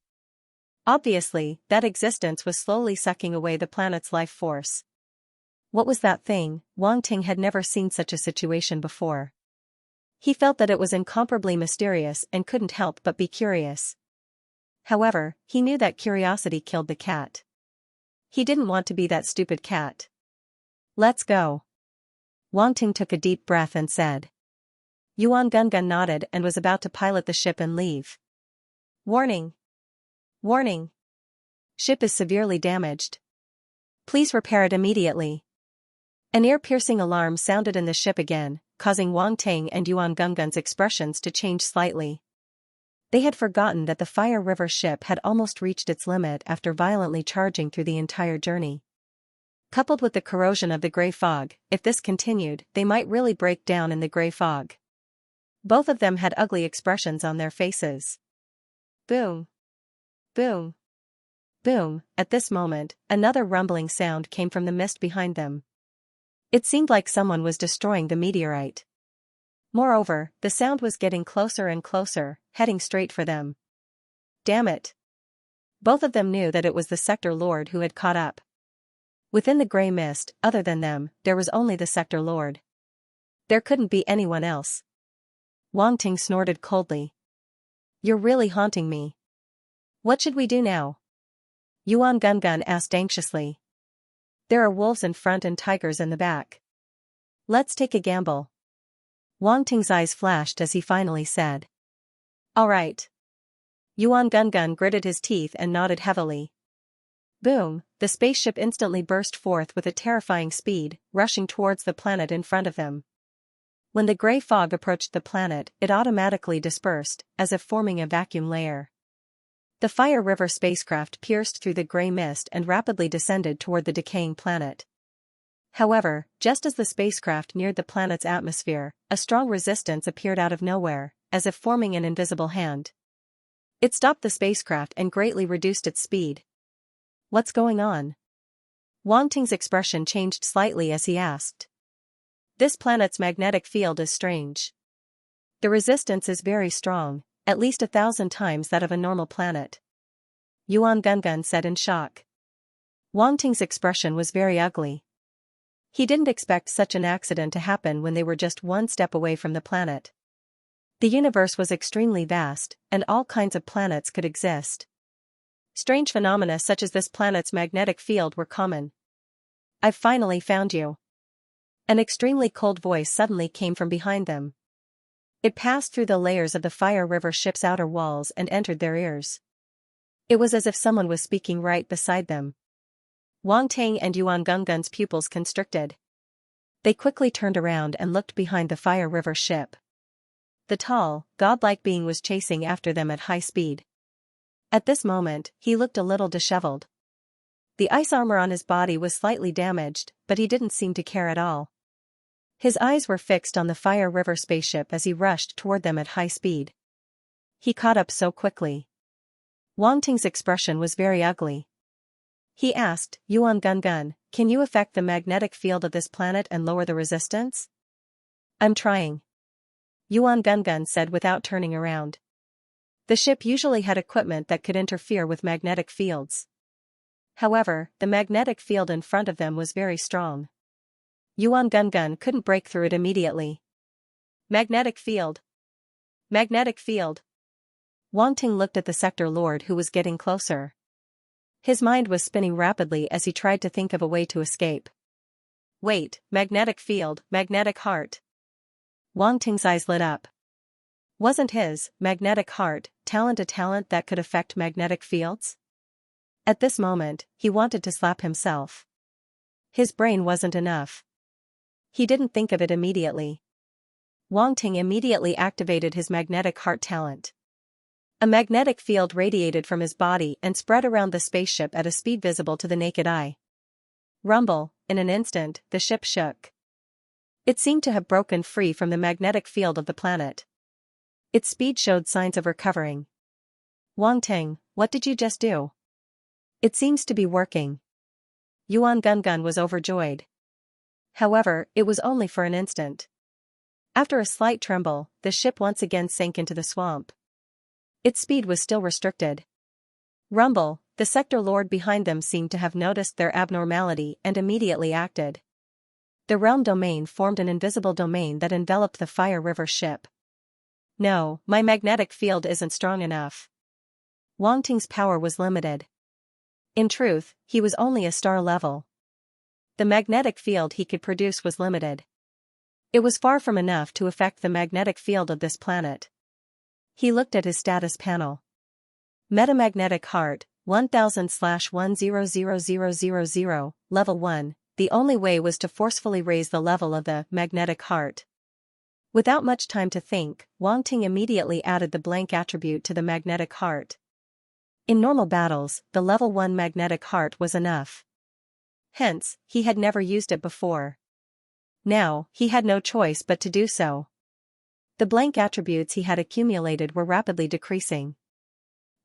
Obviously, that existence was slowly sucking away the planet's life force. What was that thing? Wang Ting had never seen such a situation before. He felt that it was incomparably mysterious and couldn't help but be curious. However, he knew that curiosity killed the cat. He didn't want to be that stupid cat. Let's go. Wang Ting took a deep breath and said. Yuan Genggen nodded and was about to pilot the ship and leave. Warning! Warning! Ship is severely damaged. Please repair it immediately. An ear-piercing alarm sounded in the ship again, causing Wang Ting and Yuan Genggen's expressions to change slightly. They had forgotten that the Fire River ship had almost reached its limit after violently charging through the entire journey. Coupled with the corrosion of the gray fog, if this continued, they might really break down in the gray fog. Both of them had ugly expressions on their faces. Boom! Boom! Boom! At this moment, another rumbling sound came from the mist behind them. It seemed like someone was destroying the meteorite. Moreover, the sound was getting closer and closer, heading straight for them. Damn it! Both of them knew that it was the sector lord who had caught up. Within the gray mist, other than them, there was only the sector lord. There couldn't be anyone else. Wang Ting snorted coldly. You're really haunting me. What should we do now? Yuan Gungun asked anxiously. There are wolves in front and tigers in the back. Let's take a gamble. Wang Ting's eyes flashed as he finally said. All right. Yuan Gungun gritted his teeth and nodded heavily. Boom, the spaceship instantly burst forth with a terrifying speed, rushing towards the planet in front of them. When the gray fog approached the planet, it automatically dispersed, as if forming a vacuum layer. The Fire River spacecraft pierced through the gray mist and rapidly descended toward the decaying planet. However, just as the spacecraft neared the planet's atmosphere, a strong resistance appeared out of nowhere, as if forming an invisible hand. It stopped the spacecraft and greatly reduced its speed. What's going on? Wang Ting's expression changed slightly as he asked. This planet's magnetic field is strange. The resistance is very strong, at least 1,000 times that of a normal planet. Yuan Gungun said in shock. Wang Ting's expression was very ugly. He didn't expect such an accident to happen when they were just one step away from the planet. The universe was extremely vast, and all kinds of planets could exist. Strange phenomena such as this planet's magnetic field were common. I've finally found you. An extremely cold voice suddenly came from behind them. It passed through the layers of the Fire River ship's outer walls and entered their ears. It was as if someone was speaking right beside them. Wang Ting and Yuan Gungun's pupils constricted. They quickly turned around and looked behind the Fire River ship. The tall, godlike being was chasing after them at high speed. At this moment, he looked a little disheveled. The ice armor on his body was slightly damaged, but he didn't seem to care at all. His eyes were fixed on the Fire River spaceship as he rushed toward them at high speed. He caught up so quickly. Wang Ting's expression was very ugly. He asked, Yuan Gungun, can you affect the magnetic field of this planet and lower the resistance? I'm trying. Yuan Gungun said without turning around. The ship usually had equipment that could interfere with magnetic fields. However, the magnetic field in front of them was very strong. Yuan Gungun couldn't break through it immediately. Magnetic field. Magnetic field. Wang Ting looked at the sector lord who was getting closer. His mind was spinning rapidly as he tried to think of a way to escape. Wait, magnetic field, magnetic heart. Wang Ting's eyes lit up. Wasn't his magnetic heart talent a talent that could affect magnetic fields? At this moment, he wanted to slap himself. His brain wasn't enough. He didn't think of it immediately. Wang Ting immediately activated his magnetic heart talent. A magnetic field radiated from his body and spread around the spaceship at a speed visible to the naked eye. Rumble, in an instant, the ship shook. It seemed to have broken free from the magnetic field of the planet. Its speed showed signs of recovering. Wang Ting, what did you just do? It seems to be working. Yuan Gungun was overjoyed. However, it was only for an instant. After a slight tremble, the ship once again sank into the swamp. Its speed was still restricted. Rumble, the sector lord behind them seemed to have noticed their abnormality and immediately acted. The realm domain formed an invisible domain that enveloped the Fire River ship. No, my magnetic field isn't strong enough. Wang Ting's power was limited. In truth, he was only a star level. The magnetic field he could produce was limited. It was far from enough to affect the magnetic field of this planet. He looked at his status panel. Metamagnetic heart, 1000/100000, level 1, the only way was to forcefully raise the level of the magnetic heart. Without much time to think, Wang Ting immediately added the blank attribute to the magnetic heart. In normal battles, the level 1 magnetic heart was enough. Hence, he had never used it before. Now, he had no choice but to do so. The blank attributes he had accumulated were rapidly decreasing.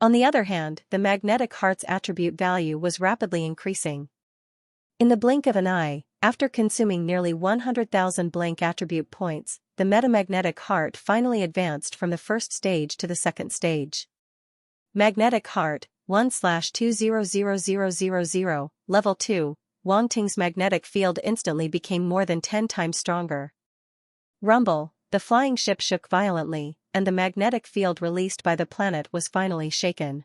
On the other hand, the magnetic heart's attribute value was rapidly increasing. In the blink of an eye, after consuming nearly 100,000 blank attribute points, the metamagnetic heart finally advanced from the first stage to the second stage. Magnetic heart, 1/200000, level 2, Wang Ting's magnetic field instantly became more than 10 times stronger. Rumble, the flying ship shook violently, and the magnetic field released by the planet was finally shaken.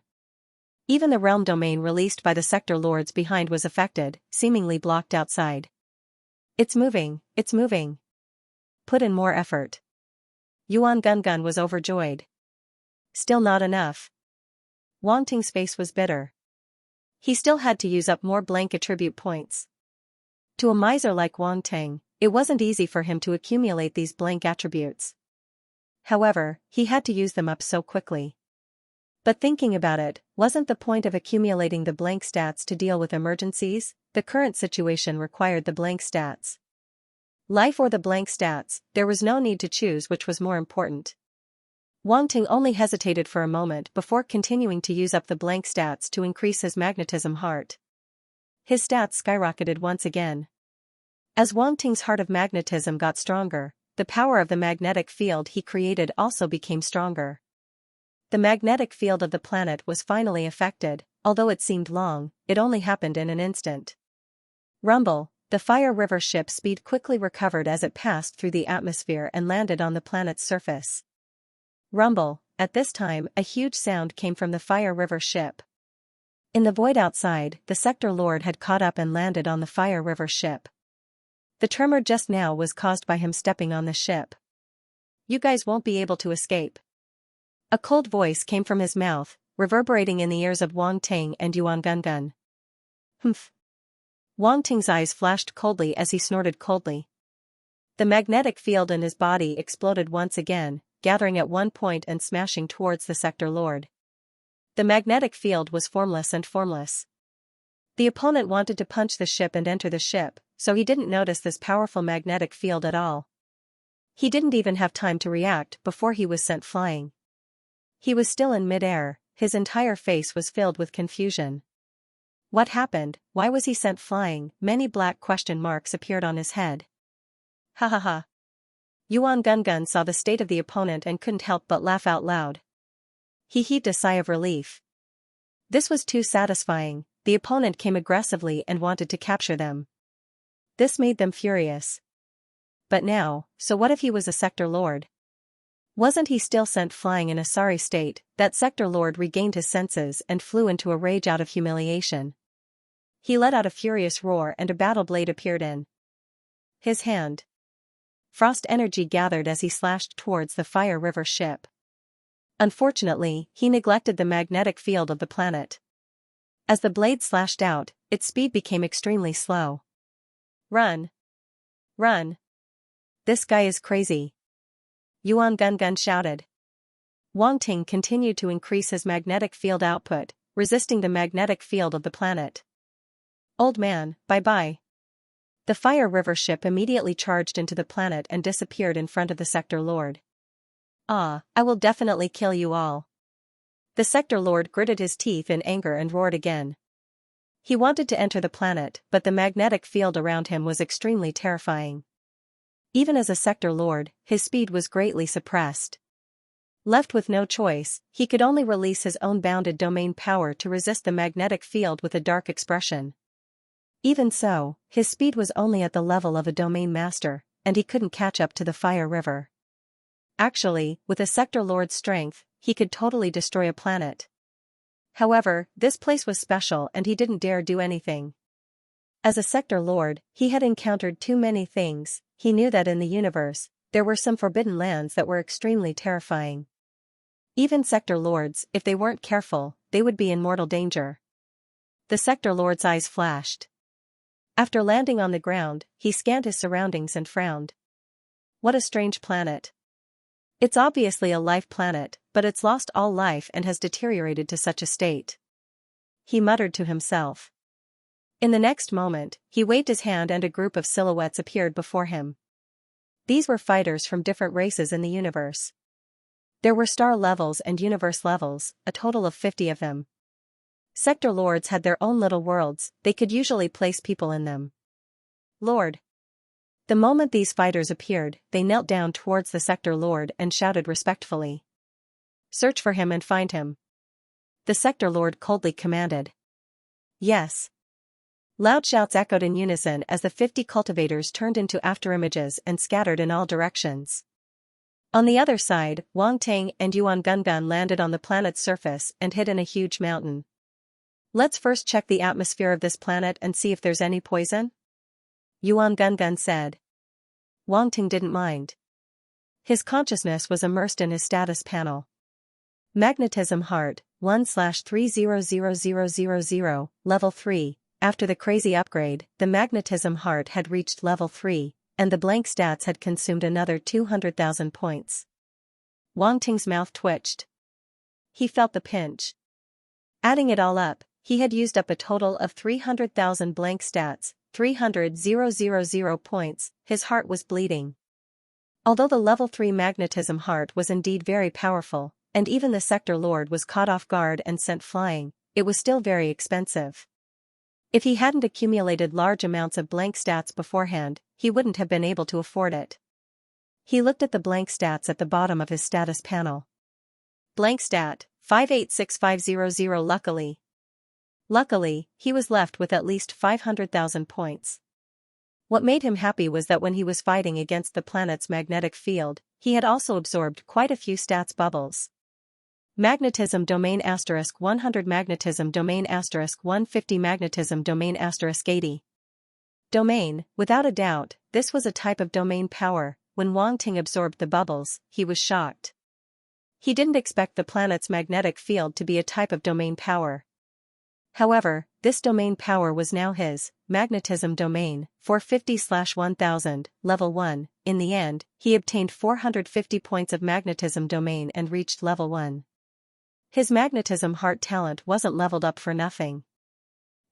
Even the realm domain released by the sector lords behind was affected, seemingly blocked outside. It's moving, it's moving. Put in more effort. Yuan Gungun was overjoyed. Still not enough. Wang Ting's face was bitter. He still had to use up more blank attribute points. To a miser like Wang Ting, it wasn't easy for him to accumulate these blank attributes. However, he had to use them up so quickly. But thinking about it, wasn't the point of accumulating the blank stats to deal with emergencies? The current situation required the blank stats. Life or the blank stats, there was no need to choose which was more important. Wang Ting only hesitated for a moment before continuing to use up the blank stats to increase his magnetism heart. His stats skyrocketed once again. As Wang Ting's heart of magnetism got stronger, the power of the magnetic field he created also became stronger. The magnetic field of the planet was finally affected, although it seemed long, it only happened in an instant. Rumble, the Fire River ship's speed quickly recovered as it passed through the atmosphere and landed on the planet's surface. Rumble, at this time a huge sound came from the Fire River ship. In the void outside, the sector lord had caught up and landed on the Fire River ship. The tremor just now was caused by him stepping on the ship. You guys won't be able to escape. A cold voice came from his mouth, reverberating in the ears of Wang Ting and Yuan Gungun. Humph. Wang Ting's eyes flashed coldly as he snorted coldly. The magnetic field in his body exploded once again, gathering at one point and smashing towards the sector lord. The magnetic field was formless and formless. The opponent wanted to punch the ship and enter the ship, so he didn't notice this powerful magnetic field at all. He didn't even have time to react before he was sent flying. He was still in mid-air, his entire face was filled with confusion. What happened? Why was he sent flying? Many black question marks appeared on his head. Ha ha ha. Yuan Gungun saw the state of the opponent and couldn't help but laugh out loud. He heaved a sigh of relief. This was too satisfying, the opponent came aggressively and wanted to capture them. This made them furious. But now, so what if he was a sector lord? Wasn't he still sent flying in a sorry state? That sector lord regained his senses and flew into a rage out of humiliation. He let out a furious roar and a battle blade appeared in his hand. Frost energy gathered as he slashed towards the Fire River ship. Unfortunately, he neglected the magnetic field of the planet. As the blade slashed out, its speed became extremely slow. Run! Run! This guy is crazy! Yuan Gungun shouted. Wang Ting continued to increase his magnetic field output, resisting the magnetic field of the planet. Old man, bye-bye. The Fire River ship immediately charged into the planet and disappeared in front of the sector lord. Ah, I will definitely kill you all. The sector lord gritted his teeth in anger and roared again. He wanted to enter the planet, but the magnetic field around him was extremely terrifying. Even as a sector lord, his speed was greatly suppressed. Left with no choice, he could only release his own bounded domain power to resist the magnetic field with a dark expression. Even so, his speed was only at the level of a domain master, and he couldn't catch up to the Fire River. Actually, with a sector lord's strength, he could totally destroy a planet. However, this place was special and he didn't dare do anything. As a sector lord, he had encountered too many things. He knew that in the universe, there were some forbidden lands that were extremely terrifying. Even sector lords, if they weren't careful, they would be in mortal danger. The sector lord's eyes flashed. After landing on the ground, he scanned his surroundings and frowned. What a strange planet. It's obviously a life planet, but it's lost all life and has deteriorated to such a state. He muttered to himself. In the next moment, he waved his hand and a group of silhouettes appeared before him. These were fighters from different races in the universe. There were star levels and universe levels, a total of 50 of them. Sector lords had their own little worlds, they could usually place people in them. Lord. The moment these fighters appeared, they knelt down towards the sector lord and shouted respectfully. Search for him and find him. The sector lord coldly commanded. Yes. Loud shouts echoed in unison as the 50 cultivators turned into afterimages and scattered in all directions. On the other side, Wang Ting and Yuan Gungun landed on the planet's surface and hid in a huge mountain. Let's first check the atmosphere of this planet and see if there's any poison, Yuan Gungun said. Wang Ting didn't mind. His consciousness was immersed in his status panel. Magnetism Heart, 1/300000, Level 3. After the crazy upgrade, the Magnetism Heart had reached Level 3, and the blank stats had consumed another 200,000 points. Wang Ting's mouth twitched. He felt the pinch. Adding it all up, he had used up a total of 300,000 blank stats, 300,000 points. His heart was bleeding. Although the Level 3 Magnetism Heart was indeed very powerful, and even the Sector Lord was caught off guard and sent flying, it was still very expensive. If he hadn't accumulated large amounts of blank stats beforehand, he wouldn't have been able to afford it. He looked at the blank stats at the bottom of his status panel. Blank stat, 586500. Luckily, he was left with at least 500,000 points. What made him happy was that when he was fighting against the planet's magnetic field, he had also absorbed quite a few stats bubbles. Magnetism Domain *100 Magnetism Domain *150 Magnetism Domain *80. Domain, without a doubt, this was a type of domain power. When Wang Ting absorbed the bubbles, he was shocked. He didn't expect the planet's magnetic field to be a type of domain power. However, this domain power was now his, Magnetism Domain, 450/1000, Level 1. In the end, he obtained 450 points of Magnetism Domain and reached Level 1. His Magnetism Heart talent wasn't leveled up for nothing.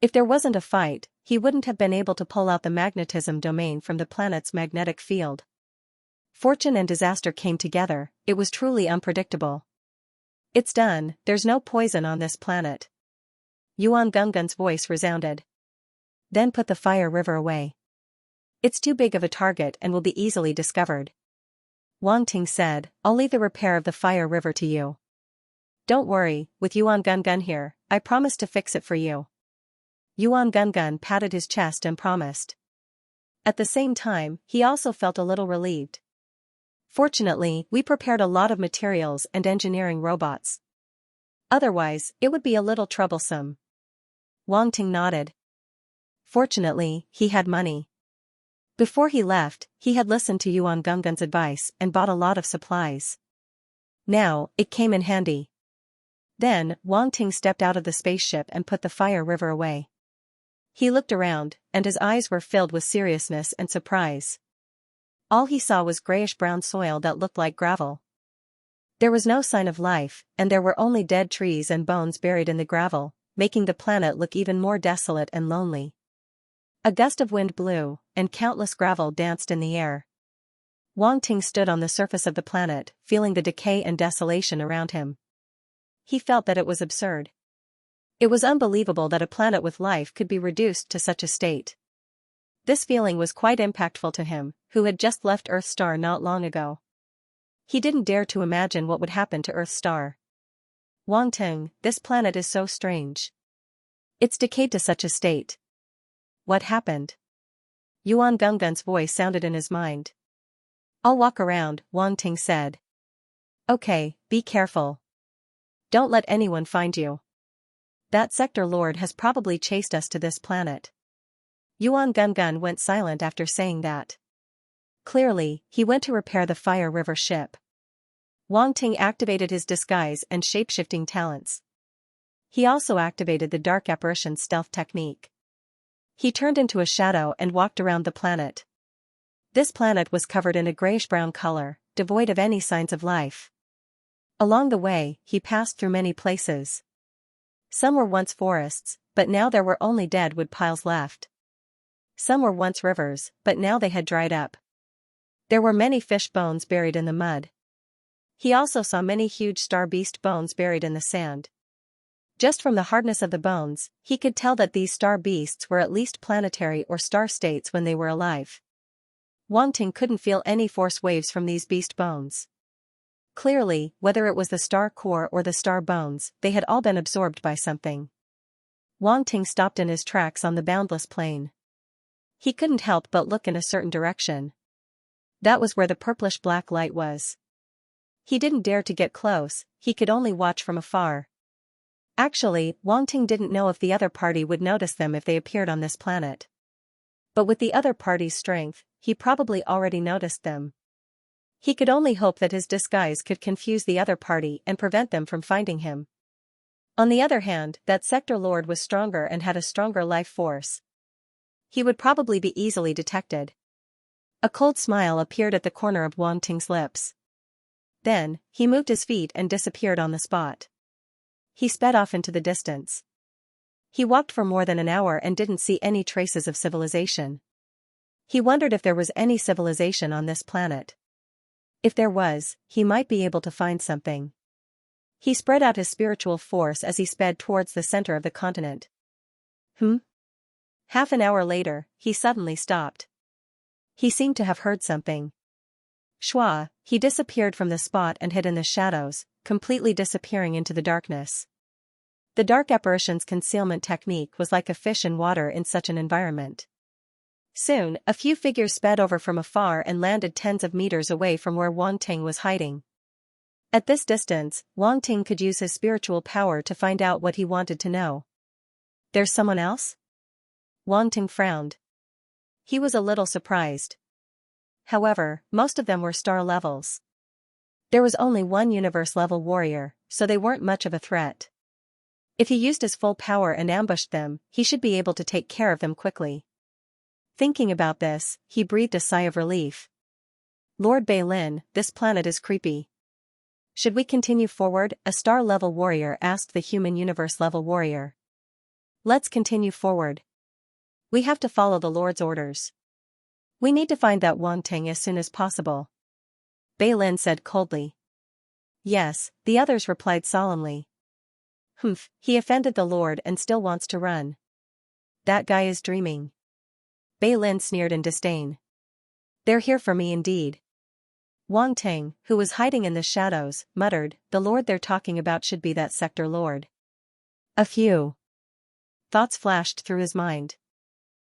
If there wasn't a fight, he wouldn't have been able to pull out the Magnetism Domain from the planet's magnetic field. Fortune and disaster came together. It was truly unpredictable. It's done, there's no poison on this planet. Yuan Gungun's voice resounded. Then put the fire river away. It's too big of a target and will be easily discovered. Wang Ting said, I'll leave the repair of the fire river to you. Don't worry, with Yuan Gungun here, I promise to fix it for you. Yuan Gungun patted his chest and promised. At the same time, he also felt a little relieved. Fortunately, we prepared a lot of materials and engineering robots. Otherwise, it would be a little troublesome. Wang Ting nodded. Fortunately, he had money. Before he left, he had listened to Yuan Gungun's advice and bought a lot of supplies. Now, it came in handy. Then, Wang Ting stepped out of the spaceship and put the fire river away. He looked around, and his eyes were filled with seriousness and surprise. All he saw was grayish-brown soil that looked like gravel. There was no sign of life, and there were only dead trees and bones buried in the gravel, making the planet look even more desolate and lonely. A gust of wind blew, and countless gravel danced in the air. Wang Ting stood on the surface of the planet, feeling the decay and desolation around him. He felt that it was absurd. It was unbelievable that a planet with life could be reduced to such a state. This feeling was quite impactful to him, who had just left Earth's star not long ago. He didn't dare to imagine what would happen to Earth's star. Wang Ting, this planet is so strange. It's decayed to such a state. What happened? Yuan Gungun's voice sounded in his mind. I'll walk around, Wang Ting said. Okay, be careful. Don't let anyone find you. That Sector Lord has probably chased us to this planet. Yuan Gungun went silent after saying that. Clearly, he went to repair the Fire River ship. Wang Ting activated his disguise and shapeshifting talents. He also activated the Dark Apparition stealth technique. He turned into a shadow and walked around the planet. This planet was covered in a grayish-brown color, devoid of any signs of life. Along the way, he passed through many places. Some were once forests, but now there were only dead wood piles left. Some were once rivers, but now they had dried up. There were many fish bones buried in the mud. He also saw many huge star beast bones buried in the sand. Just from the hardness of the bones, he could tell that these star beasts were at least planetary or star states when they were alive. Wang Ting couldn't feel any force waves from these beast bones. Clearly, whether it was the star core or the star bones, they had all been absorbed by something. Wang Ting stopped in his tracks on the boundless plain. He couldn't help but look in a certain direction. That was where the purplish-black light was. He didn't dare to get close, he could only watch from afar. Actually, Wang Ting didn't know if the other party would notice them if they appeared on this planet. But with the other party's strength, he probably already noticed them. He could only hope that his disguise could confuse the other party and prevent them from finding him. On the other hand, that sector lord was stronger and had a stronger life force. He would probably be easily detected. A cold smile appeared at the corner of Wang Ting's lips. Then, he moved his feet and disappeared on the spot. He sped off into the distance. He walked for more than an hour and didn't see any traces of civilization. He wondered if there was any civilization on this planet. If there was, he might be able to find something. He spread out his spiritual force as he sped towards the center of the continent. Half an hour later, he suddenly stopped. He seemed to have heard something. Shua, he disappeared from the spot and hid in the shadows, completely disappearing into the darkness. The dark apparition's concealment technique was like a fish in water in such an environment. Soon, a few figures sped over from afar and landed tens of meters away from where Wang Ting was hiding. At this distance, Wang Ting could use his spiritual power to find out what he wanted to know. There's someone else? Wang Ting frowned. He was a little surprised. However, most of them were star levels. There was only one universe-level warrior, so they weren't much of a threat. If he used his full power and ambushed them, he should be able to take care of them quickly. Thinking about this, he breathed a sigh of relief. Lord Bailin, this planet is creepy. Should we continue forward? A star-level warrior asked the human universe-level warrior. Let's continue forward. We have to follow the Lord's orders. We need to find that Wang Ting as soon as possible. Bailin said coldly. Yes, the others replied solemnly. He offended the Lord and still wants to run. That guy is dreaming. Bailin sneered in disdain. They're here for me indeed. Wang Ting, who was hiding in the shadows, muttered, the Lord they're talking about should be that sector lord. A few thoughts flashed through his mind.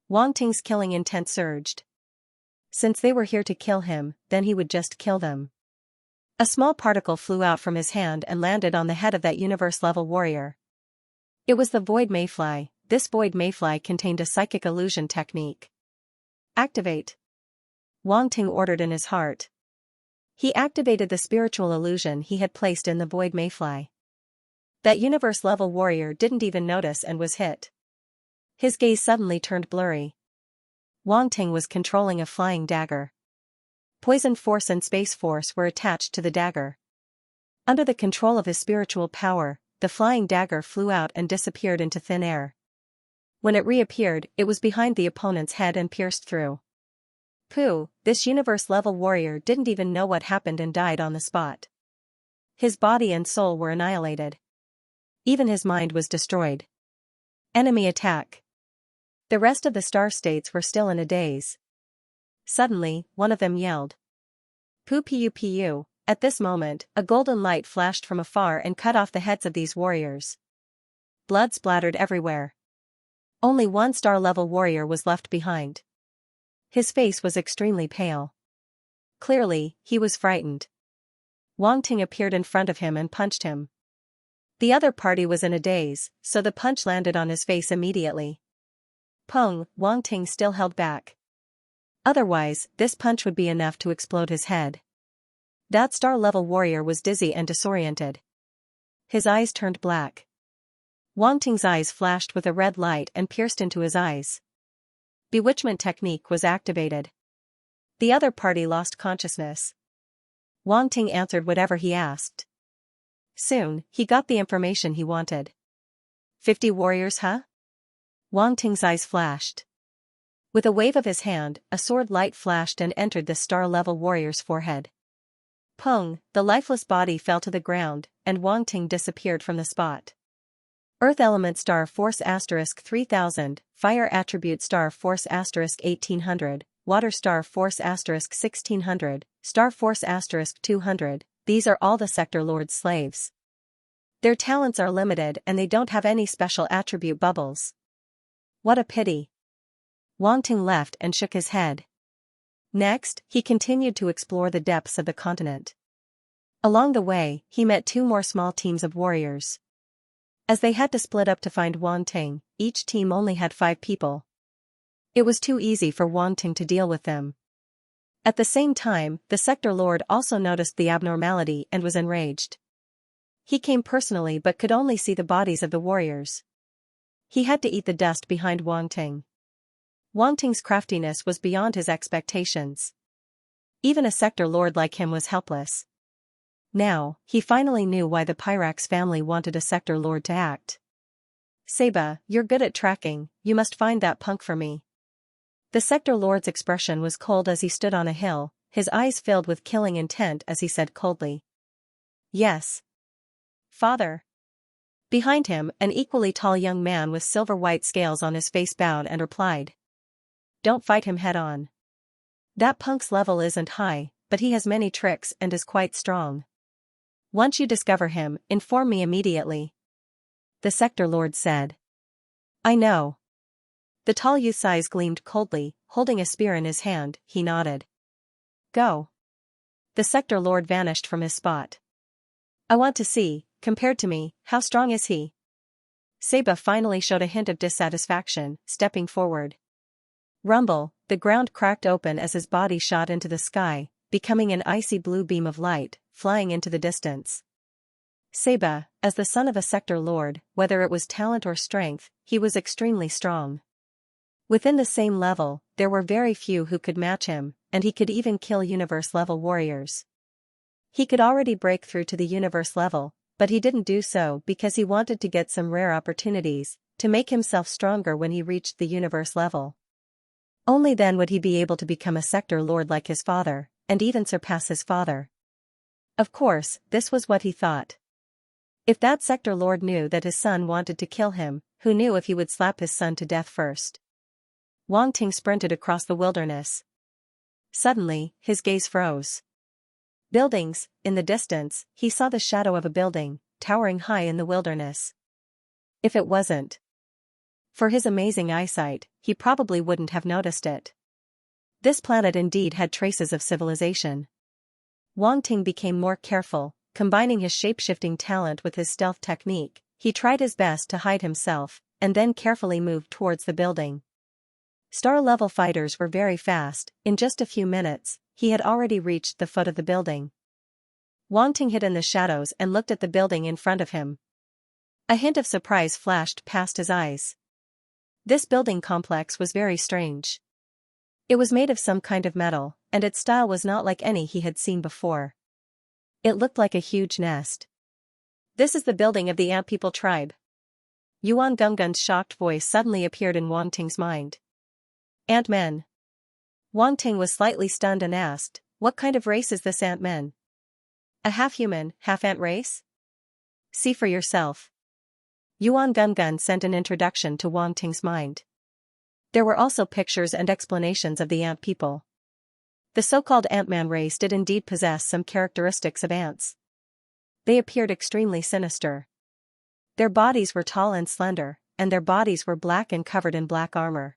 Wang Ting's killing intent surged. Since they were here to kill him, then he would just kill them. A small particle flew out from his hand and landed on the head of that universe-level warrior. It was the Void Mayfly. This Void Mayfly contained a psychic illusion technique. Activate. Wang Ting ordered in his heart. He activated the spiritual illusion he had placed in the Void Mayfly. That universe-level warrior didn't even notice and was hit. His gaze suddenly turned blurry. Wang Ting was controlling a flying dagger. Poison force and space force were attached to the dagger. Under the control of his spiritual power, the flying dagger flew out and disappeared into thin air. When it reappeared, it was behind the opponent's head and pierced through. Pooh, this universe-level warrior didn't even know what happened and died on the spot. His body and soul were annihilated. Even his mind was destroyed. Enemy attack. The rest of the star states were still in a daze. Suddenly, one of them yelled. Poo pu pu. At this moment, a golden light flashed from afar and cut off the heads of these warriors. Blood splattered everywhere. Only one star-level warrior was left behind. His face was extremely pale. Clearly, he was frightened. Wang Ting appeared in front of him and punched him. The other party was in a daze, so the punch landed on his face immediately. Pong, Wang Ting still held back. Otherwise, this punch would be enough to explode his head. That star-level warrior was dizzy and disoriented. His eyes turned black. Wang Ting's eyes flashed with a red light and pierced into his eyes. Bewitchment technique was activated. The other party lost consciousness. Wang Ting answered whatever he asked. Soon, he got the information he wanted. 50 warriors, huh? Wang Ting's eyes flashed. With a wave of his hand, a sword light flashed and entered the star-level warrior's forehead. Pong, the lifeless body fell to the ground, and Wang Ting disappeared from the spot. Earth element star force * 3000, fire attribute star force * 1800, water star force * 1600, star force * 200, these are all the sector lord's slaves. Their talents are limited and they don't have any special attribute bubbles. What a pity. Wang Ting left and shook his head. Next, he continued to explore the depths of the continent. Along the way, he met two more small teams of warriors. As they had to split up to find Wan Ting, each team only had 5 people. It was too easy for Wan Ting to deal with them. At the same time, the sector lord also noticed the abnormality and was enraged. He came personally but could only see the bodies of the warriors. He had to eat the dust behind Wan Ting. Wan Ting's craftiness was beyond his expectations. Even a sector lord like him was helpless. Now, he finally knew why the Pyrax family wanted a sector lord to act. Seba, you're good at tracking, you must find that punk for me. The sector lord's expression was cold as he stood on a hill, his eyes filled with killing intent as he said coldly. Yes. Father. Behind him, an equally tall young man with silver-white scales on his face bowed and replied. Don't fight him head-on. That punk's level isn't high, but he has many tricks and is quite strong. Once you discover him, inform me immediately. The sector lord said. I know. The tall youth's eyes gleamed coldly, holding a spear in his hand, he nodded. Go. The sector lord vanished from his spot. I want to see, compared to me, how strong is he? Seba finally showed a hint of dissatisfaction, stepping forward. Rumble, the ground cracked open as his body shot into the sky, becoming an icy blue beam of light, flying into the distance. Seba, as the son of a sector lord, whether it was talent or strength, he was extremely strong. Within the same level, there were very few who could match him, and he could even kill universe-level warriors. He could already break through to the universe level, but he didn't do so because he wanted to get some rare opportunities, to make himself stronger when he reached the universe level. Only then would he be able to become a sector lord like his father, and even surpass his father. Of course, this was what he thought. If that sector lord knew that his son wanted to kill him, who knew if he would slap his son to death first? Wan Ting sprinted across the wilderness. Suddenly, his gaze froze. Buildings, in the distance, he saw the shadow of a building, towering high in the wilderness. If it wasn't for his amazing eyesight, he probably wouldn't have noticed it. This planet indeed had traces of civilization. Wan Ting became more careful, combining his shape-shifting talent with his stealth technique. He tried his best to hide himself, and then carefully moved towards the building. Star-level fighters were very fast. In just a few minutes, he had already reached the foot of the building. Wan Ting hid in the shadows and looked at the building in front of him. A hint of surprise flashed past his eyes. This building complex was very strange. It was made of some kind of metal, and its style was not like any he had seen before. It looked like a huge nest. This is the building of the Ant People tribe. Yuan Gungun's shocked voice suddenly appeared in Wan Ting's mind. Ant-men. Wan Ting was slightly stunned and asked, what kind of race is this Ant-men? A half-human, half-ant race? See for yourself. Yuan Gungun sent an introduction to Wan Ting's mind. There were also pictures and explanations of the ant people. The so-called Ant-man race did indeed possess some characteristics of ants. They appeared extremely sinister. Their bodies were tall and slender, and their bodies were black and covered in black armor.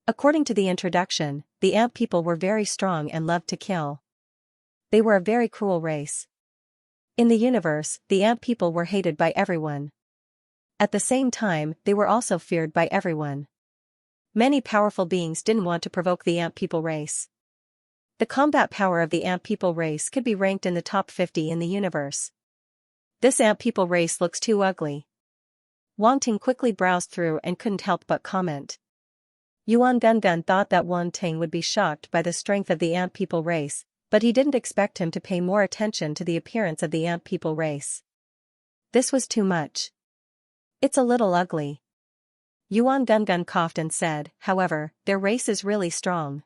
According to the introduction, the ant people were very strong and loved to kill. They were a very cruel race. In the universe, the ant people were hated by everyone. At the same time, they were also feared by everyone. Many powerful beings didn't want to provoke the ant people race. The combat power of the ant people race could be ranked in the top 50 in the universe. This ant people race looks too ugly. Wan Ting quickly browsed through and couldn't help but comment. Yuan Gungun thought that Wan Ting would be shocked by the strength of the ant people race, but he didn't expect him to pay more attention to the appearance of the ant people race. This was too much. It's a little ugly. Yuan Gungun coughed and said, however, their race is really strong.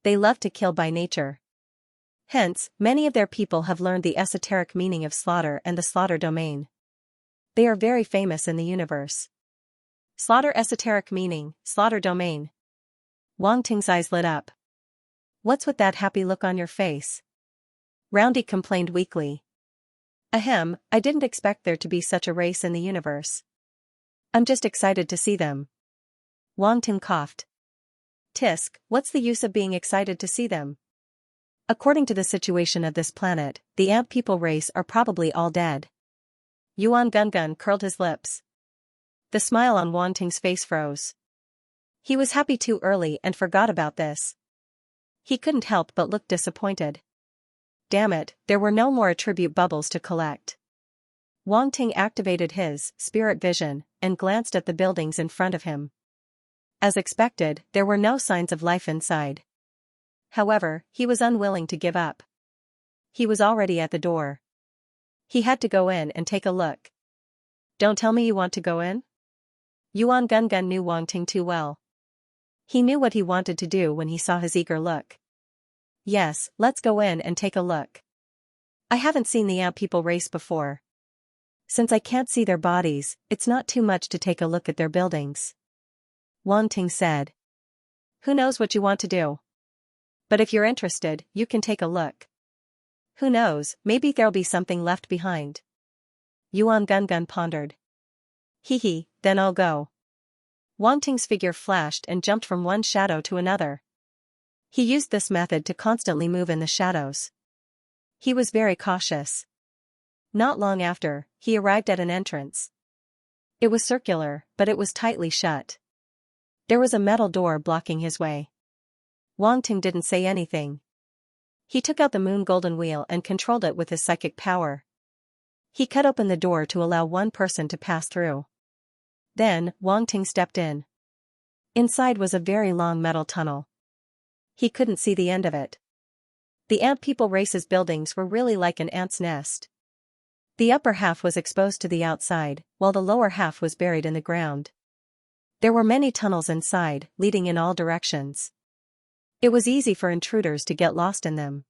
They love to kill by nature. Hence, many of their people have learned the esoteric meaning of slaughter and the slaughter domain. They are very famous in the universe. Slaughter esoteric meaning, slaughter domain. Wan Ting's eyes lit up. What's with that happy look on your face? Roundy complained weakly. Ahem, I didn't expect there to be such a race in the universe. I'm just excited to see them. Wan Ting coughed. Tisk, what's the use of being excited to see them? According to the situation of this planet, the ant people race are probably all dead. Yuan Gungun curled his lips. The smile on Wang Ting's face froze. He was happy too early and forgot about this. He couldn't help but look disappointed. Damn it, there were no more attribute bubbles to collect. Wang Ting activated his spirit vision and glanced at the buildings in front of him. As expected, there were no signs of life inside. However, he was unwilling to give up. He was already at the door. He had to go in and take a look. Don't tell me you want to go in? Yuan Gungun knew Wang Ting too well. He knew what he wanted to do when he saw his eager look. Yes, let's go in and take a look. I haven't seen the ant people race before. Since I can't see their bodies, it's not too much to take a look at their buildings. Wang Ting said. Who knows what you want to do? But if you're interested, you can take a look. Who knows, maybe there'll be something left behind. Yuan Gungun pondered. Hee, then I'll go. Wang Ting's figure flashed and jumped from one shadow to another. He used this method to constantly move in the shadows. He was very cautious. Not long after, he arrived at an entrance. It was circular, but it was tightly shut. There was a metal door blocking his way. Wang Ting didn't say anything. He took out the moon golden wheel and controlled it with his psychic power. He cut open the door to allow one person to pass through. Then, Wang Ting stepped in. Inside was a very long metal tunnel. He couldn't see the end of it. The ant people race's buildings were really like an ant's nest. The upper half was exposed to the outside, while the lower half was buried in the ground. There were many tunnels inside, leading in all directions. It was easy for intruders to get lost in them.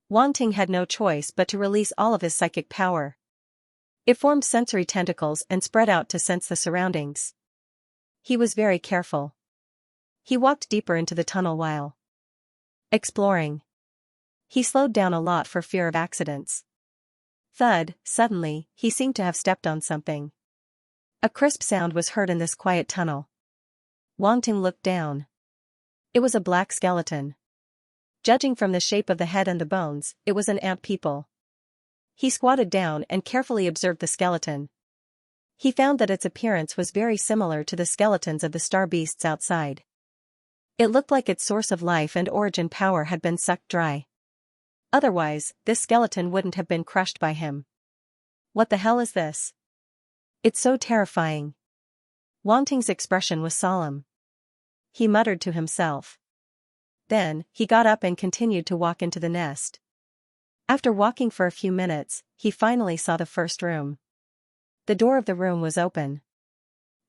Wang Ting had no choice but to release all of his psychic power. It formed sensory tentacles and spread out to sense the surroundings. He was very careful. He walked deeper into the tunnel while exploring. He slowed down a lot for fear of accidents. Thud, suddenly, he seemed to have stepped on something. A crisp sound was heard in this quiet tunnel. Wang Ting looked down. It was a black skeleton. Judging from the shape of the head and the bones, it was an ant people. He squatted down and carefully observed the skeleton. He found that its appearance was very similar to the skeletons of the star beasts outside. It looked like its source of life and origin power had been sucked dry. Otherwise, this skeleton wouldn't have been crushed by him. What the hell is this? It's so terrifying. Wang Ting's expression was solemn. He muttered to himself. Then, he got up and continued to walk into the nest. After walking for a few minutes, he finally saw the first room. The door of the room was open.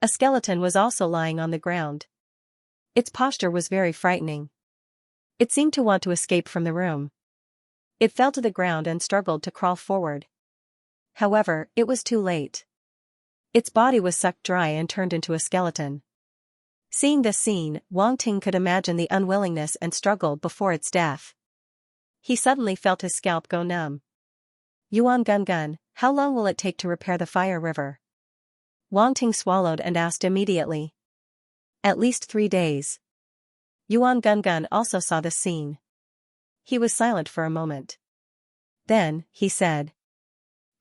A skeleton was also lying on the ground. Its posture was very frightening. It seemed to want to escape from the room. It fell to the ground and struggled to crawl forward. However, it was too late. Its body was sucked dry and turned into a skeleton. Seeing this scene, Wang Ting could imagine the unwillingness and struggle before its death. He suddenly felt his scalp go numb. Yuan Gungun, how long will it take to repair the fire river? Wang Ting swallowed and asked immediately. At least 3 days. Yuan Gungun also saw this scene. He was silent for a moment. Then, he said.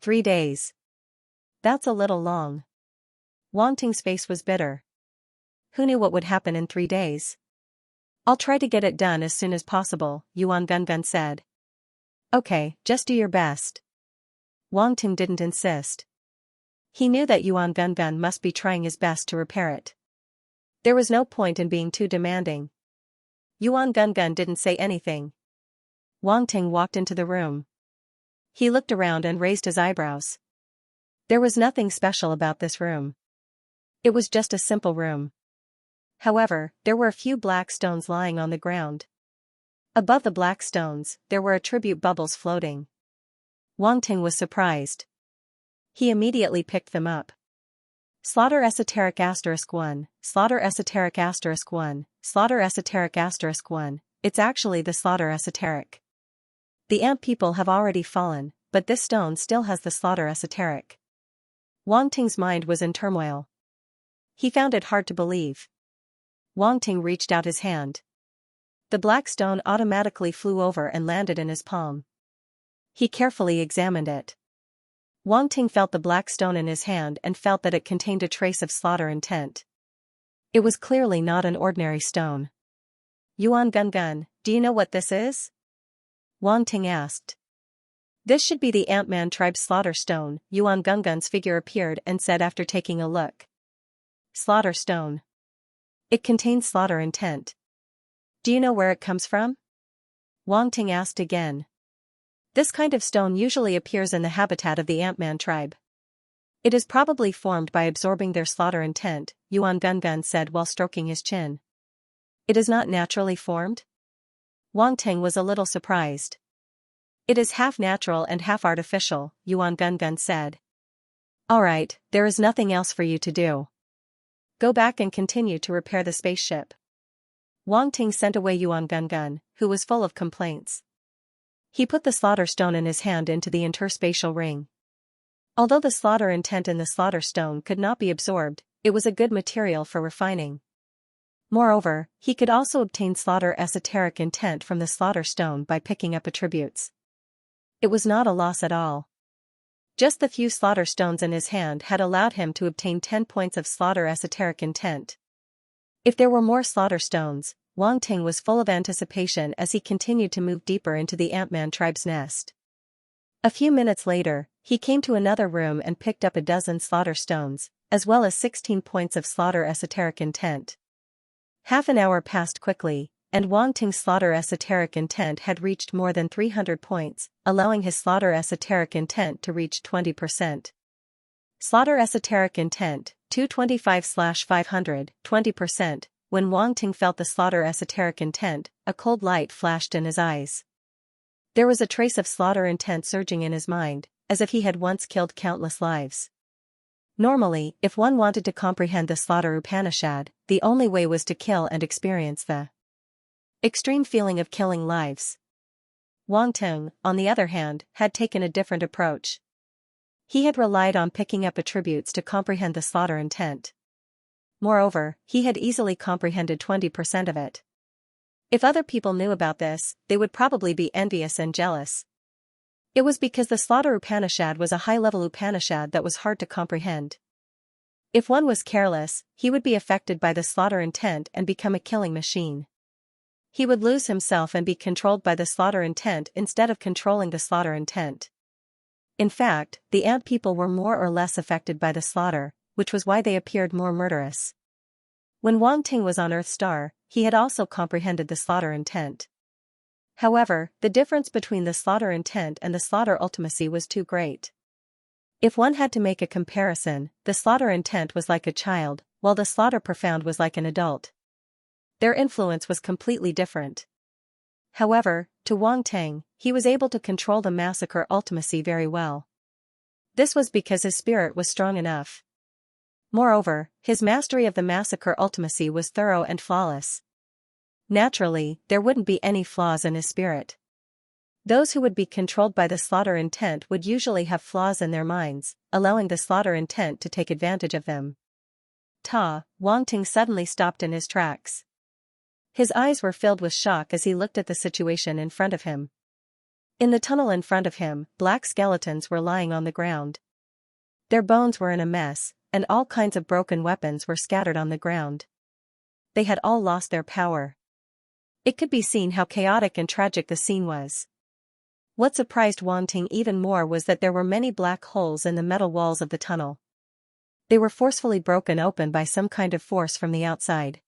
3 days. That's a little long. Wang Ting's face was bitter. Who knew what would happen in 3 days? I'll try to get it done as soon as possible, Yuan Gungun said. Okay, just do your best. Wang Ting didn't insist. He knew that Yuan Gungun must be trying his best to repair it. There was no point in being too demanding. Yuan Gungun didn't say anything. Wang Ting walked into the room. He looked around and raised his eyebrows. There was nothing special about this room. It was just a simple room. However, there were a few black stones lying on the ground. Above the black stones, there were attribute bubbles floating. Wang Ting was surprised. He immediately picked them up. Slaughter esoteric *1, slaughter esoteric *1, slaughter esoteric *1, it's actually the slaughter esoteric. The ant people have already fallen, but this stone still has the slaughter esoteric. Wang Ting's mind was in turmoil. He found it hard to believe. Wang Ting reached out his hand. The black stone automatically flew over and landed in his palm. He carefully examined it. Wang Ting felt the black stone in his hand and felt that it contained a trace of slaughter intent. It was clearly not an ordinary stone. Yuan Gun, do you know what this is? Wang Ting asked. This should be the Ant-Man tribe's slaughter stone, Yuan Gun's figure appeared and said after taking a look. Slaughter stone. It contains slaughter intent. Do you know where it comes from? Wang Ting asked again. This kind of stone usually appears in the habitat of the Ant-Man tribe. It is probably formed by absorbing their slaughter intent, Yuan Gun said while stroking his chin. It is not naturally formed? Wang Ting was a little surprised. It is half natural and half artificial, Yuan Gun said. Alright, there is nothing else for you to do. Go back and continue to repair the spaceship. Wang Ting sent away Yuan Gun, who was full of complaints. He put the slaughter stone in his hand into the interspatial ring. Although the slaughter intent in the slaughter stone could not be absorbed, it was a good material for refining. Moreover, he could also obtain slaughter esoteric intent from the slaughter stone by picking up attributes. It was not a loss at all. Just the few slaughter stones in his hand had allowed him to obtain 10 points of slaughter esoteric intent. If there were more slaughter stones, Wang Ting was full of anticipation as he continued to move deeper into the Ant-Man tribe's nest. A few minutes later, he came to another room and picked up a dozen slaughter stones, as well as 16 points of slaughter esoteric intent. Half an hour passed quickly, and Wang Ting's slaughter esoteric intent had reached more than 300 points, allowing his slaughter esoteric intent to reach 20%. Slaughter esoteric intent, 225/500, 20%. When Wang Ting felt the slaughter esoteric intent, a cold light flashed in his eyes. There was a trace of slaughter intent surging in his mind, as if he had once killed countless lives. Normally, if one wanted to comprehend the slaughter Upanishad, the only way was to kill and experience the extreme feeling of killing lives. Wang Ting, on the other hand, had taken a different approach. He had relied on picking up attributes to comprehend the slaughter intent. Moreover, he had easily comprehended 20% of it. If other people knew about this, they would probably be envious and jealous. It was because the slaughter Upanishad was a high-level Upanishad that was hard to comprehend. If one was careless, he would be affected by the slaughter intent and become a killing machine. He would lose himself and be controlled by the slaughter intent instead of controlling the slaughter intent. In fact, the ant people were more or less affected by the slaughter, which was why they appeared more murderous. When Wang Ting was on Earth Star, he had also comprehended the slaughter intent. However, the difference between the slaughter intent and the slaughter ultimacy was too great. If one had to make a comparison, the slaughter intent was like a child, while the slaughter profound was like an adult. Their influence was completely different. However, to Wang Ting, he was able to control the massacre ultimacy very well. This was because his spirit was strong enough. Moreover, his mastery of the massacre ultimacy was thorough and flawless. Naturally, there wouldn't be any flaws in his spirit. Those who would be controlled by the slaughter intent would usually have flaws in their minds, allowing the slaughter intent to take advantage of them. Wang Ting suddenly stopped in his tracks. His eyes were filled with shock as he looked at the situation in front of him. In the tunnel in front of him, black skeletons were lying on the ground. Their bones were in a mess, and all kinds of broken weapons were scattered on the ground. They had all lost their power. It could be seen how chaotic and tragic the scene was. What surprised Wang Ting even more was that there were many black holes in the metal walls of the tunnel. They were forcefully broken open by some kind of force from the outside.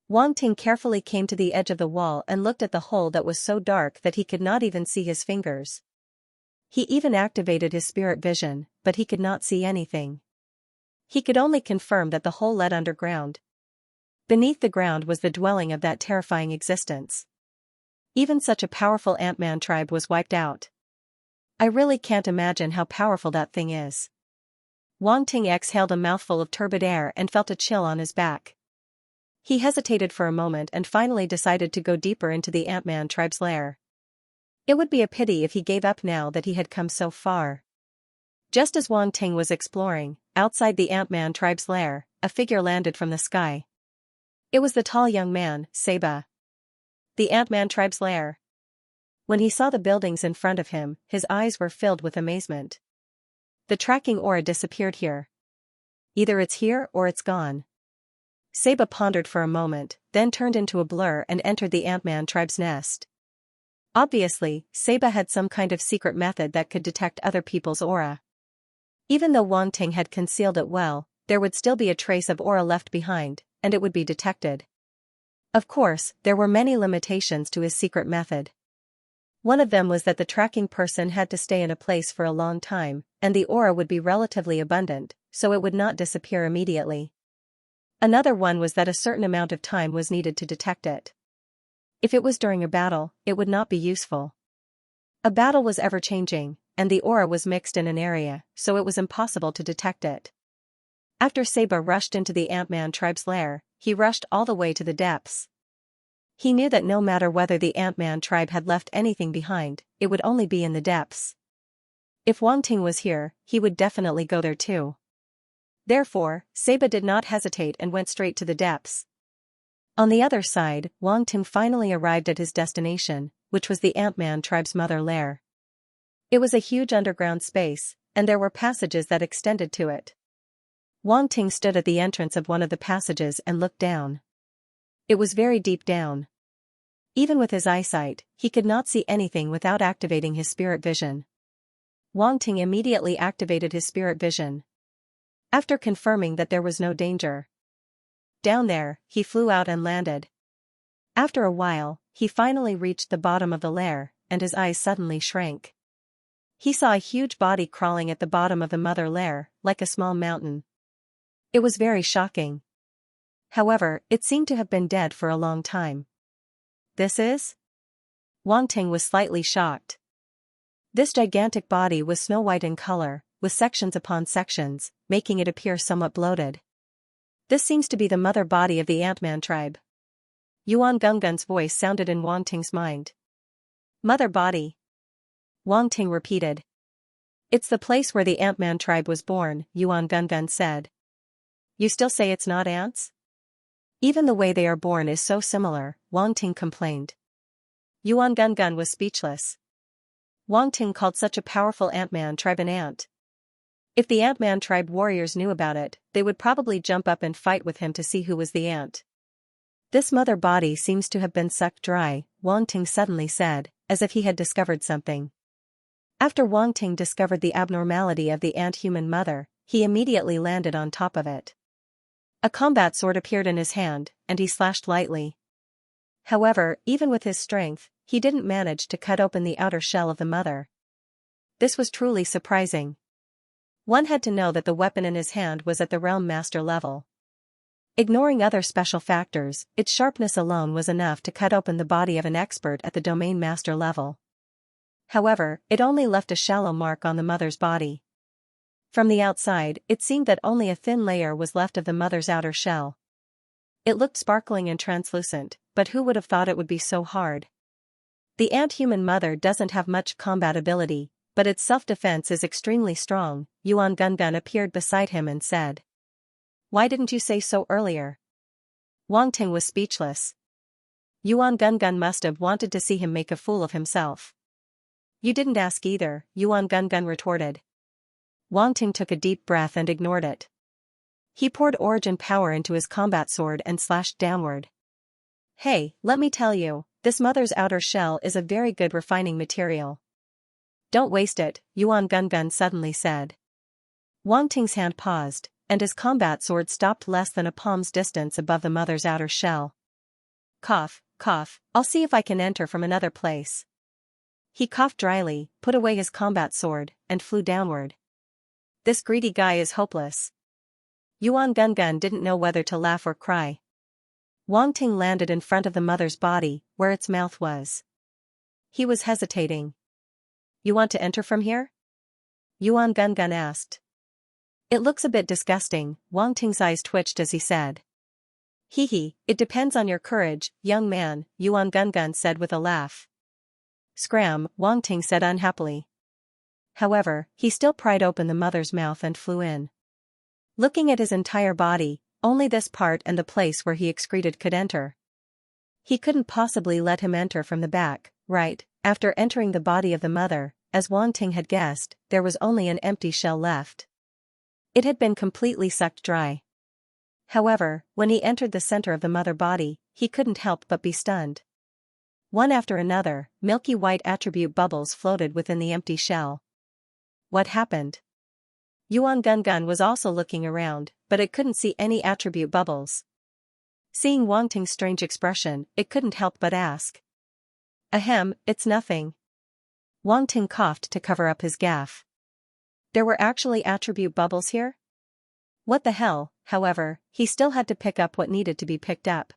Wang Ting carefully came to the edge of the wall and looked at the hole that was so dark that he could not even see his fingers. He even activated his spirit vision, but he could not see anything. He could only confirm that the hole led underground. Beneath the ground was the dwelling of that terrifying existence. Even such a powerful Ant-Man tribe was wiped out. I really can't imagine how powerful that thing is. Wang Ting exhaled a mouthful of turbid air and felt a chill on his back. He hesitated for a moment and finally decided to go deeper into the Ant-Man tribe's lair. It would be a pity if he gave up now that he had come so far. Just as Wang Ting was exploring, outside the Ant-Man tribe's lair, a figure landed from the sky. It was the tall young man, Seba. The Ant-Man tribe's lair. When he saw the buildings in front of him, his eyes were filled with amazement. The tracking aura disappeared here. Either it's here or it's gone. Saba pondered for a moment, then turned into a blur and entered the Ant-Man tribe's nest. Obviously, Saba had some kind of secret method that could detect other people's aura. Even though Wang Ting had concealed it well, there would still be a trace of aura left behind, and it would be detected. Of course, there were many limitations to his secret method. One of them was that the tracking person had to stay in a place for a long time, and the aura would be relatively abundant, so it would not disappear immediately. Another one was that a certain amount of time was needed to detect it. If it was during a battle, it would not be useful. A battle was ever-changing, and the aura was mixed in an area, so it was impossible to detect it. After Saba rushed into the Ant-Man tribe's lair, he rushed all the way to the depths. He knew that no matter whether the Ant-Man tribe had left anything behind, it would only be in the depths. If Wang Ting was here, he would definitely go there too. Therefore, Saba did not hesitate and went straight to the depths. On the other side, Wang Ting finally arrived at his destination, which was the Ant-Man tribe's mother lair. It was a huge underground space, and there were passages that extended to it. Wang Ting stood at the entrance of one of the passages and looked down. It was very deep down. Even with his eyesight, he could not see anything without activating his spirit vision. Wang Ting immediately activated his spirit vision. After confirming that there was no danger down there, he flew out and landed. After a while, he finally reached the bottom of the lair, and his eyes suddenly shrank. He saw a huge body crawling at the bottom of the mother lair, like a small mountain. It was very shocking. However, it seemed to have been dead for a long time. This is? Wang Ting was slightly shocked. This gigantic body was snow-white in color, with sections upon sections, making it appear somewhat bloated. This seems to be the mother body of the Ant-Man tribe. Yuan Gungun's voice sounded in Wang Ting's mind. Mother body. Wang Ting repeated. It's the place where the Ant-Man tribe was born, Yuan Gungun said. You still say it's not ants? Even the way they are born is so similar, Wang Ting complained. Yuan Gungun was speechless. Wang Ting called such a powerful Ant-Man tribe an ant. If the Ant-Man tribe warriors knew about it, they would probably jump up and fight with him to see who was the ant. This mother body seems to have been sucked dry, Wang Ting suddenly said, as if he had discovered something. After Wang Ting discovered the abnormality of the ant-human mother, he immediately landed on top of it. A combat sword appeared in his hand, and he slashed lightly. However, even with his strength, he didn't manage to cut open the outer shell of the mother. This was truly surprising. One had to know that the weapon in his hand was at the Realm Master level. Ignoring other special factors, its sharpness alone was enough to cut open the body of an expert at the Domain Master level. However, it only left a shallow mark on the mother's body. From the outside, it seemed that only a thin layer was left of the mother's outer shell. It looked sparkling and translucent, but who would have thought it would be so hard? The ant-human mother doesn't have much combat ability, but its self-defense is extremely strong. Yuan Gungun appeared beside him and said. Why didn't you say so earlier? Wang Ting was speechless. Yuan Gungun must have wanted to see him make a fool of himself. You didn't ask either, Yuan Gungun retorted. Wang Ting took a deep breath and ignored it. He poured origin power into his combat sword and slashed downward. Hey, let me tell you, this mother's outer shell is a very good refining material. Don't waste it, Yuan Gungun suddenly said. Wang Ting's hand paused, and his combat sword stopped less than a palm's distance above the mother's outer shell. Cough, cough, I'll see if I can enter from another place. He coughed dryly, put away his combat sword, and flew downward. This greedy guy is hopeless. Yuan Gungun didn't know whether to laugh or cry. Wang Ting landed in front of the mother's body, where its mouth was. He was hesitating. You want to enter from here? Yuan Gungun asked. It looks a bit disgusting, Wang Ting's eyes twitched as he said. Hee hee, it depends on your courage, young man, Yuan Gungun said with a laugh. Scram, Wang Ting said unhappily. However, he still pried open the mother's mouth and flew in. Looking at his entire body, only this part and the place where he excreted could enter. He couldn't possibly let him enter from the back, right? After entering the body of the mother, as Wang Ting had guessed, there was only an empty shell left. It had been completely sucked dry. However, when he entered the center of the mother body, he couldn't help but be stunned. One after another, milky white attribute bubbles floated within the empty shell. What happened? Yuan Gungun was also looking around, but it couldn't see any attribute bubbles. Seeing Wang Ting's strange expression, it couldn't help but ask. Ahem, it's nothing. Wang Ting coughed to cover up his gaffe. There were actually attribute bubbles here? What the hell? However, he still had to pick up what needed to be picked up.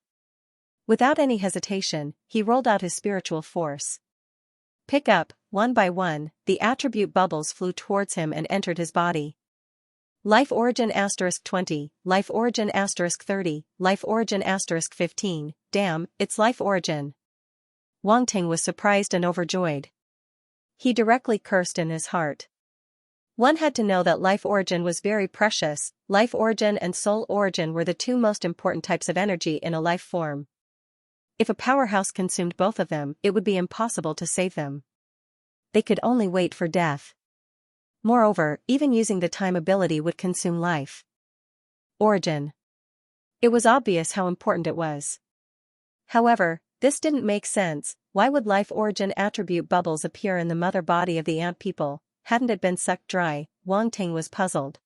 Without any hesitation, he rolled out his spiritual force. Pick up, one by one, the attribute bubbles flew towards him and entered his body. Life origin *20, life origin *30, life origin *15, damn, it's life origin. Wang Ting was surprised and overjoyed. He directly cursed in his heart. One had to know that life origin was very precious. Life origin and soul origin were the two most important types of energy in a life form. If a powerhouse consumed both of them, it would be impossible to save them. They could only wait for death. Moreover, even using the time ability would consume life origin. It was obvious how important it was. However, this didn't make sense. Why would life origin attribute bubbles appear in the mother body of the ant people? Hadn't it been sucked dry? Wang Ting was puzzled.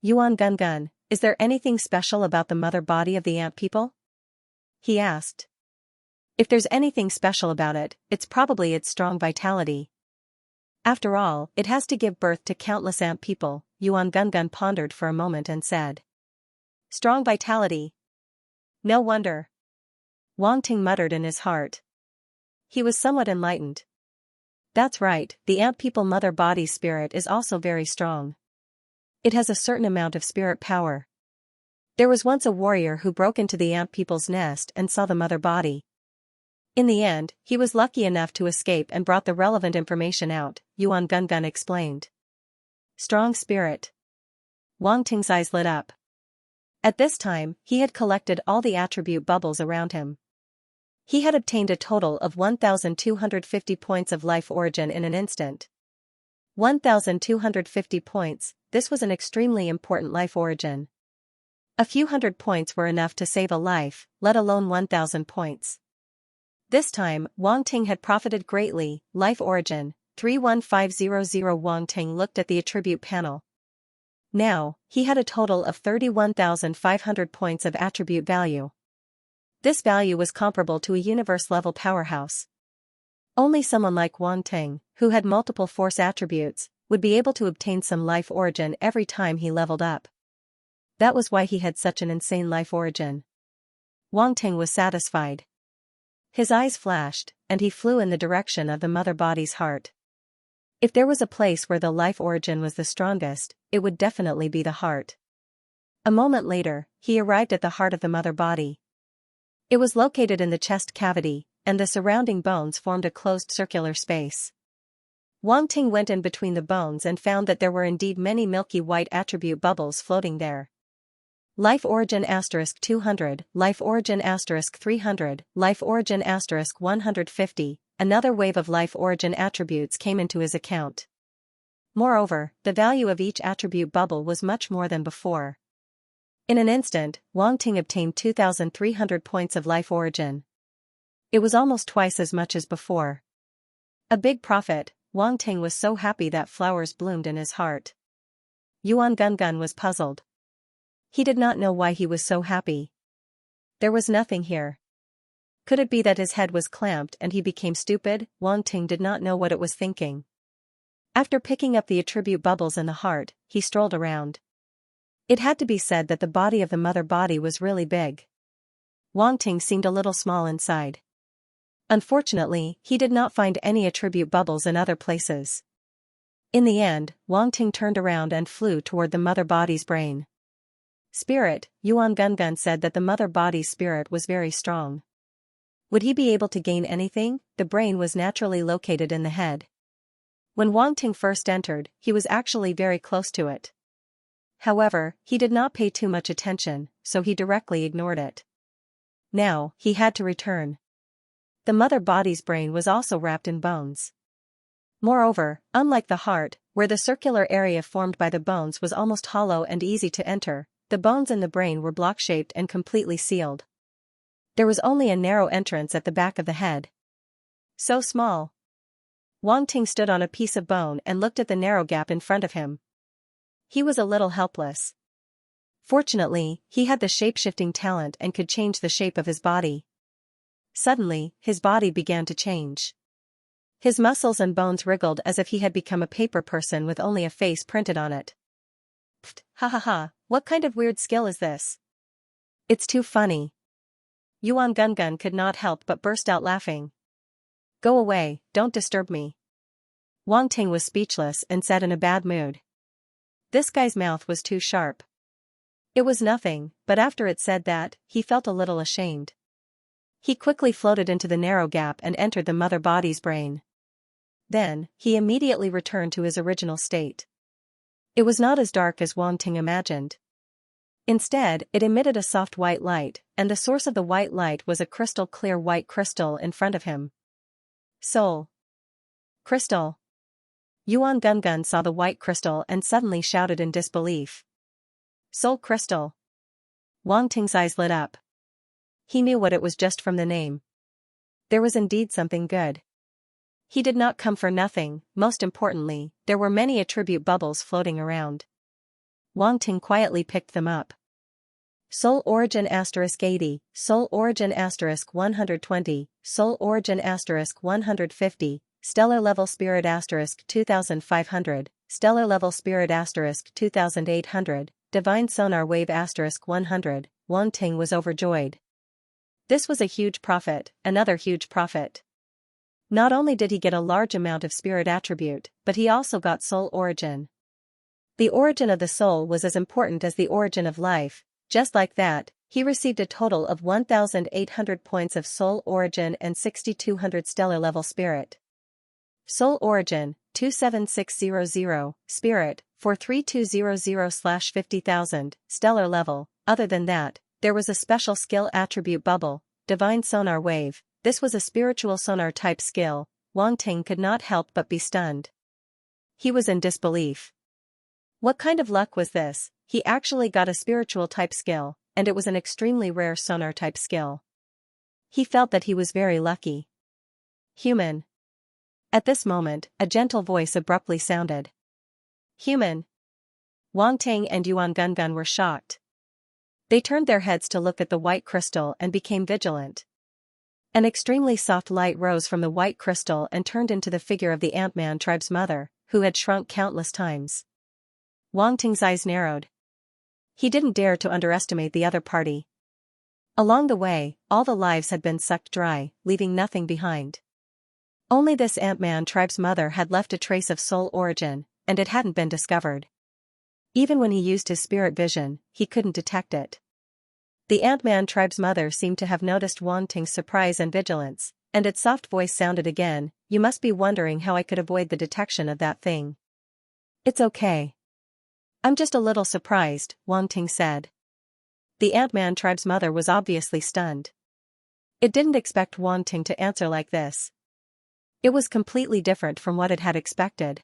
Yuan Gungun, is there anything special about the mother body of the ant people? He asked. If there's anything special about it, it's probably its strong vitality. After all, it has to give birth to countless ant people. Yuan Gungun pondered for a moment and said. Strong vitality. No wonder. Wang Ting muttered in his heart. He was somewhat enlightened. That's right, the ant people mother body's spirit is also very strong. It has a certain amount of spirit power. There was once a warrior who broke into the ant people's nest and saw the mother body. In the end, he was lucky enough to escape and brought the relevant information out, Yuan Gungun explained. Strong spirit. Wang Ting's eyes lit up. At this time, he had collected all the attribute bubbles around him. He had obtained a total of 1,250 points of life origin in an instant. 1,250 points, this was an extremely important life origin. A few hundred points were enough to save a life, let alone 1,000 points. This time, Wang Ting had profited greatly. Life origin, 31500. Wang Ting looked at the attribute panel. Now, he had a total of 31,500 points of attribute value. This value was comparable to a universe-level powerhouse. Only someone like Wang Ting, who had multiple force attributes, would be able to obtain some life origin every time he leveled up. That was why he had such an insane life origin. Wang Ting was satisfied. His eyes flashed, and he flew in the direction of the mother body's heart. If there was a place where the life origin was the strongest, it would definitely be the heart. A moment later, he arrived at the heart of the mother body. It was located in the chest cavity, and the surrounding bones formed a closed circular space. Wang Ting went in between the bones and found that there were indeed many milky white attribute bubbles floating there. Life origin *200, life origin *300, life origin *150, another wave of life origin attributes came into his account. Moreover, the value of each attribute bubble was much more than before. In an instant, Wang Ting obtained 2,300 points of life origin. It was almost twice as much as before. A big profit. Wang Ting was so happy that flowers bloomed in his heart. Yuan Gungun was puzzled. He did not know why he was so happy. There was nothing here. Could it be that his head was clamped and he became stupid? Wang Ting did not know what it was thinking. After picking up the attribute bubbles in the heart, he strolled around. It had to be said that the body of the mother body was really big. Wang Ting seemed a little small inside. Unfortunately, he did not find any attribute bubbles in other places. In the end, Wang Ting turned around and flew toward the mother body's brain. Spirit, Yuan Gungun said that the mother body's spirit was very strong. Would he be able to gain anything? The brain was naturally located in the head. When Wang Ting first entered, he was actually very close to it. However, he did not pay too much attention, so he directly ignored it. Now, he had to return. The mother body's brain was also wrapped in bones. Moreover, unlike the heart, where the circular area formed by the bones was almost hollow and easy to enter, the bones in the brain were block-shaped and completely sealed. There was only a narrow entrance at the back of the head. So small. Wang Ting stood on a piece of bone and looked at the narrow gap in front of him. He was a little helpless. Fortunately, he had the shape-shifting talent and could change the shape of his body. Suddenly, his body began to change. His muscles and bones wriggled as if he had become a paper person with only a face printed on it. Pfft, ha ha ha, what kind of weird skill is this? It's too funny. Yuan Gungun could not help but burst out laughing. Go away, don't disturb me. Wang Ting was speechless and said in a bad mood. This guy's mouth was too sharp. It was nothing, but after it said that, he felt a little ashamed. He quickly floated into the narrow gap and entered the mother body's brain. Then, he immediately returned to his original state. It was not as dark as Wang Ting imagined. Instead, it emitted a soft white light, and the source of the white light was a crystal clear white crystal in front of him. Soul. Crystal. Yuan Gungun saw the white crystal and suddenly shouted in disbelief. Soul crystal. Wang Ting's eyes lit up. He knew what it was just from the name. There was indeed something good. He did not come for nothing. Most importantly, there were many attribute bubbles floating around. Wang Ting quietly picked them up. Soul origin *80, soul origin *120, soul origin *150, stellar level spirit *2500, stellar level spirit *2800, divine sonar wave *100. Wang Ting was overjoyed. This was a huge profit, another huge profit. Not only did he get a large amount of spirit attribute, but he also got soul origin. The origin of the soul was as important as the origin of life. Just like that, he received a total of 1,800 points of soul origin and 6,200 stellar level spirit. Soul origin, 27600, spirit, 43200/50,000, stellar level. Other than that, there was a special skill attribute bubble, divine sonar wave. This was a spiritual sonar type skill. Wang Ting could not help but be stunned. He was in disbelief. What kind of luck was this? He actually got a spiritual type skill, and it was an extremely rare sonar type skill. He felt that he was very lucky. Human. At this moment, a gentle voice abruptly sounded. Human. Wang Ting and Yuan Gungun were shocked. They turned their heads to look at the white crystal and became vigilant. An extremely soft light rose from the white crystal and turned into the figure of the Ant-Man tribe's mother, who had shrunk countless times. Wang Ting's eyes narrowed. He didn't dare to underestimate the other party. Along the way, all the lives had been sucked dry, leaving nothing behind. Only this Ant-Man tribe's mother had left a trace of soul origin, and it hadn't been discovered. Even when he used his spirit vision, he couldn't detect it. The Ant-Man tribe's mother seemed to have noticed Wang Ting's surprise and vigilance, and its soft voice sounded again, "You must be wondering how I could avoid the detection of that thing." "It's okay. I'm just a little surprised," Wang Ting said. The Ant-Man tribe's mother was obviously stunned. It didn't expect Wang Ting to answer like this. It was completely different from what it had expected.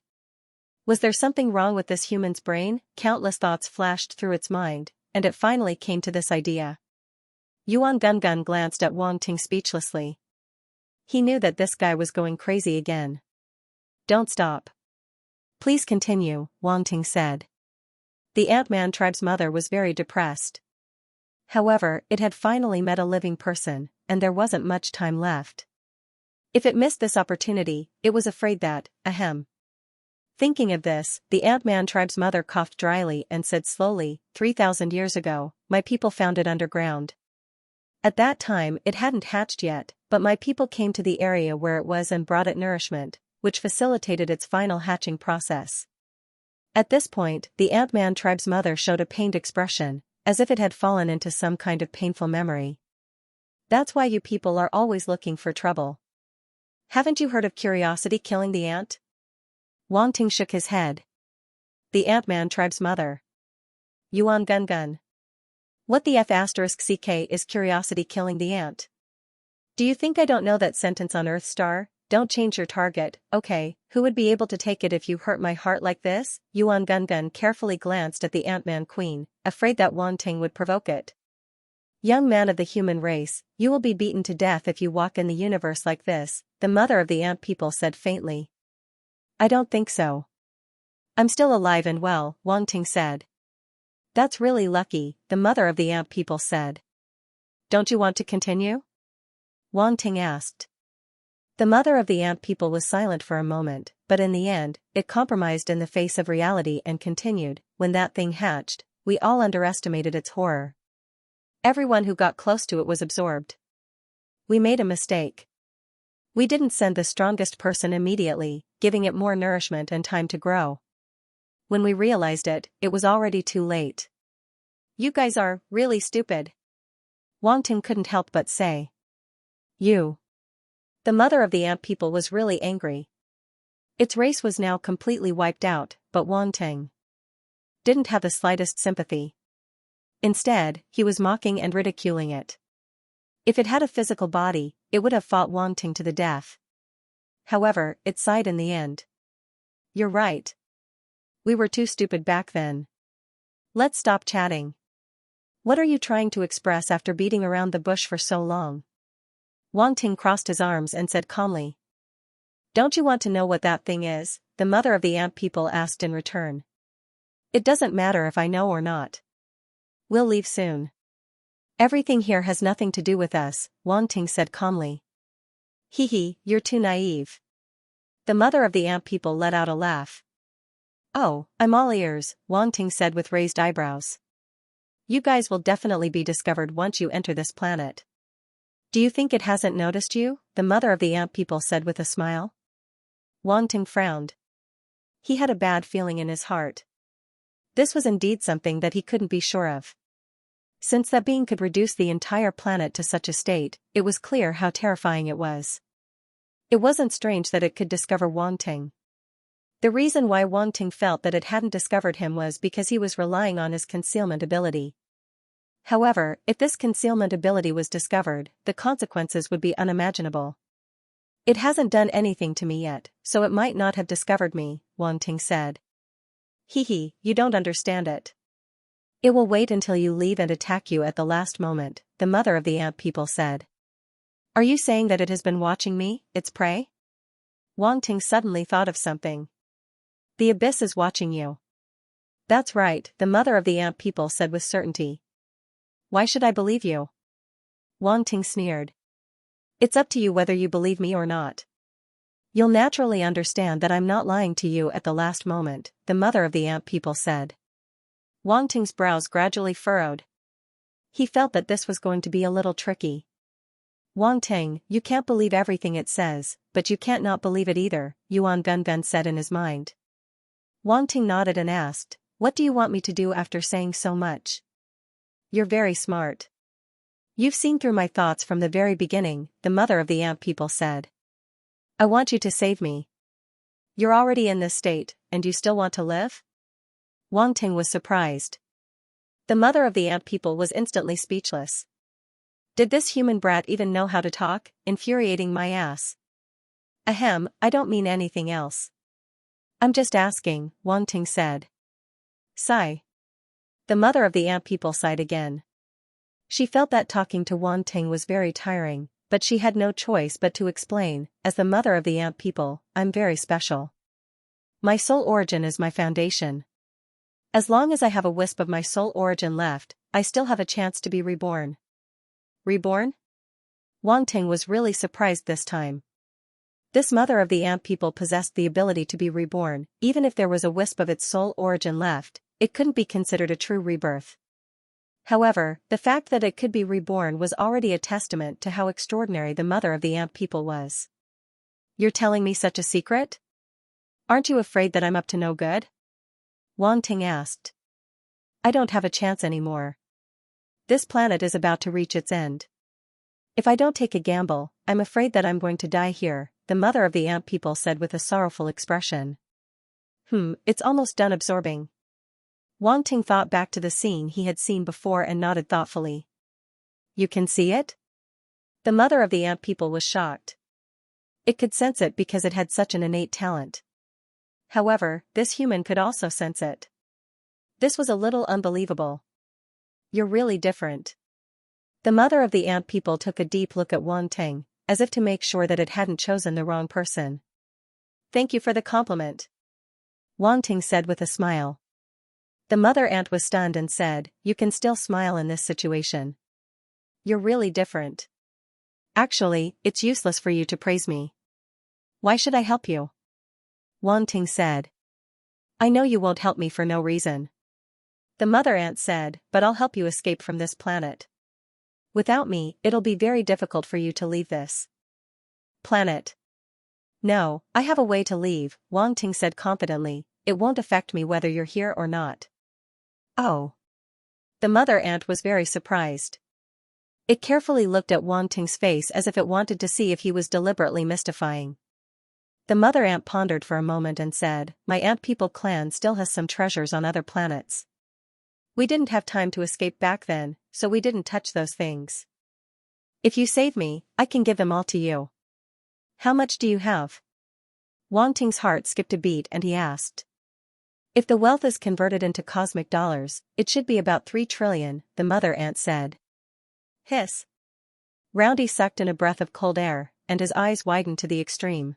Was there something wrong with this human's brain? Countless thoughts flashed through its mind, and it finally came to this idea. Yuan Gungun glanced at Wang Ting speechlessly. He knew that this guy was going crazy again. "Don't stop. Please continue," Wang Ting said. The Ant-Man tribe's mother was very depressed. However, it had finally met a living person, and there wasn't much time left. If it missed this opportunity, it was afraid that, ahem. Thinking of this, the Ant-Man tribe's mother coughed dryly and said slowly, 3,000 years ago, my people found it underground. At that time it hadn't hatched yet, but my people came to the area where it was and brought it nourishment, which facilitated its final hatching process. At this point, the Ant-Man tribe's mother showed a pained expression, as if it had fallen into some kind of painful memory. That's why you people are always looking for trouble. Haven't you heard of curiosity killing the ant? Wang Ting shook his head. The Ant-Man tribe's mother. Yuan Gungun. What the F asterisk CK is curiosity killing the ant? Do you think I don't know that sentence on Earth Star? Don't change your target, okay? Who would be able to take it if you hurt my heart like this? Yuan Gungun carefully glanced at the Ant-Man Queen, afraid that Wan Ting would provoke it. Young man of the human race, you will be beaten to death if you walk in the universe like this, the mother of the ant people said faintly. I don't think so. I'm still alive and well, Wang Ting said. That's really lucky, the mother of the ant people said. Don't you want to continue? Wang Ting asked. The mother of the ant people was silent for a moment, but in the end, it compromised in the face of reality and continued, when that thing hatched, we all underestimated its horror. Everyone who got close to it was absorbed. We made a mistake. We didn't send the strongest person immediately, giving it more nourishment and time to grow. When we realized it, it was already too late. You guys are really stupid. Wang Ting couldn't help but say. You. The mother of the ant people was really angry. Its race was now completely wiped out, but Wang Ting didn't have the slightest sympathy. Instead, he was mocking and ridiculing it. If it had a physical body, it would have fought Wang Ting to the death. However, it sighed in the end. You're right. We were too stupid back then. Let's stop chatting. What are you trying to express after beating around the bush for so long? Wang Ting crossed his arms and said calmly. Don't you want to know what that thing is? The mother of the ant people asked in return. It doesn't matter if I know or not. We'll leave soon. Everything here has nothing to do with us, Wang Ting said calmly. Hee hee, you're too naive. The mother of the ant people let out a laugh. Oh, I'm all ears, Wang Ting said with raised eyebrows. You guys will definitely be discovered once you enter this planet. Do you think it hasn't noticed you? The mother of the ant people said with a smile. Wang Ting frowned. He had a bad feeling in his heart. This was indeed something that he couldn't be sure of. Since that being could reduce the entire planet to such a state, it was clear how terrifying it was. It wasn't strange that it could discover Wang Ting. The reason why Wang Ting felt that it hadn't discovered him was because he was relying on his concealment ability. However, if this concealment ability was discovered, the consequences would be unimaginable. It hasn't done anything to me yet, so it might not have discovered me, Wang Ting said. Hee hee, you don't understand it. It will wait until you leave and attack you at the last moment, the mother of the ant people said. Are you saying that it has been watching me, its prey? Wang Ting suddenly thought of something. The abyss is watching you. That's right, the mother of the ant people said with certainty. Why should I believe you? Wang Ting sneered. It's up to you whether you believe me or not. You'll naturally understand that I'm not lying to you at the last moment, the mother of the ant people said. Wang Ting's brows gradually furrowed. He felt that this was going to be a little tricky. Wang Ting, you can't believe everything it says, but you can't not believe it either, Yuan Gungun said in his mind. Wang Ting nodded and asked, what do you want me to do after saying so much? You're very smart. You've seen through my thoughts from the very beginning, the mother of the ant people said. I want you to save me. You're already in this state, and you still want to live? Wang Ting was surprised. The mother of the ant people was instantly speechless. Did this human brat even know how to talk? Infuriating my ass. Ahem, I don't mean anything else. I'm just asking, Wang Ting said. Sigh. The mother of the ant people sighed again. She felt that talking to Wang Ting was very tiring, but she had no choice but to explain, as the mother of the ant people, I'm very special. My soul origin is my foundation. As long as I have a wisp of my soul origin left, I still have a chance to be reborn. Reborn? Wang Ting was really surprised this time. This mother of the ant people possessed the ability to be reborn, even if there was a wisp of its soul origin left, it couldn't be considered a true rebirth. However, the fact that it could be reborn was already a testament to how extraordinary the mother of the ant people was. You're telling me such a secret? Aren't you afraid that I'm up to no good? Wang Ting asked. I don't have a chance anymore. This planet is about to reach its end. If I don't take a gamble, I'm afraid that I'm going to die here, the mother of the ant people said with a sorrowful expression. It's almost done absorbing. Wang Ting thought back to the scene he had seen before and nodded thoughtfully. You can see it? The mother of the ant people was shocked. It could sense it because it had such an innate talent. However, this human could also sense it. This was a little unbelievable. You're really different. The mother of the ant people took a deep look at Wang Ting, as if to make sure that it hadn't chosen the wrong person. Thank you for the compliment, Wang Ting said with a smile. The mother ant was stunned and said, you can still smile in this situation. You're really different. Actually, it's useless for you to praise me. Why should I help you? Wang Ting said. I know you won't help me for no reason. The mother ant said, but I'll help you escape from this planet. Without me, it'll be very difficult for you to leave this planet. No, I have a way to leave, Wang Ting said confidently. It won't affect me whether you're here or not. Oh. The mother ant was very surprised. It carefully looked at Wang Ting's face as if it wanted to see if he was deliberately mystifying. The mother ant pondered for a moment and said, my ant people clan still has some treasures on other planets. We didn't have time to escape back then, so we didn't touch those things. If you save me, I can give them all to you. How much do you have? Wang Ting's heart skipped a beat and he asked. If the wealth is converted into cosmic dollars, it should be about 3 trillion, the mother ant said. Hiss. Roundy sucked in a breath of cold air, and his eyes widened to the extreme.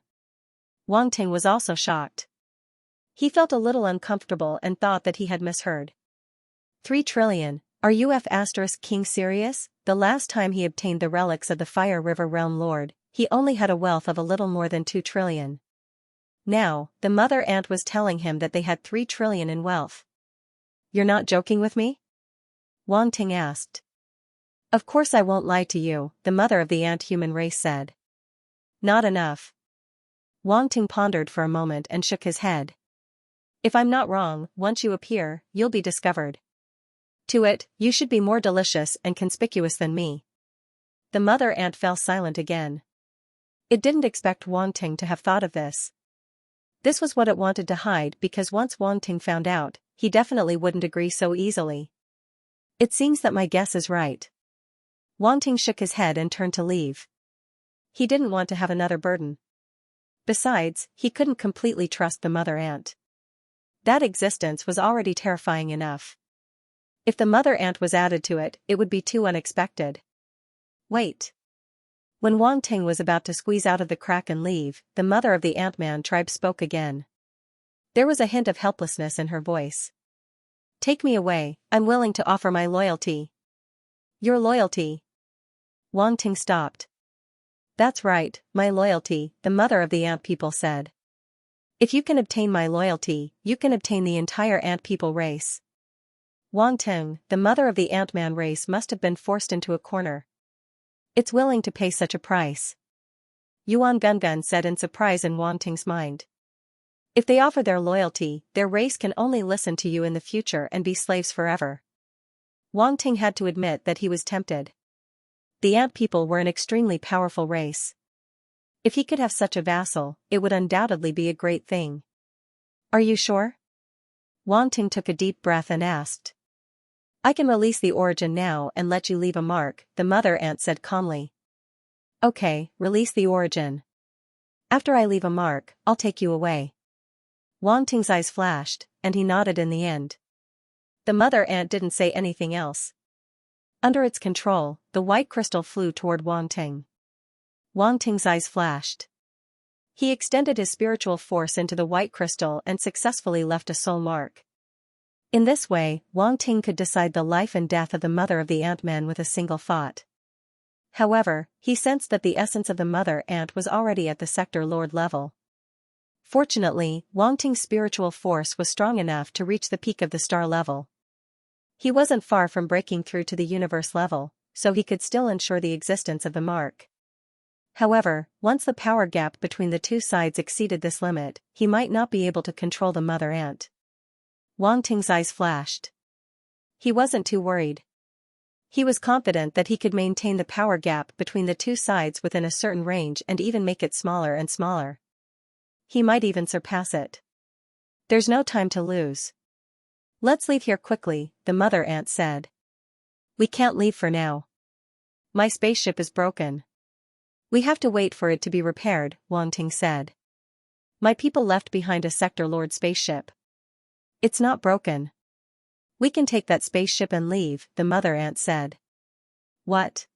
Wang Ting was also shocked. He felt a little uncomfortable and thought that he had misheard. 3 trillion, are you King serious? The last time he obtained the relics of the Fire River Realm Lord, he only had a wealth of a little more than 2 trillion. Now, the mother ant was telling him that they had 3 trillion in wealth. You're not joking with me? Wang Ting asked. Of course I won't lie to you, the mother of the ant human race said. Not enough. Wang Ting pondered for a moment and shook his head. If I'm not wrong, once you appear, you'll be discovered. To it, you should be more delicious and conspicuous than me. The mother ant fell silent again. It didn't expect Wang Ting to have thought of this. This was what it wanted to hide because once Wang Ting found out, he definitely wouldn't agree so easily. It seems that my guess is right. Wang Ting shook his head and turned to leave. He didn't want to have another burden. Besides, he couldn't completely trust the mother ant. That existence was already terrifying enough. If the mother ant was added to it, it would be too unexpected. Wait. When Wang Ting was about to squeeze out of the crack and leave, the mother of the Ant-Man tribe spoke again. There was a hint of helplessness in her voice. Take me away, I'm willing to offer my loyalty. Your loyalty? Wang Ting stopped. That's right, my loyalty, the mother of the ant people said. If you can obtain my loyalty, you can obtain the entire ant people race. Wang Ting, the mother of the Ant-Man race, must have been forced into a corner. It's willing to pay such a price. Yuan Gungun said in surprise in Wang Ting's mind. If they offer their loyalty, their race can only listen to you in the future and be slaves forever. Wang Ting had to admit that he was tempted. The ant people were an extremely powerful race. If he could have such a vassal, it would undoubtedly be a great thing. Are you sure? Wang Ting took a deep breath and asked. I can release the origin now and let you leave a mark, the mother ant said calmly. Okay, release the origin. After I leave a mark, I'll take you away. Wang Ting's eyes flashed, and he nodded in the end. The mother ant didn't say anything else. Under its control, the white crystal flew toward Wang Ting. Wang Ting's eyes flashed. He extended his spiritual force into the white crystal and successfully left a soul mark. In this way, Wang Ting could decide the life and death of the mother of the Ant-Man with a single thought. However, he sensed that the essence of the mother ant was already at the sector lord level. Fortunately, Wang Ting's spiritual force was strong enough to reach the peak of the star level. He wasn't far from breaking through to the universe level, so he could still ensure the existence of the mark. However, once the power gap between the two sides exceeded this limit, he might not be able to control the mother ant. Wang Ting's eyes flashed. He wasn't too worried. He was confident that he could maintain the power gap between the two sides within a certain range and even make it smaller and smaller. He might even surpass it. There's no time to lose. Let's leave here quickly, the mother ant said. We can't leave for now. My spaceship is broken. We have to wait for it to be repaired, Wangting said. My people left behind a Sector Lord spaceship. It's not broken. We can take that spaceship and leave, the mother ant said. What?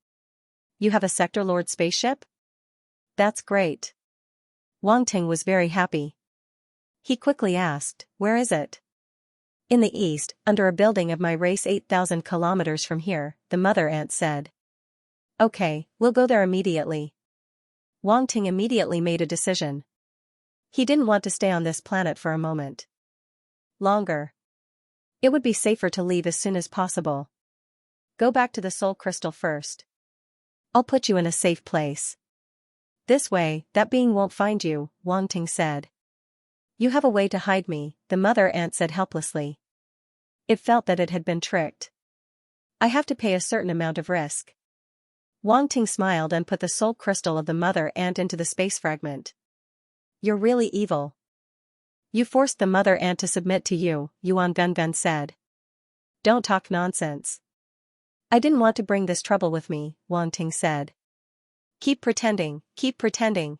You have a Sector Lord spaceship? That's great. Wangting was very happy. He quickly asked, where is it? In the east, under a building of my race 8,000 kilometers from here, the mother ant said. Okay, we'll go there immediately. Wangting immediately made a decision. He didn't want to stay on this planet for a moment longer. It would be safer to leave as soon as possible. Go back to the soul crystal first. I'll put you in a safe place. This way, that being won't find you, Wangting said. You have a way to hide me, the mother ant said helplessly. It felt that it had been tricked. I have to pay a certain amount of risk. Wangting smiled and put the soul crystal of the mother ant into the space fragment. You're really evil. You forced the mother ant to submit to you, Yuan Gungun said. Don't talk nonsense. I didn't want to bring this trouble with me, Wangting said. Keep pretending, keep pretending.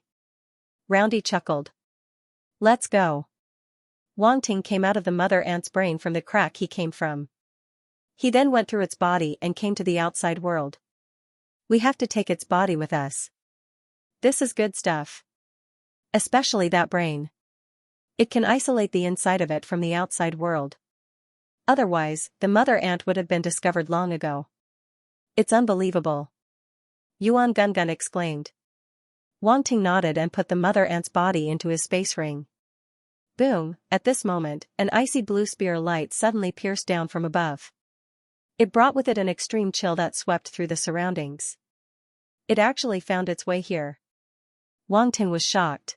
Roundy chuckled. Let's go. Wangting came out of the mother ant's brain from the crack he came from. He then went through its body and came to the outside world. We have to take its body with us. This is good stuff. Especially that brain. It can isolate the inside of it from the outside world. Otherwise, the mother ant would have been discovered long ago. It's unbelievable. Yuan Gungun exclaimed. Wangting nodded and put the mother ant's body into his space ring. Boom, at this moment, an icy blue spear light suddenly pierced down from above. It brought with it an extreme chill that swept through the surroundings. It actually found its way here. Wangting was shocked.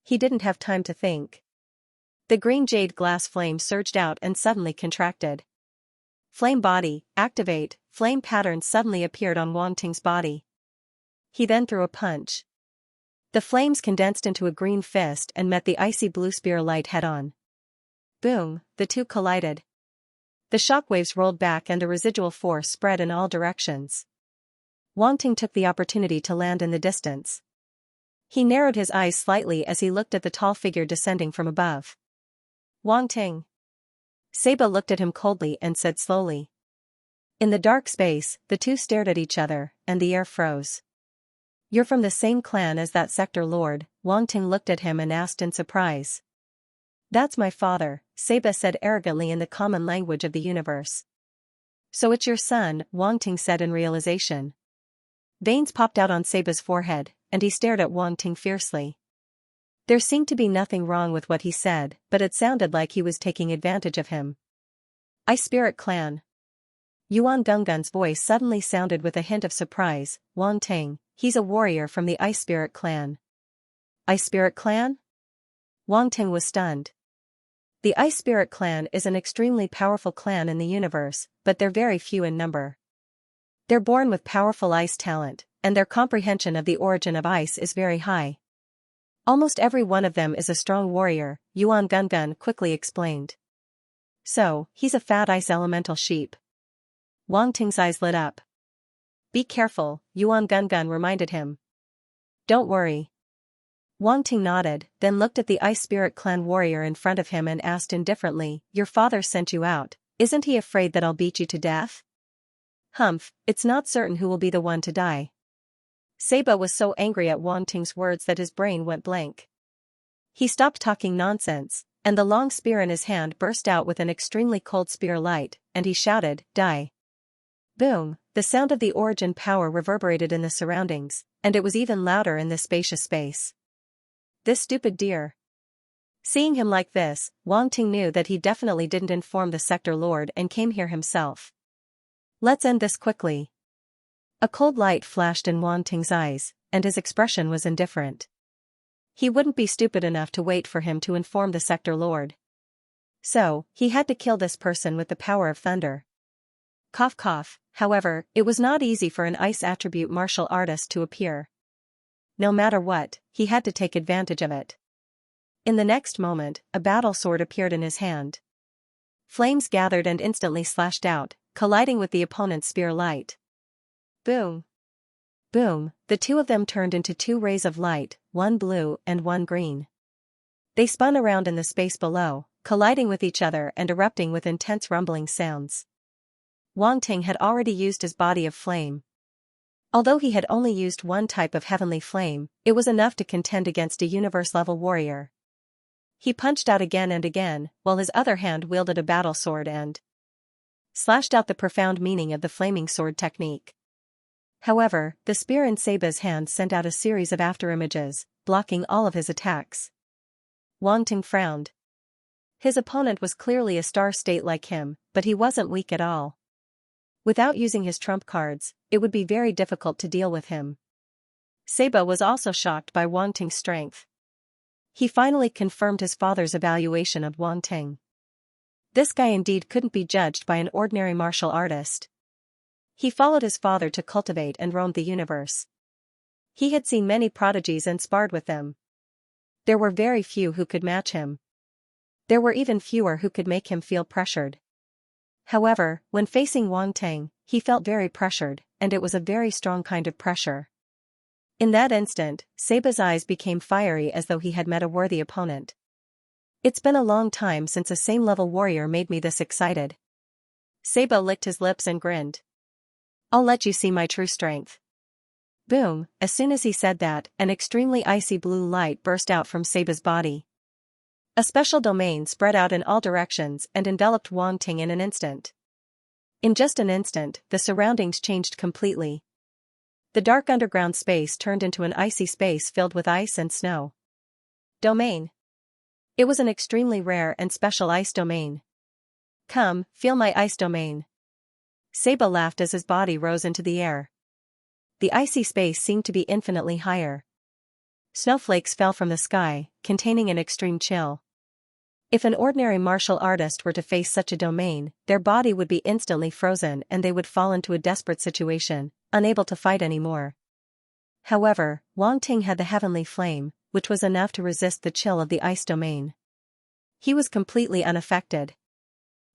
He didn't have time to think. The green jade glass flame surged out and suddenly contracted. Flame body, activate, flame pattern suddenly appeared on Wangting's body. He then threw a punch. The flames condensed into a green fist and met the icy blue spear light head-on. Boom, the two collided. The shockwaves rolled back and the residual force spread in all directions. Wangting took the opportunity to land in the distance. He narrowed his eyes slightly as he looked at the tall figure descending from above. Wangting. Seba looked at him coldly and said slowly. In the dark space, the two stared at each other, and the air froze. You're from the same clan as that sector lord, Wangting looked at him and asked in surprise. That's my father, Seba said arrogantly in the common language of the universe. So it's your son, Wangting said in realization. Veins popped out on Seba's forehead, and he stared at Wangting fiercely. There seemed to be nothing wrong with what he said, but it sounded like he was taking advantage of him. Ice Spirit Clan. Yuan Gungun's voice suddenly sounded with a hint of surprise. Wangting, he's a warrior from the Ice Spirit Clan. Ice Spirit Clan? Wangting was stunned. The Ice Spirit Clan is an extremely powerful clan in the universe, but they're very few in number. They're born with powerful ice talent, and their comprehension of the origin of ice is very high. Almost every one of them is a strong warrior, Yuan Gungun quickly explained. So, he's a fat ice elemental sheep. Wangting's eyes lit up. Be careful, Yuan Gungun reminded him. Don't worry. Wangting nodded, then looked at the Ice Spirit Clan warrior in front of him and asked indifferently, your father sent you out, isn't he afraid that I'll beat you to death? Humph, it's not certain who will be the one to die. Seba was so angry at Wangting's words that his brain went blank. He stopped talking nonsense, and the long spear in his hand burst out with an extremely cold spear light, and he shouted, die. Boom, the sound of the origin power reverberated in the surroundings, and it was even louder in this spacious space. This stupid deer. Seeing him like this, Wangting knew that he definitely didn't inform the sector lord and came here himself. Let's end this quickly. A cold light flashed in Wangting's eyes, and his expression was indifferent. He wouldn't be stupid enough to wait for him to inform the sector lord. So, he had to kill this person with the power of thunder. Cough cough, however, it was not easy for an ice attribute martial artist to appear. No matter what, he had to take advantage of it. In the next moment, a battle sword appeared in his hand. Flames gathered and instantly slashed out, colliding with the opponent's spear light. Boom! Boom! The two of them turned into two rays of light, one blue and one green. They spun around in the space below, colliding with each other and erupting with intense rumbling sounds. Wang Ting had already used his body of flame. Although he had only used one type of heavenly flame, it was enough to contend against a universe-level warrior. He punched out again and again, while his other hand wielded a battle sword and slashed out the profound meaning of the flaming sword technique. However, the spear in Saba's hand sent out a series of afterimages, blocking all of his attacks. Wang Ting frowned. His opponent was clearly a star state like him, but he wasn't weak at all. Without using his trump cards, it would be very difficult to deal with him. Saba was also shocked by Wang Ting's strength. He finally confirmed his father's evaluation of Wang Ting. This guy indeed couldn't be judged by an ordinary martial artist. He followed his father to cultivate and roamed the universe. He had seen many prodigies and sparred with them. There were very few who could match him. There were even fewer who could make him feel pressured. However, when facing Wang Ting, he felt very pressured, and it was a very strong kind of pressure. In that instant, Saba's eyes became fiery as though he had met a worthy opponent. It's been a long time since a same-level warrior made me this excited. Saba licked his lips and grinned. I'll let you see my true strength. Boom! As soon as he said that, an extremely icy blue light burst out from Saba's body. A special domain spread out in all directions and enveloped Wang Ting in an instant. In just an instant, the surroundings changed completely. The dark underground space turned into an icy space filled with ice and snow. Domain. It was an extremely rare and special ice domain. Come, feel my ice domain. Saba laughed as his body rose into the air. The icy space seemed to be infinitely higher. Snowflakes fell from the sky, containing an extreme chill. If an ordinary martial artist were to face such a domain, their body would be instantly frozen and they would fall into a desperate situation, unable to fight anymore. However, Wang Ting had the heavenly flame, which was enough to resist the chill of the ice domain. He was completely unaffected.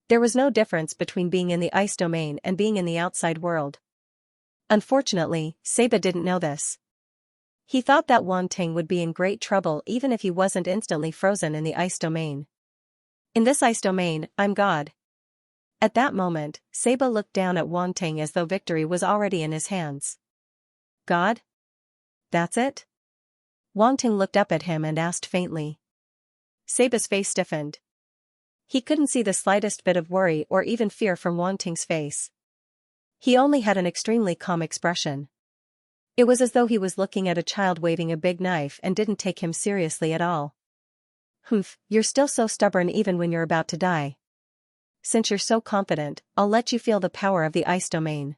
There was no difference between being in the ice domain and being in the outside world. Unfortunately, Saba didn't know this. He thought that Wang Ting would be in great trouble even if he wasn't instantly frozen in the ice domain. In this ice domain, I'm God. At that moment, Saba looked down at Wang Ting as though victory was already in his hands. God? That's it? Wang Ting looked up at him and asked faintly. Saba's face stiffened. He couldn't see the slightest bit of worry or even fear from Wang Ting's face. He only had an extremely calm expression. It was as though he was looking at a child waving a big knife and didn't take him seriously at all. Humph, you're still so stubborn even when you're about to die. Since you're so confident, I'll let you feel the power of the ice domain.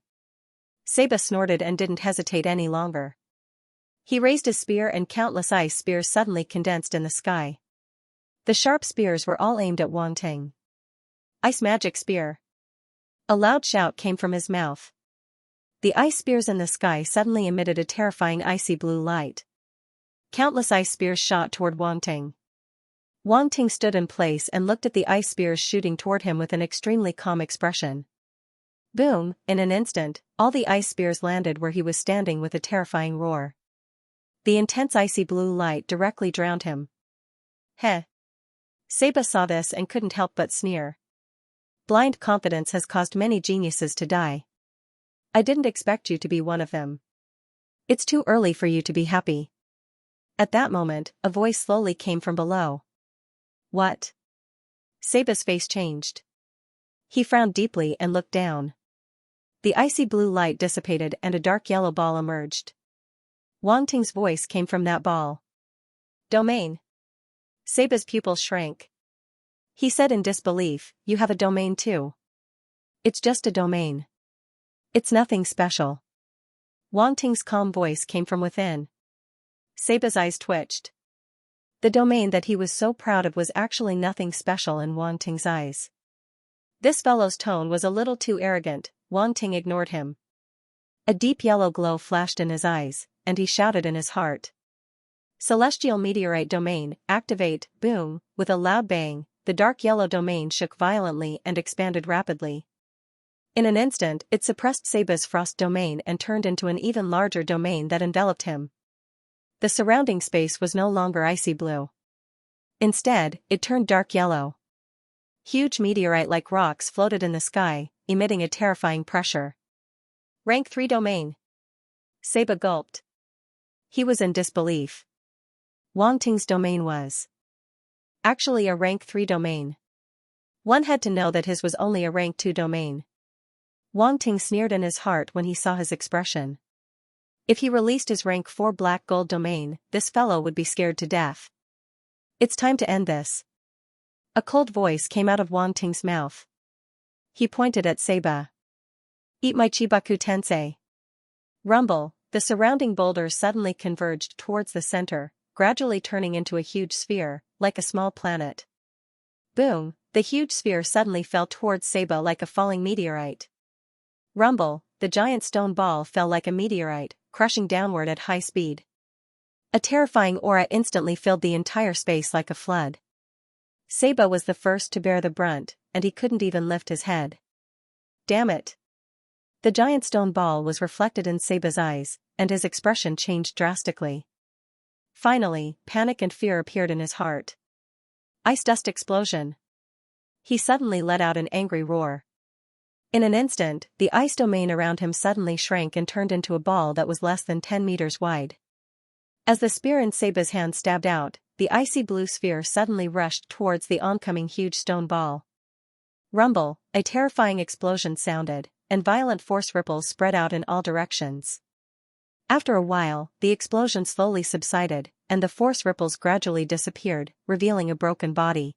Saba snorted and didn't hesitate any longer. He raised his spear and countless ice spears suddenly condensed in the sky. The sharp spears were all aimed at Wang Ting. Ice magic spear. A loud shout came from his mouth. The ice spears in the sky suddenly emitted a terrifying icy blue light. Countless ice spears shot toward Wang Ting. Wang Ting stood in place and looked at the ice spears shooting toward him with an extremely calm expression. Boom! In an instant, all the ice spears landed where he was standing with a terrifying roar. The intense icy blue light directly drowned him. Heh! Saba saw this and couldn't help but sneer. Blind confidence has caused many geniuses to die. I didn't expect you to be one of them. It's too early for you to be happy. At that moment, a voice slowly came from below. What? Saba's face changed. He frowned deeply and looked down. The icy blue light dissipated and a dark yellow ball emerged. Wang Ting's voice came from that ball. Domain. Saba's pupils shrank. He said in disbelief, you have a domain too. It's just a domain. It's nothing special. Wang Ting's calm voice came from within. Saba's eyes twitched. The domain that he was so proud of was actually nothing special in Wang Ting's eyes. This fellow's tone was a little too arrogant. Wang Ting ignored him. A deep yellow glow flashed in his eyes, and he shouted in his heart. Celestial meteorite domain, activate, boom, with a loud bang, the dark yellow domain shook violently and expanded rapidly. In an instant, it suppressed Saba's frost domain and turned into an even larger domain that enveloped him. The surrounding space was no longer icy blue. Instead, it turned dark yellow. Huge meteorite-like rocks floated in the sky, emitting a terrifying pressure. Rank 3 domain. Saba gulped. He was in disbelief. Wang Ting's domain was actually a rank 3 domain. One had to know that his was only a rank 2 domain. Wang Ting sneered in his heart when he saw his expression. If he released his rank 4 black gold domain, this fellow would be scared to death. It's time to end this. A cold voice came out of Wang Ting's mouth. He pointed at Saba. Eat my Chibaku Tensei. Rumble, the surrounding boulders suddenly converged towards the center, gradually turning into a huge sphere, like a small planet. Boom, the huge sphere suddenly fell towards Saba like a falling meteorite. Rumble, the giant stone ball fell like a meteorite, crushing downward at high speed. A terrifying aura instantly filled the entire space like a flood. Saba was the first to bear the brunt, and he couldn't even lift his head. Damn it! The giant stone ball was reflected in Saba's eyes, and his expression changed drastically. Finally, panic and fear appeared in his heart. Ice dust explosion. He suddenly let out an angry roar. In an instant, the ice domain around him suddenly shrank and turned into a ball that was less than 10 meters wide. As the spear in Saba's hand stabbed out, the icy blue sphere suddenly rushed towards the oncoming huge stone ball. Rumble, a terrifying explosion sounded, and violent force ripples spread out in all directions. After a while, the explosion slowly subsided, and the force ripples gradually disappeared, revealing a broken body.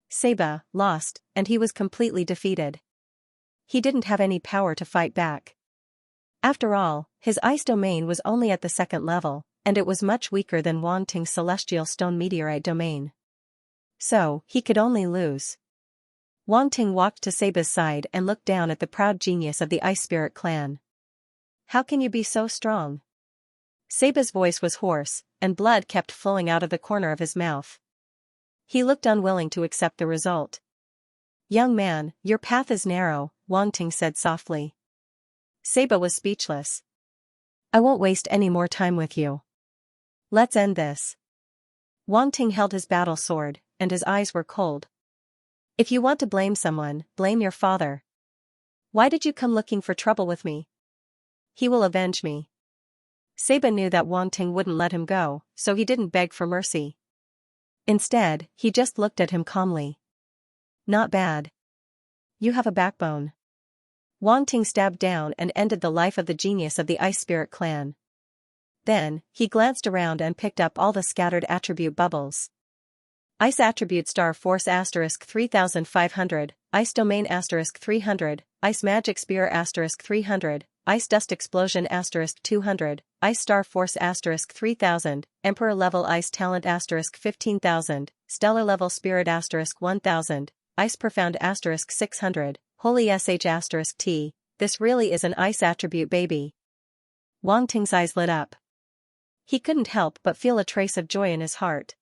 Saba lost, and he was completely defeated. He didn't have any power to fight back. After all, his ice domain was only at the 2nd level, and it was much weaker than Wang Ting's celestial stone meteorite domain. So, he could only lose. Wang Ting walked to Saba's side and looked down at the proud genius of the Ice Spirit clan. How can you be so strong? Saba's voice was hoarse, and blood kept flowing out of the corner of his mouth. He looked unwilling to accept the result. Young man, your path is narrow, Wang Ting said softly. Saba was speechless. I won't waste any more time with you. Let's end this. Wang Ting held his battle sword, and his eyes were cold. If you want to blame someone, blame your father. Why did you come looking for trouble with me? He will avenge me. Saba knew that Wang Ting wouldn't let him go, so he didn't beg for mercy. Instead, he just looked at him calmly. Not bad. You have a backbone. Wang Ting stabbed down and ended the life of the genius of the Ice Spirit clan. Then, he glanced around and picked up all the scattered attribute bubbles. Ice attribute star force * 3500, ice domain * 300, ice magic spear * 300, ice dust explosion * 200, ice star force * 3000, emperor level ice talent * 15,000, stellar level spirit * 1000, ice profound * 600, holy sh * t. This really is an ice attribute baby. Wang Ting's eyes lit up. He couldn't help but feel a trace of joy in his heart.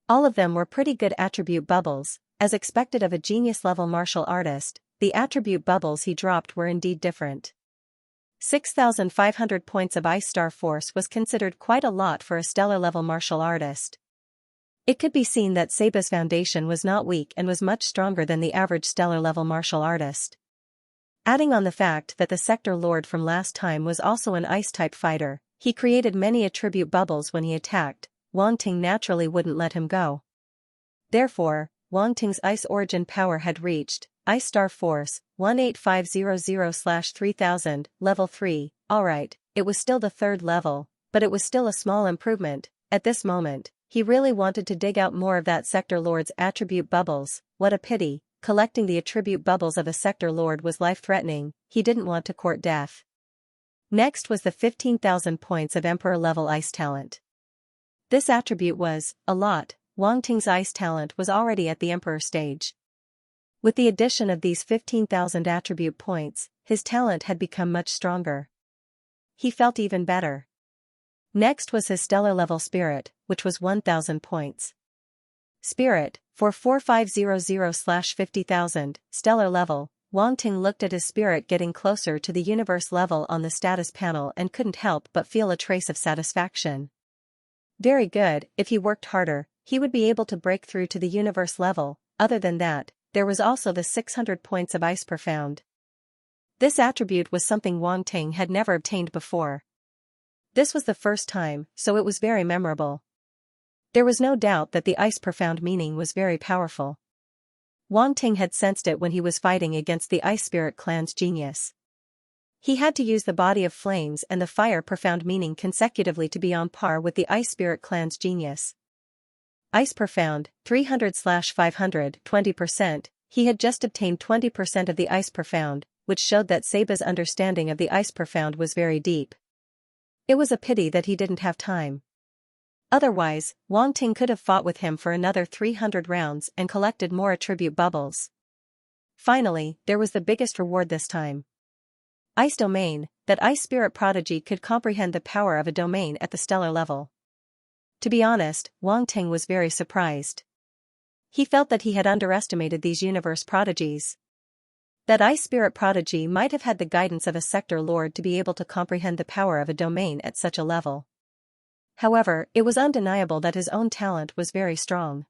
All of them were pretty good attribute bubbles, as expected of a genius-level martial artist. The attribute bubbles he dropped were indeed different. 6,500 points of Ice Star Force was considered quite a lot for a stellar-level martial artist. It could be seen that Saba's foundation was not weak and was much stronger than the average stellar-level martial artist. Adding on the fact that the Sector Lord from last time was also an Ice-type fighter, he created many attribute bubbles when he attacked. Wang Ting naturally wouldn't let him go. Therefore, Wang Ting's ice origin power had reached Ice Star Force 18500/3000, level 3. Alright, it was still the 3rd level, but it was still a small improvement. At this moment, he really wanted to dig out more of that Sector Lord's attribute bubbles. What a pity, collecting the attribute bubbles of a Sector Lord was life-threatening. He didn't want to court death. Next was the 15,000 points of Emperor level ice talent. This attribute was a lot. Wang Ting's ice talent was already at the Emperor stage. With the addition of these 15,000 attribute points, his talent had become much stronger. He felt even better. Next was his stellar level spirit, which was 1,000 points. Spirit, for 4500/50,000, stellar level. Wang Ting looked at his spirit getting closer to the universe level on the status panel and couldn't help but feel a trace of satisfaction. Very good, if he worked harder, he would be able to break through to the universe level. Other than that, there was also the 600 points of ice profound. This attribute was something Wang Ting had never obtained before. This was the first time, so it was very memorable. There was no doubt that the ice profound meaning was very powerful. Wang Ting had sensed it when he was fighting against the Ice Spirit clan's genius. He had to use the body of flames and the fire profound meaning consecutively to be on par with the Ice Spirit clan's genius. Ice profound, 300/500, 20%, he had just obtained 20% of the ice profound, which showed that Saba's understanding of the ice profound was very deep. It was a pity that he didn't have time. Otherwise, Wang Ting could have fought with him for another 300 rounds and collected more attribute bubbles. Finally, there was the biggest reward this time. Ice Domain, that Ice Spirit prodigy could comprehend the power of a domain at the stellar level. To be honest, Wang Ting was very surprised. He felt that he had underestimated these universe prodigies. That Ice Spirit prodigy might have had the guidance of a sector lord to be able to comprehend the power of a domain at such a level. However, it was undeniable that his own talent was very strong.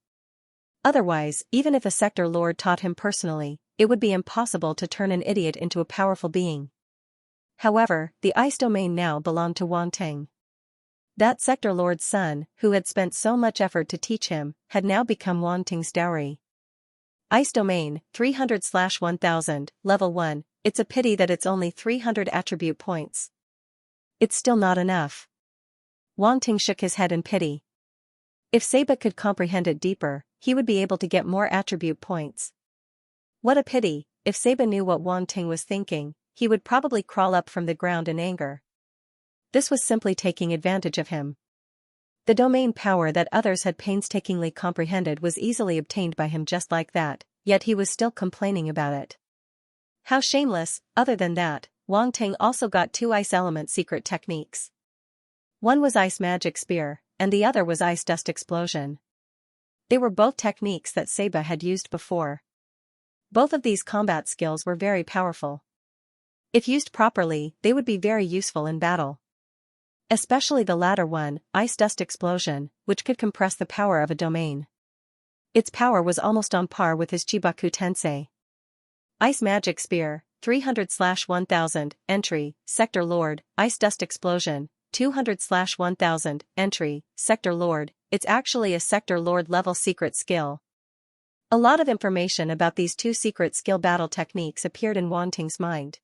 Otherwise, even if a sector lord taught him personally, it would be impossible to turn an idiot into a powerful being. However, the ice domain now belonged to Wang Ting. That sector lord's son, who had spent so much effort to teach him, had now become Wang Ting's dowry. Ice domain, 300/1000, level 1, it's a pity that it's only 300 attribute points. It's still not enough. Wang Ting shook his head in pity. If Saba could comprehend it deeper, he would be able to get more attribute points. What a pity, if Saba knew what Wang Ting was thinking, he would probably crawl up from the ground in anger. This was simply taking advantage of him. The domain power that others had painstakingly comprehended was easily obtained by him just like that, yet he was still complaining about it. How shameless. Other than that, Wang Ting also got 2 ice element secret techniques. One was Ice Magic Spear, and the other was Ice Dust Explosion. They were both techniques that Saba had used before. Both of these combat skills were very powerful. If used properly, they would be very useful in battle. Especially the latter one, Ice Dust Explosion, which could compress the power of a domain. Its power was almost on par with his Chibaku Tensei. Ice Magic Spear, 300/1000, entry, Sector Lord, Ice Dust Explosion, 200/1000, entry, Sector Lord, it's actually a Sector Lord level secret skill. A lot of information about these 2 secret skill battle techniques appeared in Wang Ting's mind.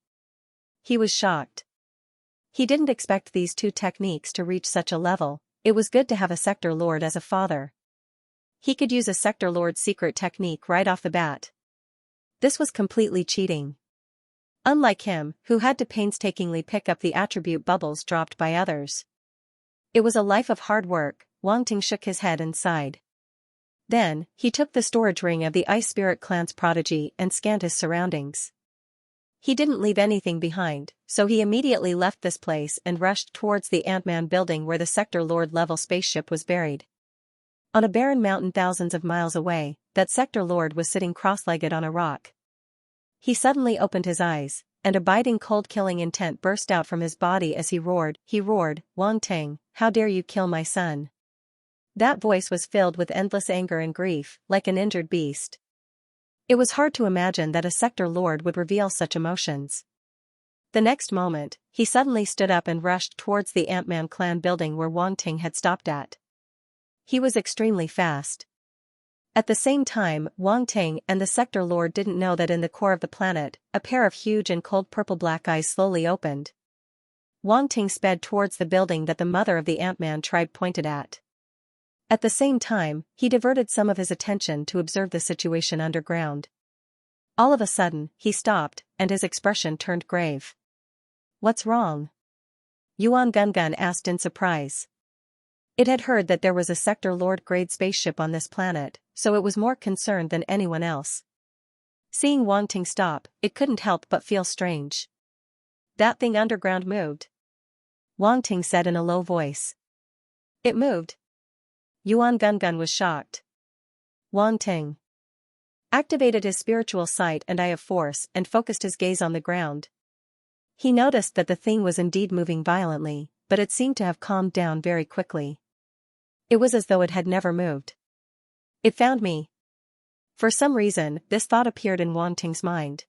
He was shocked. He didn't expect these 2 techniques to reach such a level. It was good to have a Sector Lord as a father. He could use a Sector Lord secret technique right off the bat. This was completely cheating. Unlike him, who had to painstakingly pick up the attribute bubbles dropped by others. It was a life of hard work. Wang Ting shook his head and sighed. Then, he took the storage ring of the Ice Spirit clan's prodigy and scanned his surroundings. He didn't leave anything behind, so he immediately left this place and rushed towards the Ant-Man building where the Sector Lord level spaceship was buried. On a barren mountain thousands of miles away, that Sector Lord was sitting cross-legged on a rock. He suddenly opened his eyes, and a biting cold-killing intent burst out from his body as he roared, Wang Ting, how dare you kill my son? That voice was filled with endless anger and grief, like an injured beast. It was hard to imagine that a Sector Lord would reveal such emotions. The next moment, he suddenly stood up and rushed towards the Ant-Man clan building where Wang Ting had stopped at. He was extremely fast. At the same time, Wang Ting and the Sector Lord didn't know that in the core of the planet, a pair of huge and cold purple-black eyes slowly opened. Wang Ting sped towards the building that the mother of the Ant-Man tribe pointed at. At the same time, he diverted some of his attention to observe the situation underground. All of a sudden, he stopped, and his expression turned grave. What's wrong? Yuan Gungun asked in surprise. It had heard that there was a Sector Lord-grade spaceship on this planet, so it was more concerned than anyone else. Seeing Wang Ting stop, it couldn't help but feel strange. That thing underground moved. Wang Ting said in a low voice. It moved. Yuan Gungun was shocked. Wang Ting activated his spiritual sight and eye of force and focused his gaze on the ground. He noticed that the thing was indeed moving violently, but it seemed to have calmed down very quickly. It was as though it had never moved. It found me. For some reason, this thought appeared in Wang Ting's mind.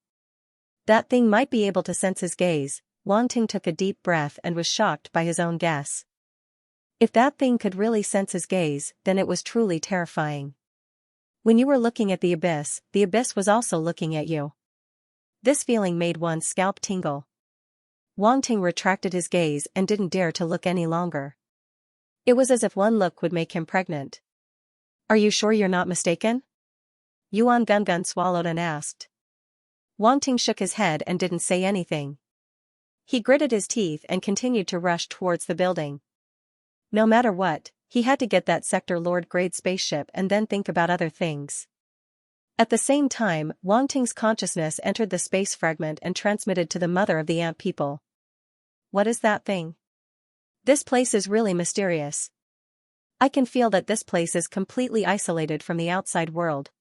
That thing might be able to sense his gaze. Wang Ting took a deep breath and was shocked by his own guess. If that thing could really sense his gaze, then it was truly terrifying. When you were looking at the abyss was also looking at you. This feeling made one's scalp tingle. Wang Ting retracted his gaze and didn't dare to look any longer. It was as if one look would make him pregnant. Are you sure you're not mistaken? Yuan Gungun swallowed and asked. Wang Ting shook his head and didn't say anything. He gritted his teeth and continued to rush towards the building. No matter what, he had to get that Sector Lord-grade spaceship and then think about other things. At the same time, Wang Ting's consciousness entered the space fragment and transmitted to the mother of the ant people. What is that thing? This place is really mysterious. I can feel that this place is completely isolated from the outside world.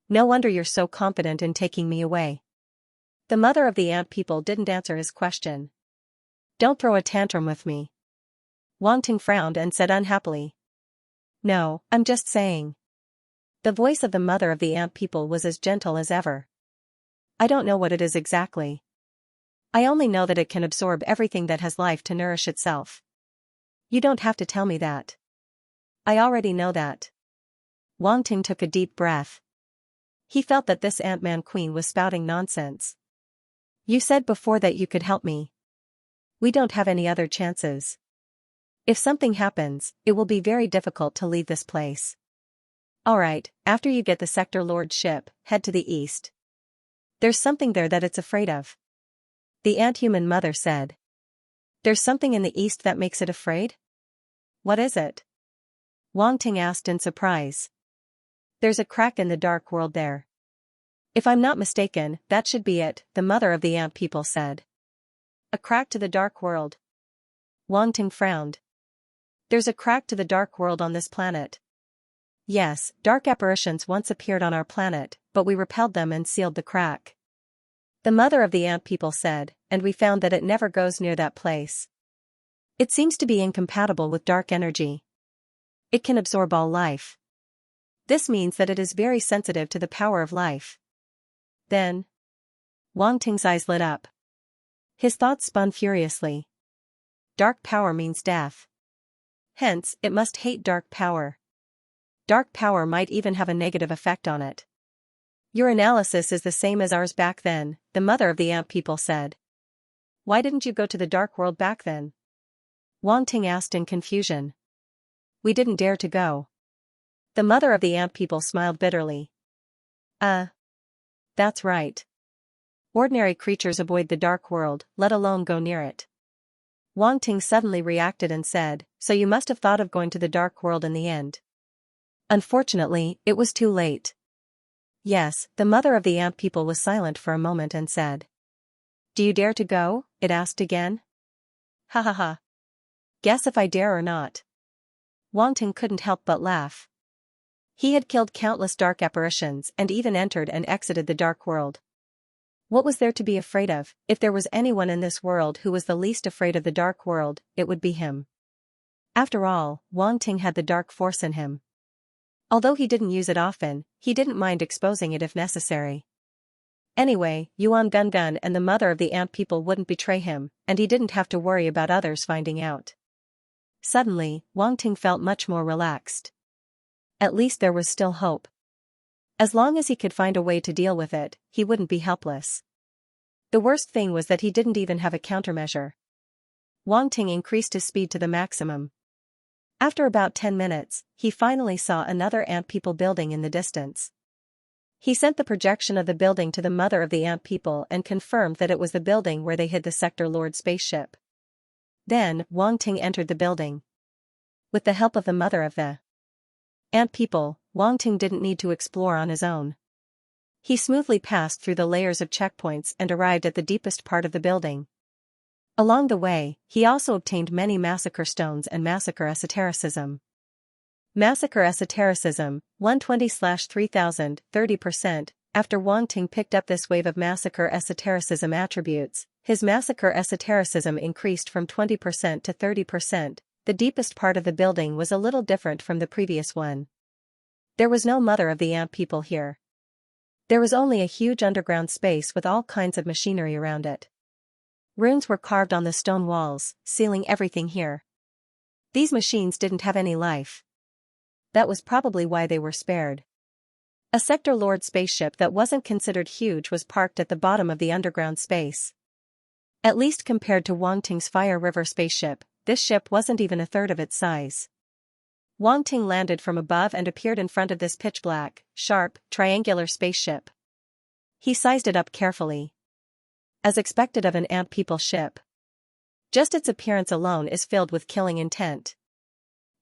No wonder you're so confident in taking me away. The mother of the ant people didn't answer his question. Don't throw a tantrum with me. Wang Ting frowned and said unhappily. No, I'm just saying. The voice of the mother of the ant people was as gentle as ever. I don't know what it is exactly. I only know that it can absorb everything that has life to nourish itself. You don't have to tell me that. I already know that. Wang Ting took a deep breath. He felt that this Ant-Man queen was spouting nonsense. You said before that you could help me. We don't have any other chances. If something happens, it will be very difficult to leave this place. Alright, after you get the Sector Lord ship, head to the east. There's something there that it's afraid of. The ant-human mother said. There's something in the east that makes it afraid? What is it? Wang Ting asked in surprise. There's a crack in the dark world there. If I'm not mistaken, that should be it, the mother of the ant people said. A crack to the dark world. Wang Ting frowned. There's a crack to the dark world on this planet. Yes, dark apparitions once appeared on our planet, but we repelled them and sealed the crack. The mother of the ant people said, and we found that it never goes near that place. It seems to be incompatible with dark energy. It can absorb all life. This means that it is very sensitive to the power of life. Then, Wang Ting's eyes lit up. His thoughts spun furiously. Dark power means death. Hence, it must hate dark power. Dark power might even have a negative effect on it. Your analysis is the same as ours back then, the mother of the ant people said. Why didn't you go to the dark world back then? Wang Ting asked in confusion. We didn't dare to go. The mother of the ant people smiled bitterly. That's right. Ordinary creatures avoid the dark world, let alone go near it. Wang Ting suddenly reacted and said, so you must have thought of going to the dark world in the end. Unfortunately, it was too late. Yes, the mother of the ant people was silent for a moment and said. Do you dare to go? It asked again. Ha ha ha. Guess if I dare or not. Wang Ting couldn't help but laugh. He had killed countless dark apparitions and even entered and exited the dark world. What was there to be afraid of? If there was anyone in this world who was the least afraid of the dark world, it would be him. After all, Wang Ting had the dark force in him. Although he didn't use it often, he didn't mind exposing it if necessary. Anyway, Yuan Gungun and the mother of the ant people wouldn't betray him, and he didn't have to worry about others finding out. Suddenly, Wang Ting felt much more relaxed. At least there was still hope. As long as he could find a way to deal with it, he wouldn't be helpless. The worst thing was that he didn't even have a countermeasure. Wang Ting increased his speed to the maximum. After about 10 minutes, he finally saw another ant people building in the distance. He sent the projection of the building to the mother of the ant people and confirmed that it was the building where they hid the Sector Lord spaceship. Then, Wang Ting entered the building. With the help of the mother of the ant people, Wang Ting didn't need to explore on his own. He smoothly passed through the layers of checkpoints and arrived at the deepest part of the building. Along the way, he also obtained many massacre stones and massacre esotericism. Massacre esotericism, 120/3000, 30%. After Wang Ting picked up this wave of massacre esotericism attributes, his massacre esotericism increased from 20% to 30%. The deepest part of the building was a little different from the previous one. There was no mother of the ant people here. There was only a huge underground space with all kinds of machinery around it. Runes were carved on the stone walls, sealing everything here. These machines didn't have any life. That was probably why they were spared. A Sector Lord spaceship that wasn't considered huge was parked at the bottom of the underground space. At least compared to Wang Ting's Fire River spaceship, this ship wasn't even a third of its size. Wang Ting landed from above and appeared in front of this pitch-black, sharp, triangular spaceship. He sized it up carefully. As expected of an ant people ship. Just its appearance alone is filled with killing intent.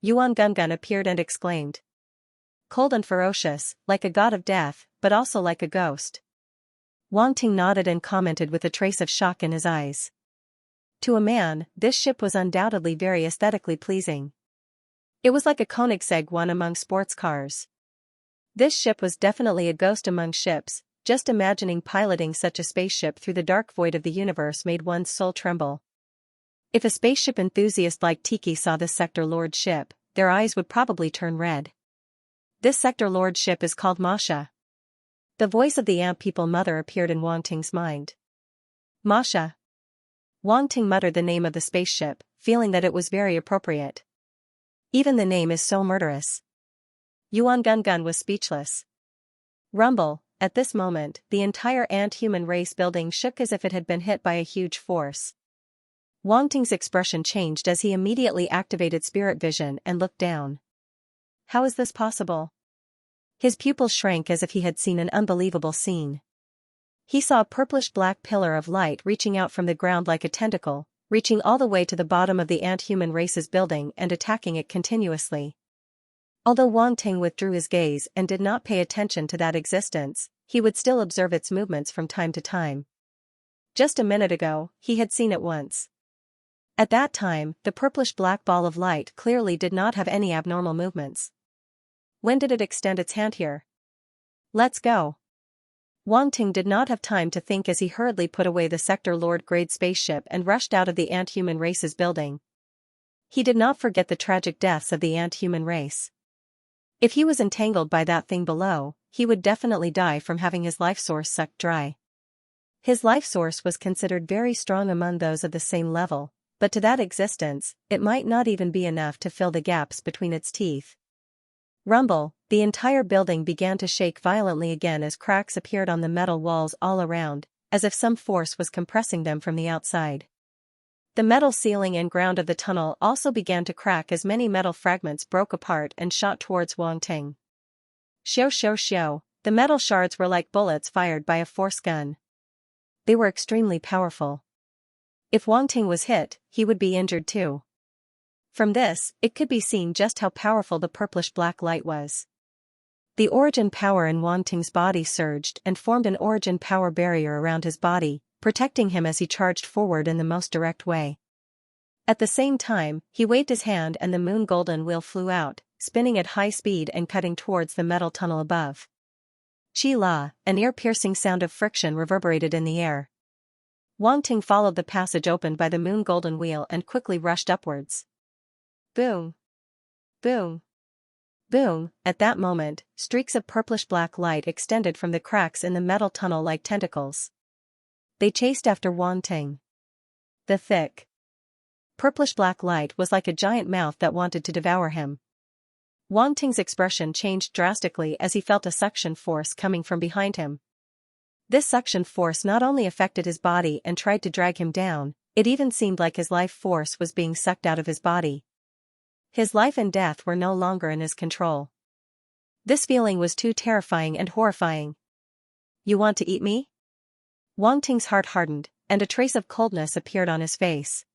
Yuan Gungun appeared and exclaimed. Cold and ferocious, like a god of death, but also like a ghost. Wang Ting nodded and commented with a trace of shock in his eyes. To a man, this ship was undoubtedly very aesthetically pleasing. It was like a Koenigsegg one among sports cars. This ship was definitely a ghost among ships. Just imagining piloting such a spaceship through the dark void of the universe made one's soul tremble. If a spaceship enthusiast like Tiki saw this Sector Lord ship, their eyes would probably turn red. This Sector Lord ship is called Masha. The voice of the ant people mother appeared in Wang Ting's mind. Masha. Wang Ting muttered the name of the spaceship, feeling that it was very appropriate. Even the name is so murderous. Yuan Gungun was speechless. Rumble. At this moment, the entire ant-human race building shook as if it had been hit by a huge force. Wang Ting's expression changed as he immediately activated spirit vision and looked down. How is this possible? His pupils shrank as if he had seen an unbelievable scene. He saw a purplish-black pillar of light reaching out from the ground like a tentacle, reaching all the way to the bottom of the ant-human race's building and attacking it continuously. Although Wang Ting withdrew his gaze and did not pay attention to that existence, he would still observe its movements from time to time. Just a minute ago, he had seen it once. At that time, the purplish-black ball of light clearly did not have any abnormal movements. When did it extend its hand here? Let's go. Wang Ting did not have time to think as he hurriedly put away the Sector Lord grade spaceship and rushed out of the ant-human race's building. He did not forget the tragic deaths of the ant-human race. If he was entangled by that thing below, he would definitely die from having his life source sucked dry. His life source was considered very strong among those of the same level, but to that existence, it might not even be enough to fill the gaps between its teeth. Rumble, the entire building began to shake violently again as cracks appeared on the metal walls all around, as if some force was compressing them from the outside. The metal ceiling and ground of the tunnel also began to crack as many metal fragments broke apart and shot towards Wang Ting. Xiao xiao xiao, the metal shards were like bullets fired by a force gun. They were extremely powerful. If Wang Ting was hit, he would be injured too. From this, it could be seen just how powerful the purplish-black light was. The origin power in Wang Ting's body surged and formed an origin power barrier around his body, protecting him as he charged forward in the most direct way. At the same time, he waved his hand and the moon golden wheel flew out, spinning at high speed and cutting towards the metal tunnel above. Chi la, an ear-piercing sound of friction reverberated in the air. Wang Ting followed the passage opened by the moon golden wheel and quickly rushed upwards. Boom! Boom! Boom! At that moment, streaks of purplish-black light extended from the cracks in the metal tunnel like tentacles. They chased after Wang Ting. The thick, purplish-black light was like a giant mouth that wanted to devour him. Wang Ting's expression changed drastically as he felt a suction force coming from behind him. This suction force not only affected his body and tried to drag him down, it even seemed like his life force was being sucked out of his body. His life and death were no longer in his control. This feeling was too terrifying and horrifying. You want to eat me? Wang Ting's heart hardened, and a trace of coldness appeared on his face.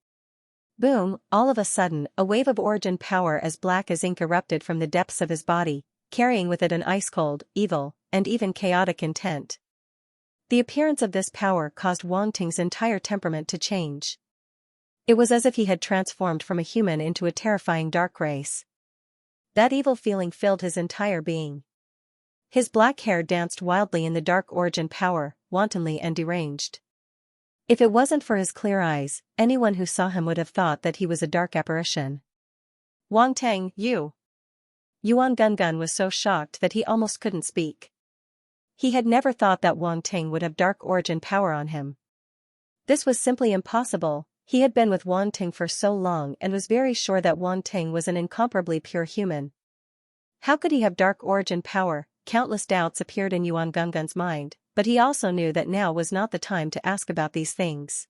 Boom! All of a sudden, a wave of origin power as black as ink erupted from the depths of his body, carrying with it an ice-cold, evil, and even chaotic intent. The appearance of this power caused Wang Ting's entire temperament to change. It was as if he had transformed from a human into a terrifying dark race. That evil feeling filled his entire being. His black hair danced wildly in the dark origin power, wantonly and deranged. If it wasn't for his clear eyes, anyone who saw him would have thought that he was a dark apparition. Wang Tang, you! Yuan Gungun was so shocked that he almost couldn't speak. He had never thought that Wang Tang would have dark origin power on him. This was simply impossible. He had been with Wang Tang for so long and was very sure that Wang Tang was an incomparably pure human. How could he have dark origin power? Countless doubts appeared in Yuan Gungun's mind, but he also knew that now was not the time to ask about these things.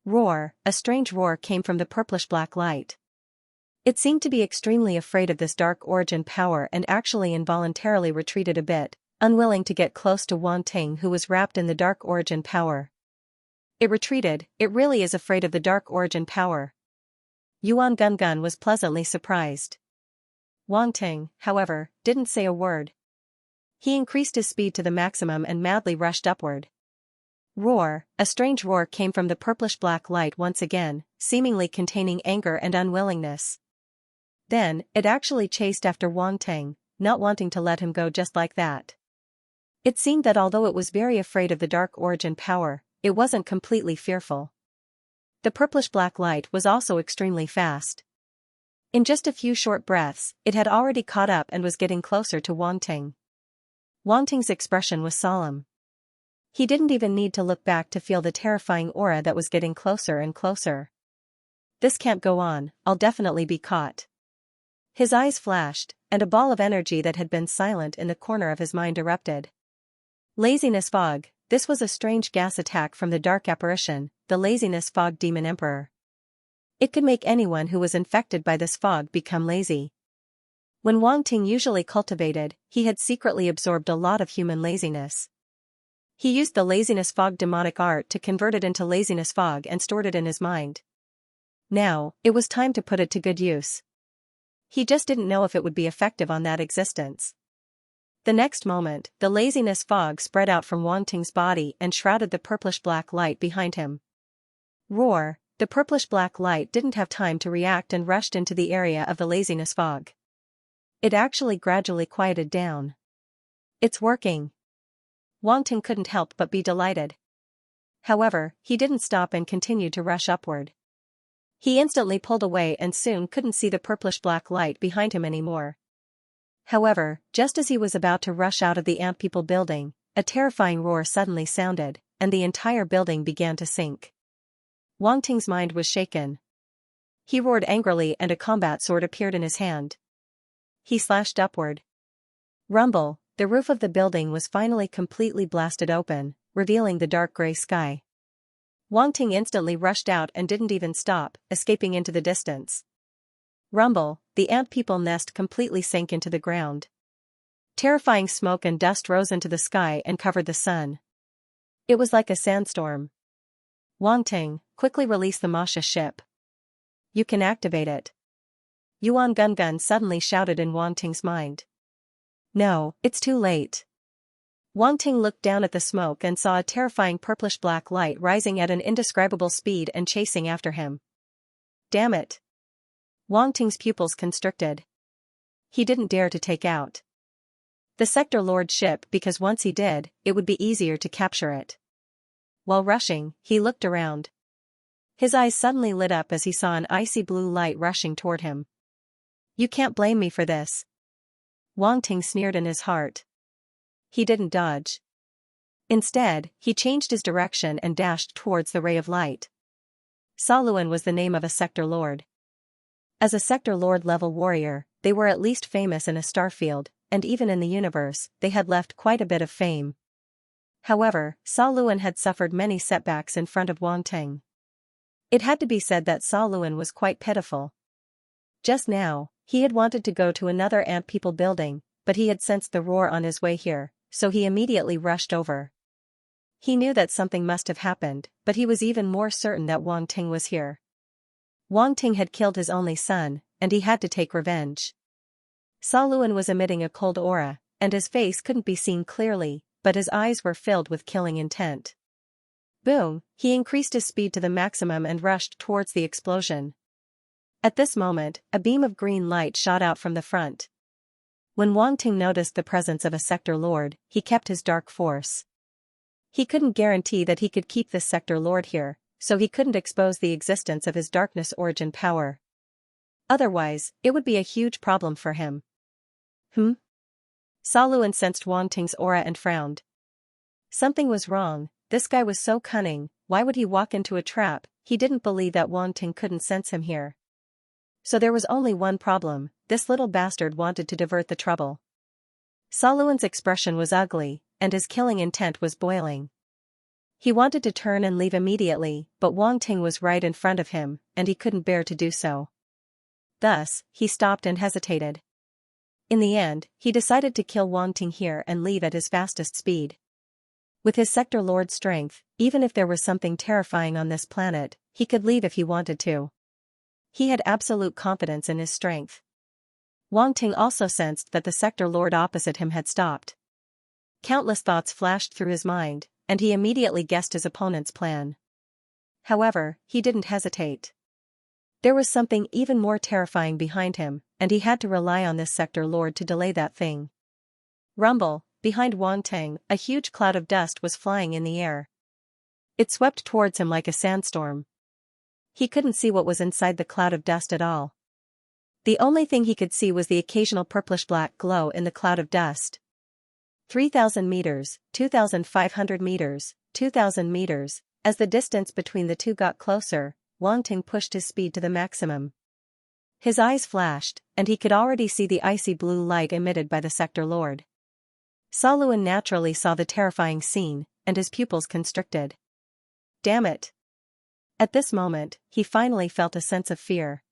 Roar, a strange roar came from the purplish-black light. It seemed to be extremely afraid of this dark origin power and actually involuntarily retreated a bit, unwilling to get close to Wang Tang who was wrapped in the dark origin power. It retreated. It really is afraid of the dark origin power. Yuan Gungun was pleasantly surprised. Wang Tang, however, didn't say a word. He increased his speed to the maximum and madly rushed upward. Roar, a strange roar came from the purplish-black light once again, seemingly containing anger and unwillingness. Then, it actually chased after Wang Tang, not wanting to let him go just like that. It seemed that although it was very afraid of the dark origin power, it wasn't completely fearful. The purplish-black light was also extremely fast. In just a few short breaths, it had already caught up and was getting closer to Wang Tang. Wang Tang's expression was solemn. He didn't even need to look back to feel the terrifying aura that was getting closer and closer. This can't go on, I'll definitely be caught. His eyes flashed, and a ball of energy that had been silent in the corner of his mind erupted. Laziness fog. This was a strange gas attack from the dark apparition, the laziness fog demon emperor. It could make anyone who was infected by this fog become lazy. When Wang Tang usually cultivated, he had secretly absorbed a lot of human laziness. He used the laziness fog demonic art to convert it into laziness fog and stored it in his mind. Now, it was time to put it to good use. He just didn't know if it would be effective on that existence. The next moment, the laziness fog spread out from Wang Tang's body and shrouded the purplish-black light behind him. Roar, the purplish-black light didn't have time to react and rushed into the area of the laziness fog. It actually gradually quieted down. It's working. Wang Tang couldn't help but be delighted. However, he didn't stop and continued to rush upward. He instantly pulled away and soon couldn't see the purplish-black light behind him anymore. However, just as he was about to rush out of the Ant People building, a terrifying roar suddenly sounded, and the entire building began to sink. Wang Tang's mind was shaken. He roared angrily and a combat sword appeared in his hand. He slashed upward. Rumble, the roof of the building was finally completely blasted open, revealing the dark gray sky. Wang Tang instantly rushed out and didn't even stop, escaping into the distance. Rumble, the Ant People nest completely sank into the ground. Terrifying smoke and dust rose into the sky and covered the sun. It was like a sandstorm. Wang Tang, quickly release the Masha ship. You can activate it. Yuan Gungun suddenly shouted in Wang Tang's mind. No, it's too late. Wang Tang looked down at the smoke and saw a terrifying purplish-black light rising at an indescribable speed and chasing after him. Damn it. Wang Tang's pupils constricted. He didn't dare to take out the Sector Lord ship because once he did, it would be easier to capture it. While rushing, he looked around. His eyes suddenly lit up as he saw an icy blue light rushing toward him. You can't blame me for this. Wang Tang sneered in his heart. He didn't dodge. Instead, he changed his direction and dashed towards the ray of light. Saluan was the name of a Sector Lord. As a Sector Lord level warrior, they were at least famous in a starfield, and even in the universe, they had left quite a bit of fame. However, Saluan had suffered many setbacks in front of Wang Tang. It had to be said that Saluan was quite pitiful. Just now, he had wanted to go to another Ant People building, but he had sensed the roar on his way here, so he immediately rushed over. He knew that something must have happened, but he was even more certain that Wang Tang was here. Wang Tang had killed his only son, and he had to take revenge. Saluan was emitting a cold aura, and his face couldn't be seen clearly, but his eyes were filled with killing intent. Boom, he increased his speed to the maximum and rushed towards the explosion. At this moment, a beam of green light shot out from the front. When Wang Ting noticed the presence of a sector lord, he kept his dark force. He couldn't guarantee that he could keep this sector lord here, so he couldn't expose the existence of his darkness origin power. Otherwise, it would be a huge problem for him. Saluan sensed Wang Ting's aura and frowned. Something was wrong. This guy was so cunning. Why would he walk into a trap? He didn't believe that Wang Ting couldn't sense him here. So there was only one problem: this little bastard wanted to divert the trouble. Saluan's expression was ugly, and his killing intent was boiling. He wanted to turn and leave immediately, but Wang Ting was right in front of him, and he couldn't bear to do so. Thus, he stopped and hesitated. In the end, he decided to kill Wang Ting here and leave at his fastest speed. With his sector lord's strength, even if there was something terrifying on this planet, he could leave if he wanted to. He had absolute confidence in his strength. Wang Ting also sensed that the sector lord opposite him had stopped. Countless thoughts flashed through his mind, and he immediately guessed his opponent's plan. However, he didn't hesitate. There was something even more terrifying behind him, and he had to rely on this sector lord to delay that thing. Rumble, behind Wang Ting, a huge cloud of dust was flying in the air. It swept towards him like a sandstorm. He couldn't see what was inside the cloud of dust at all. The only thing he could see was the occasional purplish-black glow in the cloud of dust. 3,000 meters, 2,500 meters, 2,000 meters, as the distance between the two got closer, Wang Ting pushed his speed to the maximum. His eyes flashed, and he could already see the icy blue light emitted by the sector lord. Saluan naturally saw the terrifying scene, and his pupils constricted. Damn it! At this moment, he finally felt a sense of fear.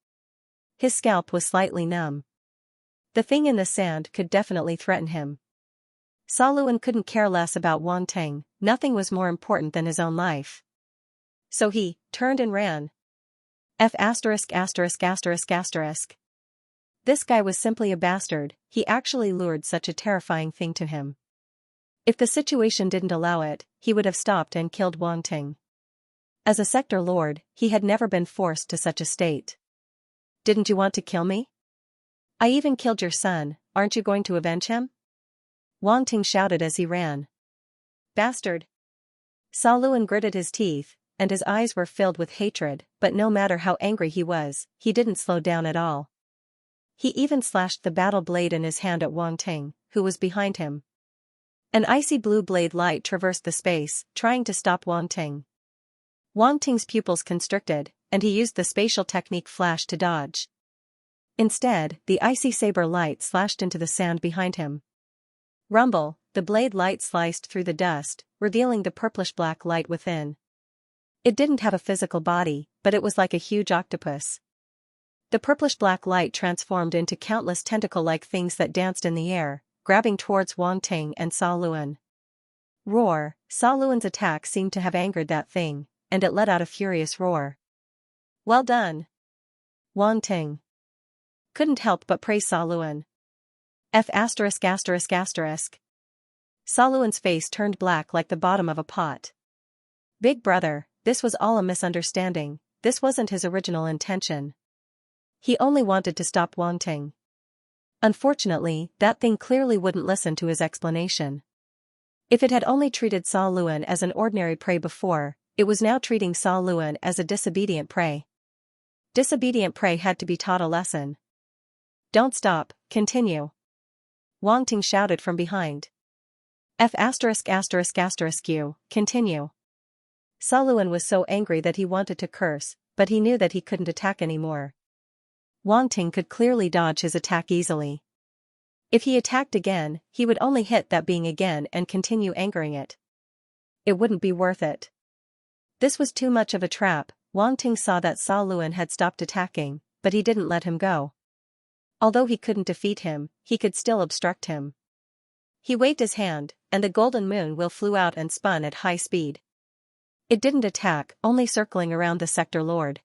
His scalp was slightly numb. The thing in the sand could definitely threaten him. Saluan couldn't care less about Wang Ting. Nothing was more important than his own life. So he turned and ran. This guy was simply a bastard. He actually lured such a terrifying thing to him. If the situation didn't allow it, he would have stopped and killed Wang Ting. As a sector lord, he had never been forced to such a state. Didn't you want to kill me? I even killed your son. Aren't you going to avenge him? Wang Ting shouted as he ran. Bastard! Saluan gritted his teeth, and his eyes were filled with hatred, but no matter how angry he was, he didn't slow down at all. He even slashed the battle blade in his hand at Wang Ting, who was behind him. An icy blue blade light traversed the space, trying to stop Wang Ting. Wang Ting's pupils constricted, and he used the spatial technique flash to dodge. Instead, the icy saber light slashed into the sand behind him. Rumble, the blade light sliced through the dust, revealing the purplish-black light within. It didn't have a physical body, but it was like a huge octopus. The purplish-black light transformed into countless tentacle-like things that danced in the air, grabbing towards Wang Ting and Saluan. Roar! Saluan's attack seemed to have angered that thing, and it let out a furious roar. Well done! Wang Ting couldn't help but praise Saluan. Saluan's face turned black like the bottom of a pot. Big brother, this was all a misunderstanding. This wasn't his original intention. He only wanted to stop Wang Ting. Unfortunately, that thing clearly wouldn't listen to his explanation. If it had only treated Saluan as an ordinary prey before, it was now treating Saluan as a disobedient prey. Disobedient prey had to be taught a lesson. Don't stop, continue. Wang Ting shouted from behind. Continue. Saluan was so angry that he wanted to curse, but he knew that he couldn't attack anymore. Wang Ting could clearly dodge his attack easily. If he attacked again, he would only hit that being again and continue angering it. It wouldn't be worth it. This was too much of a trap. Wang Ting saw that Saluan had stopped attacking, but he didn't let him go. Although he couldn't defeat him, he could still obstruct him. He waved his hand, and the golden moon wheel flew out and spun at high speed. It didn't attack, only circling around the sector lord.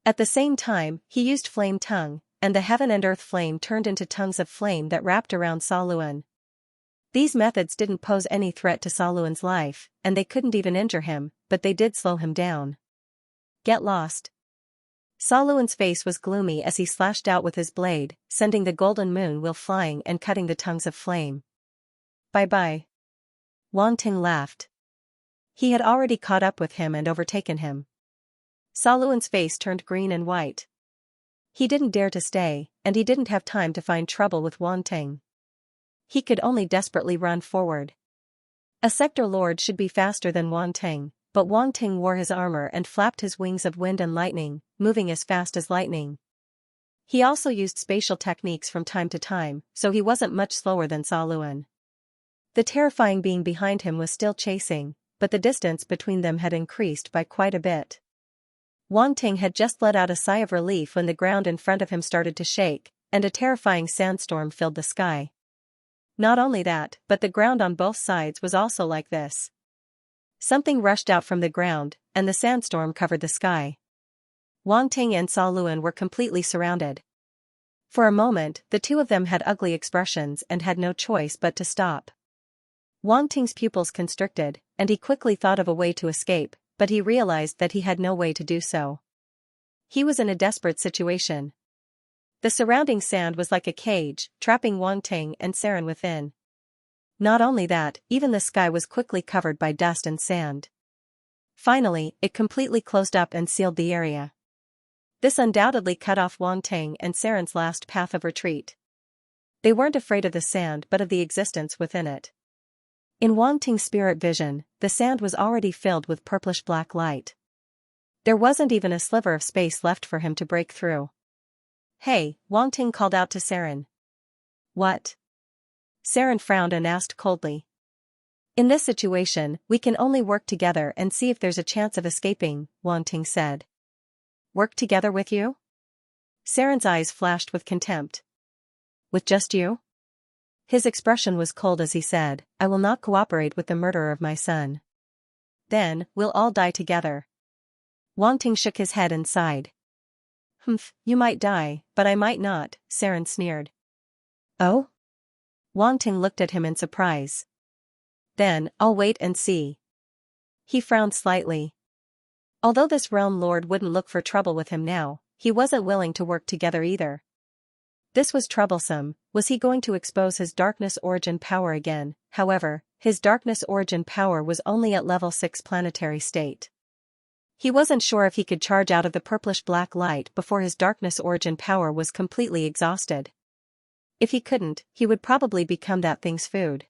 At the same time, he used flame tongue, and the heaven and earth flame turned into tongues of flame that wrapped around Saluan. These methods didn't pose any threat to Saluan's life, and they couldn't even injure him, but they did slow him down. Get lost. Saluan's face was gloomy as he slashed out with his blade, sending the golden moon wheel flying and cutting the tongues of flame. Bye-bye. Wang Ting laughed. He had already caught up with him and overtaken him. Saluan's face turned green and white. He didn't dare to stay, and he didn't have time to find trouble with Wang Ting. He could only desperately run forward. A sector lord should be faster than Wang Ting, but Wang Ting wore his armor and flapped his wings of wind and lightning, moving as fast as lightning. He also used spatial techniques from time to time, so he wasn't much slower than Saluan. The terrifying being behind him was still chasing, but the distance between them had increased by quite a bit. Wang Ting had just let out a sigh of relief when the ground in front of him started to shake, and a terrifying sandstorm filled the sky. Not only that, but the ground on both sides was also like this. Something rushed out from the ground, and the sandstorm covered the sky. Wang Ting and Saluan were completely surrounded. For a moment, the two of them had ugly expressions and had no choice but to stop. Wang Ting's pupils constricted, and he quickly thought of a way to escape, but he realized that he had no way to do so. He was in a desperate situation. The surrounding sand was like a cage, trapping Wang Ting and Saren within. Not only that, even the sky was quickly covered by dust and sand. Finally, it completely closed up and sealed the area. This undoubtedly cut off Wang Ting and Saren's last path of retreat. They weren't afraid of the sand but of the existence within it. In Wang Ting's spirit vision, the sand was already filled with purplish-black light. There wasn't even a sliver of space left for him to break through. "Hey," Wang Ting called out to Saren. "What?" Saren frowned and asked coldly. "In this situation, we can only work together and see if there's a chance of escaping," Wang Ting said. "Work together with you?" Saren's eyes flashed with contempt. "With just you?" His expression was cold as he said, "I will not cooperate with the murderer of my son. Then, we'll all die together." Wang Ting shook his head and sighed. "Humph, you might die, but I might not," Saren sneered. "Oh?" Wang Ting looked at him in surprise. "Then, I'll wait and see." He frowned slightly. Although this realm lord wouldn't look for trouble with him now, he wasn't willing to work together either. This was troublesome. Was he going to expose his darkness origin power again? However, his darkness origin power was only at level 6 planetary state. He wasn't sure if he could charge out of the purplish-black light before his darkness origin power was completely exhausted. If he couldn't, he would probably become that thing's food.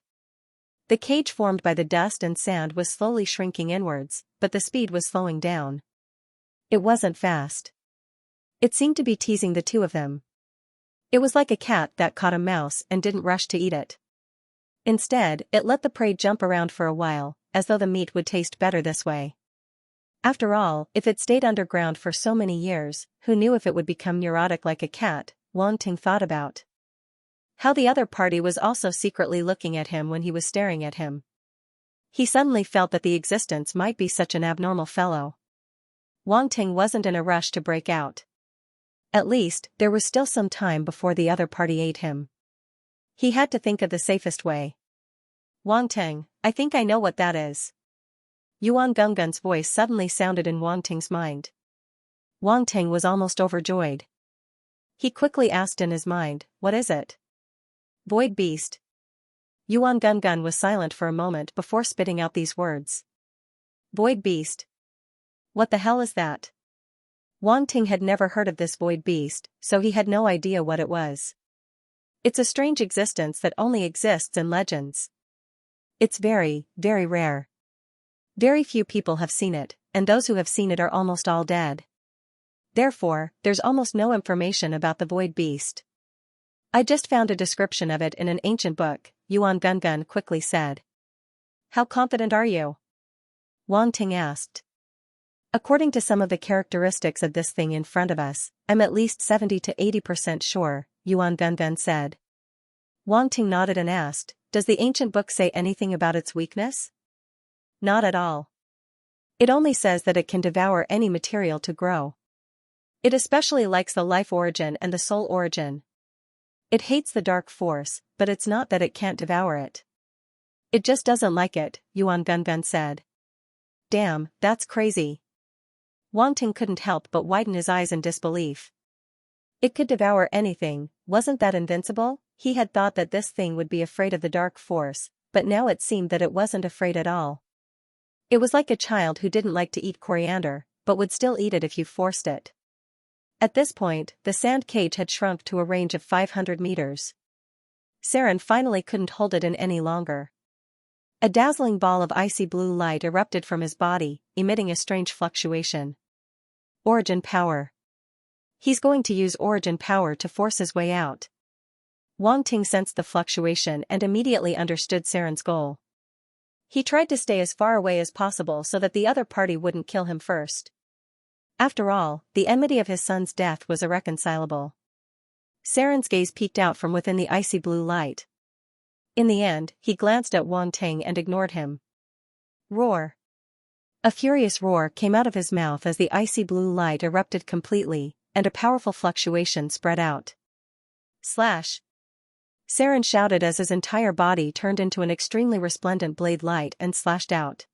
The cage formed by the dust and sand was slowly shrinking inwards, but the speed was slowing down. It wasn't fast. It seemed to be teasing the two of them. It was like a cat that caught a mouse and didn't rush to eat it. Instead, it let the prey jump around for a while, as though the meat would taste better this way. After all, if it stayed underground for so many years, who knew if it would become neurotic like a cat? Wang Ting thought about how the other party was also secretly looking at him when he was staring at him. He suddenly felt that the existence might be such an abnormal fellow. Wang Ting wasn't in a rush to break out. At least, there was still some time before the other party ate him. He had to think of the safest way. "Wang Ting, I think I know what that is." Yuan Gunggun's voice suddenly sounded in Wang Ting's mind. Wang Ting was almost overjoyed. He quickly asked in his mind, "What is it?" "Void beast." Yuan Gungun was silent for a moment before spitting out these words. "Void beast? What the hell is that?" Wang Ting had never heard of this void beast, so he had no idea what it was. It's a strange existence that only exists in legends. It's very, very rare. Very few people have seen it, and those who have seen it are almost all dead. Therefore, there's almost no information about the void beast. "I just found a description of it in an ancient book," Yuan Gungun quickly said. "How confident are you?" Wang Ting asked. "According to some of the characteristics of this thing in front of us, I'm at least 70 to 80% sure," Yuan Gungun said. Wang Ting nodded and asked, "Does the ancient book say anything about its weakness?" "Not at all. It only says that it can devour any material to grow. It especially likes the life origin and the soul origin. It hates the dark force, but it's not that it can't devour it. It just doesn't like it," Yuan Gungun said. "Damn, that's crazy." Wang Ting couldn't help but widen his eyes in disbelief. It could devour anything, wasn't that invincible? He had thought that this thing would be afraid of the dark force, but now it seemed that it wasn't afraid at all. It was like a child who didn't like to eat coriander, but would still eat it if you forced it. At this point, the sand cage had shrunk to a range of 500 meters. Saren finally couldn't hold it in any longer. A dazzling ball of icy blue light erupted from his body, emitting a strange fluctuation. Origin power. He's going to use origin power to force his way out. Wang Ting sensed the fluctuation and immediately understood Saren's goal. He tried to stay as far away as possible so that the other party wouldn't kill him first. After all, the enmity of his son's death was irreconcilable. Saren's gaze peeked out from within the icy blue light. In the end, he glanced at Wang Ting and ignored him. Roar. A furious roar came out of his mouth as the icy blue light erupted completely, and a powerful fluctuation spread out. Slash. Saren shouted as his entire body turned into an extremely resplendent blade light and slashed out.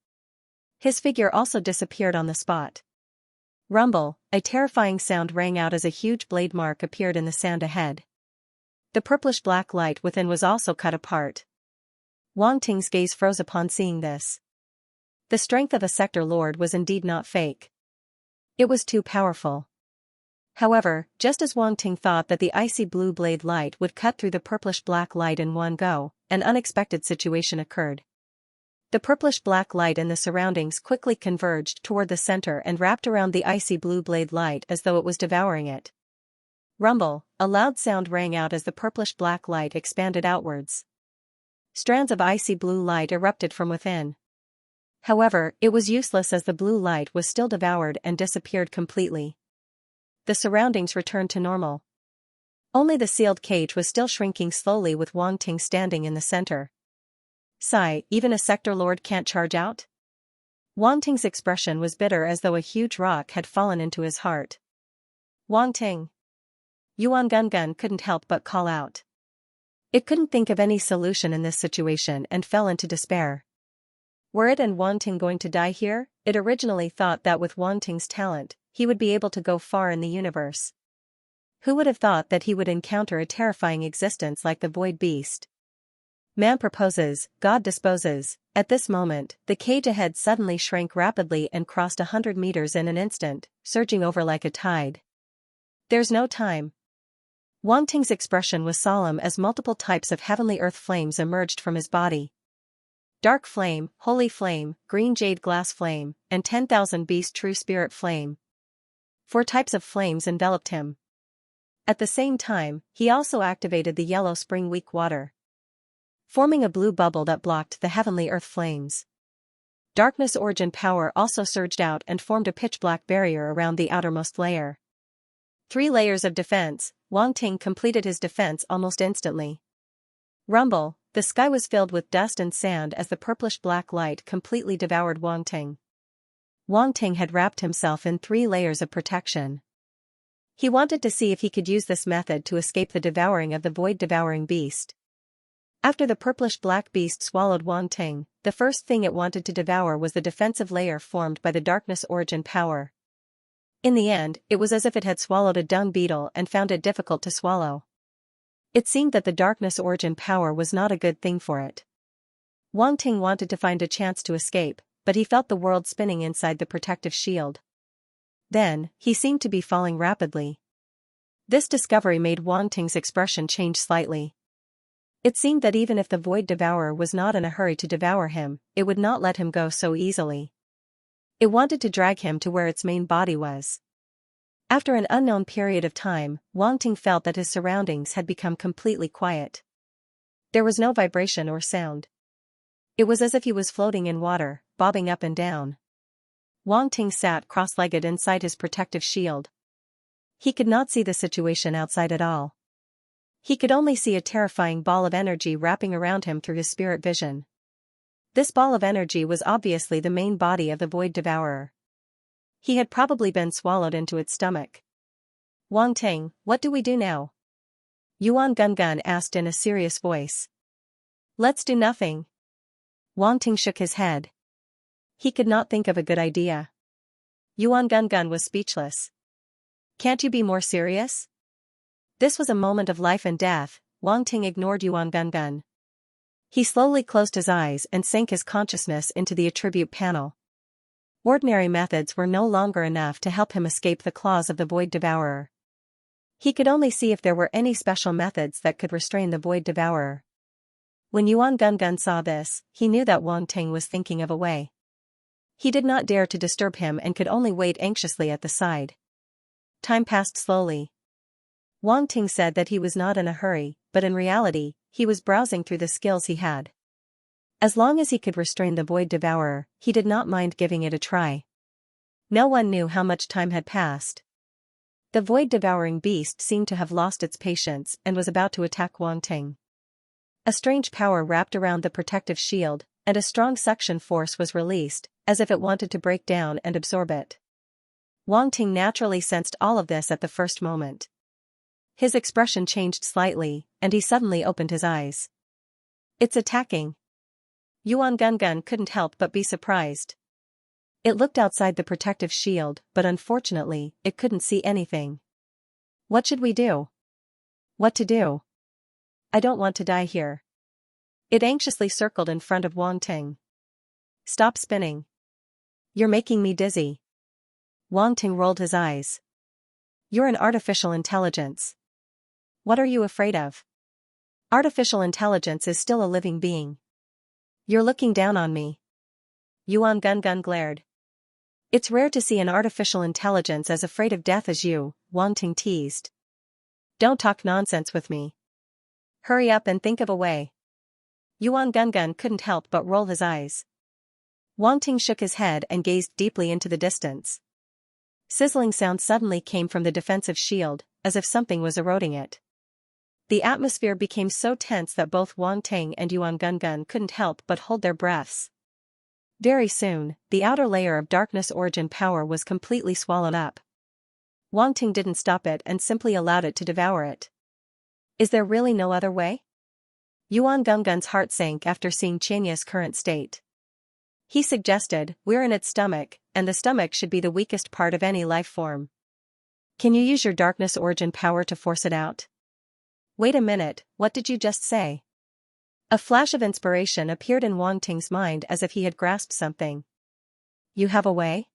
His figure also disappeared on the spot. Rumble, a terrifying sound rang out as a huge blade mark appeared in the sand ahead. The purplish-black light within was also cut apart. Wang Ting's gaze froze upon seeing this. The strength of a sector lord was indeed not fake. It was too powerful. However, just as Wang Ting thought that the icy blue blade light would cut through the purplish-black light in one go, an unexpected situation occurred. The purplish-black light in the surroundings quickly converged toward the center and wrapped around the icy blue blade light as though it was devouring it. Rumble, a loud sound rang out as the purplish-black light expanded outwards. Strands of icy blue light erupted from within. However, it was useless as the blue light was still devoured and disappeared completely. The surroundings returned to normal. Only the sealed cage was still shrinking slowly with Wang Ting standing in the center. Sigh, even a sector lord can't charge out? Wang Ting's expression was bitter as though a huge rock had fallen into his heart. Wang Ting. Yuan Gungun couldn't help but call out. It couldn't think of any solution in this situation and fell into despair. Were it and Wang Ting going to die here? It originally thought that with Wang Ting's talent, he would be able to go far in the universe. Who would have thought that he would encounter a terrifying existence like the Void Beast? Man proposes, God disposes. At this moment, the cage ahead suddenly shrank rapidly and crossed 100 meters in an instant, surging over like a tide. There's no time. Wang Ting's expression was solemn as multiple types of heavenly earth flames emerged from his body. Dark flame, holy flame, green jade glass flame, and 10,000 beast true spirit flame. 4 types of flames enveloped him. At the same time, he also activated the yellow spring weak water, forming a blue bubble that blocked the heavenly earth flames. Darkness origin power also surged out and formed a pitch-black barrier around the outermost layer. 3 layers of defense. Wang Ting completed his defense almost instantly. Rumble, the sky was filled with dust and sand as the purplish-black light completely devoured Wang Ting. Wang Ting had wrapped himself in 3 layers of protection. He wanted to see if he could use this method to escape the devouring of the void-devouring beast. After the purplish-black beast swallowed Wang Ting, the first thing it wanted to devour was the defensive layer formed by the darkness origin power. In the end, it was as if it had swallowed a dung beetle and found it difficult to swallow. It seemed that the darkness origin power was not a good thing for it. Wang Ting wanted to find a chance to escape, but he felt the world spinning inside the protective shield. Then, he seemed to be falling rapidly. This discovery made Wang Ting's expression change slightly. It seemed that even if the Void Devourer was not in a hurry to devour him, it would not let him go so easily. It wanted to drag him to where its main body was. After an unknown period of time, Wang Ting felt that his surroundings had become completely quiet. There was no vibration or sound. It was as if he was floating in water, bobbing up and down. Wang Ting sat cross-legged inside his protective shield. He could not see the situation outside at all. He could only see a terrifying ball of energy wrapping around him through his spirit vision. This ball of energy was obviously the main body of the Void Devourer. He had probably been swallowed into its stomach. Wang Ting, what do we do now? Yuan Gungun asked in a serious voice. Let's do nothing. Wang Ting shook his head. He could not think of a good idea. Yuan Gungun was speechless. Can't you be more serious? This was a moment of life and death. Wang Ting ignored Yuan Gungun. He slowly closed his eyes and sank his consciousness into the attribute panel. Ordinary methods were no longer enough to help him escape the claws of the Void Devourer. He could only see if there were any special methods that could restrain the Void Devourer. When Yuan Gungun saw this, he knew that Wang Ting was thinking of a way. He did not dare to disturb him and could only wait anxiously at the side. Time passed slowly. Wang Ting said that he was not in a hurry, but in reality, he was browsing through the skills he had. As long as he could restrain the Void Devourer, he did not mind giving it a try. No one knew how much time had passed. The void-devouring beast seemed to have lost its patience and was about to attack Wang Ting. A strange power wrapped around the protective shield, and a strong suction force was released, as if it wanted to break down and absorb it. Wang Ting naturally sensed all of this at the first moment. His expression changed slightly, and he suddenly opened his eyes. It's attacking. Yuan Gungun couldn't help but be surprised. It looked outside the protective shield, but unfortunately, it couldn't see anything. What should we do? What to do? I don't want to die here. It anxiously circled in front of Wang Ting. Stop spinning. You're making me dizzy. Wang Ting rolled his eyes. You're an artificial intelligence. What are you afraid of? Artificial intelligence is still a living being. You're looking down on me. Yuan Gungun glared. It's rare to see an artificial intelligence as afraid of death as you, Wang Ting teased. Don't talk nonsense with me. Hurry up and think of a way. Yuan Gungun couldn't help but roll his eyes. Wang Ting shook his head and gazed deeply into the distance. Sizzling sound suddenly came from the defensive shield, as if something was eroding it. The atmosphere became so tense that both Wang Ting and Yuan Gungun couldn't help but hold their breaths. Very soon, the outer layer of darkness origin power was completely swallowed up. Wang Ting didn't stop it and simply allowed it to devour it. Is there really no other way? Yuan Gungun's heart sank after seeing Xianxia's current state. He suggested, we're in its stomach, and the stomach should be the weakest part of any life form. Can you use your darkness origin power to force it out? Wait a minute, what did you just say? A flash of inspiration appeared in Wang Ting's mind as if he had grasped something. You have a way?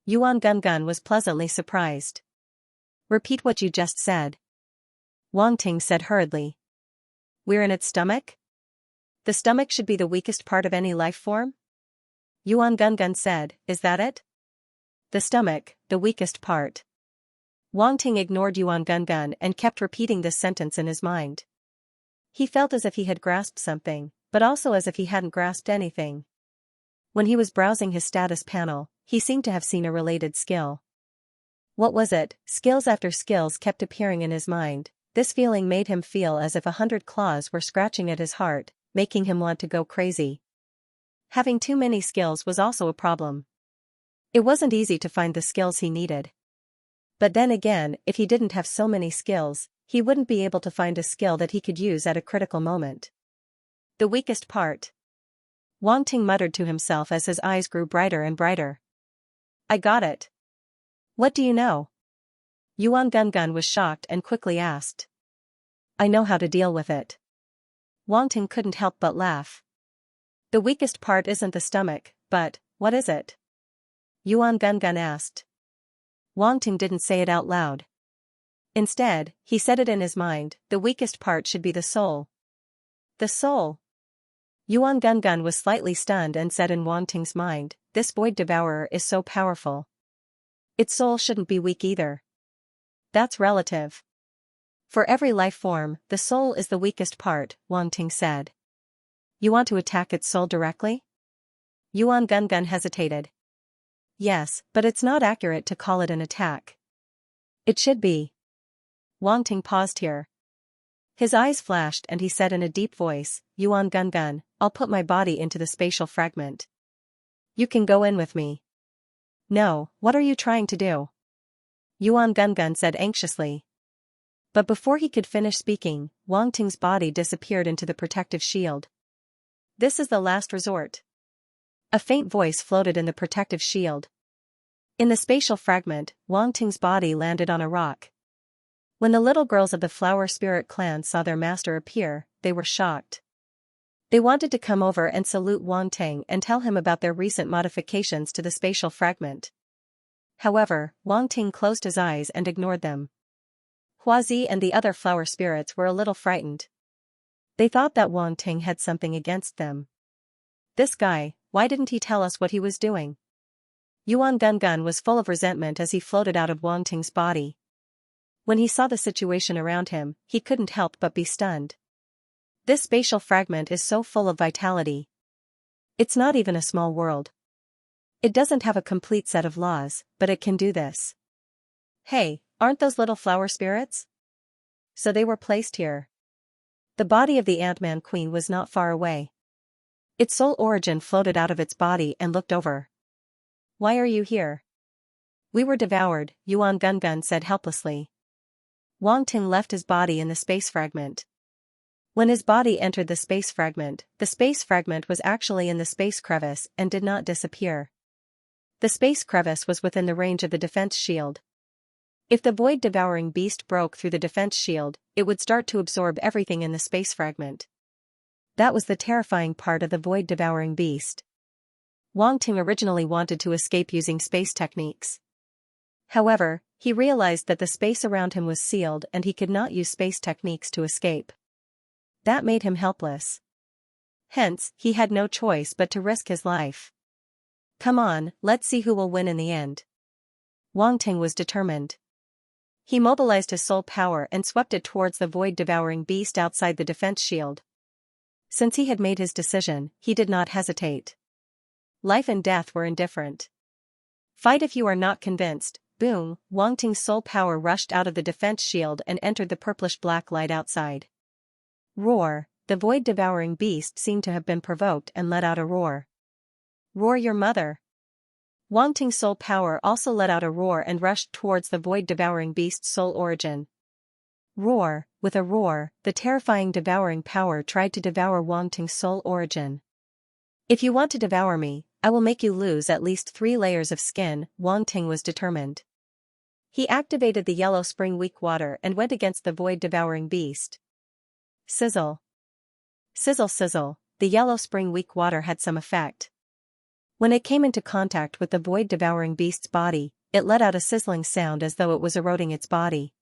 Yuan Gungun was pleasantly surprised. Repeat what you just said. Wang Ting said hurriedly. We're in its stomach? The stomach should be the weakest part of any life form? Yuan Gungun said, is that it? The stomach, the weakest part. Wang Ting ignored Yuan Gungun and kept repeating this sentence in his mind. He felt as if he had grasped something, but also as if he hadn't grasped anything. When he was browsing his status panel, he seemed to have seen a related skill. What was it? Skills after skills kept appearing in his mind. This feeling made him feel as if 100 claws were scratching at his heart, making him want to go crazy. Having too many skills was also a problem. It wasn't easy to find the skills he needed. But then again, if he didn't have so many skills, he wouldn't be able to find a skill that he could use at a critical moment. The weakest part. Wang Ting muttered to himself as his eyes grew brighter and brighter. I got it. What do you know? Yuan Gungun was shocked and quickly asked. I know how to deal with it. Wang Ting couldn't help but laugh. The weakest part isn't the stomach, but, what is it? Yuan Gungun asked. Wang Ting didn't say it out loud. Instead, he said it in his mind, the weakest part should be the soul. The soul? Yuan Gungun was slightly stunned and said in Wang Ting's mind, this void devourer is so powerful. Its soul shouldn't be weak either. That's relative. For every life form, the soul is the weakest part, Wang Ting said. You want to attack its soul directly? Yuan Gungun hesitated. Yes, but it's not accurate to call it an attack. It should be. Wang Ting paused here. His eyes flashed and he said in a deep voice, Yuan Gungun, I'll put my body into the spatial fragment. You can go in with me. No, what are you trying to do? Yuan Gungun said anxiously. But before he could finish speaking, Wang Ting's body disappeared into the protective shield. This is the last resort. A faint voice floated in the protective shield. In the spatial fragment, Wang Ting's body landed on a rock. When the little girls of the Flower Spirit clan saw their master appear, they were shocked. They wanted to come over and salute Wang Ting and tell him about their recent modifications to the spatial fragment. However, Wang Ting closed his eyes and ignored them. Huazi and the other flower spirits were a little frightened. They thought that Wang Ting had something against them. This guy, why didn't he tell us what he was doing? Yuan Gungun was full of resentment as he floated out of Wang Ting's body. When he saw the situation around him, he couldn't help but be stunned. This spatial fragment is so full of vitality. It's not even a small world. It doesn't have a complete set of laws, but it can do this. Hey, aren't those little flower spirits? So they were placed here. The body of the Ant-Man Queen was not far away. Its soul origin floated out of its body and looked over. Why are you here? We were devoured, Yuan Gungun said helplessly. Wang Ting left his body in the space fragment. When his body entered the space fragment was actually in the space crevice and did not disappear. The space crevice was within the range of the defense shield. If the void-devouring beast broke through the defense shield, it would start to absorb everything in the space fragment. That was the terrifying part of the void-devouring beast. Wang Ting originally wanted to escape using space techniques. However, he realized that the space around him was sealed and he could not use space techniques to escape. That made him helpless. Hence, he had no choice but to risk his life. Come on, let's see who will win in the end. Wang Ting was determined. He mobilized his soul power and swept it towards the void-devouring beast outside the defense shield. Since he had made his decision, he did not hesitate. Life and death were indifferent. Fight if you are not convinced. Boom, Wang Ting's soul power rushed out of the defense shield and entered the purplish-black light outside. Roar, the void-devouring beast seemed to have been provoked and let out a roar. Roar your mother. Wang Ting's soul power also let out a roar and rushed towards the void-devouring beast's soul origin. Roar, with a roar, the terrifying devouring power tried to devour Wang Ting's soul origin. If you want to devour me, I will make you lose at least 3 layers of skin, Wang Ting was determined. He activated the yellow spring weak water and went against the void-devouring beast. Sizzle. Sizzle sizzle, the yellow spring weak water had some effect. When it came into contact with the void-devouring beast's body, it let out a sizzling sound as though it was eroding its body.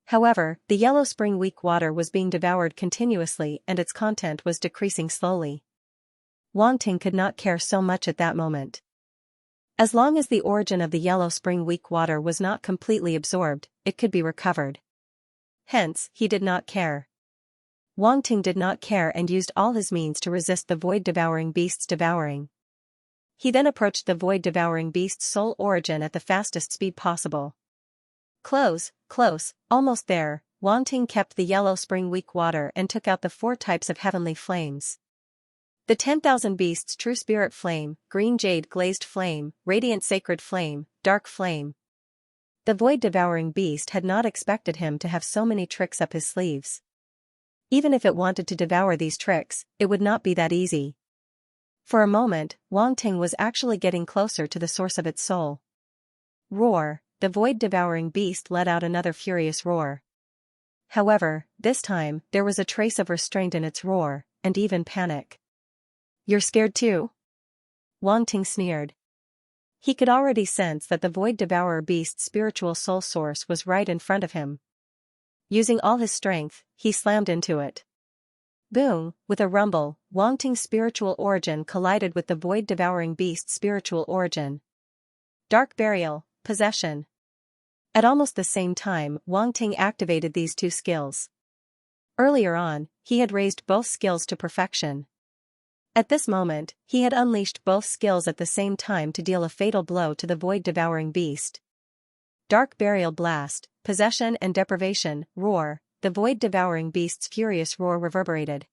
However, the yellow spring weak water was being devoured continuously and its content was decreasing slowly. Wang Ting could not care so much at that moment. As long as the origin of the yellow spring weak water was not completely absorbed, it could be recovered. Hence, he did not care. Wang Ting did not care and used all his means to resist the void-devouring beast's devouring. He then approached the void-devouring beast's soul origin at the fastest speed possible. Close, almost there, Wang Ting kept the yellow spring weak water and took out the 4 types of heavenly flames. The 10,000 beasts true spirit flame, green jade glazed flame, radiant sacred flame, dark flame. The void-devouring beast had not expected him to have so many tricks up his sleeves. Even if it wanted to devour these tricks, it would not be that easy. For a moment, Wang Ting was actually getting closer to the source of its soul. Roar, the void-devouring beast let out another furious roar. However, this time, there was a trace of restraint in its roar, and even panic. You're scared too? Wang Ting sneered. He could already sense that the void-devourer beast's spiritual soul source was right in front of him. Using all his strength, he slammed into it. Boom, with a rumble, Wang Ting's spiritual origin collided with the void-devouring beast's spiritual origin. Dark Burial, Possession. At almost the same time, Wang Ting activated these 2 skills. Earlier on, he had raised both skills to perfection. At this moment, he had unleashed both skills at the same time to deal a fatal blow to the void-devouring beast. Dark Burial Blast, Possession and Deprivation, Roar, the void-devouring beast's furious roar reverberated.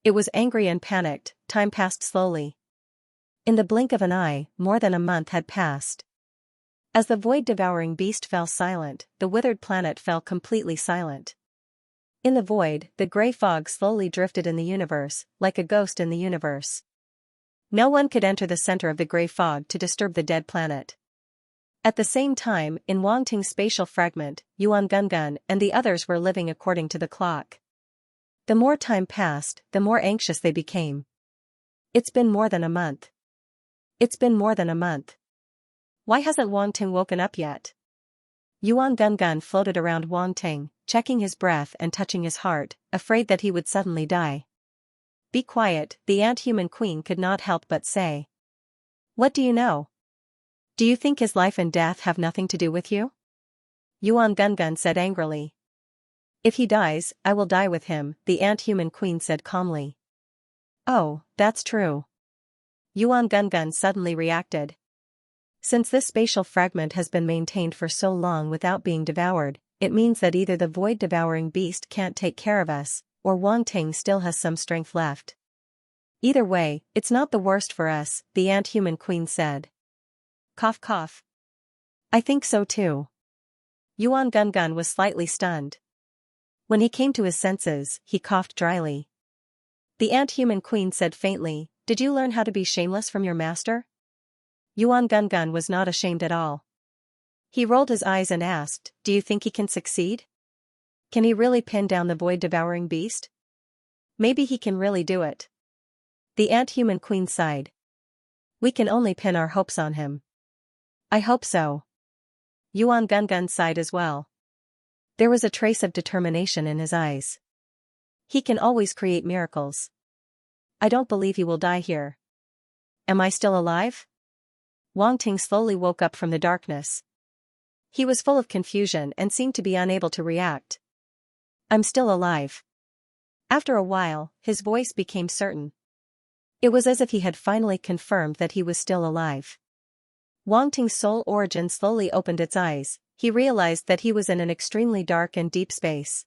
It was angry and panicked. Time passed slowly. In the blink of an eye, more than a month had passed. As the void-devouring beast fell silent, the withered planet fell completely silent. In the void, the gray fog slowly drifted in the universe, like a ghost in the universe. No one could enter the center of the gray fog to disturb the dead planet. At the same time, in Wang Ting's spatial fragment, Yuan Gungun and the others were living according to the clock. The more time passed, the more anxious they became. It's been more than a month. It's been more than a month. Why hasn't Wang Ting woken up yet? Yuan Gungun floated around Wang Ting, checking his breath and touching his heart, afraid that he would suddenly die. Be quiet, the ant-human queen could not help but say. What do you know? Do you think his life and death have nothing to do with you? Yuan Gungun said angrily. If he dies, I will die with him, the ant-human queen said calmly. Oh, that's true. Yuan Gungun suddenly reacted. Since this spatial fragment has been maintained for so long without being devoured, it means that either the void-devouring beast can't take care of us, or Wang Ting still has some strength left. Either way, it's not the worst for us, the ant-human queen said. Cough cough. I think so too. Yuan Gungun was slightly stunned. When he came to his senses, he coughed dryly. The ant-human queen said faintly, Did you learn how to be shameless from your master? Yuan Gungun was not ashamed at all. He rolled his eyes and asked, Do you think he can succeed? Can he really pin down the void-devouring beast? Maybe he can really do it. The ant-human queen sighed. We can only pin our hopes on him. I hope so. Yuan Gungun sighed as well. There was a trace of determination in his eyes. He can always create miracles. I don't believe he will die here. Am I still alive? Wang Ting slowly woke up from the darkness. He was full of confusion and seemed to be unable to react. I'm still alive. After a while, his voice became certain. It was as if he had finally confirmed that he was still alive. Wang Ting's soul origin slowly opened its eyes. He realized that he was in an extremely dark and deep space.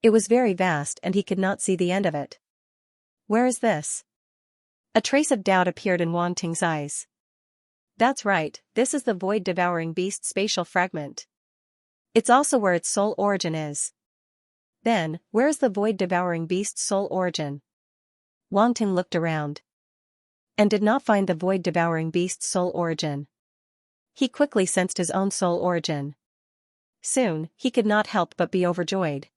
It was very vast and he could not see the end of it. Where is this? A trace of doubt appeared in Wang Ting's eyes. That's right, this is the void-devouring beast spatial fragment. It's also where its soul origin is. Then, where is the void-devouring beast's soul origin? Wang Ting looked around. And did not find the void-devouring beast's soul origin. He quickly sensed his own soul origin. Soon, he could not help but be overjoyed.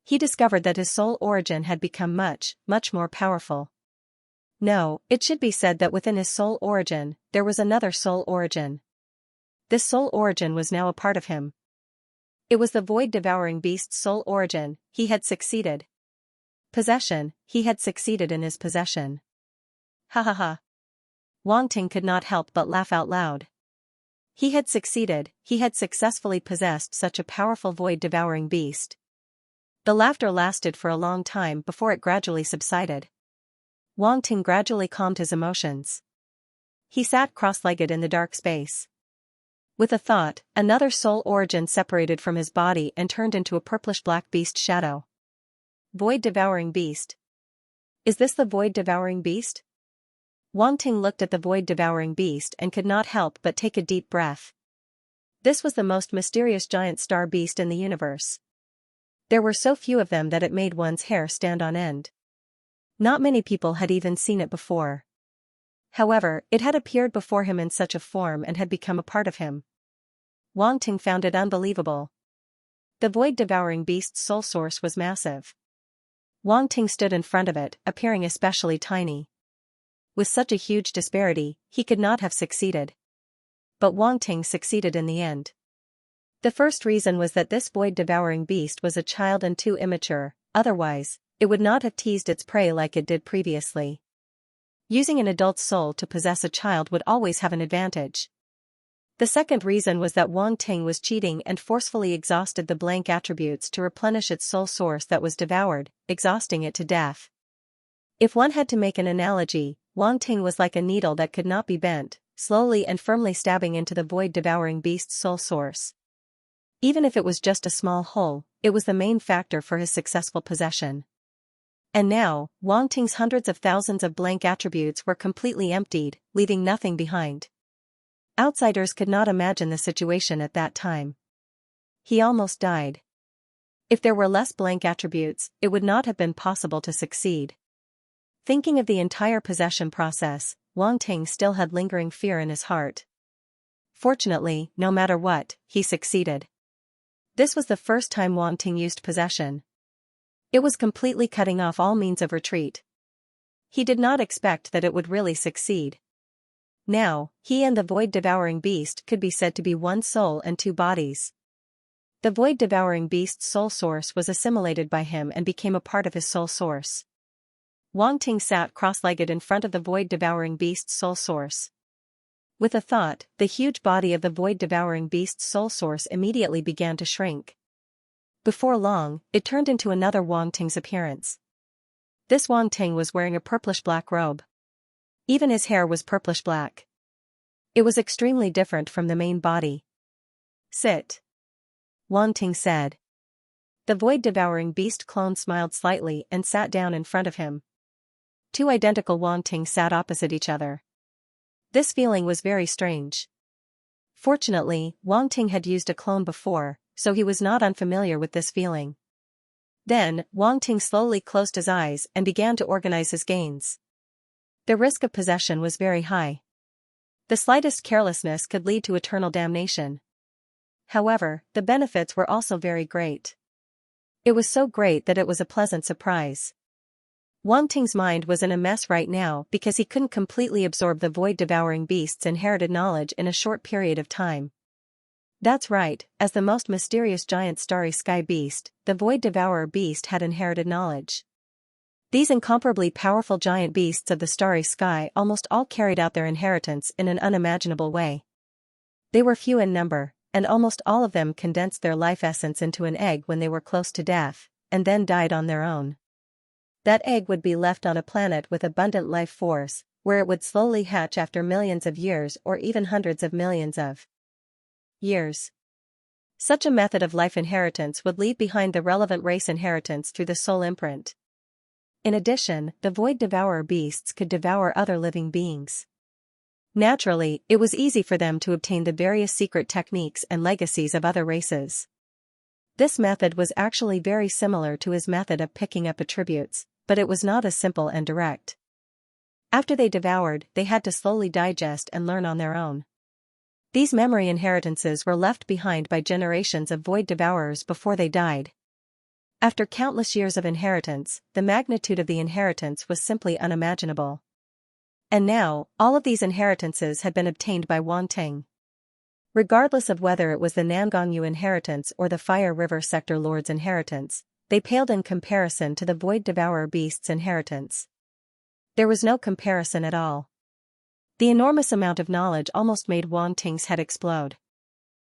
He discovered that his soul origin had become much, much more powerful. No, it should be said that within his soul origin, there was another soul origin. This soul origin was now a part of him. It was the void-devouring beast's soul origin. He had succeeded. Possession, he had succeeded in his possession. Ha ha ha. Wang Ting could not help but laugh out loud. He had succeeded, he had successfully possessed such a powerful void-devouring beast. The laughter lasted for a long time before it gradually subsided. Wang Ting gradually calmed his emotions. He sat cross-legged in the dark space. With a thought, another soul origin separated from his body and turned into a purplish-black beast shadow. Void-devouring beast. Is this the void-devouring beast? Wang Ting looked at the void-devouring beast and could not help but take a deep breath. This was the most mysterious giant star beast in the universe. There were so few of them that it made one's hair stand on end. Not many people had even seen it before. However, it had appeared before him in such a form and had become a part of him. Wang Ting found it unbelievable. The void-devouring beast's soul source was massive. Wang Ting stood in front of it, appearing especially tiny. With such a huge disparity, he could not have succeeded. But Wang Ting succeeded in the end. The first reason was that this void-devouring beast was a child and too immature, otherwise, it would not have teased its prey like it did previously. Using an adult's soul to possess a child would always have an advantage. The second reason was that Wang Ting was cheating and forcefully exhausted the blank attributes to replenish its soul source that was devoured, exhausting it to death. If one had to make an analogy, Wang Ting was like a needle that could not be bent, slowly and firmly stabbing into the void-devouring beast's soul source. Even if it was just a small hole, it was the main factor for his successful possession. And now, Wang Ting's hundreds of thousands of blank attributes were completely emptied, leaving nothing behind. Outsiders could not imagine the situation at that time. He almost died. If there were less blank attributes, it would not have been possible to succeed. Thinking of the entire possession process, Wang Ting still had lingering fear in his heart. Fortunately, no matter what, he succeeded. This was the first time Wang Ting used possession. It was completely cutting off all means of retreat. He did not expect that it would really succeed. Now, he and the void-devouring beast could be said to be one soul and two bodies. The void-devouring beast's soul source was assimilated by him and became a part of his soul source. Wang Ting sat cross-legged in front of the void-devouring beast's soul source. With a thought, the huge body of the void-devouring beast's soul source immediately began to shrink. Before long, it turned into another Wang Ting's appearance. This Wang Ting was wearing a purplish-black robe. Even his hair was purplish-black. It was extremely different from the main body. "Sit," Wang Ting said. The void-devouring beast clone smiled slightly and sat down in front of him. Two identical Wang Ting sat opposite each other. This feeling was very strange. Fortunately, Wang Ting had used a clone before, so he was not unfamiliar with this feeling. Then, Wang Ting slowly closed his eyes and began to organize his gains. The risk of possession was very high. The slightest carelessness could lead to eternal damnation. However, the benefits were also very great. It was so great that it was a pleasant surprise. Wang Ting's mind was in a mess right now because he couldn't completely absorb the void-devouring beast's inherited knowledge in a short period of time. That's right, as the most mysterious giant starry sky beast, the void-devourer beast had inherited knowledge. These incomparably powerful giant beasts of the starry sky almost all carried out their inheritance in an unimaginable way. They were few in number, and almost all of them condensed their life essence into an egg when they were close to death, and then died on their own. That egg would be left on a planet with abundant life force, where it would slowly hatch after millions of years or even hundreds of millions of years. Such a method of life inheritance would leave behind the relevant race inheritance through the soul imprint. In addition, the void-devourer beasts could devour other living beings. Naturally, it was easy for them to obtain the various secret techniques and legacies of other races. This method was actually very similar to his method of picking up attributes, but it was not as simple and direct. After they devoured, they had to slowly digest and learn on their own. These memory inheritances were left behind by generations of void devourers before they died. After countless years of inheritance, the magnitude of the inheritance was simply unimaginable. And now, all of these inheritances had been obtained by Wang Ting. Regardless of whether it was the Nangongyu inheritance or the Fire River Sector Lord's inheritance, they paled in comparison to the Void Devourer Beast's inheritance. There was no comparison at all. The enormous amount of knowledge almost made Wang Ting's head explode.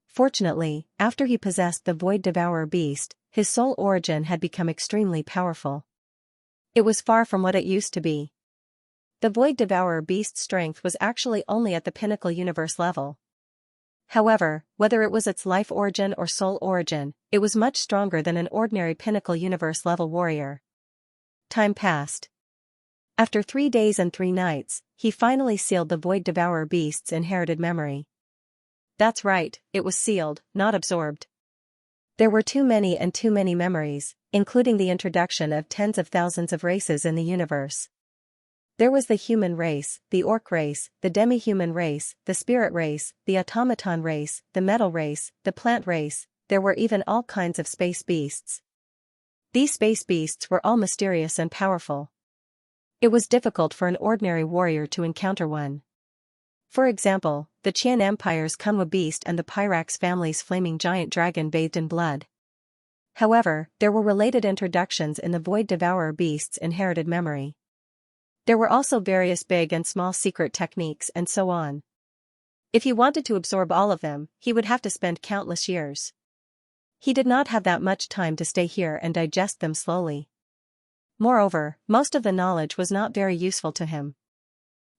Fortunately, after he possessed the Void Devourer Beast, his soul origin had become extremely powerful. It was far from what it used to be. The Void Devourer Beast's strength was actually only at the pinnacle universe level. However, whether it was its life origin or soul origin, it was much stronger than an ordinary pinnacle universe-level warrior. Time passed. After 3 days and 3 nights, he finally sealed the Void Devourer Beast's inherited memory. That's right, it was sealed, not absorbed. There were too many memories, including the introduction of tens of thousands of races in the universe. There was the human race, the orc race, the demi-human race, the spirit race, the automaton race, the metal race, the plant race. There were even all kinds of space beasts. These space beasts were all mysterious and powerful. It was difficult for an ordinary warrior to encounter one. For example, the Qian Empire's Kunwa beast and the Pyrax family's flaming giant dragon bathed in blood. However, there were related introductions in the Void Devourer Beast's inherited memory. There were also various big and small secret techniques and so on. If he wanted to absorb all of them, he would have to spend countless years. He did not have that much time to stay here and digest them slowly. Moreover, most of the knowledge was not very useful to him.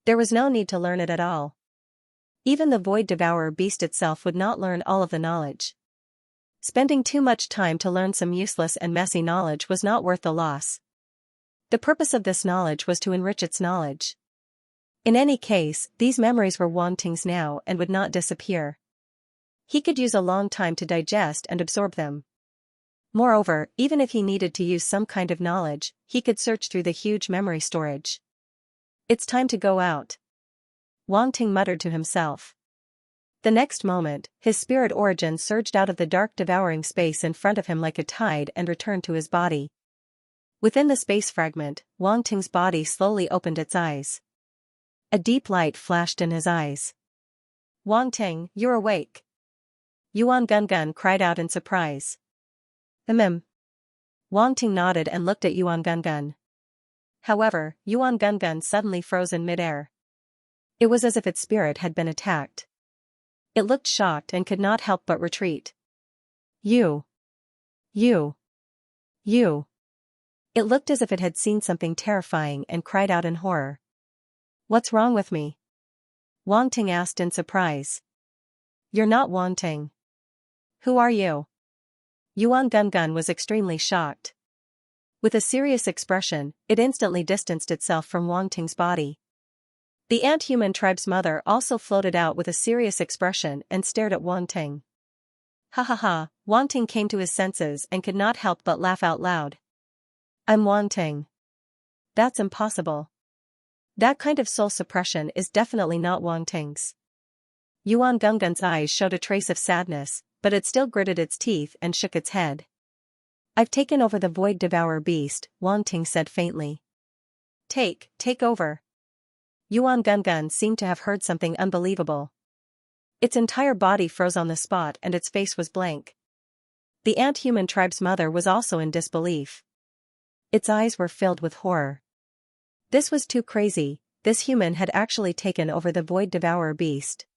There was no need to learn it at all. Even the Void Devourer Beast itself would not learn all of the knowledge. Spending too much time to learn some useless and messy knowledge was not worth the loss. The purpose of this knowledge was to enrich its knowledge. In any case, these memories were Wang Ting's now and would not disappear. He could use a long time to digest and absorb them. Moreover, even if he needed to use some kind of knowledge, he could search through the huge memory storage. It's time to go out, Wang Ting muttered to himself. The next moment, his spirit origin surged out of the dark devouring space in front of him like a tide and returned to his body. Within the space fragment, Wang Ting's body slowly opened its eyes. A deep light flashed in his eyes. Wang Ting, you're awake. Yuan Gungun cried out in surprise. Wang Ting nodded and looked at Yuan Gungun. However, Yuan Gungun suddenly froze in midair. It was as if its spirit had been attacked. It looked shocked and could not help but retreat. You. It looked as if it had seen something terrifying and cried out in horror. What's wrong with me? Wang Ting asked in surprise. You're not Wang Ting. Who are you? Yuan Gungun was extremely shocked. With a serious expression, it instantly distanced itself from Wang Ting's body. The ant-human tribe's mother also floated out with a serious expression and stared at Wang Ting. Ha ha ha, Wang Ting came to his senses and could not help but laugh out loud. I'm Wang Ting. That's impossible. That kind of soul suppression is definitely not Wang Ting's. Yuan Gungun's eyes showed a trace of sadness, but it still gritted its teeth and shook its head. I've taken over the Void Devourer beast, Wang Ting said faintly. Take over. Yuan Gungun seemed to have heard something unbelievable. Its entire body froze on the spot and its face was blank. The ant-human tribe's mother was also in disbelief. Its eyes were filled with horror. This was too crazy, this human had actually taken over the Void Devourer beast.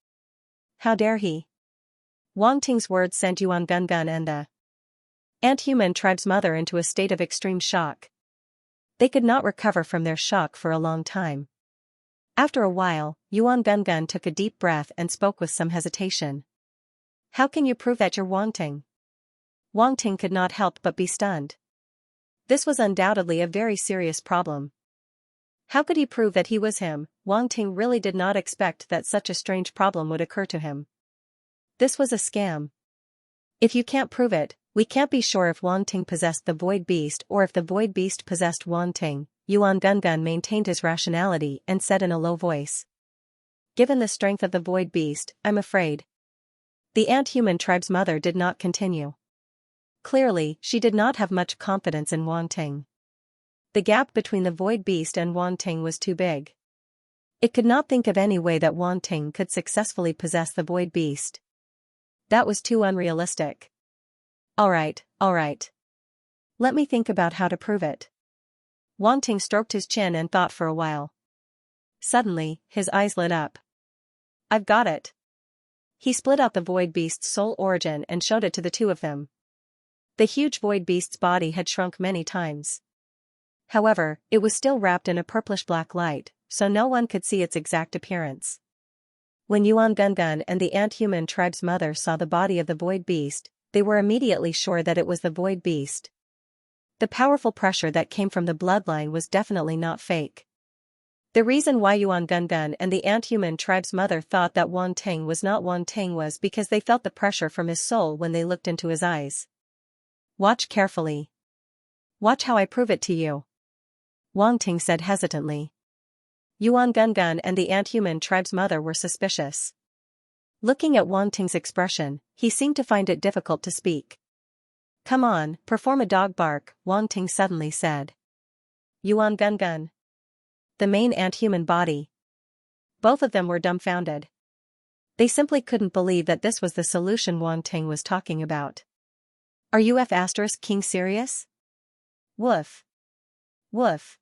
How dare he? Wang Ting's words sent Yuan Gungun and the ant-human tribe's mother into a state of extreme shock. They could not recover from their shock for a long time. After a while, Yuan Gungun took a deep breath and spoke with some hesitation. How can you prove that you're Wang Ting? Wang Ting could not help but be stunned. This was undoubtedly a very serious problem. How could he prove that he was him? Wang Ting really did not expect that such a strange problem would occur to him. This was a scam. If you can't prove it, we can't be sure if Wang Ting possessed the Void Beast or if the Void Beast possessed Wang Ting. Yuan Gungun maintained his rationality and said in a low voice. Given the strength of the Void Beast, I'm afraid. The ant-human tribe's mother did not continue. Clearly, she did not have much confidence in Wang Ting. The gap between the Void Beast and Wang Ting was too big. It could not think of any way that Wang Ting could successfully possess the Void Beast. That was too unrealistic. All right. Let me think about how to prove it. Wang Ting stroked his chin and thought for a while. Suddenly, his eyes lit up. I've got it. He split out the Void Beast's soul origin and showed it to the two of them. The huge Void Beast's body had shrunk many times. However, it was still wrapped in a purplish-black light, so no one could see its exact appearance. When Yuan Gungun and the ant-human tribe's mother saw the body of the Void Beast, they were immediately sure that it was the Void Beast. The powerful pressure that came from the bloodline was definitely not fake. The reason why Yuan Gungun and the ant-human tribe's mother thought that Wang Ting was not Wang Ting was because they felt the pressure from his soul when they looked into his eyes. Watch carefully. Watch how I prove it to you. Wang Ting said hesitantly. Yuan Gungun and the ant-human tribe's mother were suspicious. Looking at Wang Ting's expression, he seemed to find it difficult to speak. Come on, perform a dog bark, Wang Ting suddenly said. Yuan Gungun. The main ant-human body. Both of them were dumbfounded. They simply couldn't believe that this was the solution Wang Ting was talking about. Are you King serious? Woof. Woof.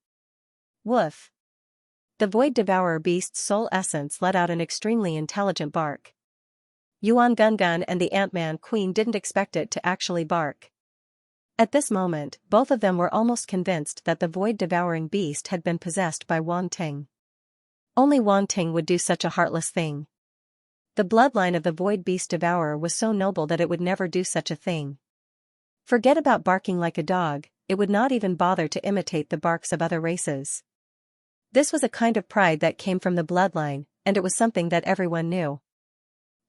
Woof. The Void Devourer beast's soul essence let out an extremely intelligent bark. Yuan Gungun and the Ant-Man Queen didn't expect it to actually bark. At this moment, both of them were almost convinced that the void-devouring beast had been possessed by Wang Ting. Only Wang Ting would do such a heartless thing. The bloodline of the Void Beast Devourer was so noble that it would never do such a thing. Forget about barking like a dog, it would not even bother to imitate the barks of other races. This was a kind of pride that came from the bloodline, and it was something that everyone knew.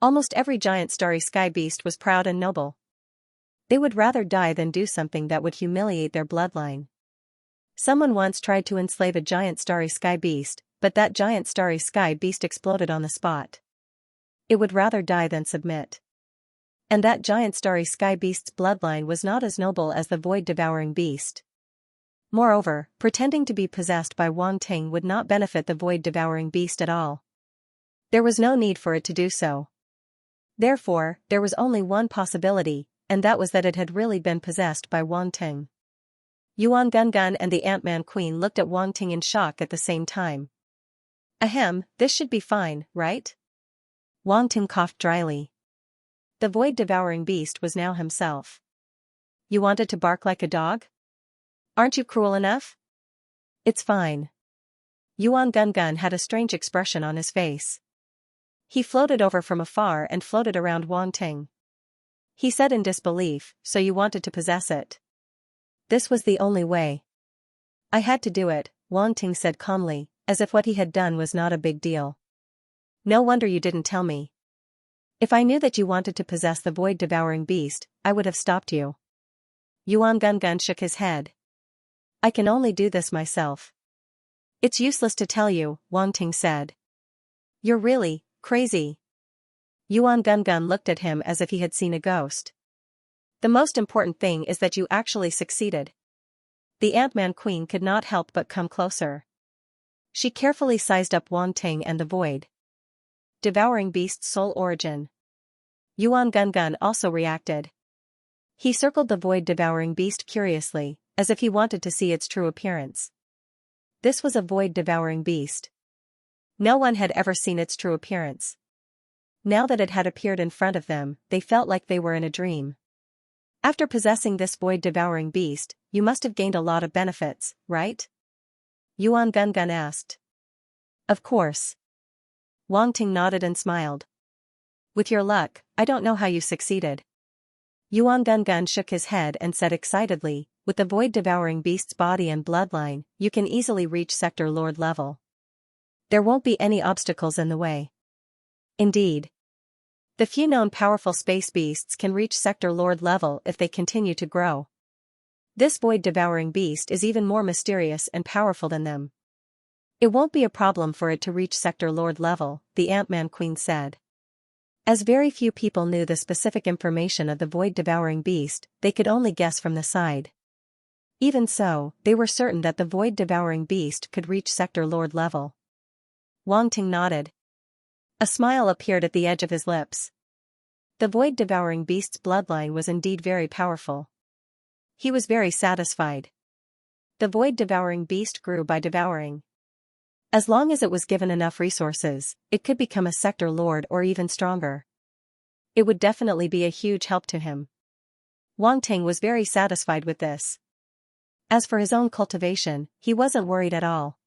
Almost every giant starry sky beast was proud and noble. They would rather die than do something that would humiliate their bloodline. Someone once tried to enslave a giant starry sky beast, but that giant starry sky beast exploded on the spot. It would rather die than submit. And that giant starry sky beast's bloodline was not as noble as the void-devouring beast. Moreover, pretending to be possessed by Wang Ting would not benefit the void-devouring beast at all. There was no need for it to do so. Therefore, there was only one possibility, and that was that it had really been possessed by Wang Ting. Yuan Gungun and the Ant-Man Queen looked at Wang Ting in shock at the same time. Ahem, this should be fine, right? Wang Ting coughed dryly. The void-devouring beast was now himself. You wanted to bark like a dog? Aren't you cruel enough? It's fine. Yuan Gungun had a strange expression on his face. He floated over from afar and floated around Wang Ting. He said in disbelief, so you wanted to possess it? This was the only way. I had to do it, Wang Ting said calmly, as if what he had done was not a big deal. No wonder you didn't tell me. If I knew that you wanted to possess the void-devouring beast, I would have stopped you. Yuan Gungun shook his head. I can only do this myself. It's useless to tell you, Wang Ting said. You're really crazy. Yuan Gungun looked at him as if he had seen a ghost. The most important thing is that you actually succeeded. The Ant-Man Queen could not help but come closer. She carefully sized up Wang Ting and the void devouring beast's soul origin. Yuan Gungun also reacted. He circled the void-devouring beast curiously, as if he wanted to see its true appearance. This was a void-devouring beast. No one had ever seen its true appearance. Now that it had appeared in front of them, they felt like they were in a dream. After possessing this void-devouring beast, you must have gained a lot of benefits, right? Yuan Gungun asked. Of course. Wang Ting nodded and smiled. With your luck, I don't know how you succeeded. Yuan Gungun shook his head and said excitedly, with the void-devouring beast's body and bloodline, you can easily reach Sector Lord level. There won't be any obstacles in the way. Indeed. The few known powerful space beasts can reach Sector Lord level if they continue to grow. This void-devouring beast is even more mysterious and powerful than them. It won't be a problem for it to reach Sector Lord level, the Ant-Man Queen said. As very few people knew the specific information of the void-devouring beast, they could only guess from the side. Even so, they were certain that the void-devouring beast could reach Sector Lord level. Wang Ting nodded. A smile appeared at the edge of his lips. The void-devouring beast's bloodline was indeed very powerful. He was very satisfied. The void-devouring beast grew by devouring. As long as it was given enough resources, it could become a Sector Lord or even stronger. It would definitely be a huge help to him. Wang Ting was very satisfied with this. As for his own cultivation, he wasn't worried at all.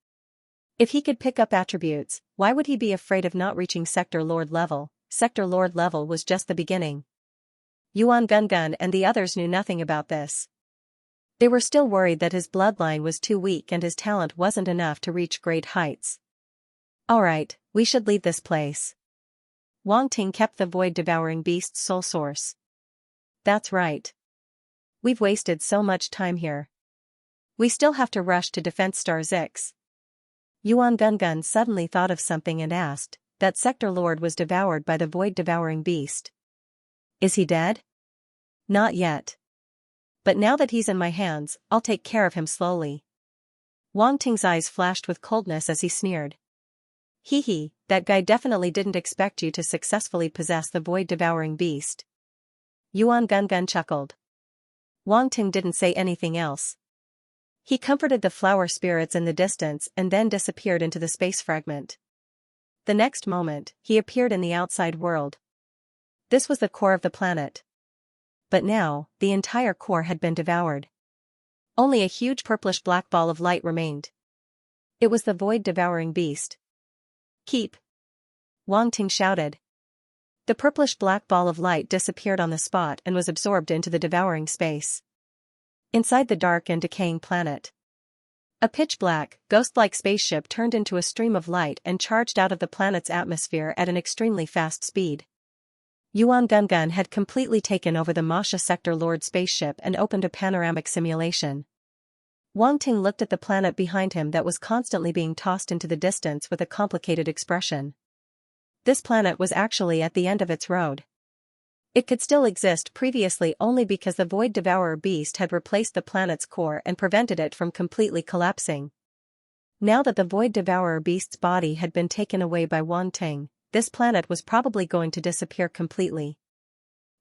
If he could pick up attributes, why would he be afraid of not reaching Sector Lord level? Sector Lord level was just the beginning. Yuan Gungun and the others knew nothing about this. They were still worried that his bloodline was too weak and his talent wasn't enough to reach great heights. Alright, we should leave this place. Wang Ting kept the void-devouring beast's soul source. That's right. We've wasted so much time here. We still have to rush to Defense Star 6. Yuan Gungun suddenly thought of something and asked, that Sector Lord was devoured by the void-devouring beast. Is he dead? Not yet. But now that he's in my hands, I'll take care of him slowly. Wang Ting's eyes flashed with coldness as he sneered. Hee hee, that guy definitely didn't expect you to successfully possess the void-devouring beast. Yuan Gungun chuckled. Wang Ting didn't say anything else. He comforted the flower spirits in the distance and then disappeared into the space fragment. The next moment, he appeared in the outside world. This was the core of the planet. But now, the entire core had been devoured. Only a huge purplish-black ball of light remained. It was the void-devouring beast. Keep! Wang Ting shouted. The purplish-black ball of light disappeared on the spot and was absorbed into the devouring space. Inside the dark and decaying planet, a pitch-black, ghost-like spaceship turned into a stream of light and charged out of the planet's atmosphere at an extremely fast speed. Yuan Gungun had completely taken over the Masha Sector Lord spaceship and opened a panoramic simulation. Wang Ting looked at the planet behind him that was constantly being tossed into the distance with a complicated expression. this planet was actually at the end of its road. It could still exist previously only because the Void Devourer beast had replaced the planet's core and prevented it from completely collapsing. Now that the Void Devourer beast's body had been taken away by Wan Ting, this planet was probably going to disappear completely.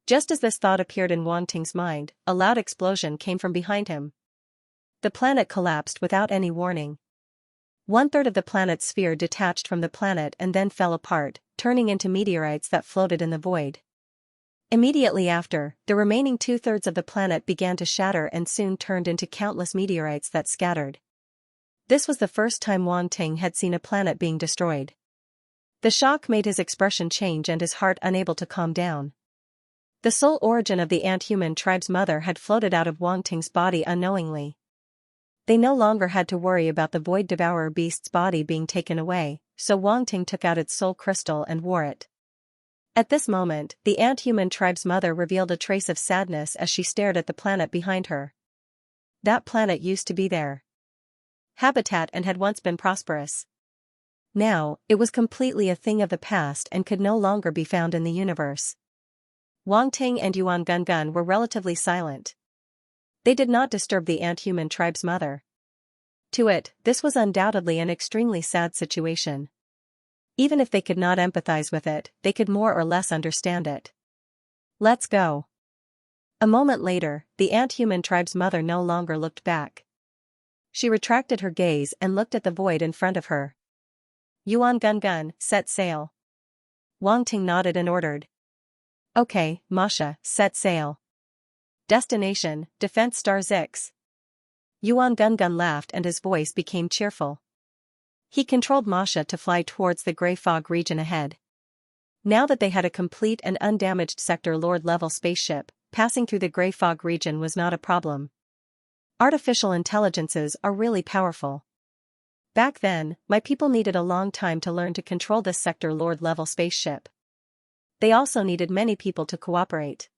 Just as this thought appeared in Wan Ting's mind, a loud explosion came from behind him. The planet collapsed without any warning. 1/3 of the planet's sphere detached from the planet and then fell apart, turning into meteorites that floated in the void. Immediately after, the remaining 2/3 of the planet began to shatter and soon turned into countless meteorites that scattered. This was the first time Wan Ting had seen a planet being destroyed. The shock made his expression change and his heart unable to calm down. The sole origin of the ant-human tribe's mother had floated out of Wan Ting's body unknowingly. They no longer had to worry about the Void Devourer beast's body being taken away, so Wan Ting took out its soul crystal and wore it. At this moment, the ant-human tribe's mother revealed a trace of sadness as she stared at the planet behind her. That planet used to be there. Habitat and had once been prosperous. Now, it was completely a thing of the past and could no longer be found in the universe. Wang Ting and Yuan Gungun were relatively silent. They did not disturb the ant-human tribe's mother. To it, this was undoubtedly an extremely sad situation. Even if they could not empathize with it, they could more or less understand it. Let's go. A moment later, the ant-human tribe's mother no longer looked back. She retracted her gaze and looked at the void in front of her. Yuan Gungun, set sail. Wang Ting nodded and ordered. Okay, Masha, set sail. Destination, Defense Star Zix. Yuan Gungun laughed and his voice became cheerful. He controlled Masha to fly towards the gray fog region ahead. Now that they had a complete and undamaged Sector Lord-level spaceship, passing through the gray fog region was not a problem. Artificial intelligences are really powerful. Back then, my people needed a long time to learn to control this Sector Lord-level spaceship. They also needed many people to cooperate.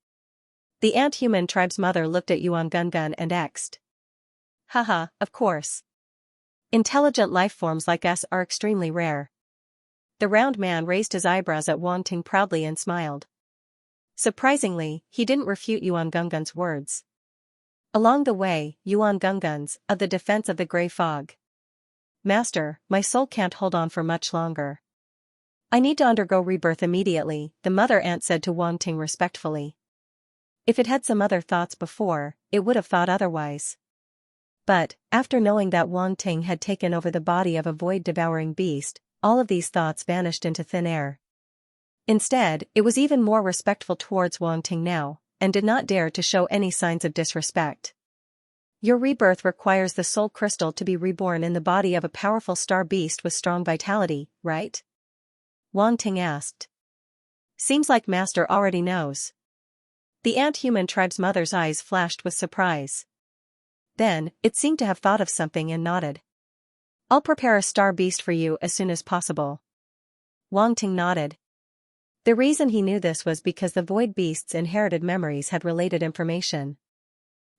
The ant-human tribe's mother looked at Yuan Gungun and exed. Haha, of course. Intelligent life forms like us are extremely rare. The round man raised his eyebrows at Wan Ting proudly and smiled. Surprisingly, he didn't refute Yuan Gungun's words. Along the way, Yuan Gungun's, of the defense of the gray fog. Master, my soul can't hold on for much longer. I need to undergo rebirth immediately, the mother ant said to Wan Ting respectfully. If it had some other thoughts before, it would have thought otherwise. But, after knowing that Wan Ting had taken over the body of a void-devouring beast, all of these thoughts vanished into thin air. Instead, it was even more respectful towards Wan Ting now, and did not dare to show any signs of disrespect. Your rebirth requires the soul crystal to be reborn in the body of a powerful star beast with strong vitality, right? Wan Ting asked. Seems like Master already knows. The ant-human tribe's mother's eyes flashed with surprise. Then, it seemed to have thought of something and nodded. I'll prepare a star beast for you as soon as possible. Wang Ting nodded. The reason he knew this was because the void beast's inherited memories had related information.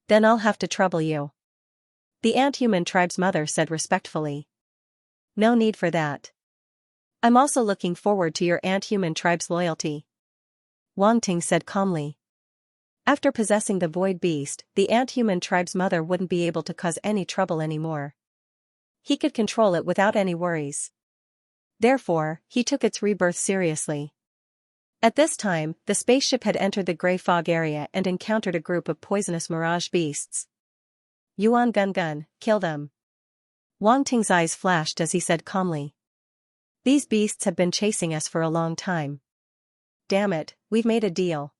Then I'll have to trouble you. The ant-human tribe's mother said respectfully. No need for that. I'm also looking forward to your ant-human tribe's loyalty. Wang Ting said calmly. After possessing the void beast, the ant-human tribe's mother wouldn't be able to cause any trouble anymore. He could control it without any worries. Therefore, he took its rebirth seriously. At this time, the spaceship had entered the gray fog area and encountered a group of poisonous mirage beasts. Yuan Gungun, kill them. Wang Ting's eyes flashed as he said calmly. These beasts have been chasing us for a long time. Damn it, we've made a deal.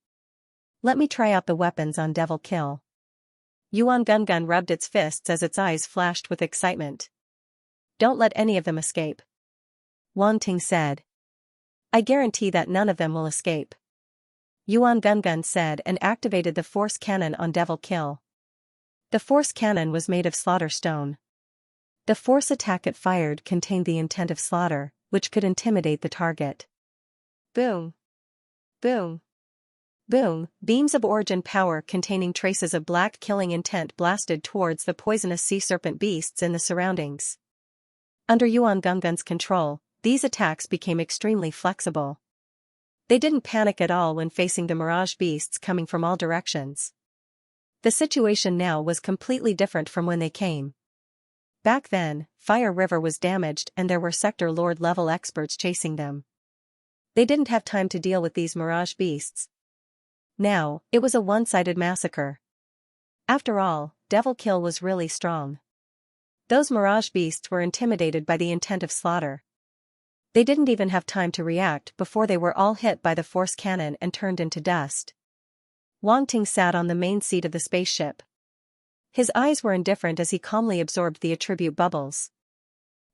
Let me try out the weapons on Devil Kill. Yuan Gungun rubbed its fists as its eyes flashed with excitement. Don't let any of them escape. Wang Ting said. I guarantee that none of them will escape. Yuan Gungun said and activated the force cannon on Devil Kill. The force cannon was made of slaughter stone. The force attack it fired contained the intent of slaughter, which could intimidate the target. Boom. Boom. Boom, beams of origin power containing traces of black killing intent blasted towards the poisonous sea serpent beasts in the surroundings. Under Yuan Gungun's control, these attacks became extremely flexible. They didn't panic at all when facing the mirage beasts coming from all directions. The situation now was completely different from when they came. Back then, Fire River was damaged and there were Sector Lord level experts chasing them. They didn't have time to deal with these mirage beasts. Now, it was a one-sided massacre. After all, Devil Kill was really strong. Those mirage beasts were intimidated by the intent of slaughter. They didn't even have time to react before they were all hit by the force cannon and turned into dust. Wang Ting sat on the main seat of the spaceship. His eyes were indifferent as he calmly absorbed the attribute bubbles.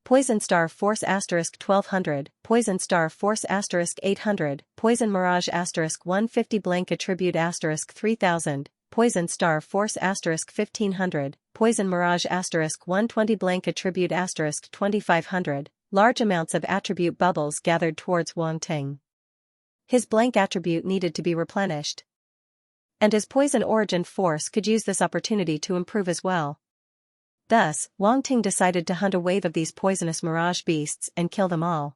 Poison Star Force *1200, Poison Star Force *800, Poison Mirage *150 Blank Attribute *3000, Poison Star Force *1500, Poison Mirage *120 Blank Attribute *2500. Large amounts of attribute bubbles gathered towards Wang Ting. His blank attribute needed to be replenished. And his Poison Origin Force could use this opportunity to improve as well. Thus, Wang Ting decided to hunt a wave of these poisonous mirage beasts and kill them all.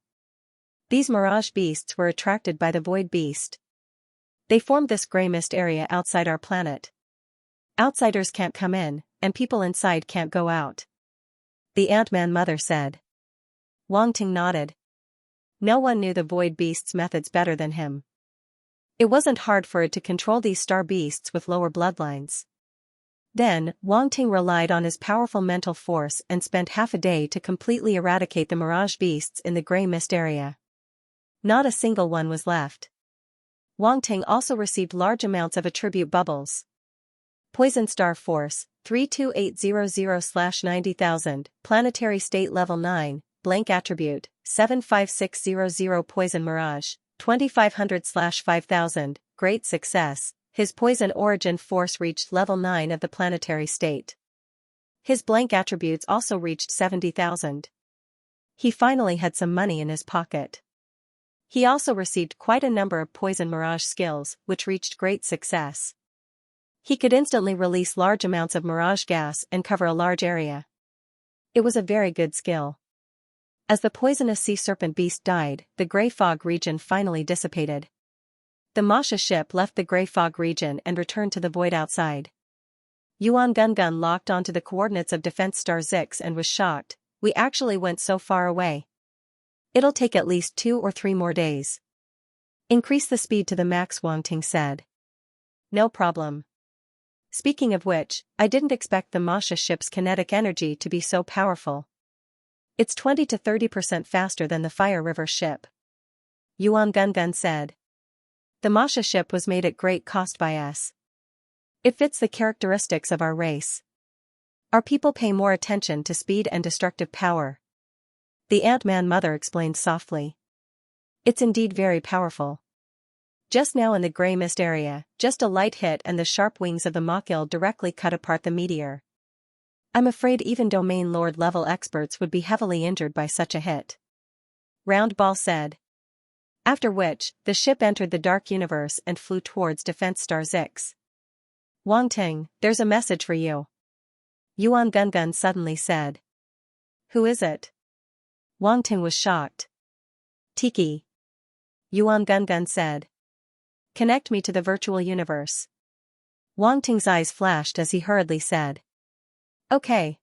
These mirage beasts were attracted by the Void Beast. They formed this gray mist area outside our planet. Outsiders can't come in, and people inside can't go out. The Ant-Man mother said. Wang Ting nodded. No one knew the Void Beast's methods better than him. It wasn't hard for it to control these star beasts with lower bloodlines. Then, Wang Ting relied on his powerful mental force and spent half a day to completely eradicate the mirage beasts in the gray mist area. Not a single one was left. Wang Ting also received large amounts of attribute bubbles. Poison Star Force, 32800/90,000, Planetary State Level 9, Blank Attribute, 75600 Poison Mirage, 2500/5000, Great Success. His Poison Origin Force reached Level 9 of the planetary state. His blank attributes also reached 70,000. He finally had some money in his pocket. He also received quite a number of Poison Mirage skills, which reached great success. He could instantly release large amounts of mirage gas and cover a large area. It was a very good skill. As the poisonous sea serpent beast died, the gray fog region finally dissipated. The Masha ship left the gray fog region and returned to the void outside. Yuan Gungun locked onto the coordinates of Defense Star Zix and was shocked. We actually went so far away. It'll take at least 2 or 3 more days. Increase the speed to the max, Wang Ting said. No problem. Speaking of which, I didn't expect the Masha ship's kinetic energy to be so powerful. It's 20 to 30% faster than the Fire River ship. Yuan Gungun said. The Masha ship was made at great cost by us. It fits the characteristics of our race. Our people pay more attention to speed and destructive power. The Ant-Man mother explained softly. It's indeed very powerful. Just now in the gray mist area, just a light hit and the sharp wings of the Machil directly cut apart the meteor. I'm afraid even Domain Lord level experts would be heavily injured by such a hit. Round Ball said. After which, the ship entered the dark universe and flew towards Defense Star Zix. Wang Ting, there's a message for you. Yuan Gungun suddenly said. Who is it? Wang Ting was shocked. Tiki. Yuan Gungun said. Connect me to the virtual universe. Wang Ting's eyes flashed as he hurriedly said. Okay.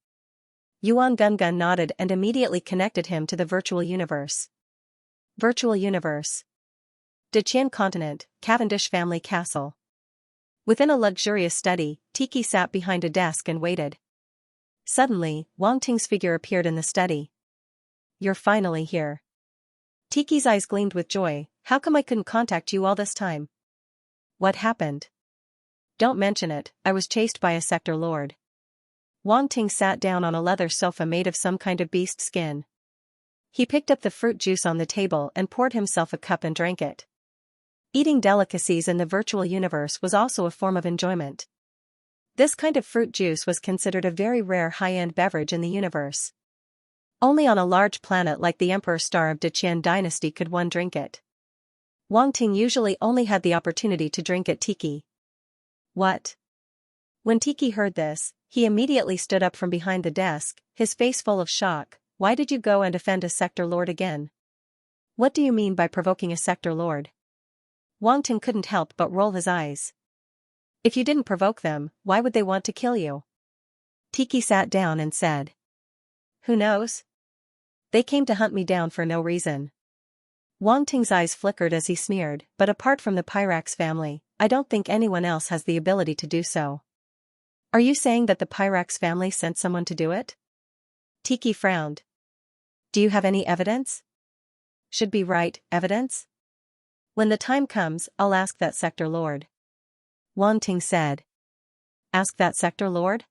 Yuan Gungun nodded and immediately connected him to the virtual universe. Virtual universe. Deqian Continent, Cavendish Family Castle. Within a luxurious study, Tiki sat behind a desk and waited. Suddenly, Wang Ting's figure appeared in the study. You're finally here. Tiki's eyes gleamed with joy. How come I couldn't contact you all this time? What happened? Don't mention it, I was chased by a sector lord. Wang Ting sat down on a leather sofa made of some kind of beast skin. He picked up the fruit juice on the table and poured himself a cup and drank it. Eating delicacies in the virtual universe was also a form of enjoyment. This kind of fruit juice was considered a very rare high-end beverage in the universe. Only on a large planet like the Emperor Star of Deqian Dynasty could one drink it. Wang Ting usually only had the opportunity to drink at Tiki. What? When Tiki heard this, he immediately stood up from behind the desk, his face full of shock. Why did you go and offend a sector lord again? What do you mean by provoking a sector lord? Wang Ting couldn't help but roll his eyes. If you didn't provoke them, why would they want to kill you? Tiki sat down and said. Who knows? They came to hunt me down for no reason. Wang Ting's eyes flickered as he sneered, but apart from the Pyrax family, I don't think anyone else has the ability to do so. Are you saying that the Pyrax family sent someone to do it? Tiki frowned. Do you have any evidence? Should be right, evidence? When the time comes, I'll ask that sector lord. Wang Ting said. Ask that sector lord?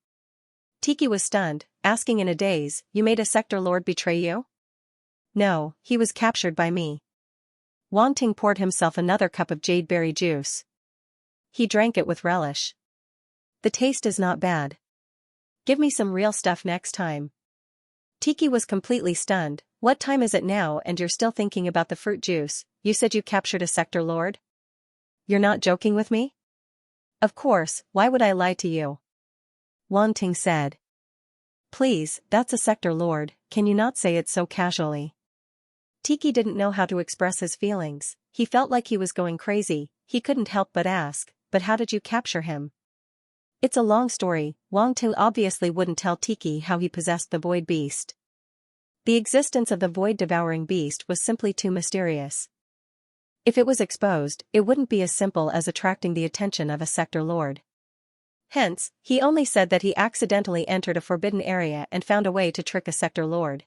Tiki was stunned, asking in a daze, you made a sector lord betray you? No, he was captured by me. Wang Ting poured himself another cup of jadeberry juice. He drank it with relish. The taste is not bad. Give me some real stuff next time. Tiki was completely stunned. What time is it now and you're still thinking about the fruit juice? You said you captured a sector lord? You're not joking with me? Of course, why would I lie to you? Wang Ting said. Please, that's a sector lord, can you not say it so casually? Tiki didn't know how to express his feelings. He felt like he was going crazy. He couldn't help but ask, but how did you capture him? It's a long story. Wang Ting obviously wouldn't tell Tiki how he possessed the void beast. The existence of the void-devouring beast was simply too mysterious. If it was exposed, it wouldn't be as simple as attracting the attention of a sector lord. Hence, he only said that he accidentally entered a forbidden area and found a way to trick a sector lord.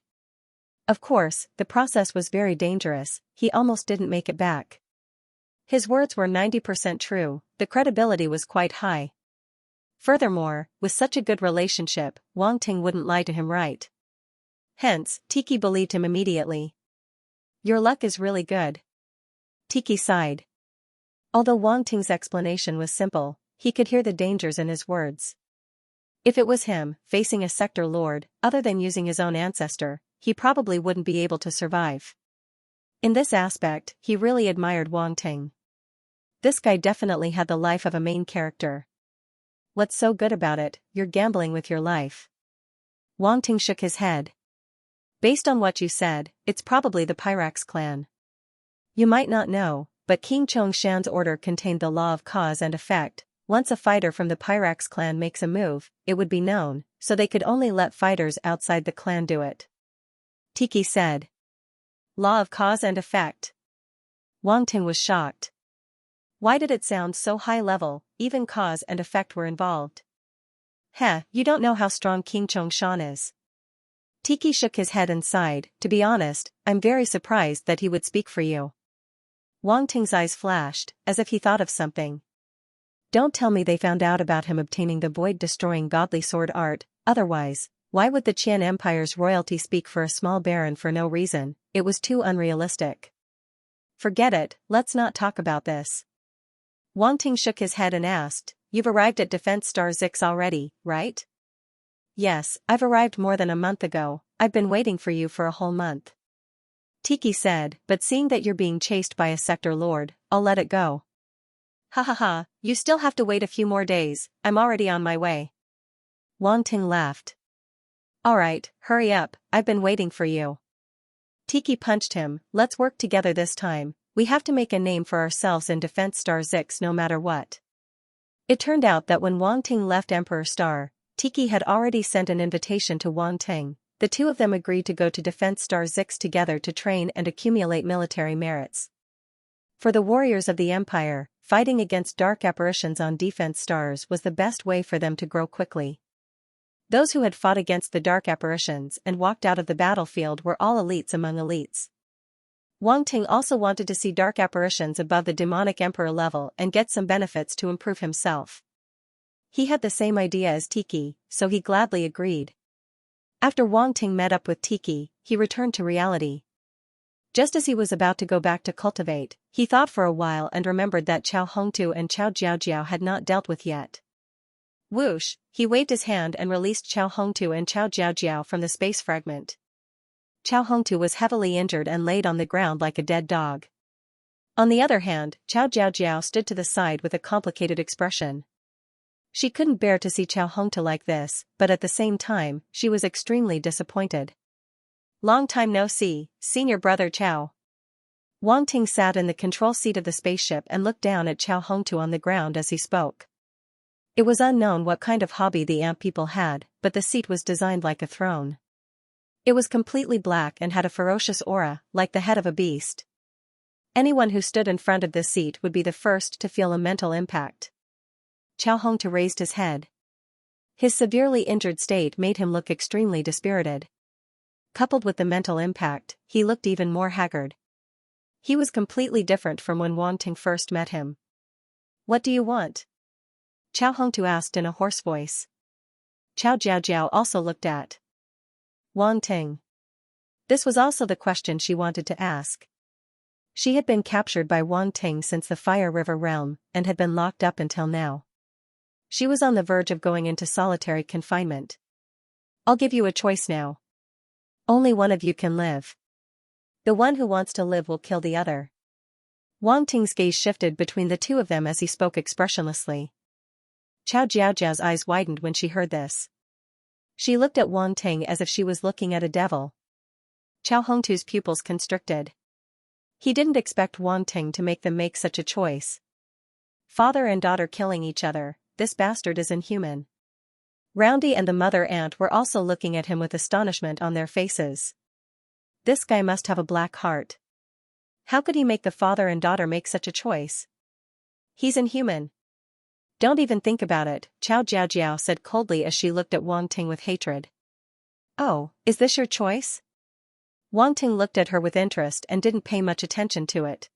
Of course, the process was very dangerous, he almost didn't make it back. His words were 90% true, the credibility was quite high. Furthermore, with such a good relationship, Wang Ting wouldn't lie to him, right? Hence, Tiki believed him immediately. Your luck is really good. Tiki sighed. Although Wang Ting's explanation was simple, he could hear the dangers in his words. If it was him, facing a sector lord, other than using his own ancestor, he probably wouldn't be able to survive. In this aspect, he really admired Wang Ting. This guy definitely had the life of a main character. What's so good about it? You're gambling with your life. Wang Ting shook his head. Based on what you said, it's probably the Pyrax clan. You might not know, but King Chongshan's order contained the law of cause and effect. Once a fighter from the Pyrax clan makes a move, it would be known, so they could only let fighters outside the clan do it. Tiki said. Law of cause and effect. Wang Ting was shocked. Why did it sound so high level? Even cause and effect were involved. Heh, you don't know how strong King Chongshan is. Tiki shook his head and sighed. To be honest, I'm very surprised that he would speak for you. Wang Ting's eyes flashed, as if he thought of something. Don't tell me they found out about him obtaining the void-destroying godly sword art, otherwise, why would the Qian Empire's royalty speak for a small baron for no reason? It was too unrealistic. Forget it, let's not talk about this. Wang Ting shook his head and asked, You've arrived at Defense Star 6 already, right? Yes, I've arrived more than a month ago, I've been waiting for you for a whole month. Tiki said, but seeing that you're being chased by a sector lord, I'll let it go. Ha ha ha, you still have to wait a few more days, I'm already on my way. Wang Ting laughed. Alright, hurry up, I've been waiting for you. Tiki punched him, let's work together this time, we have to make a name for ourselves in Defense Star 6 no matter what. It turned out that when Wang Ting left Emperor Star, Tiki had already sent an invitation to Wang Ting. The two of them agreed to go to Defense Star 6 together to train and accumulate military merits. For the warriors of the Empire, fighting against dark apparitions on defense stars was the best way for them to grow quickly. Those who had fought against the dark apparitions and walked out of the battlefield were all elites among elites. Wang Ting also wanted to see dark apparitions above the demonic emperor level and get some benefits to improve himself. He had the same idea as Tiki, so he gladly agreed. After Wang Ting met up with Tiki, he returned to reality. Just as he was about to go back to cultivate, he thought for a while and remembered that Chao Hongtu and Chao Jiaojiao had not dealt with yet. Whoosh, he waved his hand and released Chao Hongtu and Chao Jiaojiao from the space fragment. Chao Hongtu was heavily injured and laid on the ground like a dead dog. On the other hand, Chao Jiaojiao stood to the side with a complicated expression. She couldn't bear to see Chao Hongtu like this, but at the same time, she was extremely disappointed. Long time no see, senior brother Chao. Wang Ting sat in the control seat of the spaceship and looked down at Chao Hongtu on the ground as he spoke. It was unknown what kind of hobby the ant people had, but the seat was designed like a throne. It was completely black and had a ferocious aura, like the head of a beast. Anyone who stood in front of this seat would be the first to feel a mental impact. Chao Hongtu raised his head. His severely injured state made him look extremely dispirited. Coupled with the mental impact, he looked even more haggard. He was completely different from when Wang Ting first met him. "What do you want?" Chao Hongtu asked in a hoarse voice. Chao Jiaojiao also looked at Wang Ting. This was also the question she wanted to ask. She had been captured by Wang Ting since the Fire River realm, and had been locked up until now. She was on the verge of going into solitary confinement. "I'll give you a choice now. Only one of you can live. The one who wants to live will kill the other." Wang Ting's gaze shifted between the two of them as he spoke expressionlessly. Chao Jiaojiao's eyes widened when she heard this. She looked at Wang Ting as if she was looking at a devil. Chao Hongtu's pupils constricted. He didn't expect Wang Ting to make them make such a choice. Father and daughter killing each other, this bastard is inhuman. Roundy and the mother ant were also looking at him with astonishment on their faces. This guy must have a black heart. How could he make the father and daughter make such a choice? He's inhuman. "Don't even think about it," Chao Jiaojiao said coldly as she looked at Wang Ting with hatred. "Oh, is this your choice?" Wang Ting looked at her with interest and didn't pay much attention to it.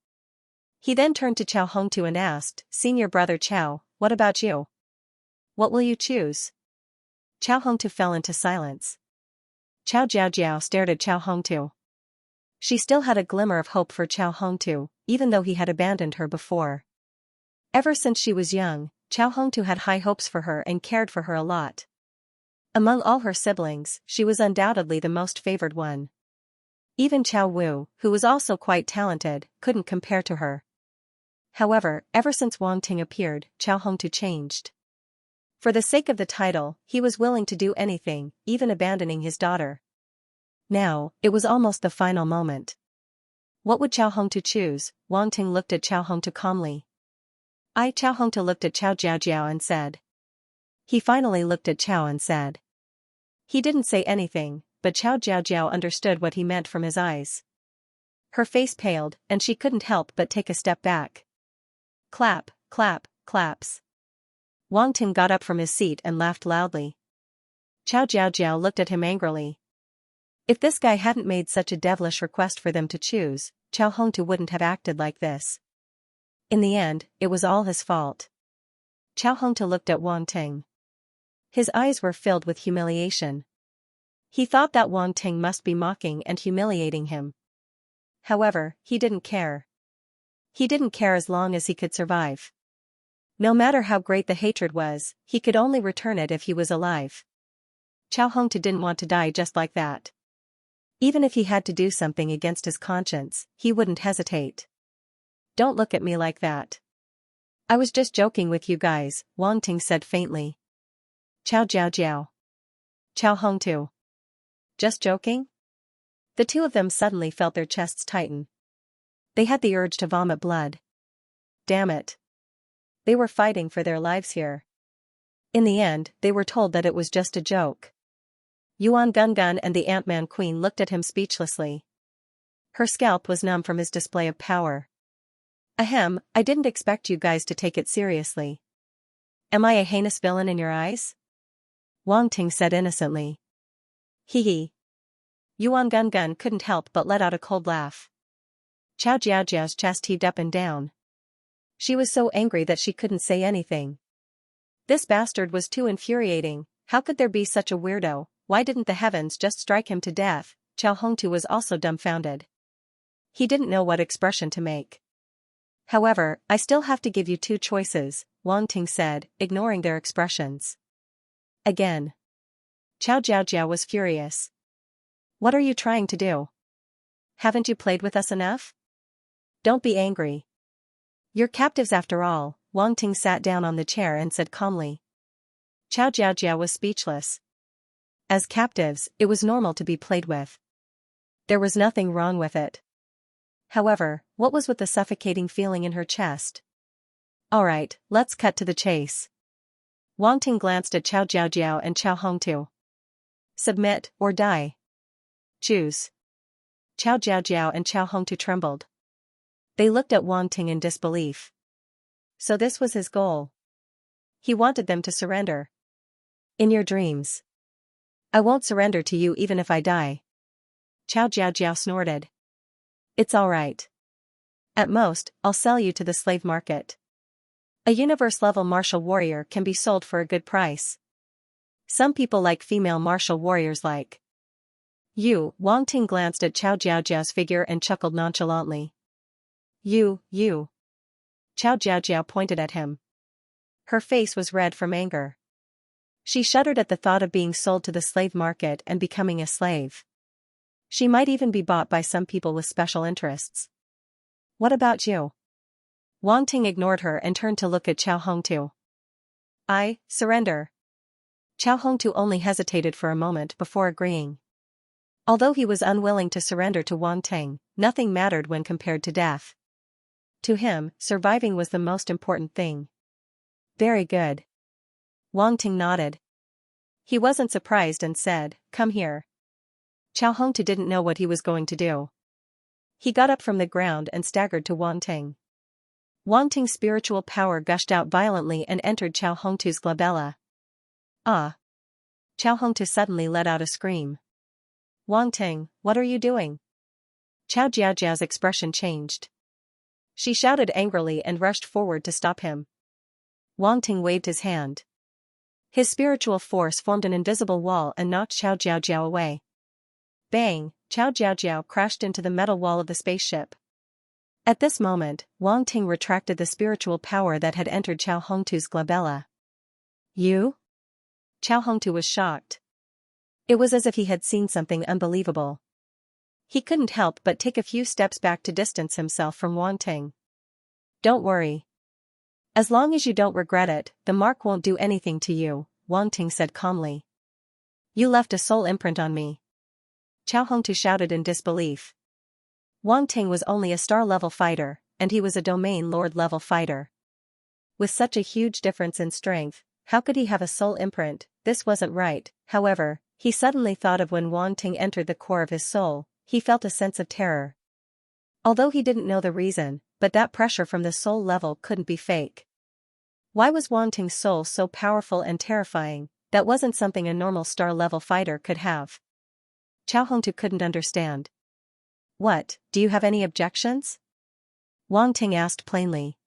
He then turned to Chao Hongtu and asked, "Senior brother Chao, what about you? What will you choose?" Chao Hongtu fell into silence. Chao Jiaojiao stared at Chao Hongtu. She still had a glimmer of hope for Chao Hongtu, even though he had abandoned her before. Ever since she was young, Chao Hongtu had high hopes for her and cared for her a lot. Among all her siblings, she was undoubtedly the most favored one. Even Chao Wu, who was also quite talented, couldn't compare to her. However, ever since Wang Ting appeared, Chao Hongtu changed. For the sake of the title, he was willing to do anything, even abandoning his daughter. Now, it was almost the final moment. What would Chao Hongtu choose? Wang Ting looked at Chao Hongtu calmly. Chao Hongtu looked at Chao Jiaojiao and said. He finally looked at Chao and said. He didn't say anything, but Chao Jiaojiao understood what he meant from his eyes. Her face paled, and she couldn't help but take a step back. Clap, clap, claps. Wang Ting got up from his seat and laughed loudly. Chao Jiaojiao looked at him angrily. If this guy hadn't made such a devilish request for them to choose, Chao Hongtu wouldn't have acted like this. In the end, it was all his fault. Chao Hongtu looked at Wang Ting. His eyes were filled with humiliation. He thought that Wang Ting must be mocking and humiliating him. However, he didn't care. He didn't care as long as he could survive. No matter how great the hatred was, he could only return it if he was alive. Chao Hongtu didn't want to die just like that. Even if he had to do something against his conscience, he wouldn't hesitate. Don't look at me like that. I was just joking with you guys, Wang Ting said faintly. Chao Jiaojiao. Chao Hongtu. Just joking? The two of them suddenly felt their chests tighten. They had the urge to vomit blood. Damn it. They were fighting for their lives here. In the end, they were told that it was just a joke. Yuan Gungun and the Ant-Man Queen looked at him speechlessly. Her scalp was numb from his display of power. Ahem, I didn't expect you guys to take it seriously. Am I a heinous villain in your eyes? Wang Ting said innocently. Hee hee. Yuan Gungun couldn't help but let out a cold laugh. Chao Jiaojiao's chest heaved up and down. She was so angry that she couldn't say anything. This bastard was too infuriating. How could there be such a weirdo? Why didn't the heavens just strike him to death? Chao Hongtu was also dumbfounded. He didn't know what expression to make. However, I still have to give you two choices, Wang Ting said, ignoring their expressions. Again. Chao Jiaojiao was furious. What are you trying to do? Haven't you played with us enough? Don't be angry. You're captives after all. Wang Ting sat down on the chair and said calmly. Chao Jiaojiao was speechless. As captives, it was normal to be played with. There was nothing wrong with it. However, what was with the suffocating feeling in her chest? Alright, let's cut to the chase. Wang Ting glanced at Qiao Jiaojiao and Qiao Hongtu. Submit, or die. Choose. Qiao Jiaojiao and Qiao Hongtu trembled. They looked at Wang Ting in disbelief. So this was his goal. He wanted them to surrender. In your dreams. I won't surrender to you even if I die. Qiao Jiaojiao snorted. It's alright. At most, I'll sell you to the slave market. A universe-level martial warrior can be sold for a good price. Some people like female martial warriors like you. Wang Ting glanced at Qiao Jiaojiao's figure and chuckled nonchalantly. You. Qiao Jiaojiao pointed at him. Her face was red from anger. She shuddered at the thought of being sold to the slave market and becoming a slave. She might even be bought by some people with special interests. What about you? Wang Ting ignored her and turned to look at Qiao Hongtu. I surrender. Qiao Hongtu only hesitated for a moment before agreeing. Although he was unwilling to surrender to Wang Ting, nothing mattered when compared to death. To him, surviving was the most important thing. Very good. Wang Ting nodded. He wasn't surprised and said, come here. Qiao Hongtu didn't know what he was going to do. He got up from the ground and staggered to Wang Ting. Wang Ting's spiritual power gushed out violently and entered Qiao Hongtu's glabella. Ah! Qiao Hongtu suddenly let out a scream. Wang Ting, what are you doing? Qiao Jiaojiao's expression changed. She shouted angrily and rushed forward to stop him. Wang Ting waved his hand. His spiritual force formed an invisible wall and knocked Qiao Jiaojiao away. Bang! Qiao Jiaojiao crashed into the metal wall of the spaceship. At this moment, Wang Ting retracted the spiritual power that had entered Qiao Hongtu's glabella. You? Qiao Hongtu was shocked. It was as if he had seen something unbelievable. He couldn't help but take a few steps back to distance himself from Wang Ting. Don't worry. As long as you don't regret it, the mark won't do anything to you, Wang Ting said calmly. You left a soul imprint on me. Qiao Hongtu shouted in disbelief. Wang Ting was only a star-level fighter, and he was a domain lord-level fighter. With such a huge difference in strength, how could he have a soul imprint? This wasn't right. However, he suddenly thought of when Wang Ting entered the core of his soul. He felt a sense of terror. Although he didn't know the reason, but that pressure from the soul level couldn't be fake. Why was Wang Ting's soul so powerful and terrifying? That wasn't something a normal star-level fighter could have. Qiao Hongtu couldn't understand. What, do you have any objections? Wang Ting asked plainly.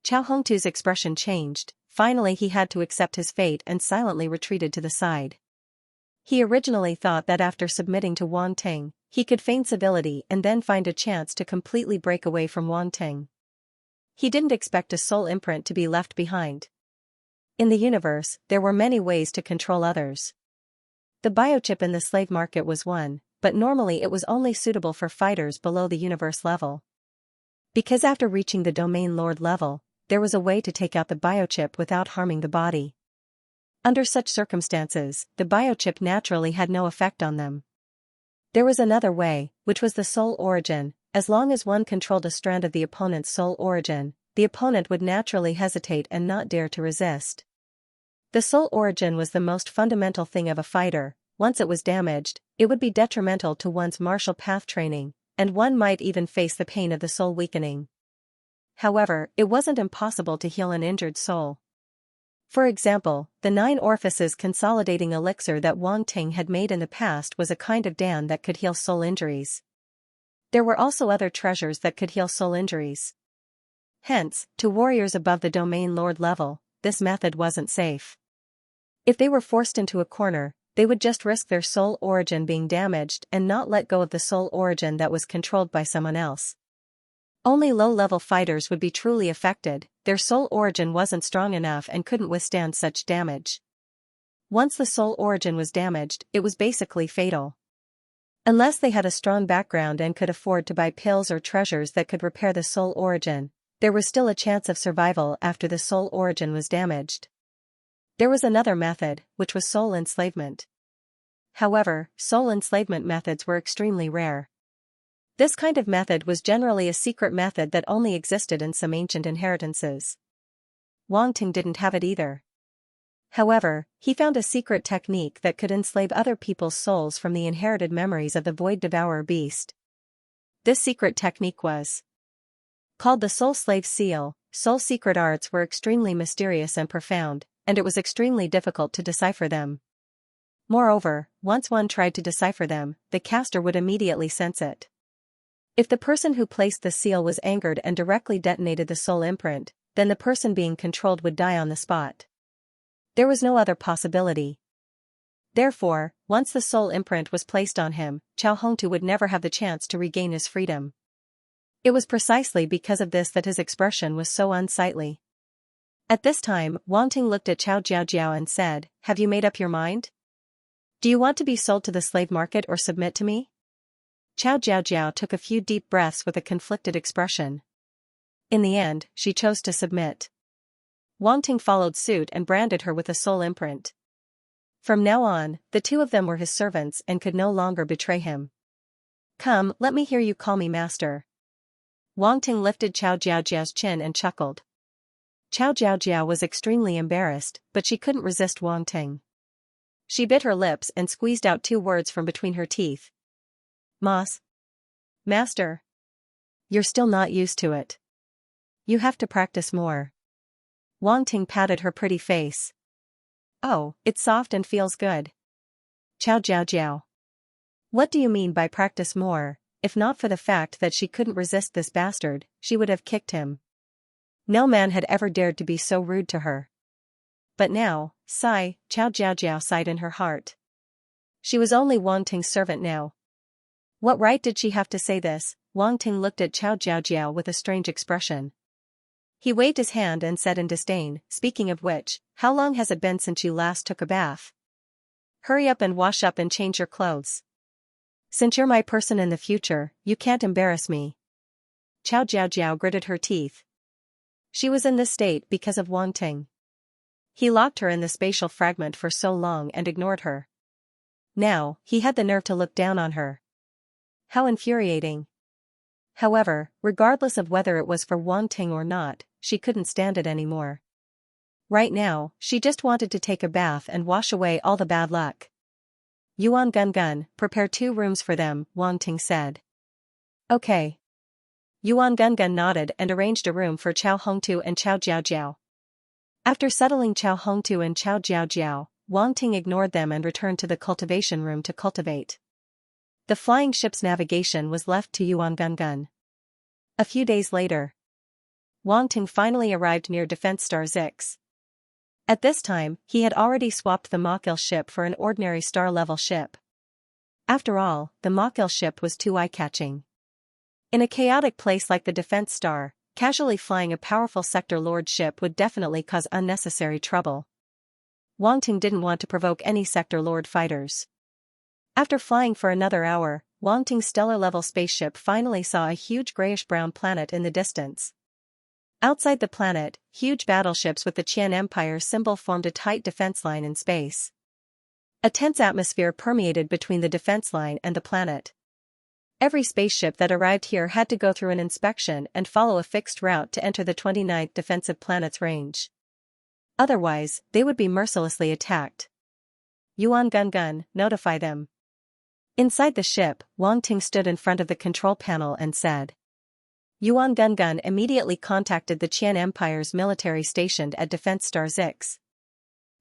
Qiao Hongtu's expression changed. Finally he had to accept his fate and silently retreated to the side. He originally thought that after submitting to Wang Ting, he could feign civility and then find a chance to completely break away from Wang Ting. He didn't expect a soul imprint to be left behind. In the universe, there were many ways to control others. The biochip in the slave market was one, but normally it was only suitable for fighters below the universe level. Because after reaching the domain lord level, there was a way to take out the biochip without harming the body. Under such circumstances, the biochip naturally had no effect on them. There was another way, which was the soul origin. As long as one controlled a strand of the opponent's soul origin, the opponent would naturally hesitate and not dare to resist. The soul origin was the most fundamental thing of a fighter. Once it was damaged, it would be detrimental to one's martial path training, and one might even face the pain of the soul weakening. However, it wasn't impossible to heal an injured soul. For example, the 9 orifices consolidating elixir that Wang Ting had made in the past was a kind of dan that could heal soul injuries. There were also other treasures that could heal soul injuries. Hence, to warriors above the domain lord level, this method wasn't safe. If they were forced into a corner, they would just risk their soul origin being damaged and not let go of the soul origin that was controlled by someone else. Only low-level fighters would be truly affected. Their soul origin wasn't strong enough and couldn't withstand such damage. Once the soul origin was damaged, it was basically fatal. Unless they had a strong background and could afford to buy pills or treasures that could repair the soul origin, there was still a chance of survival after the soul origin was damaged. There was another method, which was soul enslavement. However, soul enslavement methods were extremely rare. This kind of method was generally a secret method that only existed in some ancient inheritances. Wang Ting didn't have it either. However, he found a secret technique that could enslave other people's souls from the inherited memories of the Void Devourer beast. This secret technique was called the Soul Slave Seal. Soul secret arts were extremely mysterious and profound, and it was extremely difficult to decipher them. Moreover, once one tried to decipher them, the caster would immediately sense it. If the person who placed the seal was angered and directly detonated the soul imprint, then the person being controlled would die on the spot. There was no other possibility. Therefore, once the soul imprint was placed on him, Chao Hongtu would never have the chance to regain his freedom. It was precisely because of this that his expression was so unsightly. At this time, Wang Ting looked at Chao Jiaojiao and said, "Have you made up your mind? Do you want to be sold to the slave market or submit to me?" Chao Jiaojiao took a few deep breaths with a conflicted expression. In the end, she chose to submit. Wang Ting followed suit and branded her with a soul imprint. From now on, the two of them were his servants and could no longer betray him. "Come, let me hear you call me master." Wang Ting lifted Chao Jiaojiao's chin and chuckled. Chao Jiaojiao was extremely embarrassed, but she couldn't resist Wang Ting. She bit her lips and squeezed out 2 words from between her teeth. "Mas. Master. You're still not used to it. You have to practice more." Wang Ting patted her pretty face. "Oh, it's soft and feels good." Chao Jiaojiao. "What do you mean by practice more? If not for the fact that she couldn't resist this bastard, she would have kicked him." No man had ever dared to be so rude to her. But now, sigh, Chao Jiaojiao sighed in her heart. She was only Wang Ting's servant now. What right did she have to say this? Wang Ting looked at Chao Jiaojiao with a strange expression. He waved his hand and said in disdain, "Speaking of which, how long has it been since you last took a bath? Hurry up and wash up and change your clothes. Since you're my person in the future, you can't embarrass me." Chao Jiaojiao gritted her teeth. She was in this state because of Wang Ting. He locked her in the spatial fragment for so long and ignored her. Now, he had the nerve to look down on her. How infuriating. However, regardless of whether it was for Wang Ting or not, she couldn't stand it anymore. Right now, she just wanted to take a bath and wash away all the bad luck. "Yuan Gun, prepare 2 rooms for them," Wang Ting said. "Okay." Yuan Gun nodded and arranged a room for Chao Hongtu and Chao Jiaojiao. After settling Chao Hongtu and Chao Jiaojiao, Wang Ting ignored them and returned to the cultivation room to cultivate. The flying ship's navigation was left to Yuan Gun. A few days later, Wang Ting finally arrived near Defense Star 6. At this time, he had already swapped the Mach-Il ship for an ordinary star-level ship. After all, the Mach-Il ship was too eye-catching. In a chaotic place like the Defense Star, casually flying a powerful Sector Lord ship would definitely cause unnecessary trouble. Wang Ting didn't want to provoke any Sector Lord fighters. After flying for another hour, Wang Ting's stellar-level spaceship finally saw a huge grayish-brown planet in the distance. Outside the planet, huge battleships with the Qian Empire symbol formed a tight defense line in space. A tense atmosphere permeated between the defense line and the planet. Every spaceship that arrived here had to go through an inspection and follow a fixed route to enter the 29th defensive planet's range. Otherwise, they would be mercilessly attacked. "Yuan Gun, notify them." Inside the ship, Wang Ting stood in front of the control panel and said. Yuan Gun immediately contacted the Qian Empire's military stationed at Defense Star 6.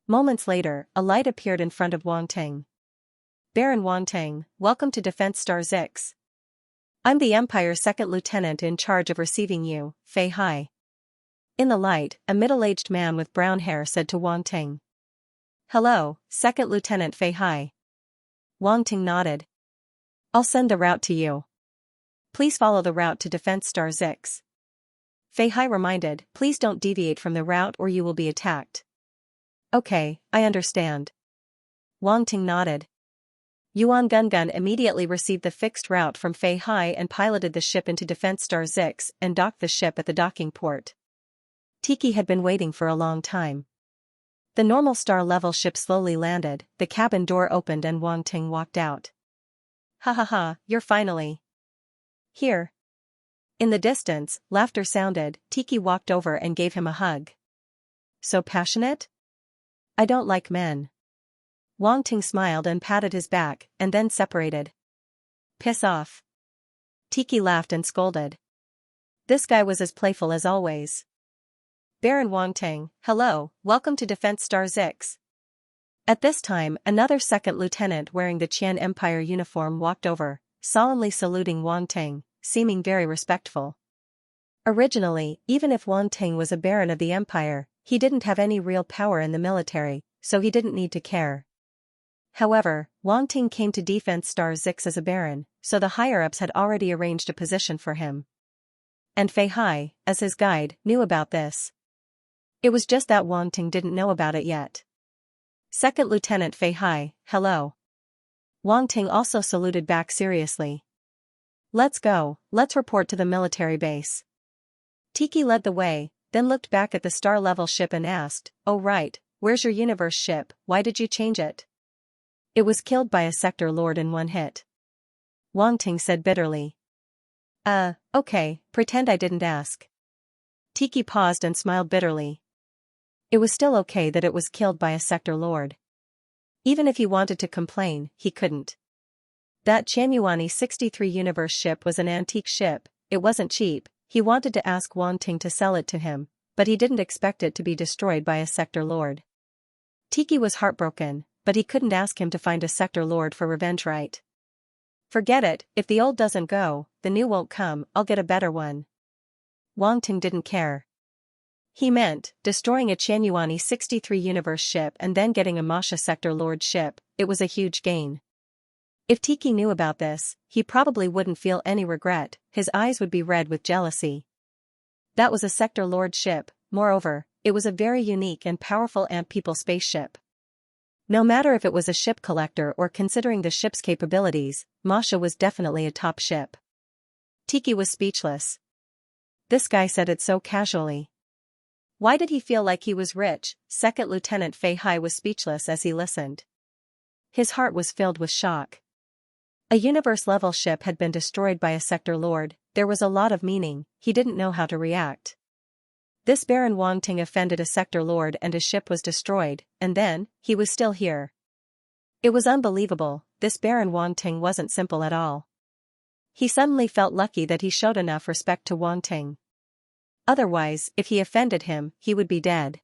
Moments later, a light appeared in front of Wang Ting. "Baron Wang Ting, welcome to Defense Star 6. I'm the Empire's 2nd lieutenant in charge of receiving you, Fei Hai." In the light, a middle-aged man with brown hair said to Wang Ting. "Hello, 2nd Lieutenant Fei Hai." Wang Ting nodded. "I'll send the route to you. Please follow the route to Defense Star 6. Fei Hai reminded, "Please don't deviate from the route or you will be attacked." "Okay, I understand." Wang Ting nodded. Yuan Gun immediately received the fixed route from Fei Hai and piloted the ship into Defense Star 6 and docked the ship at the docking port. Tiki had been waiting for a long time. The normal star-level ship slowly landed, the cabin door opened and Wang Ting walked out. "Ha ha ha, you're finally." Here. In the distance, laughter sounded. Tiki walked over and gave him a hug. So passionate? I don't like men. Wang Ting smiled and patted his back, and then separated. Piss off. Tiki laughed and scolded. This guy was as playful as always. Baron Wang Ting, hello, welcome to Defense Star Zix. At this time, another second lieutenant wearing the Qian Empire uniform walked over, solemnly saluting Wang Ting, seeming very respectful. Originally, even if Wang Ting was a baron of the empire, he didn't have any real power in the military, so he didn't need to care. However, Wang Ting came to Defense Star Zix as a baron, so the higher-ups had already arranged a position for him. And Fei Hai, as his guide, knew about this. It was just that Wang Ting didn't know about it yet. Second Lieutenant Fei Hai, hello. Wang Ting also saluted back seriously. Let's go, let's report to the military base. Tiki led the way, then looked back at the star-level ship and asked, oh right, where's your universe ship, why did you change it? It was killed by a sector lord in one hit. Wang Ting said bitterly. Okay, pretend I didn't ask. Tiki paused and smiled bitterly. It was still okay that it was killed by a sector lord. Even if he wanted to complain, he couldn't. That Qianyuani 63 universe ship was an antique ship, it wasn't cheap. He wanted to ask Wang Ting to sell it to him, but he didn't expect it to be destroyed by a sector lord. Tiki was heartbroken, but he couldn't ask him to find a sector lord for revenge, right? Forget it, if the old doesn't go, the new won't come, I'll get a better one. Wang Ting didn't care. He meant, destroying a Qianyuani 63 universe ship and then getting a Masha sector lord ship, it was a huge gain. If Tiki knew about this, he probably wouldn't feel any regret, his eyes would be red with jealousy. That was a sector lord ship, moreover, it was a very unique and powerful Ant People spaceship. No matter if it was a ship collector or considering the ship's capabilities, Masha was definitely a top ship. Tiki was speechless. This guy said it so casually. Why did he feel like he was rich? Second Lieutenant Fei Hai was speechless as he listened. His heart was filled with shock. A universe-level ship had been destroyed by a sector lord, there was a lot of meaning, he didn't know how to react. This Baron Wang Ting offended a sector lord and his ship was destroyed, and then, he was still here. It was unbelievable, this Baron Wang Ting wasn't simple at all. He suddenly felt lucky that he showed enough respect to Wang Ting. Otherwise, if he offended him, he would be dead.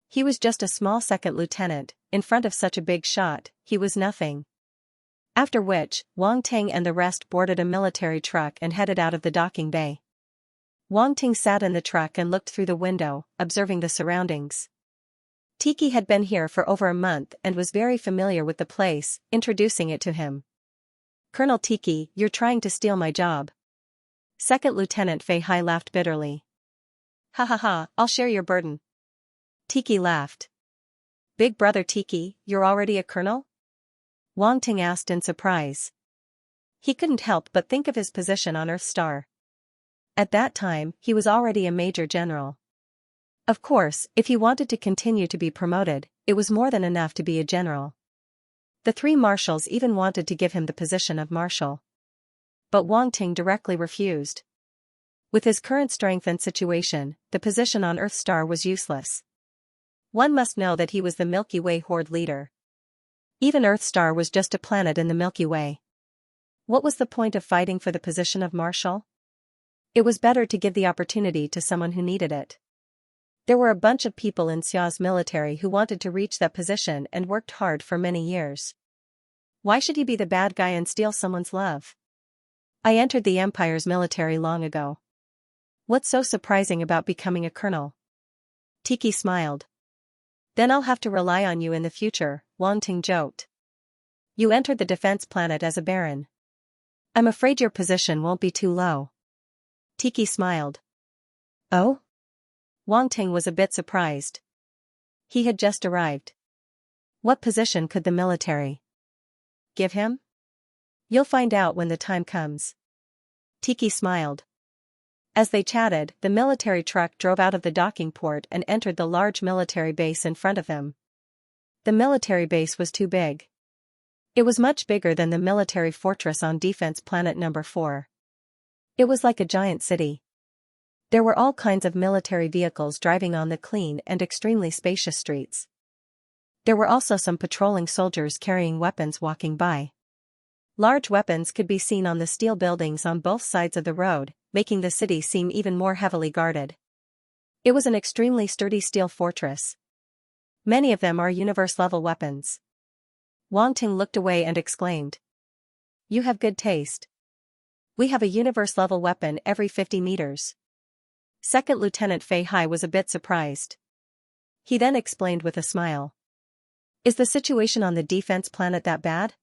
He was just a small second lieutenant, in front of such a big shot, he was nothing. After which, Wang Ting and the rest boarded a military truck and headed out of the docking bay. Wang Ting sat in the truck and looked through the window, observing the surroundings. Tiki had been here for over a month and was very familiar with the place, introducing it to him. Colonel Tiki, you're trying to steal my job. Second Lieutenant Fei Hai laughed bitterly. Ha ha ha, I'll share your burden. Tiki laughed. Big brother Tiki, you're already a colonel? Wang Ting asked in surprise. He couldn't help but think of his position on Earth Star. At that time, he was already a major general. Of course, if he wanted to continue to be promoted, it was more than enough to be a general. The three marshals even wanted to give him the position of marshal. But Wang Ting directly refused. With his current strength and situation, the position on Earth Star was useless. One must know that he was the Milky Way Horde leader. Even Earth Star was just a planet in the Milky Way. What was the point of fighting for the position of marshal? It was better to give the opportunity to someone who needed it. There were a bunch of people in Xia's military who wanted to reach that position and worked hard for many years. Why should he be the bad guy and steal someone's love? I entered the Empire's military long ago. What's so surprising about becoming a colonel? Tiki smiled. Then I'll have to rely on you in the future, Wang Ting joked. You entered the defense planet as a baron. I'm afraid your position won't be too low. Tiki smiled. Oh? Wang Ting was a bit surprised. He had just arrived. What position could the military give him? You'll find out when the time comes. Tiki smiled. As they chatted, the military truck drove out of the docking port and entered the large military base in front of them. The military base was too big. It was much bigger than the military fortress on Defense Planet Number 4. It was like a giant city. There were all kinds of military vehicles driving on the clean and extremely spacious streets. There were also some patrolling soldiers carrying weapons walking by. Large weapons could be seen on the steel buildings on both sides of the road, making the city seem even more heavily guarded. It was an extremely sturdy steel fortress. Many of them are universe-level weapons. Wang Ting looked away and exclaimed. You have good taste. We have a universe-level weapon every 50 meters. Second Lieutenant Fei Hai was a bit surprised. He then explained with a smile. Is the situation on the defense planet that bad?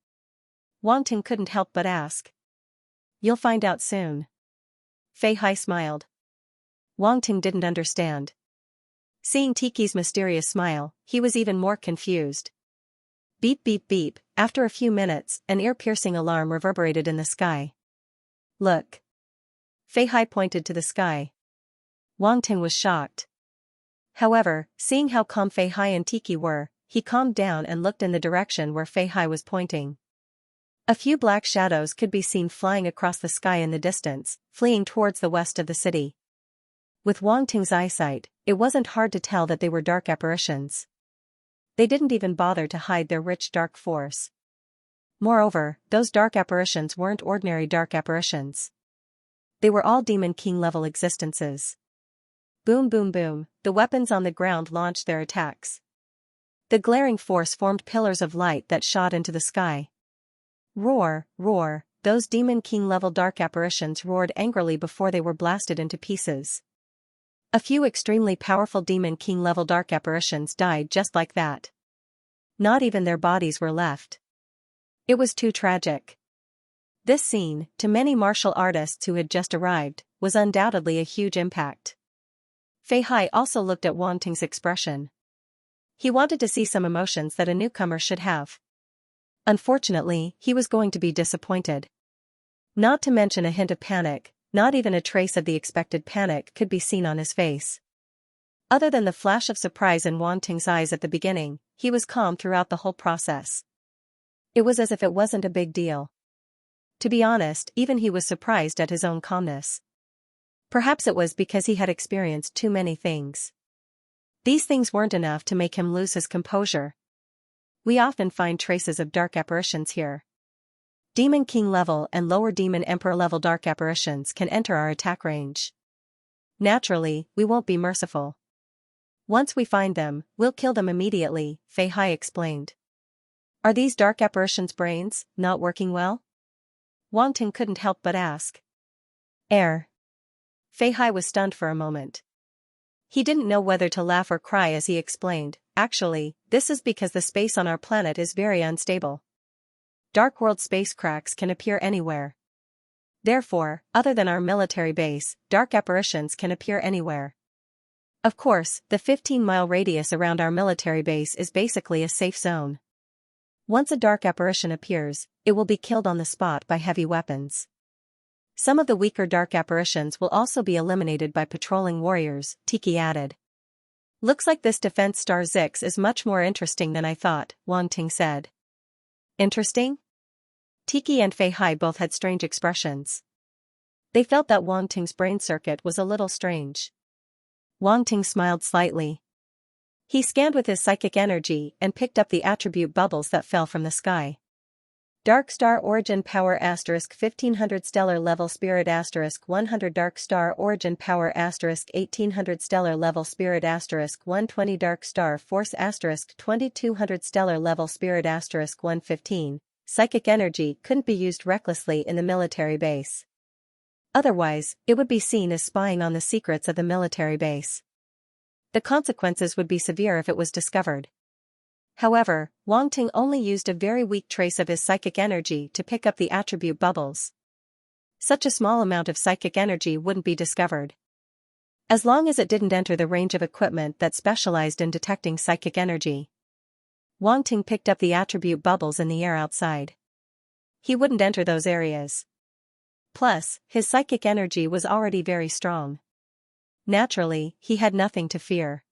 Wang Ting couldn't help but ask. You'll find out soon. Fei Hai smiled. Wang Ting didn't understand. Seeing Tiki's mysterious smile, he was even more confused. Beep beep beep, after a few minutes, an ear-piercing alarm reverberated in the sky. Look. Fei Hai pointed to the sky. Wang Ting was shocked. However, seeing how calm Fei Hai and Tiki were, he calmed down and looked in the direction where Fei Hai was pointing. A few black shadows could be seen flying across the sky in the distance, fleeing towards the west of the city. With Wang Ting's eyesight, it wasn't hard to tell that they were dark apparitions. They didn't even bother to hide their rich dark force. Moreover, those dark apparitions weren't ordinary dark apparitions. They were all Demon King-level existences. Boom boom boom, the weapons on the ground launched their attacks. The glaring force formed pillars of light that shot into the sky. Roar, roar, those Demon King-level dark apparitions roared angrily before they were blasted into pieces. A few extremely powerful Demon King-level dark apparitions died just like that. Not even their bodies were left. It was too tragic. This scene, to many martial artists who had just arrived, was undoubtedly a huge impact. Fei Hai also looked at Wang Ting's expression. He wanted to see some emotions that a newcomer should have. Unfortunately, he was going to be disappointed. Not to mention a hint of panic, not even a trace of the expected panic could be seen on his face. Other than the flash of surprise in Wang Ting's eyes at the beginning, he was calm throughout the whole process. It was as if it wasn't a big deal. To be honest, even he was surprised at his own calmness. Perhaps it was because he had experienced too many things. These things weren't enough to make him lose his composure. We often find traces of dark apparitions here. Demon King level and lower Demon Emperor level dark apparitions can enter our attack range. Naturally, we won't be merciful. Once we find them, we'll kill them immediately, Fei Hai explained. Are these dark apparitions' brains not working well? Wang Ting couldn't help but ask. Fei Hai was stunned for a moment. He didn't know whether to laugh or cry as he explained, actually, this is because the space on our planet is very unstable. Dark world space cracks can appear anywhere. Therefore, other than our military base, dark apparitions can appear anywhere. Of course, the 15-mile radius around our military base is basically a safe zone. Once a dark apparition appears, it will be killed on the spot by heavy weapons. Some of the weaker dark apparitions will also be eliminated by patrolling warriors, Tiki added. Looks like this defense star Zix is much more interesting than I thought, Wang Ting said. Interesting? Tiki and Fei Hai both had strange expressions. They felt that Wang Ting's brain circuit was a little strange. Wang Ting smiled slightly. He scanned with his psychic energy and picked up the attribute bubbles that fell from the sky. Dark Star Origin Power * 1500 Stellar Level Spirit * 100 Dark Star Origin Power * 1800 Stellar Level Spirit * 120 Dark Star Force * 2200 Stellar Level Spirit * 115. Psychic energy couldn't be used recklessly in the military base. Otherwise, it would be seen as spying on the secrets of the military base. The consequences would be severe if it was discovered. However, Wang Ting only used a very weak trace of his psychic energy to pick up the attribute bubbles. Such a small amount of psychic energy wouldn't be discovered. As long as it didn't enter the range of equipment that specialized in detecting psychic energy. Wang Ting picked up the attribute bubbles in the air outside. He wouldn't enter those areas. Plus, his psychic energy was already very strong. Naturally, he had nothing to fear.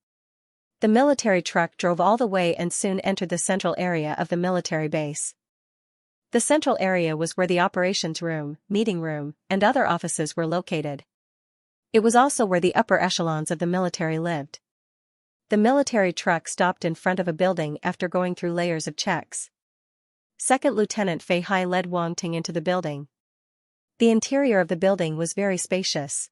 The military truck drove all the way and soon entered the central area of the military base. The central area was where the operations room, meeting room, and other offices were located. It was also where the upper echelons of the military lived. The military truck stopped in front of a building after going through layers of checks. Second Lieutenant Fei Hai led Wang Ting into the building. The interior of the building was very spacious.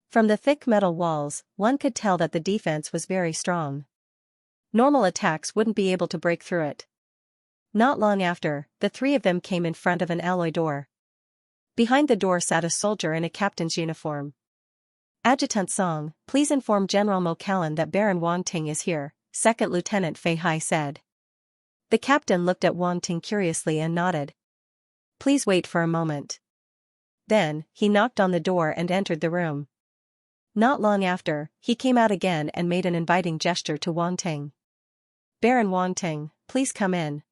From the thick metal walls, one could tell that the defense was very strong. Normal attacks wouldn't be able to break through it. Not long after, the three of them came in front of an alloy door. Behind the door sat a soldier in a captain's uniform. Adjutant Song, please inform General Mo Callan that Baron Wang Ting is here, Second Lieutenant Fei Hai said. The captain looked at Wang Ting curiously and nodded. Please wait for a moment. Then, he knocked on the door and entered the room. Not long after, he came out again and made an inviting gesture to Wang Ting. Baron Wang Ting, please come in.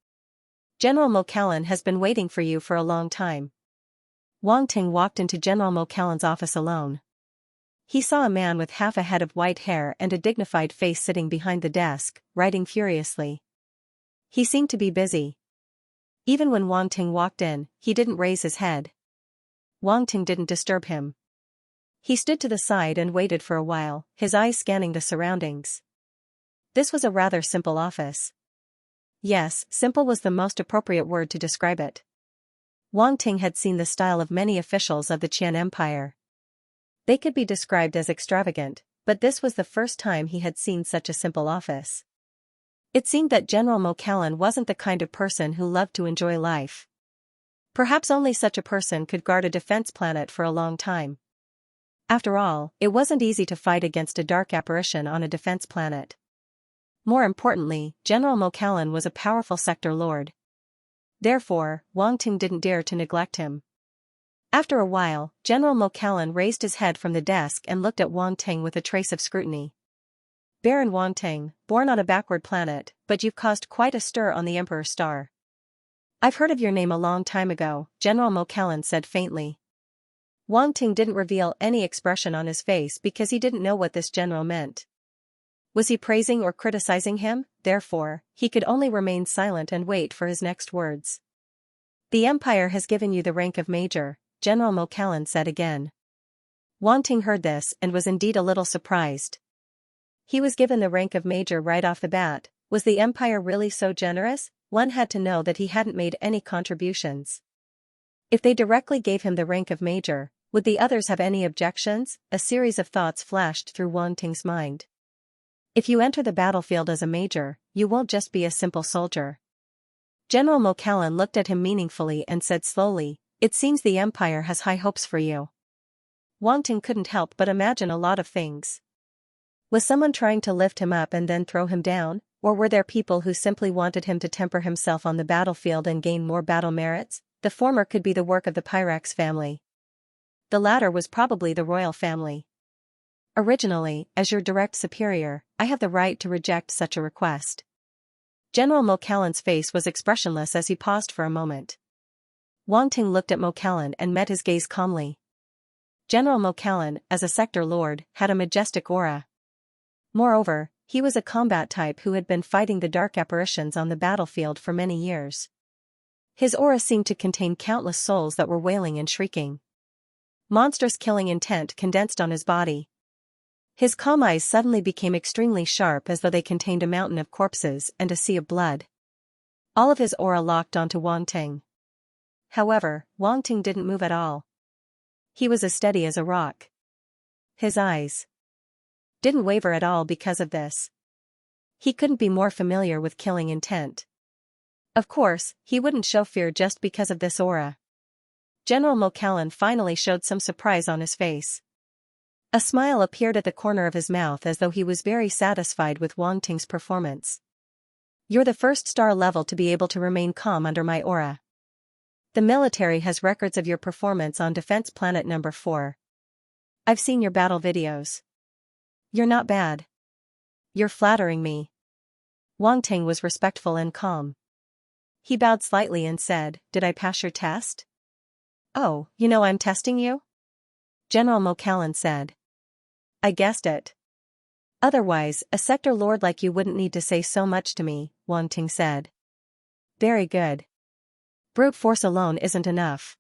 General Mo Callan has been waiting for you for a long time. Wang Ting walked into General Mo Callan's office alone. He saw a man with half a head of white hair and a dignified face sitting behind the desk, writing furiously. He seemed to be busy. Even when Wang Ting walked in, he didn't raise his head. Wang Ting didn't disturb him. He stood to the side and waited for a while, his eyes scanning the surroundings. This was a rather simple office. Yes, simple was the most appropriate word to describe it. Wang Ting had seen the style of many officials of the Qian Empire. They could be described as extravagant, but this was the first time he had seen such a simple office. It seemed that General Mo Callan wasn't the kind of person who loved to enjoy life. Perhaps only such a person could guard a defense planet for a long time. After all, it wasn't easy to fight against a dark apparition on a defense planet. More importantly, General Mo Callan was a powerful sector lord. Therefore, Wang Ting didn't dare to neglect him. After a while, General Mo Callan raised his head from the desk and looked at Wang Ting with a trace of scrutiny. Baron Wang Ting, born on a backward planet, but you've caused quite a stir on the Emperor's star. I've heard of your name a long time ago, General Mo Callan said faintly. Wang Ting didn't reveal any expression on his face because he didn't know what this general meant. Was he praising or criticizing him? Therefore, he could only remain silent and wait for his next words. The Empire has given you the rank of Major, General Mo Callan said again. Wang Ting heard this and was indeed a little surprised. He was given the rank of Major right off the bat. Was the Empire really so generous? One had to know that he hadn't made any contributions. If they directly gave him the rank of Major, would the others have any objections? A series of thoughts flashed through Wang Ting's mind. If you enter the battlefield as a major, you won't just be a simple soldier. General Mo Callan looked at him meaningfully and said slowly, it seems the Empire has high hopes for you. Wang Ting couldn't help but imagine a lot of things. Was someone trying to lift him up and then throw him down, or were there people who simply wanted him to temper himself on the battlefield and gain more battle merits? The former could be the work of the Pyrax family. The latter was probably the royal family. Originally, as your direct superior, I have the right to reject such a request. General Mo Callan's face was expressionless as he paused for a moment. Wang Ting looked at Mo Callan and met his gaze calmly. General Mo Callan, as a sector lord, had a majestic aura. Moreover, he was a combat type who had been fighting the dark apparitions on the battlefield for many years. His aura seemed to contain countless souls that were wailing and shrieking. Monstrous killing intent condensed on his body. His calm eyes suddenly became extremely sharp as though they contained a mountain of corpses and a sea of blood. All of his aura locked onto Wang Ting. However, Wang Ting didn't move at all. He was as steady as a rock. His eyes didn't waver at all because of this. He couldn't be more familiar with killing intent. Of course, he wouldn't show fear just because of this aura. General Mo Callan finally showed some surprise on his face. A smile appeared at the corner of his mouth as though he was very satisfied with Wang Ting's performance. You're the first star level to be able to remain calm under my aura. The military has records of your performance on Defense Planet number 4. I've seen your battle videos. You're not bad. You're flattering me. Wang Ting was respectful and calm. He bowed slightly and said, did I pass your test? Oh, you know I'm testing you? General Mo Callan said. I guessed it. Otherwise, a sector lord like you wouldn't need to say so much to me, Wang Ting said. Very good. Brute force alone isn't enough.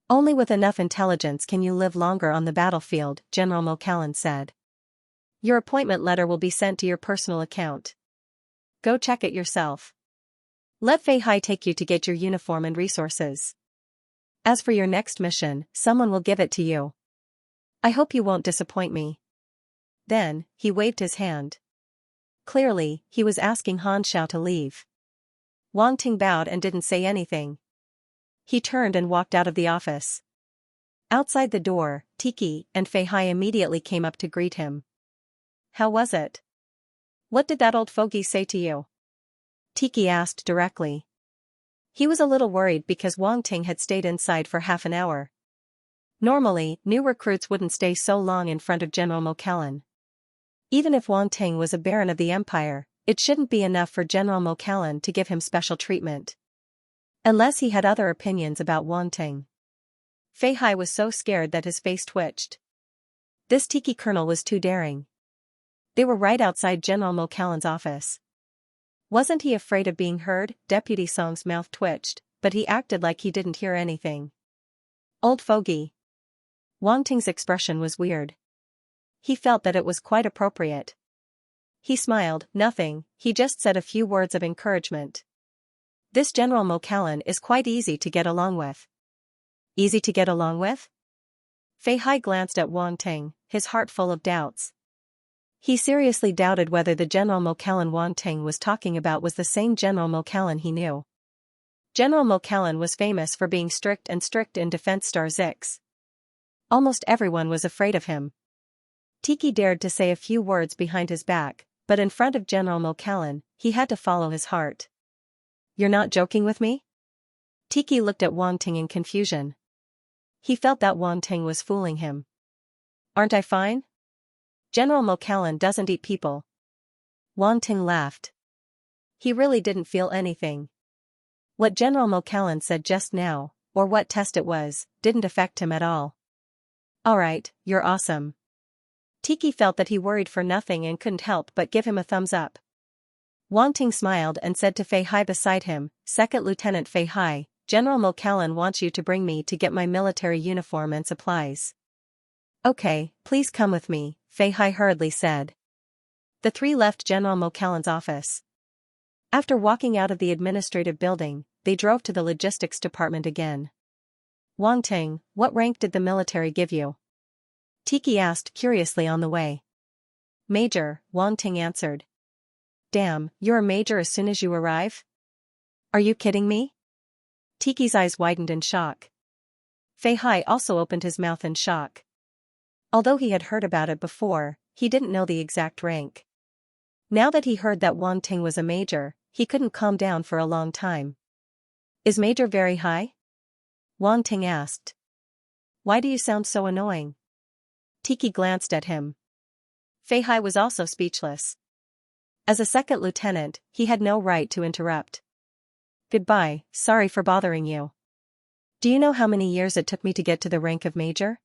Only with enough intelligence can you live longer on the battlefield, General Mokallan said. Your appointment letter will be sent to your personal account. Go check it yourself. Let Fei Hai take you to get your uniform and resources. As for your next mission, someone will give it to you. I hope you won't disappoint me. Then, he waved his hand. Clearly, he was asking Han Xiao to leave. Wang Ting bowed and didn't say anything. He turned and walked out of the office. Outside the door, Tiki and Fei Hai immediately came up to greet him. How was it? What did that old fogey say to you? Tiki asked directly. He was a little worried because Wang Ting had stayed inside for half an hour. Normally, new recruits wouldn't stay so long in front of General Mokallan. Even if Wang Ting was a baron of the empire, it shouldn't be enough for General Mokallan to give him special treatment. Unless he had other opinions about Wang Ting. Fei Hai was so scared that his face twitched. This Tiki colonel was too daring. They were right outside General Mokallan's office. Wasn't he afraid of being heard? Deputy Song's mouth twitched, but he acted like he didn't hear anything. Old fogey. Wang Ting's expression was weird. He felt that it was quite appropriate. He smiled. Nothing, he just said a few words of encouragement. This General Mokallan is quite easy to get along with. Easy to get along with? Fei Hai glanced at Wang Ting, his heart full of doubts. He seriously doubted whether the General Mokallan Wang Ting was talking about was the same General Mokallan he knew. General Mokallan was famous for being strict in Defense Star 6. Almost everyone was afraid of him. Tiki dared to say a few words behind his back, but in front of General Mokallan, he had to follow his heart. You're not joking with me? Tiki looked at Wang Ting in confusion. He felt that Wang Ting was fooling him. Aren't I fine? General Mokallan doesn't eat people. Wang Ting laughed. He really didn't feel anything. What General Mokallan said just now, or what test it was, didn't affect him at all. Alright, you're awesome. Tiki felt that he worried for nothing and couldn't help but give him a thumbs up. Wang Ting smiled and said to Fei Hai beside him, Second Lieutenant Fei Hai, General Mokallan wants you to bring me to get my military uniform and supplies. Okay, please come with me, Fei Hai hurriedly said. The three left General Mokallan's office. After walking out of the administrative building, they drove to the logistics department again. Wang Ting, what rank did the military give you? Tiki asked curiously on the way. Major, Wang Ting answered. Damn, you're a major as soon as you arrive? Are you kidding me? Tiki's eyes widened in shock. Fei Hai also opened his mouth in shock. Although he had heard about it before, he didn't know the exact rank. Now that he heard that Wang Ting was a major, he couldn't calm down for a long time. Is major very high? Wang Ting asked. Why do you sound so annoying? Tiki glanced at him. Fei Hai was also speechless. As a second lieutenant, he had no right to interrupt. Goodbye, sorry for bothering you. Do you know how many years it took me to get to the rank of major?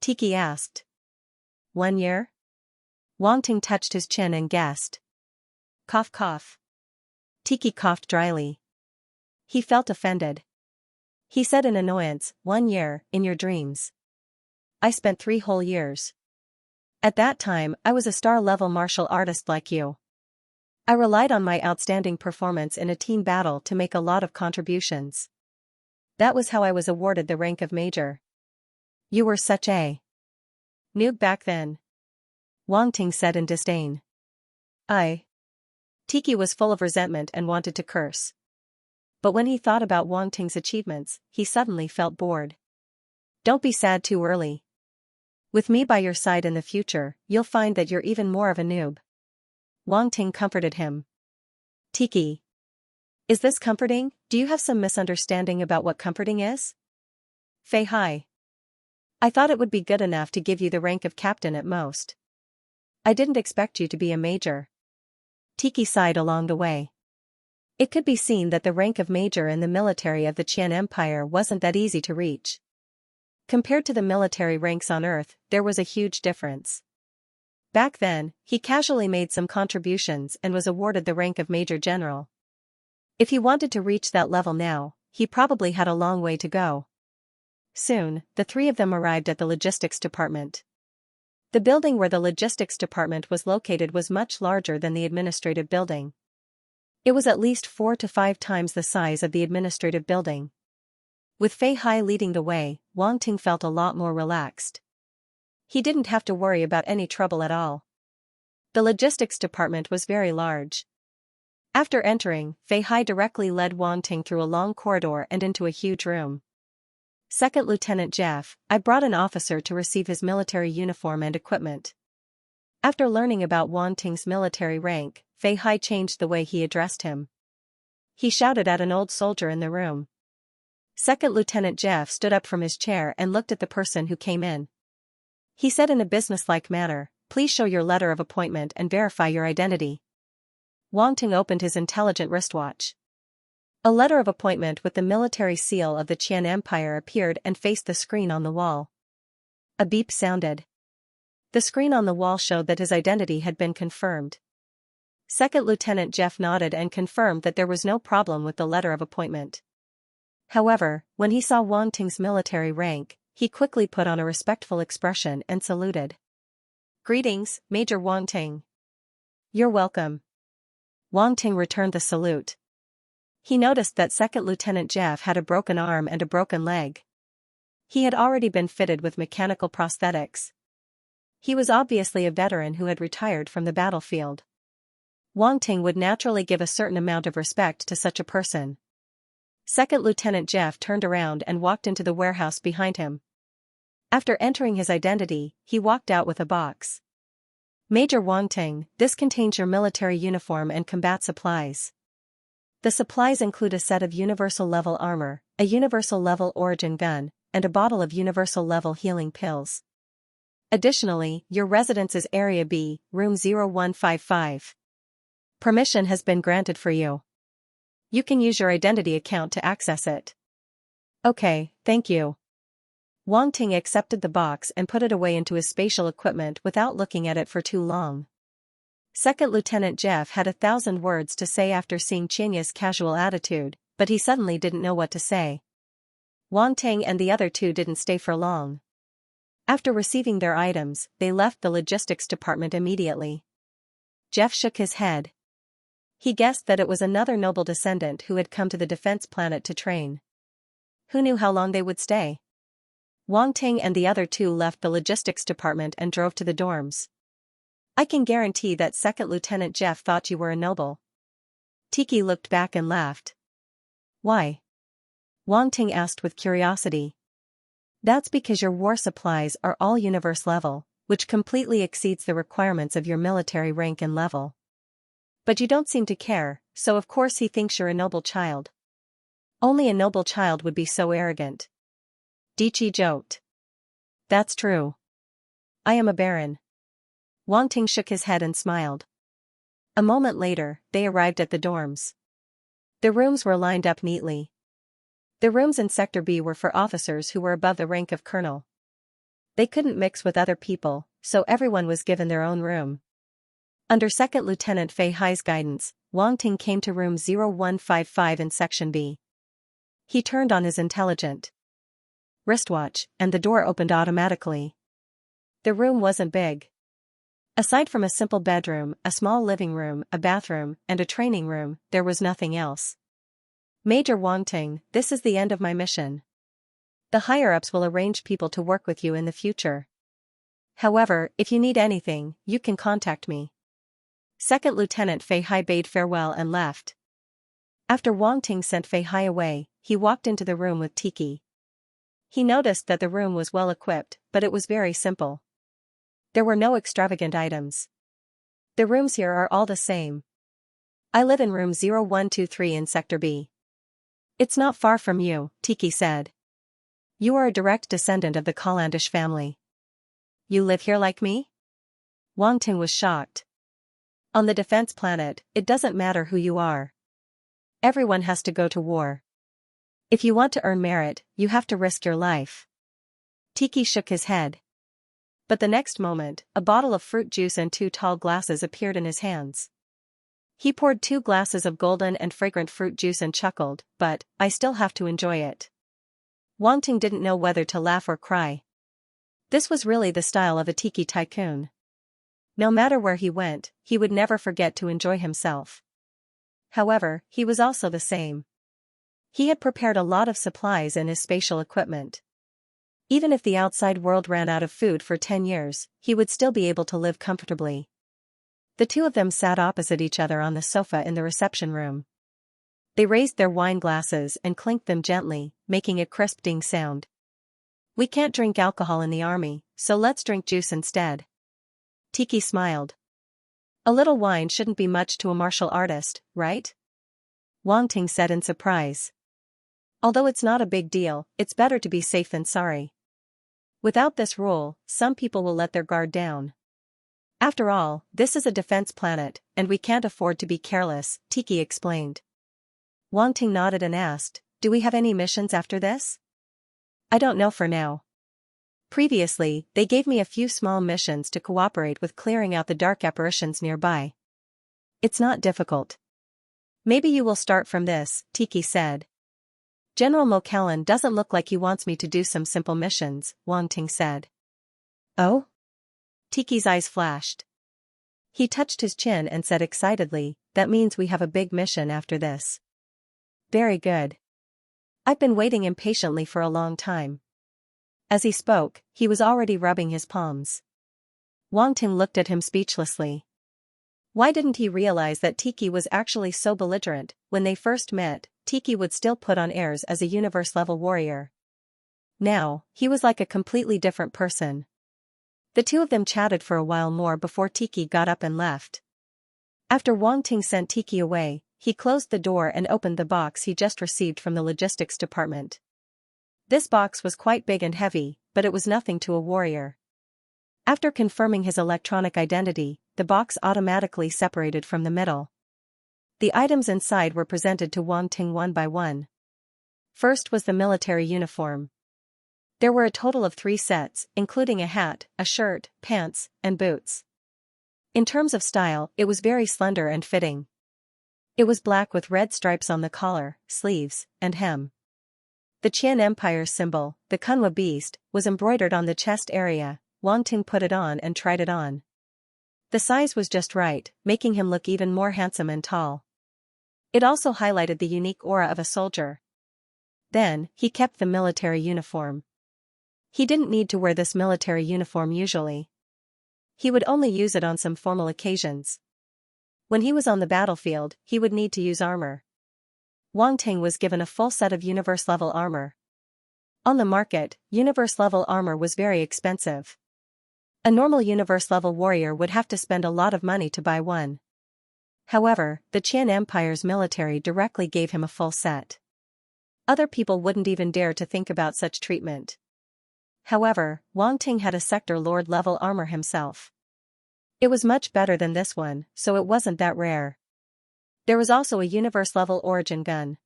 Tiki asked. 1 year? Wang Ting touched his chin and guessed. Cough cough. Tiki coughed dryly. He felt offended. He said in annoyance, 1 year, in your dreams. I spent 3 whole years. At that time, I was a star-level martial artist like you. I relied on my outstanding performance in a team battle to make a lot of contributions. That was how I was awarded the rank of major. You were such a noob back then. Wang Ting said in disdain. Tiki was full of resentment and wanted to curse. But when he thought about Wang Ting's achievements, he suddenly felt bored. Don't be sad too early. With me by your side in the future, you'll find that you're even more of a noob. Wang Ting comforted him. Tiki. Is this comforting? Do you have some misunderstanding about what comforting is? Fei Hai. I thought it would be good enough to give you the rank of captain at most. I didn't expect you to be a major. Tiki sighed along the way. It could be seen that the rank of major in the military of the Qian Empire wasn't that easy to reach. Compared to the military ranks on Earth, there was a huge difference. Back then, he casually made some contributions and was awarded the rank of Major General. If he wanted to reach that level now, he probably had a long way to go. Soon, the three of them arrived at the logistics department. The building where the logistics department was located was much larger than the administrative building. It was at least 4 to 5 times the size of the administrative building. With Fei Hai leading the way, Wang Ting felt a lot more relaxed. He didn't have to worry about any trouble at all. The logistics department was very large. After entering, Fei Hai directly led Wang Ting through a long corridor and into a huge room. "Second Lieutenant Jeff, I brought an officer to receive his military uniform and equipment." After learning about Wang Ting's military rank, Fei Hai changed the way he addressed him. He shouted at an old soldier in the room. Second Lieutenant Jeff stood up from his chair and looked at the person who came in. He said in a businesslike manner, "Please show your letter of appointment and verify your identity." Wang Ting opened his intelligent wristwatch. A letter of appointment with the military seal of the Qian Empire appeared and faced the screen on the wall. A beep sounded. The screen on the wall showed that his identity had been confirmed. Second Lieutenant Jeff nodded and confirmed that there was no problem with the letter of appointment. However, when he saw Wang Ting's military rank, he quickly put on a respectful expression and saluted. "Greetings, Major Wang Ting." "You're welcome." Wang Ting returned the salute. He noticed that Second Lieutenant Jeff had a broken arm and a broken leg. He had already been fitted with mechanical prosthetics. He was obviously a veteran who had retired from the battlefield. Wang Ting would naturally give a certain amount of respect to such a person. Second Lieutenant Jeff turned around and walked into the warehouse behind him. After entering his identity, he walked out with a box. "Major Wang Ting, this contains your military uniform and combat supplies." The supplies include a set of universal-level armor, a universal-level origin gun, and a bottle of universal-level healing pills. Additionally, your residence is Area B, Room 0155. Permission has been granted for you. You can use your identity account to access it. Okay, thank you. Wang Ting accepted the box and put it away into his spatial equipment without looking at it for too long. Second Lieutenant Jeff had 1,000 words to say after seeing Xianxia's casual attitude, but he suddenly didn't know what to say. Wang Ting and the other two didn't stay for long. After receiving their items, they left the logistics department immediately. Jeff shook his head. He guessed that it was another noble descendant who had come to the defense planet to train. Who knew how long they would stay? Wang Ting and the other two left the logistics department and drove to the dorms. "I can guarantee that Second Lieutenant Jeff thought you were a noble." Tiki looked back and laughed. "Why?" Wang Ting asked with curiosity. "That's because your war supplies are all universe level, which completely exceeds the requirements of your military rank and level. But you don't seem to care, so of course he thinks you're a noble child." "Only a noble child would be so arrogant." Dichi joked. "That's true. I am a baron." Wang Ting shook his head and smiled. A moment later, they arrived at the dorms. The rooms were lined up neatly. The rooms in Sector B were for officers who were above the rank of colonel. They couldn't mix with other people, so everyone was given their own room. Under Second Lieutenant Fei Hai's guidance, Wang Ting came to room 0155 in Section B. He turned on his intelligent wristwatch, and the door opened automatically. The room wasn't big. Aside from a simple bedroom, a small living room, a bathroom, and a training room, there was nothing else. "Major Wang Ting, this is the end of my mission. The higher-ups will arrange people to work with you in the future. However, if you need anything, you can contact me." Second Lieutenant Fei Hai bade farewell and left. After Wang Ting sent Fei Hai away, he walked into the room with Tiki. He noticed that the room was well equipped, but it was very simple. There were no extravagant items. "The rooms here are all the same. I live in room 0123 in Sector B. It's not far from you," Tiki said. "You are a direct descendant of the Kalandish family. You live here like me?" Wang Ting was shocked. "On the defense planet, it doesn't matter who you are. Everyone has to go to war. If you want to earn merit, you have to risk your life." Tiki shook his head. But the next moment, a bottle of fruit juice and 2 tall glasses appeared in his hands. He poured 2 glasses of golden and fragrant fruit juice and chuckled, but, I still have to enjoy it. Wang Ting didn't know whether to laugh or cry. This was really the style of a tiki tycoon. No matter where he went, he would never forget to enjoy himself. However, he was also the same. He had prepared a lot of supplies in his spatial equipment. Even if the outside world ran out of food for 10 years, he would still be able to live comfortably. The two of them sat opposite each other on the sofa in the reception room. They raised their wine glasses and clinked them gently, making a crisp ding sound. We can't drink alcohol in the army, so let's drink juice instead. Tiki smiled. A little wine shouldn't be much to a martial artist, right? Wang Ting said in surprise. Although it's not a big deal, it's better to be safe than sorry. Without this rule, some people will let their guard down. After all, this is a defense planet, and we can't afford to be careless, Tiki explained. Wang Ting nodded and asked, do we have any missions after this? I don't know for now. Previously, they gave me a few small missions to cooperate with clearing out the dark apparitions nearby. It's not difficult. Maybe you will start from this, Tiki said. General Mokellan doesn't look like he wants me to do some simple missions, Wang Ting said. Oh? Tiki's eyes flashed. He touched his chin and said excitedly, that means we have a big mission after this. Very good. I've been waiting impatiently for a long time. As he spoke, he was already rubbing his palms. Wang Ting looked at him speechlessly. Why didn't he realize that Tiki was actually so belligerent? When they first met, Tiki would still put on airs as a universe-level warrior. Now, he was like a completely different person. The two of them chatted for a while more before Tiki got up and left. After Wang Ting sent Tiki away, he closed the door and opened the box he just received from the logistics department. This box was quite big and heavy, but it was nothing to a warrior. After confirming his electronic identity, the box automatically separated from the middle. The items inside were presented to Wang Ting one by one. First was the military uniform. There were a total of 3 sets, including a hat, a shirt, pants, and boots. In terms of style, it was very slender and fitting. It was black with red stripes on the collar, sleeves, and hem. The Qian Empire's symbol, the Kunwa beast, was embroidered on the chest area. Wang Ting put it on and tried it on. The size was just right, making him look even more handsome and tall. It also highlighted the unique aura of a soldier. Then, he kept the military uniform. He didn't need to wear this military uniform usually. He would only use it on some formal occasions. When he was on the battlefield, he would need to use armor. Wang Ting was given a full set of universe-level armor. On the market, universe-level armor was very expensive. A normal universe-level warrior would have to spend a lot of money to buy one. However, the Qian Empire's military directly gave him a full set. Other people wouldn't even dare to think about such treatment. However, Wang Ting had a Sector Lord-level armor himself. It was much better than this one, so it wasn't that rare. There was also a universe-level origin gun.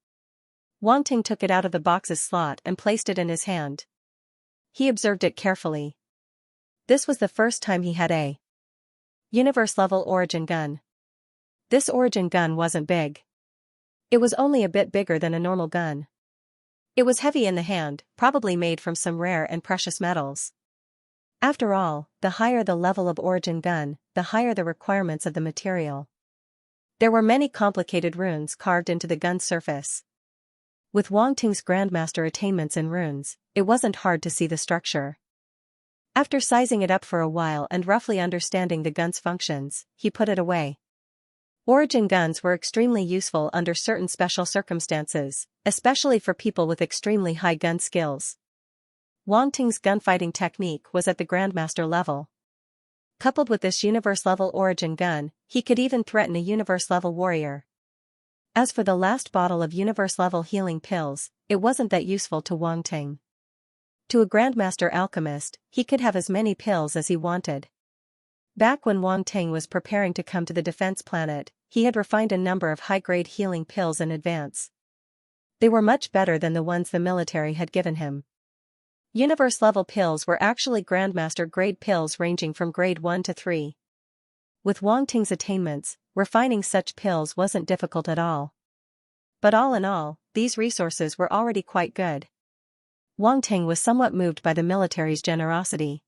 Wang Ting took it out of the box's slot and placed it in his hand. He observed it carefully. This was the first time he had a universe-level origin gun. This origin gun wasn't big. It was only a bit bigger than a normal gun. It was heavy in the hand, probably made from some rare and precious metals. After all, the higher the level of origin gun, the higher the requirements of the material. There were many complicated runes carved into the gun's surface. With Wang Ting's grandmaster attainments in runes, it wasn't hard to see the structure. After sizing it up for a while and roughly understanding the gun's functions, he put it away. Origin guns were extremely useful under certain special circumstances, especially for people with extremely high gun skills. Wang Ting's gunfighting technique was at the Grandmaster level. Coupled with this universe-level origin gun, he could even threaten a universe-level warrior. As for the last bottle of universe-level healing pills, it wasn't that useful to Wang Ting. To a Grandmaster alchemist, he could have as many pills as he wanted. Back when Wang Ting was preparing to come to the defense planet, he had refined a number of high-grade healing pills in advance. They were much better than the ones the military had given him. Universe-level pills were actually Grandmaster-grade pills ranging from grade 1 to 3. With Wang Ting's attainments, refining such pills wasn't difficult at all. But all in all, these resources were already quite good. Wang Ting was somewhat moved by the military's generosity.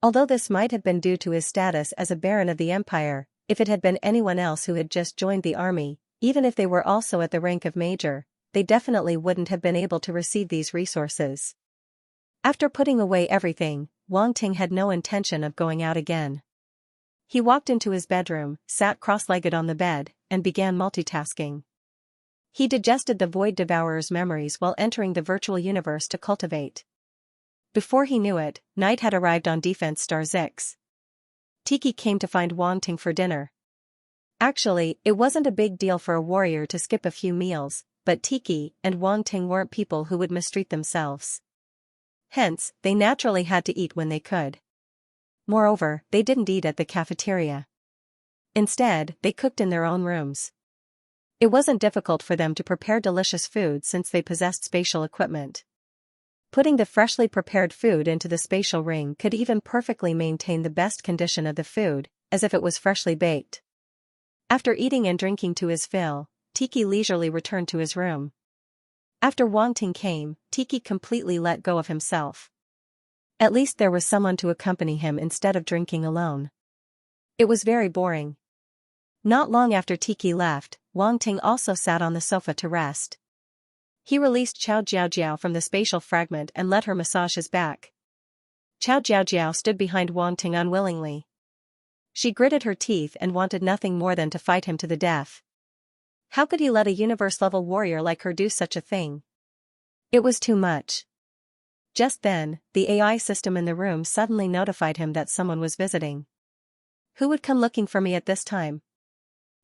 Although this might have been due to his status as a baron of the empire, if it had been anyone else who had just joined the army, even if they were also at the rank of major, they definitely wouldn't have been able to receive these resources. After putting away everything, Wang Ting had no intention of going out again. He walked into his bedroom, sat cross-legged on the bed, and began multitasking. He digested the Void Devourer's memories while entering the virtual universe to cultivate. Before he knew it, night had arrived on Defense Star 6. Tiki came to find Wang Ting for dinner. Actually, it wasn't a big deal for a warrior to skip a few meals, but Tiki and Wang Ting weren't people who would mistreat themselves. Hence, they naturally had to eat when they could. Moreover, they didn't eat at the cafeteria. Instead, they cooked in their own rooms. It wasn't difficult for them to prepare delicious food since they possessed spatial equipment. Putting the freshly prepared food into the spatial ring could even perfectly maintain the best condition of the food, as if it was freshly baked. After eating and drinking to his fill, Tiki leisurely returned to his room. After Wang Ting came, Tiki completely let go of himself. At least there was someone to accompany him instead of drinking alone. It was very boring. Not long after Tiki left, Wang Ting also sat on the sofa to rest. He released Chao Jiaojiao from the spatial fragment and let her massage his back. Chao Jiaojiao stood behind Wang Ting unwillingly. She gritted her teeth and wanted nothing more than to fight him to the death. How could he let a universe-level warrior like her do such a thing? It was too much. Just then, the AI system in the room suddenly notified him that someone was visiting. Who would come looking for me at this time?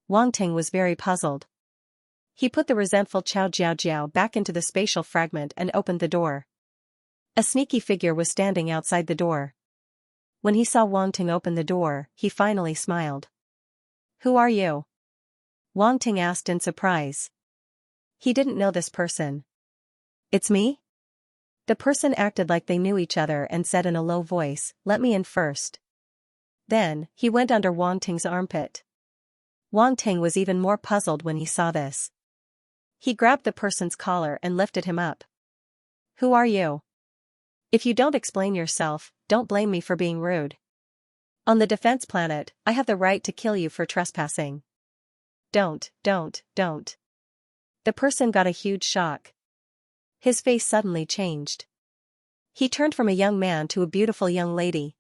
Wang Ting was very puzzled. He put the resentful Chao Jiaojiao back into the spatial fragment and opened the door. A sneaky figure was standing outside the door. When he saw Wang Ting open the door, he finally smiled. Who are you? Wang Ting asked in surprise. He didn't know this person. It's me? The person acted like they knew each other and said in a low voice, let me in first. Then, he went under Wang Ting's armpit. Wang Ting was even more puzzled when he saw this. He grabbed the person's collar and lifted him up. Who are you? If you don't explain yourself, don't blame me for being rude. On the defense planet, I have the right to kill you for trespassing. Don't. The person got a huge shock. His face suddenly changed. He turned from a young man to a beautiful young lady.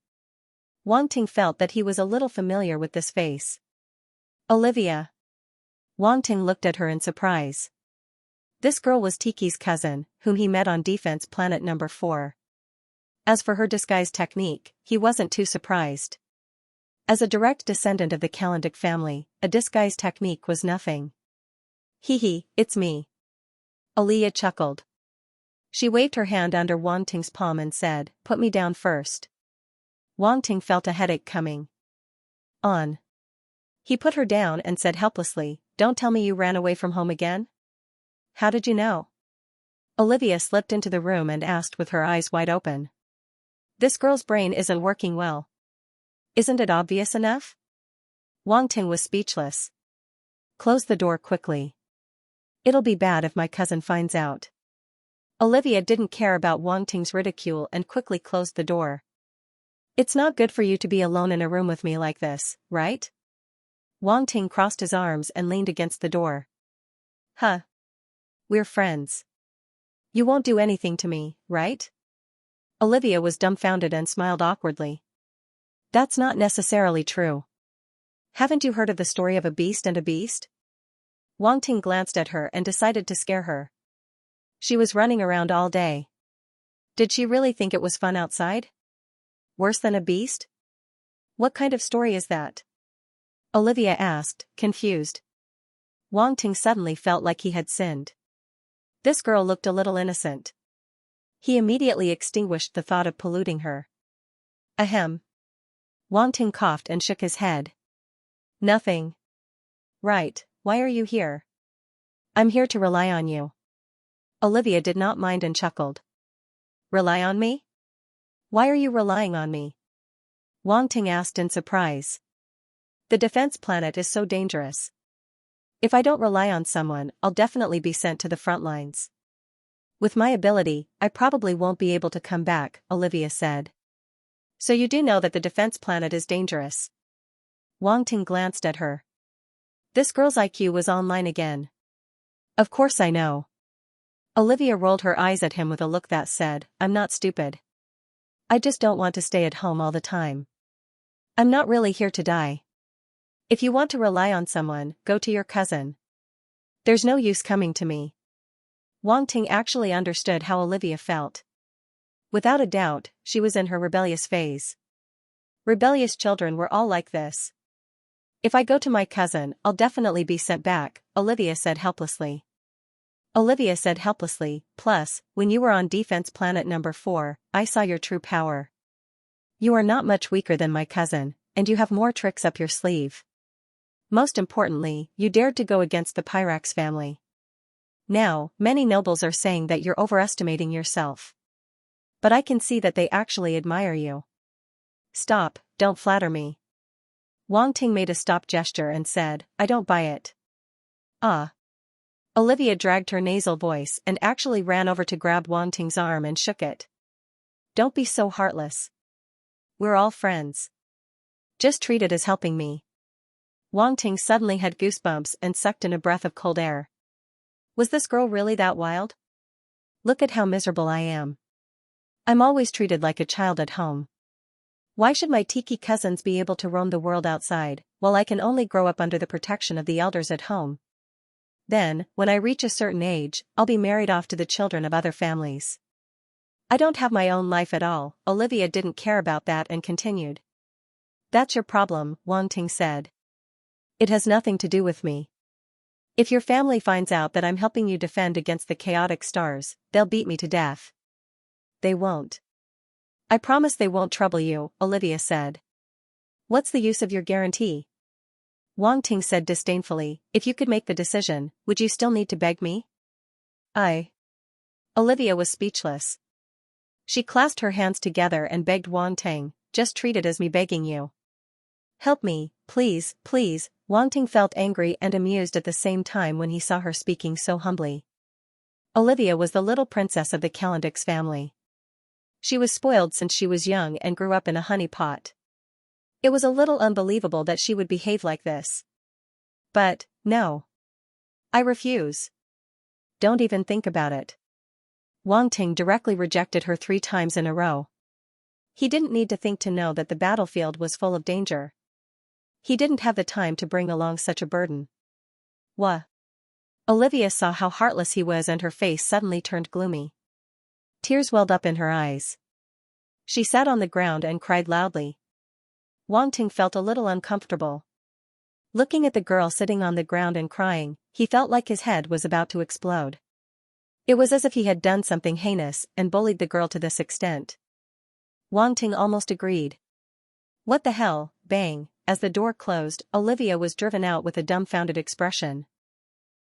Wang Ting felt that he was a little familiar with this face. Olivia. Wang Ting looked at her in surprise. This girl was Tiki's cousin, whom he met on Defense Planet number 4. As for her disguise technique, he wasn't too surprised. As a direct descendant of the Kalandic family, a disguise technique was nothing. Hee, it's me. Olivia chuckled. She waved her hand under Wang Ting's palm and said, put me down first. Wang Ting felt a headache coming on. He put her down and said helplessly, don't tell me you ran away from home again? How did you know? Olivia slipped into the room and asked with her eyes wide open. This girl's brain isn't working well. Isn't it obvious enough? Wang Ting was speechless. Close the door quickly. It'll be bad if my cousin finds out. Olivia didn't care about Wang Ting's ridicule and quickly closed the door. It's not good for you to be alone in a room with me like this, right? Wang Ting crossed his arms and leaned against the door. Huh. We're friends. You won't do anything to me, right? Olivia was dumbfounded and smiled awkwardly. That's not necessarily true. Haven't you heard of the story of a beast and a beast? Wang Ting glanced at her and decided to scare her. She was running around all day. Did she really think it was fun outside? Worse than a beast? What kind of story is that? Olivia asked, confused. Wang Ting suddenly felt like he had sinned. This girl looked a little innocent. He immediately extinguished the thought of polluting her. Ahem. Wang Ting coughed and shook his head. Nothing. Right, why are you here? I'm here to rely on you. Olivia did not mind and chuckled. Rely on me? Why are you relying on me? Wang Ting asked in surprise. The defense planet is so dangerous. If I don't rely on someone, I'll definitely be sent to the front lines. With my ability, I probably won't be able to come back, Olivia said. So you do know that the defense planet is dangerous? Wang Ting glanced at her. This girl's IQ was online again. Of course I know. Olivia rolled her eyes at him with a look that said, I'm not stupid. I just don't want to stay at home all the time. I'm not really here to die. If you want to rely on someone, go to your cousin. There's no use coming to me. Wang Ting actually understood how Olivia felt. Without a doubt, she was in her rebellious phase. Rebellious children were all like this. If I go to my cousin, I'll definitely be sent back, Olivia said helplessly. Plus, when you were on defense planet number 4, I saw your true power. You are not much weaker than my cousin, and you have more tricks up your sleeve. Most importantly, you dared to go against the Pyrax family. Now, many nobles are saying that you're overestimating yourself. But I can see that they actually admire you. Stop, don't flatter me. Wang Ting made a stop gesture and said, I don't buy it. Ah. Olivia dragged her nasal voice and actually ran over to grab Wang Ting's arm and shook it. Don't be so heartless. We're all friends. Just treat it as helping me. Wang Ting suddenly had goosebumps and sucked in a breath of cold air. Was this girl really that wild? Look at how miserable I am. I'm always treated like a child at home. Why should my tiki cousins be able to roam the world outside, while I can only grow up under the protection of the elders at home? Then, when I reach a certain age, I'll be married off to the children of other families. I don't have my own life at all. Olivia didn't care about that and continued. That's your problem, Wang Ting said. It has nothing to do with me. If your family finds out that I'm helping you defend against the chaotic stars, they'll beat me to death. They won't. I promise they won't trouble you, Olivia said. What's the use of your guarantee? Wang Ting said disdainfully, if you could make the decision, would you still need to beg me? Olivia was speechless. She clasped her hands together and begged Wang Ting, just treat it as me begging you. Help me, please, please. Wang Ting felt angry and amused at the same time when he saw her speaking so humbly. Olivia was the little princess of the Kalendix family. She was spoiled since she was young and grew up in a honey pot. It was a little unbelievable that she would behave like this. But, no. I refuse. Don't even think about it. Wang Ting directly rejected her 3 times in a row. He didn't need to think to know that the battlefield was full of danger. He didn't have the time to bring along such a burden. Wha? Olivia saw how heartless he was and her face suddenly turned gloomy. Tears welled up in her eyes. She sat on the ground and cried loudly. Wang Ting felt a little uncomfortable. Looking at the girl sitting on the ground and crying, he felt like his head was about to explode. It was as if he had done something heinous and bullied the girl to this extent. Wang Ting almost agreed. What the hell, bang, as the door closed, Olivia was driven out with a dumbfounded expression.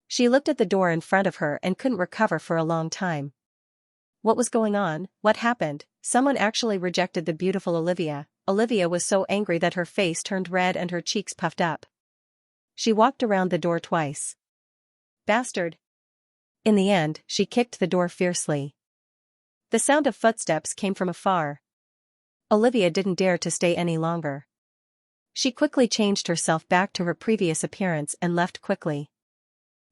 She looked at the door in front of her and couldn't recover for a long time. What was going on? What happened? Someone actually rejected the beautiful Olivia. Olivia was so angry that her face turned red and her cheeks puffed up. She walked around the door twice. Bastard! In the end, she kicked the door fiercely. The sound of footsteps came from afar. Olivia didn't dare to stay any longer. She quickly changed herself back to her previous appearance and left quickly.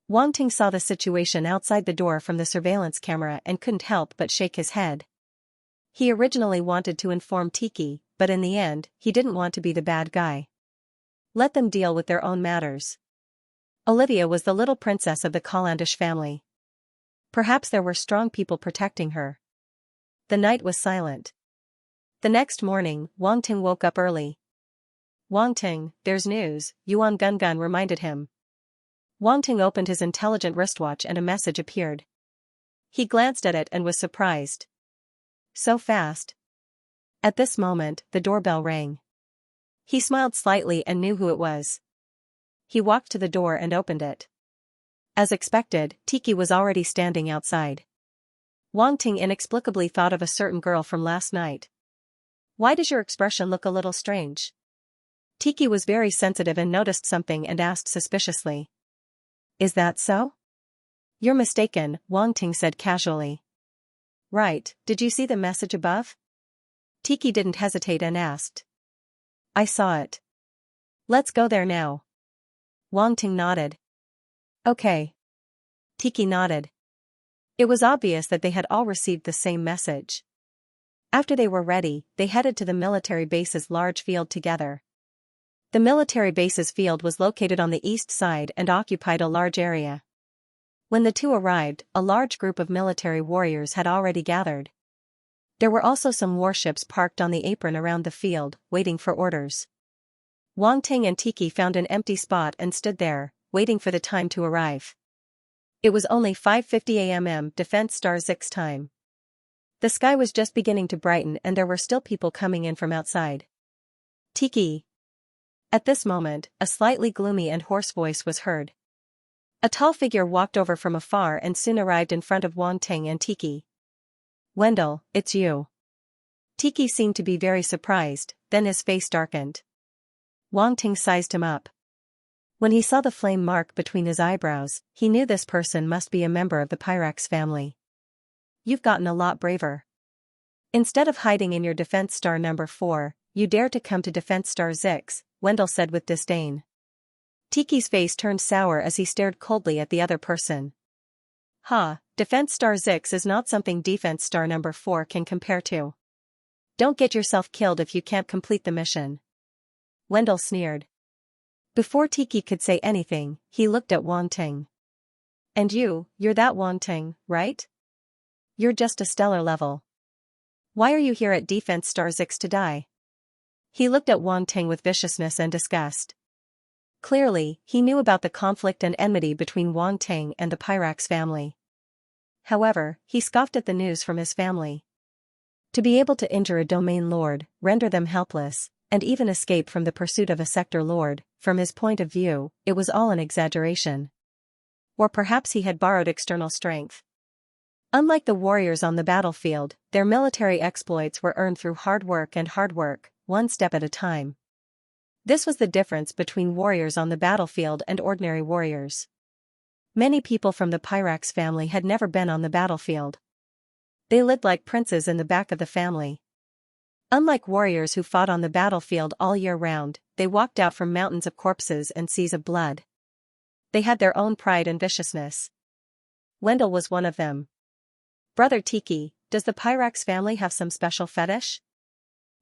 Wang Ting saw the situation outside the door from the surveillance camera and couldn't help but shake his head. He originally wanted to inform Tiki, but in the end, he didn't want to be the bad guy. Let them deal with their own matters. Olivia was the little princess of the Calendish family. Perhaps there were strong people protecting her. The night was silent. The next morning, Wang Ting woke up early. Wang Ting, there's news, Yuan Gungun reminded him. Wang Ting opened his intelligent wristwatch and a message appeared. He glanced at it and was surprised. So fast. At this moment, the doorbell rang. He smiled slightly and knew who it was. He walked to the door and opened it. As expected, Tiki was already standing outside. Wang Ting inexplicably thought of a certain girl from last night. Why does your expression look a little strange? Tiki was very sensitive and noticed something and asked suspiciously. Is that so? You're mistaken, Wang Ting said casually. Right, did you see the message above? Tiki didn't hesitate and asked. I saw it. Let's go there now. Wang Ting nodded. Okay. Tiki nodded. It was obvious that they had all received the same message. After they were ready, they headed to the military base's large field together. The military base's field was located on the east side and occupied a large area. When the two arrived, a large group of military warriors had already gathered. There were also some warships parked on the apron around the field, waiting for orders. Wang Ting and Tiki found an empty spot and stood there, waiting for the time to arrive. It was only 5:50 a.m. Defense Star Zix time. The sky was just beginning to brighten and there were still people coming in from outside. Tiki. At this moment, a slightly gloomy and hoarse voice was heard. A tall figure walked over from afar and soon arrived in front of Wang Ting and Tiki. Wendell, it's you. Tiki seemed to be very surprised, then his face darkened. Wang Ting sized him up. When he saw the flame mark between his eyebrows, he knew this person must be a member of the Pyrax family. You've gotten a lot braver. Instead of hiding in your defense star number 4, you dare to come to defense star Zix, Wendell said with disdain. Tiki's face turned sour as he stared coldly at the other person. Ha, defense star Zix is not something defense star number 4 can compare to. Don't get yourself killed if you can't complete the mission. Wendell sneered. Before Tiki could say anything, he looked at Wang Ting. And you're that Wang Ting, right? You're just a stellar level. Why are you here at Defense Star Zix to die? He looked at Wang Ting with viciousness and disgust. Clearly, he knew about the conflict and enmity between Wang Ting and the Pyrax family. However, he scoffed at the news from his family. To be able to injure a domain lord, render them helpless, and even escape from the pursuit of a sector lord, from his point of view, it was all an exaggeration. Or perhaps he had borrowed external strength. Unlike the warriors on the battlefield, their military exploits were earned through hard work, one step at a time. This was the difference between warriors on the battlefield and ordinary warriors. Many people from the Pyrax family had never been on the battlefield. They lived like princes in the back of the family. Unlike warriors who fought on the battlefield all year round, they walked out from mountains of corpses and seas of blood. They had their own pride and viciousness. Wendell was one of them. Brother Tiki, does the Pyrax family have some special fetish?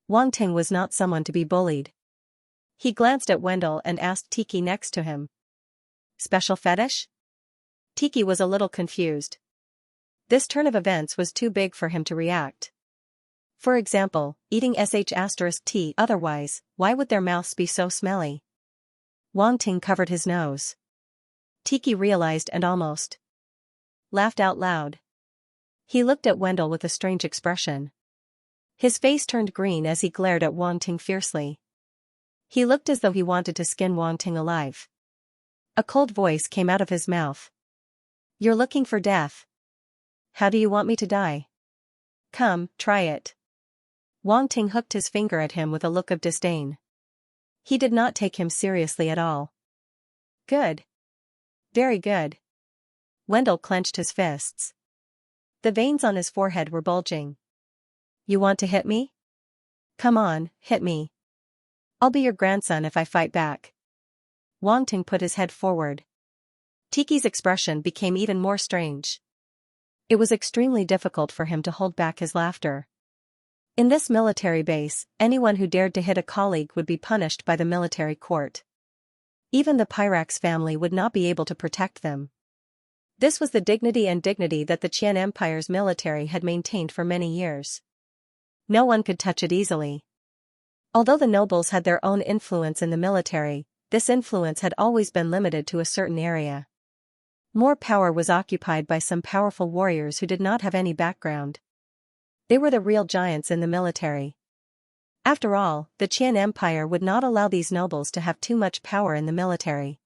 Wang Ting was not someone to be bullied. He glanced at Wendell and asked Tiki next to him. Special fetish? Tiki was a little confused. This turn of events was too big for him to react. For example, eating sh*t, otherwise, why would their mouths be so smelly? Wang Ting covered his nose. Tiki realized and almost laughed out loud. He looked at Wendell with a strange expression. His face turned green as he glared at Wang Ting fiercely. He looked as though he wanted to skin Wang Ting alive. A cold voice came out of his mouth. You're looking for death. How do you want me to die? Come, try it. Wang Ting hooked his finger at him with a look of disdain. He did not take him seriously at all. Good. Very good. Wendell clenched his fists. The veins on his forehead were bulging. You want to hit me? Come on, hit me. I'll be your grandson if I fight back. Wang Ting put his head forward. Tiki's expression became even more strange. It was extremely difficult for him to hold back his laughter. In this military base, anyone who dared to hit a colleague would be punished by the military court. Even the Pyrax family would not be able to protect them. This was the dignity that the Qian Empire's military had maintained for many years. No one could touch it easily. Although the nobles had their own influence in the military, this influence had always been limited to a certain area. More power was occupied by some powerful warriors who did not have any background. They were the real giants in the military. After all, the Qian Empire would not allow these nobles to have too much power in the military.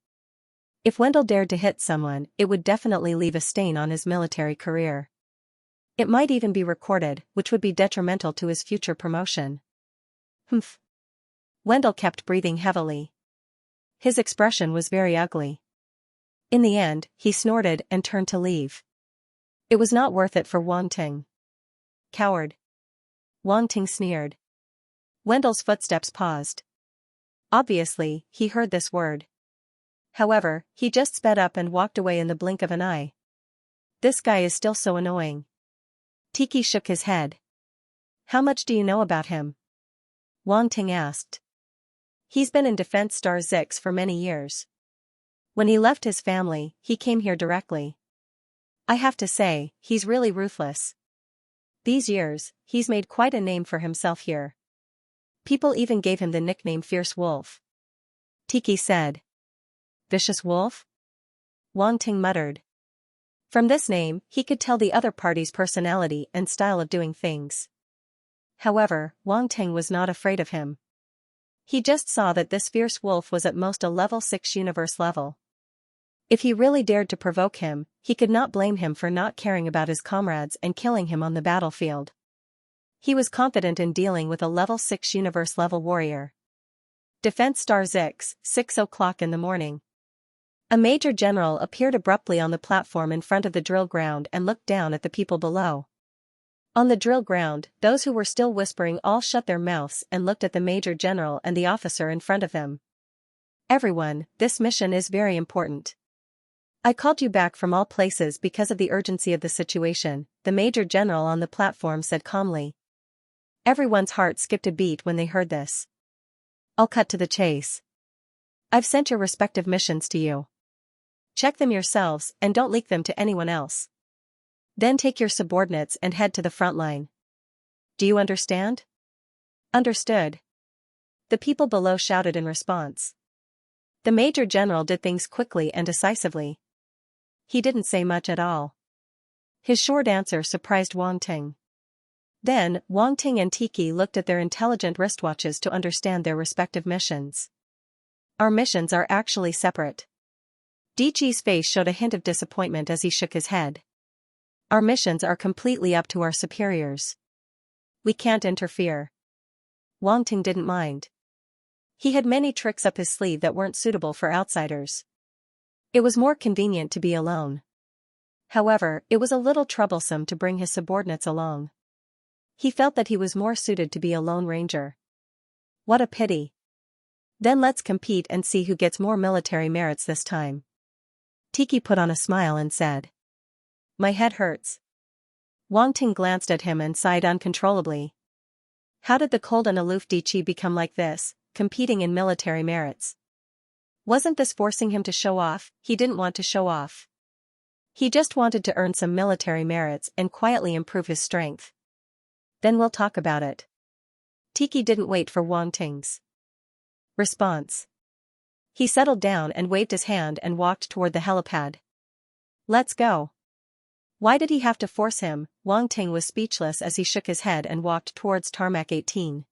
If Wendell dared to hit someone, it would definitely leave a stain on his military career. It might even be recorded, which would be detrimental to his future promotion. Humph. Wendell kept breathing heavily. His expression was very ugly. In the end, he snorted and turned to leave. It was not worth it for Wang Ting. Coward. Wang Ting sneered. Wendell's footsteps paused. Obviously, he heard this word. However, he just sped up and walked away in the blink of an eye. This guy is still so annoying. Tiki shook his head. How much do you know about him? Wang Ting asked. He's been in Defense Star Zix for many years. When he left his family, he came here directly. I have to say, he's really ruthless. These years, he's made quite a name for himself here. People even gave him the nickname Fierce Wolf. Tiki said. Vicious Wolf? Wang Ting muttered. From this name, he could tell the other party's personality and style of doing things. However, Wang Ting was not afraid of him. He just saw that this fierce wolf was at most a level 6 universe level. If he really dared to provoke him, he could not blame him for not caring about his comrades and killing him on the battlefield. He was confident in dealing with a level 6 universe level warrior. Defense Star Zix, 6 o'clock in the morning. A major general appeared abruptly on the platform in front of the drill ground and looked down at the people below. On the drill ground, those who were still whispering all shut their mouths and looked at the major general and the officer in front of them. Everyone, this mission is very important. I called you back from all places because of the urgency of the situation, the major general on the platform said calmly. Everyone's heart skipped a beat when they heard this. I'll cut to the chase. I've sent your respective missions to you. Check them yourselves and don't leak them to anyone else. Then take your subordinates and head to the front line. Do you understand? Understood. The people below shouted in response. The major general did things quickly and decisively. He didn't say much at all. His short answer surprised Wang Ting. Then, Wang Ting and Tiki looked at their intelligent wristwatches to understand their respective missions. Our missions are actually separate. Dichi's face showed a hint of disappointment as he shook his head. Our missions are completely up to our superiors. We can't interfere. Wang Ting didn't mind. He had many tricks up his sleeve that weren't suitable for outsiders. It was more convenient to be alone. However, it was a little troublesome to bring his subordinates along. He felt that he was more suited to be a lone ranger. What a pity. Then let's compete and see who gets more military merits this time. Tiki put on a smile and said. My head hurts. Wang Ting glanced at him and sighed uncontrollably. How did the cold and aloof Dichi become like this, competing in military merits? Wasn't this forcing him to show off? He didn't want to show off. He just wanted to earn some military merits and quietly improve his strength. Then we'll talk about it. Tiki didn't wait for Wang Ting's response. He settled down and waved his hand and walked toward the helipad. Let's go. Why did he have to force him? Wang Ting was speechless as he shook his head and walked towards Tarmac 18.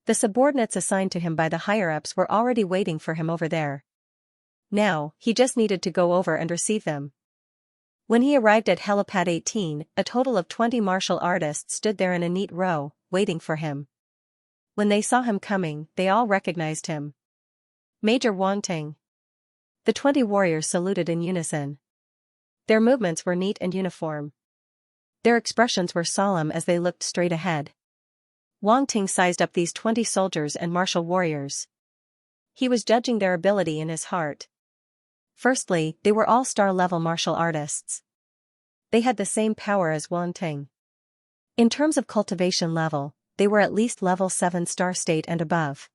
The subordinates assigned to him by the higher-ups were already waiting for him over there. Now, he just needed to go over and receive them. When he arrived at helipad 18, a total of 20 martial artists stood there in a neat row, waiting for him. When they saw him coming, they all recognized him. Major Wang Ting. The 20 warriors saluted in unison. Their movements were neat and uniform. Their expressions were solemn as they looked straight ahead. Wang Ting sized up these 20 soldiers and martial warriors. He was judging their ability in his heart. Firstly, they were all star-level martial artists. They had the same power as Wang Ting. In terms of cultivation level, they were at least level 7 star state and above.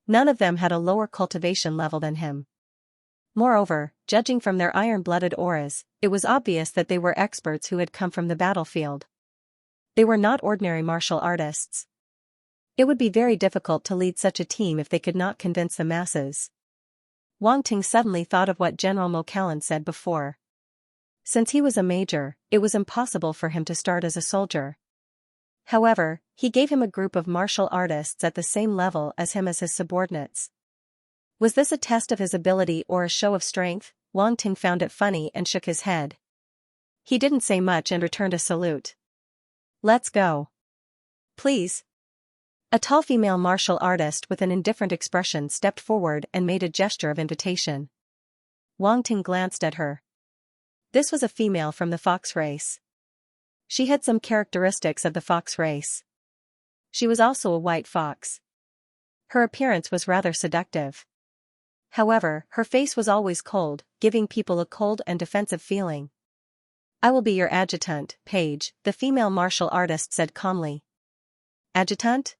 None of them had a lower cultivation level than him. Moreover, judging from their iron-blooded auras, it was obvious that they were experts who had come from the battlefield. They were not ordinary martial artists. It would be very difficult to lead such a team if they could not convince the masses. Wang Ting suddenly thought of what General Mo Callan said before. Since he was a major, it was impossible for him to start as a soldier. However, he gave him a group of martial artists at the same level as him as his subordinates. Was this a test of his ability or a show of strength? Wang Ting found it funny and shook his head. He didn't say much and returned a salute. Let's go. Please. A tall female martial artist with an indifferent expression stepped forward and made a gesture of invitation. Wang Ting glanced at her. This was a female from the fox race. She had some characteristics of the fox race. She was also a white fox. Her appearance was rather seductive. However, her face was always cold, giving people a cold and defensive feeling. "I will be your adjutant, page," the female martial artist said calmly. Adjutant?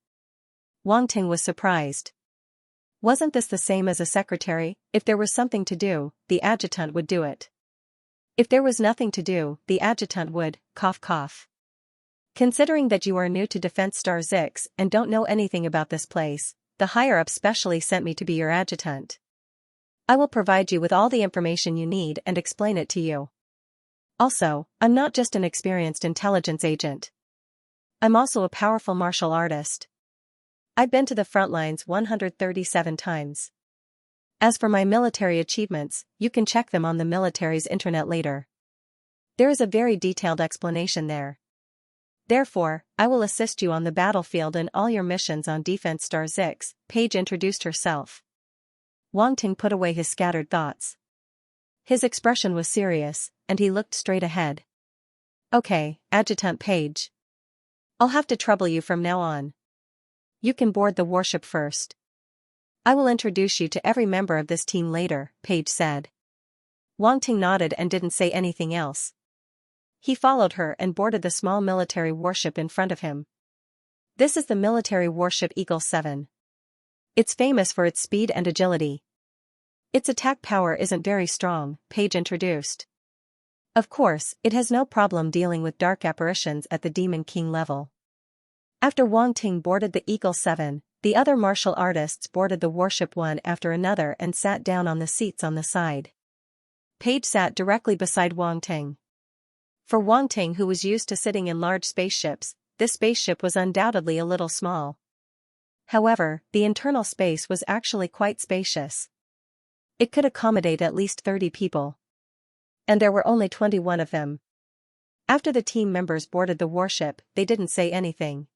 Wang Ting was surprised. Wasn't this the same as a secretary? If there was something to do, the adjutant would do it. If there was nothing to do, the adjutant would, cough cough. Considering that you are new to Defense Star 6 and don't know anything about this place, the higher-up specially sent me to be your adjutant. I will provide you with all the information you need and explain it to you. Also, I'm not just an experienced intelligence agent. I'm also a powerful martial artist. I've been to the front lines 137 times. As for my military achievements, you can check them on the military's internet later. There is a very detailed explanation there. Therefore, I will assist you on the battlefield in all your missions on Defense Star 6, Paige introduced herself. Wang Ting put away his scattered thoughts. His expression was serious, and he looked straight ahead. Okay, Adjutant Paige. I'll have to trouble you from now on. You can board the warship first. I will introduce you to every member of this team later, Paige said. Wang Ting nodded and didn't say anything else. He followed her and boarded the small military warship in front of him. This is the military warship Eagle 7. It's famous for its speed and agility. Its attack power isn't very strong, Paige introduced. Of course, it has no problem dealing with dark apparitions at the Demon King level. After Wang Ting boarded the Eagle 7, the other martial artists boarded the warship one after another and sat down on the seats on the side. Paige sat directly beside Wang Ting. For Wang Ting, who was used to sitting in large spaceships, this spaceship was undoubtedly a little small. However, the internal space was actually quite spacious. It could accommodate at least 30 people. And there were only 21 of them. After the team members boarded the warship, they didn't say anything.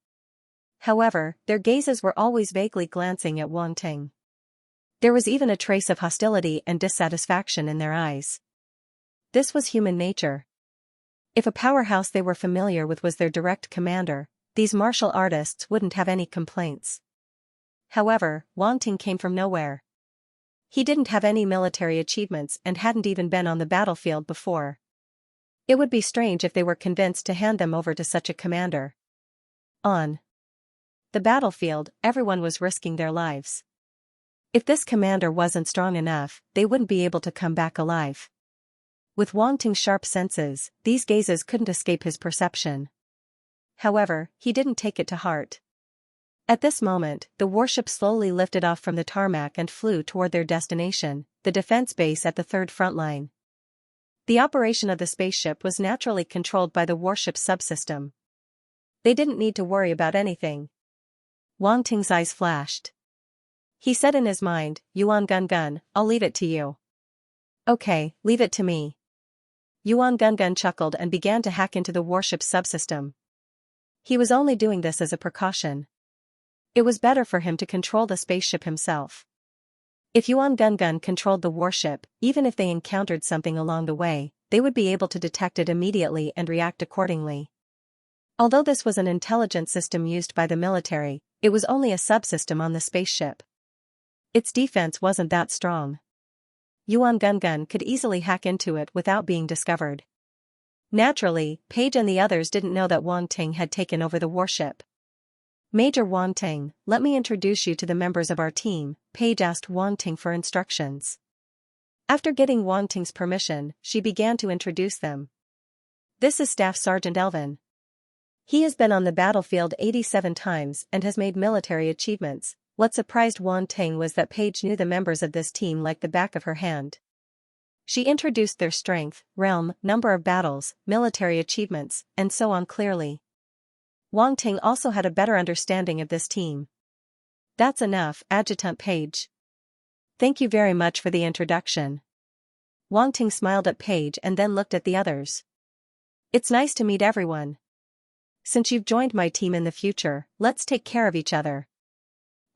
However, their gazes were always vaguely glancing at Wang Ting. There was even a trace of hostility and dissatisfaction in their eyes. This was human nature. If a powerhouse they were familiar with was their direct commander, these martial artists wouldn't have any complaints. However, Wang Ting came from nowhere. He didn't have any military achievements and hadn't even been on the battlefield before. It would be strange if they were convinced to hand them over to such a commander. On the battlefield, everyone was risking their lives. If this commander wasn't strong enough, they wouldn't be able to come back alive. With Wang Ting's sharp senses, these gazes couldn't escape his perception. However, he didn't take it to heart. At this moment, the warship slowly lifted off from the tarmac and flew toward their destination, the defense base at the third front line. The operation of the spaceship was naturally controlled by the warship's subsystem. They didn't need to worry about anything. Wang Ting's eyes flashed. He said in his mind, Yuan Gun Gun, I'll leave it to you. Okay, leave it to me. Yuan Gun Gun chuckled and began to hack into the warship's subsystem. He was only doing this as a precaution. It was better for him to control the spaceship himself. If Yuan Gun Gun controlled the warship, even if they encountered something along the way, they would be able to detect it immediately and react accordingly. Although this was an intelligence system used by the military, it was only a subsystem on the spaceship. Its defense wasn't that strong. Yuan Gun Gun could easily hack into it without being discovered. Naturally, Paige and the others didn't know that Wang Ting had taken over the warship. Major Wang Ting, let me introduce you to the members of our team, Paige asked Wang Ting for instructions. After getting Wang Ting's permission, she began to introduce them. This is Staff Sergeant Elvin. He has been on the battlefield 87 times and has made military achievements. What surprised Wang Ting was that Paige knew the members of this team like the back of her hand. She introduced their strength, realm, number of battles, military achievements, and so on clearly. Wang Ting also had a better understanding of this team. That's enough, Adjutant Paige. Thank you very much for the introduction. Wang Ting smiled at Paige and then looked at the others. It's nice to meet everyone. Since you've joined my team in the future, let's take care of each other.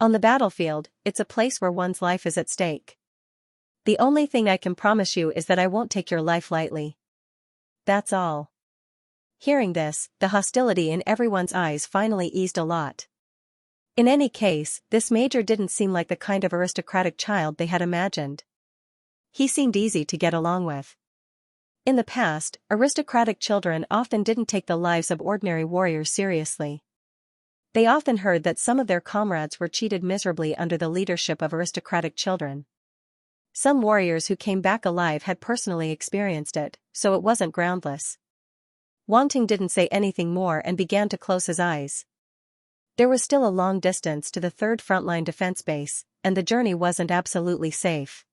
On the battlefield, it's a place where one's life is at stake. The only thing I can promise you is that I won't take your life lightly. That's all. Hearing this, the hostility in everyone's eyes finally eased a lot. In any case, this major didn't seem like the kind of aristocratic child they had imagined. He seemed easy to get along with. In the past, aristocratic children often didn't take the lives of ordinary warriors seriously. They often heard that some of their comrades were cheated miserably under the leadership of aristocratic children. Some warriors who came back alive had personally experienced it, so it wasn't groundless. Wang Ting didn't say anything more and began to close his eyes. There was still a long distance to the third frontline defense base, and the journey wasn't absolutely safe.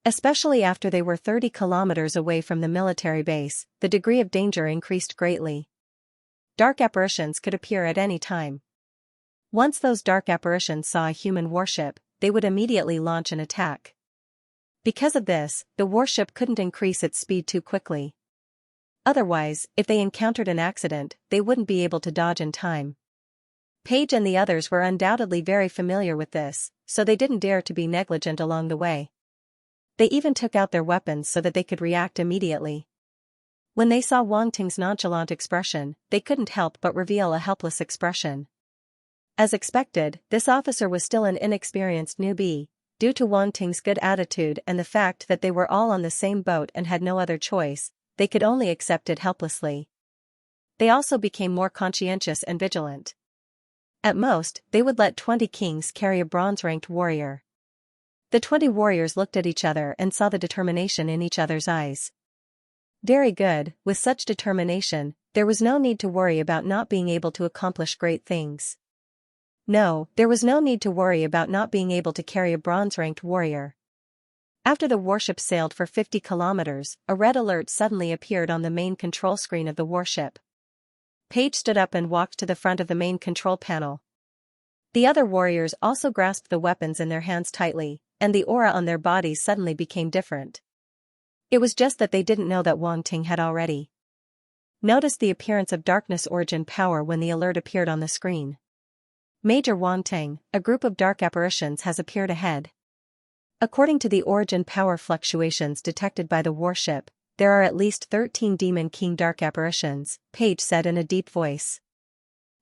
Especially after they were 30 kilometers away from the military base, the degree of danger increased greatly. Dark apparitions could appear at any time. Once those dark apparitions saw a human warship, they would immediately launch an attack. Because of this, the warship couldn't increase its speed too quickly. Otherwise, if they encountered an accident, they wouldn't be able to dodge in time. Paige and the others were undoubtedly very familiar with this, so they didn't dare to be negligent along the way. They even took out their weapons so that they could react immediately. When they saw Wang Ting's nonchalant expression, they couldn't help but reveal a helpless expression. As expected, this officer was still an inexperienced newbie. Due to Wang Ting's good attitude and the fact that they were all on the same boat and had no other choice, they could only accept it helplessly. They also became more conscientious and vigilant. At most, they would let 20 kings carry a bronze-ranked warrior. The 20 warriors looked at each other and saw the determination in each other's eyes. Very good, with such determination, there was no need to worry about not being able to accomplish great things. No, there was no need to worry about not being able to carry a bronze-ranked warrior. After the warship sailed for 50 kilometers, a red alert suddenly appeared on the main control screen of the warship. Paige stood up and walked to the front of the main control panel. The other warriors also grasped the weapons in their hands tightly, and the aura on their bodies suddenly became different. It was just that they didn't know that Wang Ting had already noticed the appearance of darkness origin power when the alert appeared on the screen. Major Wang Ting, a group of dark apparitions has appeared ahead. According to the origin power fluctuations detected by the warship, there are at least 13 Demon King dark apparitions, Paige said in a deep voice.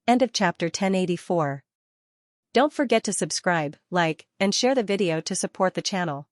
End of chapter 1084. Don't forget to subscribe, like, and share the video to support the channel.